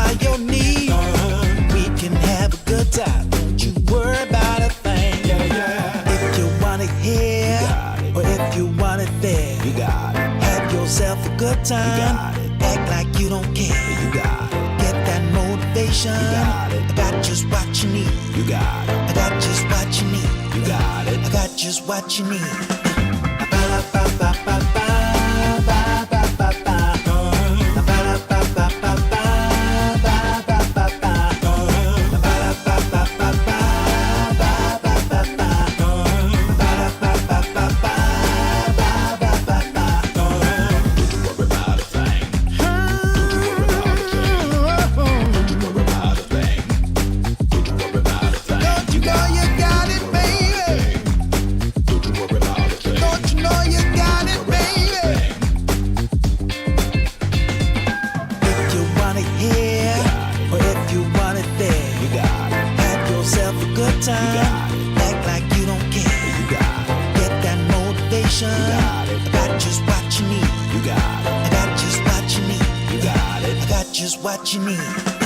S1: by your knee. We can have a good time. Don't you worry about a thing. If you want it here, or if you want it there, you got it. Have yourself a good time. Act like you don't care. You got it. Get that motivation. You got it. I got just what you need. You got it. I got just what you need. You got it. I got just what you need. What you need.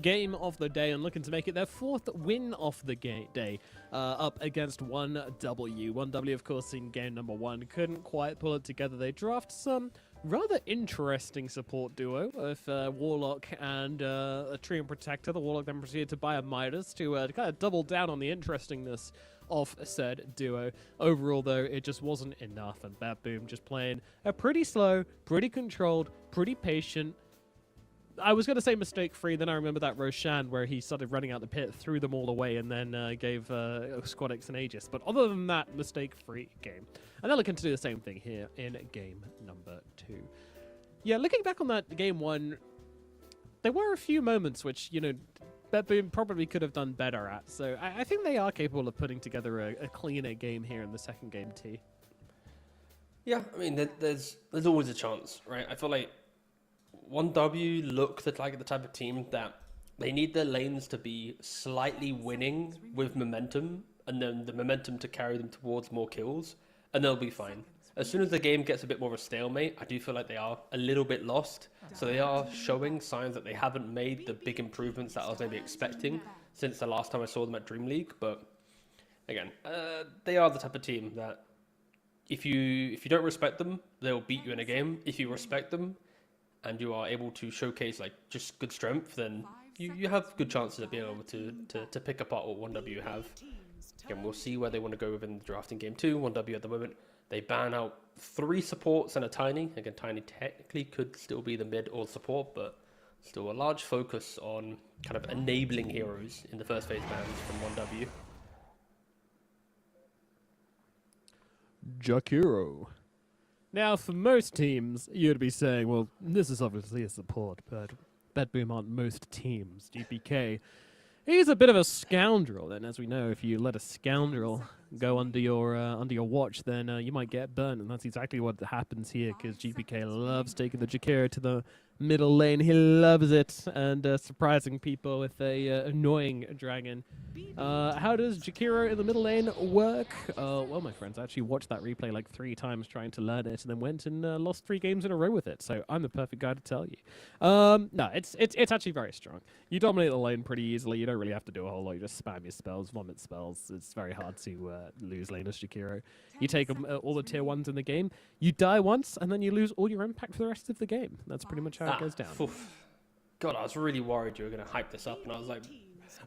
S3: game of the day and looking to make it their 4th win of the day, up against 1W. 1W, of course, in game number 1 couldn't quite pull it together. They draft some rather interesting support duo with Warlock and a Treant Protector. The Warlock then proceeded to buy a Midas to kind of double down on the interestingness of said duo. Overall, though, it just wasn't enough, and BetBoom just playing a pretty slow, pretty controlled, pretty patient. I was going to say mistake-free, then I remember that Roshan where he started running out the pit, threw them all away, and then gave Squadix an Aegis. But other than that, mistake-free game. And they're looking to do the same thing here in game number 2. Yeah, looking back on that game 1, there were a few moments which, you know, BetBoom probably could have done better at. So I think they are capable of putting together a cleaner game here in the second game, T.
S4: Yeah, I mean, there's always a chance, right? I feel like 1W looked like the type of team that they need their lanes to be slightly winning with momentum, and then the momentum to carry them towards more kills, and they'll be fine. As soon as the game gets a bit more of a stalemate, I do feel like they are a little bit lost. So they are showing signs that they haven't made the big improvements that I was maybe expecting since the last time I saw them at DreamLeague. But again, they are the type of team that if you don't respect them, they'll beat you in a game. If you respect them and you are able to showcase like just good strength, then you have good chances of being able to pick apart what 1W have. Again, we'll see where they want to go within the draft in game 2. 1W at the moment, they ban out 3 supports and a Tiny. Again, Tiny technically could still be the mid or support, but still a large focus on kind of enabling heroes in the first phase bans from 1W.
S3: Jakiro. Now, for most teams, you'd be saying, well, this is obviously a support, but BetBoom aren't most teams. GPK, he's a bit of a scoundrel, and as we know, if you let a scoundrel go under your watch, then you might get burned, and that's exactly what happens here, because GPK loves taking the Jakiro to the middle lane. He loves it, and surprising people with a annoying dragon. How does Jakiro in the middle lane work? Well, my friends, I actually watched that replay like 3 times trying to learn it, and then went and lost 3 games in a row with it. So I'm the perfect guy to tell you. No, it's actually very strong. You dominate the lane pretty easily. You don't really have to do a whole lot. You just spam your spells, vomit spells. It's very hard to lose lane as Jakiro. You take all the tier 1s in the game. You die once, and then you lose all your impact for the rest of the game. That's pretty much how it goes down.
S4: God, I was really worried you were going to hype this up, and I was like,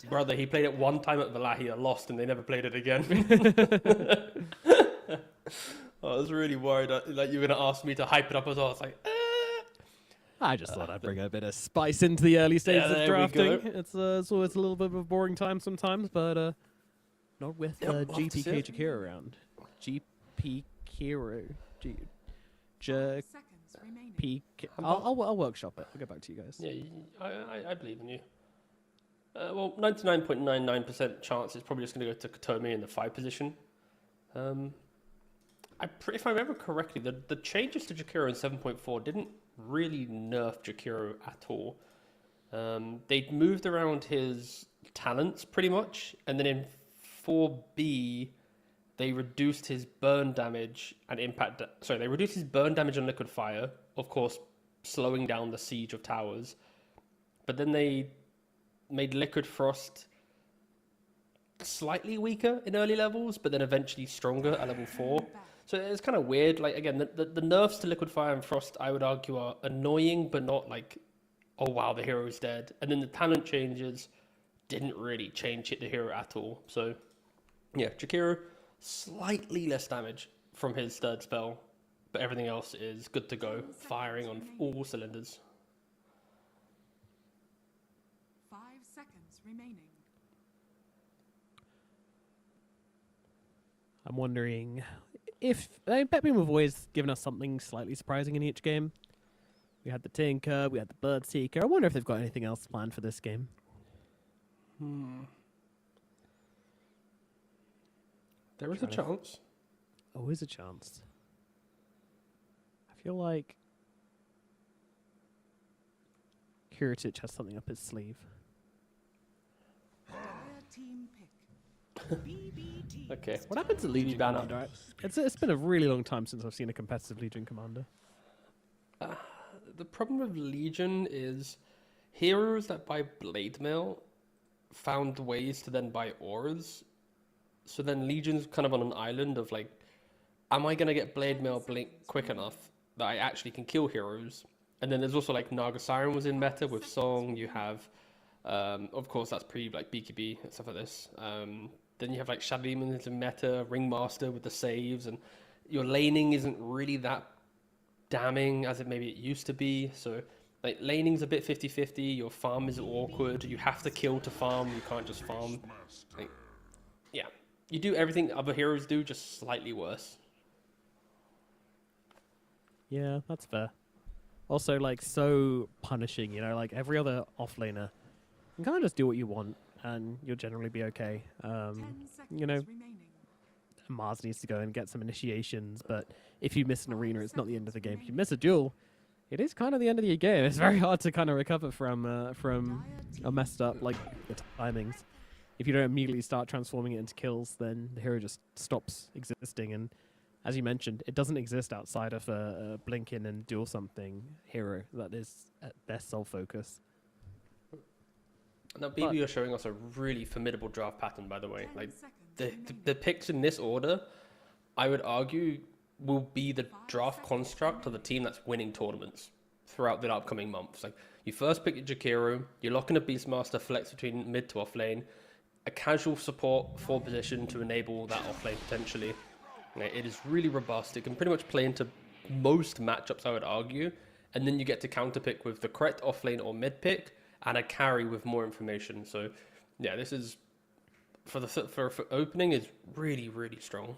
S4: brother, he played it one time at Valahia, lost, and they never played it again. I was really worried that you were going to ask me to hype it up as well. I was like,
S3: I just thought I'd bring a bit of spice into the early stages of drafting. It's always a little bit of a boring time sometimes, but not with GPK Jakiro around. GP Kiro. I'll workshop it. I'll get back to you guys.
S4: Yeah, I believe in you. Well, 99.99% chance it's probably just going to go to Katomi in the 5 position. If I remember correctly, the changes to Jakiro in 7.4 didn't really nerf Jakiro at all. They moved around his talents pretty much, and then in 4B, they reduced his burn damage and impact. They reduced his burn damage on Liquid Fire, of course, slowing down the siege of towers. But then they made Liquid Frost slightly weaker in early levels, but then eventually stronger at level 4. So it's kind of weird. Like, again, the nerfs to Liquid Fire and Frost, I would argue, are annoying, but not like, oh wow, the hero's dead. And then the talent changes didn't really change the hero at all. So, yeah, Jakiro, slightly less damage from his 3rd spell, but everything else is good to go, firing on all cylinders.
S9: 5 seconds remaining.
S3: I'm wondering if BetBoom have always given us something slightly surprising in each game. We had the Tinker, we had the Birdseeker. I wonder if they've got anything else planned for this game.
S4: There is a chance.
S3: Always a chance. I feel like Kiritic has something up his sleeve.
S9: Team pick. BBT.
S4: Okay.
S3: What happened to Legion Commander? It's been a really long time since I've seen a competitive Legion Commander.
S4: The problem with Legion is heroes that buy blade mail found ways to then buy auras. So then Legion's kind of on an island of like, am I gonna get blade mail blink quick enough that I actually can kill heroes? And then there's also like Naga Siren was in meta with Song. You have, of course, that's pre like BKB and stuff like this. Then you have like Shadow Demon is in meta, Ringmaster with the saves, and your laning isn't really that damning as it used to be. So like laning's a bit 50-50. Your farm is awkward. You have to kill to farm. You can't just farm. Like, yeah, you do everything other heroes do, just slightly worse.
S3: Yeah, that's fair. Also, like, so punishing, you know, like every other offlaner, you can kind of just do what you want and you'll generally be okay. You know, Mars needs to go and get some initiations, but if you miss an arena, it's not the end of the game. If you miss a duel, it is kind of the end of the game. It's very hard to kind of recover from a messed up, like, the timings. If you don't immediately start transforming it into kills, then the hero just stops existing. And as you mentioned, it doesn't exist outside of a blink in and duel something hero that is their sole focus.
S4: Now, BB are showing us a really formidable draft pattern, by the way. Like, the picks in this order, I would argue, will be the draft construct of the team that's winning tournaments throughout the upcoming months. Like, you first pick your Jakiro, you lock in a Beastmaster flex between mid to off lane, a casual support for position to enable that off lane potentially. It is really robust. It can pretty much play into most matchups, I would argue. And then you get to counterpick with the correct offlane or mid pick and a carry with more information. So, yeah, this is for opening is really, really strong.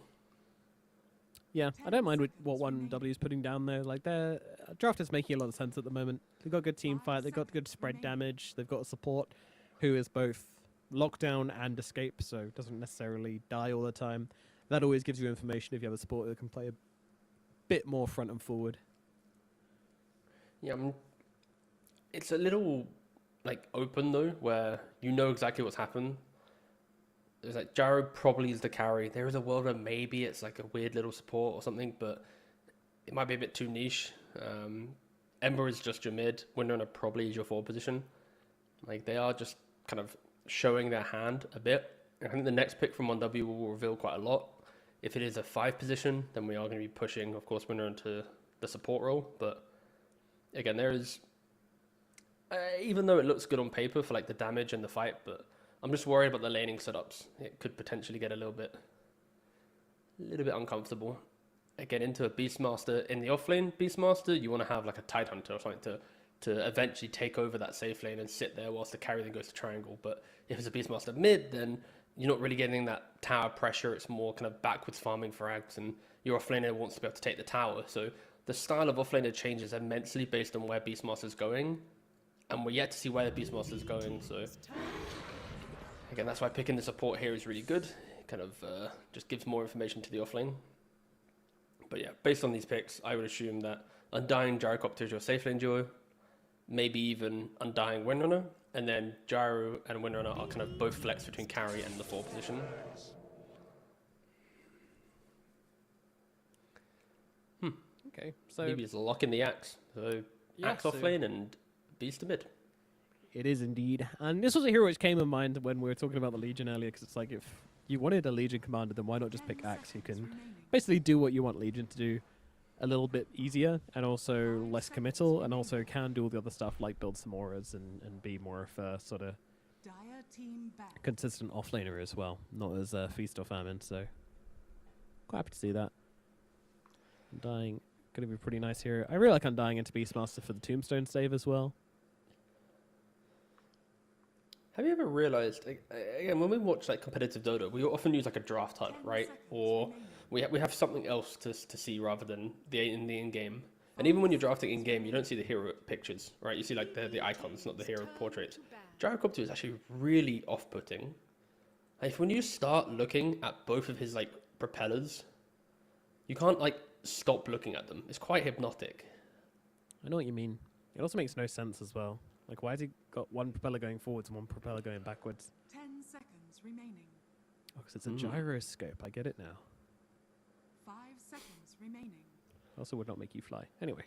S3: Yeah, I don't mind what 1W is putting down there. Like, their draft is making a lot of sense at the moment. They've got good team fight. They've got good spread damage. They've got a support who is both lockdown and escape, so doesn't necessarily die all the time. That always gives you information if you have a support that can play a bit more front and forward.
S4: Yeah, it's a little like open though, where you know exactly what's happened. There's like Gyro probably is the carry. There is a world where maybe it's like a weird little support or something, but it might be a bit too niche. Ember is just your mid. Windrunner probably is your forward position. Like, they are just kind of showing their hand a bit. I think the next pick from 1W will reveal quite a lot. If it is a 5 position, then we are going to be pushing, of course, Winner into the support role. But again, there is, even though it looks good on paper for like the damage and the fight, but I'm just worried about the laning setups. It could potentially get a little bit uncomfortable. Again, into a Beastmaster in the offlane Beastmaster, you want to have like a Tidehunter or something to eventually take over that safe lane and sit there whilst the carry then goes to triangle. But if it's a Beastmaster mid, then you're not really getting that tower pressure. It's more kind of backwards farming for ags, and your offlaner wants to be able to take the tower. So the style of offlaner changes immensely based on where Beastmaster's going, and we're yet to see where the Beastmaster's going. So again, that's why picking the support here is really good. It kind of just gives more information to the offlane. But yeah, based on these picks, I would assume that Undying Gyrocopter is your safe lane duo, maybe even Undying Windrunner, and then Gyro and Windrunner are kind of both flex between carry and the 4 position.
S3: Okay, so
S4: maybe it's lock in the Axe. So
S3: yeah,
S4: Axe off lane and Beast to mid.
S3: It is indeed. And this was a hero which came in mind when we were talking about the Legion earlier, because it's like, if you wanted a Legion commander, then why not just pick Axe? You can basically do what you want Legion to do a little bit easier and also less committal, and also can do all the other stuff like build some auras and be more of a sort of consistent offlaner as well, not as feast or famine. So quite happy to see that. Undying going to be pretty nice here. I really like Undying into Beastmaster for the Tombstone save as well.
S4: Have you ever realized, like, again, when we watch like competitive Dota, we often use like a draft HUD, right? Or we have something else to see rather than the in-game. And even when you're drafting in-game, you don't see the hero pictures, right? You see like the icons, not the hero portraits. Gyrocopter is actually really off-putting. Like, when you start looking at both of his like propellers, you can't like stop looking at them. It's quite hypnotic.
S3: I know what you mean. It also makes no sense as well. Like, why has he got one propeller going forwards and one propeller going backwards?
S9: 10 seconds remaining.
S3: Oh, because it's a gyroscope. I get it now.
S9: 5 seconds remaining.
S3: Also would not make you fly. Anyway.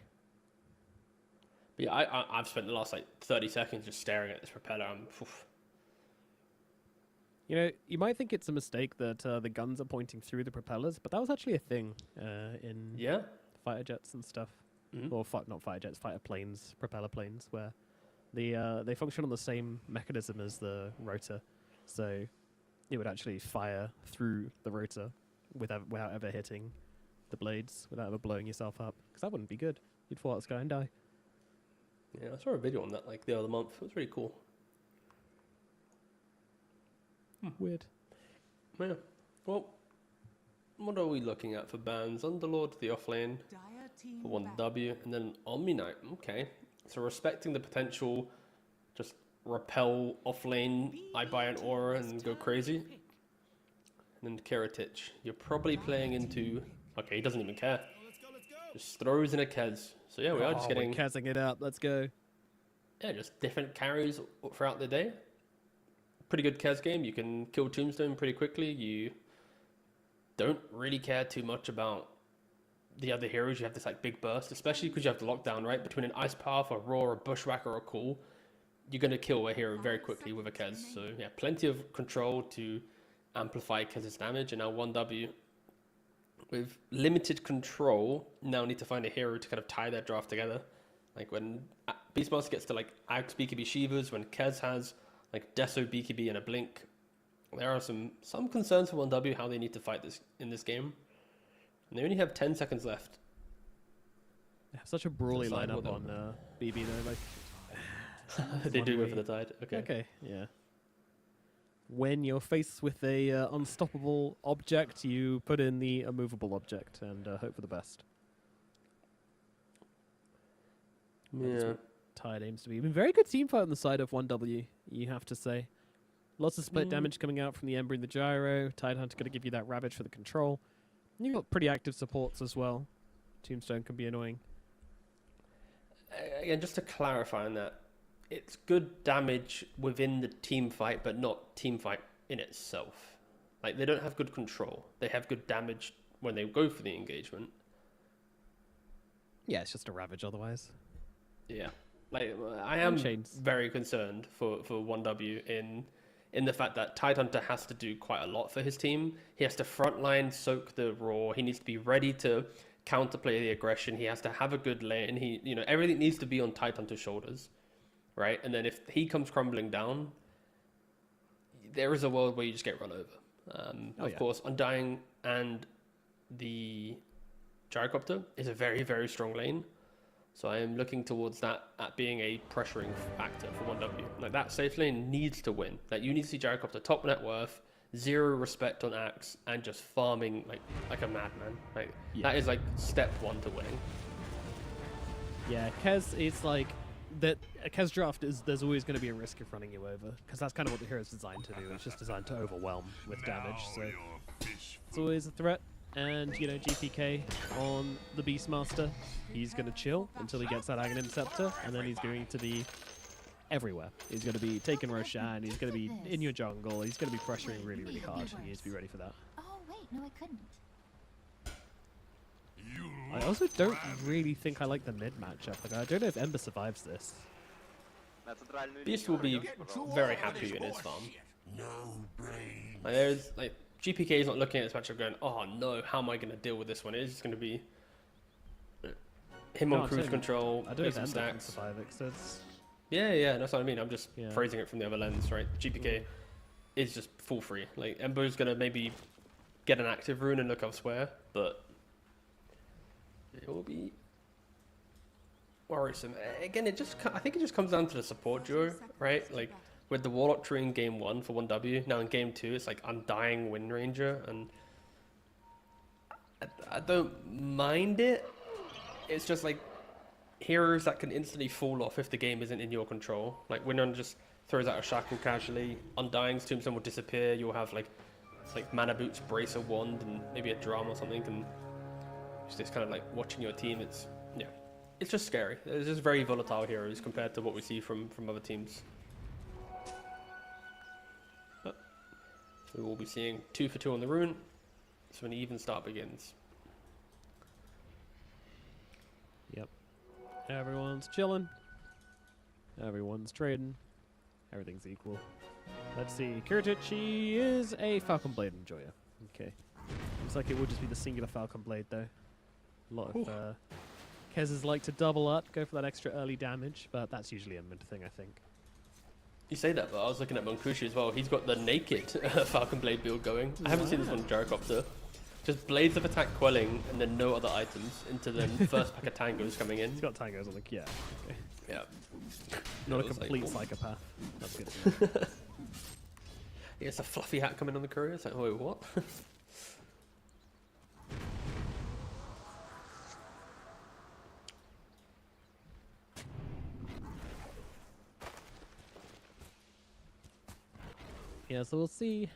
S4: But yeah, I've spent the last like 30 seconds just staring at this propeller. Oof.
S3: You know, you might think it's a mistake that the guns are pointing through the propellers, but that was actually a thing in fighter jets and stuff. Or not fighter jets, fighter planes, propeller planes, where they function on the same mechanism as the rotor. So it would actually fire through the rotor without ever hitting the blades, without ever blowing yourself up. Because that wouldn't be good. You'd fall out of the sky and die.
S4: Yeah, I saw a video on that like the other month. It was really cool.
S3: Weird.
S4: Yeah. Well, what are we looking at for bans? Underlord, the offlane for 1W, and then Omni Knight. Okay. So respecting the potential, just repel offlane, I buy an Aura and go crazy. And then Kiritich. You're probably playing into... Okay, he doesn't even care. Just throws in a Kez. So yeah, we are just getting...
S3: We're Kezing it up. Let's go.
S4: Yeah, just different carries throughout the day. Pretty good Kez game. You can kill Tombstone pretty quickly. You don't really care too much about the other heroes. You have this like big burst, especially because you have the lockdown, right? Between an Ice Path, a Aurora, a Bushwhacker, or a Cool, you're going to kill a hero very quickly with a Kez. So yeah, plenty of control to amplify Kez's damage. And now 1W, with limited control, now need to find a hero to kind of tie their draft together. Like when Beastmaster gets to like Axe, BKB, Shivas, when Kez has like Deso, BKB, and a Blink, there are some concerns for 1W how they need to fight this in this game. And they only have 10 seconds left.
S3: They have such a brawly lineup on BB though. Like
S4: they do go for the tide. Okay.
S3: Okay. Yeah. When you're faced with a unstoppable object, you put in the immovable object and hope for the best.
S4: Yeah.
S3: Tide aims to be. Very good team fight on the side of 1W, you have to say. Lots of split damage coming out from the Ember and the Gyro. Tidehunter going to give you that Ravage for the control. And you've got pretty active supports as well. Tombstone can be annoying.
S4: Again, just to clarify on that, it's good damage within the team fight, but not team fight in itself. Like, they don't have good control. They have good damage when they go for the engagement.
S3: Yeah, it's just a Ravage otherwise.
S4: Yeah. Like, I am very concerned for 1W in the fact that Tidehunter has to do quite a lot for his team. He has to frontline, soak the raw. He needs to be ready to counterplay the aggression. He has to have a good lane. Everything needs to be on Tidehunter's shoulders, right? And then if he comes crumbling down, there is a world where you just get run over. Of course, Undying and the Gyrocopter is a very, very strong lane. So I am looking towards that at being a pressuring factor for 1W. Like, that safe lane needs to win. Like, you need to see Gyrocopter top net worth, zero respect on Axe, and just farming like a madman. Like, that is like step one to winning.
S3: Yeah, Kez is like that. A Kez draft is there's always going to be a risk of running you over because that's kind of what the hero is designed to do. It's just designed to overwhelm with damage. So it's always a threat. And, GPK on the Beastmaster, he's going to chill until he gets that Aghanim Scepter, and then he's going to be everywhere. He's going to be taking Roshan, he's going to be in your jungle, he's going to be pressuring really, really hard. You need to be ready for that.
S11: Oh, wait, no, I couldn't.
S3: I also don't really think I like the mid matchup. Like, I don't know if Ember survives this.
S4: Beast will be very happy in his farm. There's GPK is not looking at this matchup going, oh no, how am I going to deal with this one? It's just going to be him on cruise control,
S3: I don't
S4: make
S3: know
S4: some
S3: if Ember can
S4: stacks.
S3: survive it, 'cause it's...
S4: Yeah, that's what I mean. I'm just phrasing it from the other lens, right? GPK is just full free. Like, Ember's going to maybe get an active rune and look elsewhere, but it will be worrisome. Again, I think it just comes down to the support duo, right? Like, with the Warlock tree in game 1 for 1W, now in game 2 it's like Undying Wind Ranger, and I don't mind it. It's just like heroes that can instantly fall off if the game isn't in your control. Like, Wind Ranger just throws out a shackle casually, Undying's Tombstone will disappear, you'll have like Mana Boots, Bracer Wand, and maybe a drum or something, and it's just kind of like watching your team. It's just scary. It's just very volatile heroes compared to what we see from other teams. We will be seeing 2 for 2 on the rune, so an even start begins.
S3: Yep. Everyone's chilling. Everyone's trading. Everything's equal. Let's see. Kiritichi is a Falcon Blade enjoyer. Okay. Looks like it would just be the singular Falcon Blade, though. A lot of Kez's like to double up, go for that extra early damage, but that's usually a mid thing, I think.
S4: You say that, but I was looking at Monkushi as well. He's got the naked Falcon Blade build going. I haven't seen this one in Gyrocopter. Just blades of attack quelling and then no other items into the first pack of tangos coming in.
S3: He's got tangos on the yeah. Okay.
S4: Yeah.
S3: Not a complete psychopath. That's good to know.
S4: Yeah, it's a fluffy hat coming on the courier. It's like, wait, what?
S3: Yeah, so we'll see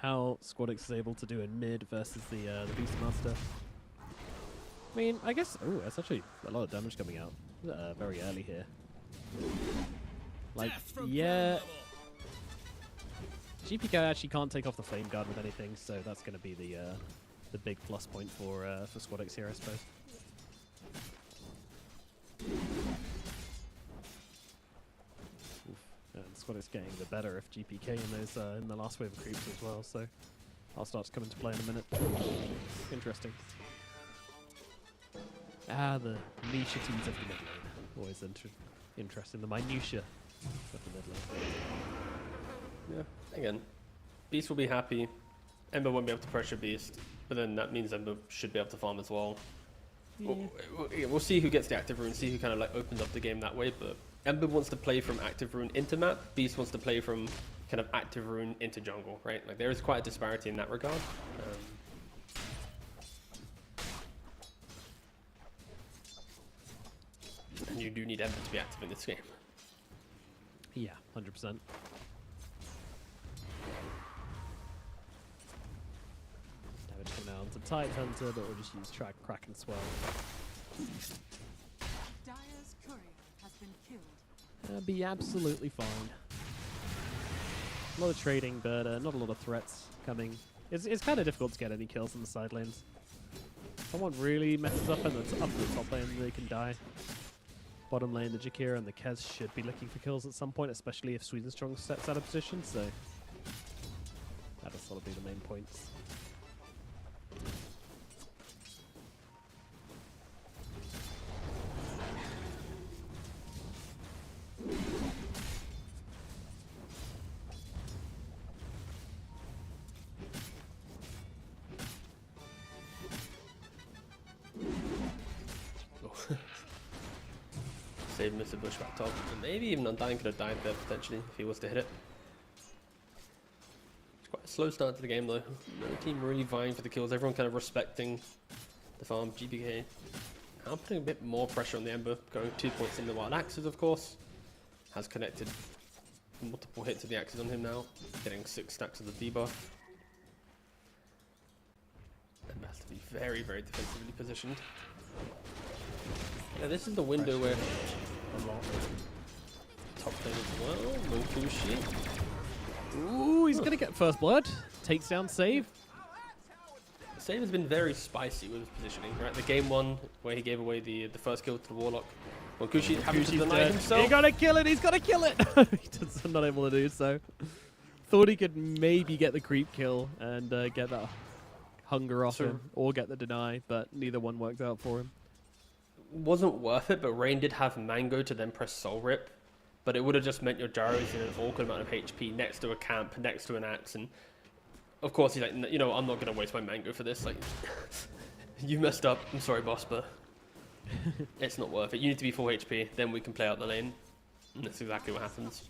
S3: how Squadix is able to do in mid versus the Beastmaster. I mean, I guess... Oh, that's actually a lot of damage coming out very early here. Like, yeah... GPK actually can't take off the Flame Guard with anything, so that's going to be the big plus point for Squadix here, I suppose. And Squadix getting the better of GPK in those in the last wave of creeps as well, so I'll start to come into play in a minute. Interesting. Ah, the nicheties of the mid lane. Always interesting, the minutia of the mid lane.
S4: Yeah, again, Beast will be happy. Ember won't be able to pressure Beast, but then that means Ember should be able to farm as well. Yeah. We'll see who gets the active rune, see who kind of like opens up the game that way, but Ember wants to play from active rune into map, Beast wants to play from kind of active rune into jungle, right? Like there is quite a disparity in that regard. And you do need Ember to be active in this game.
S3: Yeah, 100%. Damage coming out onto Tide Hunter, but we'll just use Track, Crack, and Swell.
S9: Dire's courier has been killed.
S3: That'll be absolutely fine. A lot of trading, but not a lot of threats coming. It's kind of difficult to get any kills in the side lanes. Someone really messes up and it's up to the top lane, they can die. Bottom lane, the Jakira and the Kez should be looking for kills at some point, especially if Sweden Strong steps out of position, so that'll sort of be the main points.
S4: Save Mr. Bush back top. And maybe even Undying could have died there potentially if he was to hit it. It's quite a slow start to the game though. No team really vying for the kills. Everyone kind of respecting the farm. GPK now putting a bit more pressure on the Ember. Going 2 points in the wild axes, of course. Has connected multiple hits of the axes on him now. Getting 6 stacks of the debuff. Ember has to be very, very defensively positioned. Yeah, this is the window where top lane as well. Monkushi.
S3: Ooh, he's gonna get first blood. Takes down save.
S4: Save has been very spicy with his positioning, right? The game one where he gave away the first kill to the Warlock. Monkushi having to deny himself.
S3: He gotta kill it, he's gotta kill it! He's not able to do so. Thought he could maybe get the creep kill and get that hunger off him, or get the deny, but neither one worked out for him.
S4: Wasn't worth it, but Rain did have Mango to then press Soul Rip, but it would have just meant your Gyro's in an awkward amount of HP next to a camp, next to an axe, and of course he's like, you know, I'm not going to waste my Mango for this, like, you messed up, I'm sorry boss, but it's not worth it. You need to be full HP, then we can play out the lane, and that's exactly what happens.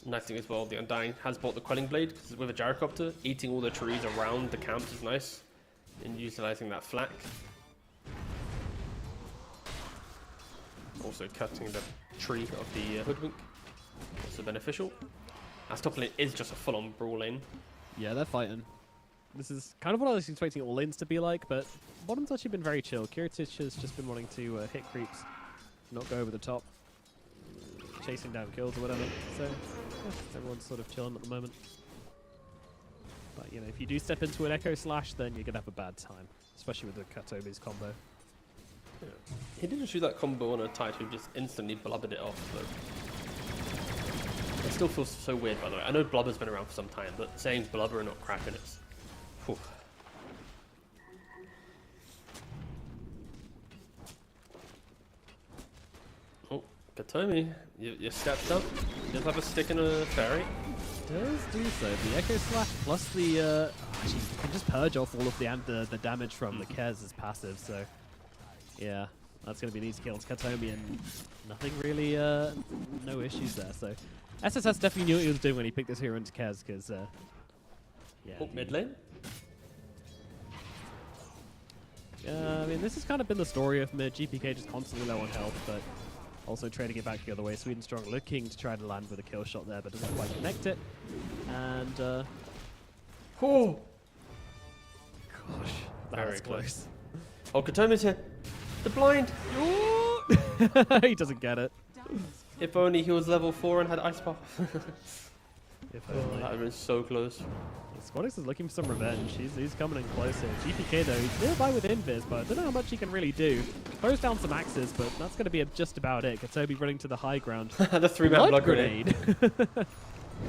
S4: Nice thing as well, the Undying has bought the Quelling Blade, because with a Gyrocopter, eating all the trees around the camps is nice, and utilising that flak. Also cutting the tree of the Hoodwink, also beneficial. As top lane is just a full-on brawl lane.
S3: Yeah, they're fighting. This is kind of what I was expecting all lanes to be like, but bottom's actually been very chill. Kiritich has just been wanting to hit creeps, not go over the top, chasing down kills or whatever. So yeah, everyone's sort of chilling at the moment. But you know, if you do step into an Echo Slash, then you're gonna have a bad time, especially with the Katobi's combo.
S4: He didn't shoot that combo on a Titan, just instantly blubbered it off. But it still feels so weird, by the way. I know blubber's been around for some time, but saying blubber and not Kraken, it's... Whew. Oh, Katomi, you stepped up. You just have a stick and a fairy.
S3: Does do so. The Echo Slash plus the... actually, you can just purge off all of the damage from the Kez as passive, so... Yeah, that's going to be an easy kill to Katomi, and nothing really... no issues there, so... SSS definitely knew what he was doing when he picked this hero into Kez, because... yeah.
S4: Oh, mid lane?
S3: I mean, this has kind of been the story of mid. GPK just constantly low on health, but also trading it back the other way. Sweden Strong looking to try to land with a kill shot there, but doesn't quite connect it. And,
S4: oh!
S3: Gosh, that
S4: Very
S3: was close.
S4: Oh, Katomi's here. The blind!
S3: He doesn't get it.
S4: If only he was level 4 and had Ice Path.
S3: If
S4: That would have been so close.
S3: Squadix is looking for some revenge. He's coming in closer. GPK though, he's nearby with Invis, but I don't know how much he can really do. Throws down some axes, but that's going to be just about it. Katomi running to the high ground.
S4: The 3-man blood grenade.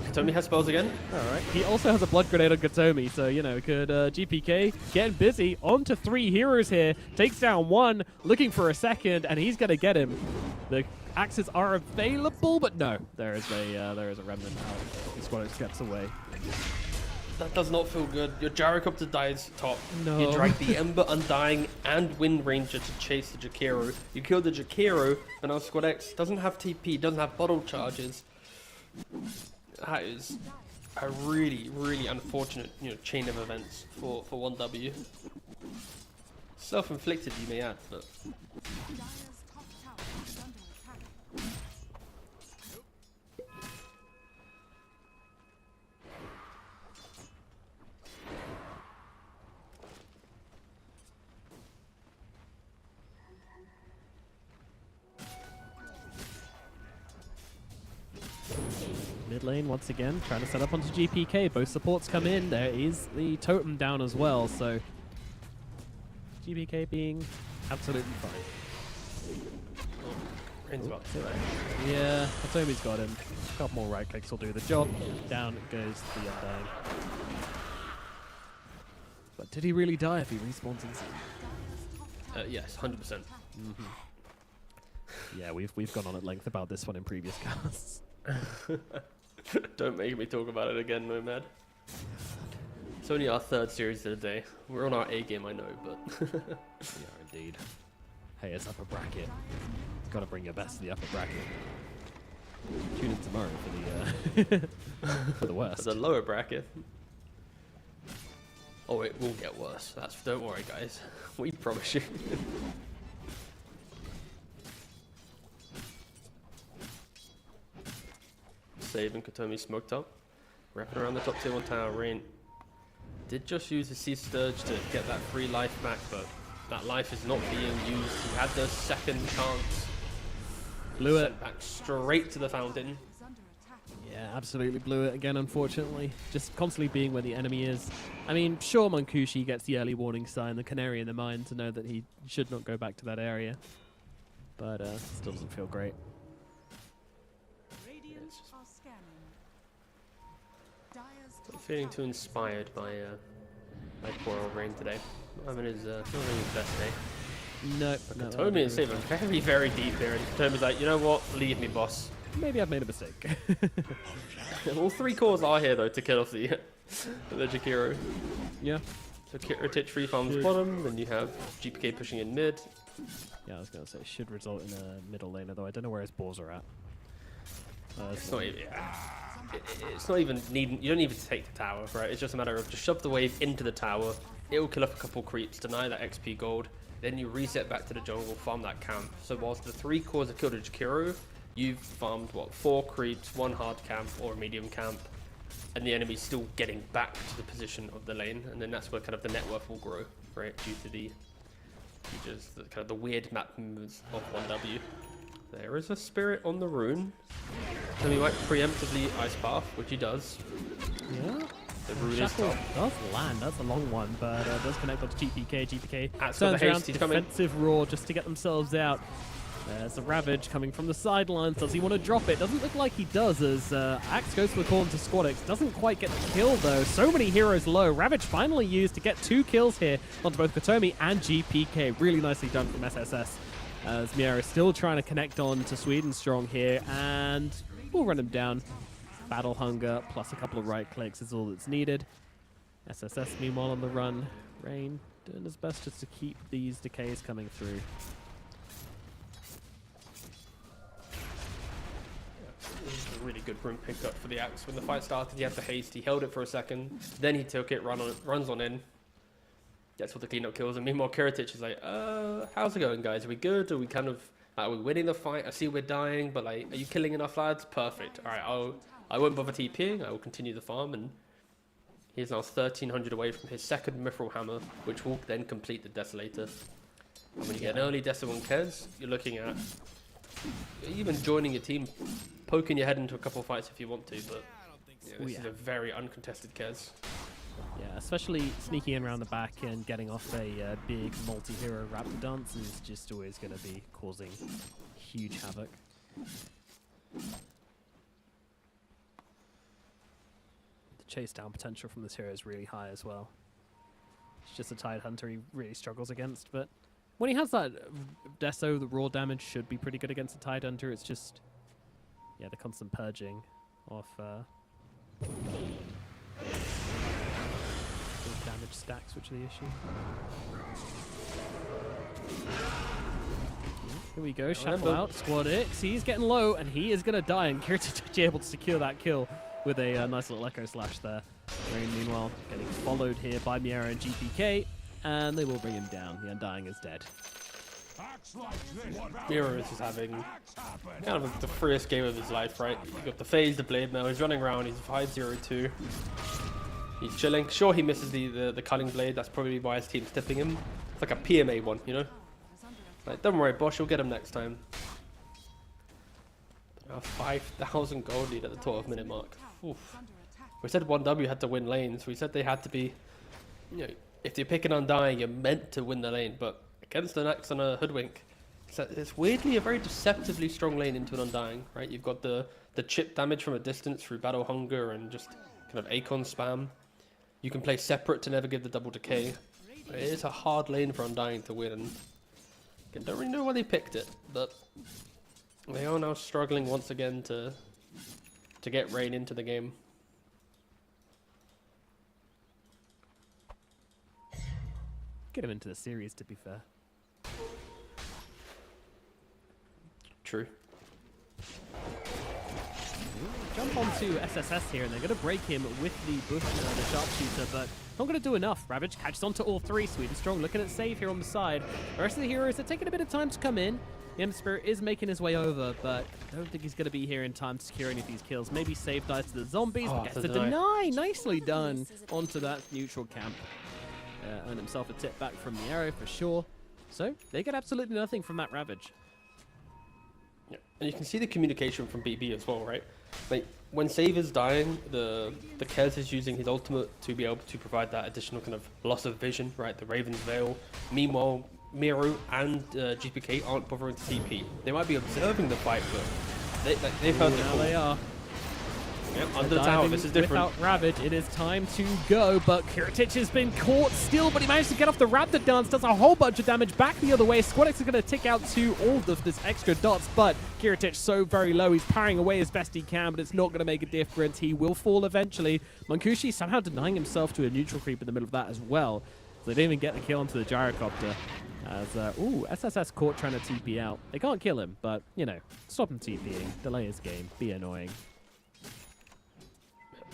S4: Katomi has spells again.
S3: Alright. He also has a blood grenade on Katomi, so, you know, could GPK getting busy. On to 3 heroes here. Takes down 1, looking for a second, and he's going to get him. The axes are available, but no. There is a remnant out. Squadix gets away.
S4: That does not feel good. Your Gyrocopter dies top.
S3: No.
S4: You drag the Ember, Undying, and Wind Ranger to chase the Jakiro. You kill the Jakiro, and now Squad X doesn't have TP, doesn't have bottle charges. That is a really, really unfortunate, chain of events for 1W. Self-inflicted, you may add, but...
S3: Mid lane once again, trying to set up onto GPK. Both supports come in. There is the totem down as well, so GPK being absolutely fine.
S4: Rain's about to die.
S3: Yeah, Katomi's got him. A couple more right clicks will do the job. Down goes the Undying. But did he really die if he respawns inside?
S4: Yes, 100%.
S3: Yeah, we've gone on at length about this one in previous casts.
S4: Don't make me talk about it again, Nomad. It's only our 3rd series of the day. We're on our A game, I know, but...
S3: We are indeed. Hey, it's upper bracket. Got to bring your best to the upper bracket. Tune in tomorrow for the for the worst.
S4: For the lower bracket. Oh, it will get worse. Don't worry, guys. We promise you. Saving Katomi smoked up. Wrapping around the top tier 1 tower. Rain did just use the Sea Sturge to get that free life back, but that life is not being used. He had the second chance.
S3: Blew it.
S4: Sent back straight to the fountain.
S3: Yeah, absolutely blew it again, unfortunately. Just constantly being where the enemy is. I mean, sure, Monkushi gets the early warning sign, the canary in the mine, to know that he should not go back to that area. But still doesn't feel great.
S4: I'm feeling too inspired by poor old Rain today. I mean, it's not really his best day.
S3: No.
S4: Katomi is saving very, very deep there, and Katomi's like, you know what? Leave me, boss.
S3: Maybe I've made a mistake.
S4: All 3 cores are here though to kill off the Jakiro.
S3: Yeah.
S4: So Kiritich free farms bottom, then you have GPK pushing in mid.
S3: Yeah, I was gonna say should result in a middle laner, though I don't know where his balls are at.
S4: It's not even needing. You don't even take the tower, right? It's just a matter of just shove the wave into the tower. It will kill off a couple creeps, deny that XP gold. Then you reset back to the jungle, farm that camp. So whilst the 3 cores have killed a Jakiro, you've farmed what 4 creeps, 1 hard camp or a medium camp, and the enemy's still getting back to the position of the lane, and then that's where kind of the net worth will grow, right? Due to the kind of the weird map moves of 1W. There is a spirit on the rune. And he might preemptively Ice Path, which he does.
S3: Yeah.
S4: The rune is
S3: Shackle
S4: top.
S3: does land. That's a long one, but does connect onto GPK. GPK
S4: That's got the
S3: turns around,
S4: haste, he's coming.
S3: defensive roar just to get themselves out. There's a Ravage coming from the sidelines. Does he want to drop it? Doesn't look like he does, as Axe goes for the call into Squadix. Doesn't quite get the kill, though. So many heroes low. Ravage finally used to get 2 kills here onto both Kotomi and GPK. Really nicely done from SSS. As Miera is still trying to connect on to Sweden Strong here, and we'll run him down. Battle Hunger plus a couple of right clicks is all that's needed. SSS, meanwhile, on the run. Rain doing his best just to keep these decays coming through.
S4: This is a really good rune pickup for the Axe. When the fight started, he had the haste. He held it for a second. Then he took it, runs on in. That's what the cleanup kills. And meanwhile, Kiritich is like, how's it going, guys? Are we good? Are we kind of, are we winning the fight? I see we're dying, but like, are you killing enough, lads? Perfect. All right, I won't bother TPing. I will continue the farm. And he's now 1,300 away from his second Mithril Hammer, which will then complete the Desolator. And when you get an early Deso on Kez, you're looking at even joining your team, poking your head into a couple of fights if you want to, but yeah, this is a very uncontested Kez.
S3: Yeah, especially sneaking in around the back and getting off a big multi-hero raptor dance is just always going to be causing huge havoc. The chase down potential from this hero is really high as well. It's just a Tide Hunter he really struggles against, but when he has that Deso, the raw damage should be pretty good against the Tide Hunter. It's just, yeah, the constant purging of damage stacks, which are the issue. Here we go, shuffle out, Squad X. He's getting low, and he is going to die, and Kiritich able to secure that kill with a nice little Echo Slash there. Rain, meanwhile, getting followed here by Miera and GPK, and they will bring him down. The Undying is dead.
S4: Miera is just having kind of the freest game of his life, right? You've got the phase, the blade mail, he's running around, he's 5-0-2. He's chilling. Sure, he misses the culling blade. That's probably why his team's tipping him. It's like a PMA one, you know? Like, don't worry, Bosch, you'll get him next time. But now 5,000 gold lead at the 12-minute mark. Oof. We said 1W had to win lanes. We said they had to be, you know, if you pick an Undying, you're meant to win the lane. But against an Axe and a Hoodwink, it's weirdly a very deceptively strong lane into an Undying, right? You've got the chip damage from a distance through Battle Hunger and just kind of Acon spam. You can play separate to never give the double decay. It is a hard lane for Undying to win. And don't really know why they picked it, but they are now struggling once again to get Rain into the game.
S3: Get him into the series, to be fair.
S4: True.
S3: Jump onto SSS here, and they're going to break him with the bush, the sharpshooter, but not going to do enough. Ravage catches onto all three. Sweden Strong looking at save here on the side. The rest of the heroes are taking a bit of time to come in. The Ember Spirit is making his way over, but I don't think he's going to be here in time to secure any of these kills. Maybe save dies to the zombies, but gets the deny. Nicely done onto that neutral camp. Earned himself a tip back from the arrow for sure. So they get absolutely nothing from that Ravage.
S4: Yeah. And you can see the communication from BB as well, right? Like, when Save is dying, the Kez is using his ultimate to be able to provide that additional kind of loss of vision, right? The Raven's Veil. Meanwhile, Miru and GPK aren't bothering to TP. They might be observing the fight, but they've heard the call.
S3: They are.
S4: Yep, under the tower, this is different.
S3: Without Ravage, it is time to go, but Kiritich has been caught still, but he managed to get off the Raptor dance, does a whole bunch of damage back the other way. Squadix is going to tick out to all of this extra dots, but Kiritich so very low, he's parrying away as best he can, but it's not going to make a difference. He will fall eventually. Mankushi somehow denying himself to a neutral creep in the middle of that as well. So they didn't even get the kill onto the gyrocopter. As, SSS caught trying to TP out. They can't kill him, but, you know, stop him TPing, delay his game, be annoying.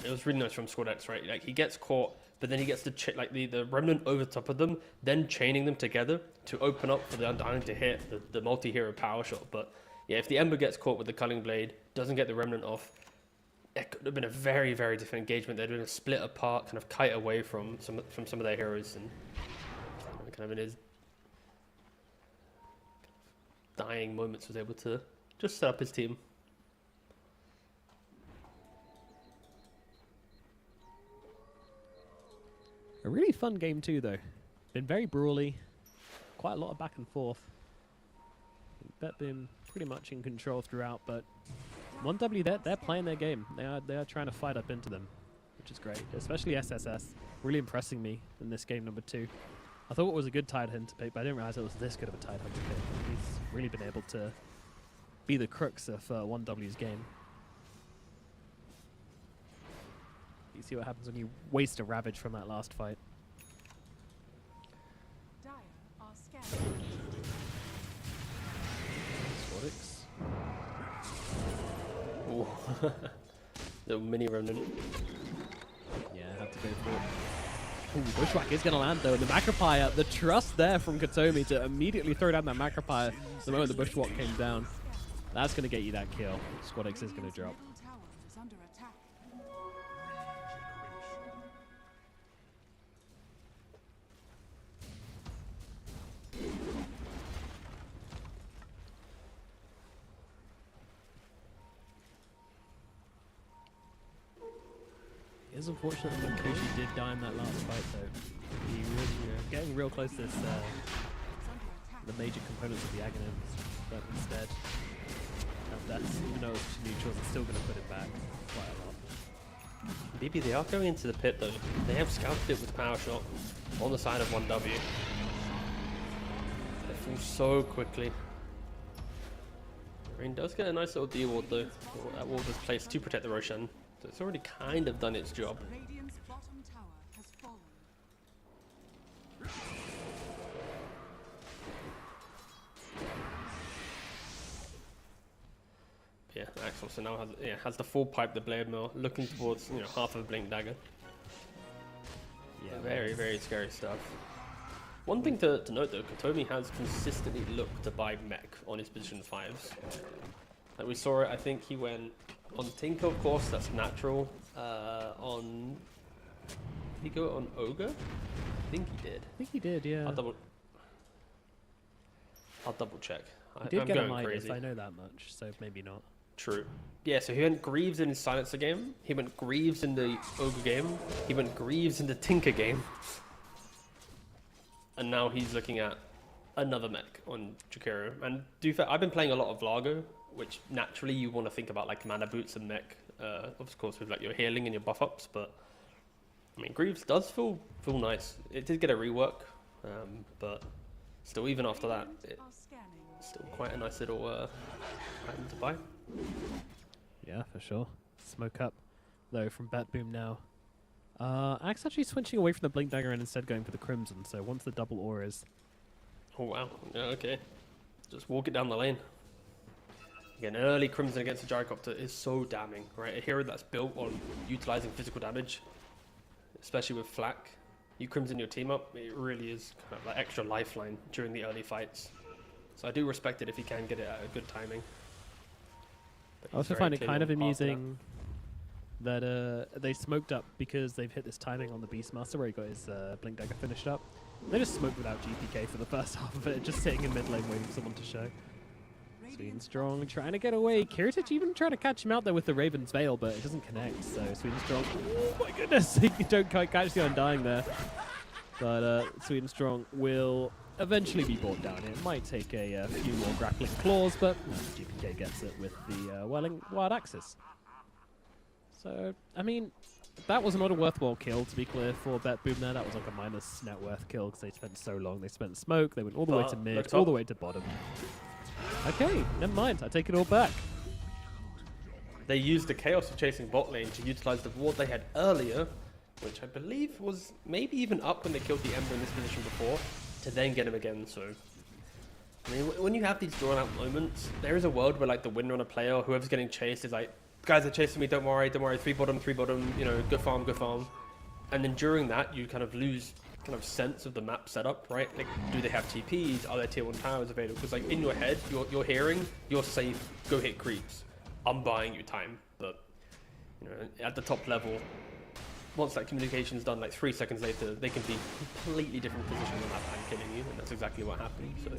S4: It was really nice from Squad X, right? Like, he gets caught, but then he gets the Remnant over top of them, then chaining them together to open up for the Undying to hit the multi-hero power shot. But yeah, if the Ember gets caught with the Culling Blade, doesn't get the Remnant off, it could have been a very, very different engagement. They're doing a split apart, kind of kite away from some of their heroes, and kind of in his dying moments was able to just set up his team. .
S3: A really fun game too, though. Been very brawly. Quite a lot of back and forth. BetBoom pretty much in control throughout, but 1W, they're playing their game. They are trying to fight up into them, which is great. Especially SSS, really impressing me in this game number 2. I thought it was a good tight end to pick, but I didn't realize it was this good of a tight end to pick. He's really been able to be the crux of 1W's game. You see what happens when you waste a Ravage from that last fight.
S9: Dire are scanning.
S3: Swordix.
S4: Ooh. Little mini remnant.
S3: Yeah, I have to go for it. Ooh, Bushwhack is going to land though. And the Macropire, the trust there from Katomi to immediately throw down that Macropire the moment the Bushwhack came down. That's going to get you that kill. Squadix is going to drop.
S9: Middle tower is under attack.
S3: It is unfortunate that Koshi did die in that last fight though. He was getting real close to this, the major components of the Aghanims, but instead, that's, even though it's neutrals, it's still going to put it back quite a lot.
S4: BB, they are going into the pit though. They have scouted it with Power Shot on the side of 1W. They fall so quickly. Rain does get a nice little D-ward though. That ward was placed to protect the Roshan. So it's already kind of done its job.
S9: Radiant's bottom tower has fallen.
S4: Yeah, Axel so now has the full pipe, the Blade Mill, looking towards half of a Blink Dagger.
S3: Yeah,
S4: Very, very scary stuff. One thing to note though, Katomi has consistently looked to buy mech on his position 5s. Like we saw it, I think he went on Tinker, of course, that's natural. Did he go on Ogre? I think he did.
S3: I think he did, yeah.
S4: I'll double check.
S3: He did
S4: I'm
S3: get a
S4: going
S3: Midas,
S4: crazy.
S3: I know that much, so maybe not.
S4: True. Yeah, so he went Greaves in his Silencer game, he went Greaves in the Ogre game, he went Greaves in the Tinker game, and now he's looking at another mech on Jakiro. And I've been playing a lot of Vlago, which naturally you want to think about like mana boots and mech, of course with like your healing and your buff ups, but I mean Greaves does feel nice. It did get a rework, but still even after that, it's still quite a nice little item to buy.
S3: Yeah, for sure. Smoke up, though, from BetBoom now. Axe actually switching away from the Blink Dagger and instead going for the Crimson, so once the double auras.
S4: Oh wow, yeah, okay. Just walk it down the lane. Again, early Crimson against the Gyrocopter is so damning, right? A hero that's built on utilizing physical damage, especially with Flak. You Crimson your team up, it really is kind of like extra lifeline during the early fights. So I do respect it if you can get it at a good timing. But
S3: I also
S4: he's
S3: find
S4: very
S3: it kind of
S4: clearly on path to that.
S3: amusing that they smoked up because they've hit this timing on the Beastmaster where he got his Blink Dagger finished up. They just smoked without GPK for the first half of it, just sitting in mid lane waiting for someone to show. Sweden Strong trying to get away. Kiritich even trying to catch him out there with the Raven's Veil, but it doesn't connect. So Sweden Strong, oh my goodness, you don't quite catch the Undying there. But Sweden Strong will eventually be brought down. It might take a few more grappling claws, but GPK gets it with the Wild Axis. So, I mean, that was not a worthwhile kill, to be clear, for BetBoom there. That was like a minus net worth kill because they spent so long. They spent smoke, they went all the way to mid, all the way to bottom. Okay, never mind. I take it all back.
S4: They used the Chaos of chasing bot lane to utilize the ward they had earlier, which I believe was maybe even up when they killed the Ember in this position before, to then get him again. So, I mean, when you have these drawn out moments, there is a world where like the win runner player, or whoever's getting chased, is like, guys are chasing me, don't worry, 3 bottom, go farm. And then during that, you kind of lose kind of sense of the map setup, right? Like, do they have TPs? Are there tier 1 towers available? Because like in your head, you're hearing, you're safe, go hit creeps. I'm buying you time. But, at the top level, once that communication is done, like 3 seconds later, they can be completely different position on that and killing you, and that's exactly what happened. So,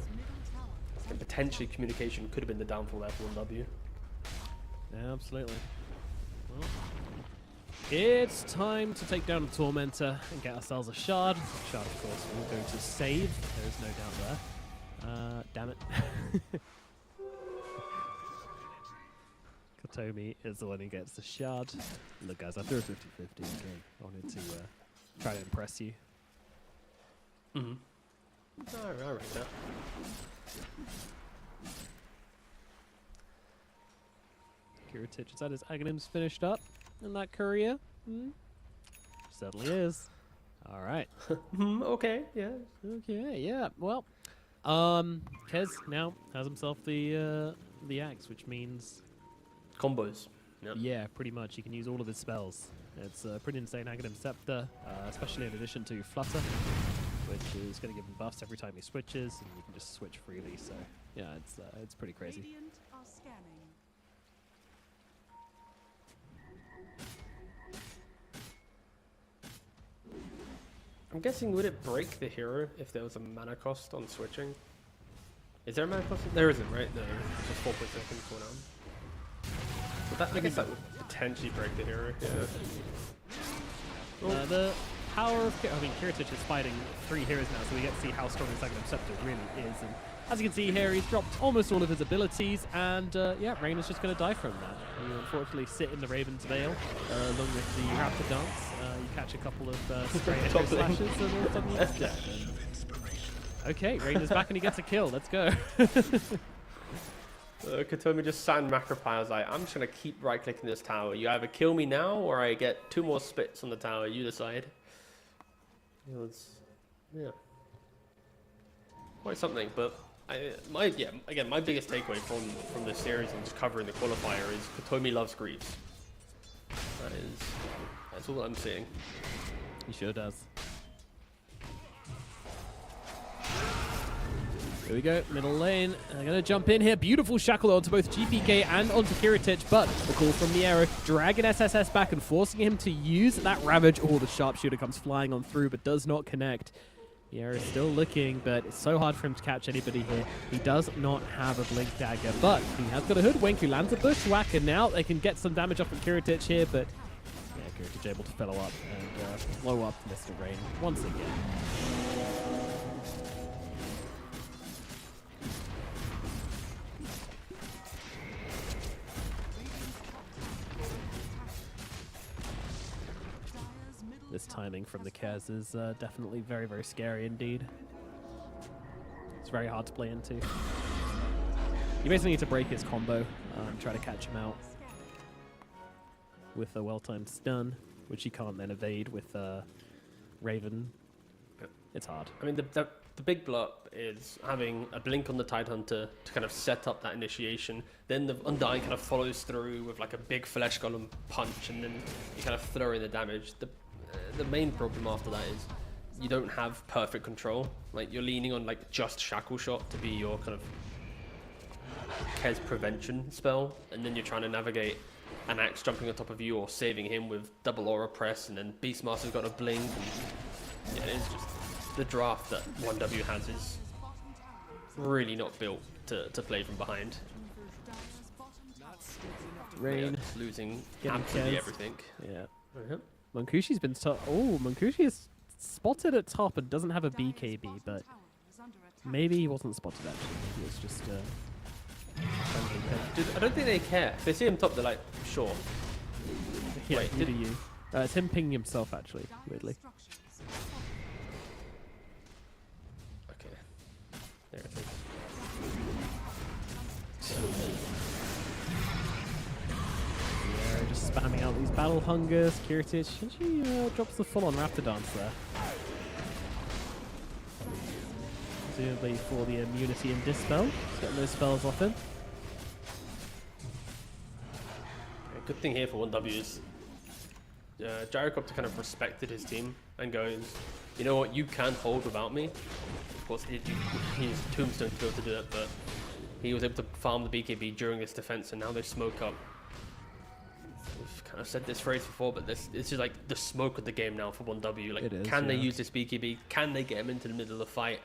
S4: and potentially communication could have been the downfall there for 1W.
S3: Yeah, absolutely. Well, It's time to take down a Tormentor and get ourselves a Shard. Shard, of course, will go to save. There is no doubt there. Damn it. Kotomi is the one who gets the Shard. Look, guys, I threw a 50-50 game. I wanted to try to impress you.
S4: Mm-hmm. I read that.
S3: Kiritich is that his Aghanims finished up in that career? Certainly is. All right.
S4: Okay, yeah.
S3: Okay, yeah. Well, Kez now has himself the axe, which means
S4: Combos. Yep.
S3: yeah, pretty much he can use all of his spells. It's a pretty insane Aghanim Scepter, especially in addition to Flutter, which is going to give him buffs every time he switches, and you can just switch freely. So yeah, it's pretty crazy.
S9: Radiant are scanning.
S4: I'm guessing, would it break the hero if there was a mana cost on switching? Is there a mana cost? There isn't, right? No, it's just 4 seconds cooldown. But that, I guess that would potentially break the hero. Yeah.
S3: The power of Kiritich is fighting 3 heroes now, so we get to see how strong his Aghanim Scepter really is. And as you can see here, he's dropped almost all of his abilities, and yeah, Rain is just going to die from that. You unfortunately sit in the Raven's Veil along with the Raptor Dance. You catch a couple of stray echo slashes, and all of a sudden he's dead. Okay, Rain is back and he gets a kill. Let's go.
S4: Kotomi just sat in macro pile. I was like, I'm just going to keep right-clicking this tower. You either kill me now, or I get 2 more spits on the tower. You decide. Yeah. Quite something, but my biggest takeaway from this series and just covering the qualifier is Kotomi loves Greaves. That's all I'm seeing.
S3: He sure does. Here we go, middle lane. They're going to jump in here. Beautiful shackle onto both GPK and onto Kiritich, but the call from the arrow, dragging SSS back and forcing him to use that Ravage. Oh, the sharpshooter comes flying on through, but does not connect. The arrow is still looking, but it's so hard for him to catch anybody here. He does not have a Blink Dagger, but he has got a Hoodwink who lands a Bushwhack, and now they can get some damage off of Kiritich here, but yeah, Kiritich able to follow up and blow up Mr. Rain once again. This timing from the Kez is definitely very, very scary indeed. It's very hard to play into. You basically need to break his combo, try to catch him out with a well-timed stun, which he can't then evade with Raven. It's hard.
S4: I mean, the big blow is having a blink on the Tidehunter to kind of set up that initiation. Then the Undying kind of follows through with like a big Flesh Golem punch, and then you kind of throw in the damage. The main problem after that is you don't have perfect control. Like, you're leaning on like just Shackle Shot to be your kind of Kez prevention spell, and then you're trying to navigate an Axe jumping on top of you or saving him with double Aura Press, and then Beastmaster's got a blink. And yeah, it's just the draft that 1W has is really not built to play from behind.
S3: Rain
S4: yeah, just losing absolutely everything.
S3: Yeah. Munkushi's been Munkushi is spotted at top and doesn't have a BKB, but maybe he wasn't spotted actually. He was just
S4: I don't think they care. If they see him top, they're like, sure.
S3: Yeah,
S4: wait,
S3: who do you? It's him pinging himself actually, weirdly.
S4: Okay. There it is.
S3: Yeah, just spamming out these battle hungers. Kiritich, and she drops the full-on Raptor Dance there. Presumably for the immunity and dispel. Just getting those spells off him.
S4: Good thing here for 1W is Gyrocopter kind of respected his team and goes, you know what, you can hold without me. Of course, he used Tombstone to be able to do that, but he was able to farm the BKB during this defense, and now they smoke up. We've kind of said this phrase before, but this is like the smoke of the game now for 1W. Like, can they use this BKB? Can they get him into the middle of the fight?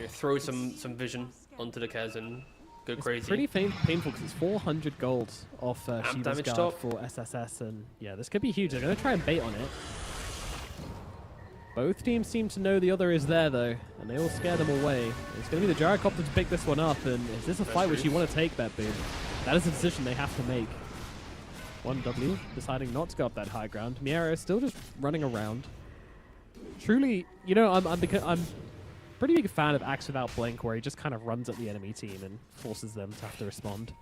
S4: Throw some vision onto the Kez, and Go
S3: It's
S4: crazy.
S3: pretty painful because it's 400 gold off Shiva's
S4: damage
S3: guard
S4: top.
S3: for SSS, and yeah, this could be huge. They're going to try and bait on it. Both teams seem to know the other is there, though, and they all scare them away. It's going to be the Gyrocopter to pick this one up, and is this a fight which you want to take, BetBoom? That is a decision they have to make. 1W deciding not to go up that high ground. Miero still just running around. Truly, you know, I'm pretty big fan of Axe Without Blink, where he just kind of runs at the enemy team and forces them to have to respond.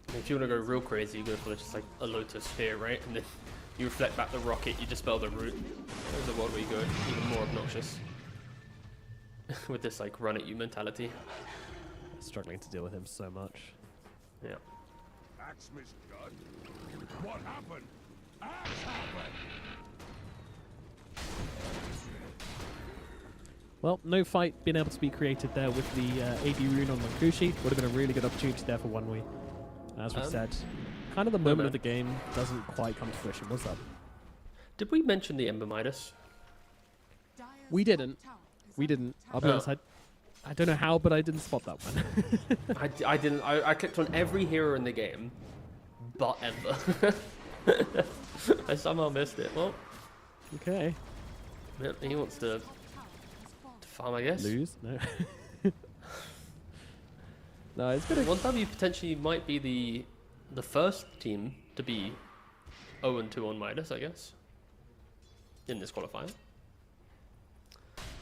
S4: If you want to go real crazy, you go for just like a Lotus here, right? And then you reflect back the rocket, you dispel the root. There's a world where you go even more obnoxious. With this like run at you mentality.
S3: Struggling to deal with him so much.
S4: Yeah.
S6: Axe misjudged. What happened? Axe happened.
S3: Well, no fight being able to be created there with the AD rune on Mankushi. Would have been a really good opportunity there for 1-way. As we said, kind of the moment of the game doesn't quite come to fruition. What's up?
S4: Did we mention the Ember Midas?
S3: We didn't. We didn't. I'll be honest, I don't know how, but I didn't spot that one.
S4: I didn't. I clicked on every hero in the game, but Ember. I somehow missed it. Well,
S3: Okay.
S4: yeah, he wants to farm, I guess.
S3: Lose? No. No, it's good.
S4: 1W potentially might be the first team to be 0-2 on Midas, I guess, in this qualifier.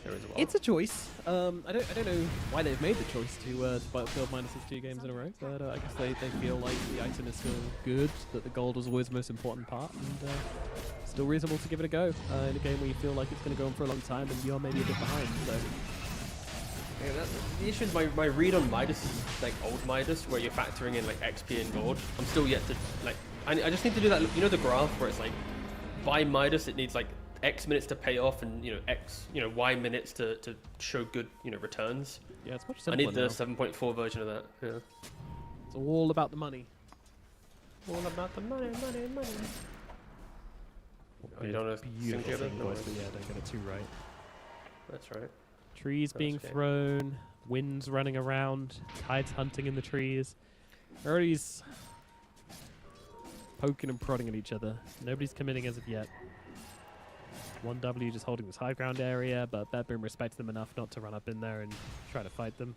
S4: There is a while.
S3: It's a choice. I don't know why they've made the choice to build minuses 2 games in a row, but I guess they feel like the item is still good, that the gold was always the most important part, and still reasonable to give it a go in a game where you feel like it's going to go on for a long time and you're maybe a bit behind. So.
S4: Yeah, the issue is my read on Midas is like old Midas, where you're factoring in like XP and gold. I'm still yet to like. I just need to do that. You know the graph where it's like, by Midas it needs like X minutes to pay off and Y minutes to show good returns.
S3: Yeah, it's much
S4: I
S3: simpler
S4: need the
S3: now.
S4: 7.4 version of that. Yeah.
S3: It's all about the money.
S4: All about the money. Oh, you don't want to sing
S3: Beautiful
S4: together?
S3: singing
S4: No
S3: voice,
S4: worries.
S3: but yeah, don't get it too right.
S4: That's right.
S3: Trees being
S4: okay.
S3: thrown, winds running around, tides hunting in the trees. Everybody's poking and prodding at each other. Nobody's committing as of yet. 1W just holding this high ground area, but BetBoom respects them enough not to run up in there and try to fight them.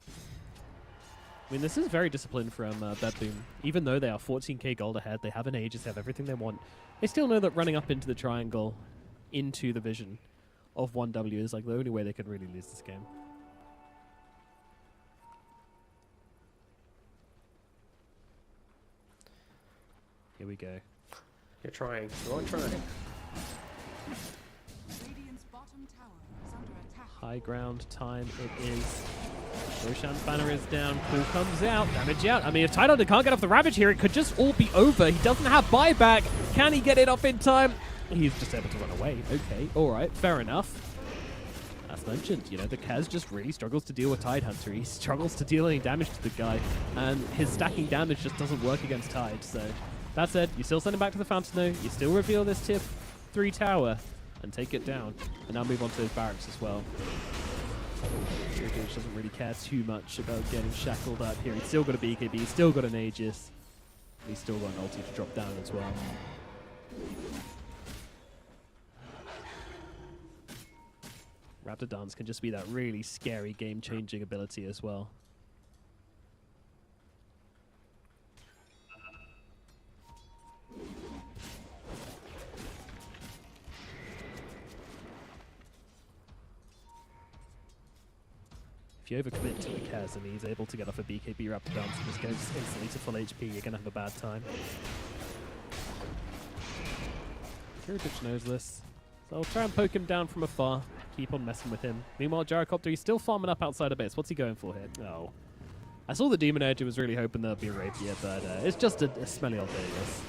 S3: I mean, this is very disciplined from BetBoom. Even though they are 14k gold ahead, they have an Aegis, they have everything they want. They still know that running up into the triangle, into the vision of 1W is like the only way they could really lose this game. Here we go.
S4: You're trying. You are trying.
S9: Radiant's bottom tower is under attack.
S3: High ground time it is. Roshan's banner is down. Cool comes out. Damage out. I mean, if Tidehunter can't get off the Ravage here, it could just all be over. He doesn't have buyback. Can he get it off in time? He's just able to run away. Okay, alright, fair enough. As mentioned, the Kaz just really struggles to deal with Tidehunter. He struggles to deal any damage to the guy, and his stacking damage just doesn't work against Tide. So, that said, you still send him back to the Fountain though. You still reveal this tier 3 tower and take it down. And now move on to his barracks as well. Breeki doesn't really care too much about getting shackled up here. He's still got a BKB, he's still got an Aegis. He's still got an ulti to drop down as well. Raptor Dance can just be that really scary game-changing ability as well. If you overcommit to the Kaz and he's able to get off a BKB Raptor Dance and just goes instantly to full HP, you're going to have a bad time. Kiritich knows this. So I'll try and poke him down from afar. Keep on messing with him. Meanwhile, Gyrocopter, he's still farming up outside of base. What's he going for here? Oh. I saw the Demon Edge. I was really hoping there'd be a Rapier, but it's just a smelly old Darius.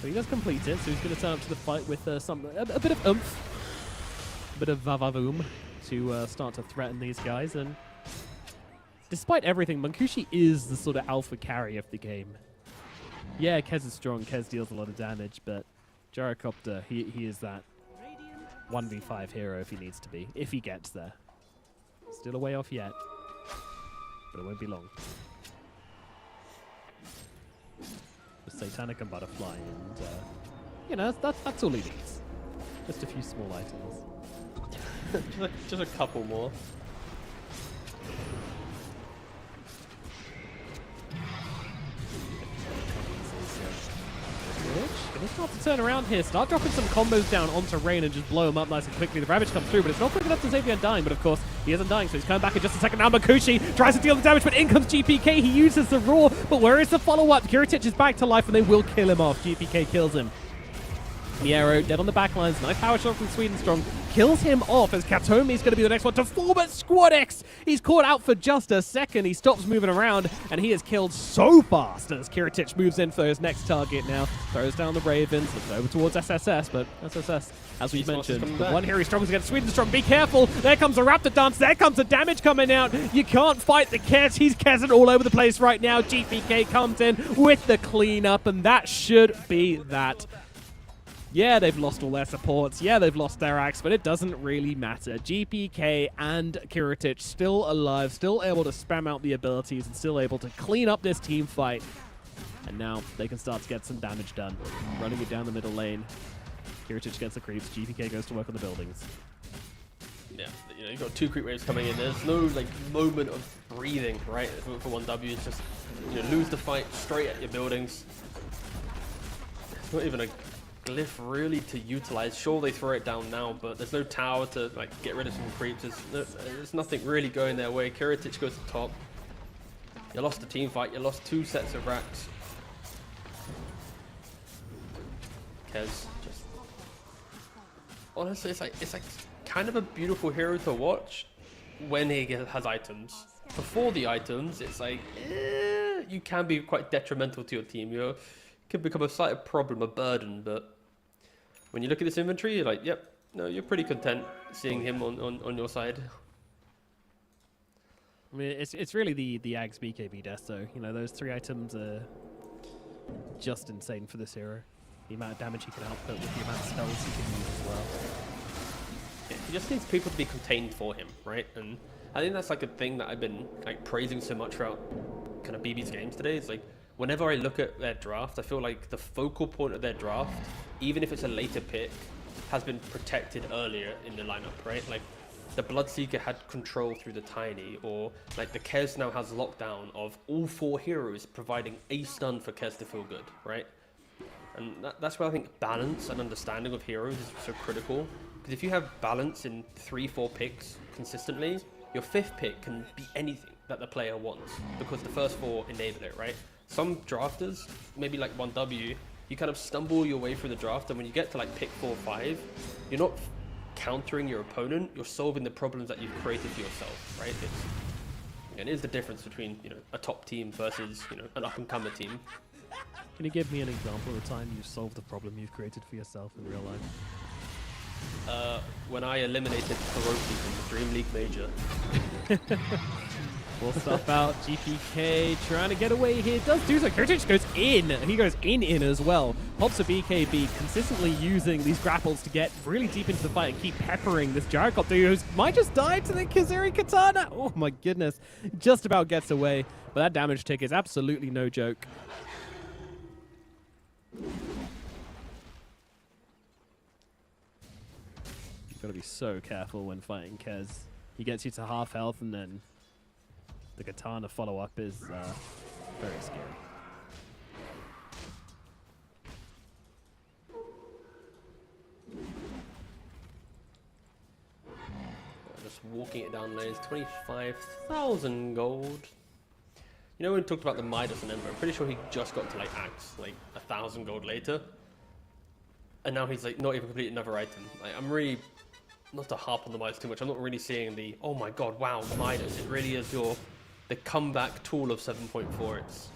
S3: So he does complete it, so he's going to turn up to the fight with a bit of oomph. A bit of vavavoom to start to threaten these guys. And despite everything, Mankushi is the sort of alpha carry of the game. Yeah, Kez is strong. Kez deals a lot of damage, but Gyrocopter, he is that 1v5 hero if he needs to be, if he gets there. Still a way off yet, but it won't be long. The Satanic and Butterfly, and you know, that's all he needs. Just a few small items.
S4: just a couple more.
S3: Can he start to turn around here? Start dropping some combos down onto Rain and just blow him up nice and quickly. The Ravage comes through, but it's not quick enough to save the Undying. But of course, he isn't dying, so he's coming back in just a second. Now Makushi tries to deal the damage, but in comes GPK. He uses the Roar, but where is the follow-up? Kiritich is back to life, and they will kill him off. GPK kills him. Miero dead on the backlines. Nice power shot from Sweden Strong. Kills him off as Katomi's going to be the next one to fall, but Squad X, he's caught out for just a second. He stops moving around, and he is killed so fast as Kiritich moves in for his next target now. Throws down the Ravens, looks over towards SSS, but SSS, as we've mentioned, the one here he struggles against Sweden Strong. Be careful. There comes the Raptor Dance. There comes the damage coming out. You can't fight the Kez. He's Kezing all over the place right now. GPK comes in with the cleanup, and that should be that. Yeah, they've lost all their supports. Yeah, they've lost their axe, but it doesn't really matter. GPK and Kiritich still alive, still able to spam out the abilities, and still able to clean up this team fight. And now they can start to get some damage done. Running it down the middle lane. Kiritich gets the creeps. GPK goes to work on the buildings.
S4: Yeah, you know, you've got 2 creep waves coming in. There's no like moment of breathing, right? For 1W, it's just, you know, lose the fight straight at your buildings. It's not even a glyph really to utilize. Sure, they throw it down now, but there's no tower to like get rid of some creeps. There's nothing really going their way. Kiritich goes to top. You lost the team fight. You lost 2 sets of racks. Kez just honestly, it's like kind of a beautiful hero to watch when he has items. Before the items, it's like you can be quite detrimental to your team. You can become a slight problem, a burden, but when you look at this inventory, you're like, yep, no, you're pretty content seeing him on your side.
S3: I mean, it's really the Ags BKB Desto. You know, those 3 items are just insane for this hero. The amount of damage he can output with the amount of spells he can use as well.
S4: Yeah, he just needs people to be contained for him, right? And I think that's like a thing that I've been like praising so much throughout kind of BB's games today. It's like, whenever I look at their draft, I feel like the focal point of their draft, even if it's a later pick, has been protected earlier in the lineup, right? Like, the Bloodseeker had control through the Tiny, or like the Kez now has lockdown of all 4 heroes providing a stun for Kez to feel good, right? And that's why I think balance and understanding of heroes is so critical. Because if you have balance in 3-4 picks consistently, your 5th pick can be anything that the player wants, because the first 4 enable it, right? Some drafters, maybe like 1W, you kind of stumble your way through the draft, and when you get to like pick 4 or 5, you're not countering your opponent, you're solving the problems that you've created for yourself, right? It is the difference between, you know, a top team versus, you know, an up-and-comer team.
S3: Can you give me an example of a time you've solved a problem you've created for yourself in real life?
S4: When I eliminated Hiroki from the DreamLeague Major.
S3: Full stuff out. GPK trying to get away here. Does do so. Kiritich goes in. He goes in as well. Pops a BKB, consistently using these grapples to get really deep into the fight and keep peppering this Gyrocopter who might just die to the Kazuri Katana. Oh my goodness. Just about gets away. But that damage tick is absolutely no joke. You've got to be so careful when fighting Kez. He gets you to half health, and then the Katana follow-up is very scary.
S4: Just walking it down lanes, 25,000 gold. You know, when we talked about the Midas and Ember, I'm pretty sure he just got to like Axe, like 1,000 gold later. And now he's like not even completed another item. Like, I'm really, not to harp on the Midas too much, I'm not really seeing the, oh my god, wow, Midas. It really is the comeback tool of 7.4. It's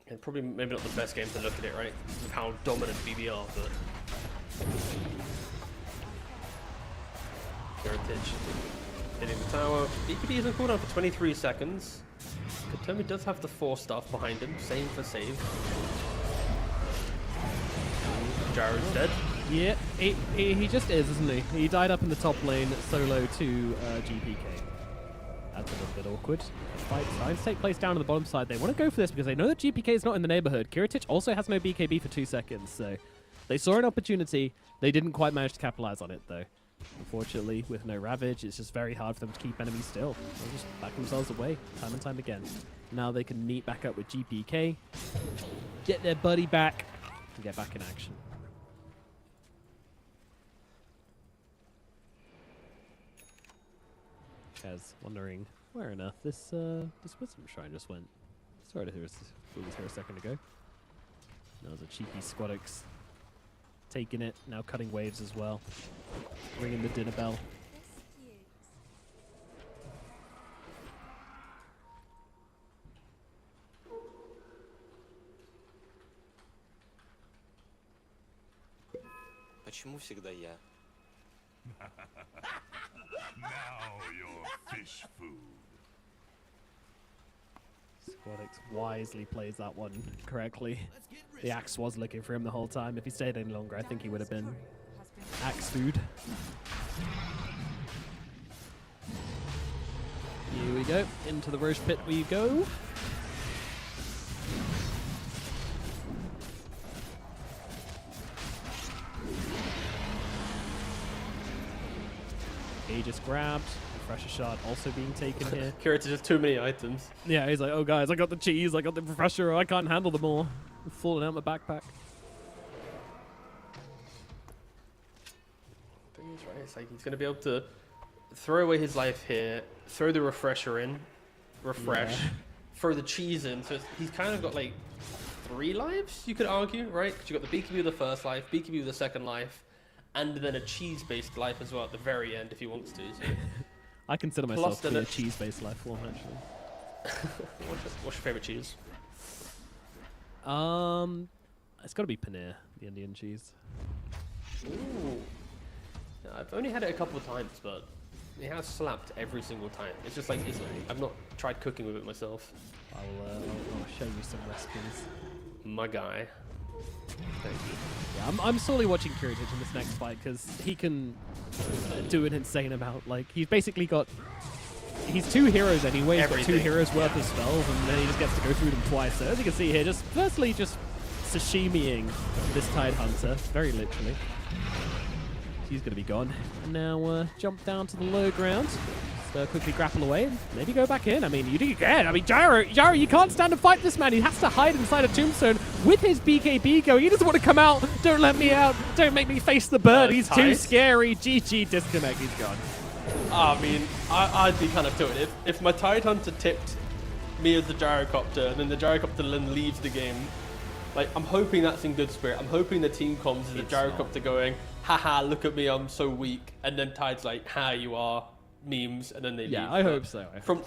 S4: and probably maybe not the best game to look at it, right? With how dominant BB are, but Heritage hitting the tower. BKB isn't cooldown for 23 seconds. Katomi does have the 4 stuff behind him, same for save. Jared's dead.
S3: Yeah, he just is, isn't he? He died up in the top lane solo to GPK. That's a little bit awkward. Fight trying to take place down on the bottom side. They want to go for this because they know that GPK is not in the neighborhood. Kiritich also has no BKB for 2 seconds, so they saw an opportunity. They didn't quite manage to capitalize on it, though. Unfortunately, with no Ravage, it's just very hard for them to keep enemies still. They'll just back themselves away time and time again. Now they can meet back up with GPK, get their buddy back, and get back in action. Kaz wondering where on earth this Wisdom Shrine just went. Sorry to hear us here a second ago. Now there's a Cheeki Squadix taking it, now cutting waves as well. Ringing the dinner bell.
S7: Почему всегда я?
S6: Now you're fish food.
S3: Squadix wisely plays that one correctly. The axe was looking for him the whole time. If he stayed any longer, I think he would have been axe food. Here we go. Into the Roche Pit we go. He just grabbed. Refresher shot also being taken here.
S4: Kiritich just too many items.
S3: Yeah, he's like, oh guys, I got the cheese, I got the refresher, I can't handle them all. I'm falling out my backpack.
S4: Thing is, right, it's like he's going to be able to throw away his life here, throw the refresher in, refresh, throw the cheese in. So he's kind of got like 3 lives, you could argue, right? Because you got the BKB with the first life, BKB with the second life, and then a cheese-based life as well at the very end if he wants to. So.
S3: I consider myself to be a cheese-based life form, actually.
S4: What's your favorite cheese?
S3: It's got to be paneer, the Indian cheese.
S4: Ooh. Yeah, I've only had it a couple of times, but it has slapped every single time. It's just like, I've not tried cooking with it myself.
S3: I'll show you some recipes.
S4: My guy. Thank you.
S3: Yeah, I'm slowly watching Kiritich in this next fight because he can do an insane amount. Like, he's basically got... He's 2 heroes anyway. He's got 2 heroes worth of spells, and then he just gets to go through them twice. So as you can see here, just firstly just sashimiing this Tide Hunter, very literally. She's going to be gone. And now jump down to the low ground. Just quickly grapple away and maybe go back in. I mean, you can. I mean, Gyro, you can't stand to fight this man. He has to hide inside a tombstone with his BKB going. He doesn't want to come out. Don't let me out. Don't make me face the bird. He's too scary. GG, disconnect. He's gone.
S4: I mean, I'd be kind of tilted. If my Tide Hunter tipped me as the gyrocopter and then the gyrocopter then leaves the game, like, I'm hoping that's in good spirit. I'm hoping the team comms is the gyrocopter going, haha, look at me, I'm so weak. And then Tide's like, ha, you are memes, and then they leave.
S3: Yeah, I hope so.
S4: From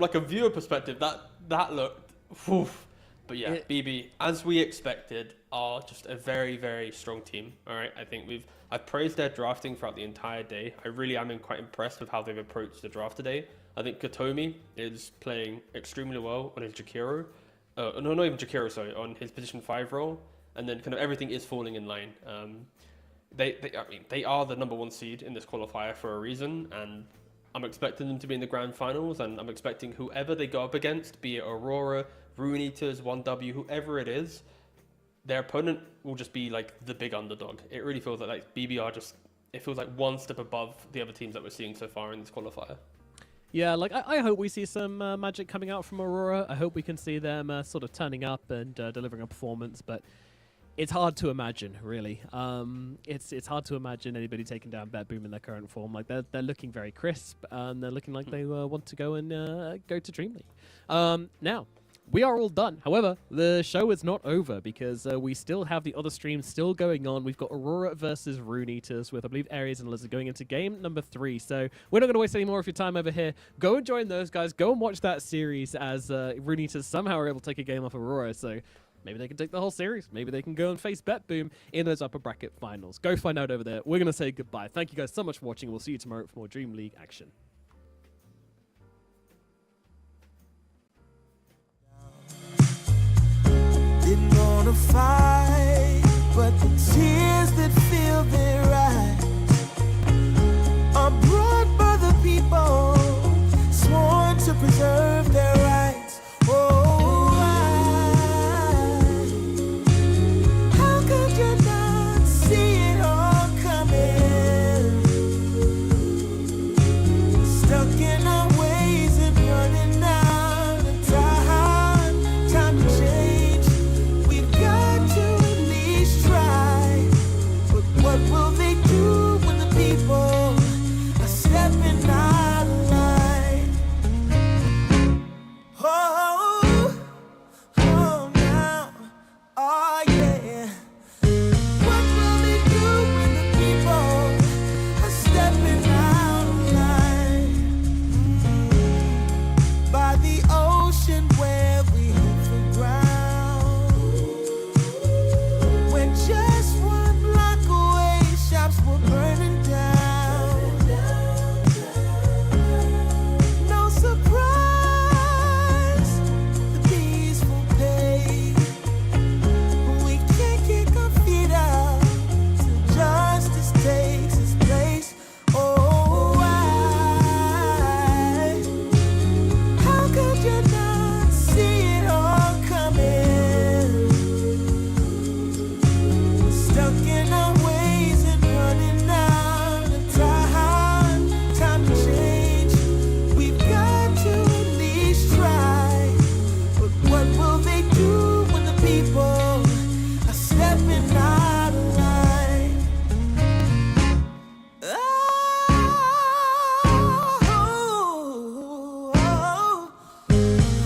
S4: like a viewer perspective, that looked, woof. But yeah, BB, as we expected, are just a very, very strong team. All right, I think I've praised their drafting throughout the entire day. I really am quite impressed with how they've approached the draft today. I think Katomi is playing extremely well on his Jakiro. No, not even Jakiro, sorry, on his position 5 role, and then kind of everything is falling in line. They are the #1 seed in this qualifier for a reason, and I'm expecting them to be in the grand finals, and I'm expecting whoever they go up against, be it Aurora, Rune Eaters, 1W, whoever it is, their opponent will just be like the big underdog. It really feels like BBR it feels like one step above the other teams that we're seeing so far in this qualifier.
S3: Yeah, like I hope we see some magic coming out from Aurora. I hope we can see them sort of turning up and delivering a performance, but it's hard to imagine, really. It's hard to imagine anybody taking down BetBoom in their current form. Like they're looking very crisp, and they're looking like they want to go and go to DreamLeague. Now, we are all done. However, the show is not over because we still have the other streams still going on. We've got Aurora versus Rune Eaters with, I believe, Aries and Lizard going into game number 3. So we're not going to waste any more of your time over here. Go and join those guys. Go and watch that series as Rune Eaters somehow are able to take a game off Aurora. So maybe they can take the whole series. Maybe they can go and face BetBoom in those upper bracket finals. Go find out over there. We're going to say goodbye. Thank you guys so much for watching. We'll see you tomorrow for more DreamLeague action.
S2: Didn't wanna fight, but the tears
S1: that feel they're right are brought by the people sworn to preserve their rights. Oh, how could you not see it all coming? Stuck in our ways and running out of time to change. We've got to at least try. But what will they do when the people are stepping out of line? Oh, oh now, oh yeah. What will they do when the people are stepping out of line? By the ocean where we hope for ground, when just one block away shops were burning down. No surprise, the peaceful pay. We can't kick our feet out till justice takes its place. Oh, how could you not see it all coming? Stuck in our ways and running out of time to change. We've got to at least try. But what will they do when the people are stepping out of line? Oh,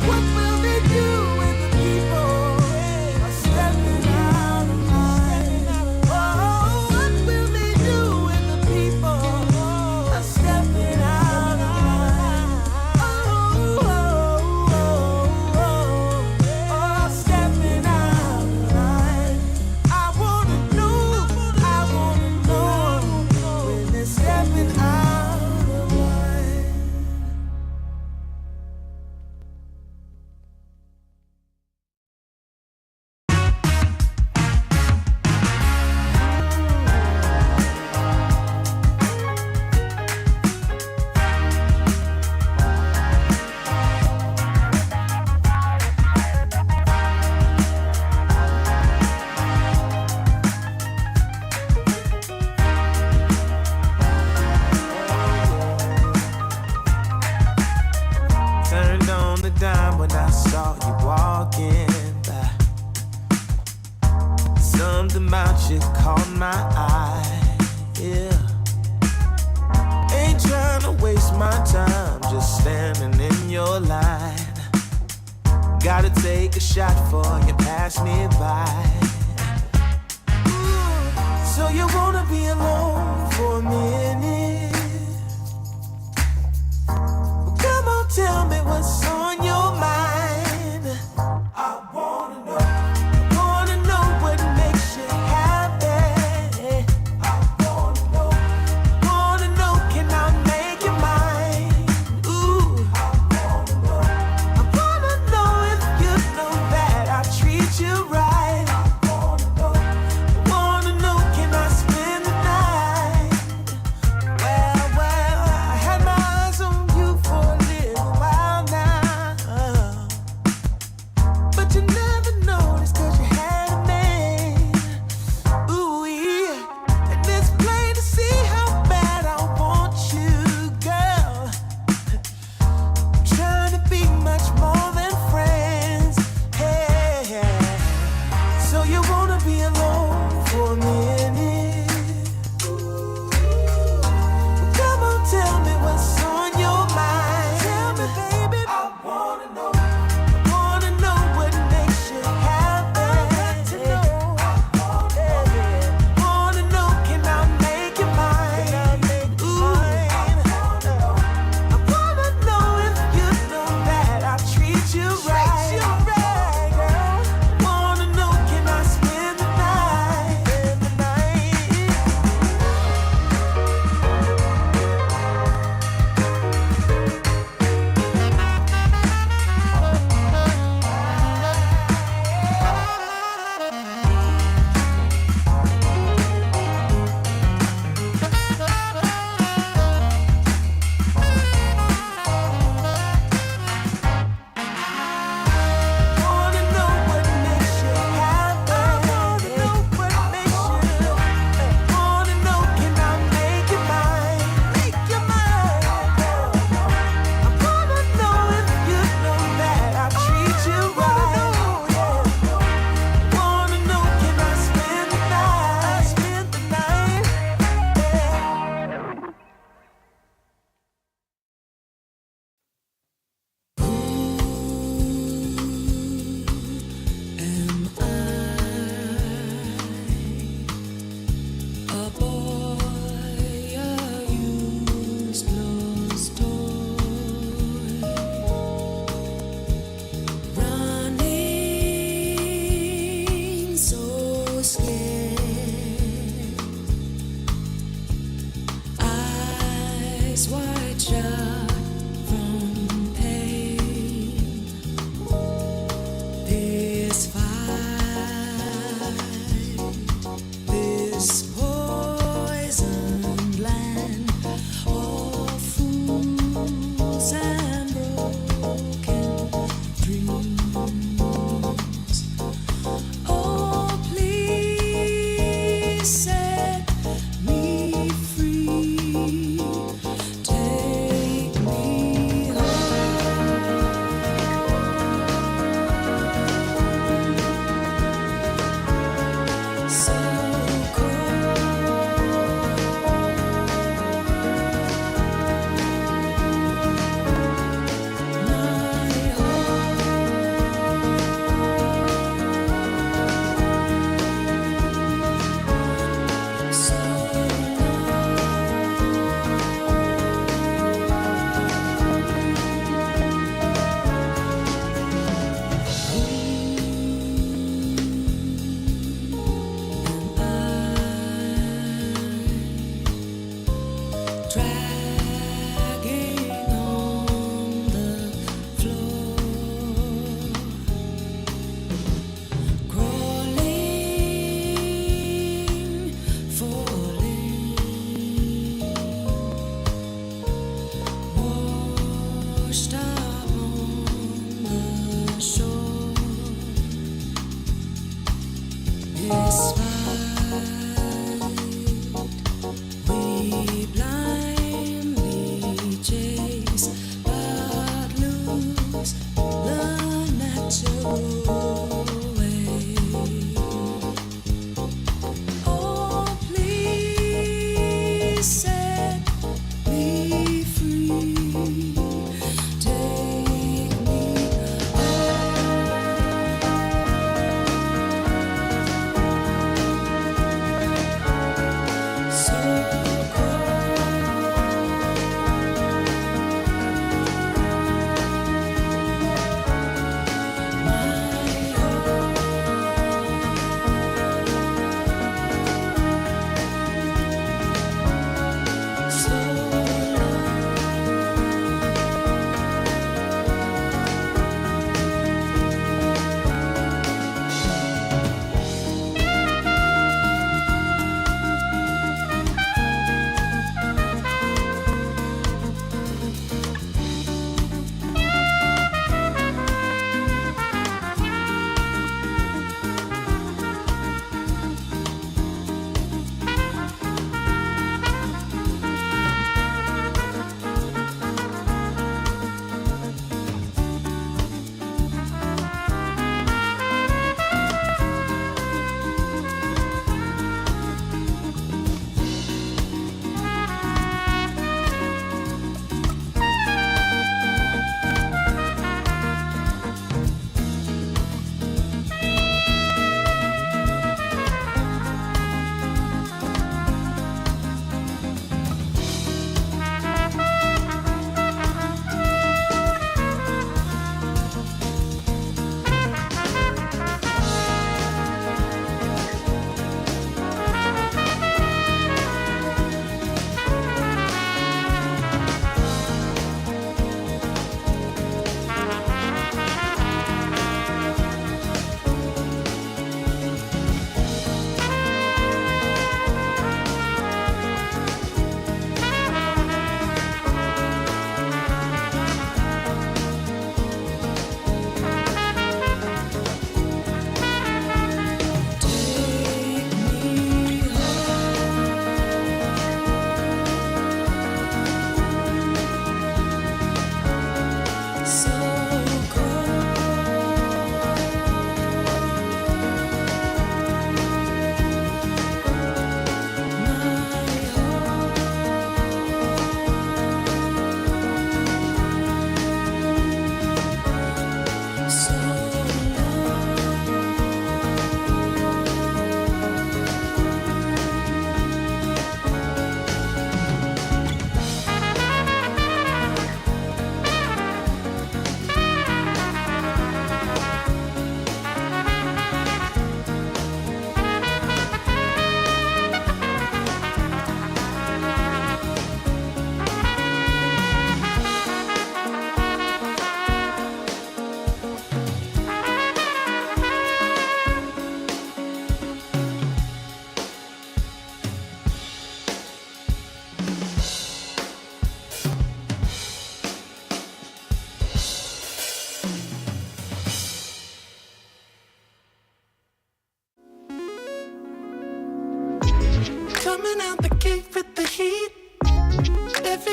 S1: what will they do when the people are stepping out of line? Oh, what will they do when the people are stepping out of line? Oh, stepping out of line. I wanna know when they're stepping out of line. Turned on the dime when I saw you walking by. Something about you caught my eye. Yeah. Ain't trying to waste my time, just standing in your line. Gotta take a shot before you pass me by. So you wanna be alone for a minute? Come on, tell me what's on your mind. I wanna know what makes you happy. I wanna know, can I make you mine? Ooh, I wanna know if you know that I treat you right. I wanna know, can I spend the night?
S8: shut from pain. This fight, this poisoned land of fools and broken dreams. Oh, please set me free. Take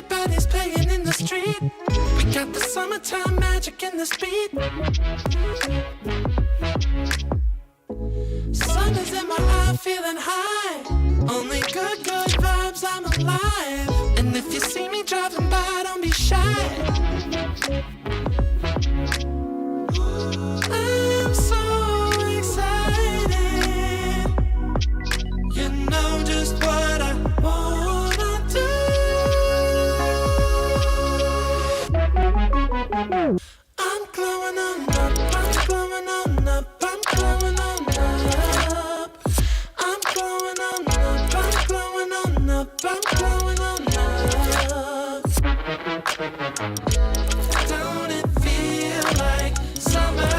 S8: everybody's playing in the street. We got the summertime magic in this beat. Sun is in my eye, feeling high. Only good vibes, I'm alive. And if you see me driving by, don't be shy. I'm so excited. You know just what I wanna do. I'm glowing on up, I'm glowing on up, I'm glowing on up. I'm glowing on up, I'm glowing on up, I'm glowing on up. Don't it feel like summer?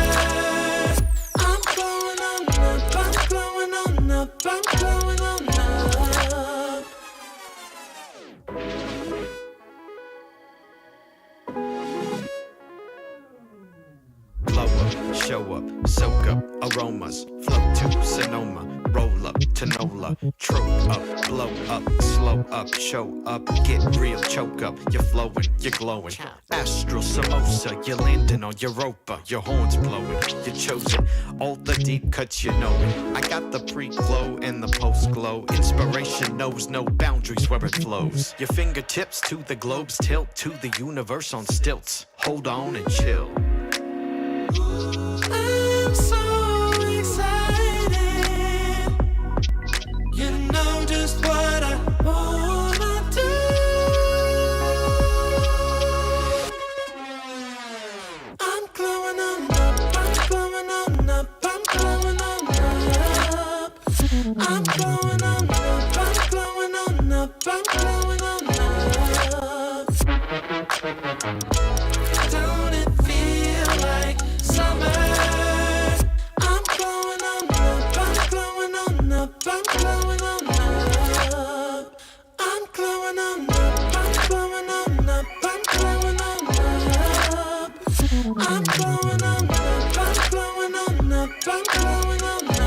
S8: I'm glowing on up, I'm glowing on up, I'm glowing on up.
S7: Blow up, show up, soak up aromas, float to Sonoma, roll up to Nola, trope up, blow up, slow up, show up, get real, choke up, you're flowing, you're glowing. Astral samosa, you're landing on Europa, your horns blowing, you're chosen, all the deep cuts you know it. I got the pre-glow and the post-glow, inspiration knows no boundaries where it flows. Your fingertips to the globes tilt to the universe on stilts, hold on and chill.
S8: I'm so excited. You know just what I wanna do. I'm glowing on up, I'm glowing on up, I'm glowing on up. I'm glowing on up, I'm glowing on up, I'm glowing on up. Don't it feel like summer? I'm glowing on up, I'm glowing on up, I'm glowing on up. I'm glowing on up, I'm glowing on up, I'm glowing on up. I'm glowing on up, I'm glowing on up, I'm glowing on up.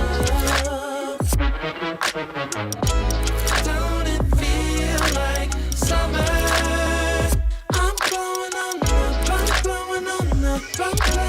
S8: Don't it feel like summer? I'm glowing on up, I'm glowing on up, I'm glowing